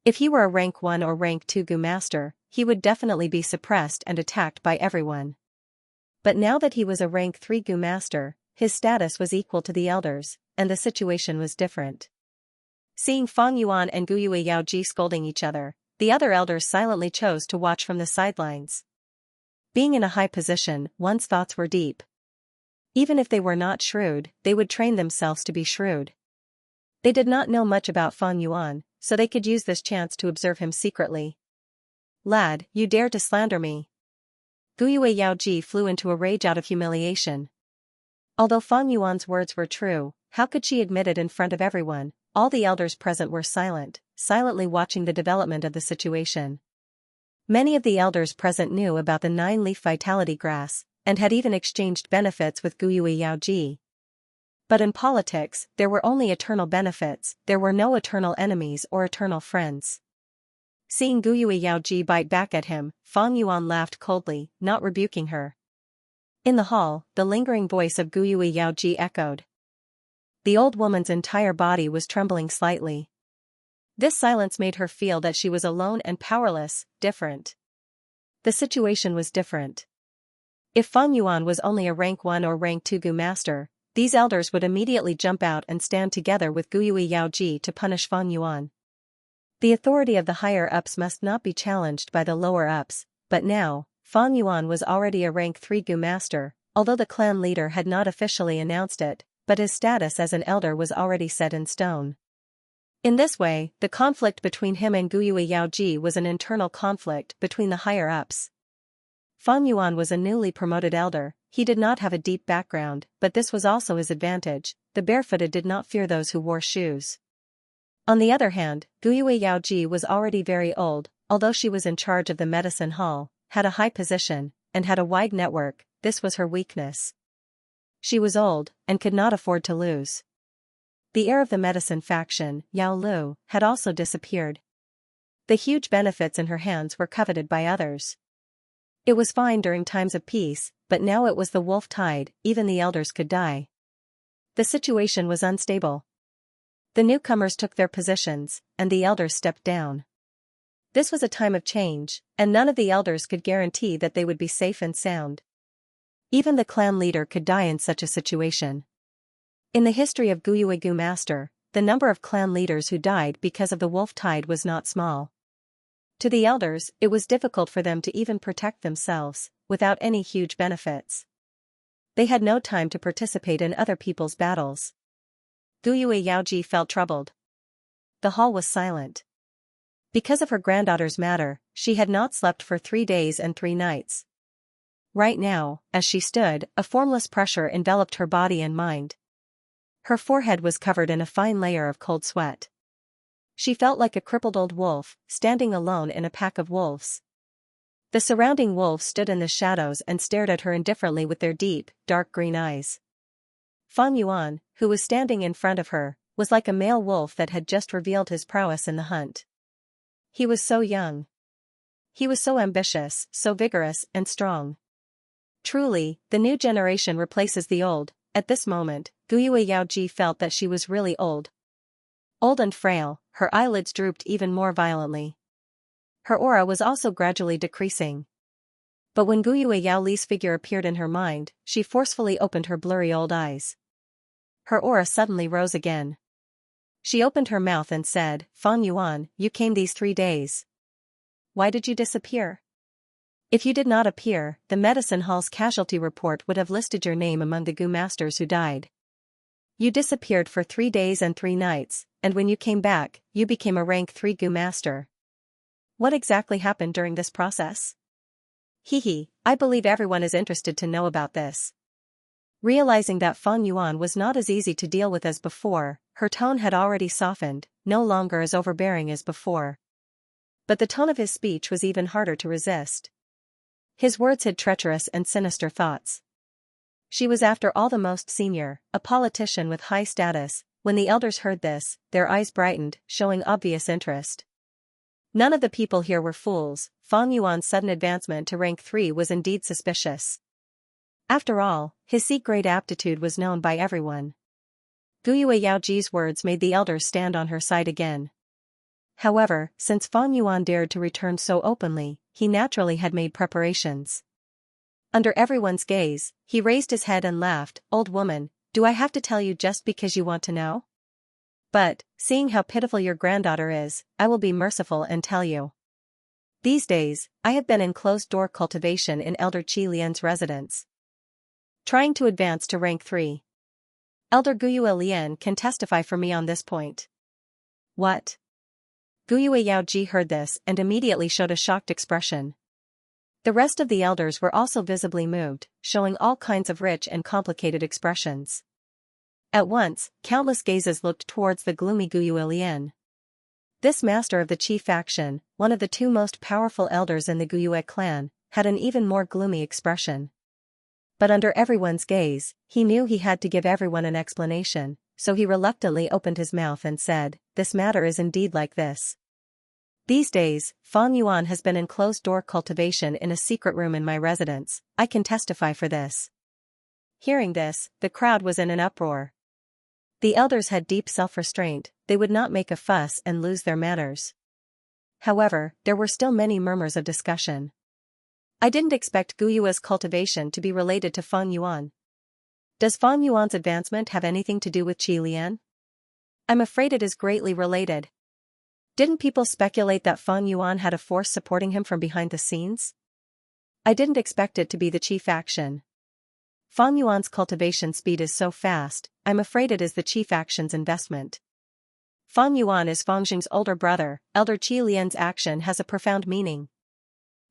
If he were a rank 1 or rank 2 Gu master, he would definitely be suppressed and attacked by everyone. But now that he was a rank 3 Gu master, his status was equal to the elders, and the situation was different. Seeing Fang Yuan and Yue Yaoji scolding each other, the other elders silently chose to watch from the sidelines. Being in a high position, one's thoughts were deep. Even if they were not shrewd, they would train themselves to be shrewd. They did not know much about Fang Yuan, so they could use this chance to observe him secretly. "Lad, you dare to slander me." Yue Yaoji flew into a rage out of humiliation. Although Fang Yuan's words were true, how could she admit it in front of everyone? All the elders present were silent, silently watching the development of the situation. Many of the elders present knew about the 9-leaf vitality grass, and had even exchanged benefits with Yue Yaoji. But in politics, there were only eternal benefits, there were no eternal enemies or eternal friends. Seeing Yue Yaoji bite back at him, Fang Yuan laughed coldly, not rebuking her. In the hall, the lingering voice of Yue Yaoji echoed. The old woman's entire body was trembling slightly. This silence made her feel that she was alone and powerless, different. The situation was different. If Fang Yuan was only a rank 1 or rank 2 Gu master, these elders would immediately jump out and stand together with Yue Yaoji to punish Fang Yuan. The authority of the higher-ups must not be challenged by the lower-ups, but now, Fang Yuan was already a rank 3 Gu master, although the clan leader had not officially announced it, but his status as an elder was already set in stone. In this way, the conflict between him and Yue Yaoji was an internal conflict between the higher-ups. Fang Yuan was a newly promoted elder. He did not have a deep background, but this was also his advantage. The barefooted did not fear those who wore shoes. On the other hand, Yue Yaoji was already very old, although she was in charge of the medicine hall, had a high position, and had a wide network. This was her weakness. She was old, and could not afford to lose. The heir of the medicine faction, Yao Lu, had also disappeared. The huge benefits in her hands were coveted by others. It was fine during times of peace, but now it was the wolf tide, even the elders could die. The situation was unstable. The newcomers took their positions, and the elders stepped down. This was a time of change, and none of the elders could guarantee that they would be safe and sound. Even the clan leader could die in such a situation. In the history of Guyuegu Master, the number of clan leaders who died because of the wolf tide was not small. To the elders, it was difficult for them to even protect themselves, without any huge benefits. They had no time to participate in other people's battles. Guyue Yaoji felt troubled. The hall was silent. Because of her granddaughter's matter, she had not slept for 3 days and 3 nights. Right now, as she stood, a formless pressure enveloped her body and mind. Her forehead was covered in a fine layer of cold sweat. She felt like a crippled old wolf, standing alone in a pack of wolves. The surrounding wolves stood in the shadows and stared at her indifferently with their deep, dark green eyes. Fan Yuan, who was standing in front of her, was like a male wolf that had just revealed his prowess in the hunt. He was so young. He was so ambitious, so vigorous and strong. Truly, the new generation replaces the old. At this moment, Guyue Yaoji felt that she was really old. Old and frail, her eyelids drooped even more violently. Her aura was also gradually decreasing. But when Guyue Yaoli's figure appeared in her mind, she forcefully opened her blurry old eyes. Her aura suddenly rose again. She opened her mouth and said, "Fan Yuan, you came these 3 days. Why did you disappear? If you did not appear, the medicine hall's casualty report would have listed your name among the Gu masters who died. You disappeared for 3 days and 3 nights, and when you came back, you became a rank 3 Gu master. What exactly happened during this process?" Hehe, I believe everyone is interested to know about this. Realizing that Fan Yuan was not as easy to deal with as before, her tone had already softened, no longer as overbearing as before. But the tone of his speech was even harder to resist. His words had treacherous and sinister thoughts. She was after all the most senior, a politician with high status. When the elders heard this, their eyes brightened, showing obvious interest. None of the people here were fools. Fan Yuan's sudden advancement to rank 3 was indeed suspicious. After all, his C-grade aptitude was known by everyone. Guyue Yaoji's words made the elders stand on her side again. However, since Fan Yuan dared to return so openly, he naturally had made preparations. Under everyone's gaze, he raised his head and laughed. "Old woman, do I have to tell you just because you want to know? But, seeing how pitiful your granddaughter is, I will be merciful and tell you. These days, I have been in closed-door cultivation in Elder Qi Lian's residence, trying to advance to rank 3. Elder Guyue Lian can testify for me on this point." "What?" Guyue Yaoji heard this and immediately showed a shocked expression. The rest of the elders were also visibly moved, showing all kinds of rich and complicated expressions. At once, countless gazes looked towards the gloomy Guyue Lian. This master of the Qi faction, one of the 2 most powerful elders in the Guyue clan, had an even more gloomy expression. But under everyone's gaze, he knew he had to give everyone an explanation, so he reluctantly opened his mouth and said, "This matter is indeed like this. These days, Fan Yuan has been in closed-door cultivation in a secret room in my residence. I can testify for this." Hearing this, the crowd was in an uproar. The elders had deep self-restraint, they would not make a fuss and lose their manners. However, there were still many murmurs of discussion. "I didn't expect Guyue's cultivation to be related to Fan Yuan. Does Fan Yuan's advancement have anything to do with Qi Lian? I'm afraid it is greatly related. Didn't people speculate that Fan Yuan had a force supporting him from behind the scenes? I didn't expect it to be the Qi faction. Fan Yuan's cultivation speed is so fast, I'm afraid it is the Qi faction's investment. Fan Yuan is Fang Jing's older brother. Elder Qi Lian's action has a profound meaning."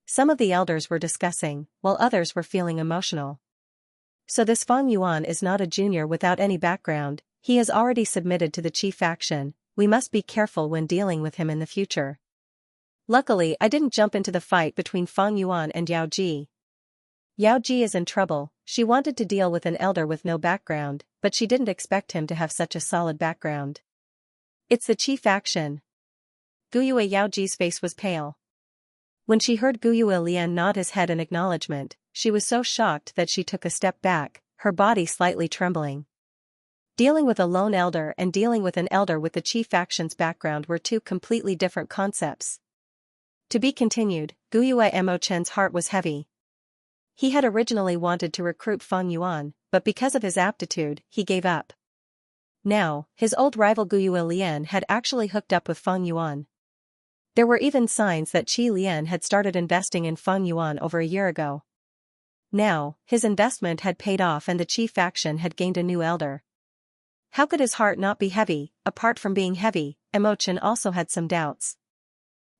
Some of the elders were discussing, while others were feeling emotional. So this Fan Yuan is not a junior without any background, he has already submitted to the Qi faction. We must be careful when dealing with him in the future. Luckily, I didn't jump into the fight between Fan Yuan and Yao Ji. Yao Ji is in trouble. She wanted to deal with an elder with no background, but she didn't expect him to have such a solid background. It's the Qi faction. Guyue Yaoji's face was pale. When she heard Guyue Lian nod his head in acknowledgement, she was so shocked that she took a step back, her body slightly trembling. Dealing with a lone elder and dealing with an elder with the Qi faction's background were 2 completely different concepts. To be continued. Guyue Mo Chen's heart was heavy. He had originally wanted to recruit Fan Yuan, but because of his aptitude, he gave up. Now, his old rival Guyue Lian had actually hooked up with Feng Yuan. There were even signs that Qi Lian had started investing in Feng Yuan over a year ago. Now, his investment had paid off and the Qi faction had gained a new elder. How could his heart not be heavy? Apart from being heavy, Emochen also had some doubts.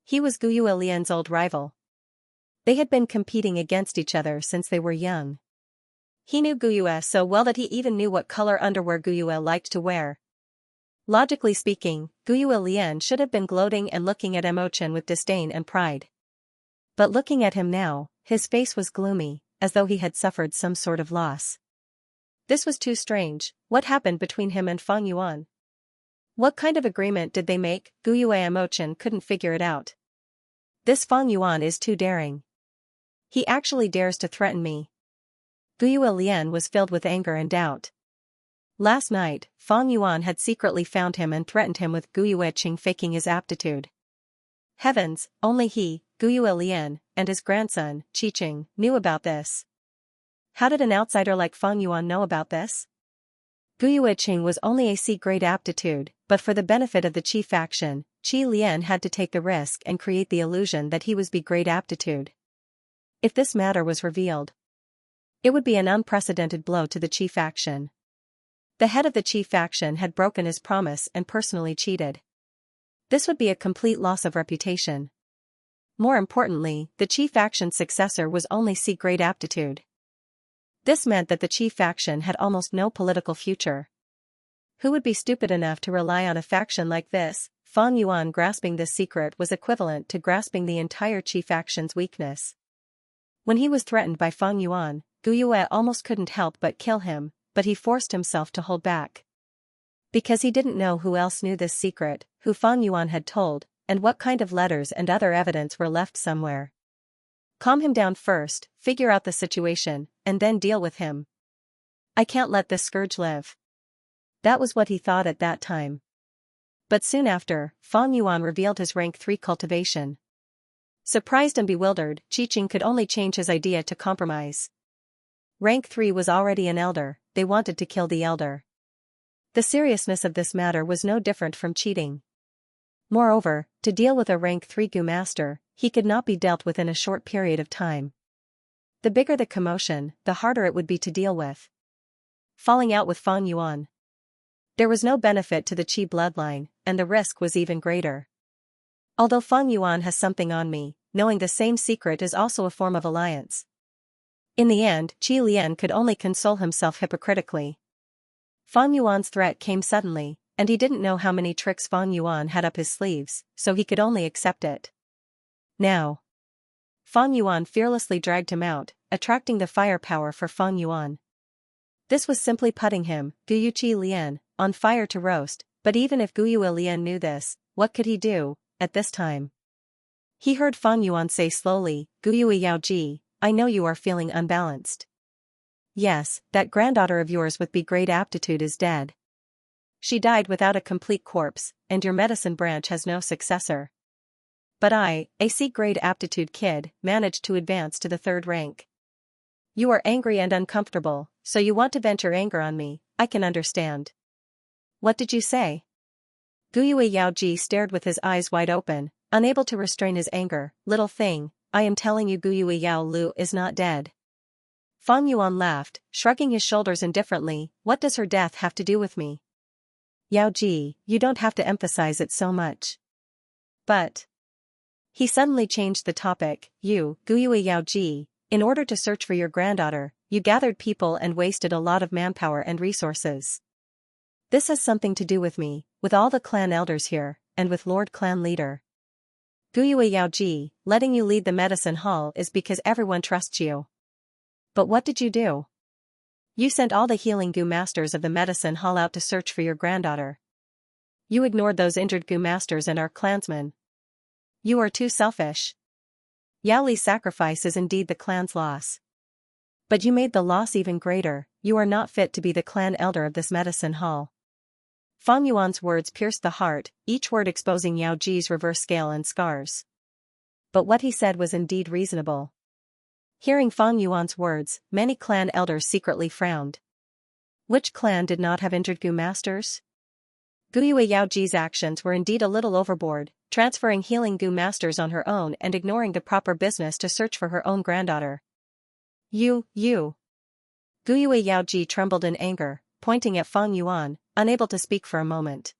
He was Guyue Lian's old rival. They had been competing against each other since they were young. He knew Guyue so well that he even knew what color underwear Guyue liked to wear. Logically speaking, Guyue Lian should have been gloating and looking at Emochen with disdain and pride. But looking at him now, his face was gloomy, as though he had suffered some sort of loss. This was too strange. What happened between him and Feng Yuan? What kind of agreement did they make? Guyue Emochen couldn't figure it out. This Feng Yuan is too daring. He actually dares to threaten me. Guyue Lian was filled with anger and doubt. Last night, Feng Yuan had secretly found him and threatened him with Guyue Qing faking his aptitude. Heavens, only he, Guyue Lian, and his grandson, Qiqing, knew about this. How did an outsider like Feng Yuan know about this? Guyue Qing was only a C-grade aptitude, but for the benefit of the Qi faction, Qi Lian had to take the risk and create the illusion that he was B-grade aptitude. If this matter was revealed, it would be an unprecedented blow to the Qi faction. The head of the Qi faction had broken his promise and personally cheated. This would be a complete loss of reputation. More importantly, the Qi faction's successor was only C-grade aptitude. This meant that the Qi faction had almost no political future. Who would be stupid enough to rely on a faction like this? Feng Yuan grasping this secret was equivalent to grasping the entire Qi faction's weakness. When he was threatened by Feng Yuan, Guyue almost couldn't help but kill him, but he forced himself to hold back. Because he didn't know who else knew this secret, who Feng Yuan had told, and what kind of letters and other evidence were left somewhere. Calm him down first, figure out the situation, and then deal with him. I can't let this scourge live. That was what he thought at that time. But soon after, Feng Yuan revealed his rank 3 cultivation. Surprised and bewildered, Qiqing could only change his idea to compromise. Rank 3 was already an elder, they wanted to kill the elder. The seriousness of this matter was no different from cheating. Moreover, to deal with a rank 3 Gu master, he could not be dealt with in a short period of time. The bigger the commotion, the harder it would be to deal with. Falling out with Feng Yuan. There was no benefit to the Qi bloodline, and the risk was even greater. Although Feng Yuan has something on me, knowing the same secret is also a form of alliance. In the end, Qi Lian could only console himself hypocritically. Feng Yuan's threat came suddenly, and he didn't know how many tricks Feng Yuan had up his sleeves, so he could only accept it. Now. Feng Yuan fearlessly dragged him out, attracting the firepower for Feng Yuan. This was simply putting him, Guyue Qi Lian, on fire to roast, but even if Guyue Lian knew this, what could he do, at this time? He heard Feng Yuan say slowly, Guyue Yaoji, I know you are feeling unbalanced. Yes, that granddaughter of yours with B-grade aptitude is dead. She died without a complete corpse, and your medicine branch has no successor. But I, a C-grade aptitude kid, managed to advance to the 3rd rank. You are angry and uncomfortable, so you want to vent your anger on me, I can understand. What did you say? Guyue Yaoji stared with his eyes wide open, unable to restrain his anger. Little thing, I am telling you Guyue Yao Lu is not dead. Feng Yuan laughed, shrugging his shoulders indifferently. What does her death have to do with me? Yaoji, you don't have to emphasize it so much. But. He suddenly changed the topic. You, Guyue Yaoji, in order to search for your granddaughter, you gathered people and wasted a lot of manpower and resources. This has something to do with me, with all the clan elders here, and with Lord Clan Leader. Guyue Yaoji, letting you lead the medicine hall is because everyone trusts you. But what did you do? You sent all the healing Gu masters of the medicine hall out to search for your granddaughter. You ignored those injured Gu masters and our clansmen. You are too selfish. Yao Li's sacrifice is indeed the clan's loss. But you made the loss even greater. You are not fit to be the clan elder of this medicine hall. Feng Yuan's words pierced the heart, each word exposing Yao Ji's reverse scale and scars. But what he said was indeed reasonable. Hearing Feng Yuan's words, many clan elders secretly frowned. Which clan did not have injured Gu masters? Guyue Yaoji's actions were indeed a little overboard, transferring healing Gu masters on her own and ignoring the proper business to search for her own granddaughter. You. Guyue Yaoji trembled in anger, pointing at Fang Yuan, unable to speak for a moment.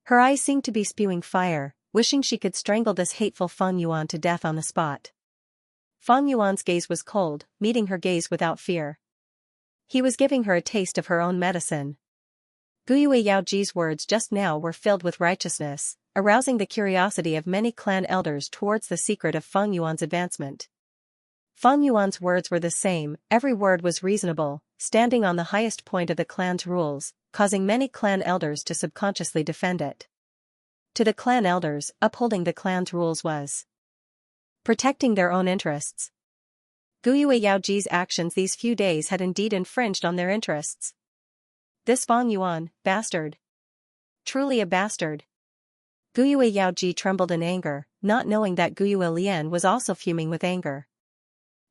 Her eyes seemed to be spewing fire, wishing she could strangle this hateful Fang Yuan to death on the spot. Fang Yuan's gaze was cold, meeting her gaze without fear. He was giving her a taste of her own medicine. Guyue Yaoji's words just now were filled with righteousness, arousing the curiosity of many clan elders towards the secret of Fang Yuan's advancement. Fang Yuan's words were the same, every word was reasonable, standing on the highest point of the clan's rules, causing many clan elders to subconsciously defend it. To the clan elders, upholding the clan's rules was protecting their own interests. Guyue Yaoji's actions these few days had indeed infringed on their interests. This Fang Yuan, bastard. Truly a bastard. Guyue Yaoji trembled in anger, not knowing that Guyue Lian was also fuming with anger.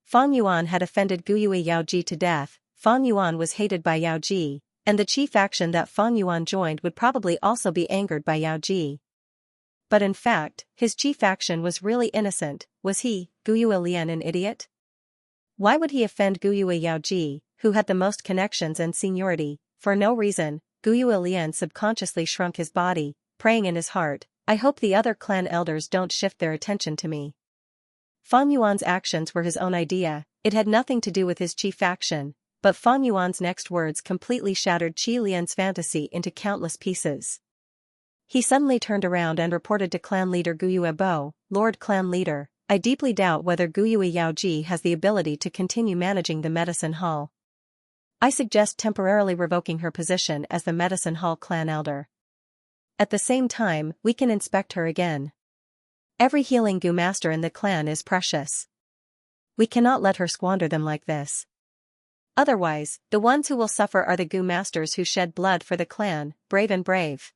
Fang Yuan had offended Guyue Yaoji to death, Fang Yuan was hated by Yaoji, and the chief faction that Fang Yuan joined would probably also be angered by Yaoji. But in fact, his chief faction was really innocent. Was he, Guyue Lian, an idiot? Why would he offend Guyue Yaoji, who had the most connections and seniority? For no reason. Guyue Lian subconsciously shrunk his body, praying in his heart, I hope the other clan elders don't shift their attention to me. Fang Yuan's actions were his own idea, it had nothing to do with his chief faction, but Fang Yuan's next words completely shattered Qi Lian's fantasy into countless pieces. He suddenly turned around and reported to clan leader Guyue Bo, Lord Clan Leader, I deeply doubt whether Guyue Yaoji has the ability to continue managing the medicine hall. I suggest temporarily revoking her position as the medicine hall clan elder. At the same time, we can inspect her again. Every healing Gu master in the clan is precious. We cannot let her squander them like this. Otherwise, the ones who will suffer are the Gu masters who shed blood for the clan, brave and brave.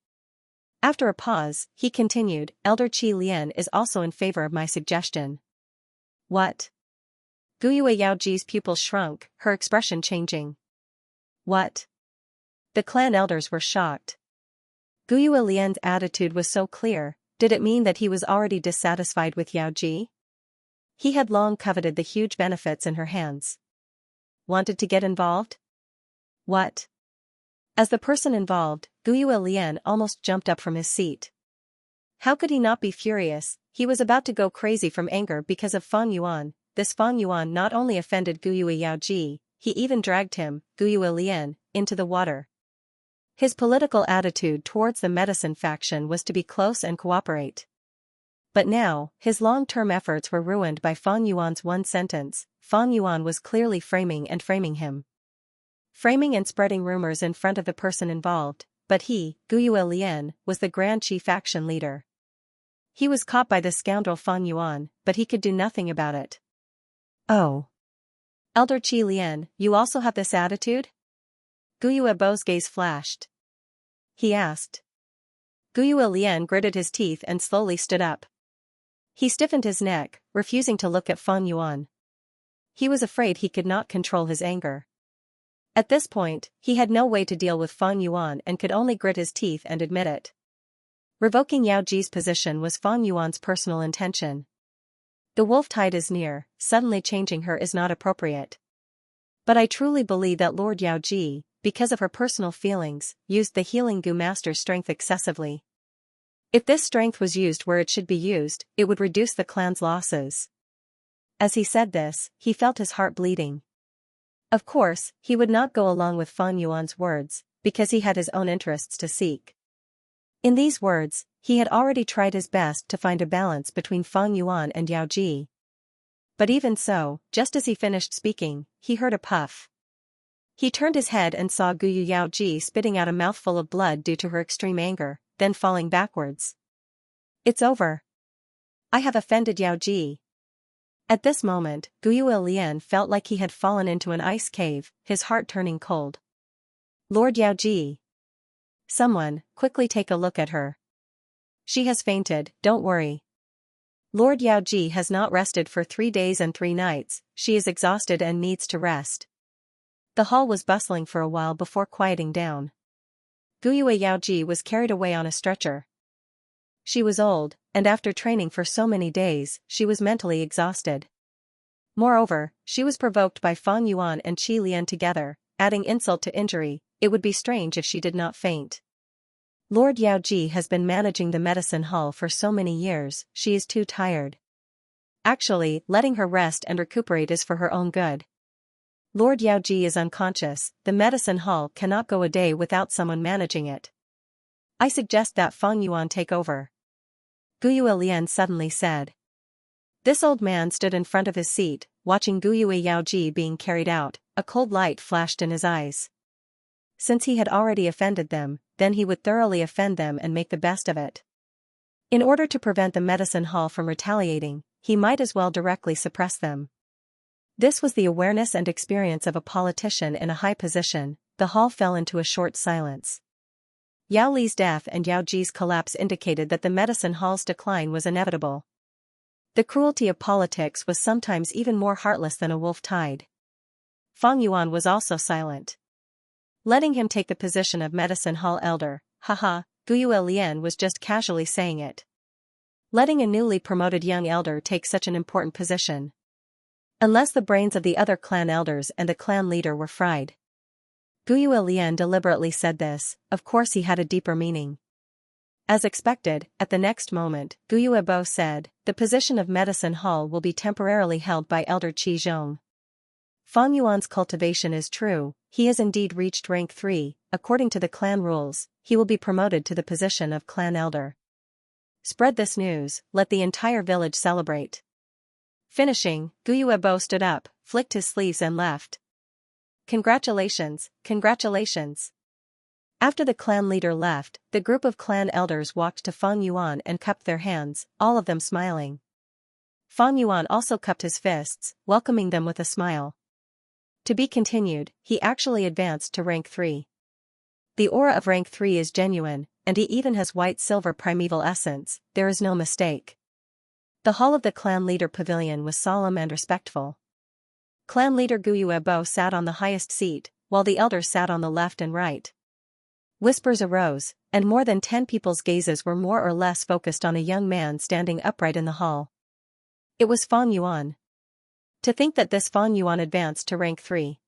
After a pause, he continued, Elder Qi Lian is also in favor of my suggestion. What? Guyue Yaoji's pupils shrunk, her expression changing. What? The clan elders were shocked. Guyue Lian's attitude was so clear, did it mean that he was already dissatisfied with Yaoji? He had long coveted the huge benefits in her hands. Wanted to get involved? What? As the person involved, Guyue Lian almost jumped up from his seat. How could he not be furious? He was about to go crazy from anger because of Fang Yuan. This Fang Yuan not only offended Guyue Yaoji, he even dragged him, Guyue Lian, into the water. His political attitude towards the medicine faction was to be close and cooperate. But now, his long-term efforts were ruined by Fang Yuan's one sentence. Fang Yuan was clearly framing him. Framing and spreading rumors in front of the person involved, but he, Guyue Lian, was the Grand Qi faction leader. He was caught by the scoundrel Fang Yuan, but he could do nothing about it. Oh. Elder Qi Lian, you also have this attitude? Guyue Bo's gaze flashed. He asked. Guyue Lian gritted his teeth and slowly stood up. He stiffened his neck, refusing to look at Fang Yuan. He was afraid he could not control his anger. At this point, he had no way to deal with Fang Yuan and could only grit his teeth and admit it. Revoking Yaoji's position was Fang Yuan's personal intention. The wolf tide is near, suddenly changing her is not appropriate. But I truly believe that Lord Yaoji, because of her personal feelings, used the healing Gu master's strength excessively. If this strength was used where it should be used, it would reduce the clan's losses. As he said this, he felt his heart bleeding. Of course, he would not go along with Fang Yuan's words, because he had his own interests to seek. In these words, he had already tried his best to find a balance between Fang Yuan and Yaoji. But even so, just as he finished speaking, he heard a puff. He turned his head and saw Guyue Yaoji spitting out a mouthful of blood due to her extreme anger, then falling backwards. It's over. I have offended Yaoji. At this moment, Guyue Lian felt like he had fallen into an ice cave, his heart turning cold. Lord Yaoji. Someone, quickly take a look at her. She has fainted, don't worry. Lord Yaoji has not rested for 3 days and 3 nights, she is exhausted and needs to rest. The hall was bustling for a while before quieting down. Guyue Yaoji was carried away on a stretcher. She was old, and after training for so many days, she was mentally exhausted. Moreover, she was provoked by Fang Yuan and Qi Lian together, adding insult to injury. It would be strange if she did not faint. Lord Yaoji has been managing the medicine hall for so many years, she is too tired. Actually, letting her rest and recuperate is for her own good. Lord Yaoji is unconscious, the medicine hall cannot go a day without someone managing it. I suggest that Fang Yuan take over. Guyue Lian suddenly said. This old man stood in front of his seat, watching Guyue Yaoji being carried out. A cold light flashed in his eyes. Since he had already offended them, then he would thoroughly offend them and make the best of it. In order to prevent the medicine hall from retaliating, he might as well directly suppress them. This was the awareness and experience of a politician in a high position. The hall fell into a short silence. Yao Li's death and Yao Ji's collapse indicated that the medicine hall's decline was inevitable. The cruelty of politics was sometimes even more heartless than a wolf tide. Fang Yuan was also silent. Letting him take the position of medicine hall elder, haha, Guyue Lian was just casually saying it. Letting a newly promoted young elder take such an important position. Unless the brains of the other clan elders and the clan leader were fried. Guyue Lian deliberately said this, of course he had a deeper meaning. As expected, at the next moment, Guyue Bo said, the position of medicine hall will be temporarily held by Elder Qi Zhong. Fang Yuan's cultivation is true, he has indeed reached rank 3, according to the clan rules, he will be promoted to the position of clan elder. Spread this news, let the entire village celebrate. Finishing, Guyue Bo stood up, flicked his sleeves and left. Congratulations, congratulations. After the clan leader left, the group of clan elders walked to Fang Yuan and cupped their hands, all of them smiling. Fang Yuan also cupped his fists, welcoming them with a smile. To be continued, he actually advanced to rank 3. The aura of rank 3 is genuine, and he even has white-silver primeval essence, there is no mistake. The hall of the clan leader pavilion was solemn and respectful. Clan leader Guyue Bo sat on the highest seat, while the elders sat on the left and right. Whispers arose, and more than 10 people's gazes were more or less focused on a young man standing upright in the hall. It was Fang Yuan. To think that this Fang Yuan advanced to rank 3.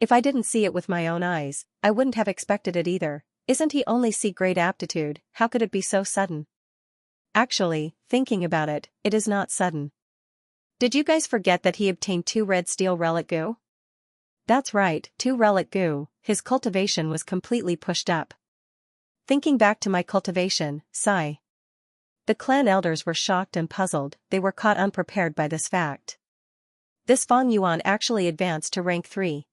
If I didn't see it with my own eyes, I wouldn't have expected it either. Isn't he only see great aptitude, how could it be so sudden? Actually, thinking about it, it is not sudden. Did you guys forget that he obtained 2 red steel relic goo? That's right, 2 relic goo, his cultivation was completely pushed up. Thinking back to my cultivation, sigh. The clan elders were shocked and puzzled, they were caught unprepared by this fact. This Fang Yuan actually advanced to rank 3.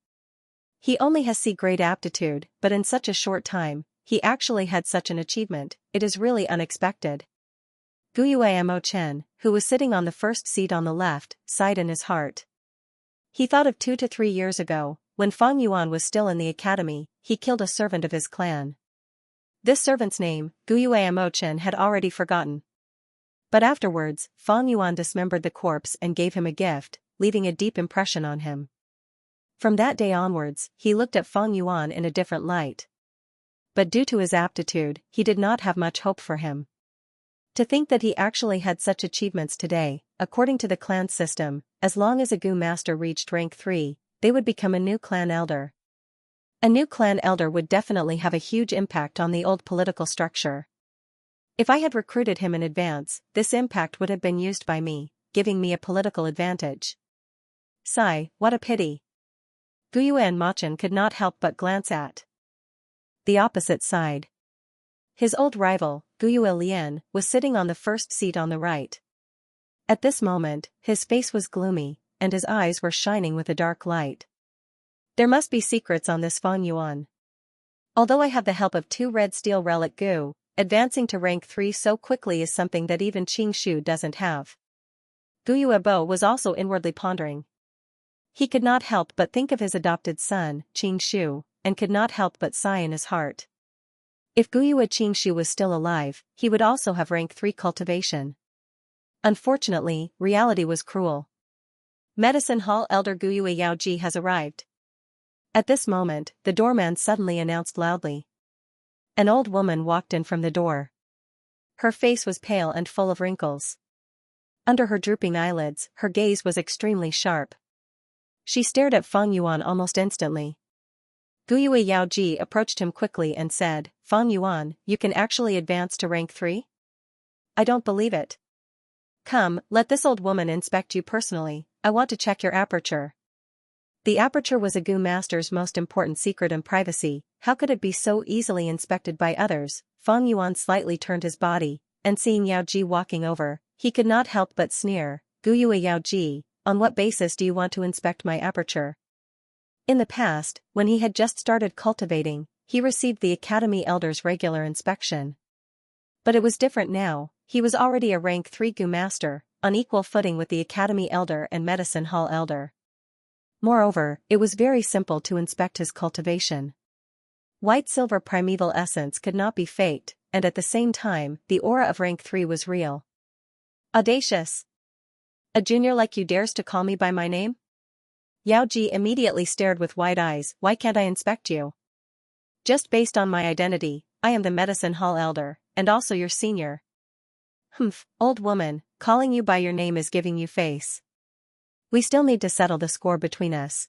He only has great aptitude, but in such a short time, he actually had such an achievement, it is really unexpected. Guyue Mo Chen, who was sitting on the first seat on the left, sighed in his heart. He thought of 2 to 3 years ago, when Fang Yuan was still in the academy, he killed a servant of his clan. This servant's name, Guyue Mo Chen had already forgotten. But afterwards, Fang Yuan dismembered the corpse and gave him a gift, leaving a deep impression on him. From that day onwards, he looked at Fang Yuan in a different light. But due to his aptitude, he did not have much hope for him. To think that he actually had such achievements today, according to the clan system, as long as a Gu master reached rank 3, they would become a new clan elder. A new clan elder would definitely have a huge impact on the old political structure. If I had recruited him in advance, this impact would have been used by me, giving me a political advantage. Sigh, what a pity. Guyue Machen could not help but glance at the opposite side. His old rival, Guyue Lian, was sitting on the first seat on the right. At this moment, his face was gloomy, and his eyes were shining with a dark light. There must be secrets on this Fang Yuan. Although I have the help of 2 red steel relic goo, advancing to rank 3 so quickly is something that even Qingshu doesn't have. Guyue Bo was also inwardly pondering. He could not help but think of his adopted son, Qingshu, and could not help but sigh in his heart. If Guyue Qingshu was still alive, he would also have rank 3 cultivation. Unfortunately, reality was cruel. Medicine Hall Elder Guyue Yaoji has arrived. At this moment, the doorman suddenly announced loudly. An old woman walked in from the door. Her face was pale and full of wrinkles. Under her drooping eyelids, her gaze was extremely sharp. She stared at Fang Yuan almost instantly. Guyue Yaoji approached him quickly and said, "Fang Yuan, you can actually advance to rank 3? I don't believe it. Come, let this old woman inspect you personally, I want to check your aperture." The aperture was a Gu master's most important secret and privacy. How could it be so easily inspected by others? Fang Yuan slightly turned his body, and seeing Yaoji walking over, he could not help but sneer. "Guyue Yaoji, on what basis do you want to inspect my aperture?" In the past, when he had just started cultivating, he received the Academy Elder's regular inspection. But it was different now. He was already a rank 3 Gu master, on equal footing with the Academy Elder and Medicine Hall Elder. Moreover, it was very simple to inspect his cultivation. White-silver primeval essence could not be faked, and at the same time, the aura of rank 3 was real. Audacious! A junior like you dares to call me by my name? Yaoji immediately stared with wide eyes. "Why can't I inspect you? Just based on my identity, I am the Medicine Hall Elder, and also your senior." "Humph, old woman, calling you by your name is giving you face. We still need to settle the score between us.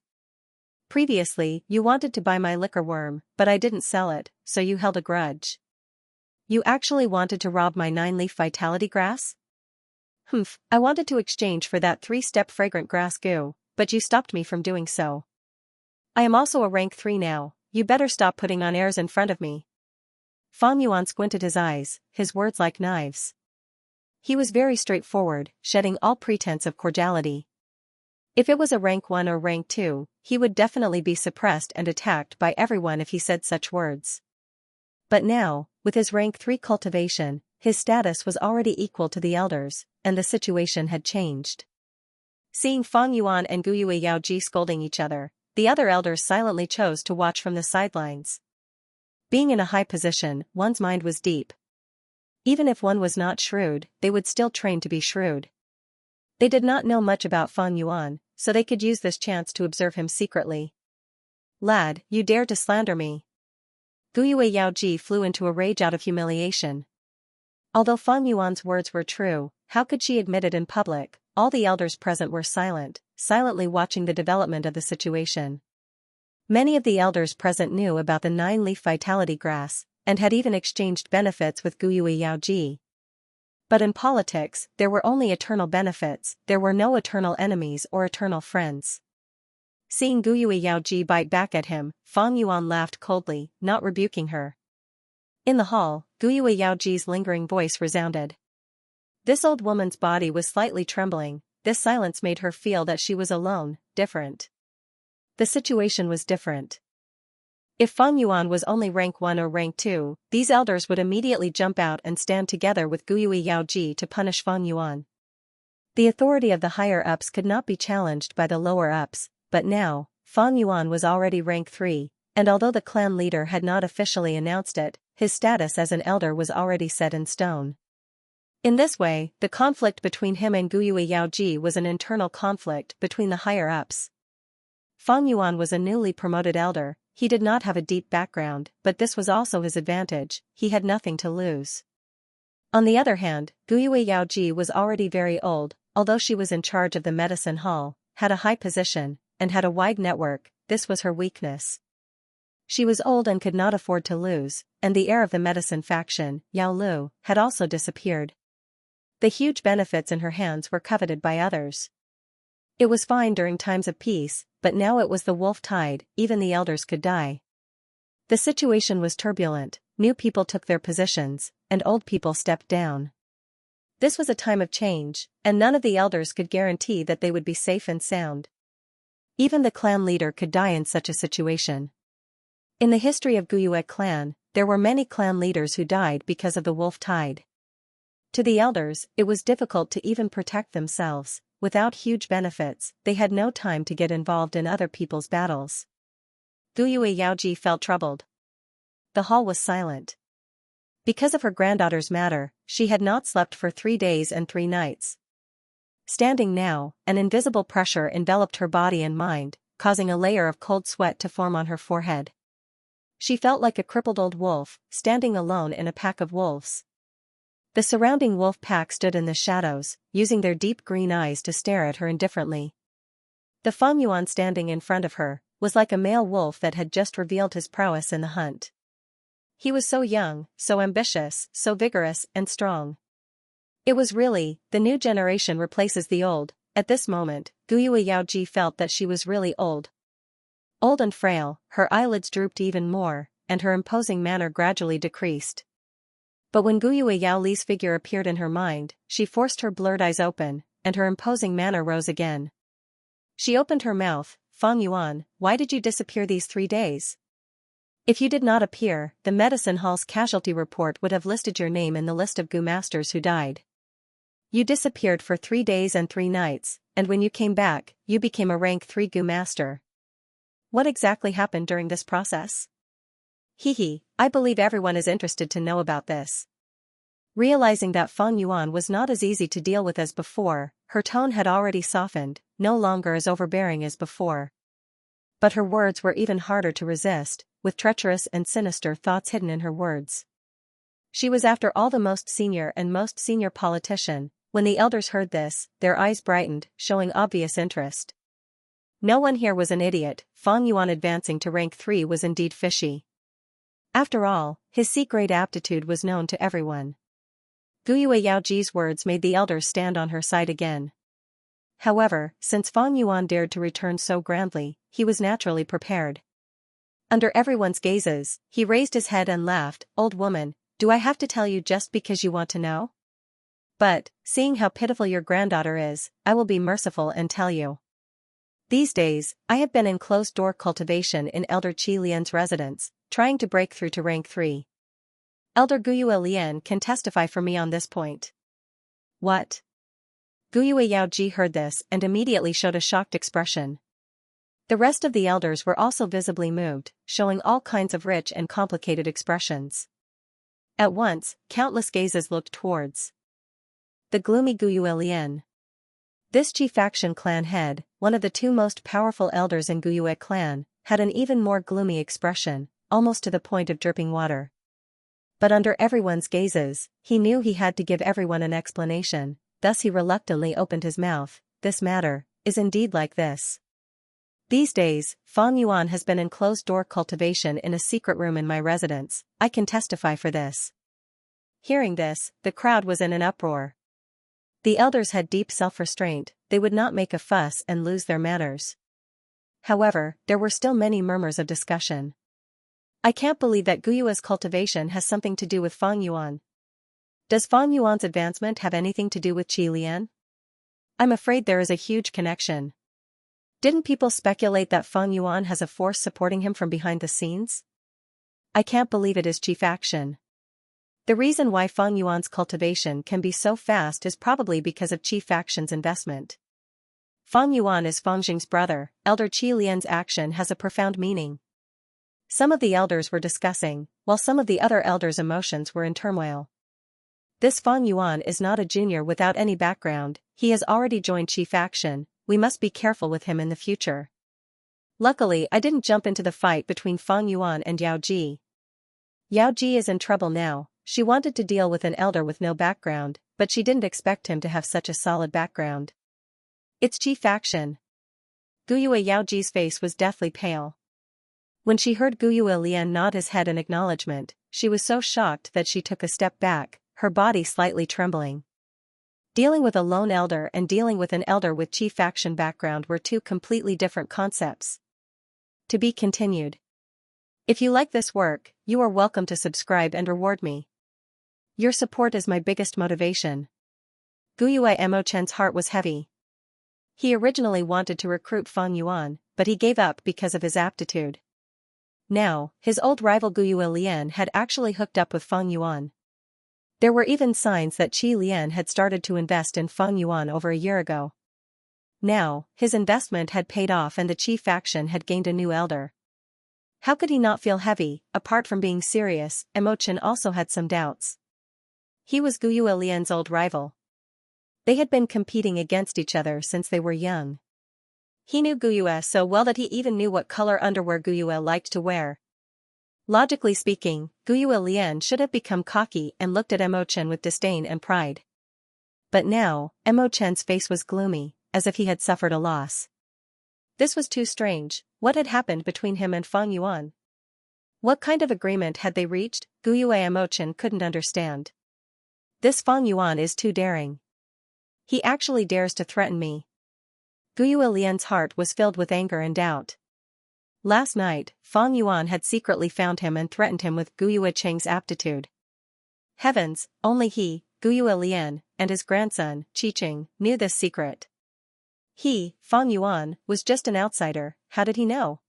Previously, you wanted to buy my liquor worm, but I didn't sell it, so you held a grudge. You actually wanted to rob my 9-leaf vitality grass? Humph, I wanted to exchange for that 3-step fragrant grass goo, but you stopped me from doing so. I am also a rank 3 now, you better stop putting on airs in front of me." Fang Yuan squinted his eyes, his words like knives. He was very straightforward, shedding all pretense of cordiality. If it was a rank 1 or rank 2, he would definitely be suppressed and attacked by everyone if he said such words. But now, with his rank 3 cultivation, his status was already equal to the elders, and the situation had changed. Seeing Fang Yuan and Guyue Yaoji scolding each other, the other elders silently chose to watch from the sidelines. Being in a high position, one's mind was deep. Even if one was not shrewd, they would still train to be shrewd. They did not know much about Fang Yuan, so they could use this chance to observe him secretly. "Lad, you dare to slander me." Guyue Yaoji flew into a rage out of humiliation. Although Fang Yuan's words were true, how could she admit it in public? All the elders present were silent, silently watching the development of the situation. Many of the elders present knew about the 9-leaf vitality grass, and had even exchanged benefits with Guyue Yaoji. But in politics, there were only eternal benefits, there were no eternal enemies or eternal friends. Seeing Guyue Yaoji bite back at him, Fang Yuan laughed coldly, not rebuking her. In the hall, Guyue Yaoji's lingering voice resounded. This old woman's body was slightly trembling, this silence made her feel that she was alone, different. The situation was different. If Fang Yuan was only rank 1 or rank 2, these elders would immediately jump out and stand together with Guyue Yaoji to punish Fang Yuan. The authority of the higher-ups could not be challenged by the lower-ups, but now, Fang Yuan was already rank 3, and although the clan leader had not officially announced it, his status as an elder was already set in stone. In this way, the conflict between him and Guyue Yaoji was an internal conflict between the higher-ups. Fang Yuan was a newly promoted elder. He did not have a deep background, but this was also his advantage, he had nothing to lose. On the other hand, Guyue Yaoji was already very old, although she was in charge of the medicine hall, had a high position, and had a wide network, this was her weakness. She was old and could not afford to lose, and the heir of the medicine faction, Yao Lu, had also disappeared. The huge benefits in her hands were coveted by others. It was fine during times of peace, but now it was the wolf tide, even the elders could die. The situation was turbulent, new people took their positions, and old people stepped down. This was a time of change, and none of the elders could guarantee that they would be safe and sound. Even the clan leader could die in such a situation. In the history of Guyue clan, there were many clan leaders who died because of the wolf tide. To the elders, it was difficult to even protect themselves. Without huge benefits, they had no time to get involved in other people's battles. Guyue Yaoji felt troubled. The hall was silent. Because of her granddaughter's matter, she had not slept for 3 days and 3 nights. Standing now, an invisible pressure enveloped her body and mind, causing a layer of cold sweat to form on her forehead. She felt like a crippled old wolf, standing alone in a pack of wolves. The surrounding wolf pack stood in the shadows, using their deep green eyes to stare at her indifferently. The Feng Yuan standing in front of her was like a male wolf that had just revealed his prowess in the hunt. He was so young, so ambitious, so vigorous and strong. It was really, the new generation replaces the old. At this moment, Guyue Yaoji felt that she was really old. Old and frail, her eyelids drooped even more, and her imposing manner gradually decreased. But when Guyue Yaoli's figure appeared in her mind, she forced her blurred eyes open, and her imposing manner rose again. She opened her mouth. Feng Yuan, why did you disappear these 3 days? If you did not appear, the medicine hall's casualty report would have listed your name in the list of Gu masters who died. You disappeared for 3 days and 3 nights, and when you came back, you became a rank 3 Gu master. What exactly happened during this process? I believe everyone is interested to know about this. Realizing that Feng Yuan was not as easy to deal with as before, her tone had already softened, no longer as overbearing as before. But her words were even harder to resist, with treacherous and sinister thoughts hidden in her words. She was after all the most senior politician. When the elders heard this, their eyes brightened, showing obvious interest. No one here was an idiot. Feng Yuan advancing to rank 3 was indeed fishy. After all, his C-grade aptitude was known to everyone. Guyue Yaoji's words made the elders stand on her side again. However, since Feng Yuan dared to return so grandly, he was naturally prepared. Under everyone's gazes, he raised his head and laughed. Old woman, do I have to tell you just because you want to know? But, seeing how pitiful your granddaughter is, I will be merciful and tell you. These days, I have been in closed-door cultivation in Elder Qi Lian's residence, trying to break through to rank 3. Elder Guyue Lian can testify for me on this point. What? Guyue Yaoji heard this and immediately showed a shocked expression. The rest of the elders were also visibly moved, showing all kinds of rich and complicated expressions. At once, countless gazes looked towards the gloomy Guyue Lian. This Qi faction clan head, one of the 2 most powerful elders in Guyue clan, had an even more gloomy expression, almost to the point of dripping water. But under everyone's gazes, he knew he had to give everyone an explanation, thus he reluctantly opened his mouth. This matter is indeed like this. These days, Feng Yuan has been in closed-door cultivation in a secret room in my residence. I can testify for this. Hearing this, the crowd was in an uproar. The elders had deep self-restraint, they would not make a fuss and lose their manners. However, there were still many murmurs of discussion. I can't believe that Guyue's cultivation has something to do with Feng Yuan. Does Feng Yuan's advancement have anything to do with Qi Lian? I'm afraid there is a huge connection. Didn't people speculate that Feng Yuan has a force supporting him from behind the scenes? I can't believe it is Qi faction. The reason why Feng Yuan's cultivation can be so fast is probably because of Qi faction's investment. Feng Yuan is Feng Jing's brother. Elder Qi Lian's action has a profound meaning. Some of the elders were discussing, while some of the other elders' emotions were in turmoil. This Feng Yuan is not a junior without any background, he has already joined Qi faction, we must be careful with him in the future. Luckily I didn't jump into the fight between Feng Yuan and Yao Ji. Yao Ji is in trouble now. She wanted to deal with an elder with no background, but she didn't expect him to have such a solid background. It's Qi faction. Guyue Yaoji's face was deathly pale. When she heard Guyue Lian nod his head in acknowledgement, she was so shocked that she took a step back, her body slightly trembling. Dealing with a lone elder and dealing with an elder with Qi faction background were 2 completely different concepts. To be continued. If you like this work, you are welcome to subscribe and reward me. Your support is my biggest motivation. Guyue Emochen's heart was heavy. He originally wanted to recruit Feng Yuan, but he gave up because of his aptitude. Now, his old rival Guyue Lian had actually hooked up with Feng Yuan. There were even signs that Qi Lian had started to invest in Feng Yuan over a year ago. Now, his investment had paid off and the Qi faction had gained a new elder. How could he not feel heavy? Apart from being serious, Emochen also had some doubts. He was Guyue Lian's old rival. They had been competing against each other since they were young. He knew Guyue so well that he even knew what color underwear Guyue liked to wear. Logically speaking, Guyue Lian should have become cocky and looked at Mo Chen with disdain and pride. But now, Mo Chen's face was gloomy, as if he had suffered a loss. This was too strange. What had happened between him and Fang Yuan? What kind of agreement had they reached? Guyue Mo Chen couldn't understand. This Fang Yuan is too daring. He actually dares to threaten me. Guyue Lian's heart was filled with anger and doubt. Last night, Fang Yuan had secretly found him and threatened him with Guyue Cheng's aptitude. Heavens, only he, Guyue Lian, and his grandson, Qiqing, knew this secret. He, Fang Yuan, was just an outsider. How did he know?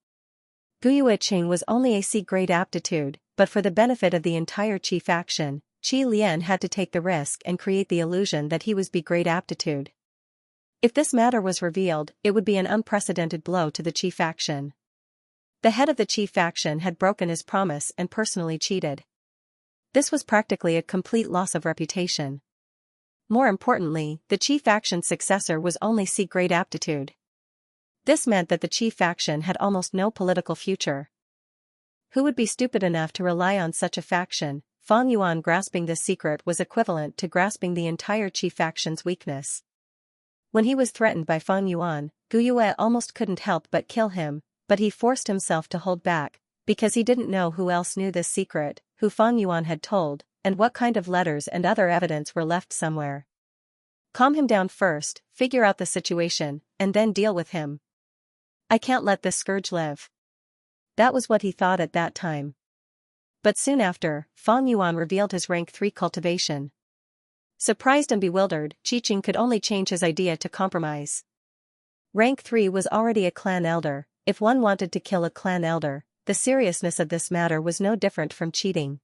Guyue Cheng was only a C-grade aptitude, but for the benefit of the entire Qi faction, Qi Lian had to take the risk and create the illusion that he was B-grade aptitude. If this matter was revealed, it would be an unprecedented blow to the Qi faction. The head of the Qi faction had broken his promise and personally cheated. This was practically a complete loss of reputation. More importantly, the Qi faction's successor was only C-grade aptitude. This meant that the Qi faction had almost no political future. Who would be stupid enough to rely on such a faction? Fang Yuan grasping this secret was equivalent to grasping the entire Qi faction's weakness. When he was threatened by Fang Yuan, Guyue almost couldn't help but kill him, but he forced himself to hold back, because he didn't know who else knew this secret, who Fang Yuan had told, and what kind of letters and other evidence were left somewhere. Calm him down first, figure out the situation, and then deal with him. I can't let this scourge live. That was what he thought at that time. But soon after, Fang Yuan revealed his rank 3 cultivation. Surprised and bewildered, Qiqing could only change his idea to compromise. Rank 3 was already a clan elder. If one wanted to kill a clan elder, the seriousness of this matter was no different from cheating.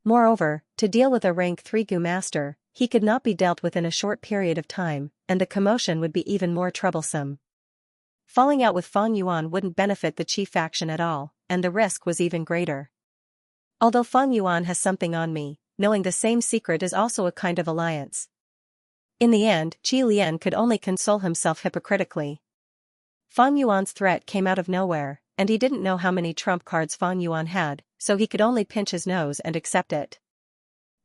Moreover, to deal with a rank 3 Gu master, he could not be dealt with in a short period of time, and the commotion would be even more troublesome. Falling out with Fang Yuan wouldn't benefit the Qi faction at all, and the risk was even greater. Although Fang Yuan has something on me, knowing the same secret is also a kind of alliance. In the end, Qi Lian could only console himself hypocritically. Fang Yuan's threat came out of nowhere, and he didn't know how many trump cards Fang Yuan had, so he could only pinch his nose and accept it.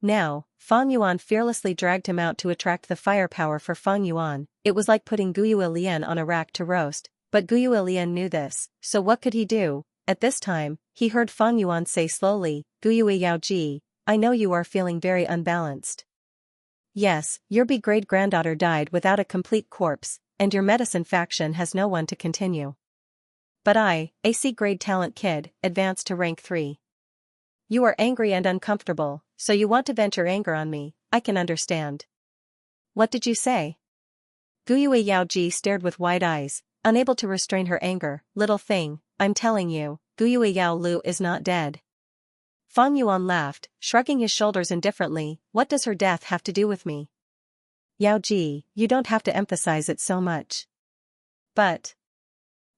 Now, Fang Yuan fearlessly dragged him out to attract the firepower for Fang Yuan. It was like putting Guyue Lian on a rack to roast, but Guyue Lian knew this, so what could he do? At this time, he heard Fang Yuan say slowly, Guyue Yaoji, I know you are feeling very unbalanced. Yes, your B-grade granddaughter died without a complete corpse, and your medicine faction has no one to continue. But I, a C-grade talent kid, advanced to rank 3. You are angry and uncomfortable, so you want to vent your anger on me. I can understand. What did you say? Guyue Yaoji stared with wide eyes, unable to restrain her anger. Little thing, I'm telling you, Guyue Yao Lu is not dead. Fang Yuan laughed, shrugging his shoulders indifferently. What does her death have to do with me? Yaoji, you don't have to emphasize it so much. But...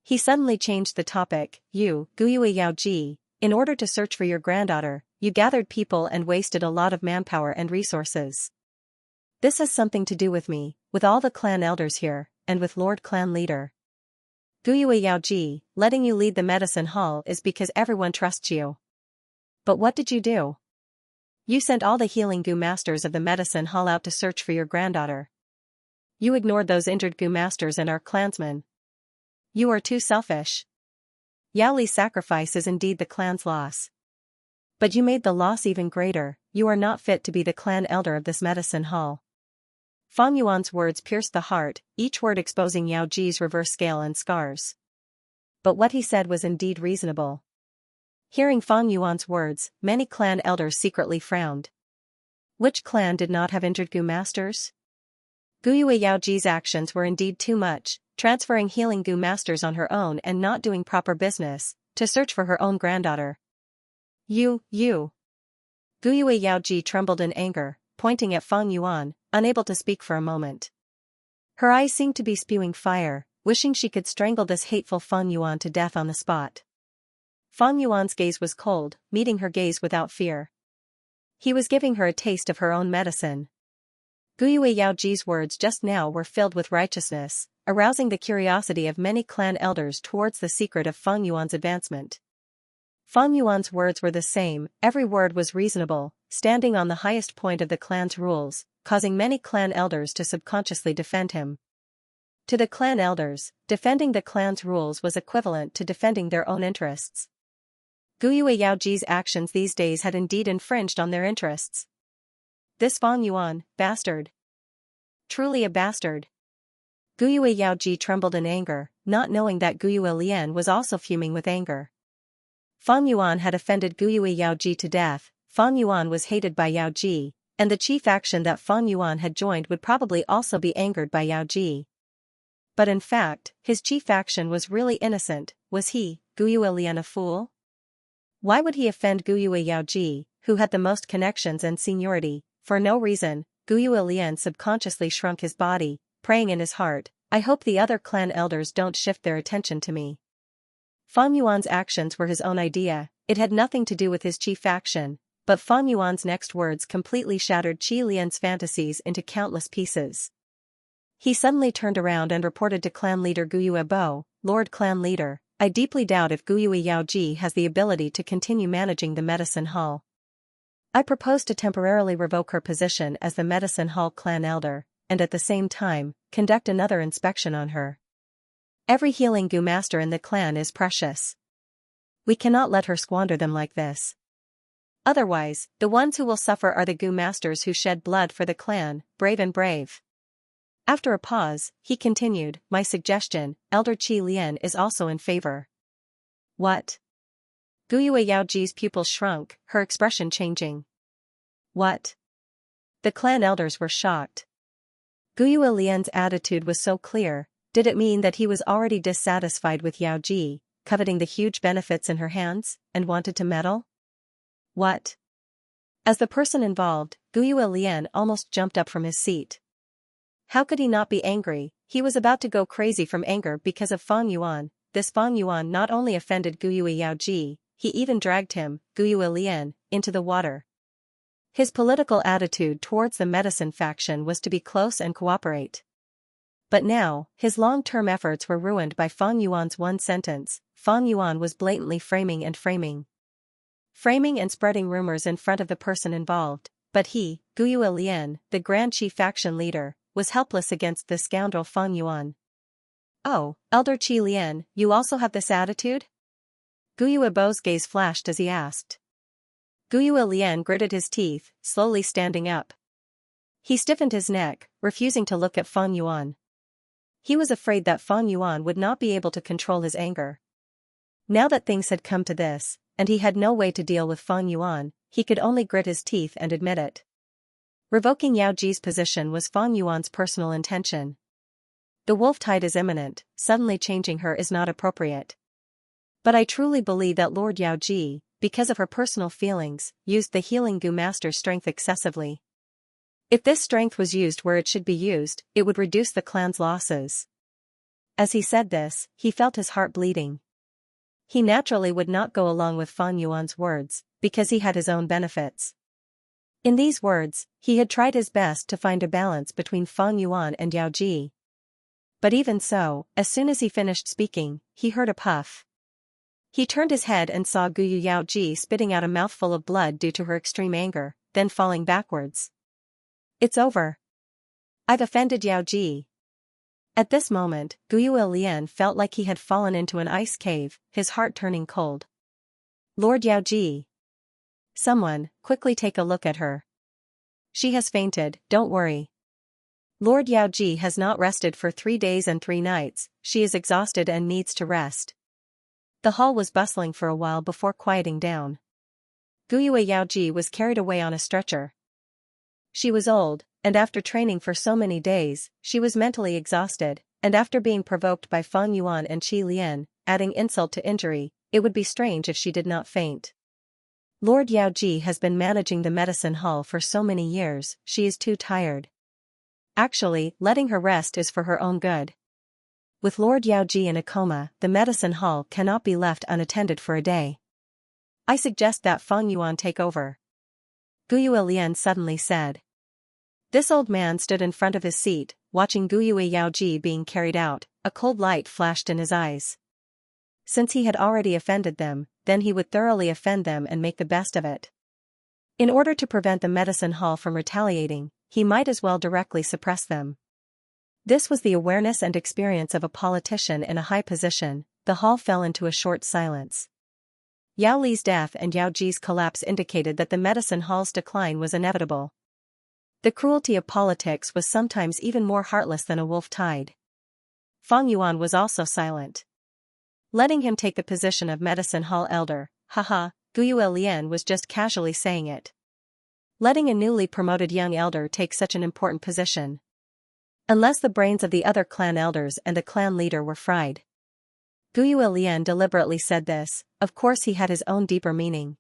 He suddenly changed the topic. You, Guyue Yaoji, in order to search for your granddaughter, you gathered people and wasted a lot of manpower and resources. This has something to do with me, with all the clan elders here, and with Lord Clan Leader. Guyue Yaoji, letting you lead the medicine hall is because everyone trusts you. But what did you do? You sent all the healing Gu masters of the medicine hall out to search for your granddaughter. You ignored those injured Gu masters and our clansmen. You are too selfish. Yao Li's sacrifice is indeed the clan's loss. But you made the loss even greater. You are not fit to be the clan elder of this medicine hall. Fang Yuan's words pierced the heart, each word exposing Yao Ji's reverse scale and scars. But what he said was indeed reasonable. Hearing Fang Yuan's words, many clan elders secretly frowned. Which clan did not have injured Gu masters? Guyue Yaoji's actions were indeed too much, transferring healing Gu masters on her own and not doing proper business, to search for her own granddaughter. You. Guyue Yaoji trembled in anger, pointing at Fang Yuan, unable to speak for a moment. Her eyes seemed to be spewing fire, wishing she could strangle this hateful Fang Yuan to death on the spot. Fang Yuan's gaze was cold, meeting her gaze without fear. He was giving her a taste of her own medicine. Guyue Yaoji's words just now were filled with righteousness, arousing the curiosity of many clan elders towards the secret of Fang Yuan's advancement. Fang Yuan's words were the same, every word was reasonable, standing on the highest point of the clan's rules, causing many clan elders to subconsciously defend him. To the clan elders, defending the clan's rules was equivalent to defending their own interests. Guyue Yaoji's actions these days had indeed infringed on their interests. This Fang Yuan, bastard. Truly a bastard. Guyue Yaoji trembled in anger, not knowing that Guyue Lian was also fuming with anger. Fang Yuan had offended Guyue Yaoji to death. Fang Yuan was hated by Yaoji, and the chief faction that Fang Yuan had joined would probably also be angered by Yaoji. But in fact, his chief faction was really innocent. Was he, Guyue Lian, a fool? Why would he offend Guyue Yaoji, who had the most connections and seniority? For no reason. Guyue Lian subconsciously shrunk his body, praying in his heart, I hope the other clan elders don't shift their attention to me. Fang Yuan's actions were his own idea, it had nothing to do with his chief faction, but Fang Yuan's next words completely shattered Qi Lian's fantasies into countless pieces. He suddenly turned around and reported to clan leader Guyue Bo, Lord Clan Leader, I deeply doubt if Guyue Yaoji has the ability to continue managing the medicine hall. I propose to temporarily revoke her position as the medicine hall clan elder, and at the same time, conduct another inspection on her. Every healing Gu master in the clan is precious. We cannot let her squander them like this. Otherwise, the ones who will suffer are the Gu masters who shed blood for the clan, brave and brave. After a pause, he continued, my suggestion, Elder Qi Lian is also in favor. What? Guyue Yaoji's pupils shrunk, her expression changing. What? The clan elders were shocked. Guyue Lian's attitude was so clear, did it mean that he was already dissatisfied with Yaoji, coveting the huge benefits in her hands, and wanted to meddle? What? As the person involved, Guyue Lian almost jumped up from his seat. How could he not be angry? He was about to go crazy from anger because of Fang Yuan. This Fang Yuan not only offended Guyue Yaoji, he even dragged him, Guyue Lian, into the water. His political attitude towards the medicine faction was to be close and cooperate. But now, his long-term efforts were ruined by Fang Yuan's one sentence. Fang Yuan was blatantly framing and spreading rumors in front of the person involved, but he, Guyue Lian, the Grand Qi faction leader, was helpless against the scoundrel Fang Yuan. Oh, Elder Qi Lian, you also have this attitude? Guyue Bo's gaze flashed as he asked. Guyue Lian gritted his teeth, slowly standing up. He stiffened his neck, refusing to look at Fang Yuan. He was afraid that Fang Yuan would not be able to control his anger. Now that things had come to this, and he had no way to deal with Fang Yuan, he could only grit his teeth and admit it. Revoking Yaoji's position was Fang Yuan's personal intention. The wolf tide is imminent, suddenly changing her is not appropriate. But I truly believe that Lord Yaoji, because of her personal feelings, used the healing Gu master's strength excessively. If this strength was used where it should be used, it would reduce the clan's losses. As he said this, he felt his heart bleeding. He naturally would not go along with Fang Yuan's words, because he had his own benefits. In these words, he had tried his best to find a balance between Fang Yuan and Yaoji. But even so, as soon as he finished speaking, he heard a puff. He turned his head and saw Guyue Yaoji spitting out a mouthful of blood due to her extreme anger, then falling backwards. It's over. I've offended Yaoji. At this moment, Guyue Lian felt like he had fallen into an ice cave, his heart turning cold. Lord Yaoji. Someone, quickly take a look at her. She has fainted, don't worry. Lord Yaoji has not rested for 3 days and 3 nights, she is exhausted and needs to rest. The hall was bustling for a while before quieting down. Guyue Yaoji was carried away on a stretcher. She was old, and after training for so many days, she was mentally exhausted, and after being provoked by Fang Yuan and Qi Lian, adding insult to injury, it would be strange if she did not faint. Lord Yaoji has been managing the medicine hall for so many years, she is too tired. Actually, letting her rest is for her own good. With Lord Yaoji in a coma, the medicine hall cannot be left unattended for a day. I suggest that Fang Yuan take over. Guyue Lian suddenly said. This old man stood in front of his seat, watching Guyue Yaoji being carried out, a cold light flashed in his eyes. Since he had already offended them, then he would thoroughly offend them and make the best of it. In order to prevent the medicine hall from retaliating, he might as well directly suppress them. This was the awareness and experience of a politician in a high position. The hall fell into a short silence. Yao Li's death and Yao Ji's collapse indicated that the medicine hall's decline was inevitable. The cruelty of politics was sometimes even more heartless than a wolf tide. Fang Yuan was also silent. Letting him take the position of medicine hall elder, haha, Guyue Lian was just casually saying it. Letting a newly promoted young elder take such an important position. Unless the brains of the other clan elders and the clan leader were fried. Guyue Lian deliberately said this, of course he had his own deeper meaning.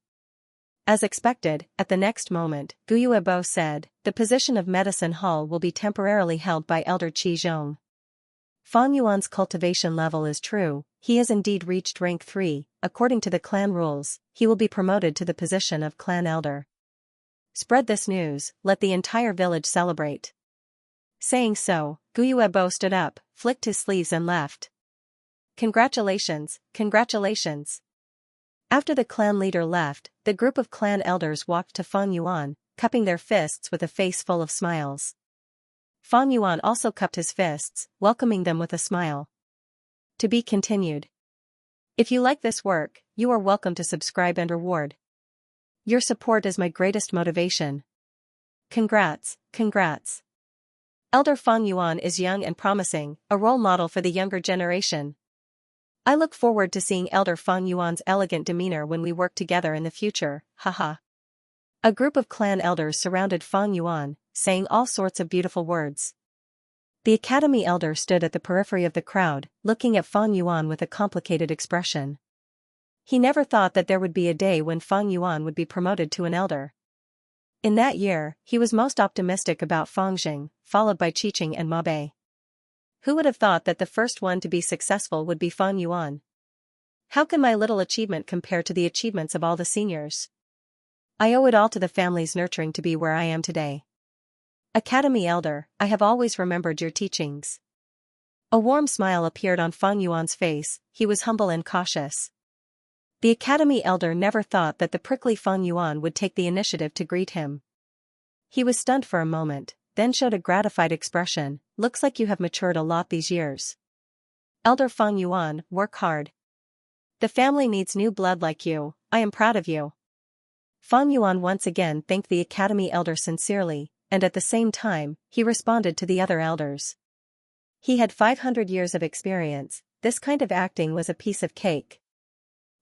As expected, at the next moment, Guyue Bo said, the position of medicine hall will be temporarily held by Elder Qi Zhong. Fang Yuan's cultivation level is true, he has indeed reached rank 3, according to the clan rules, he will be promoted to the position of clan elder. Spread this news, let the entire village celebrate. Saying so, Guyue Bo stood up, flicked his sleeves and left. Congratulations, congratulations. After the clan leader left, the group of clan elders walked to Fang Yuan, cupping their fists with a face full of smiles. Fang Yuan also cupped his fists, welcoming them with a smile. To be continued. If you like this work, you are welcome to subscribe and reward. Your support is my greatest motivation. Congrats, congrats. Elder Fang Yuan is young and promising, a role model for the younger generation. I look forward to seeing Elder Fang Yuan's elegant demeanor when we work together in the future, haha. A group of clan elders surrounded Fang Yuan, saying all sorts of beautiful words. The academy elder stood at the periphery of the crowd, looking at Fang Yuan with a complicated expression. He never thought that there would be a day when Fang Yuan would be promoted to an elder. In that year, he was most optimistic about Fang Jing, followed by Qiqing and Ma Bei. Who would have thought that the first one to be successful would be Fang Yuan? How can my little achievement compare to the achievements of all the seniors? I owe it all to the family's nurturing to be where I am today. Academy Elder, I have always remembered your teachings. A warm smile appeared on Fang Yuan's face, he was humble and cautious. The Academy Elder never thought that the prickly Fang Yuan would take the initiative to greet him. He was stunned for a moment, then showed a gratified expression, looks like you have matured a lot these years. Elder Fang Yuan, work hard. The family needs new blood like you, I am proud of you. Fang Yuan once again thanked the Academy Elder sincerely, and at the same time, he responded to the other elders. He had 500 years of experience, this kind of acting was a piece of cake.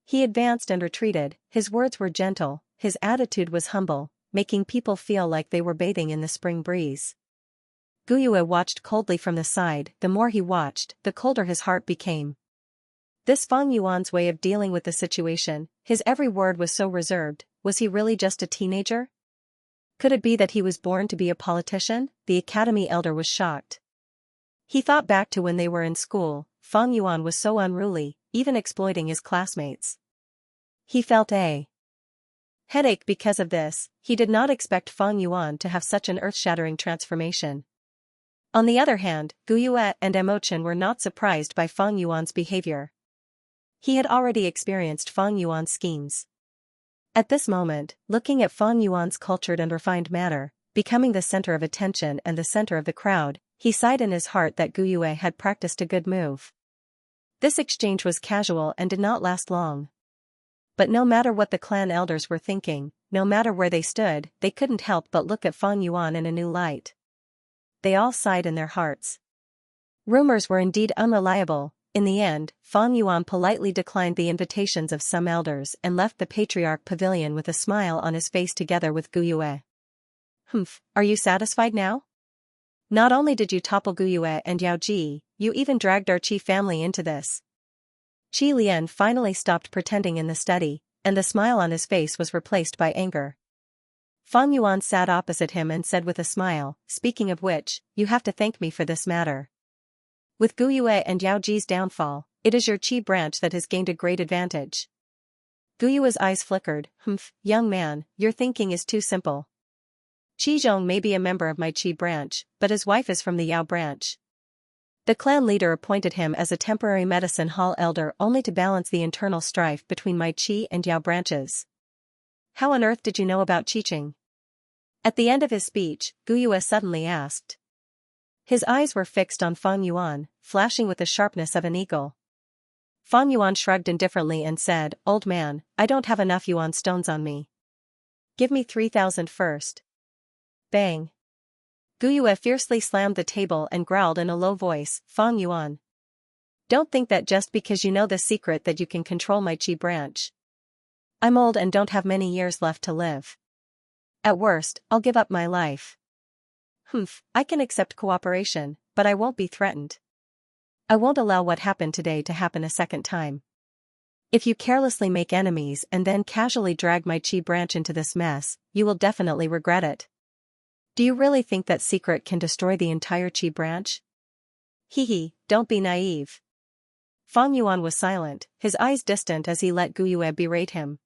He advanced and retreated, his words were gentle, his attitude was humble, making people feel like they were bathing in the spring breeze. Guyue watched coldly from the side, the more he watched, the colder his heart became. This Fang Yuan's way of dealing with the situation, his every word was so reserved, was he really just a teenager? Could it be that he was born to be a politician? The Academy Elder was shocked. He thought back to when they were in school, Fang Yuan was so unruly, even exploiting his classmates. He felt a headache because of this, he did not expect Fang Yuan to have such an earth-shattering transformation. On the other hand, Guyue and Emochen were not surprised by Fang Yuan's behavior. He had already experienced Fang Yuan's schemes. At this moment, looking at Fang Yuan's cultured and refined manner, becoming the center of attention and the center of the crowd, he sighed in his heart that Guyue had practiced a good move. This exchange was casual and did not last long. But no matter what the clan elders were thinking, no matter where they stood, they couldn't help but look at Fang Yuan in a new light. They all sighed in their hearts. Rumors were indeed unreliable. In the end, Fang Yuan politely declined the invitations of some elders and left the Patriarch Pavilion with a smile on his face together with Guyue. Humph, are you satisfied now? Not only did you topple Guyue and Yao Ji, you even dragged our Qi family into this. Qi Lian finally stopped pretending in the study, and the smile on his face was replaced by anger. Fang Yuan sat opposite him and said with a smile, speaking of which, you have to thank me for this matter. With Guyue and Yao Ji's downfall, it is your Qi branch that has gained a great advantage. Guyue's eyes flickered, humph, young man, your thinking is too simple. Qi Zhong may be a member of my Qi branch, but his wife is from the Yao branch. The clan leader appointed him as a temporary medicine hall elder only to balance the internal strife between my Qi and Yao branches. How on earth did you know about Qiqing? At the end of his speech, Gu Yue suddenly asked. His eyes were fixed on Fang Yuan, flashing with the sharpness of an eagle. Fang Yuan shrugged indifferently and said, Old man, I don't have enough yuan stones on me. Give me 3,000 first. Bang. Gu Yue fiercely slammed the table and growled in a low voice, Fang Yuan. Don't think that just because you know the secret that you can control my Qi branch. I'm old and don't have many years left to live. At worst, I'll give up my life. I can accept cooperation, but I won't be threatened. I won't allow what happened today to happen a second time. If you carelessly make enemies and then casually drag my Qi branch into this mess, you will definitely regret it. Do you really think that secret can destroy the entire Qi branch? Don't be naive. Fang Yuan was silent, his eyes distant as he let Gu Yue berate him.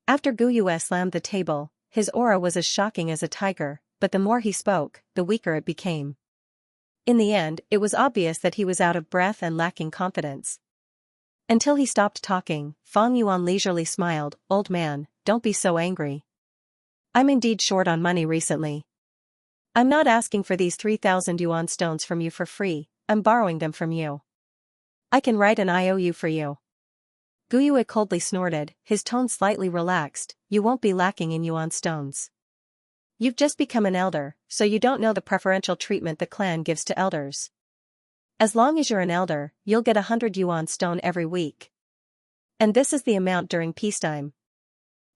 After Gu Yue slammed the table, his aura was as shocking as a tiger, but the more he spoke, the weaker it became. In the end, it was obvious that he was out of breath and lacking confidence. Until he stopped talking, Fang Yuan leisurely smiled, Old man, don't be so angry. I'm indeed short on money recently. I'm not asking for these 3,000 yuan stones from you for free, I'm borrowing them from you. I can write an IOU for you. Gu Yue coldly snorted, his tone slightly relaxed, you won't be lacking in yuan stones. You've just become an elder, so you don't know the preferential treatment the clan gives to elders. As long as you're an elder, you'll get 100 yuan stone every week. And this is the amount during peacetime.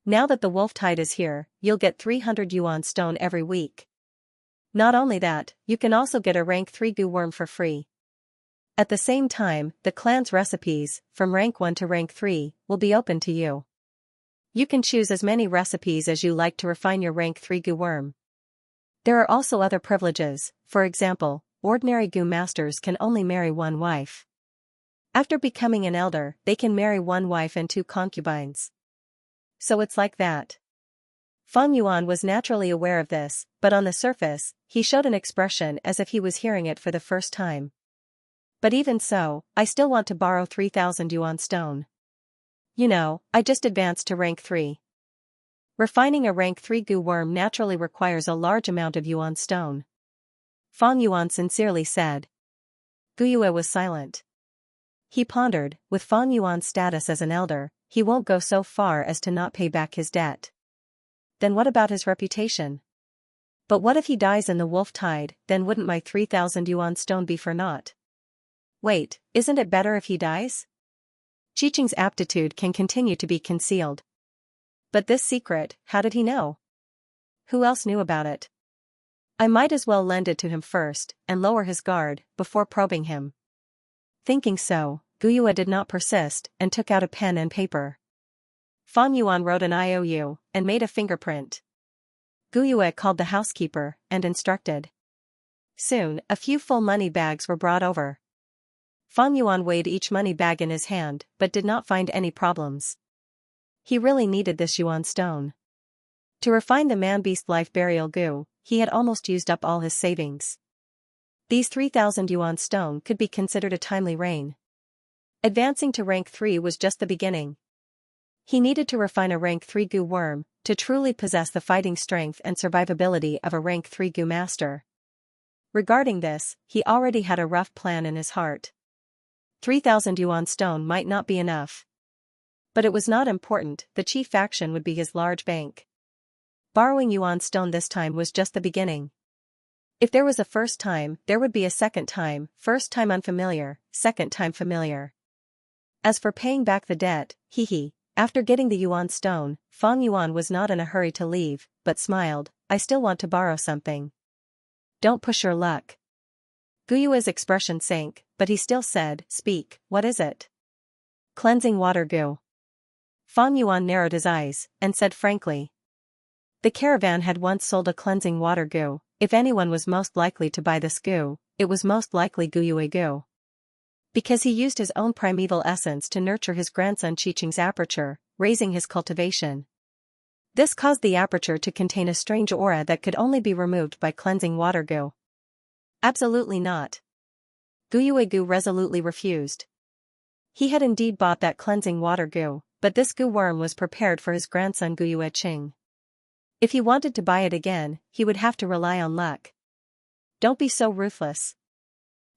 Now that the wolf tide is here, you'll get 300 yuan stone every week. Not only that, you can also get a rank 3 goo worm for free. At the same time, the clan's recipes, from rank 1 to rank 3, will be open to you. You can choose as many recipes as you like to refine your rank 3 goo worm. There are also other privileges, for example, ordinary goo masters can only marry one wife. After becoming an elder, they can marry one wife and 2 concubines. So it's like that. Fang Yuan was naturally aware of this, but on the surface, he showed an expression as if he was hearing it for the first time. But even so, I still want to borrow 3,000 yuan stone. You know, I just advanced to rank 3. Refining a rank 3 goo worm naturally requires a large amount of yuan stone. Fang Yuan sincerely said. Gu Yue was silent. He pondered, with Fang Yuan's status as an elder, he won't go so far as to not pay back his debt. Then what about his reputation? But what if he dies in the wolf tide, then wouldn't my 3,000 yuan stone be for naught? Wait, isn't it better if he dies? Qiqing's aptitude can continue to be concealed. But this secret, how did he know? Who else knew about it? I might as well lend it to him first, and lower his guard, before probing him. Thinking so, Gu Yue did not persist, and took out a pen and paper. Fang Yuan wrote an IOU, and made a fingerprint. Gu Yue called the housekeeper, and instructed. Soon, a few full money bags were brought over. Fang Yuan weighed each money bag in his hand, but did not find any problems. He really needed this yuan stone. To refine the man-beast life burial goo, he had almost used up all his savings. These 3,000 yuan stone could be considered a timely reign. Advancing to rank 3 was just the beginning. He needed to refine a rank 3 goo worm, to truly possess the fighting strength and survivability of a rank 3 goo master. Regarding this, he already had a rough plan in his heart. 3,000 yuan stone might not be enough. But it was not important, the chief faction would be his large bank. Borrowing yuan stone this time was just the beginning. If there was a first time, there would be a second time, first time unfamiliar, second time familiar. As for paying back the debt, after getting the yuan stone, Fang Yuan was not in a hurry to leave, but smiled, I still want to borrow something. Don't push your luck. Gu Yue's expression sank, but he still said, speak, what is it? Cleansing water goo. Fang Yuan narrowed his eyes, and said frankly. The caravan had once sold a cleansing water goo. If anyone was most likely to buy this goo, it was most likely Gu Yue goo. Because he used his own primeval essence to nurture his grandson Qiqing's aperture, raising his cultivation. This caused the aperture to contain a strange aura that could only be removed by cleansing water goo. Absolutely not. Guyue Gu resolutely refused. He had indeed bought that cleansing water Gu, but this Gu worm was prepared for his grandson Guyue Qing. If he wanted to buy it again, he would have to rely on luck. Don't be so ruthless.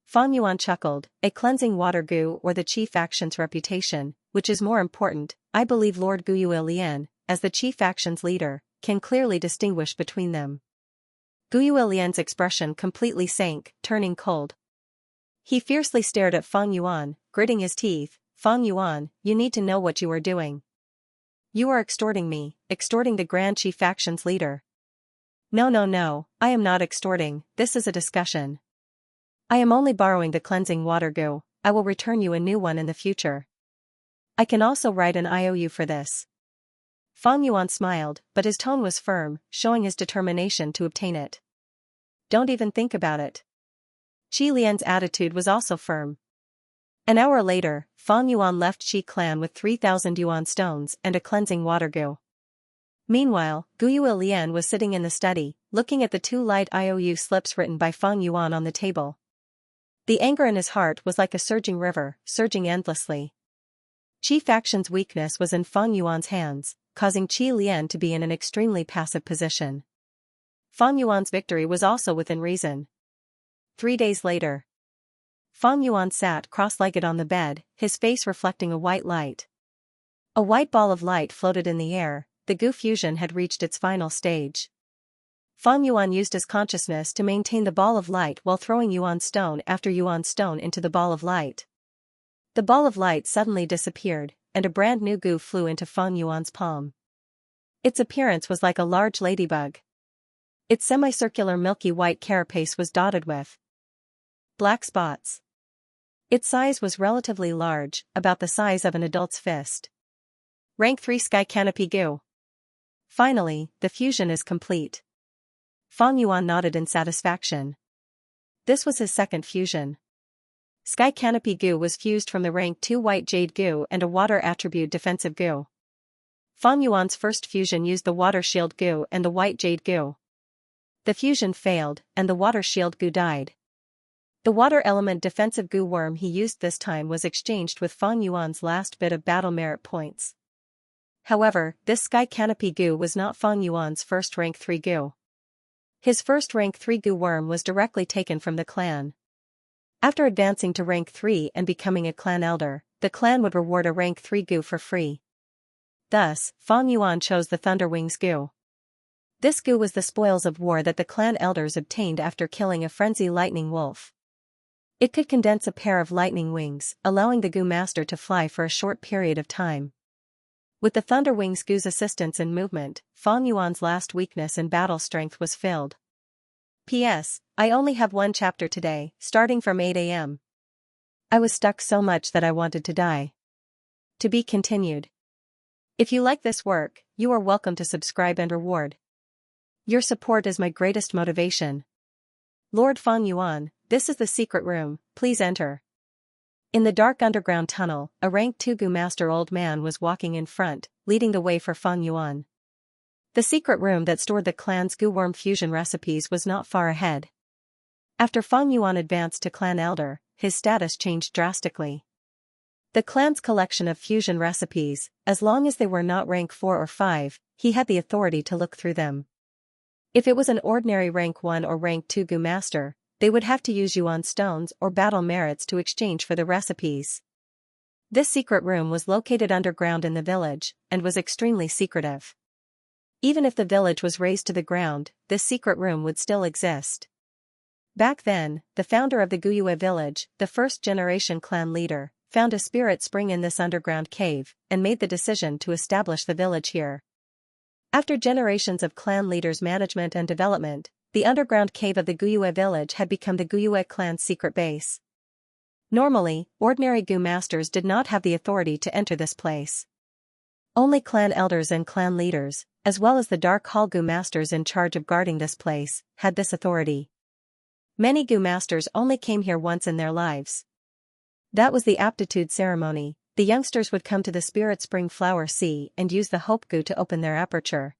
Fang Yuan chuckled, a cleansing water Gu or the chief faction's reputation, which is more important. I believe Lord Guyue Lian, as the chief faction's leader, can clearly distinguish between them. Guyue Lian's expression completely sank, turning cold. He fiercely stared at Fang Yuan, gritting his teeth. Fang Yuan, you need to know what you are doing. You are extorting me, extorting the Grand Chief faction's leader. No, I am not extorting, this is a discussion. I am only borrowing the cleansing water Gu, I will return you a new one in the future. I can also write an IOU for this. Fang Yuan smiled, but his tone was firm, showing his determination to obtain it. Don't even think about it. Qi Lian's attitude was also firm. An hour later, Fang Yuan left Qi clan with 3,000 yuan stones and a cleansing water Gu. Meanwhile, Guyue Lian was sitting in the study, looking at the 2 light IOU slips written by Fang Yuan on the table. The anger in his heart was like a surging river, surging endlessly. Qi faction's weakness was in Fang Yuan's hands, causing Qi Lian to be in an extremely passive position. Fang Yuan's victory was also within reason. 3 days later. Fang Yuan sat cross-legged on the bed, his face reflecting a white light. A white ball of light floated in the air, the Gu fusion had reached its final stage. Fang Yuan used his consciousness to maintain the ball of light while throwing yuan stone after yuan stone into the ball of light. The ball of light suddenly disappeared, and a brand new Gu flew into Fang Yuan's palm. Its appearance was like a large ladybug. Its semicircular milky white carapace was dotted with black spots. Its size was relatively large, about the size of an adult's fist. Rank 3 Sky Canopy Gu. Finally, the fusion is complete. Fang Yuan nodded in satisfaction. This was his second fusion. Sky Canopy Gu was fused from the rank 2 White Jade Gu and a water attribute defensive Gu. Fang Yuan's first fusion used the Water Shield Gu and the White Jade Gu. The fusion failed, and the Water Shield Gu died. The water element defensive Gu worm he used this time was exchanged with Fang Yuan's last bit of battle merit points. However, this Sky Canopy Gu was not Fang Yuan's first rank 3 Gu. His first rank 3 Gu worm was directly taken from the clan. After advancing to rank 3 and becoming a clan elder, the clan would reward a rank 3 Gu for free. Thus, Fang Yuan chose the Thunderwings Gu. This Gu was the spoils of war that the clan elders obtained after killing a frenzy lightning wolf. It could condense a pair of lightning wings, allowing the Gu master to fly for a short period of time. With the Thunderwings Gu's assistance in movement, Fang Yuan's last weakness in battle strength was filled. P.S. I only have 1 chapter today, starting from 8 a.m. I was stuck so much that I wanted to die. To be continued. If you like this work, you are welcome to subscribe and reward. Your support is my greatest motivation. Lord Fang Yuan, this is the secret room, please enter. In the dark underground tunnel, a rank 2 Gu master old man was walking in front, leading the way for Fang Yuan. The secret room that stored the clan's Gu worm fusion recipes was not far ahead. After Fang Yuan advanced to clan elder, his status changed drastically. The clan's collection of fusion recipes, as long as they were not rank 4 or 5, he had the authority to look through them. If it was an ordinary rank 1 or rank 2 Gu master, they would have to use yuan stones or battle merits to exchange for the recipes. This secret room was located underground in the village, and was extremely secretive. Even if the village was razed to the ground, this secret room would still exist. Back then, the founder of the Guyue village, the first-generation clan leader, found a spirit spring in this underground cave, and made the decision to establish the village here. After generations of clan leaders' management and development, the underground cave of the Guyue village had become the Guyue clan's secret base. Normally, ordinary Gu masters did not have the authority to enter this place. Only clan elders and clan leaders, as well as the Dark Hall Gu masters in charge of guarding this place, had this authority. Many Gu masters only came here once in their lives. That was the aptitude ceremony. The youngsters would come to the Spirit Spring Flower Sea and use the Hope Gu to open their aperture.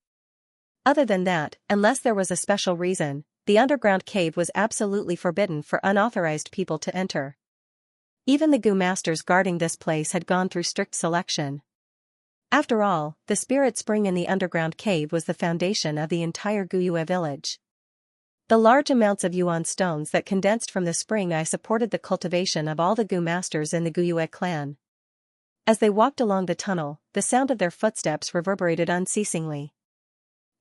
Other than that, unless there was a special reason, the underground cave was absolutely forbidden for unauthorized people to enter. Even the goo masters guarding this place had gone through strict selection. After all, the spirit spring in the underground cave was the foundation of the entire Guyue village. The large amounts of yuan stones that condensed from the spring supported the cultivation of all the goo masters in the Guyue clan. As they walked along the tunnel, the sound of their footsteps reverberated unceasingly.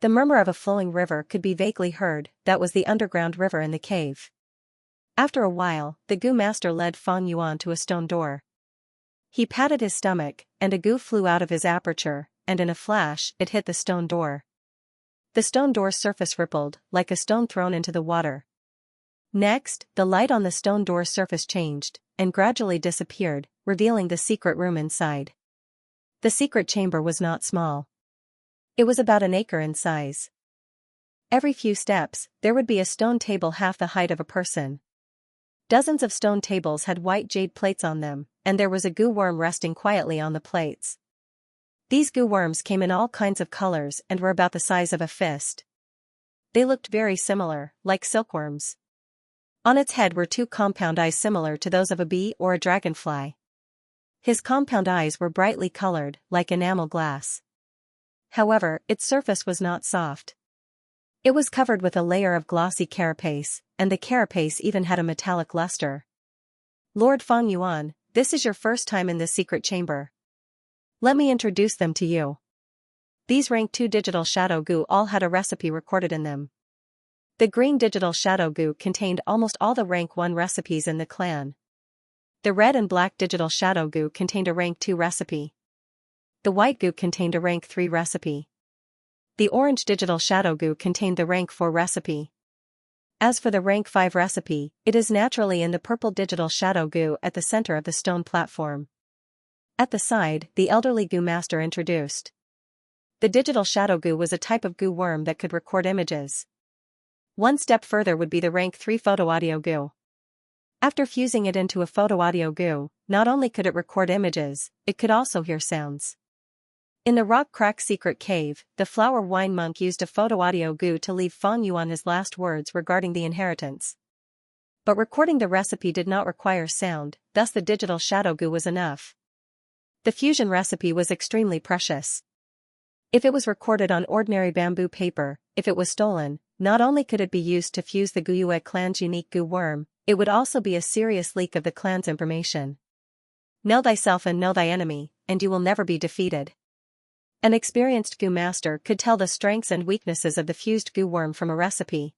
The murmur of a flowing river could be vaguely heard. That was the underground river in the cave. After a while, the goo master led Fang Yuan to a stone door. He patted his stomach, and a goo flew out of his aperture, and in a flash, it hit the stone door. The stone door's surface rippled, like a stone thrown into the water. Next, the light on the stone door's surface changed, and gradually disappeared, revealing the secret room inside. The secret chamber was not small. It was about an acre in size. Every few steps, there would be a stone table half the height of a person. Dozens of stone tables had white jade plates on them, and there was a goo worm resting quietly on the plates. These goo worms came in all kinds of colors and were about the size of a fist. They looked very similar, like silkworms. On its head were two compound eyes similar to those of a bee or a dragonfly. His compound eyes were brightly colored, like enamel glass. However, its surface was not soft. It was covered with a layer of glossy carapace, and the carapace even had a metallic luster. Lord Fang Yuan, this is your first time in this secret chamber. Let me introduce them to you. These rank 2 digital shadow goo all had a recipe recorded in them. The green digital shadow goo contained almost all the rank 1 recipes in the clan. The red and black digital shadow goo contained a rank 2 recipe. The white goo contained a rank 3 recipe. The orange digital shadow goo contained the rank 4 recipe. As for the rank 5 recipe, it is naturally in the purple digital shadow goo at the center of the stone platform. At the side, the elderly goo master introduced. The digital shadow goo was a type of goo worm that could record images. One step further would be the rank 3 photo audio goo. After fusing it into a photo audio goo, not only could it record images, it could also hear sounds. In the rock crack secret cave, the flower wine monk used a photo audio goo to leave Fang Yuan his last words regarding the inheritance. But recording the recipe did not require sound, thus the digital shadow goo was enough. The fusion recipe was extremely precious. If it was recorded on ordinary bamboo paper, if it was stolen, not only could it be used to fuse the Guyue clan's unique goo worm, it would also be a serious leak of the clan's information. Know thyself and know thy enemy, and you will never be defeated. An experienced goo master could tell the strengths and weaknesses of the fused goo worm from a recipe.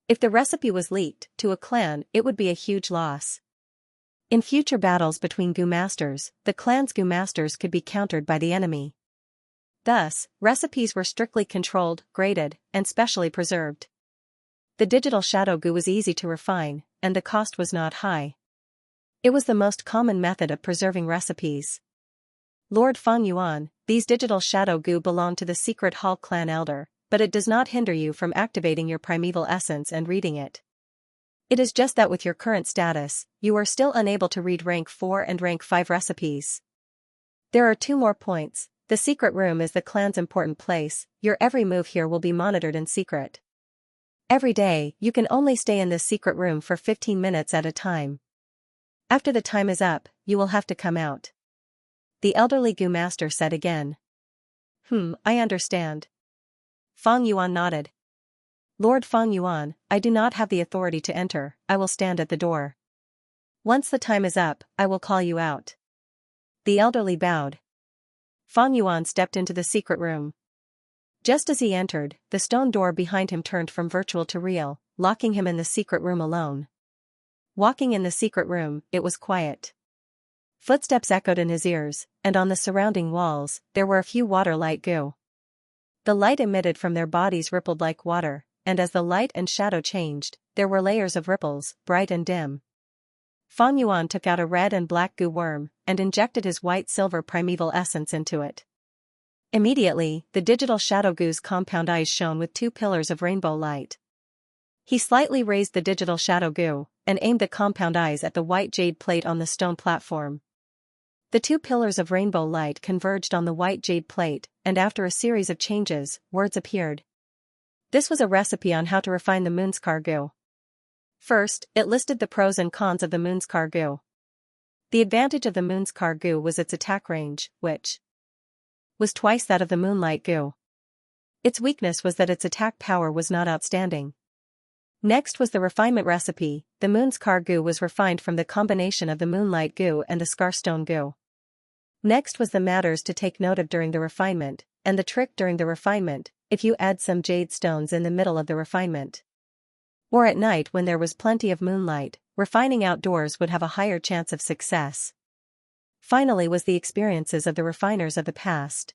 If the recipe was leaked to a clan, it would be a huge loss. In future battles between goo masters, the clan's goo masters could be countered by the enemy. Thus, recipes were strictly controlled, graded, and specially preserved. The digital shadow goo was easy to refine, and the cost was not high. It was the most common method of preserving recipes. Lord Fang Yuan, these digital shadow goo belong to the secret hall clan elder, but it does not hinder you from activating your primeval essence and reading it. It is just that with your current status, you are still unable to read rank 4 and rank 5 recipes. There are 2 more points. The secret room is the clan's important place. Your every move here will be monitored in secret. Every day, you can only stay in this secret room for 15 minutes at a time. After the time is up, you will have to come out. The elderly goo master said again. I understand. Fang Yuan nodded. Lord Fang Yuan, I do not have the authority to enter, I will stand at the door. Once the time is up, I will call you out. The elderly bowed. Fang Yuan stepped into the secret room. Just as he entered, the stone door behind him turned from virtual to real, locking him in the secret room alone. Walking in the secret room, it was quiet. Footsteps echoed in his ears, and on the surrounding walls, there were a few water-light goo. The light emitted from their bodies rippled like water, and as the light and shadow changed, there were layers of ripples, bright and dim. Fang Yuan took out a red and black goo worm, and injected his white-silver primeval essence into it. Immediately, the digital shadow goo's compound eyes shone with 2 pillars of rainbow light. He slightly raised the digital shadow goo, and aimed the compound eyes at the white jade plate on the stone platform. The 2 pillars of rainbow light converged on the white jade plate, and after a series of changes, words appeared. This was a recipe on how to refine the moon's goo. First, it listed the pros and cons of the moon's goo. The advantage of the moon's car goo was its attack range, which was twice that of the moonlight goo. Its weakness was that its attack power was not outstanding. Next was the refinement recipe. The moon's car goo was refined from the combination of the moonlight goo and the scarstone goo. Next was the matters to take note of during the refinement, and the trick during the refinement, if you add some jade stones in the middle of the refinement, or at night when there was plenty of moonlight, refining outdoors would have a higher chance of success. Finally was the experiences of the refiners of the past.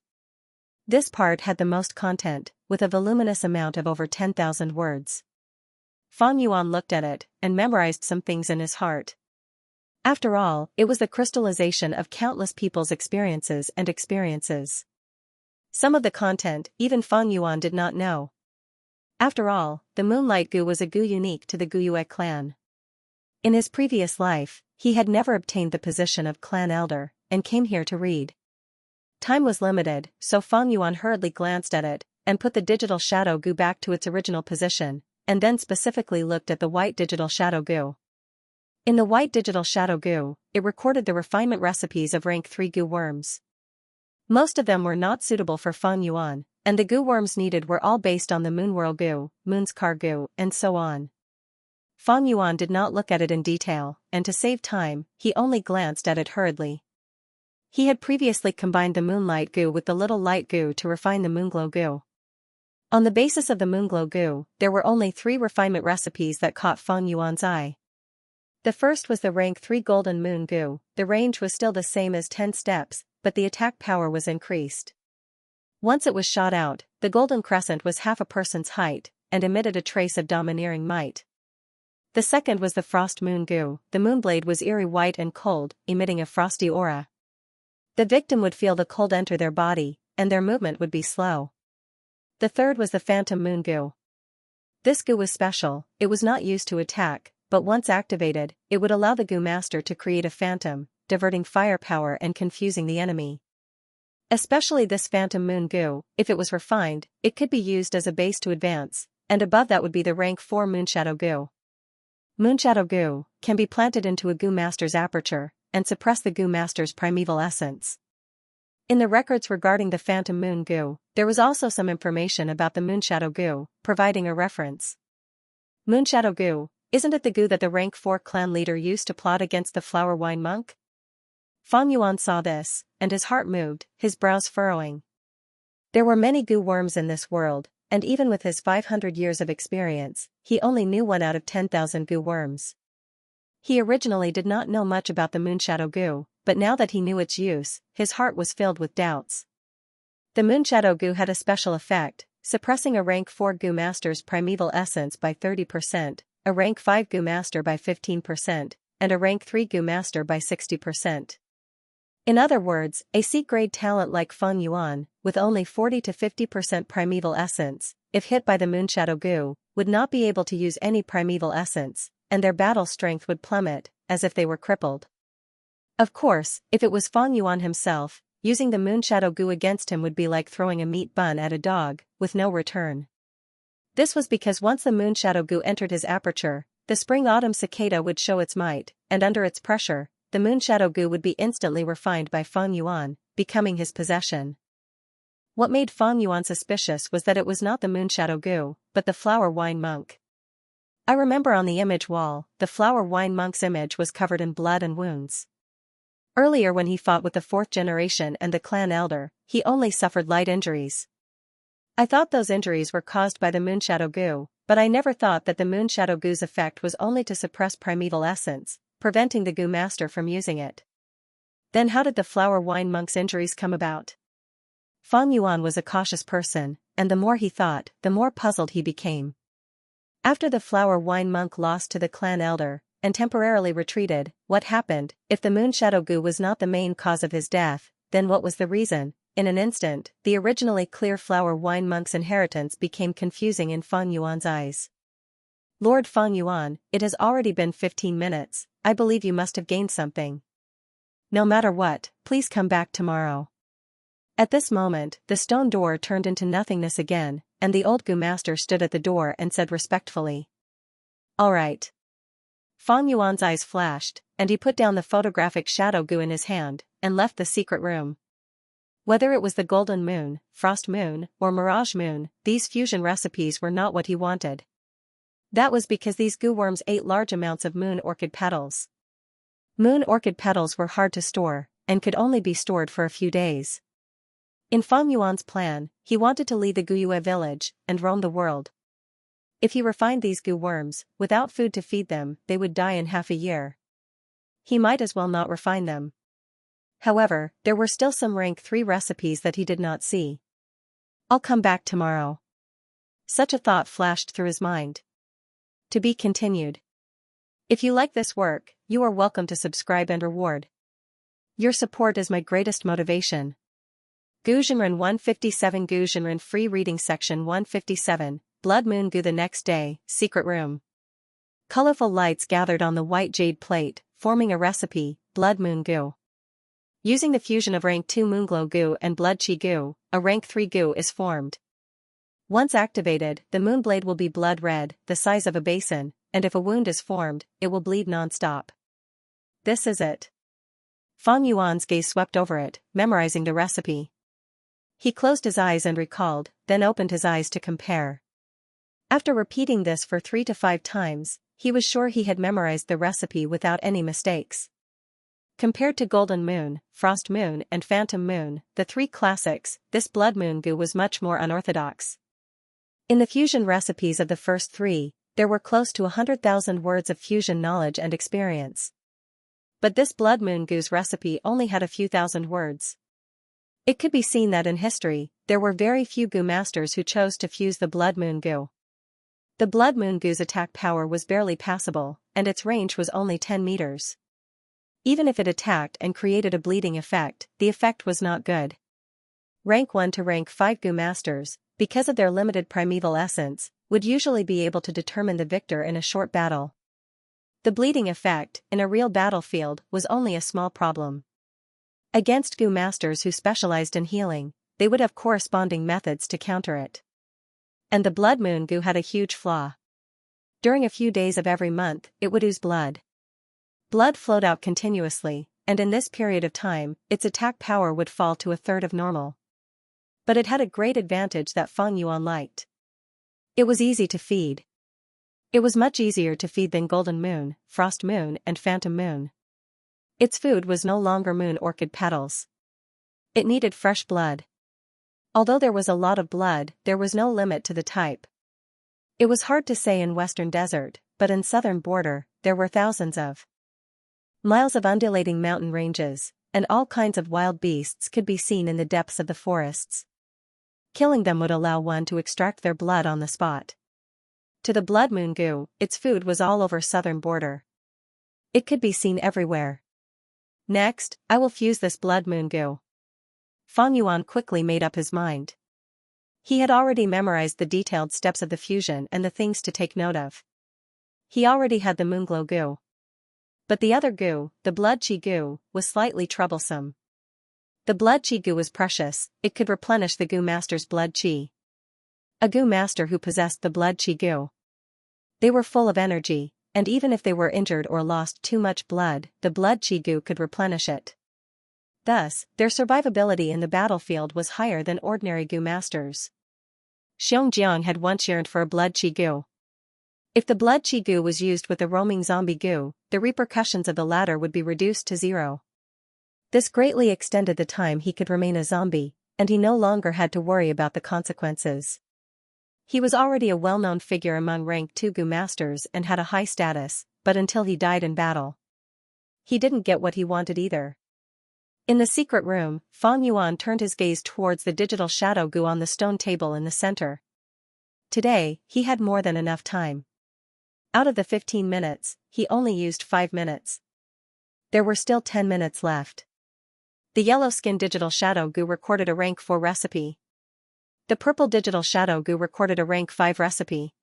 This part had the most content, with a voluminous amount of over 10,000 words. Fang Yuan looked at it, and memorized some things in his heart. After all, it was the crystallization of countless people's experiences and experiences. Some of the content, even Fang Yuan did not know. After all, the moonlight goo was a goo unique to the Guyue clan. In his previous life, he had never obtained the position of clan elder, and came here to read. Time was limited, so Fang Yuan hurriedly glanced at it, and put the digital shadow goo back to its original position, and then specifically looked at the white digital shadow goo. In the white digital shadow goo, it recorded the refinement recipes of rank 3 goo worms. Most of them were not suitable for Fang Yuan, and the goo worms needed were all based on the moonwhirl goo, moon's car goo, and so on. Fang Yuan did not look at it in detail, and to save time, he only glanced at it hurriedly. He had previously combined the moonlight goo with the little light goo to refine the moonglow goo. On the basis of the moonglow goo, there were only 3 refinement recipes that caught Fang Yuan's eye. The first was the rank 3 golden moon goo. The range was still the same as 10 steps, but the attack power was increased. Once it was shot out, the golden crescent was half a person's height, and emitted a trace of domineering might. The second was the frost moon goo. The moonblade was eerie white and cold, emitting a frosty aura. The victim would feel the cold enter their body, and their movement would be slow. The third was the phantom moon goo. This goo was special. It was not used to attack, but once activated, it would allow the goo master to create a phantom, diverting firepower and confusing the enemy. Especially this phantom moon goo, if it was refined, it could be used as a base to advance, and above that would be the rank 4 moonshadow goo. Moonshadow goo can be planted into a goo master's aperture, and suppress the goo master's primeval essence. In the records regarding the phantom moon goo, there was also some information about the moonshadow goo, providing a reference. Moonshadow goo, isn't it the goo that the rank 4 clan leader used to plot against the flower wine monk? Fang Yuan saw this, and his heart moved, his brows furrowing. There were many goo worms in this world, and even with his 500 years of experience, he only knew 1 out of 10,000 goo worms. He originally did not know much about the moonshadow goo, but now that he knew its use, his heart was filled with doubts. The moonshadow goo had a special effect, suppressing a rank 4 goo master's primeval essence by 30%, a rank 5 goo master by 15%, and a rank 3 goo master by 60%. In other words, a C-grade talent like Fang Yuan, with only 40 to 50% primeval essence, if hit by the moonshadow goo, would not be able to use any primeval essence, and their battle strength would plummet, as if they were crippled. Of course, if it was Fang Yuan himself, using the moonshadow goo against him would be like throwing a meat bun at a dog, with no return. This was because once the moonshadow goo entered his aperture, the spring-autumn cicada would show its might, and under its pressure, the moonshadow goo would be instantly refined by Fang Yuan, becoming his possession. What made Fang Yuan suspicious was that it was not the moonshadow goo, but the flower wine monk. I remember on the image wall, the flower wine monk's image was covered in blood and wounds. Earlier when he fought with the 4th generation and the clan elder, he only suffered light injuries. I thought those injuries were caused by the moonshadow goo, but I never thought that the moonshadow goo's effect was only to suppress primeval essence, preventing the goo master from using it. Then how did the flower wine monk's injuries come about? Fang Yuan was a cautious person, and the more he thought, the more puzzled he became. After the flower wine monk lost to the clan elder, and temporarily retreated, what happened? If the moonshadow goo was not the main cause of his death, then what was the reason? In an instant, the originally clear flower wine monk's inheritance became confusing in Fang Yuan's eyes. Lord Fang Yuan, it has already been 15 minutes, I believe you must have gained something. No matter what, please come back tomorrow. At this moment, the stone door turned into nothingness again, and the old goo master stood at the door and said respectfully, "All right." Fang Yuan's eyes flashed, and he put down the photographic shadow goo in his hand, and left the secret room. Whether it was the golden moon, frost moon, or mirage moon, these fusion recipes were not what he wanted. That was because these goo worms ate large amounts of moon orchid petals. Moon orchid petals were hard to store, and could only be stored for a few days. In Fang Yuan's plan, he wanted to leave the Guyue village, and roam the world. If he refined these goo worms, without food to feed them, they would die in half a year. He might as well not refine them. However, there were still some rank 3 recipes that he did not see. I'll come back tomorrow. Such a thought flashed through his mind. To be continued. If you like this work, you are welcome to subscribe and reward. Your support is my greatest motivation. Guzhenren 157 Guzhenren Free Reading Section 157, Blood Moon Goo. The next day, secret room. Colorful lights gathered on the white jade plate, forming a recipe, Blood Moon Goo. Using the fusion of rank 2 Moonglow Goo and Blood Chi Goo, a rank 3 Goo is formed. Once activated, the moonblade will be blood red, the size of a basin, and if a wound is formed, it will bleed non-stop. This is it. Fang Yuan's gaze swept over it, memorizing the recipe. He closed his eyes and recalled, then opened his eyes to compare. After repeating this for 3 to 5 times, he was sure he had memorized the recipe without any mistakes. Compared to Golden Moon, Frost Moon and Phantom Moon, the 3 classics, this Blood Moon Goo was much more unorthodox. In the fusion recipes of the first 3, there were close to 100,000 words of fusion knowledge and experience. But this Blood Moon Goo's recipe only had a few thousand words. It could be seen that in history, there were very few Goo masters who chose to fuse the Blood Moon Goo. The Blood Moon Goo's attack power was barely passable, and its range was only 10 meters. Even if it attacked and created a bleeding effect, the effect was not good. Rank 1 to rank 5 Goo masters, because of their limited primeval essence, would usually be able to determine the victor in a short battle. The bleeding effect, in a real battlefield, was only a small problem. Against Goo masters who specialized in healing, they would have corresponding methods to counter it. And the Blood Moon Goo had a huge flaw. During a few days of every month, it would ooze blood. Blood flowed out continuously, and in this period of time, its attack power would fall to a third of normal. But it had a great advantage that Fang Yuan liked. It was easy to feed. It was much easier to feed than Golden Moon, Frost Moon and Phantom Moon. Its food was no longer moon orchid petals. It needed fresh blood. Although there was a lot of blood, there was no limit to the type. It was hard to say in Western Desert, but in southern border, there were thousands of miles of undulating mountain ranges, and all kinds of wild beasts could be seen in the depths of the forests. Killing them would allow one to extract their blood on the spot. To the Blood Moon Goo, its food was all over southern border. It could be seen everywhere. Next, I will fuse this Blood Moon Goo. Fang Yuan quickly made up his mind. He had already memorized the detailed steps of the fusion and the things to take note of. He already had the Moonglow Goo. But the other Goo, the Blood Chi Goo, was slightly troublesome. The Blood Chi Goo was precious, it could replenish the Goo master's blood chi. A Goo master who possessed the Blood Chi Goo. They were full of energy, and even if they were injured or lost too much blood, the Blood Chi Goo could replenish it. Thus, their survivability in the battlefield was higher than ordinary Goo masters. Xianxia had once yearned for a Blood Chi Goo. If the Blood Chi Goo was used with a roaming zombie Goo, the repercussions of the latter would be reduced to 0. This greatly extended the time he could remain a zombie, and he no longer had to worry about the consequences. He was already a well-known figure among rank 2 Goo masters and had a high status, but until he died in battle, he didn't get what he wanted either. In the secret room, Fang Yuan turned his gaze towards the digital shadow Goo on the stone table in the center. Today, he had more than enough time. Out of the 15 minutes, he only used 5 minutes. There were still 10 minutes left. The yellow skin digital shadow Goo recorded a rank 4 recipe. The purple digital shadow Goo recorded a rank 5 recipe.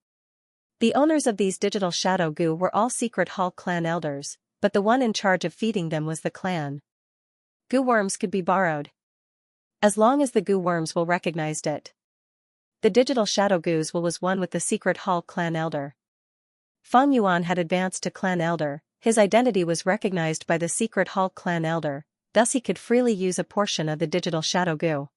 The owners of these digital shadow Goo were all secret Hall clan elders, but the one in charge of feeding them was the clan. Goo worms could be borrowed, as long as the Goo worms will recognized it. The digital shadow Goos was one with the secret Hall clan elder. Fang Yuan had advanced to clan elder, his identity was recognized by the secret hall clan elder, thus he could freely use a portion of the digital shadow goo.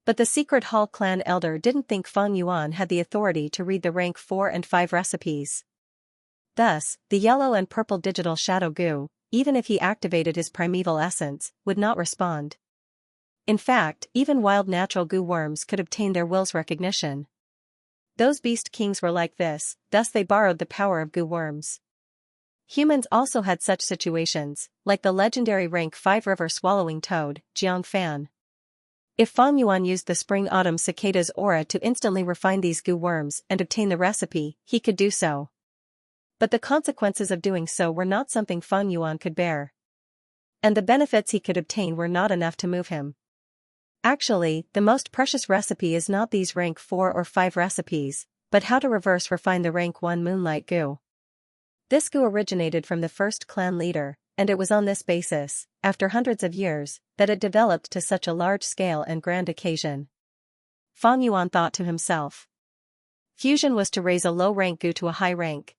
But the secret hall clan elder didn't think Fang Yuan had the authority to read the rank 4 and 5 recipes. Thus, the yellow and purple digital shadow goo, even if he activated his primeval essence, would not respond. In fact, even wild natural goo worms could obtain their will's recognition. Those beast kings were like this, thus they borrowed the power of goo worms. Humans also had such situations, like the legendary rank 5 river swallowing toad, Jiangfan. If Fang Yuan used the spring-autumn cicada's aura to instantly refine these goo worms and obtain the recipe, he could do so. But the consequences of doing so were not something Fang Yuan could bear. And the benefits he could obtain were not enough to move him. Actually, the most precious recipe is not these rank 4 or 5 recipes, but how to reverse refine the rank 1 moonlight goo. This goo originated from the first clan leader, and it was on this basis, after hundreds of years, that it developed to such a large scale and grand occasion. Fang Yuan thought to himself. Fusion was to raise a low-rank goo to a high rank.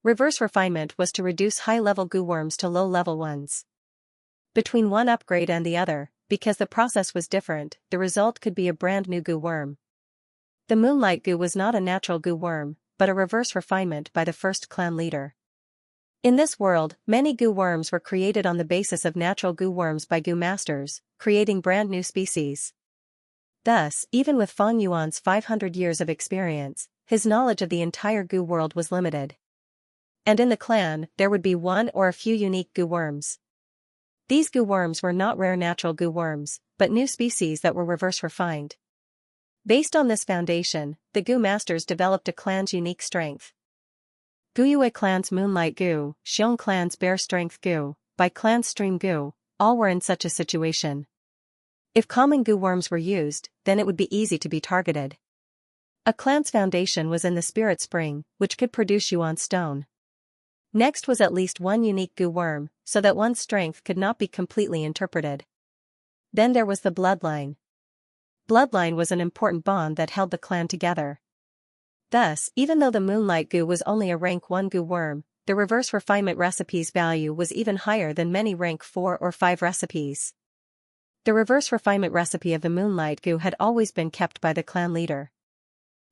Reverse refinement was to reduce high-level goo worms to low-level ones. Between one upgrade and the other, because the process was different, the result could be a brand new goo worm. The moonlight goo was not a natural goo worm, but a reverse refinement by the first clan leader. In this world, many goo worms were created on the basis of natural goo worms by goo masters, creating brand new species. Thus, even with Fang Yuan's 500 years of experience, his knowledge of the entire goo world was limited. And in the clan, there would be one or a few unique goo worms. These goo worms were not rare natural goo worms, but new species that were reverse refined. Based on this foundation, the goo masters developed a clan's unique strength. Guyue clan's moonlight goo, Xiong clan's bear strength goo, Bai clan's stream goo, all were in such a situation. If common goo worms were used, then it would be easy to be targeted. A clan's foundation was in the spirit spring, which could produce yuan stone. Next was at least one unique goo worm, so that one's strength could not be completely interpreted. Then there was the bloodline. Bloodline was an important bond that held the clan together. Thus, even though the moonlight goo was only a rank 1 goo worm, the reverse refinement recipe's value was even higher than many rank 4 or 5 recipes. The reverse refinement recipe of the moonlight goo had always been kept by the clan leader.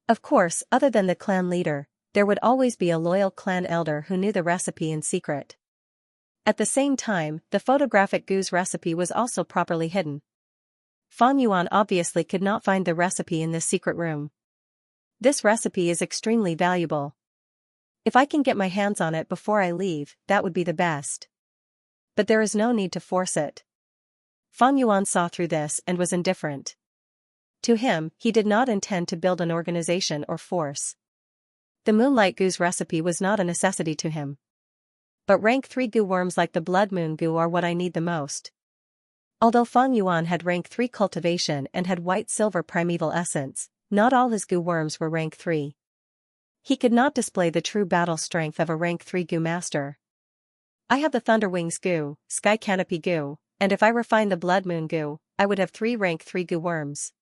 Of course, other than the clan leader, there would always be a loyal clan elder who knew the recipe in secret. At the same time, the photographic goo's recipe was also properly hidden. Fang Yuan obviously could not find the recipe in this secret room. This recipe is extremely valuable. If I can get my hands on it before I leave, that would be the best. But there is no need to force it. Fang Yuan saw through this and was indifferent. To him, he did not intend to build an organization or force. The moonlight goo's recipe was not a necessity to him. But rank 3 goo worms like the blood moon goo are what I need the most. Although Fang Yuan had rank 3 cultivation and had white-silver primeval essence, not all his goo worms were rank 3. He could not display the true battle strength of a rank 3 goo master. I have the Thunder Wings goo, Sky Canopy goo, and if I refine the Blood Moon goo, I would have 3 rank 3 goo worms.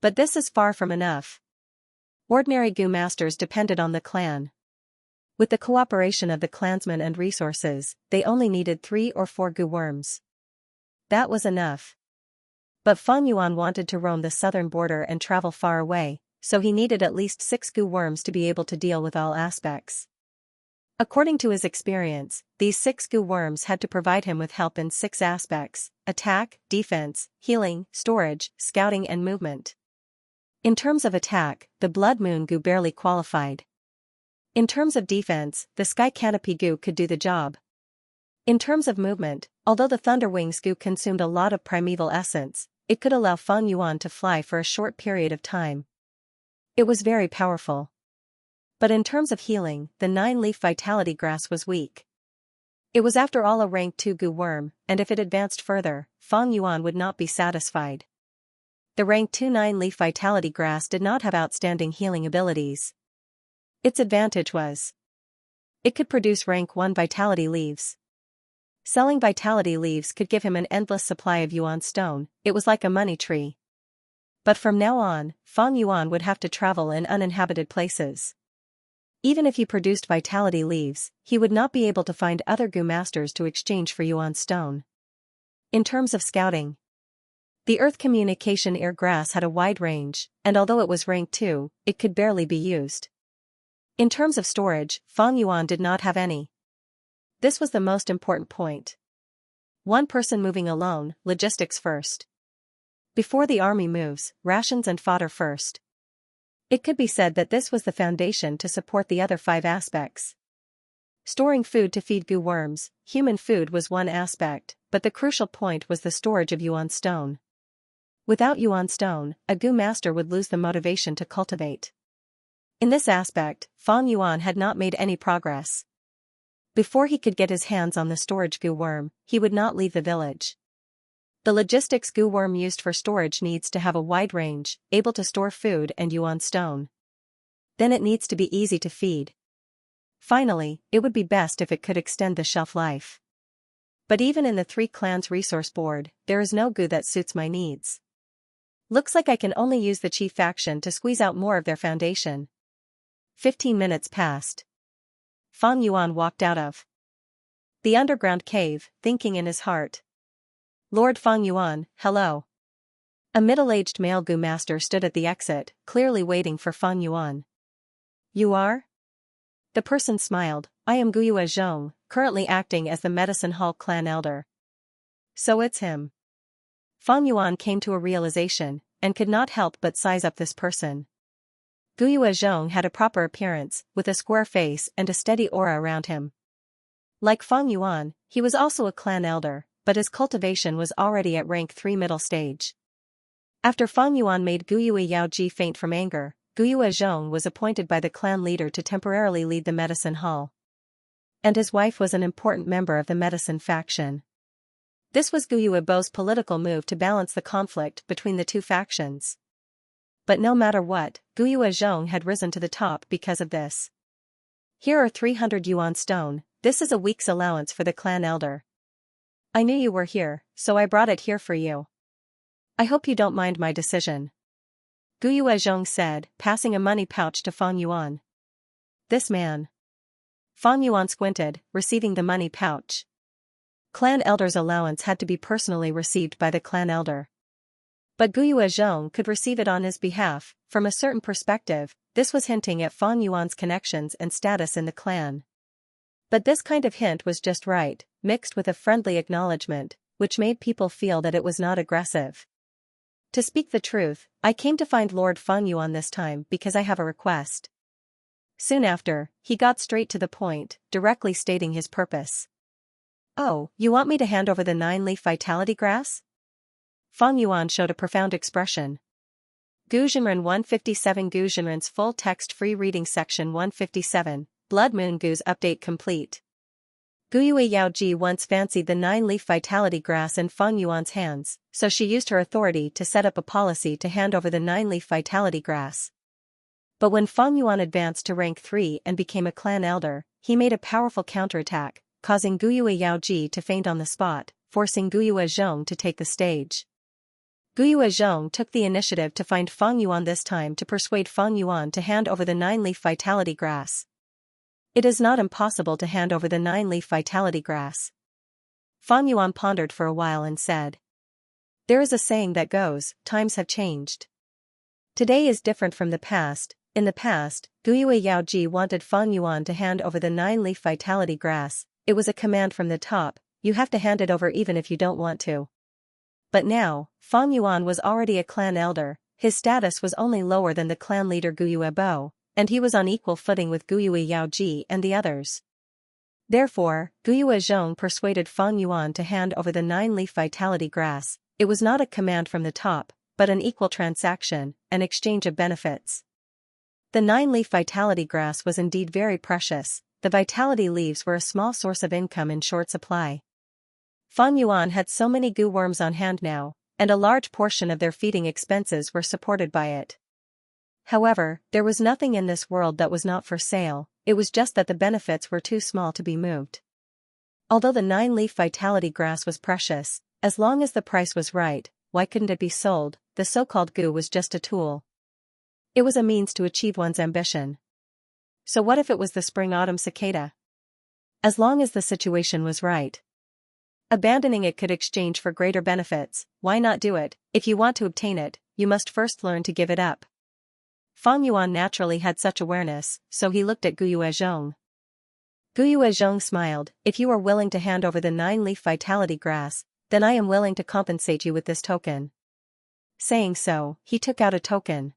But this is far from enough. Ordinary goo masters depended on the clan. With the cooperation of the clansmen and resources, they only needed 3 or 4 goo worms. That was enough. But Fang Yuan wanted to roam the southern border and travel far away, so he needed at least 6 goo worms to be able to deal with all aspects. According to his experience, these 6 goo worms had to provide him with help in 6 aspects: attack, defense, healing, storage, scouting and movement. In terms of attack, the Blood Moon goo barely qualified. In terms of defense, the Sky Canopy goo could do the job. In terms of movement, although the Thunder Wings goo consumed a lot of primeval essence, it could allow Fang Yuan to fly for a short period of time. It was very powerful. But in terms of healing, the 9-leaf vitality grass was weak. It was after all a rank 2 goo worm, and if it advanced further, Fang Yuan would not be satisfied. The rank 2 9-leaf vitality grass did not have outstanding healing abilities. Its advantage was it could produce rank 1 vitality leaves. Selling vitality leaves could give him an endless supply of yuan stone. It was like a money tree. But from now on, Fang Yuan would have to travel in uninhabited places. Even if he produced vitality leaves, he would not be able to find other Gu masters to exchange for Yuan stone. In terms of scouting, the Earth Communication Air grass had a wide range, and although it was rank 2, it could barely be used. In terms of storage, Fang Yuan did not have any. This was the most important point. One person moving alone, logistics first. Before the army moves, rations and fodder first. It could be said that this was the foundation to support the other 5 aspects. Storing food to feed Gu worms, human food was one aspect, but the crucial point was the storage of Yuan stone. Without Yuan stone, a Gu master would lose the motivation to cultivate. In this aspect, Fang Yuan had not made any progress. Before he could get his hands on the storage Gu worm, he would not leave the village. The logistics Gu worm used for storage needs to have a wide range, able to store food and Yuan stone. Then it needs to be easy to feed. Finally, it would be best if it could extend the shelf life. But even in the 3 clans resource board, there is no Gu that suits my needs. Looks like I can only use the chief faction to squeeze out more of their foundation. 15 minutes passed. Fang Yuan walked out of the underground cave, thinking in his heart. Lord Fang Yuan, hello. A middle-aged male Gu master stood at the exit, clearly waiting for Fang Yuan. You are? The person smiled. I am Guyue Zhong, currently acting as the Medicine Hall clan elder. So it's him. Fang Yuan came to a realization, and could not help but size up this person. Guyue Zhong had a proper appearance, with a square face and a steady aura around him. Like Fang Yuan, he was also a clan elder, but his cultivation was already at rank 3 middle stage. After Fang Yuan made Guyue Yaoji faint from anger, Guyue Zhong was appointed by the clan leader to temporarily lead the medicine hall. And his wife was an important member of the medicine faction. This was Guyue Bo's political move to balance the conflict between the 2 factions. But no matter what, Guyue Zhong had risen to the top because of this. Here are 300 Yuan stone, this is a week's allowance for the clan elder. I knew you were here, so I brought it here for you. I hope you don't mind my decision. Guyue Zhong said, passing a money pouch to Fang Yuan. This man. Fang Yuan squinted, receiving the money pouch. Clan elder's allowance had to be personally received by the clan elder. But Guyue Zhong could receive it on his behalf. From a certain perspective, this was hinting at Fang Yuan's connections and status in the clan. But this kind of hint was just right, mixed with a friendly acknowledgement, which made people feel that it was not aggressive. To speak the truth, I came to find Lord Fang Yuan this time because I have a request. Soon after, he got straight to the point, directly stating his purpose. Oh, you want me to hand over the 9-leaf vitality grass? Fang Yuan showed a profound expression. Gu Zhenren 157 Gu Zhenren's full text free reading section 157, Blood Moon Gu's update complete. Guyue Yaoji once fancied the 9-leaf vitality grass in Fang Yuan's hands, so she used her authority to set up a policy to hand over the 9-leaf vitality grass. But when Fang Yuan advanced to rank 3 and became a clan elder, he made a powerful counterattack, causing Guyue Yaoji to faint on the spot, forcing Guyue Zhong to take the stage. Guyue Zhong took the initiative to find Fang Yuan this time to persuade Fang Yuan to hand over the 9-leaf vitality grass. It is not impossible to hand over the 9-leaf vitality grass. Fang Yuan pondered for a while and said. There is a saying that goes, times have changed. Today is different from the past. In the past, Guyue Yaoji wanted Fang Yuan to hand over the 9-leaf vitality grass. It was a command from the top, you have to hand it over even if you don't want to. But now, Fang Yuan was already a clan elder, his status was only lower than the clan leader Guyue Bo, and he was on equal footing with Guyue Yaoji and the others. Therefore, Guyue Zhong persuaded Fang Yuan to hand over the 9-leaf vitality grass. It was not a command from the top, but an equal transaction, an exchange of benefits. The 9-leaf vitality grass was indeed very precious. The vitality leaves were a small source of income in short supply. Fang Yuan had so many Gu worms on hand now, and a large portion of their feeding expenses were supported by it. However, there was nothing in this world that was not for sale, it was just that the benefits were too small to be moved. Although the 9-leaf vitality grass was precious, as long as the price was right, why couldn't it be sold? The so-called Gu was just a tool. It was a means to achieve one's ambition. So what if it was the spring-autumn cicada? As long as the situation was right. Abandoning it could exchange for greater benefits. Why not do it? If you want to obtain it, you must first learn to give it up. Fang Yuan naturally had such awareness, so he looked at Guyue Zhong. Guyue Zhong smiled. If you are willing to hand over the 9-leaf vitality grass, then I am willing to compensate you with this token. Saying so, he took out a token.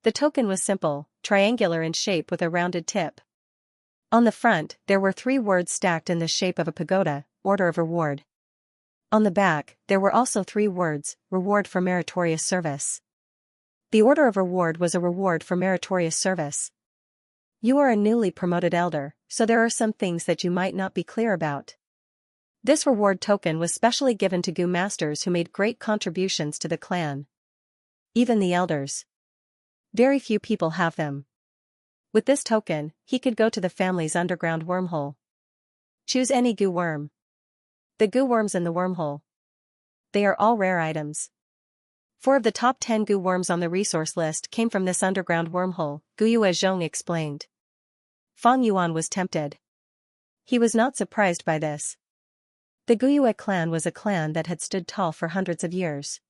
The token was simple, triangular in shape with a rounded tip. On the front, there were 3 words stacked in the shape of a pagoda, order of reward. On the back, there were also 3 words, reward for meritorious service. The order of reward was a reward for meritorious service. You are a newly promoted elder, so there are some things that you might not be clear about. This reward token was specially given to Gu masters who made great contributions to the clan. Even the elders. Very few people have them. With this token, he could go to the family's underground wormhole. Choose any Gu worm. The Gu worms in the wormhole. They are all rare items. 4 of the top 10 Gu worms on the resource list came from this underground wormhole, Guyue Zhong explained. Fang Yuan was tempted. He was not surprised by this. The Guyue clan was a clan that had stood tall for hundreds of years.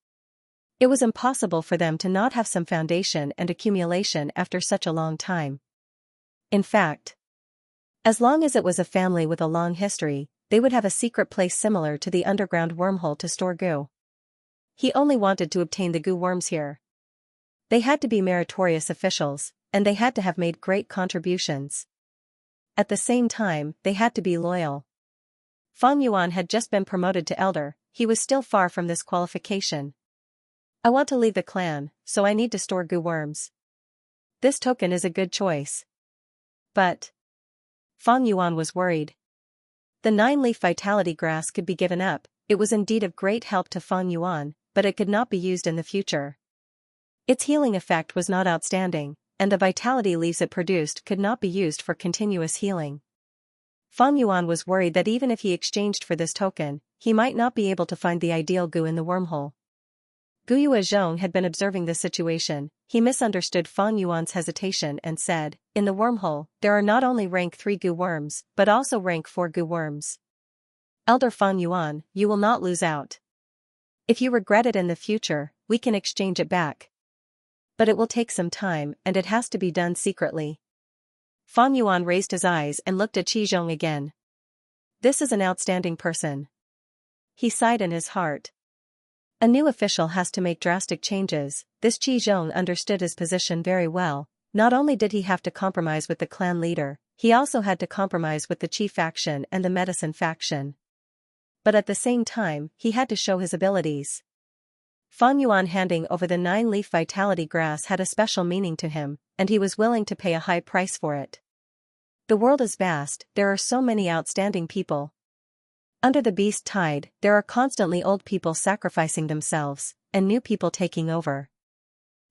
It was impossible for them to not have some foundation and accumulation after such a long time. In fact, as long as it was a family with a long history, they would have a secret place similar to the underground wormhole to store Gu. He only wanted to obtain the Gu worms here. They had to be meritorious officials, and they had to have made great contributions. At the same time, they had to be loyal. Fang Yuan had just been promoted to elder, he was still far from this qualification. I want to leave the clan, so I need to store Gu worms. This token is a good choice. But Fang Yuan was worried. The 9-leaf vitality grass could be given up. It was indeed of great help to Fang Yuan, but it could not be used in the future. Its healing effect was not outstanding, and the vitality leaves it produced could not be used for continuous healing. Fang Yuan was worried that even if he exchanged for this token, he might not be able to find the ideal Gu in the wormhole. Guyue Zhong had been observing the situation. He misunderstood Fang Yuan's hesitation and said, in the wormhole, there are not only rank 3 Gu worms, but also rank 4 Gu worms. Elder Fang Yuan, you will not lose out. If you regret it in the future, we can exchange it back. But it will take some time and it has to be done secretly. Fang Yuan raised his eyes and looked at Qi Zhong again. This is an outstanding person. He sighed in his heart. A new official has to make drastic changes. This Qi Zhong understood his position very well. Not only did he have to compromise with the clan leader, he also had to compromise with the Qi faction and the medicine faction. But at the same time, he had to show his abilities. Fang Yuan handing over the 9-leaf vitality grass had a special meaning to him, and he was willing to pay a high price for it. The world is vast, there are so many outstanding people. Under the beast tide, there are constantly old people sacrificing themselves, and new people taking over.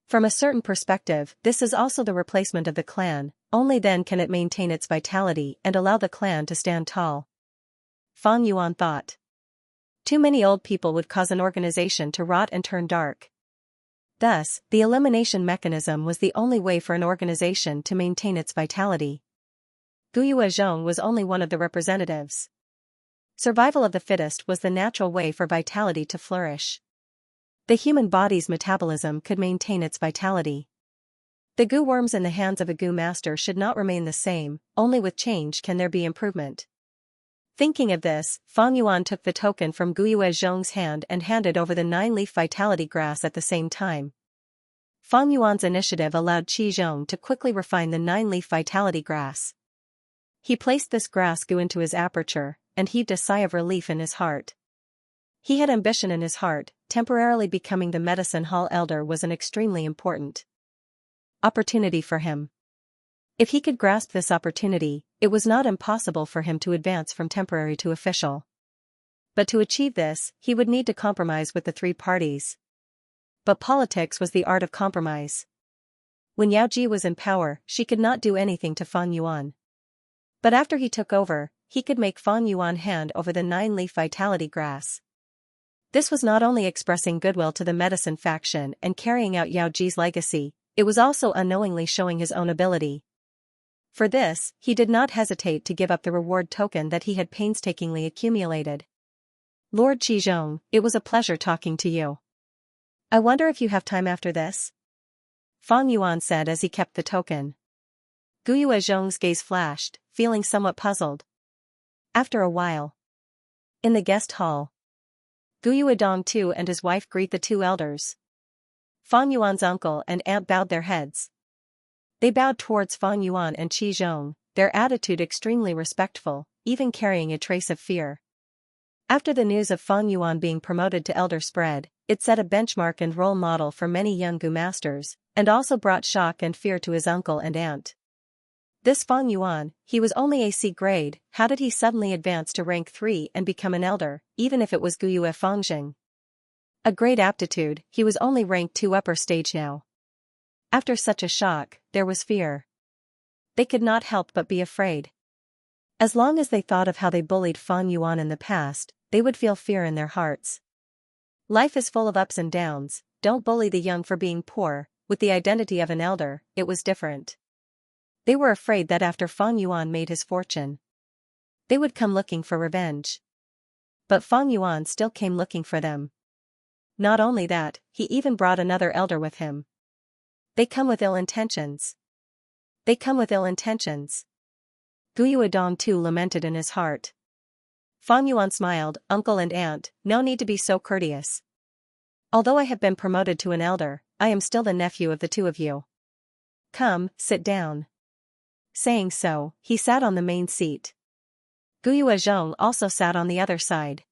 From a certain perspective, this is also the replacement of the clan, only then can it maintain its vitality and allow the clan to stand tall. Fang Yuan thought. Too many old people would cause an organization to rot and turn dark. Thus, the elimination mechanism was the only way for an organization to maintain its vitality. Guyue Zhong was only one of the representatives. Survival of the fittest was the natural way for vitality to flourish. The human body's metabolism could maintain its vitality. The Gu worms in the hands of a Gu master should not remain the same, only with change can there be improvement. Thinking of this, Fang Yuan took the token from Guyue Zhong's hand and handed over the 9-leaf vitality grass at the same time. Fang Yuan's initiative allowed Qi Zhong to quickly refine the 9-leaf vitality grass. He placed this grass Gu into his aperture, and heaved a sigh of relief in his heart. He had ambition in his heart, temporarily becoming the medicine hall elder was an extremely important opportunity for him. If he could grasp this opportunity, it was not impossible for him to advance from temporary to official. But to achieve this, he would need to compromise with the 3 parties. But politics was the art of compromise. When Yao Ji was in power, she could not do anything to Fang Yuan. But after he took over, he could make Fang Yuan hand over the 9-leaf vitality grass. This was not only expressing goodwill to the medicine faction and carrying out Yao Ji's legacy, it was also unknowingly showing his own ability. For this, he did not hesitate to give up the reward token that he had painstakingly accumulated. Lord Qizhong, it was a pleasure talking to you. I wonder if you have time after this? Fang Yuan said as he kept the token. Guyue Zhong's gaze flashed, feeling somewhat puzzled. After a while. In the guest hall. Guyue Dong too and his wife greet the two elders. Fang Yuan's uncle and aunt bowed their heads. They bowed towards Fang Yuan and Qi Zhong, their attitude extremely respectful, even carrying a trace of fear. After the news of Fang Yuan being promoted to elder spread, it set a benchmark and role model for many young Gu masters, and also brought shock and fear to his uncle and aunt. This Fang Yuan, he was only a C grade, how did he suddenly advance to rank 3 and become an elder, even if it was Guyue Fangjing? A great aptitude, he was only ranked 2 upper stage now. After such a shock, there was fear. They could not help but be afraid. As long as they thought of how they bullied Fang Yuan in the past, they would feel fear in their hearts. Life is full of ups and downs, don't bully the young for being poor. With the identity of an elder, it was different. They were afraid that after Fang Yuan made his fortune, they would come looking for revenge. But Fang Yuan still came looking for them. Not only that, he even brought another elder with him. They come with ill intentions. They come with ill intentions. Guyue Dong too lamented in his heart. Fang Yuan smiled, uncle and aunt, no need to be so courteous. Although I have been promoted to an elder, I am still the nephew of the two of you. Come, sit down. Saying so, he sat on the main seat. Guyue Zhong also sat on the other side.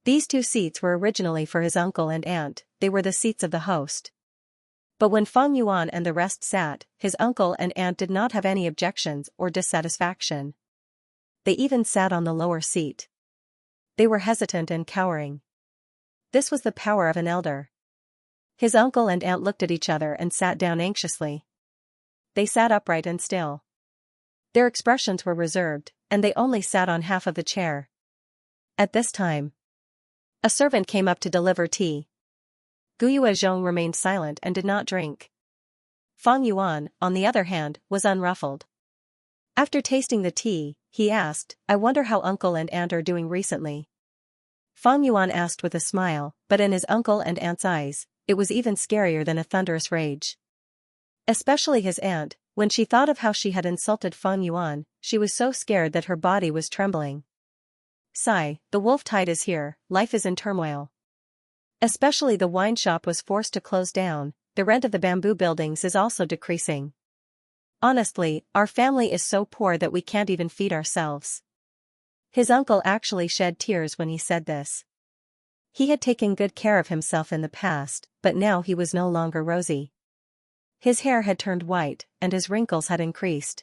These 2 seats were originally for his uncle and aunt, they were the seats of the host. But when Fang Yuan and the rest sat, his uncle and aunt did not have any objections or dissatisfaction. They even sat on the lower seat. They were hesitant and cowering. This was the power of an elder. His uncle and aunt looked at each other and sat down anxiously. They sat upright and still. Their expressions were reserved, and they only sat on half of the chair. At this time, a servant came up to deliver tea. Guyue Zhong remained silent and did not drink. Fang Yuan, on the other hand, was unruffled. After tasting the tea, he asked, I wonder how uncle and aunt are doing recently. Fang Yuan asked with a smile, but in his uncle and aunt's eyes, it was even scarier than a thunderous rage. Especially his aunt, when she thought of how she had insulted Fang Yuan, she was so scared that her body was trembling. Sigh, the wolf tide is here, life is in turmoil. Especially the wine shop was forced to close down, the rent of the bamboo buildings is also decreasing. Honestly, our family is so poor that we can't even feed ourselves. His uncle actually shed tears when he said this. He had taken good care of himself in the past, but now he was no longer rosy. His hair had turned white, and his wrinkles had increased.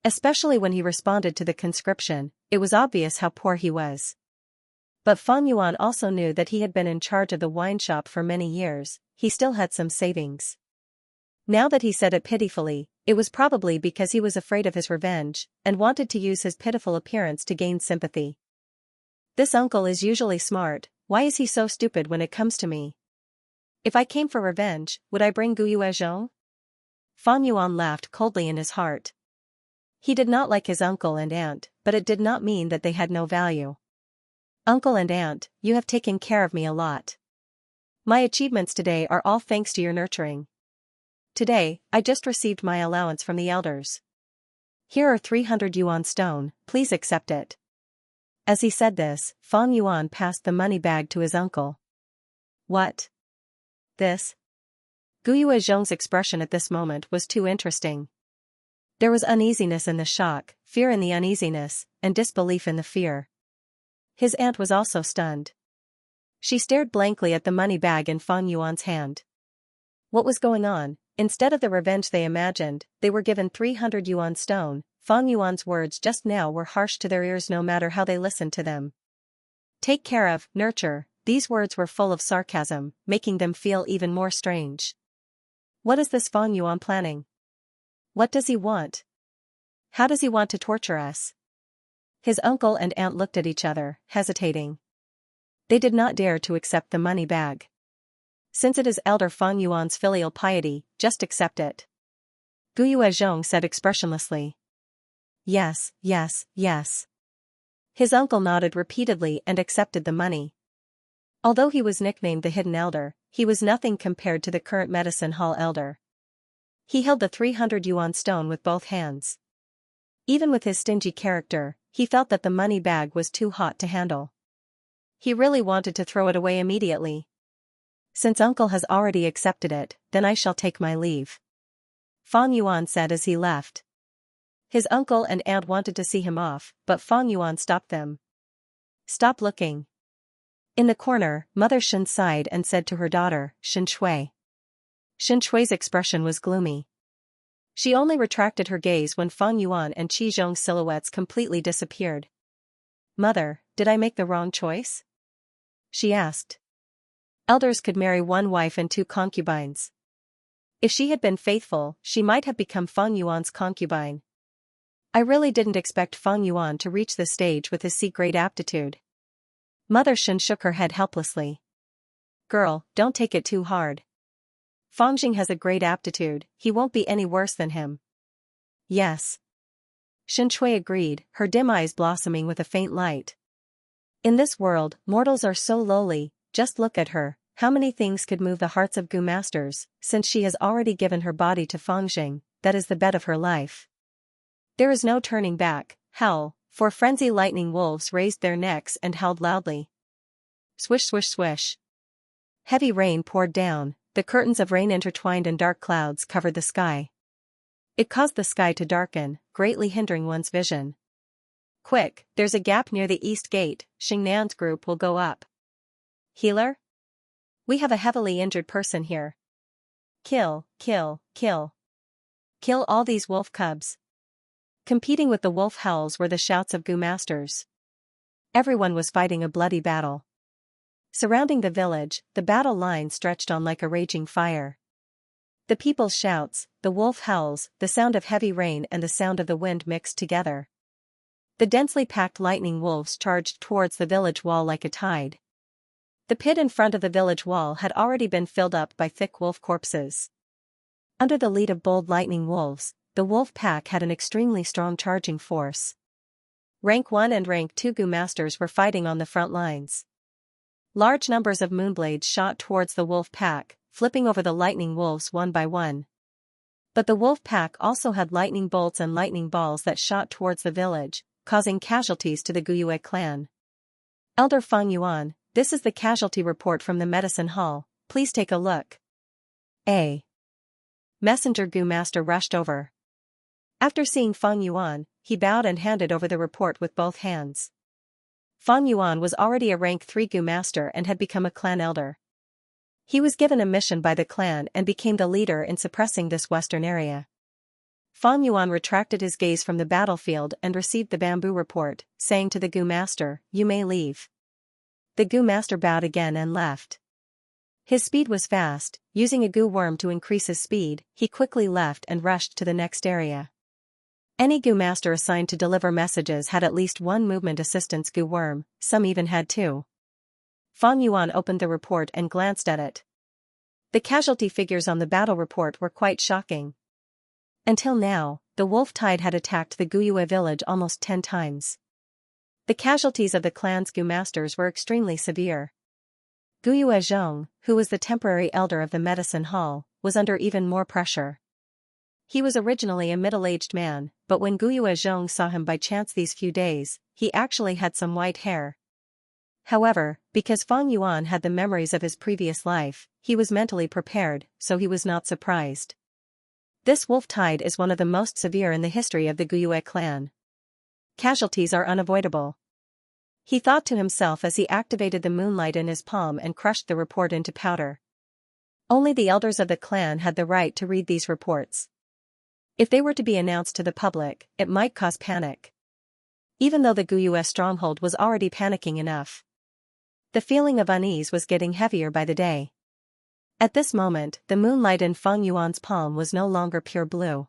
Especially when he responded to the conscription, it was obvious how poor he was. But Fang Yuan also knew that he had been in charge of the wine shop for many years, he still had some savings. Now that he said it pitifully, it was probably because he was afraid of his revenge, and wanted to use his pitiful appearance to gain sympathy. This uncle is usually smart, why is he so stupid when it comes to me? If I came for revenge, would I bring Guyue Zhong? Fang Yuan laughed coldly in his heart. He did not like his uncle and aunt, but it did not mean that they had no value. Uncle and aunt, you have taken care of me a lot. My achievements today are all thanks to your nurturing. Today, I just received my allowance from the elders. Here are 300 yuan stone, please accept it. As he said this, Fang Yuan passed the money bag to his uncle. What? This? Guyue Zhong's expression at this moment was too interesting. There was uneasiness in the shock, fear in the uneasiness, and disbelief in the fear. His aunt was also stunned. She stared blankly at the money bag in Fang Yuan's hand. What was going on? Instead of the revenge they imagined, they were given 300 yuan stone. Fang Yuan's words just now were harsh to their ears no matter how they listened to them. Take care of, nurture, these words were full of sarcasm, making them feel even more strange. What is this Fang Yuan planning? What does he want? How does he want to torture us? His uncle and aunt looked at each other, hesitating. They did not dare to accept the money bag. Since it is elder Fang Yuan's filial piety, just accept it. Guyue Zhong said expressionlessly. Yes, yes, yes. His uncle nodded repeatedly and accepted the money. Although he was nicknamed the Hidden Elder, he was nothing compared to the current medicine hall elder. He held the 300 yuan stone with both hands. Even with his stingy character, he felt that the money bag was too hot to handle. He really wanted to throw it away immediately. Since uncle has already accepted it, then I shall take my leave. Fang Yuan said as he left. His uncle and aunt wanted to see him off, but Fang Yuan stopped them. Stop looking. In the corner, Mother Shen sighed and said to her daughter, Shen Shui. Shen Shui's expression was gloomy. She only retracted her gaze when Fang Yuan and Qi Zhong's silhouettes completely disappeared. Mother, did I make the wrong choice? She asked. Elders could marry one wife and 2 concubines. If she had been faithful, she might have become Fang Yuan's concubine. I really didn't expect Fang Yuan to reach this stage with his C-grade aptitude. Mother Shen shook her head helplessly. Girl, don't take it too hard. Fang Jing has a great aptitude, he won't be any worse than him. Yes. Shen Shui agreed, her dim eyes blossoming with a faint light. In this world, mortals are so lowly, just look at her, how many things could move the hearts of Gu masters, since she has already given her body to Fang Jing, that is the bed of her life. There is no turning back, howl, for frenzy lightning wolves raised their necks and howled loudly. Swish swish swish. Heavy rain poured down, the curtains of rain intertwined and dark clouds covered the sky. It caused the sky to darken, greatly hindering one's vision. Quick, there's a gap near the east gate, Xingnan's group will go up. Healer? We have a heavily injured person here. Kill, kill, kill. Kill all these wolf cubs. Competing with the wolf howls were the shouts of Gu masters. Everyone was fighting a bloody battle. Surrounding the village, the battle line stretched on like a raging fire. The people's shouts, the wolf howls, the sound of heavy rain and the sound of the wind mixed together. The densely packed lightning wolves charged towards the village wall like a tide. The pit in front of the village wall had already been filled up by thick wolf corpses. Under the lead of bold lightning wolves, the wolf pack had an extremely strong charging force. Rank 1 and Rank 2 Gu masters were fighting on the front lines. Large numbers of moonblades shot towards the wolf pack, flipping over the lightning wolves one by one. But the wolf pack also had lightning bolts and lightning balls that shot towards the village, causing casualties to the Guyue clan. Elder Fang Yuan, this is the casualty report from the medicine hall, please take a look. A messenger Gu master rushed over. After seeing Fang Yuan, he bowed and handed over the report with both hands. Fang Yuan was already a rank 3 Gu master and had become a clan elder. He was given a mission by the clan and became the leader in suppressing this western area. Fang Yuan retracted his gaze from the battlefield and received the bamboo report, saying to the Gu master, "You may leave." The Gu master bowed again and left. His speed was fast, using a Gu worm to increase his speed, he quickly left and rushed to the next area. Any Gu master assigned to deliver messages had at least one movement assistance Gu worm, some even had 2. Fang Yuan opened the report and glanced at it. The casualty figures on the battle report were quite shocking. Until now, the wolf tide had attacked the Guyue village almost 10 times. The casualties of the clan's Gu masters were extremely severe. Guyue Zhong, who was the temporary elder of the medicine hall, was under even more pressure. He was originally a middle-aged man, but when Guyue Zhong saw him by chance these few days, he actually had some white hair. However, because Fang Yuan had the memories of his previous life, he was mentally prepared, so he was not surprised. This wolf tide is one of the most severe in the history of the Guyue clan. Casualties are unavoidable. He thought to himself as he activated the moonlight in his palm and crushed the report into powder. Only the elders of the clan had the right to read these reports. If they were to be announced to the public, it might cause panic. Even though the Guyue stronghold was already panicking enough. The feeling of unease was getting heavier by the day. At this moment, the moonlight in Fang Yuan's palm was no longer pure blue.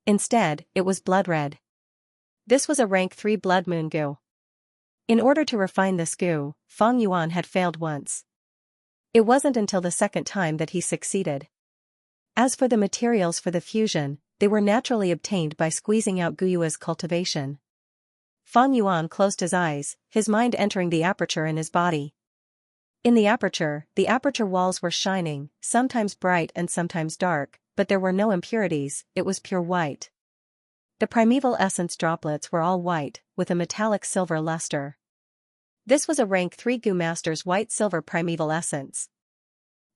Instead, it was blood red. This was a rank 3 blood moon Gu. In order to refine this Gu, Fang Yuan had failed once. It wasn't until the second time that he succeeded. As for the materials for the fusion, they were naturally obtained by squeezing out Guyue's cultivation. Fang Yuan closed his eyes, his mind entering the aperture in his body. In the aperture walls were shining, sometimes bright and sometimes dark, but there were no impurities, it was pure white. The primeval essence droplets were all white, with a metallic silver luster. This was a rank 3 Gu Master's white-silver primeval essence.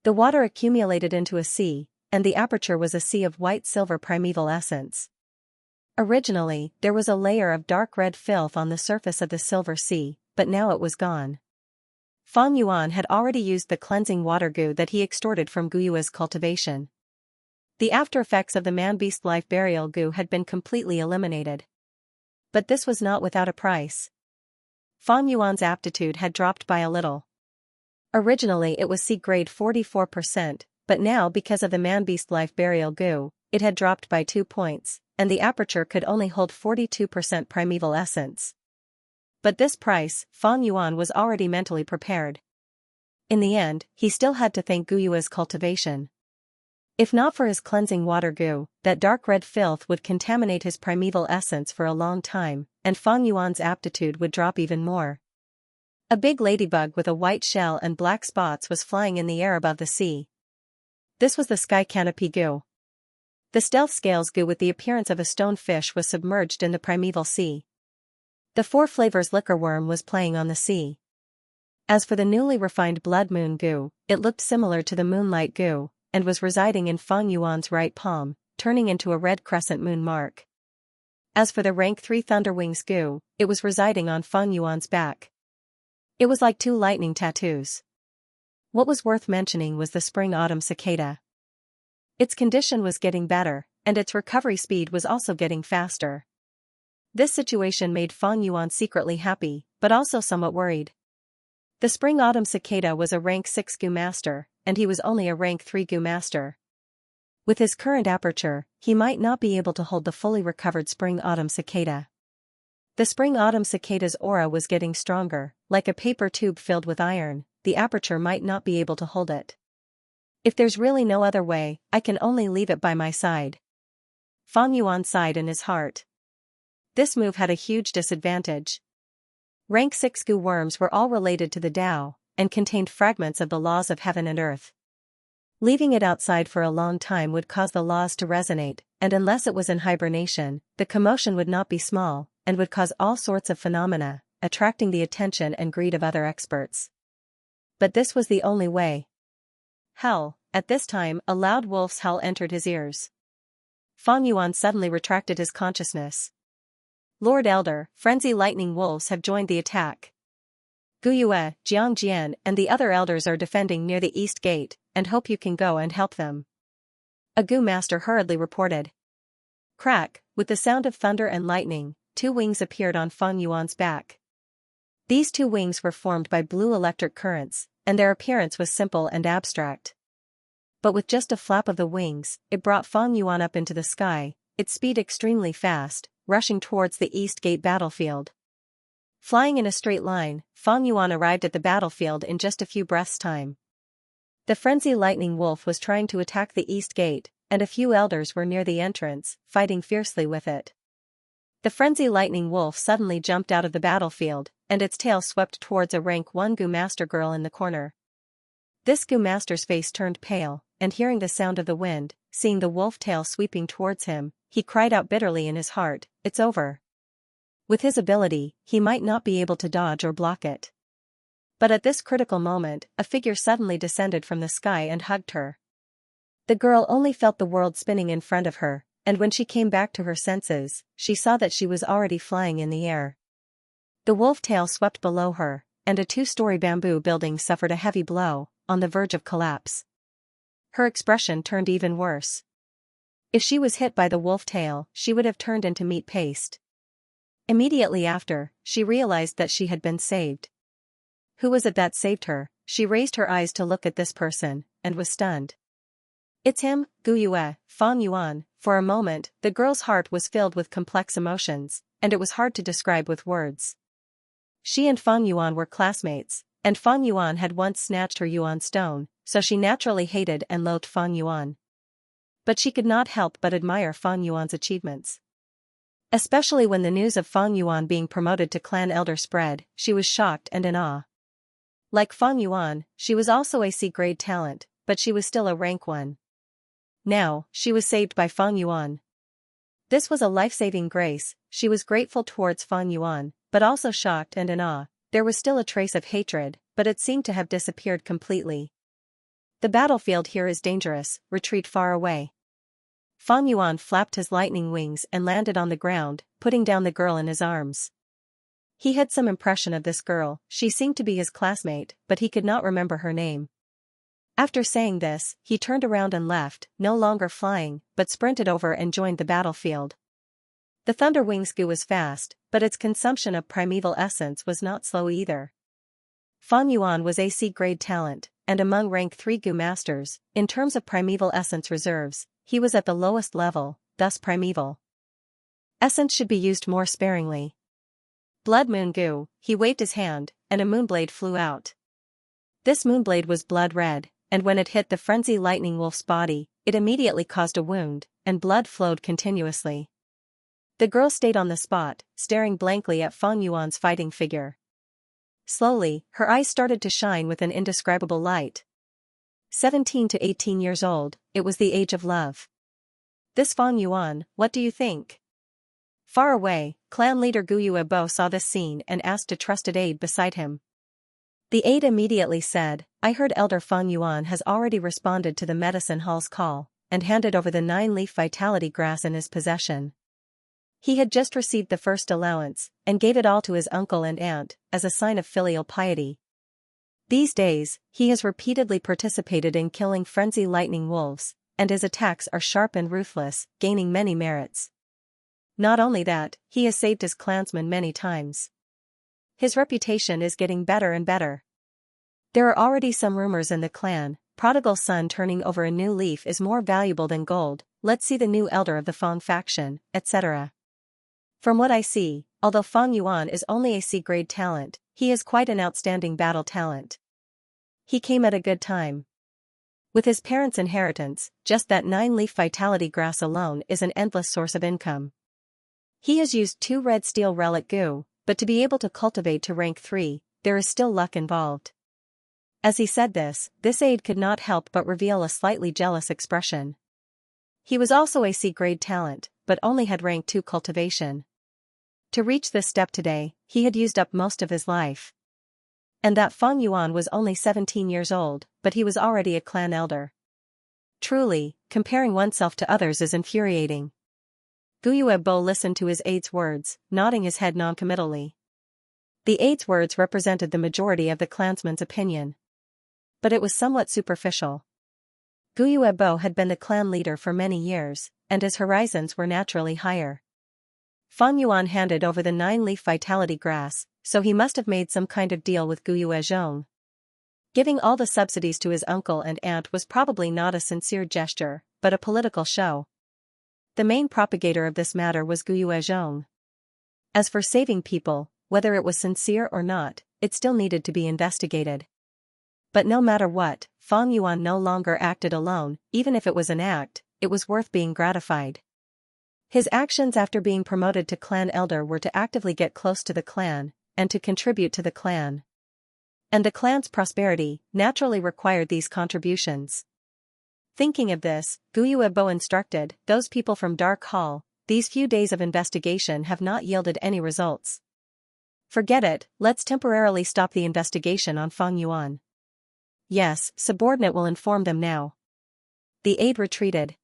The water accumulated into a sea, and the aperture was a sea of white-silver primeval essence. Originally, there was a layer of dark red filth on the surface of the silver sea, but now it was gone. Fang Yuan had already used the cleansing water goo that he extorted from Guyue's cultivation. The after-effects of the man-beast life burial goo had been completely eliminated. But this was not without a price. Fang Yuan's aptitude had dropped by a little. Originally it was C grade 44%, but now because of the man-beast life burial goo, it had dropped by 2 points, and the aperture could only hold 42% primeval essence. But this price, Fang Yuan was already mentally prepared. In the end, he still had to thank Guyue's cultivation. If not for his cleansing water goo, that dark red filth would contaminate his primeval essence for a long time, and Fang Yuan's aptitude would drop even more. A big ladybug with a white shell and black spots was flying in the air above the sea. This was the sky canopy goo. The stealth scales goo with the appearance of a stone fish was submerged in the primeval sea. The 4 flavors liquor worm was playing on the sea. As for the newly refined blood moon goo, it looked similar to the moonlight goo, and was residing in Fang Yuan's right palm, turning into a red crescent moon mark. As for the rank 3 thunderwings goo, it was residing on Fang Yuan's back. It was like 2 lightning tattoos. What was worth mentioning was the spring-autumn cicada. Its condition was getting better, and its recovery speed was also getting faster. This situation made Fang Yuan secretly happy, but also somewhat worried. The spring-autumn cicada was a rank 6 Gu Master, and he was only a rank 3 Gu Master. With his current aperture, he might not be able to hold the fully recovered spring-autumn cicada. The spring-autumn cicada's aura was getting stronger, like a paper tube filled with iron, the aperture might not be able to hold it. If there's really no other way, I can only leave it by my side. Fang Yuan sighed in his heart. This move had a huge disadvantage. Rank 6 Gu worms were all related to the Tao, and contained fragments of the laws of heaven and earth. Leaving it outside for a long time would cause the laws to resonate, and unless it was in hibernation, the commotion would not be small, and would cause all sorts of phenomena, attracting the attention and greed of other experts. But this was the only way. Hell, at this time a loud wolf's howl entered his ears. Fang Yuan suddenly retracted his consciousness. Lord Elder, frenzy lightning wolves have joined the attack. Guyue, Jiangjian and the other elders are defending near the east gate, and hope you can go and help them. A Gu Master hurriedly reported. Crack, with the sound of thunder and lightning, 2 wings appeared on Fang Yuan's back. These 2 wings were formed by blue electric currents, and their appearance was simple and abstract. But with just a flap of the wings, it brought Fang Yuan up into the sky, its speed extremely fast, rushing towards the east gate battlefield. Flying in a straight line, Fang Yuan arrived at the battlefield in just a few breaths' time. The frenzy lightning wolf was trying to attack the east gate, and a few elders were near the entrance, fighting fiercely with it. The frenzy lightning wolf suddenly jumped out of the battlefield, and its tail swept towards a rank 1 Gu Master girl in the corner. This Gu Master's face turned pale, and hearing the sound of the wind, seeing the wolf tail sweeping towards him, he cried out bitterly in his heart, "It's over." With his ability, he might not be able to dodge or block it. But at this critical moment, a figure suddenly descended from the sky and hugged her. The girl only felt the world spinning in front of her, and when she came back to her senses, she saw that she was already flying in the air. The wolf tail swept below her, and a 2-story bamboo building suffered a heavy blow, on the verge of collapse. Her expression turned even worse. If she was hit by the wolf tail, she would have turned into meat paste. Immediately after, she realized that she had been saved. Who was it that saved her? She raised her eyes to look at this person, and was stunned. It's him, Guyue, Fang Yuan. For a moment, the girl's heart was filled with complex emotions, and it was hard to describe with words. She and Fang Yuan were classmates, and Fang Yuan had once snatched her Yuan stone, so she naturally hated and loathed Fang Yuan. but she could not help but admire Fang Yuan's achievements. Especially when the news of Fang Yuan being promoted to clan elder spread, she was shocked and in awe. Like Fang Yuan, she was also a C-grade talent, but she was still a rank 1. Now, she was saved by Fang Yuan. This was a life-saving grace. She was grateful towards Fang Yuan, but also shocked and in awe. There was still a trace of hatred, but it seemed to have disappeared completely. The battlefield here is dangerous, retreat far away. Fang Yuan flapped his lightning wings and landed on the ground, putting down the girl in his arms. He had some impression of this girl. She seemed to be his classmate, but he could not remember her name. After saying this, he turned around and left, no longer flying, but sprinted over and joined the battlefield. The Thunder Wings goo was fast, but its consumption of primeval essence was not slow either. Fang Yuan was a C-grade talent, and among rank 3 goo masters, in terms of primeval essence reserves, he was at the lowest level, thus primeval essence should be used more sparingly. Blood Moon goo, he waved his hand, and a moonblade flew out. This moonblade was blood red, and when it hit the frenzy lightning wolf's body, it immediately caused a wound, and blood flowed continuously. The girl stayed on the spot, staring blankly at Fang Yuan's fighting figure. Slowly, her eyes started to shine with an indescribable light. 17 to 18 years old, it was the age of love. This Fang Yuan, what do you think? Far away, clan leader Guyu Ebo saw this scene and asked a trusted aide beside him. The aide immediately said, I heard Elder Fang Yuan has already responded to the medicine hall's call, and handed over the 9-leaf vitality grass in his possession. He had just received the first allowance, and gave it all to his uncle and aunt, as a sign of filial piety. These days, he has repeatedly participated in killing frenzy lightning wolves, and his attacks are sharp and ruthless, gaining many merits. Not only that, he has saved his clansmen many times. His reputation is getting better and better. There are already some rumors in the clan, prodigal son turning over a new leaf is more valuable than gold, let's see the new elder of the Fang faction, etc. From what I see, although Fang Yuan is only a C-grade talent, he is quite an outstanding battle talent. He came at a good time. With his parents' inheritance, just that 9-leaf vitality grass alone is an endless source of income. He has used 2 red steel relic goo, but to be able to cultivate to rank 3, there is still luck involved. As he said this aide could not help but reveal a slightly jealous expression. He was also a C-grade talent, but only had rank 2 cultivation. To reach this step today, he had used up most of his life. And that Fang Yuan was only 17 years old, but he was already a clan elder. Truly, comparing oneself to others is infuriating. Guyu Ebo listened to his aide's words, nodding his head noncommittally. The aide's words represented the majority of the clansmen's opinion. But it was somewhat superficial. Guyu Ebo had been the clan leader for many years, and his horizons were naturally higher. Fang Yuan handed over the 9-leaf vitality grass, so he must have made some kind of deal with Guyu Ezhong. Giving all the subsidies to his uncle and aunt was probably not a sincere gesture, but a political show. The main propagator of this matter was Guyu Ezhong. As for saving people, whether it was sincere or not, it still needed to be investigated. But no matter what, Fang Yuan no longer acted alone. Even if it was an act, it was worth being gratified. His actions after being promoted to clan elder were to actively get close to the clan, and to contribute to the clan. And the clan's prosperity naturally required these contributions. Thinking of this, Guyu Ebo instructed, those people from Dark Hall, these few days of investigation have not yielded any results. Forget it, let's temporarily stop the investigation on Fang Yuan. Yes, subordinate will inform them now. The aide retreated.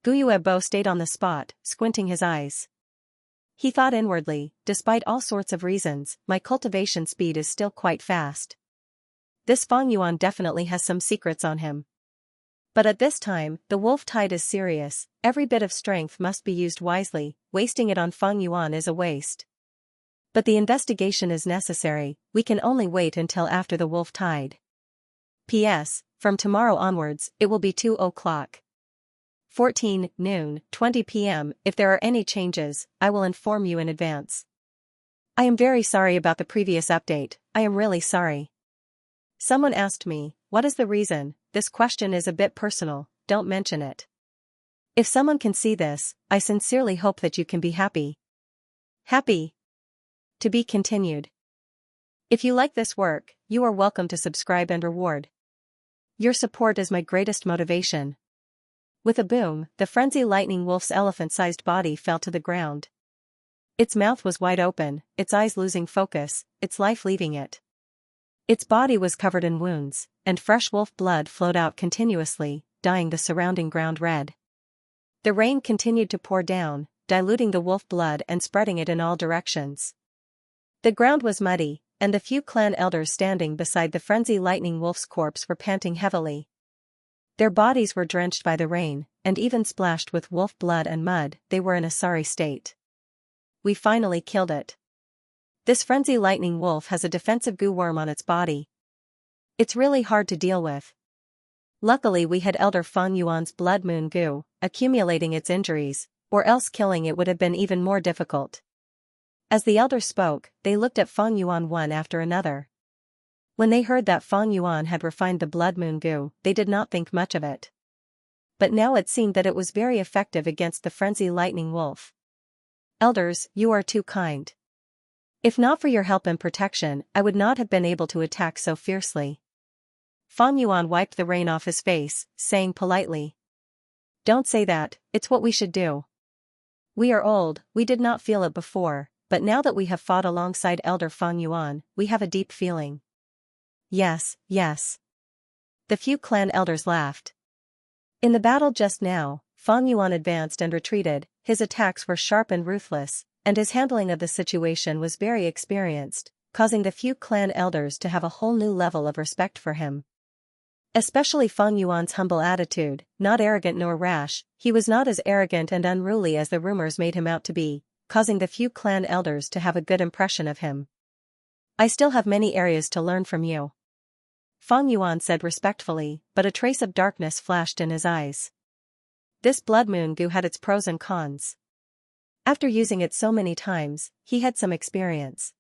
Guyu Ebo stayed on the spot, squinting his eyes. He thought inwardly, despite all sorts of reasons, my cultivation speed is still quite fast. This Fang Yuan definitely has some secrets on him. But at this time, the wolf tide is serious, every bit of strength must be used wisely, wasting it on Fang Yuan is a waste. But the investigation is necessary, we can only wait until after the wolf tide. P.S. From tomorrow onwards, it will be 2 o'clock. 14 noon, 20 p.m. If there are any changes, I will inform you in advance. I am very sorry about the previous update, I am really sorry. Someone asked me, what is the reason? This question is a bit personal, don't mention it. If someone can see this, I sincerely hope that you can be happy. Happy. To be continued. If you like this work, you are welcome to subscribe and reward. Your support is my greatest motivation. With a boom, the frenzy lightning wolf's elephant-sized body fell to the ground. Its mouth was wide open, its eyes losing focus, its life leaving it. Its body was covered in wounds, and fresh wolf blood flowed out continuously, dyeing the surrounding ground red. The rain continued to pour down, diluting the wolf blood and spreading it in all directions. The ground was muddy, and the few clan elders standing beside the frenzy lightning wolf's corpse were panting heavily. Their bodies were drenched by the rain, and even splashed with wolf blood and mud, they were in a sorry state. We finally killed it. This frenzy lightning wolf has a defensive goo worm on its body. It's really hard to deal with. Luckily we had Elder Fang Yuan's blood moon goo, accumulating its injuries, or else killing it would have been even more difficult. As the elders spoke, they looked at Fang Yuan one after another. When they heard that Fang Yuan had refined the blood moon goo, they did not think much of it. But now it seemed that it was very effective against the frenzy lightning wolf. Elders, you are too kind. If not for your help and protection, I would not have been able to attack so fiercely. Fang Yuan wiped the rain off his face, saying politely. Don't say that, it's what we should do. We are old, we did not feel it before, but now that we have fought alongside Elder Fang Yuan, we have a deep feeling. Yes, yes. The few clan elders laughed. In the battle just now, Fang Yuan advanced and retreated, his attacks were sharp and ruthless, and his handling of the situation was very experienced, causing the few clan elders to have a whole new level of respect for him. Especially Fang Yuan's humble attitude, not arrogant nor rash, he was not as arrogant and unruly as the rumors made him out to be, causing the few clan elders to have a good impression of him. I still have many areas to learn from you. Fang Yuan said respectfully, but a trace of darkness flashed in his eyes. This blood moon goo had its pros and cons. After using it so many times, he had some experience.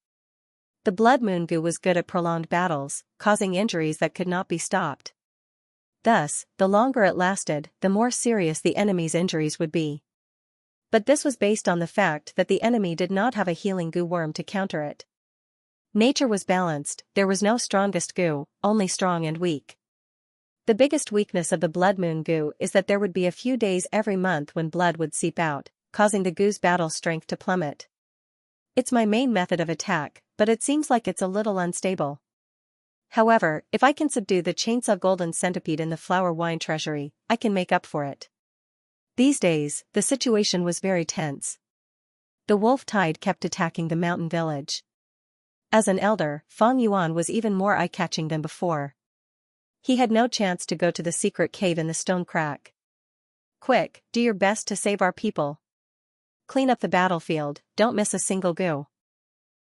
The blood moon goo was good at prolonged battles, causing injuries that could not be stopped. Thus, the longer it lasted, the more serious the enemy's injuries would be. But this was based on the fact that the enemy did not have a healing goo worm to counter it. Nature was balanced, there was no strongest goo, only strong and weak. The biggest weakness of the blood moon goo is that there would be a few days every month when blood would seep out, causing the goo's battle strength to plummet. It's my main method of attack, but it seems like it's a little unstable. However, if I can subdue the chainsaw golden centipede in the flower wine treasury, I can make up for it. These days, the situation was very tense. The wolf tide kept attacking the mountain village. As an elder, Fang Yuan was even more eye-catching than before. He had no chance to go to the secret cave in the stone crack. Quick, do your best to save our people. Clean up the battlefield, don't miss a single goo.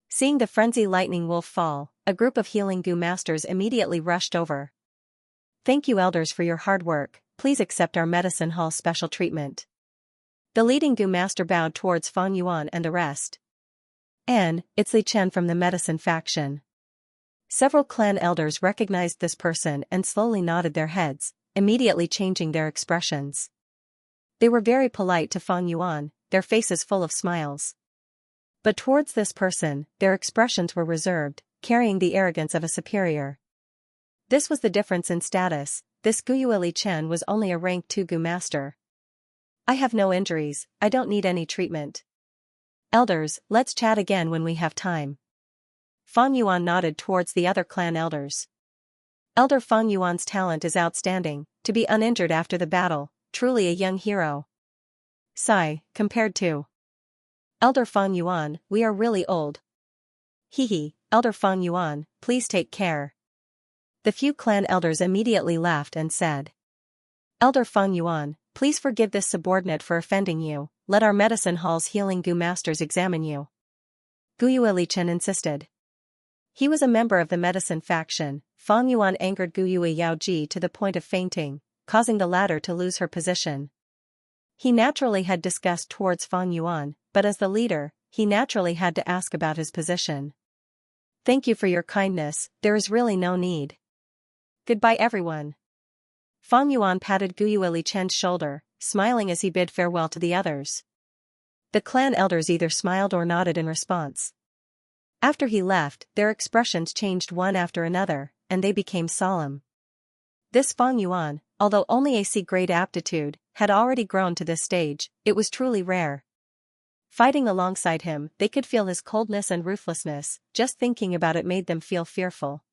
Seeing the frenzy lightning wolf fall, a group of healing goo masters immediately rushed over. Thank you elders for your hard work, please accept our medicine hall special treatment. The leading goo master bowed towards Fang Yuan and the rest. It's Li Chen from the medicine faction. Several clan elders recognized this person and slowly nodded their heads, immediately changing their expressions. They were very polite to Fang Yuan, their faces full of smiles. But towards this person, their expressions were reserved, carrying the arrogance of a superior. This was the difference in status, this Guyue Li Chen was only a rank 2 goo master. I have no injuries, I don't need any treatment. Elders, let's chat again when we have time. Fang Yuan nodded towards the other clan elders. Elder Fang Yuan's talent is outstanding, to be uninjured after the battle, truly a young hero. Sigh, compared to Elder Fang Yuan, we are really old. Hehe, Elder Fang Yuan, please take care. The few clan elders immediately laughed and said. Elder Fang Yuan, please forgive this subordinate for offending you, let our medicine hall's healing goo masters examine you. Guyue Li Chen insisted. He was a member of the medicine faction. Fang Yuan angered Guyue Yaoji to the point of fainting, causing the latter to lose her position. He naturally had disgust towards Fang Yuan, but as the leader, he naturally had to ask about his position. Thank you for your kindness, there is really no need. Goodbye everyone. Fang Yuan patted Guyue Li Chen's shoulder, smiling as he bid farewell to the others. The clan elders either smiled or nodded in response. After he left, their expressions changed one after another, and they became solemn. This Fang Yuan, although only a C-grade aptitude, had already grown to this stage. It was truly rare. Fighting alongside him, they could feel his coldness and ruthlessness. Just thinking about it made them feel fearful.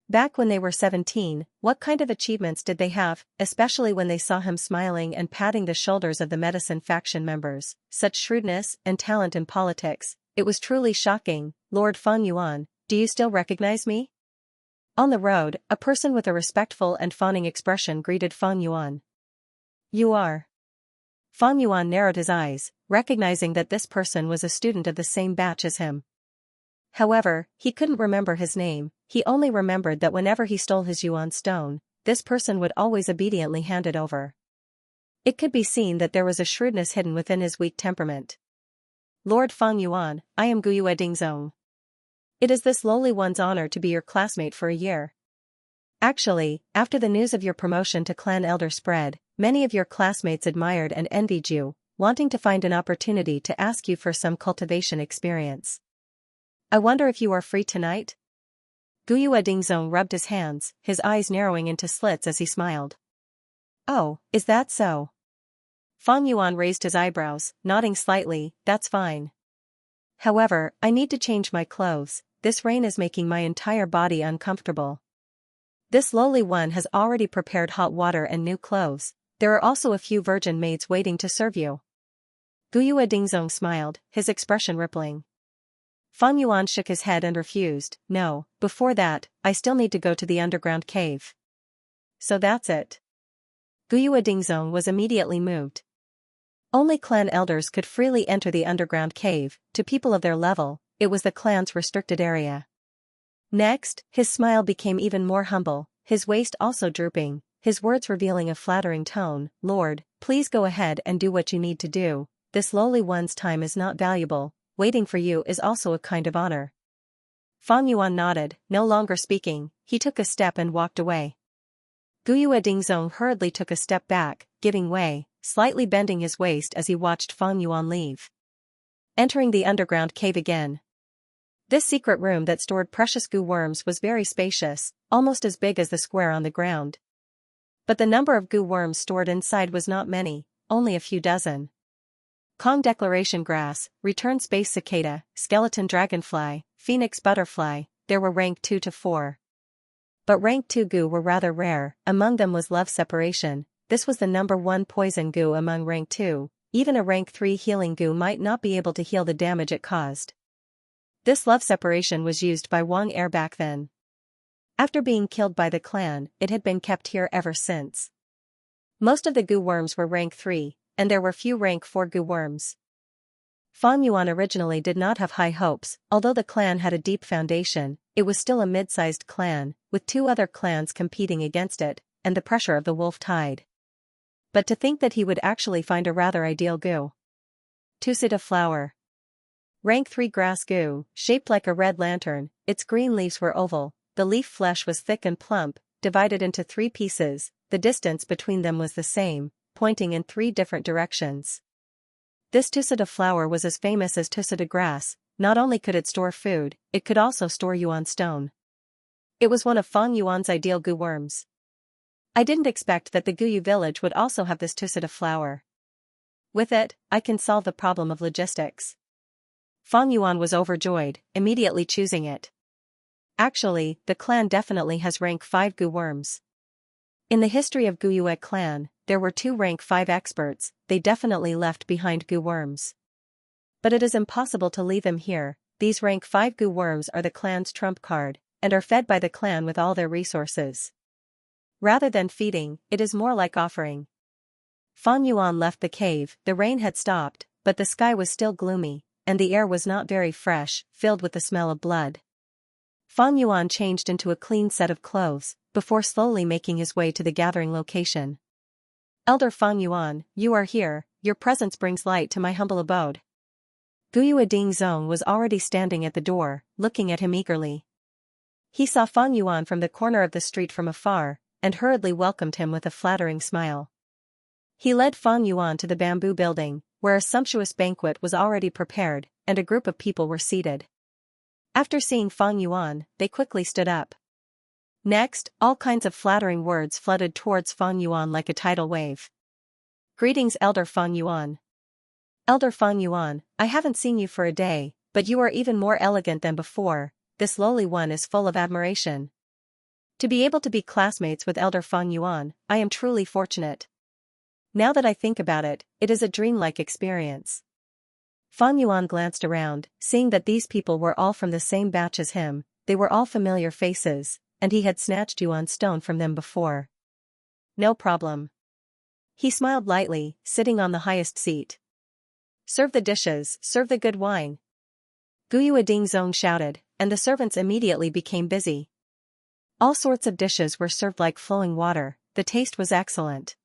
Back when they were 17, what kind of achievements did they have, especially when they saw him smiling and patting the shoulders of the medicine faction members? Such shrewdness and talent in politics. It was truly shocking. Lord Fang Yuan, do you still recognize me? On the road, a person with a respectful and fawning expression greeted Fang Yuan. You are. Fang Yuan narrowed his eyes, recognizing that this person was a student of the same batch as him. However, he couldn't remember his name. He only remembered that whenever he stole his yuan stone, this person would always obediently hand it over. It could be seen that there was a shrewdness hidden within his weak temperament. Lord Fang Yuan, I am Guyue Dingzong. It is this lowly one's honor to be your classmate for a year. Actually, after the news of your promotion to clan elder spread, many of your classmates admired and envied you, wanting to find an opportunity to ask you for some cultivation experience. I wonder if you are free tonight? Guyue Dingzong rubbed his hands, his eyes narrowing into slits as he smiled. Oh, is that so? Fang Yuan raised his eyebrows, nodding slightly. That's fine. However, I need to change my clothes. This rain is making my entire body uncomfortable. This lowly one has already prepared hot water and new clothes. There are also a few virgin maids waiting to serve you. Guyue Dingzong smiled, his expression rippling. Fang Yuan shook his head and refused. No, before that, I still need to go to the underground cave. So that's it. Guyue Dingzong was immediately moved. Only clan elders could freely enter the underground cave. To people of their level, it was the clan's restricted area. Next, his smile became even more humble, his waist also drooping, his words revealing a flattering tone. Lord, please go ahead and do what you need to do. This lowly one's time is not valuable. Waiting for you is also a kind of honor. Fang Yuan nodded, no longer speaking. He took a step and walked away. Guyue Dingzong hurriedly took a step back, giving way, slightly bending his waist as he watched Fang Yuan leave. Entering the underground cave again. This secret room that stored precious goo worms was very spacious, almost as big as the square on the ground. But the number of goo worms stored inside was not many, only a few dozen. Kong declaration grass, return space cicada, skeleton dragonfly, phoenix butterfly, there were rank 2 to 4. But rank 2 goo were rather rare. Among them was love separation. This was the number 1 poison goo among rank 2, even a rank 3 healing goo might not be able to heal the damage it caused. This love separation was used by Wang Er back then. After being killed by the clan, it had been kept here ever since. Most of the goo worms were rank 3, and there were few rank 4 goo worms. Fang Yuan originally did not have high hopes. Although the clan had a deep foundation, it was still a mid-sized clan, with 2 other clans competing against it, and the pressure of the wolf tide. But to think that he would actually find a rather ideal goo. Tusita flower. Rank 3 grass goo, shaped like a red lantern, its green leaves were oval, the leaf flesh was thick and plump, divided into 3 pieces, the distance between them was the same, pointing in 3 different directions. This Tusita flower was as famous as Tusita grass. Not only could it store food, it could also store yuan stone. It was one of Fang Yuan's ideal goo worms. I didn't expect that the Guyu village would also have this Tusita flower. With it, I can solve the problem of logistics. Fang Yuan was overjoyed, immediately choosing it. Actually, the clan definitely has rank 5 goo worms. In the history of Guyue clan, there were 2 rank 5 experts. They definitely left behind goo worms. But it is impossible to leave them here. These rank 5 goo worms are the clan's trump card, and are fed by the clan with all their resources. Rather than feeding, it is more like offering. Fang Yuan left the cave. The rain had stopped, but the sky was still gloomy, and the air was not very fresh, filled with the smell of blood. Fang Yuan changed into a clean set of clothes, before slowly making his way to the gathering location. Elder Fang Yuan, you are here. Your presence brings light to my humble abode. Guyue Dingzong was already standing at the door, looking at him eagerly. He saw Fang Yuan from the corner of the street from afar, and hurriedly welcomed him with a flattering smile. He led Fang Yuan to the bamboo building, where a sumptuous banquet was already prepared, and a group of people were seated. After seeing Fang Yuan, they quickly stood up. Next, all kinds of flattering words flooded towards Fang Yuan like a tidal wave. Greetings, Elder Fang Yuan. Elder Fang Yuan, I haven't seen you for a day, but you are even more elegant than before. This lowly one is full of admiration. To be able to be classmates with Elder Fang Yuan, I am truly fortunate. Now that I think about it, it is a dreamlike experience. Fang Yuan glanced around, seeing that these people were all from the same batch as him. They were all familiar faces, and he had snatched Yuan stone from them before. No problem. He smiled lightly, sitting on the highest seat. Serve the dishes, serve the good wine. Guyue Dingzong shouted, and the servants immediately became busy. All sorts of dishes were served like flowing water. The taste was excellent.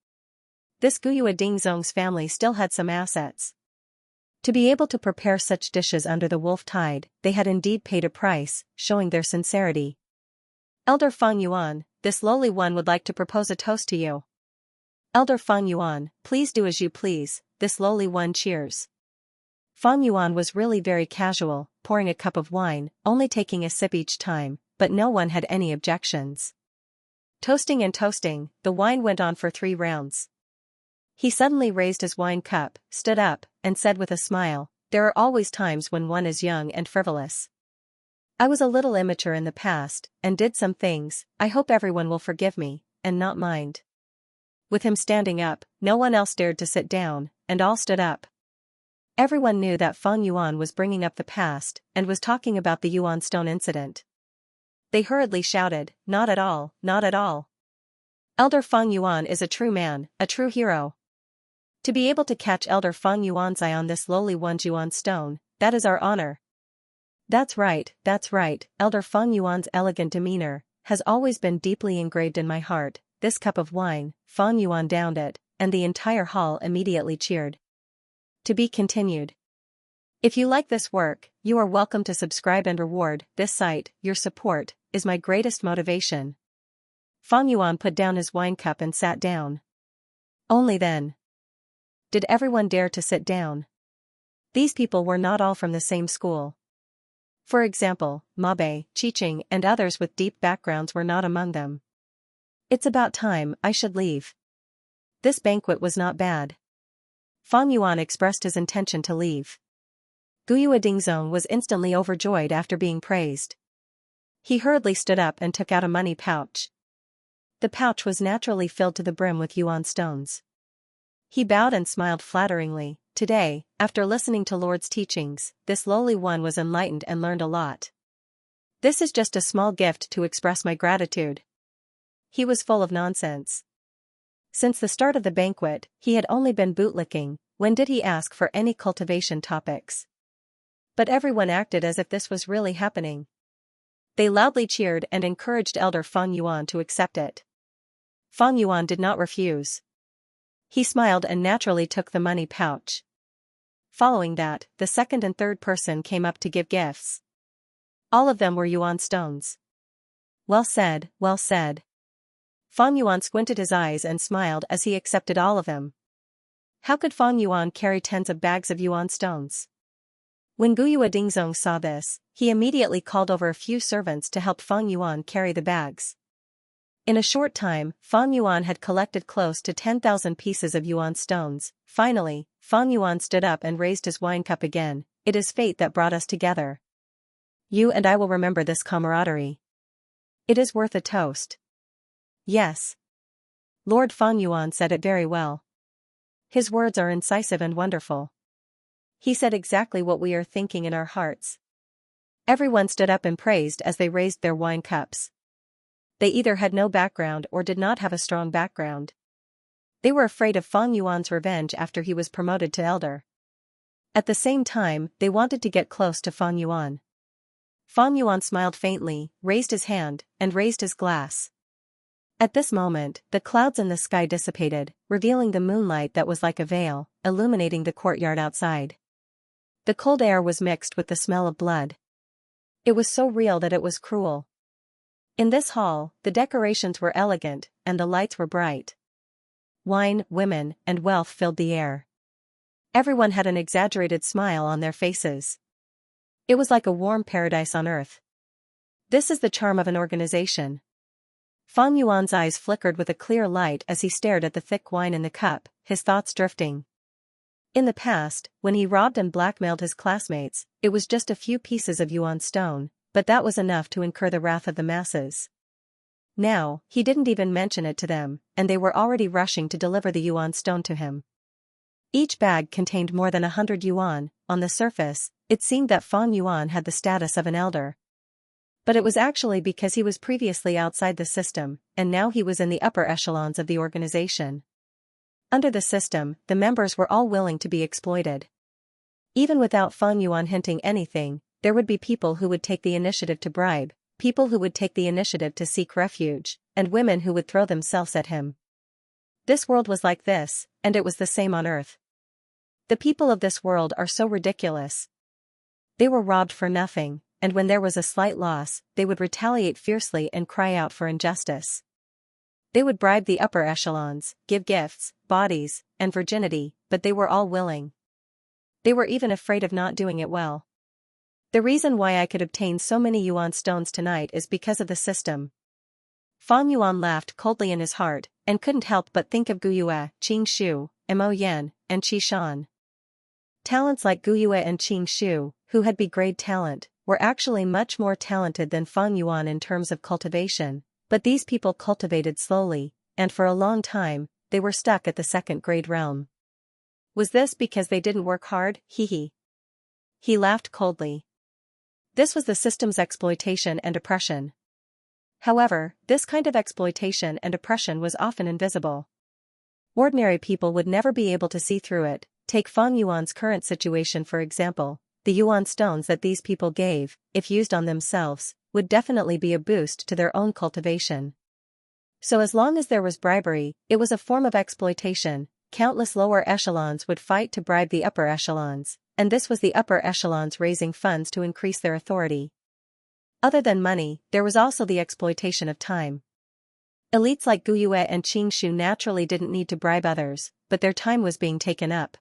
This Guyue Dingzong's family still had some assets. To be able to prepare such dishes under the wolf tide, they had indeed paid a price, showing their sincerity. Elder Fang Yuan, this lowly one would like to propose a toast to you. Elder Fang Yuan, please do as you please. This lowly one cheers. Fang Yuan was really very casual, pouring a cup of wine, only taking a sip each time, but no one had any objections. Toasting and toasting, the wine went on for 3 rounds. He suddenly raised his wine cup, stood up, and said with a smile, there are always times when one is young and frivolous. I was a little immature in the past, and did some things. I hope everyone will forgive me, and not mind. With him standing up, no one else dared to sit down, and all stood up. Everyone knew that Fang Yuan was bringing up the past, and was talking about the Yuan stone incident. They hurriedly shouted, not at all, not at all. Elder Fang Yuan is a true man, a true hero. To be able to catch Elder Fang Yuan's eye on this lowly one's Yuan stone, that is our honor. That's right, Elder Fang Yuan's elegant demeanor has always been deeply engraved in my heart. This cup of wine, Fang Yuan downed it, and the entire hall immediately cheered. To be continued. If you like this work, you are welcome to subscribe and reward this site. Your support is my greatest motivation. Fang Yuan put down his wine cup and sat down. Only then did everyone dare to sit down. These people were not all from the same school. For example, Mabe, Qiqing and others with deep backgrounds were not among them. It's about time I should leave. This banquet was not bad. Fang Yuan expressed his intention to leave. Guyue Dingzong was instantly overjoyed after being praised. He hurriedly stood up and took out a money pouch. The pouch was naturally filled to the brim with Yuan stones. He bowed and smiled flatteringly. Today, after listening to Lord's teachings, this lowly one was enlightened and learned a lot. This is just a small gift to express my gratitude. He was full of nonsense. Since the start of the banquet, he had only been bootlicking. When did he ask for any cultivation topics? But everyone acted as if this was really happening. They loudly cheered and encouraged Elder Fang Yuan to accept it. Fang Yuan did not refuse. He smiled and naturally took the money pouch. Following that, the second and third person came up to give gifts. All of them were Yuan stones. Well said, well said. Fang Yuan squinted his eyes and smiled as he accepted all of them. How could Fang Yuan carry tens of bags of Yuan stones? When Guyue Dingzong saw this, he immediately called over a few servants to help Fang Yuan carry the bags. In a short time, Fang Yuan had collected close to 10,000 pieces of Yuan stones. Finally, Fang Yuan stood up and raised his wine cup again. It is fate that brought us together. You and I will remember this camaraderie. It is worth a toast. Yes. Lord Fang Yuan said it very well. His words are incisive and wonderful. He said exactly what we are thinking in our hearts. Everyone stood up and praised as they raised their wine cups. They either had no background or did not have a strong background. They were afraid of Fang Yuan's revenge after he was promoted to elder. At the same time, they wanted to get close to Fang Yuan. Fang Yuan smiled faintly, raised his hand, and raised his glass. At this moment, the clouds in the sky dissipated, revealing the moonlight that was like a veil, illuminating the courtyard outside. The cold air was mixed with the smell of blood. It was so real that it was cruel. In this hall, the decorations were elegant, and the lights were bright. wine, women, and wealth filled the air. Everyone had an exaggerated smile on their faces. It was like a warm paradise on earth. This is the charm of an organization. Fang Yuan's eyes flickered with a clear light as he stared at the thick wine in the cup, his thoughts drifting. In the past, when he robbed and blackmailed his classmates, it was just a few pieces of yuan stone, but that was enough to incur the wrath of the masses. Now, he didn't even mention it to them, and they were already rushing to deliver the yuan stone to him. Each bag contained more than 100 yuan. On the surface, it seemed that Fang Yuan had the status of an elder. But it was actually because he was previously outside the system, and now he was in the upper echelons of the organization. Under the system, the members were all willing to be exploited. Even without Fang Yuan hinting anything, there would be people who would take the initiative to bribe, people who would take the initiative to seek refuge, and women who would throw themselves at him. This world was like this, and it was the same on Earth. The people of this world are so ridiculous. They were robbed for nothing, and when there was a slight loss, they would retaliate fiercely and cry out for injustice. They would bribe the upper echelons, give gifts, bodies, and virginity, but they were all willing. They were even afraid of not doing it well. The reason why I could obtain so many yuan stones tonight is because of the system. Fang Yuan laughed coldly in his heart, and couldn't help but think of Gu Yue, Qing Shu, Mo Yan, and Qi Shan. Talents like Gu Yue and Qing Shu, who had B-grade talent, were actually much more talented than Fang Yuan in terms of cultivation, but these people cultivated slowly, and for a long time, they were stuck at the second-grade realm. Was this because they didn't work hard? He laughed coldly. This was the system's exploitation and oppression. However, this kind of exploitation and oppression was often invisible. Ordinary people would never be able to see through it. Take Fang Yuan's current situation for example. The yuan stones that these people gave, if used on themselves, would definitely be a boost to their own cultivation. So as long as there was bribery, it was a form of exploitation. Countless lower echelons would fight to bribe the upper echelons, and this was the upper echelons raising funds to increase their authority. Other than money, there was also the exploitation of time. Elites like Gu Yue and Qing Shu naturally didn't need to bribe others, but their time was being taken up.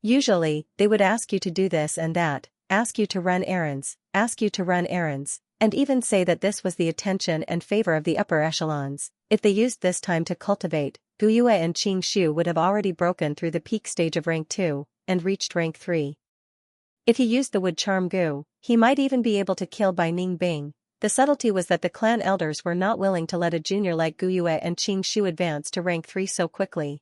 Usually, they would ask you to do this and that, ask you to run errands, and even say that this was the attention and favor of the upper echelons. If they used this time to cultivate, Gu Yue and Qing Shu would have already broken through the peak stage of rank 2, and reached rank 3. If he used the wood charm Gu, he might even be able to kill Bai Ning Bing. The subtlety was that the clan elders were not willing to let a junior like Gu Yue and Qing Shu advance to rank 3 so quickly.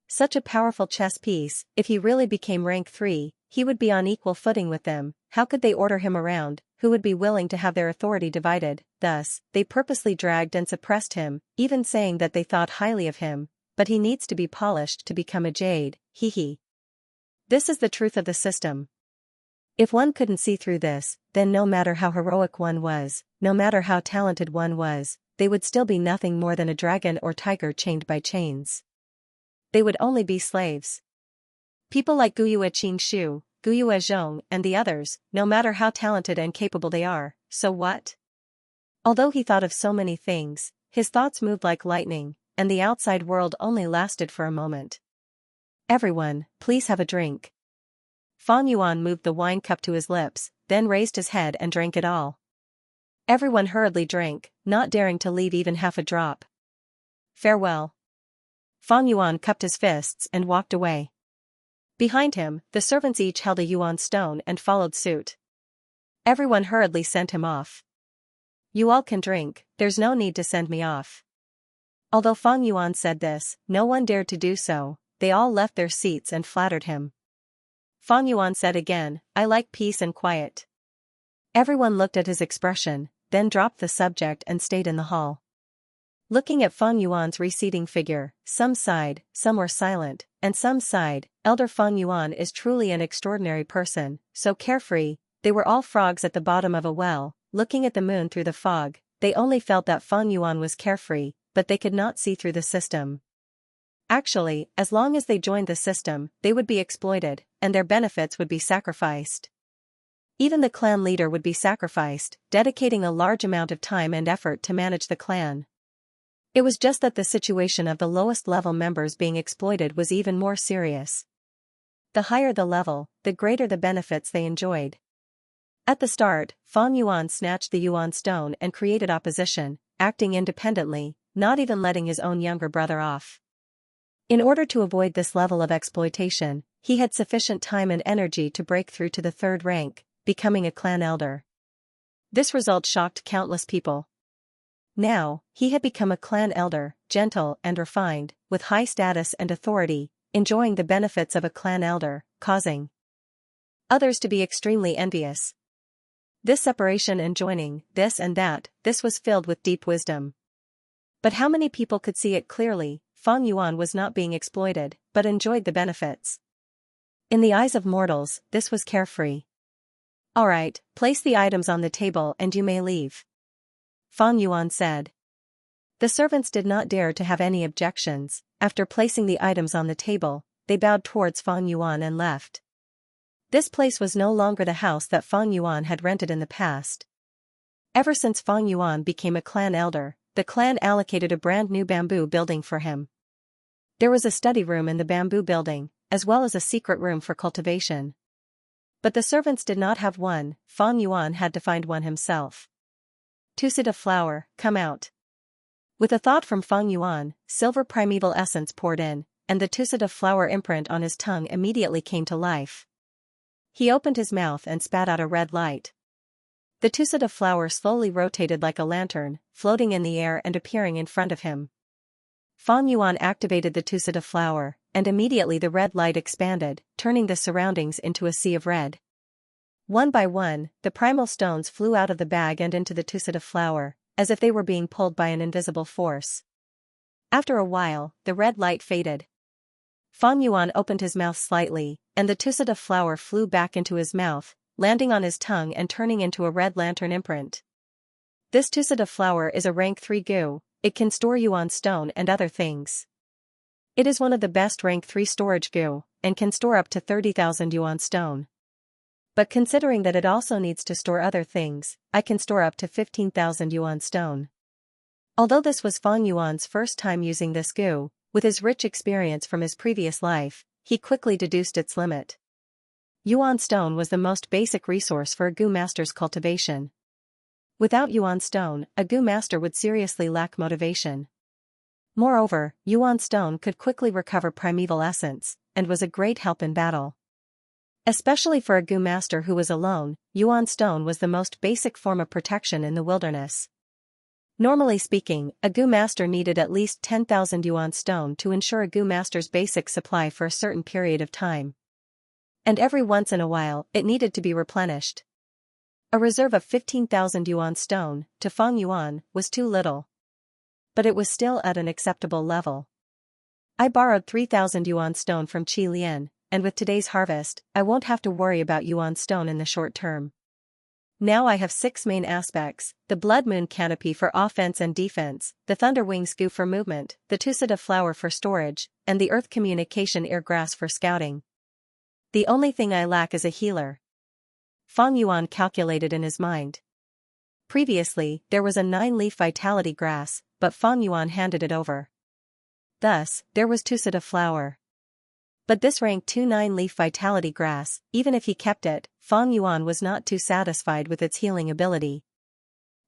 Such a powerful chess piece, if he really became rank 3, he would be on equal footing with them. How could they order him around? Who would be willing to have their authority divided? Thus, they purposely dragged and suppressed him, even saying that they thought highly of him, but he needs to be polished to become a jade. This is the truth of the system. If one couldn't see through this, then no matter how heroic one was, no matter how talented one was, they would still be nothing more than a dragon or tiger chained by chains. They would only be slaves. People like Gu Yue Qing Shu, Gu Yue Zhong, and the others, no matter how talented and capable they are, so what? Although he thought of so many things, his thoughts moved like lightning, and the outside world only lasted for a moment. Everyone, please have a drink. Fang Yuan moved the wine cup to his lips, then raised his head and drank it all. Everyone hurriedly drank, not daring to leave even half a drop. Farewell. Fang Yuan cupped his fists and walked away. Behind him, the servants each held a yuan stone and followed suit. Everyone hurriedly sent him off. You all can drink, there's no need to send me off. Although Fang Yuan said this, no one dared to do so. They all left their seats and flattered him. Fang Yuan said again, I like peace and quiet. Everyone looked at his expression, then dropped the subject and stayed in the hall. Looking at Fang Yuan's receding figure, some sighed, some were silent, and some sighed. Elder Fang Yuan is truly an extraordinary person, so carefree. They were all frogs at the bottom of a well, looking at the moon through the fog. They only felt that Fang Yuan was carefree, but they could not see through the system. Actually, as long as they joined the system, they would be exploited, and their benefits would be sacrificed. Even the clan leader would be sacrificed, dedicating a large amount of time and effort to manage the clan. It was just that the situation of the lowest level members being exploited was even more serious. The higher the level, the greater the benefits they enjoyed. At the start, Fang Yuan snatched the Yuan stone and created opposition, acting independently, not even letting his own younger brother off. In order to avoid this level of exploitation, he had sufficient time and energy to break through to the third rank, becoming a clan elder. This result shocked countless people. Now, he had become a clan elder, gentle and refined, with high status and authority, enjoying the benefits of a clan elder, causing others to be extremely envious. This separation and joining, this and that, this was filled with deep wisdom. But how many people could see it clearly? Fang Yuan was not being exploited, but enjoyed the benefits. In the eyes of mortals, this was carefree. "Alright, place the items on the table and you may leave," Fang Yuan said. The servants did not dare to have any objections. After placing the items on the table, they bowed towards Fang Yuan and left. This place was no longer the house that Fang Yuan had rented in the past. Ever since Fang Yuan became a clan elder, the clan allocated a brand new bamboo building for him. There was a study room in the bamboo building, as well as a secret room for cultivation. But the servants did not have one. Fang Yuan had to find one himself. "Tusita flower, come out." With a thought from Fang Yuan, silver primeval essence poured in, and the Tusita flower imprint on his tongue immediately came to life. He opened his mouth and spat out a red light. The Tusita flower slowly rotated like a lantern, floating in the air and appearing in front of him. Fang Yuan activated the Tusita flower, and immediately the red light expanded, turning the surroundings into a sea of red. One by one, the primal stones flew out of the bag and into the Tusita flower, as if they were being pulled by an invisible force. After a while, the red light faded. Fang Yuan opened his mouth slightly, and the Tusita flower flew back into his mouth, landing on his tongue and turning into a red lantern imprint. This Tusita flower is a rank 3 goo. It can store Yuan stone and other things. It is one of the best rank 3 storage goo, and can store up to 30,000 Yuan stone. But considering that it also needs to store other things, I can store up to 15,000 Yuan stone. Although this was Fang Yuan's first time using this goo, with his rich experience from his previous life, he quickly deduced its limit. Yuan stone was the most basic resource for a goo master's cultivation. Without Yuan stone, a goo master would seriously lack motivation. Moreover, Yuan stone could quickly recover primeval essence, and was a great help in battle. Especially for a goo master who was alone, Yuan stone was the most basic form of protection in the wilderness. Normally speaking, a goo master needed at least 10,000 Yuan stone to ensure a goo master's basic supply for a certain period of time. And every once in a while, it needed to be replenished. A reserve of 15,000 Yuan stone, to Fang Yuan, was too little. But it was still at an acceptable level. I borrowed 3,000 Yuan stone from Qi Lian, and with today's harvest, I won't have to worry about Yuan stone in the short term. Now I have 6 main aspects: the Blood Moon canopy for offense and defense, the Thunder Wings goo for movement, the Tusita flower for storage, and the Earth Communication ear grass for scouting. The only thing I lack is a healer. Fang Yuan calculated in his mind. Previously, there was a 9-leaf vitality grass, but Fang Yuan handed it over. Thus, there was Tusita flower. But this rank 2 9-leaf vitality grass, even if he kept it, Fang Yuan was not too satisfied with its healing ability.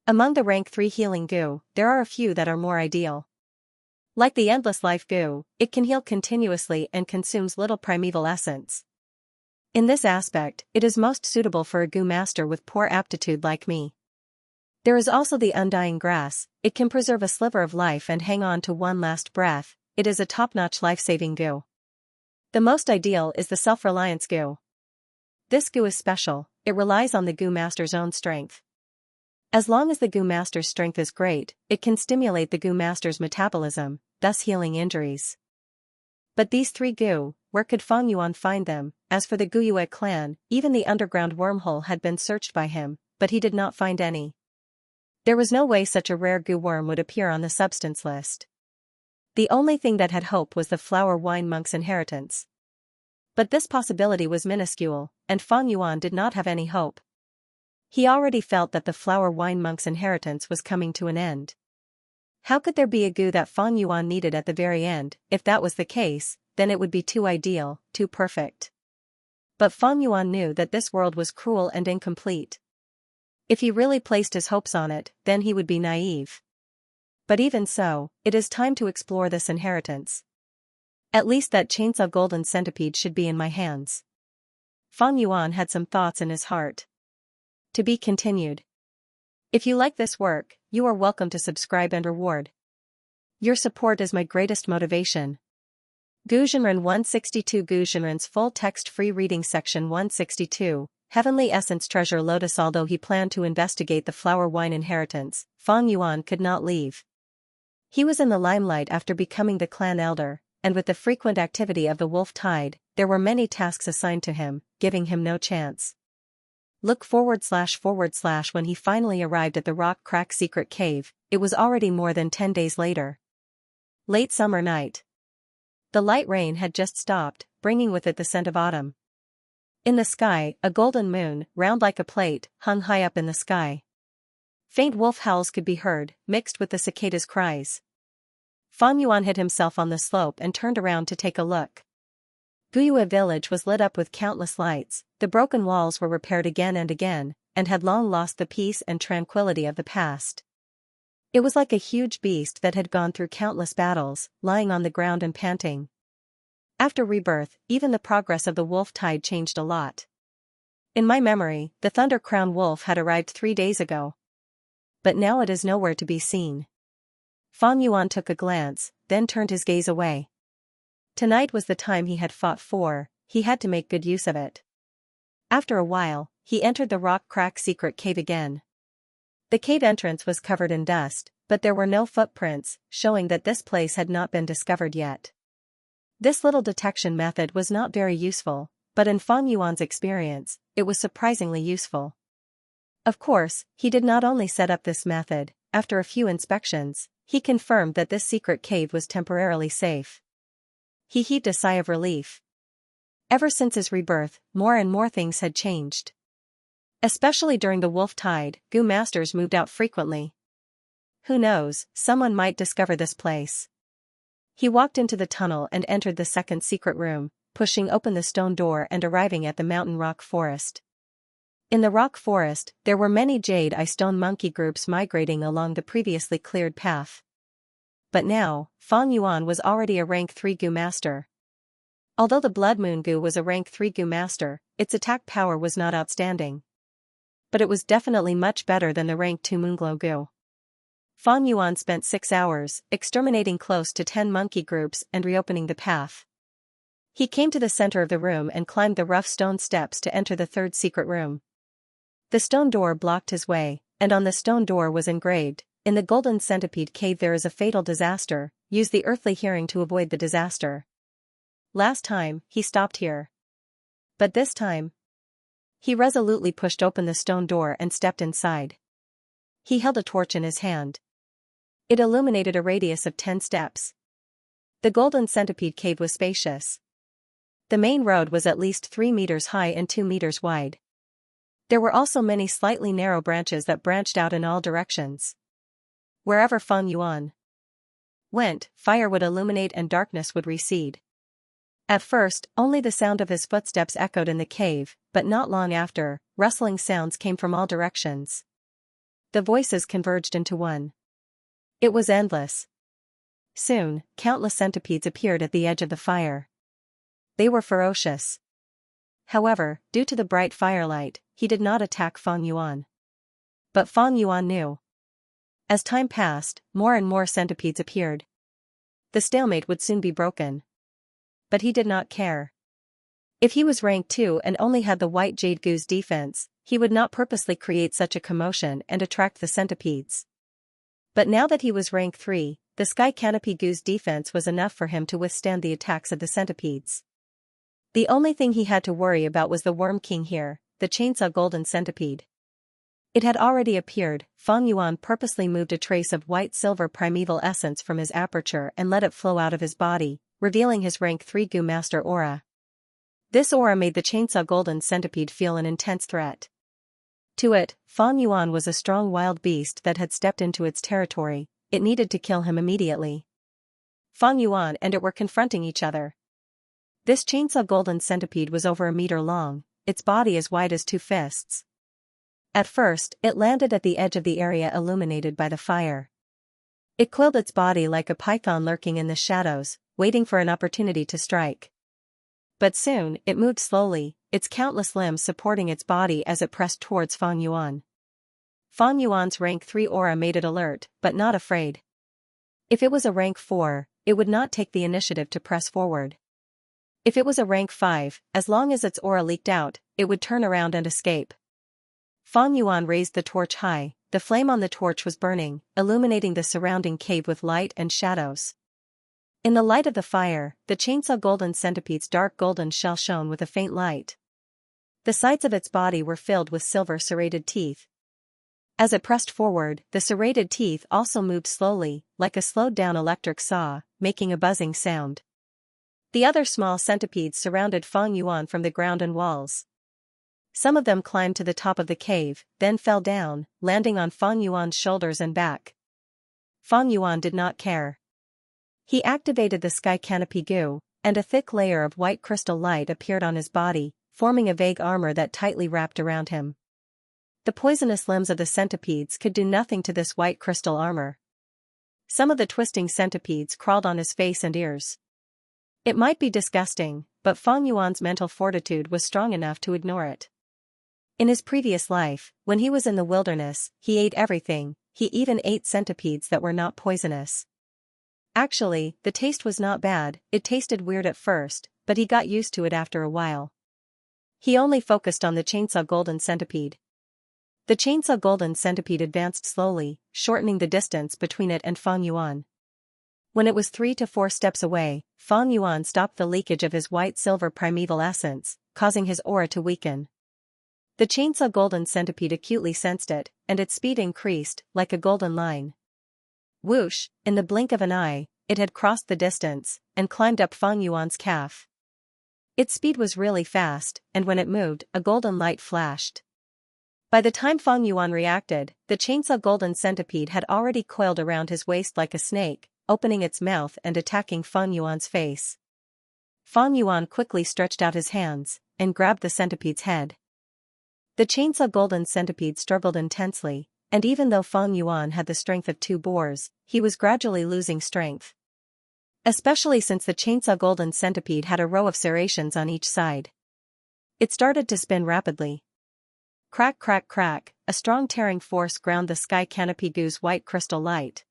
Among the rank 3 healing goo, there are a few that are more ideal. Like the Endless Life goo, it can heal continuously and consumes little primeval essence. In this aspect, it is most suitable for a goo master with poor aptitude like me. There is also the Undying grass. It can preserve a sliver of life and hang on to one last breath. It is a top-notch life-saving goo. The most ideal is the Self-Reliance goo. This goo is special. It relies on the goo master's own strength. As long as the goo master's strength is great, it can stimulate the goo master's metabolism, thus healing injuries. But these 3 goo, where could Fang Yuan find them? As for the Guyue clan, even the underground wormhole had been searched by him, but he did not find any. There was no way such a rare goo worm would appear on the substance list. The only thing that had hope was the flower wine monk's inheritance. But this possibility was minuscule, and Fang Yuan did not have any hope. He already felt that the flower wine monk's inheritance was coming to an end. How could there be a goo that Fang Yuan needed at the very end? If that was the case, then it would be too ideal, too perfect. But Fang Yuan knew that this world was cruel and incomplete. If he really placed his hopes on it, then he would be naive. But even so, it is time to explore this inheritance. At least that chainsaw golden centipede should be in my hands. Fang Yuan had some thoughts in his heart. To be continued. If you like this work, you are welcome to subscribe and reward. Your support is my greatest motivation. Guzhenren 162 Guzhenren's full text free reading section 162, Heavenly Essence Treasure Lotus. Although he planned to investigate the flower wine inheritance, Fang Yuan could not leave. He was in the limelight after becoming the clan elder, and with the frequent activity of the wolf tide, there were many tasks assigned to him, giving him no chance. Look / when he finally arrived at the rock crack secret cave, it was already more than 10 days later. Late summer night. The light rain had just stopped, bringing with it the scent of autumn. In the sky, a golden moon, round like a plate, hung high up in the sky. Faint wolf howls could be heard, mixed with the cicadas' cries. Fang Yuan hid himself on the slope and turned around to take a look. Guyue village was lit up with countless lights, the broken walls were repaired again and again, and had long lost the peace and tranquility of the past. It was like a huge beast that had gone through countless battles, lying on the ground and panting. After rebirth, even the progress of the wolf tide changed a lot. In my memory, the Thunder Crown wolf had arrived 3 days ago. But now it is nowhere to be seen. Fang Yuan took a glance, then turned his gaze away. Tonight was the time he had fought for, he had to make good use of it. After a while, he entered the rock crack secret cave again. The cave entrance was covered in dust, but there were no footprints, showing that this place had not been discovered yet. This little detection method was not very useful, but in Fang Yuan's experience, it was surprisingly useful. Of course, he did not only set up this method, after a few inspections, he confirmed that this secret cave was temporarily safe. He heaved a sigh of relief. Ever since his rebirth, more and more things had changed. Especially during the wolf tide, goo masters moved out frequently. Who knows, someone might discover this place. He walked into the tunnel and entered the second secret room, pushing open the stone door and arriving at the mountain rock forest. In the rock forest, there were many jade eye stone monkey groups migrating along the previously cleared path. But now, Fang Yuan was already a rank 3 goo master. Although the Blood Moon goo was a rank 3 goo master, its attack power was not outstanding. But it was definitely much better than the rank 2 Moonglow goo. Fang Yuan spent 6 hours, exterminating close to 10 monkey groups and reopening the path. He came to the center of the room and climbed the rough stone steps to enter the third secret room. The stone door blocked his way, and on the stone door was engraved, "In the Golden Centipede Cave there is a fatal disaster, use the earthly hearing to avoid the disaster." Last time, he stopped here. But this time, he resolutely pushed open the stone door and stepped inside. He held a torch in his hand. It illuminated a radius of 10 steps. The Golden Centipede Cave was spacious. The main road was at least 3 meters high and 2 meters wide. There were also many slightly narrow branches that branched out in all directions. Wherever Fang Yuan went, fire would illuminate and darkness would recede. At first, only the sound of his footsteps echoed in the cave, but not long after, rustling sounds came from all directions. The voices converged into one. It was endless. Soon, countless centipedes appeared at the edge of the fire. They were ferocious. However, due to the bright firelight, he did not attack Fang Yuan. But Fang Yuan knew. As time passed, more and more centipedes appeared. The stalemate would soon be broken. But he did not care. If he was rank 2 and only had the white jade goo's defense, he would not purposely create such a commotion and attract the centipedes. But now that he was rank 3, the sky canopy goo's defense was enough for him to withstand the attacks of the centipedes. The only thing he had to worry about was the Worm King here, the chainsaw golden centipede. It had already appeared. Fang Yuan purposely moved a trace of white-silver primeval essence from his aperture and let it flow out of his body, revealing his rank 3 goo master aura. This aura made the chainsaw golden centipede feel an intense threat. To it, Fang Yuan was a strong wild beast that had stepped into its territory, it needed to kill him immediately. Fang Yuan and it were confronting each other. This chainsaw golden centipede was over a meter long, its body as wide as 2 fists. At first, it landed at the edge of the area illuminated by the fire. It coiled its body like a python lurking in the shadows, waiting for an opportunity to strike. But soon, it moved slowly, its countless limbs supporting its body as it pressed towards Fang Yuan. Fang Yuan's rank 3 aura made it alert, but not afraid. If it was a rank 4, it would not take the initiative to press forward. If it was a rank 5, as long as its aura leaked out, it would turn around and escape. Fang Yuan raised the torch high, the flame on the torch was burning, illuminating the surrounding cave with light and shadows. In the light of the fire, the chainsaw golden centipede's dark golden shell shone with a faint light. The sides of its body were filled with silver serrated teeth. As it pressed forward, the serrated teeth also moved slowly, like a slowed-down electric saw, making a buzzing sound. The other small centipedes surrounded Fang Yuan from the ground and walls. Some of them climbed to the top of the cave, then fell down, landing on Fang Yuan's shoulders and back. Fang Yuan did not care. He activated the sky canopy goo, and a thick layer of white crystal light appeared on his body, forming a vague armor that tightly wrapped around him. The poisonous limbs of the centipedes could do nothing to this white crystal armor. Some of the twisting centipedes crawled on his face and ears. It might be disgusting, but Fang Yuan's mental fortitude was strong enough to ignore it. In his previous life, when he was in the wilderness, he ate everything, he even ate centipedes that were not poisonous. Actually, the taste was not bad, it tasted weird at first, but he got used to it after a while. He only focused on the chainsaw golden centipede. The chainsaw golden centipede advanced slowly, shortening the distance between it and Fang Yuan. When it was 3 to 4 steps away, Fang Yuan stopped the leakage of his white-silver primeval essence, causing his aura to weaken. The chainsaw golden centipede acutely sensed it, and its speed increased, like a golden line. Whoosh, in the blink of an eye, it had crossed the distance, and climbed up Fang Yuan's calf. Its speed was really fast, and when it moved, a golden light flashed. By the time Fang Yuan reacted, the chainsaw golden centipede had already coiled around his waist like a snake, opening its mouth and attacking Fang Yuan's face. Fang Yuan quickly stretched out his hands, and grabbed the centipede's head. The chainsaw golden centipede struggled intensely, and even though Fang Yuan had the strength of 2 boars, he was gradually losing strength. Especially since the chainsaw golden centipede had a row of serrations on each side. It started to spin rapidly. Crack crack crack, a strong tearing force ground the sky canopy goo's white crystal light.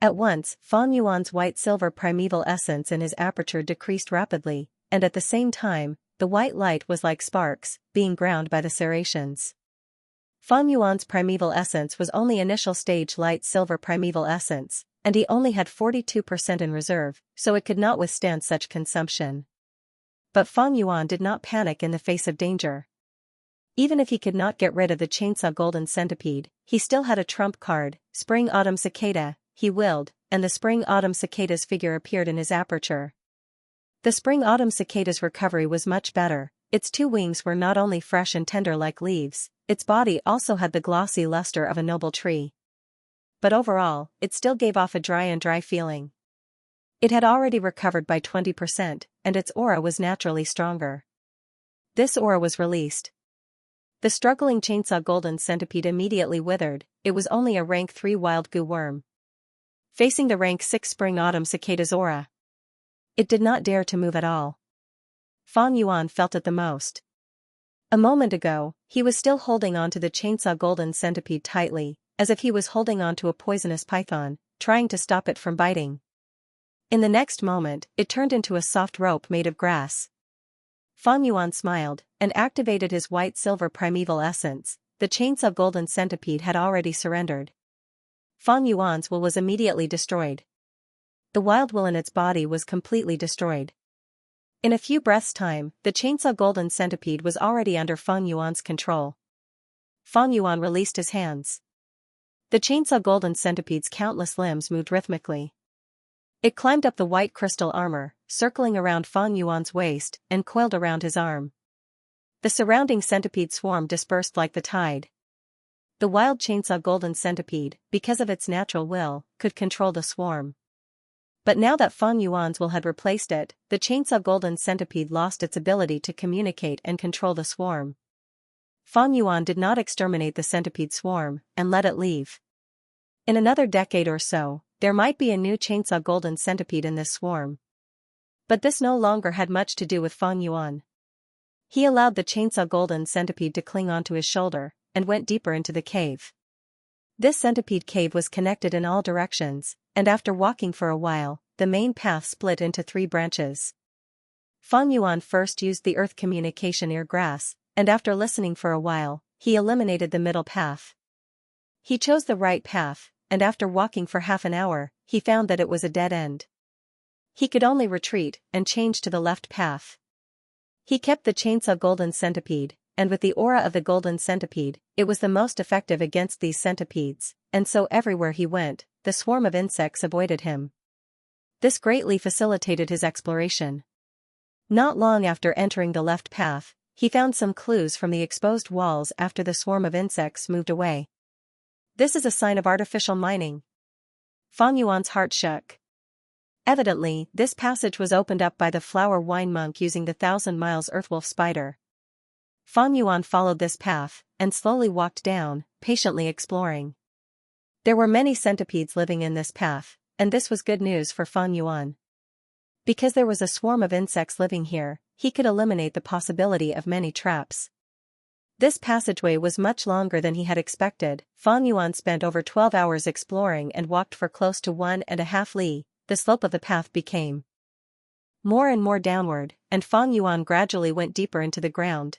At once, Fang Yuan's white-silver primeval essence in his aperture decreased rapidly, and at the same time, the white light was like sparks, being ground by the serrations. Fang Yuan's primeval essence was only initial stage light silver primeval essence, and he only had 42% in reserve, so it could not withstand such consumption. But Fang Yuan did not panic in the face of danger. Even if he could not get rid of the chainsaw golden centipede, he still had a trump card, Spring Autumn Cicada. He willed, and the Spring Autumn Cicada's figure appeared in his aperture. The Spring Autumn Cicada's recovery was much better, its 2 wings were not only fresh and tender like leaves, its body also had the glossy luster of a noble tree. But overall, it still gave off a dry feeling. It had already recovered by 20%, and its aura was naturally stronger. This aura was released. The struggling chainsaw golden centipede immediately withered, it was only a rank 3 wild goo worm. Facing the rank 6 Spring Autumn Cicada's aura, it did not dare to move at all. Fang Yuan felt it the most. A moment ago, he was still holding on to the chainsaw golden centipede tightly, as if he was holding on to a poisonous python, trying to stop it from biting. In the next moment, it turned into a soft rope made of grass. Fang Yuan smiled, and activated his white-silver primeval essence. The chainsaw golden centipede had already surrendered. Fang Yuan's will was immediately destroyed. The wild will in its body was completely destroyed. In a few breaths' time, the chainsaw golden centipede was already under Fang Yuan's control. Fang Yuan released his hands. The chainsaw golden centipede's countless limbs moved rhythmically. It climbed up the white crystal armor, circling around Fang Yuan's waist, and coiled around his arm. The surrounding centipede swarm dispersed like the tide. The wild chainsaw golden centipede, because of its natural will, could control the swarm. But now that Fang Yuan's will had replaced it, the chainsaw golden centipede lost its ability to communicate and control the swarm. Fang Yuan did not exterminate the centipede swarm and let it leave. In another decade or so, there might be a new chainsaw golden centipede in this swarm. But this no longer had much to do with Fang Yuan. He allowed the chainsaw golden centipede to cling onto his shoulder, and went deeper into the cave. This centipede cave was connected in all directions, and after walking for a while, the main path split into 3 branches. Fang Yuan first used the earth communication ear grass, and after listening for a while, he eliminated the middle path. He chose the right path, and after walking for half an hour, he found that it was a dead end. He could only retreat and change to the left path. He kept the chainsaw golden centipede, and with the aura of the golden centipede, it was the most effective against these centipedes, and so everywhere he went, the swarm of insects avoided him. This greatly facilitated his exploration. Not long after entering the left path, he found some clues from the exposed walls after the swarm of insects moved away. This is a sign of artificial mining. Fang Yuan's heart shook. Evidently, this passage was opened up by the flower wine monk using the 1,000 miles earthwolf spider. Fang Yuan followed this path, and slowly walked down, patiently exploring. There were many centipedes living in this path, and this was good news for Fang Yuan. Because there was a swarm of insects living here, he could eliminate the possibility of many traps. This passageway was much longer than he had expected. Fang Yuan spent over 12 hours exploring and walked for close to 1.5 li. The slope of the path became more and more downward, and Fang Yuan gradually went deeper into the ground.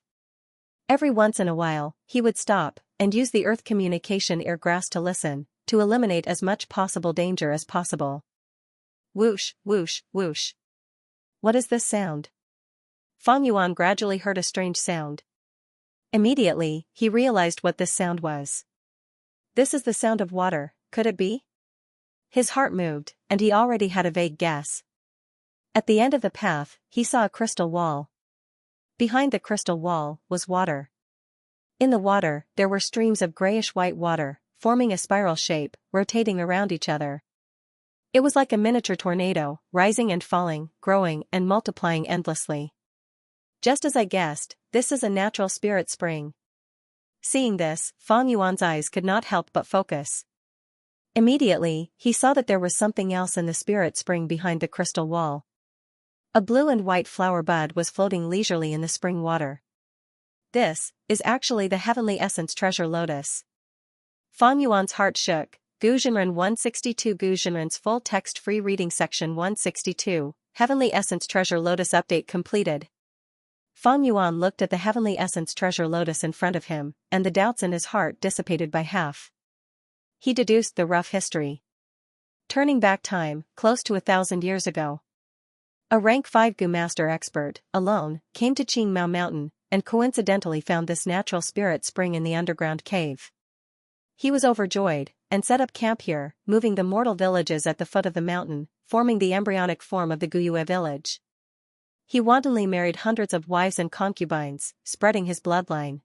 Every once in a while, he would stop and use the earth communication ear grass to listen, to eliminate as much possible danger as possible. Whoosh, whoosh, whoosh. What is this sound? Fang Yuan gradually heard a strange sound. Immediately, he realized what this sound was. This is the sound of water, could it be? His heart moved, and he already had a vague guess. At the end of the path, he saw a crystal wall. Behind the crystal wall was water. In the water, there were streams of grayish-white water, forming a spiral shape, rotating around each other. It was like a miniature tornado, rising and falling, growing and multiplying endlessly. Just as I guessed, this is a natural spirit spring. Seeing this, Fang Yuan's eyes could not help but focus. Immediately, he saw that there was something else in the spirit spring behind the crystal wall. A blue and white flower bud was floating leisurely in the spring water. This is actually the heavenly essence treasure lotus. Fang Yuan's heart shook. Guzhenren 162 Guzhenren's full text free reading section 162, Heavenly Essence Treasure Lotus update completed. Fang Yuan looked at the Heavenly Essence Treasure Lotus in front of him, and the doubts in his heart dissipated by half. He deduced the rough history. Turning back time, close to 1,000 years ago. A rank 5 Gu master expert, alone, came to Qingmao Mountain, and coincidentally found this natural spirit spring in the underground cave. He was overjoyed, and set up camp here, moving the mortal villages at the foot of the mountain, forming the embryonic form of the Guyue village. He wantonly married hundreds of wives and concubines, spreading his bloodline.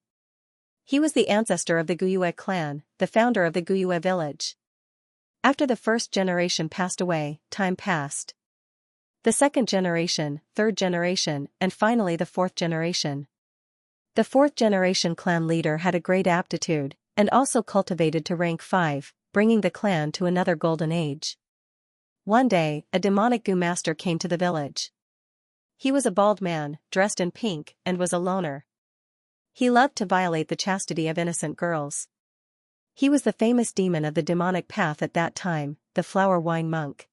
He was the ancestor of the Guyue clan, the founder of the Guyue village. After the first generation passed away, time passed. The second generation, third generation, and finally the fourth generation. The fourth generation clan leader had a great aptitude, and also cultivated to rank 5, bringing the clan to another golden age. One day, a demonic Gu master came to the village. He was a bald man, dressed in pink, and was a loner. He loved to violate the chastity of innocent girls. He was the famous demon of the demonic path at that time, the flower wine monk.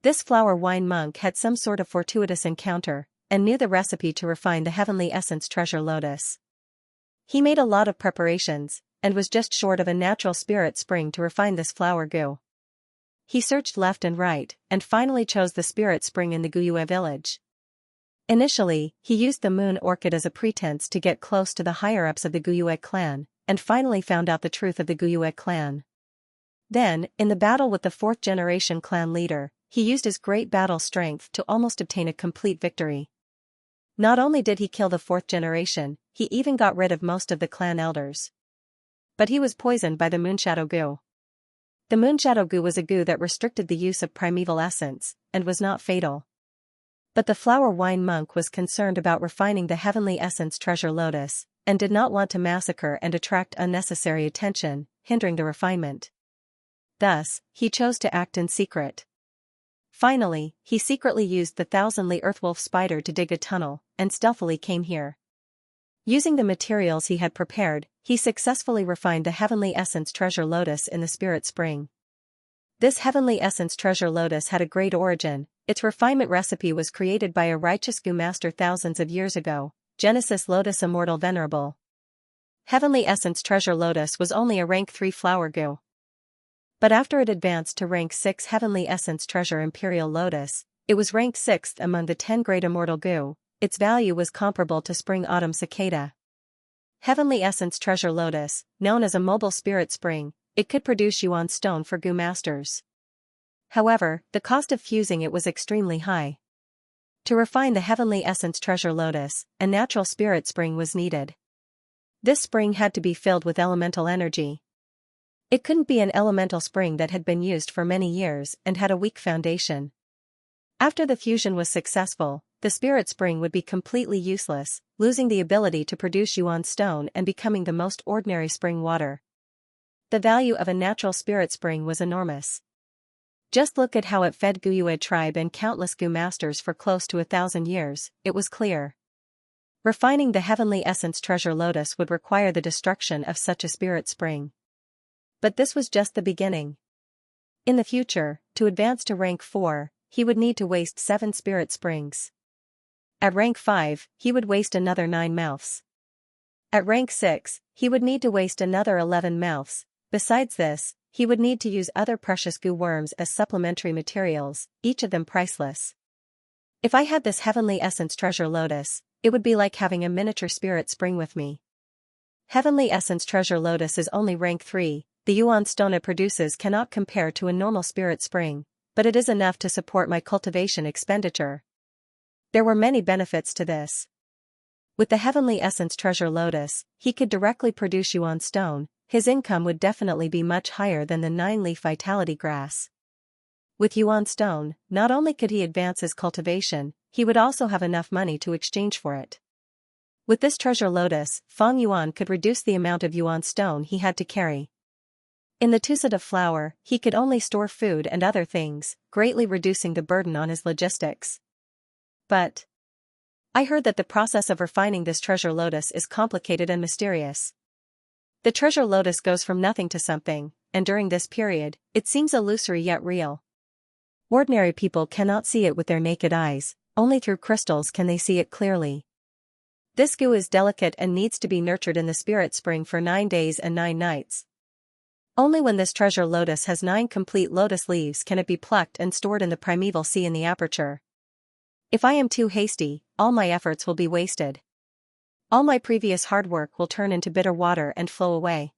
This flower wine monk had some sort of fortuitous encounter, and knew the recipe to refine the heavenly essence treasure lotus. He made a lot of preparations, and was just short of a natural spirit spring to refine this flower goo. He searched left and right, and finally chose the spirit spring in the Guyue village. Initially, he used the moon orchid as a pretense to get close to the higher-ups of the Guyue clan, and finally found out the truth of the Guyue clan. Then, in the battle with the fourth-generation clan leader, he used his great battle strength to almost obtain a complete victory. Not only did he kill the fourth generation, he even got rid of most of the clan elders. but he was poisoned by the moonshadow goo. The moonshadow goo was a goo that restricted the use of primeval essence, and was not fatal. But the flower wine monk was concerned about refining the heavenly essence treasure lotus, and did not want to massacre and attract unnecessary attention, hindering the refinement. Thus, he chose to act in secret. Finally, he secretly used the 1,000-li earthwolf spider to dig a tunnel, and stealthily came here. Using the materials he had prepared, he successfully refined the heavenly essence treasure lotus in the spirit spring. This heavenly essence treasure lotus had a great origin. Its refinement recipe was created by a righteous goo master thousands of years ago, Genesis Lotus Immortal Venerable. Heavenly essence treasure lotus was only a rank 3 flower goo. But after it advanced to rank 6 heavenly essence treasure imperial lotus, it was ranked 6th among the 10 great immortal goo. Its value was comparable to spring autumn cicada. Heavenly essence treasure lotus, known as a mobile spirit spring, it could produce yuan stone for goo masters. However, the cost of fusing it was extremely high. To refine the heavenly essence treasure lotus, a natural spirit spring was needed. This spring had to be filled with elemental energy. It couldn't be an elemental spring that had been used for many years and had a weak foundation. After the fusion was successful, the spirit spring would be completely useless, losing the ability to produce yuan stone and becoming the most ordinary spring water. The value of a natural spirit spring was enormous. Just look at how it fed Guyue tribe and countless goo masters for close to 1,000 years, it was clear. Refining the heavenly essence treasure lotus would require the destruction of such a spirit spring. But this was just the beginning. In the future, to advance to rank 4, he would need to waste 7 spirit springs. At rank 5, he would waste another 9 mouths. At rank 6, he would need to waste another 11 mouths. Besides this, he would need to use other precious goo worms as supplementary materials, each of them priceless. If I had this heavenly essence treasure lotus, it would be like having a miniature spirit spring with me. Heavenly essence treasure lotus is only rank 3, the yuan stone it produces cannot compare to a normal spirit spring, but it is enough to support my cultivation expenditure. There were many benefits to this. With the heavenly essence treasure lotus, he could directly produce yuan stone. His income would definitely be much higher than the 9-leaf vitality grass. With yuan stone, not only could he advance his cultivation, he would also have enough money to exchange for it. With this treasure lotus, Feng Yuan could reduce the amount of yuan stone he had to carry. In the Tusada flower, he could only store food and other things, greatly reducing the burden on his logistics. But I heard that the process of refining this treasure lotus is complicated and mysterious. The treasure lotus goes from nothing to something, and during this period, it seems illusory yet real. Ordinary people cannot see it with their naked eyes, only through crystals can they see it clearly. This goo is delicate and needs to be nurtured in the spirit spring for 9 days and 9 nights. Only when this treasure lotus has 9 complete lotus leaves can it be plucked and stored in the primeval sea in the aperture. If I am too hasty, all my efforts will be wasted. All my previous hard work will turn into bitter water and flow away.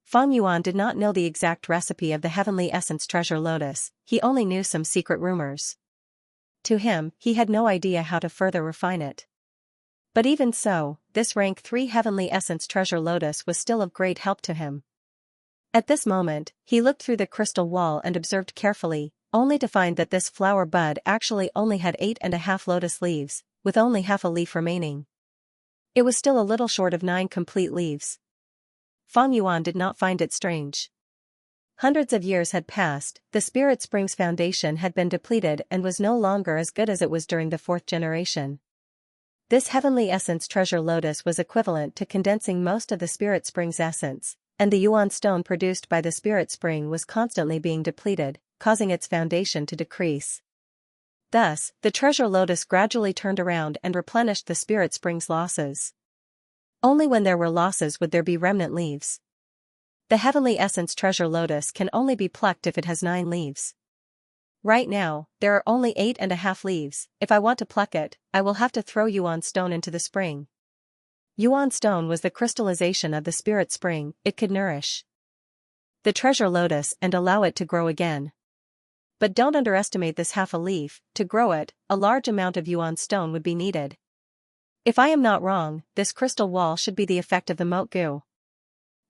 Feng Yuan did not know the exact recipe of the heavenly essence treasure lotus, he only knew some secret rumors. To him, he had no idea how to further refine it. But even so, this rank 3 heavenly essence treasure lotus was still of great help to him. At this moment, he looked through the crystal wall and observed carefully, only to find that this flower bud actually only had 8.5 lotus leaves, with only half a leaf remaining. It was still a little short of 9 complete leaves. Feng Yuan did not find it strange. Hundreds of years had passed, the spirit spring's foundation had been depleted and was no longer as good as it was during the 4th generation. This heavenly essence treasure lotus was equivalent to condensing most of the spirit spring's essence, and the yuan stone produced by the spirit spring was constantly being depleted, causing its foundation to decrease. Thus, the treasure lotus gradually turned around and replenished the spirit spring's losses. Only when there were losses would there be remnant leaves. The heavenly essence treasure lotus can only be plucked if it has 9 leaves. Right now, there are only 8.5 leaves. If I want to pluck it, I will have to throw yuan stone into the spring. Yuan stone was the crystallization of the spirit spring, it could nourish the treasure lotus and allow it to grow again. But don't underestimate this half a leaf. To grow it, a large amount of yuan stone would be needed. If I am not wrong, this crystal wall should be the effect of the moat goo.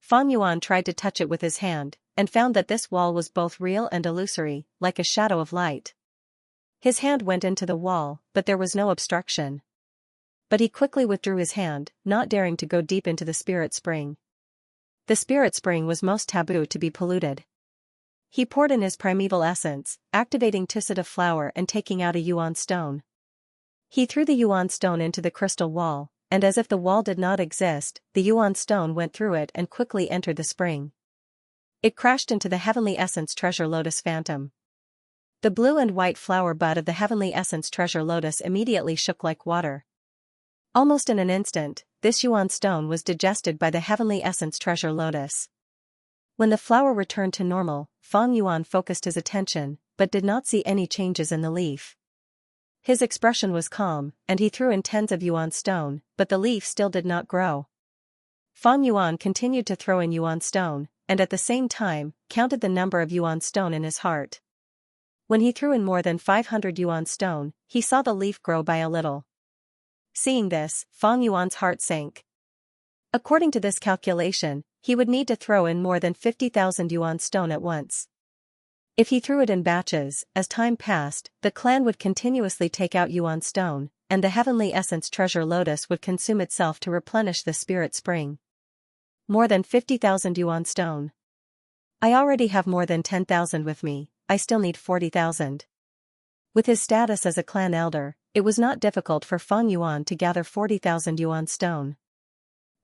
Fang Yuan tried to touch it with his hand, and found that this wall was both real and illusory, like a shadow of light. His hand went into the wall, but there was no obstruction. But he quickly withdrew his hand, not daring to go deep into the spirit spring. The spirit spring was most taboo to be polluted. He poured in his primeval essence, activating Tusita flower and taking out a yuan stone. He threw the yuan stone into the crystal wall, and as if the wall did not exist, the yuan stone went through it and quickly entered the spring. It crashed into the Heavenly Essence Treasure Lotus Phantom. The blue and white flower bud of the Heavenly Essence Treasure Lotus immediately shook like water. Almost in an instant, this yuan stone was digested by the Heavenly Essence Treasure Lotus. When the flower returned to normal, Fang Yuan focused his attention, but did not see any changes in the leaf. His expression was calm, and he threw in tens of yuan stone, but the leaf still did not grow. Fang Yuan continued to throw in yuan stone, and at the same time, counted the number of yuan stone in his heart. When he threw in more than 500 yuan stone, he saw the leaf grow by a little. Seeing this, Fang Yuan's heart sank. According to this calculation, he would need to throw in more than 50,000 yuan stone at once. If he threw it in batches, as time passed, the clan would continuously take out yuan stone, and the Heavenly Essence Treasure Lotus would consume itself to replenish the spirit spring. More than 50,000 yuan stone. I already have more than 10,000 with me, I still need 40,000. With his status as a clan elder, it was not difficult for Fang Yuan to gather 40,000 yuan stone.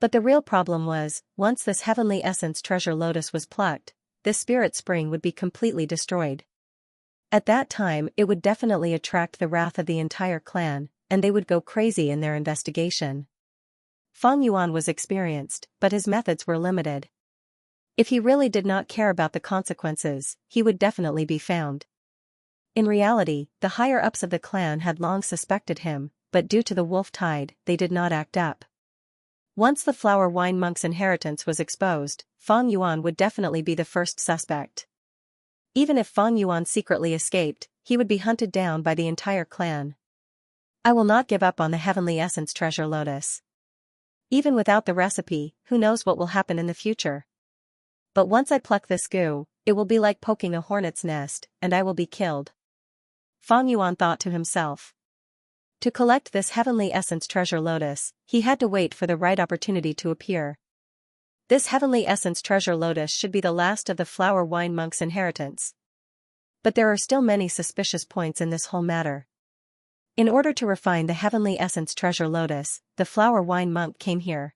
But the real problem was, once this Heavenly Essence Treasure Lotus was plucked, this spirit spring would be completely destroyed. At that time it would definitely attract the wrath of the entire clan, and they would go crazy in their investigation. Fang Yuan was experienced, but his methods were limited. If he really did not care about the consequences, he would definitely be found. In reality, the higher-ups of the clan had long suspected him, but due to the wolf tide, they did not act up. Once the flower wine monk's inheritance was exposed, Fang Yuan would definitely be the first suspect. Even if Fang Yuan secretly escaped, he would be hunted down by the entire clan. I will not give up on the Heavenly Essence Treasure Lotus. Even without the recipe, who knows what will happen in the future. But once I pluck this goo, it will be like poking a hornet's nest, and I will be killed. Fang Yuan thought to himself. To collect this Heavenly Essence Treasure Lotus, he had to wait for the right opportunity to appear. This Heavenly Essence Treasure Lotus should be the last of the flower wine monk's inheritance. But there are still many suspicious points in this whole matter. In order to refine the Heavenly Essence Treasure Lotus, the flower wine monk came here.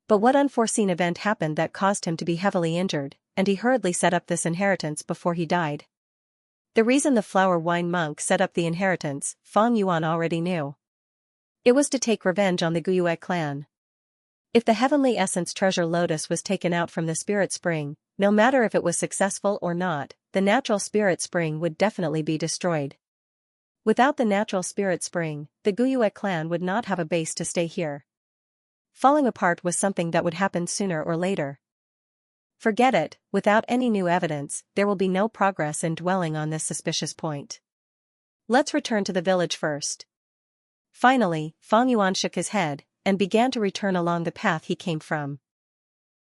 But what unforeseen event happened that caused him to be heavily injured, and he hurriedly set up this inheritance before he died? The reason the flower wine monk set up the inheritance, Fang Yuan already knew. It was to take revenge on the Guyue clan. If the Heavenly Essence Treasure Lotus was taken out from the spirit spring, no matter if it was successful or not, the natural spirit spring would definitely be destroyed. Without the natural spirit spring, the Guyue clan would not have a base to stay here. Falling apart was something that would happen sooner or later. Forget it, without any new evidence, there will be no progress in dwelling on this suspicious point. Let's return to the village first. Finally, Fang Yuan shook his head, and began to return along the path he came from.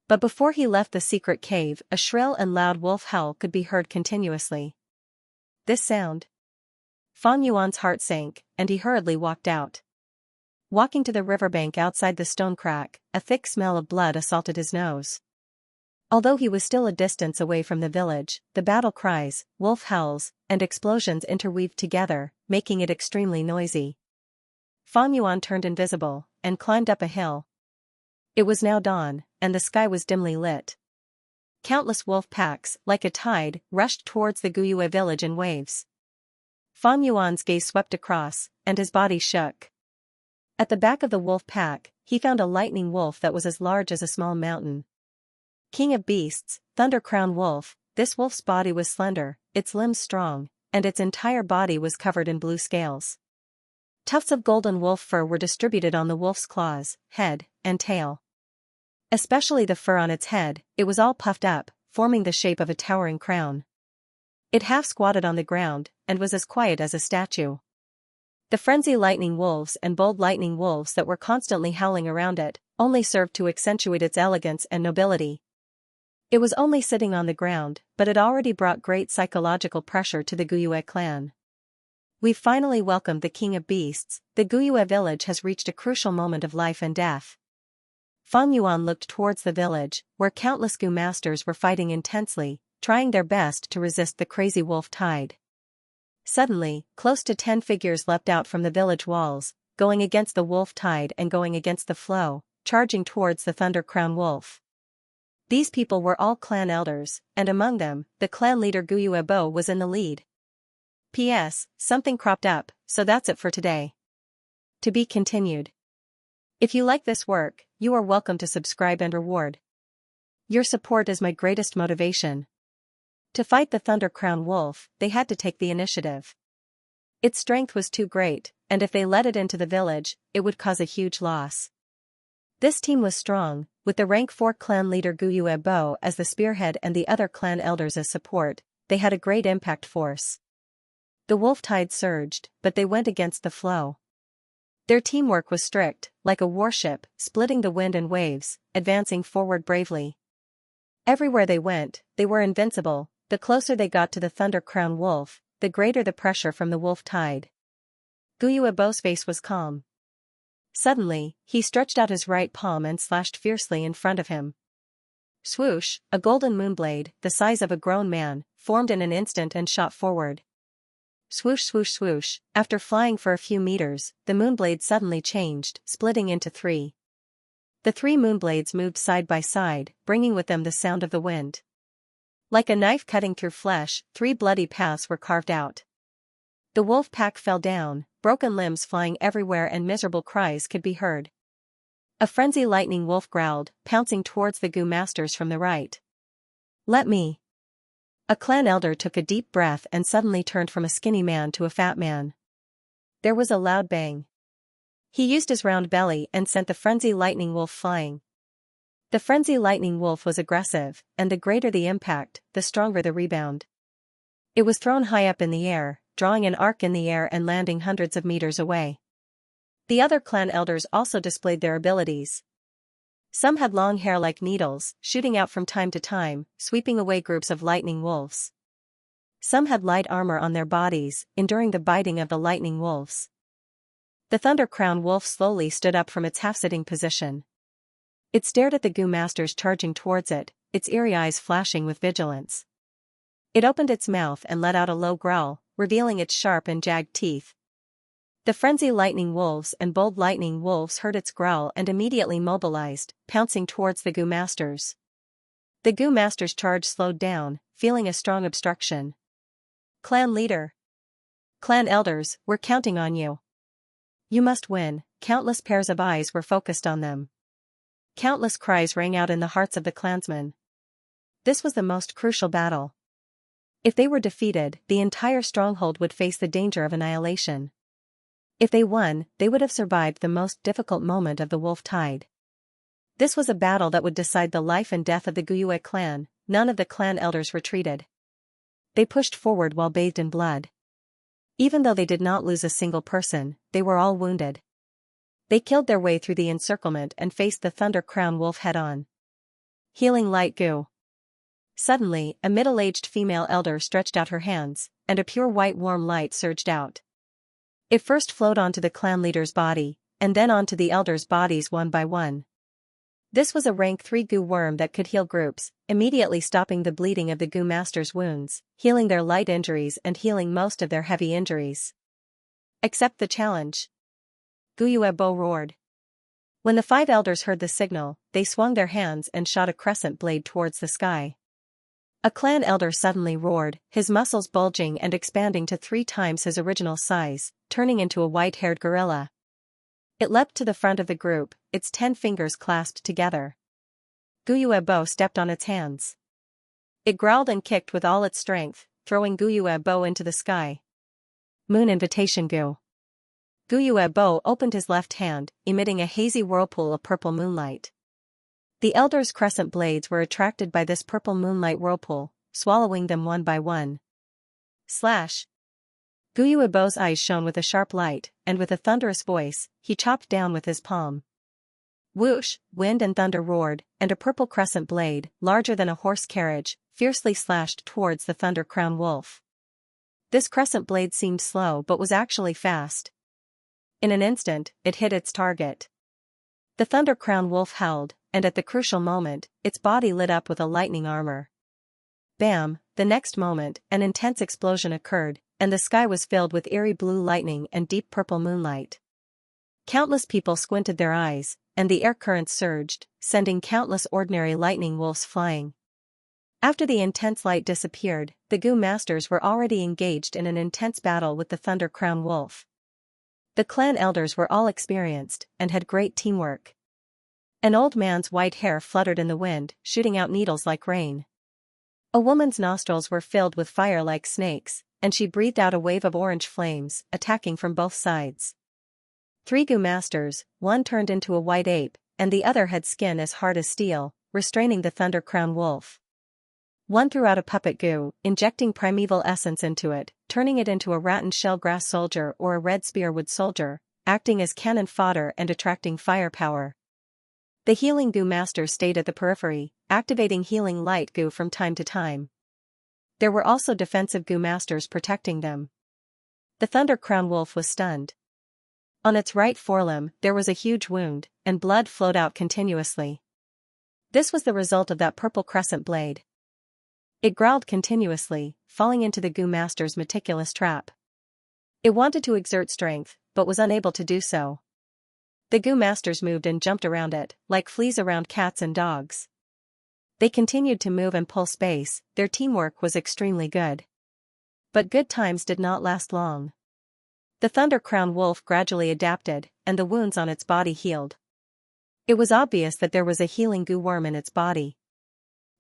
But before he left the secret cave, a shrill and loud wolf howl could be heard continuously. This sound. Fang Yuan's heart sank, and he hurriedly walked out. Walking to the riverbank outside the stone crack, a thick smell of blood assaulted his nose. Although he was still a distance away from the village, the battle cries, wolf howls, and explosions interweaved together, making it extremely noisy. Fang Yuan turned invisible, and climbed up a hill. It was now dawn, and the sky was dimly lit. Countless wolf packs, like a tide, rushed towards the Guyue village in waves. Fang Yuan's gaze swept across, and his body shook. At the back of the wolf pack, he found a lightning wolf that was as large as a small mountain. King of beasts, Thunder Crown Wolf, this wolf's body was slender, its limbs strong, and its entire body was covered in blue scales. Tufts of golden wolf fur were distributed on the wolf's claws, head, and tail. Especially the fur on its head, it was all puffed up, forming the shape of a towering crown. It half squatted on the ground, and was as quiet as a statue. The frenzy lightning wolves and bold lightning wolves that were constantly howling around it, only served to accentuate its elegance and nobility. It was only sitting on the ground, but it already brought great psychological pressure to the Guyue clan. We've finally welcomed the king of beasts. The Guyue village has reached a crucial moment of life and death. Feng Yuan looked towards the village, where countless Gu masters were fighting intensely, trying their best to resist the crazy wolf tide. Suddenly, close to 10 figures leapt out from the village walls, going against the wolf tide and going against the flow, charging towards the Thunder Crown Wolf. These people were all clan elders, and among them, the clan leader Guyue Bo was in the lead. P.S. Something cropped up, so that's it for today. To be continued. If you like this work, you are welcome to subscribe and reward. Your support is my greatest motivation. To fight the Thunder Crown Wolf, they had to take the initiative. Its strength was too great, and if they let it into the village, it would cause a huge loss. This team was strong, with the rank 4 clan leader Guyue Bo as the spearhead and the other clan elders as support. They had a great impact force. The wolf tide surged, but they went against the flow. Their teamwork was strict, like a warship, splitting the wind and waves, advancing forward bravely. Everywhere they went, they were invincible. The closer they got to the Thunder Crown Wolf, the greater the pressure from the wolf tide. Guyue Bo's face was calm. Suddenly, he stretched out his right palm and slashed fiercely in front of him. Swoosh, a golden moonblade, the size of a grown man, formed in an instant and shot forward. Swoosh swoosh swoosh, after flying for a few meters, the moonblade suddenly changed, splitting into 3. The 3 moonblades moved side by side, bringing with them the sound of the wind. Like a knife cutting through flesh, 3 bloody paths were carved out. The wolf pack fell down, broken limbs flying everywhere and miserable cries could be heard. A frenzy lightning wolf growled, pouncing towards the Gu masters from the right. Let me. A clan elder took a deep breath and suddenly turned from a skinny man to a fat man. There was a loud bang. He used his round belly and sent the frenzy lightning wolf flying. The frenzy lightning wolf was aggressive, and the greater the impact, the stronger the rebound. It was thrown high up in the air, drawing an arc in the air and landing hundreds of meters away. The other clan elders also displayed their abilities. Some had long hair like needles, shooting out from time to time, sweeping away groups of lightning wolves. Some had light armor on their bodies, enduring the biting of the lightning wolves. The Thunder Crown Wolf slowly stood up from its half-sitting position. It stared at the Gu masters charging towards it, its eerie eyes flashing with vigilance. It opened its mouth and let out a low growl, revealing its sharp and jagged teeth. The frenzy lightning wolves and bold lightning wolves heard its growl and immediately mobilized, pouncing towards the Gu masters. The Gu masters' charge slowed down, feeling a strong obstruction. Clan leader. Clan elders, we're counting on you. You must win. Countless pairs of eyes were focused on them. Countless cries rang out in the hearts of the clansmen. This was the most crucial battle. If they were defeated, the entire stronghold would face the danger of annihilation. If they won, they would have survived the most difficult moment of the wolf tide. This was a battle that would decide the life and death of the Guyue clan. None of the clan elders retreated. They pushed forward while bathed in blood. Even though they did not lose a single person, they were all wounded. They killed their way through the encirclement and faced the Thunder Crown Wolf head-on. Healing light Gu. Suddenly, a middle-aged female elder stretched out her hands, and a pure white warm light surged out. It first flowed onto the clan leader's body, and then onto the elders' bodies one by one. This was a rank 3 Gu worm that could heal groups, immediately stopping the bleeding of the Gu masters' wounds, healing their light injuries and healing most of their heavy injuries. Accept the challenge. Guyue Bo roared. When the 5 elders heard the signal, they swung their hands and shot a crescent blade towards the sky. A clan elder suddenly roared, his muscles bulging and expanding to 3 times his original size, turning into a white-haired gorilla. It leapt to the front of the group, its 10 fingers clasped together. Guyue Bo stepped on its hands. It growled and kicked with all its strength, throwing Guyue Bo into the sky. Moon invitation Gu. Guyue Bo opened his left hand, emitting a hazy whirlpool of purple moonlight. The elders' crescent blades were attracted by this purple moonlight whirlpool, swallowing them one by one. Slash! Guyue Bo's eyes shone with a sharp light, and with a thunderous voice, he chopped down with his palm. Whoosh, wind and thunder roared, and a purple crescent blade, larger than a horse carriage, fiercely slashed towards the Thunder Crown Wolf. This crescent blade seemed slow but was actually fast. In an instant, it hit its target. The Thunder Crown Wolf howled, and at the crucial moment, its body lit up with a lightning armor. Bam! The next moment, an intense explosion occurred, and the sky was filled with eerie blue lightning and deep purple moonlight. Countless people squinted their eyes, and the air currents surged, sending countless ordinary lightning wolves flying. After the intense light disappeared, the Gu Masters were already engaged in an intense battle with the Thunder Crown Wolf. The clan elders were all experienced, and had great teamwork. An old man's white hair fluttered in the wind, shooting out needles like rain. A woman's nostrils were filled with fire like snakes, and she breathed out a wave of orange flames, attacking from both sides. 3 Gu Masters, one turned into a white ape, and the other had skin as hard as steel, restraining the Thunder Crown Wolf. One threw out a puppet Gu, injecting primeval essence into it, turning it into a rattan shellgrass soldier or a red spearwood soldier, acting as cannon fodder and attracting firepower. The healing Gu Masters stayed at the periphery, activating healing light Gu from time to time. There were also defensive Gu Masters protecting them. The Thunder Crown Wolf was stunned. On its right forelimb, there was a huge wound, and blood flowed out continuously. This was the result of that purple crescent blade. It growled continuously, falling into the Gu Master's meticulous trap. It wanted to exert strength, but was unable to do so. The Gu Masters moved and jumped around it, like fleas around cats and dogs. They continued to move and pull space, their teamwork was extremely good. But good times did not last long. The Thunder Crown Wolf gradually adapted, and the wounds on its body healed. It was obvious that there was a healing Gu worm in its body.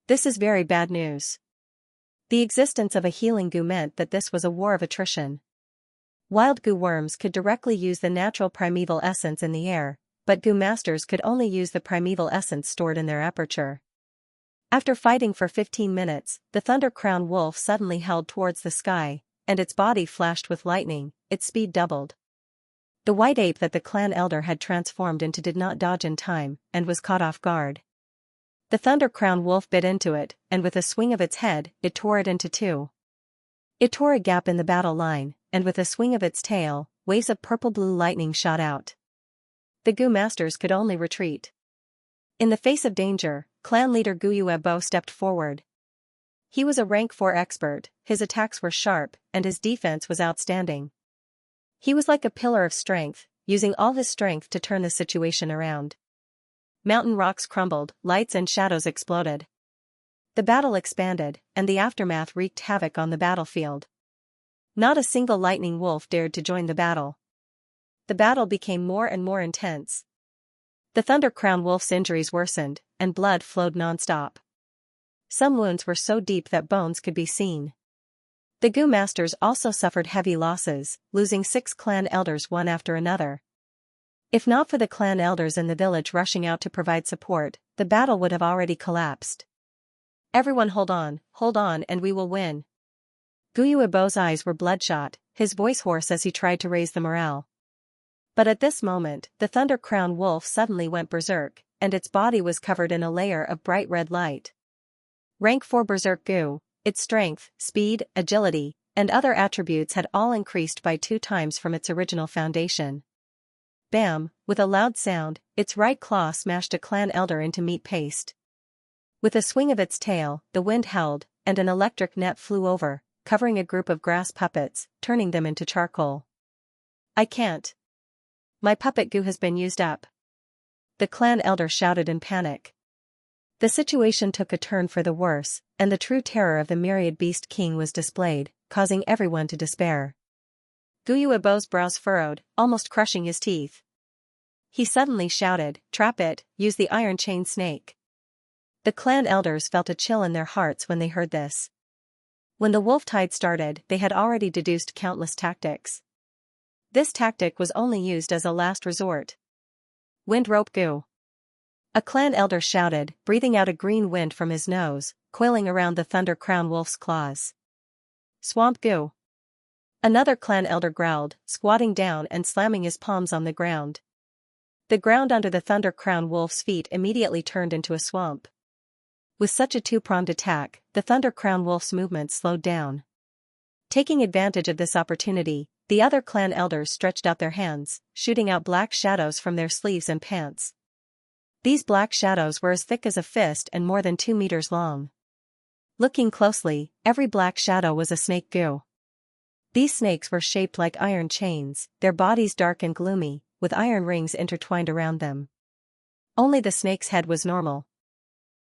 This is very bad news. The existence of a healing Gu meant that this was a war of attrition. Wild Gu worms could directly use the natural primeval essence in the air, but Gu Masters could only use the primeval essence stored in their aperture. After fighting for 15 minutes, the Thunder Crown Wolf suddenly held towards the sky, and its body flashed with lightning, its speed doubled. The white ape that the clan elder had transformed into did not dodge in time, and was caught off guard. The Thunder Crown Wolf bit into it, and with a swing of its head, it tore it into two. It tore a gap in the battle line, and with a swing of its tail, waves of purple-blue lightning shot out. The Gu Masters could only retreat. In the face of danger, clan leader Guyuebo stepped forward. He was a rank 4 expert, his attacks were sharp, and his defense was outstanding. He was like a pillar of strength, using all his strength to turn the situation around. Mountain rocks crumbled, lights and shadows exploded. The battle expanded, and the aftermath wreaked havoc on the battlefield. Not a single lightning wolf dared to join the battle. The battle became more and more intense. The Thunder Crown Wolf's injuries worsened, and blood flowed non-stop. Some wounds were so deep that bones could be seen. The Gu Masters also suffered heavy losses, losing 6 clan elders one after another. If not for the clan elders in the village rushing out to provide support, the battle would have already collapsed. Everyone hold on, and we will win. Guyuebo's eyes were bloodshot, his voice hoarse as he tried to raise the morale. But at this moment, the Thunder Crown Wolf suddenly went berserk, and its body was covered in a layer of bright red light. Rank 4 Berserk Gu, its strength, speed, agility, and other attributes had all increased by 2 times from its original foundation. Bam! With a loud sound, its right claw smashed a clan elder into meat paste. With a swing of its tail, the wind howled, and an electric net flew over, covering a group of grass puppets, turning them into charcoal. I can't. My puppet Gu has been used up. The clan elder shouted in panic. The situation took a turn for the worse, and the true terror of the myriad beast king was displayed, causing everyone to despair. Guyuebo's brows furrowed, almost crushing his teeth. He suddenly shouted, "Trap it, use the iron chain snake." The clan elders felt a chill in their hearts when they heard this. When the wolf tide started, they had already deduced countless tactics. This tactic was only used as a last resort. Wind rope Gu. A clan elder shouted, breathing out a green wind from his nose, coiling around the Thunder Crown Wolf's claws. Swamp Gu. Another clan elder growled, squatting down and slamming his palms on the ground. The ground under the Thunder Crown Wolf's feet immediately turned into a swamp. With such a two-pronged attack, the Thunder Crown Wolf's movement slowed down. Taking advantage of this opportunity, the other clan elders stretched out their hands, shooting out black shadows from their sleeves and pants. These black shadows were as thick as a fist and more than 2 meters long. Looking closely, every black shadow was a snake goo. These snakes were shaped like iron chains, their bodies dark and gloomy, with iron rings intertwined around them. Only the snake's head was normal.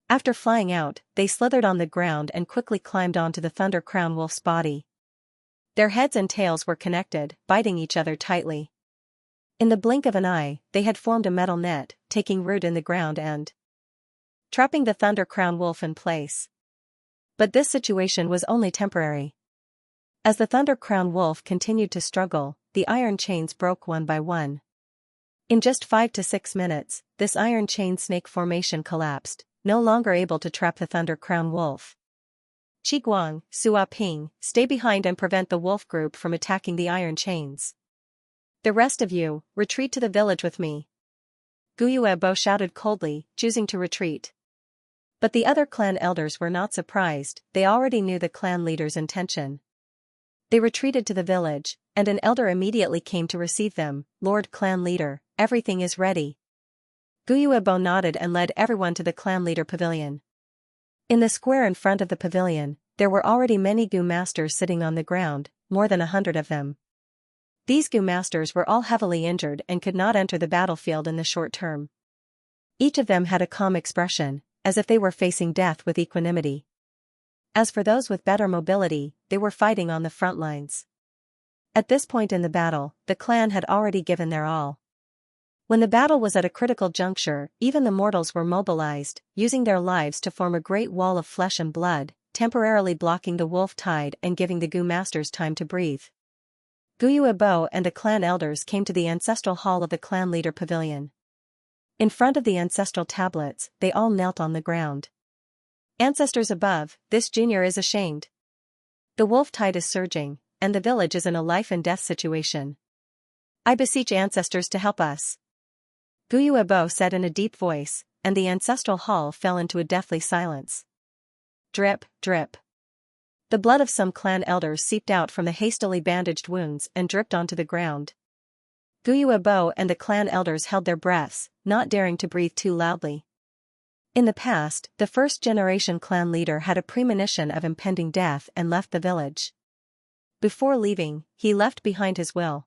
After flying out, they slithered on the ground and quickly climbed onto the Thunder Crown Wolf's body. Their heads and tails were connected, biting each other tightly. In the blink of an eye, they had formed a metal net, taking root in the ground and trapping the Thunder Crown Wolf in place. But this situation was only temporary. As the Thunder Crown Wolf continued to struggle, the iron chains broke one by one. In just 5 to 6 minutes, this iron chain snake formation collapsed, no longer able to trap the Thunder Crown Wolf. Qiguang, Sua Ping, stay behind and prevent the wolf group from attacking the iron chains. The rest of you, retreat to the village with me. Guyuebo shouted coldly, choosing to retreat. But the other clan elders were not surprised, they already knew the clan leader's intention. They retreated to the village, and an elder immediately came to receive them. Lord Clan Leader, everything is ready. Guyuebo nodded and led everyone to the clan leader pavilion. In the square in front of the pavilion, there were already many Gu masters sitting on the ground, more than 100 of them. These Gu masters were all heavily injured and could not enter the battlefield in the short term. Each of them had a calm expression, as if they were facing death with equanimity. As for those with better mobility, they were fighting on the front lines. At this point in the battle, the clan had already given their all. When the battle was at a critical juncture, even the mortals were mobilized, using their lives to form a great wall of flesh and blood, temporarily blocking the wolf tide and giving the Gu masters time to breathe. Guyuebo and the clan elders came to the ancestral hall of the clan leader pavilion. In front of the ancestral tablets, they all knelt on the ground. Ancestors above, this junior is ashamed. The wolf tide is surging, and the village is in a life and death situation. I beseech ancestors to help us. Guyuebo said in a deep voice, and the ancestral hall fell into a deathly silence. Drip, drip. The blood of some clan elders seeped out from the hastily bandaged wounds and dripped onto the ground. Guyuebo and the clan elders held their breaths, not daring to breathe too loudly. In the past, the first-generation clan leader had a premonition of impending death and left the village. Before leaving, he left behind his will.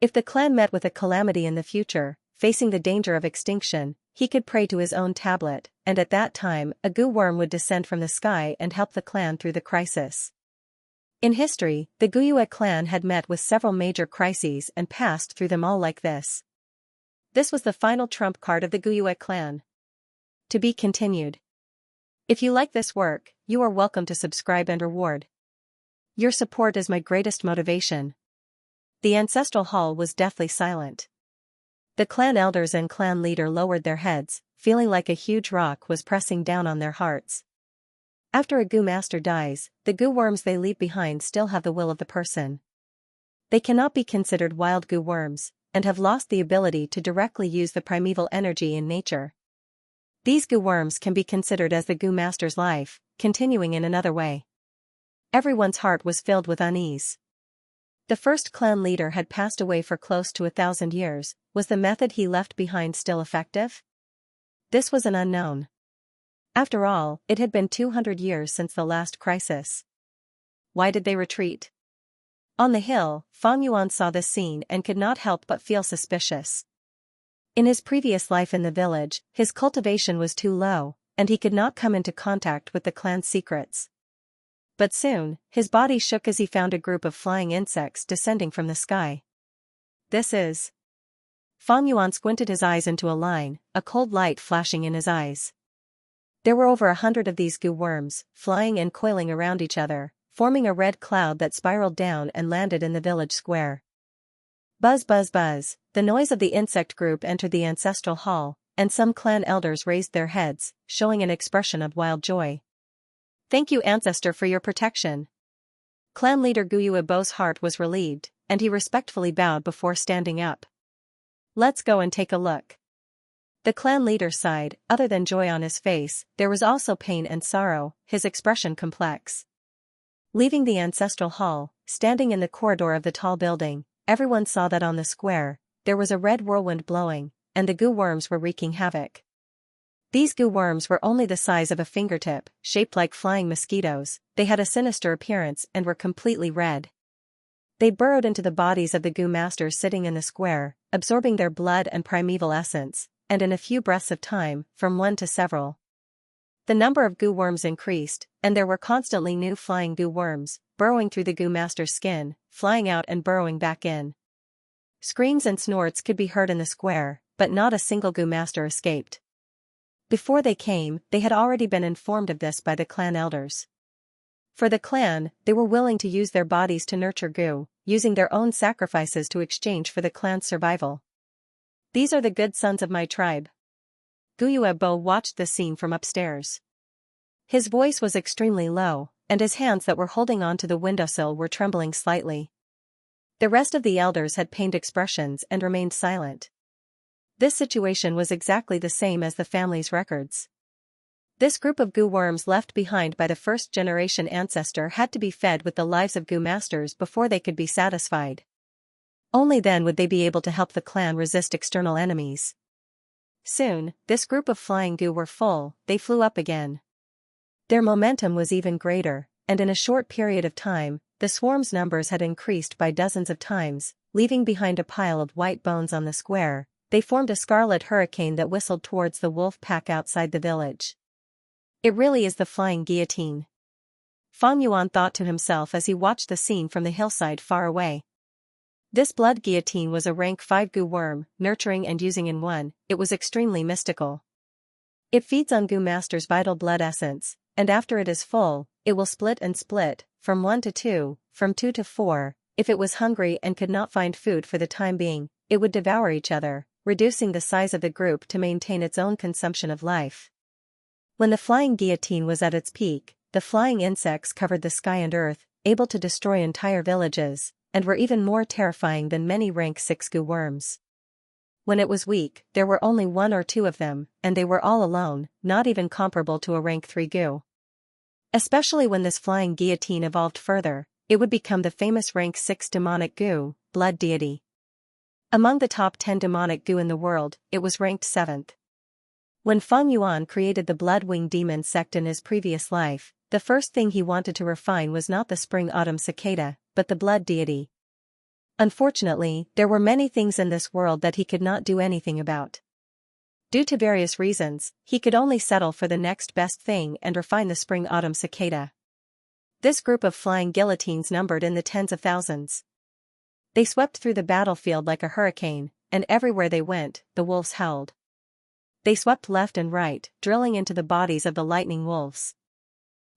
If the clan met with a calamity in the future, facing the danger of extinction, he could pray to his own tablet, and at that time, a Gu worm would descend from the sky and help the clan through the crisis. In history, the Guyue clan had met with several major crises and passed through them all like this. This was the final trump card of the Guyue clan. To be continued. If you like this work, you are welcome to subscribe and reward. Your support is my greatest motivation. The ancestral hall was deathly silent. The clan elders and clan leader lowered their heads, feeling like a huge rock was pressing down on their hearts. After a Gu master dies, the Gu worms they leave behind still have the will of the person. They cannot be considered wild Gu worms, and have lost the ability to directly use the primeval energy in nature. These Gu worms can be considered as the Gu master's life, continuing in another way. Everyone's heart was filled with unease. The first clan leader had passed away for close to 1,000 years. Was the method he left behind still effective? This was an unknown. After all, it had been 200 years since the last crisis. Why did they retreat? On the hill, Fang Yuan saw this scene and could not help but feel suspicious. In his previous life in the village, his cultivation was too low, and he could not come into contact with the clan's secrets. But soon, his body shook as he found a group of flying insects descending from the sky. This is... Fang Yuan squinted his eyes into a line, a cold light flashing in his eyes. There were over 100 of these Gu worms, flying and coiling around each other, forming a red cloud that spiraled down and landed in the village square. Buzz buzz buzz, the noise of the insect group entered the ancestral hall, and some clan elders raised their heads, showing an expression of wild joy. Thank you, ancestor, for your protection. Clan leader Guyuebo's heart was relieved, and he respectfully bowed before standing up. Let's go and take a look. The clan leader sighed. Other than joy on his face, there was also pain and sorrow, his expression complex. Leaving the ancestral hall, standing in the corridor of the tall building, everyone saw that on the square, there was a red whirlwind blowing, and the goo worms were wreaking havoc. These goo worms were only the size of a fingertip, shaped like flying mosquitoes. They had a sinister appearance and were completely red. They burrowed into the bodies of the goo masters sitting in the square, absorbing their blood and primeval essence, and in a few breaths of time, from one to several. The number of goo worms increased, and there were constantly new flying goo worms, burrowing through the goo master's skin, flying out and burrowing back in. Screams and snorts could be heard in the square, but not a single goo master escaped. Before they came, they had already been informed of this by the clan elders. For the clan, they were willing to use their bodies to nurture goo, using their own sacrifices to exchange for the clan's survival. These are the good sons of my tribe. Guyuebo watched the scene from upstairs. His voice was extremely low, and his hands that were holding onto the windowsill were trembling slightly. The rest of the elders had pained expressions and remained silent. This situation was exactly the same as the family's records. This group of goo worms left behind by the first-generation ancestor had to be fed with the lives of goo masters before they could be satisfied. Only then would they be able to help the clan resist external enemies. Soon, this group of flying goo were full. They flew up again. Their momentum was even greater, and in a short period of time, the swarm's numbers had increased by dozens of times, leaving behind a pile of white bones on the square. They formed a scarlet hurricane that whistled towards the wolf pack outside the village. It really is the flying guillotine. Fang Yuan thought to himself as he watched the scene from the hillside far away. This blood guillotine was a rank 5 goo worm, nurturing and using in one. It was extremely mystical. It feeds on goo master's vital blood essence, and after it is full, it will split and split, from 1 to 2, from 2 to 4, if it was hungry and could not find food for the time being, it would devour each other, reducing the size of the group to maintain its own consumption of life. When the flying guillotine was at its peak, the flying insects covered the sky and earth, able to destroy entire villages, and were even more terrifying than many rank 6 goo worms. When it was weak, there were only 1 or 2 of them, and they were all alone, not even comparable to a rank 3 goo. Especially when this flying guillotine evolved further, it would become the famous rank 6 demonic goo, blood deity. Among the top 10 demonic goo in the world, it was ranked 7th. When Feng Yuan created the Blood-Winged Demon sect in his previous life, the first thing he wanted to refine was not the spring-autumn cicada, but the blood deity. Unfortunately, there were many things in this world that he could not do anything about. Due to various reasons, he could only settle for the next best thing and refine the spring-autumn cicada. This group of flying guillotines numbered in the tens of thousands. They swept through the battlefield like a hurricane, and everywhere they went, the wolves howled. They swept left and right, drilling into the bodies of the lightning wolves.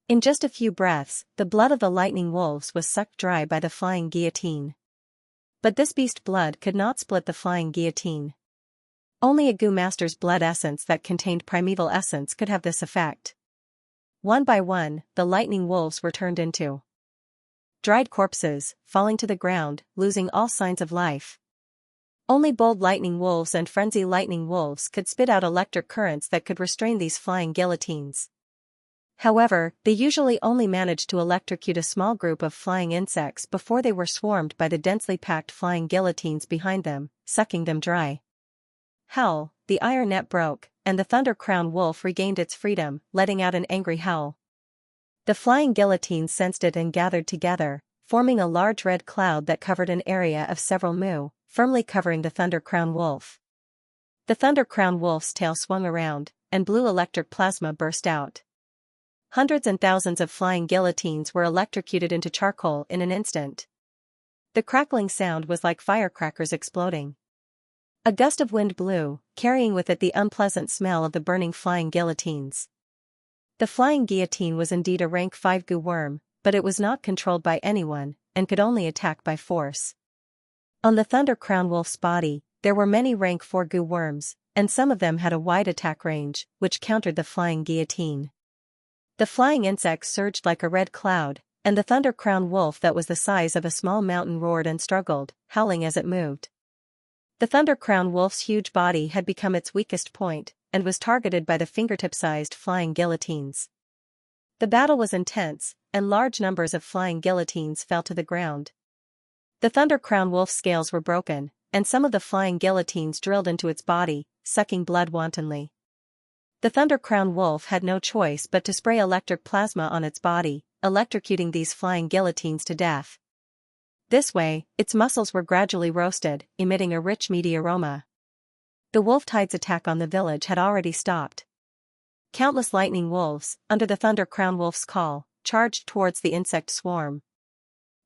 In just a few breaths, the blood of the lightning wolves was sucked dry by the flying guillotine. But this beast blood could not split the flying guillotine. Only a goo master's blood essence that contained primeval essence could have this effect. One by one, the lightning wolves were turned into dried corpses, falling to the ground, losing all signs of life. Only bold lightning wolves and frenzy lightning wolves could spit out electric currents that could restrain these flying guillotines. However, they usually only managed to electrocute a small group of flying insects before they were swarmed by the densely packed flying guillotines behind them, sucking them dry. Howl, the iron net broke, and the Thunder Crown Wolf regained its freedom, letting out an angry howl. The flying guillotines sensed it and gathered together, forming a large red cloud that covered an area of several mu, firmly covering the Thunder Crown Wolf. The Thunder Crown Wolf's tail swung around, and blue electric plasma burst out. Hundreds and thousands of flying guillotines were electrocuted into charcoal in an instant. The crackling sound was like firecrackers exploding. A gust of wind blew, carrying with it the unpleasant smell of the burning flying guillotines. The flying guillotine was indeed a rank 5 goo worm, but it was not controlled by anyone, and could only attack by force. On the Thunder Crown Wolf's body, there were many rank 4 goo worms, and some of them had a wide attack range, which countered the flying guillotine. The flying insects surged like a red cloud, and the Thunder Crown Wolf that was the size of a small mountain roared and struggled, howling as it moved. The Thunder Crown Wolf's huge body had become its weakest point, and was targeted by the fingertip-sized flying guillotines. The battle was intense, and large numbers of flying guillotines fell to the ground. The Thunder Crown Wolf's scales were broken, and some of the flying guillotines drilled into its body, sucking blood wantonly. The Thunder Crown Wolf had no choice but to spray electric plasma on its body, electrocuting these flying guillotines to death. This way, its muscles were gradually roasted, emitting a rich meaty aroma. The wolf tide's attack on the village had already stopped. Countless lightning wolves, under the Thunder Crown Wolf's call, charged towards the insect swarm.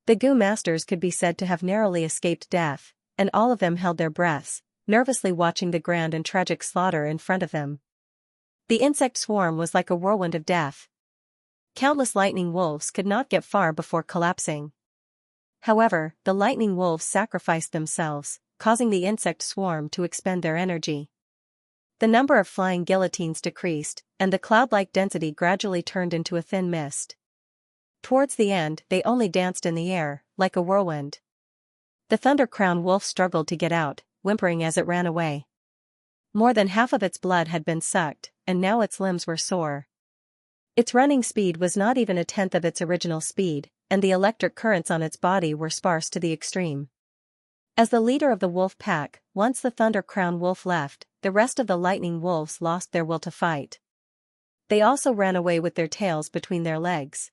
The Goo Masters could be said to have narrowly escaped death, and all of them held their breaths, nervously watching the grand and tragic slaughter in front of them. The insect swarm was like a whirlwind of death. Countless lightning wolves could not get far before collapsing. However, the lightning wolves sacrificed themselves, causing the insect swarm to expend their energy. The number of flying guillotines decreased, and the cloud-like density gradually turned into a thin mist. Towards the end, they only danced in the air, like a whirlwind. The Thunder Crown Wolf struggled to get out, whimpering as it ran away. More than half of its blood had been sucked, and now its limbs were sore. Its running speed was not even a tenth of its original speed, and the electric currents on its body were sparse to the extreme. As the leader of the wolf pack, once the Thunder Crown Wolf left, the rest of the lightning wolves lost their will to fight. They also ran away with their tails between their legs.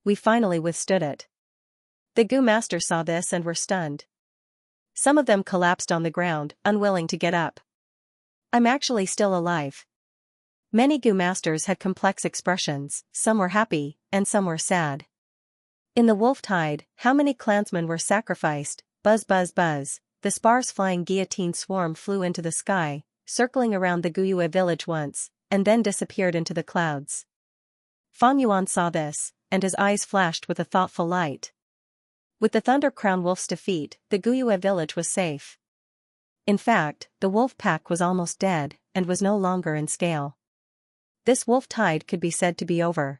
We finally withstood it. The Goo Masters saw this and were stunned. Some of them collapsed on the ground, unwilling to get up. I'm actually still alive. Many Goo Masters had complex expressions, some were happy, and some were sad. In the wolf tide, how many clansmen were sacrificed? Buzz buzz buzz, the sparse flying guillotine swarm flew into the sky, circling around the Guyue village once, and then disappeared into the clouds. Fang Yuan saw this, and his eyes flashed with a thoughtful light. With the Thunder Crown Wolf's defeat, the Guyue village was safe. In fact, the wolf pack was almost dead, and was no longer in scale. This wolf tide could be said to be over.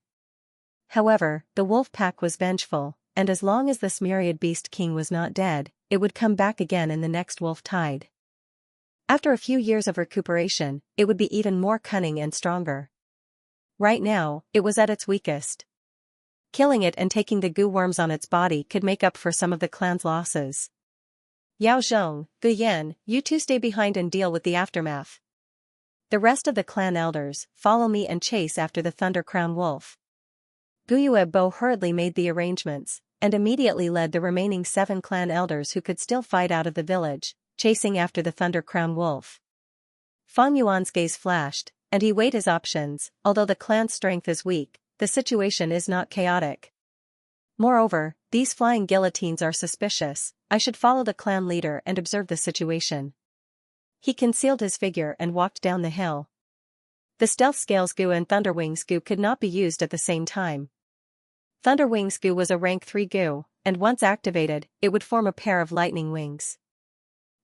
However, the wolf pack was vengeful, and as long as this myriad beast king was not dead, it would come back again in the next wolf tide. After a few years of recuperation, it would be even more cunning and stronger. Right now, it was at its weakest. Killing it and taking the goo worms on its body could make up for some of the clan's losses. Yao Zhong, Gu Yan, you two stay behind and deal with the aftermath. The rest of the clan elders, follow me and chase after the Thunder Crown Wolf. Guyue Bo hurriedly made the arrangements, and immediately led the remaining 7 clan elders who could still fight out of the village, chasing after the Thunder Crown Wolf. Fang Yuan's gaze flashed, and he weighed his options. Although the clan's strength is weak, the situation is not chaotic. Moreover, these flying guillotines are suspicious. I should follow the clan leader and observe the situation. He concealed his figure and walked down the hill. The Stealth Scales Goo and Thunderwings Goo could not be used at the same time. Thunderwings Goo was a rank 3 Goo, and once activated, it would form a pair of lightning wings.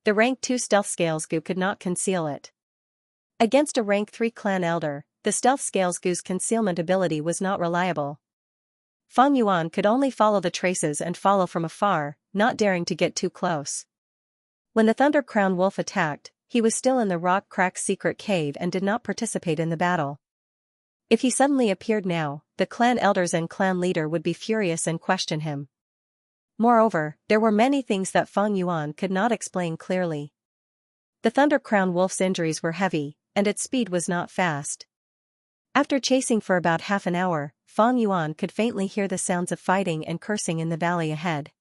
The rank 2 Stealth Scales Goo could not conceal it. Against a rank 3 clan elder, the Stealth Scales Goo's concealment ability was not reliable. Fang Yuan could only follow the traces and follow from afar, not daring to get too close. When the Thunder Crown Wolf attacked, he was still in the rock crack secret cave and did not participate in the battle. If he suddenly appeared now, the clan elders and clan leader would be furious and question him. Moreover, there were many things that Fang Yuan could not explain clearly. The Thunder Crown Wolf's injuries were heavy, and its speed was not fast. After chasing for about half an hour, Fang Yuan could faintly hear the sounds of fighting and cursing in the valley ahead.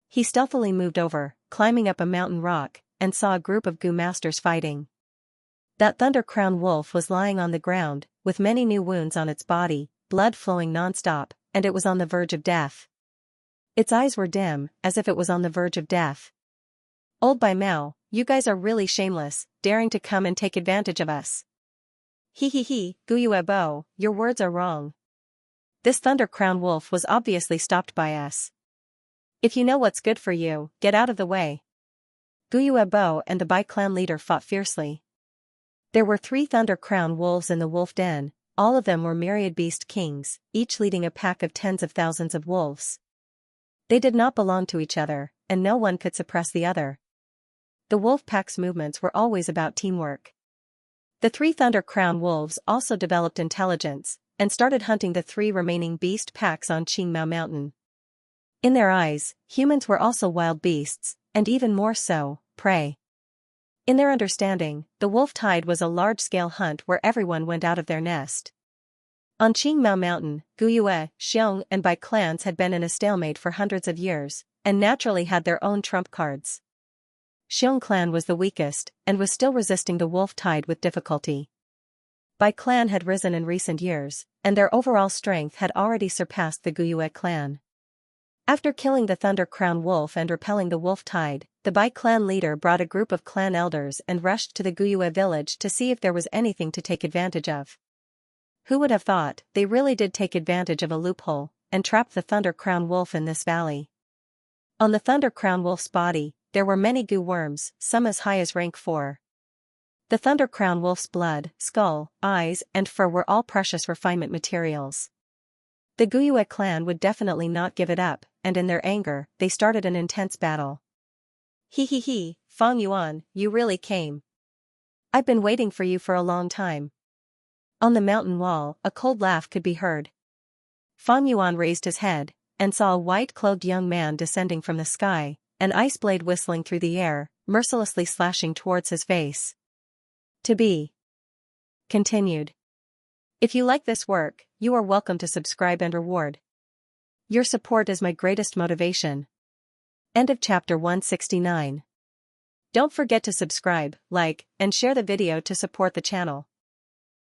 He stealthily moved over, climbing up a mountain rock, and saw a group of Goo Masters fighting. That Thunder Crown Wolf was lying on the ground, with many new wounds on its body, blood flowing non-stop, and it was on the verge of death. Its eyes were dim, as if it was on the verge of death. Old Bai Mao, you guys are really shameless, daring to come and take advantage of us. He, Guyue Bo, your words are wrong. This Thunder Crown Wolf was obviously stopped by us. If you know what's good for you, get out of the way. Guyue Bo and the Bai clan leader fought fiercely. There were 3 Thunder Crown Wolves in the wolf den, all of them were myriad beast kings, each leading a pack of tens of thousands of wolves. They did not belong to each other, and no one could suppress the other. the wolf pack's movements were always about teamwork. The 3 Thunder Crown wolves also developed intelligence, and started hunting the 3 remaining beast packs on Qingmao Mountain. In their eyes, humans were also wild beasts, and even more so, prey. In their understanding, the wolf tide was a large-scale hunt where everyone went out of their nest. On Qingmao Mountain, Guyue, Xiong and Bai clans had been in a stalemate for hundreds of years, and naturally had their own trump cards. Xiong clan was the weakest, and was still resisting the wolf tide with difficulty. Bai clan had risen in recent years, and their overall strength had already surpassed the Guyue clan. After killing the Thunder Crown wolf and repelling the wolf tide, the Bai clan leader brought a group of clan elders and rushed to the Guyue village to see if there was anything to take advantage of. Who would have thought, they really did take advantage of a loophole, and trapped the Thunder Crown wolf in this valley. On the Thunder Crown wolf's body, there were many goo worms, some as high as rank 4. The Thunder Crown wolf's blood, skull, eyes and fur were all precious refinement materials. The Guyue clan would definitely not give it up, and in their anger, they started an intense battle. He, Fang Yuan, you really came. I've been waiting for you for a long time. On the mountain wall, a cold laugh could be heard. Fang Yuan raised his head, and saw a white-clothed young man descending from the sky, an ice blade whistling through the air, mercilessly slashing towards his face. To be continued. If you like this work, you are welcome to subscribe and reward. Your support is my greatest motivation. End of chapter 169. Don't forget to subscribe, like, and share the video to support the channel.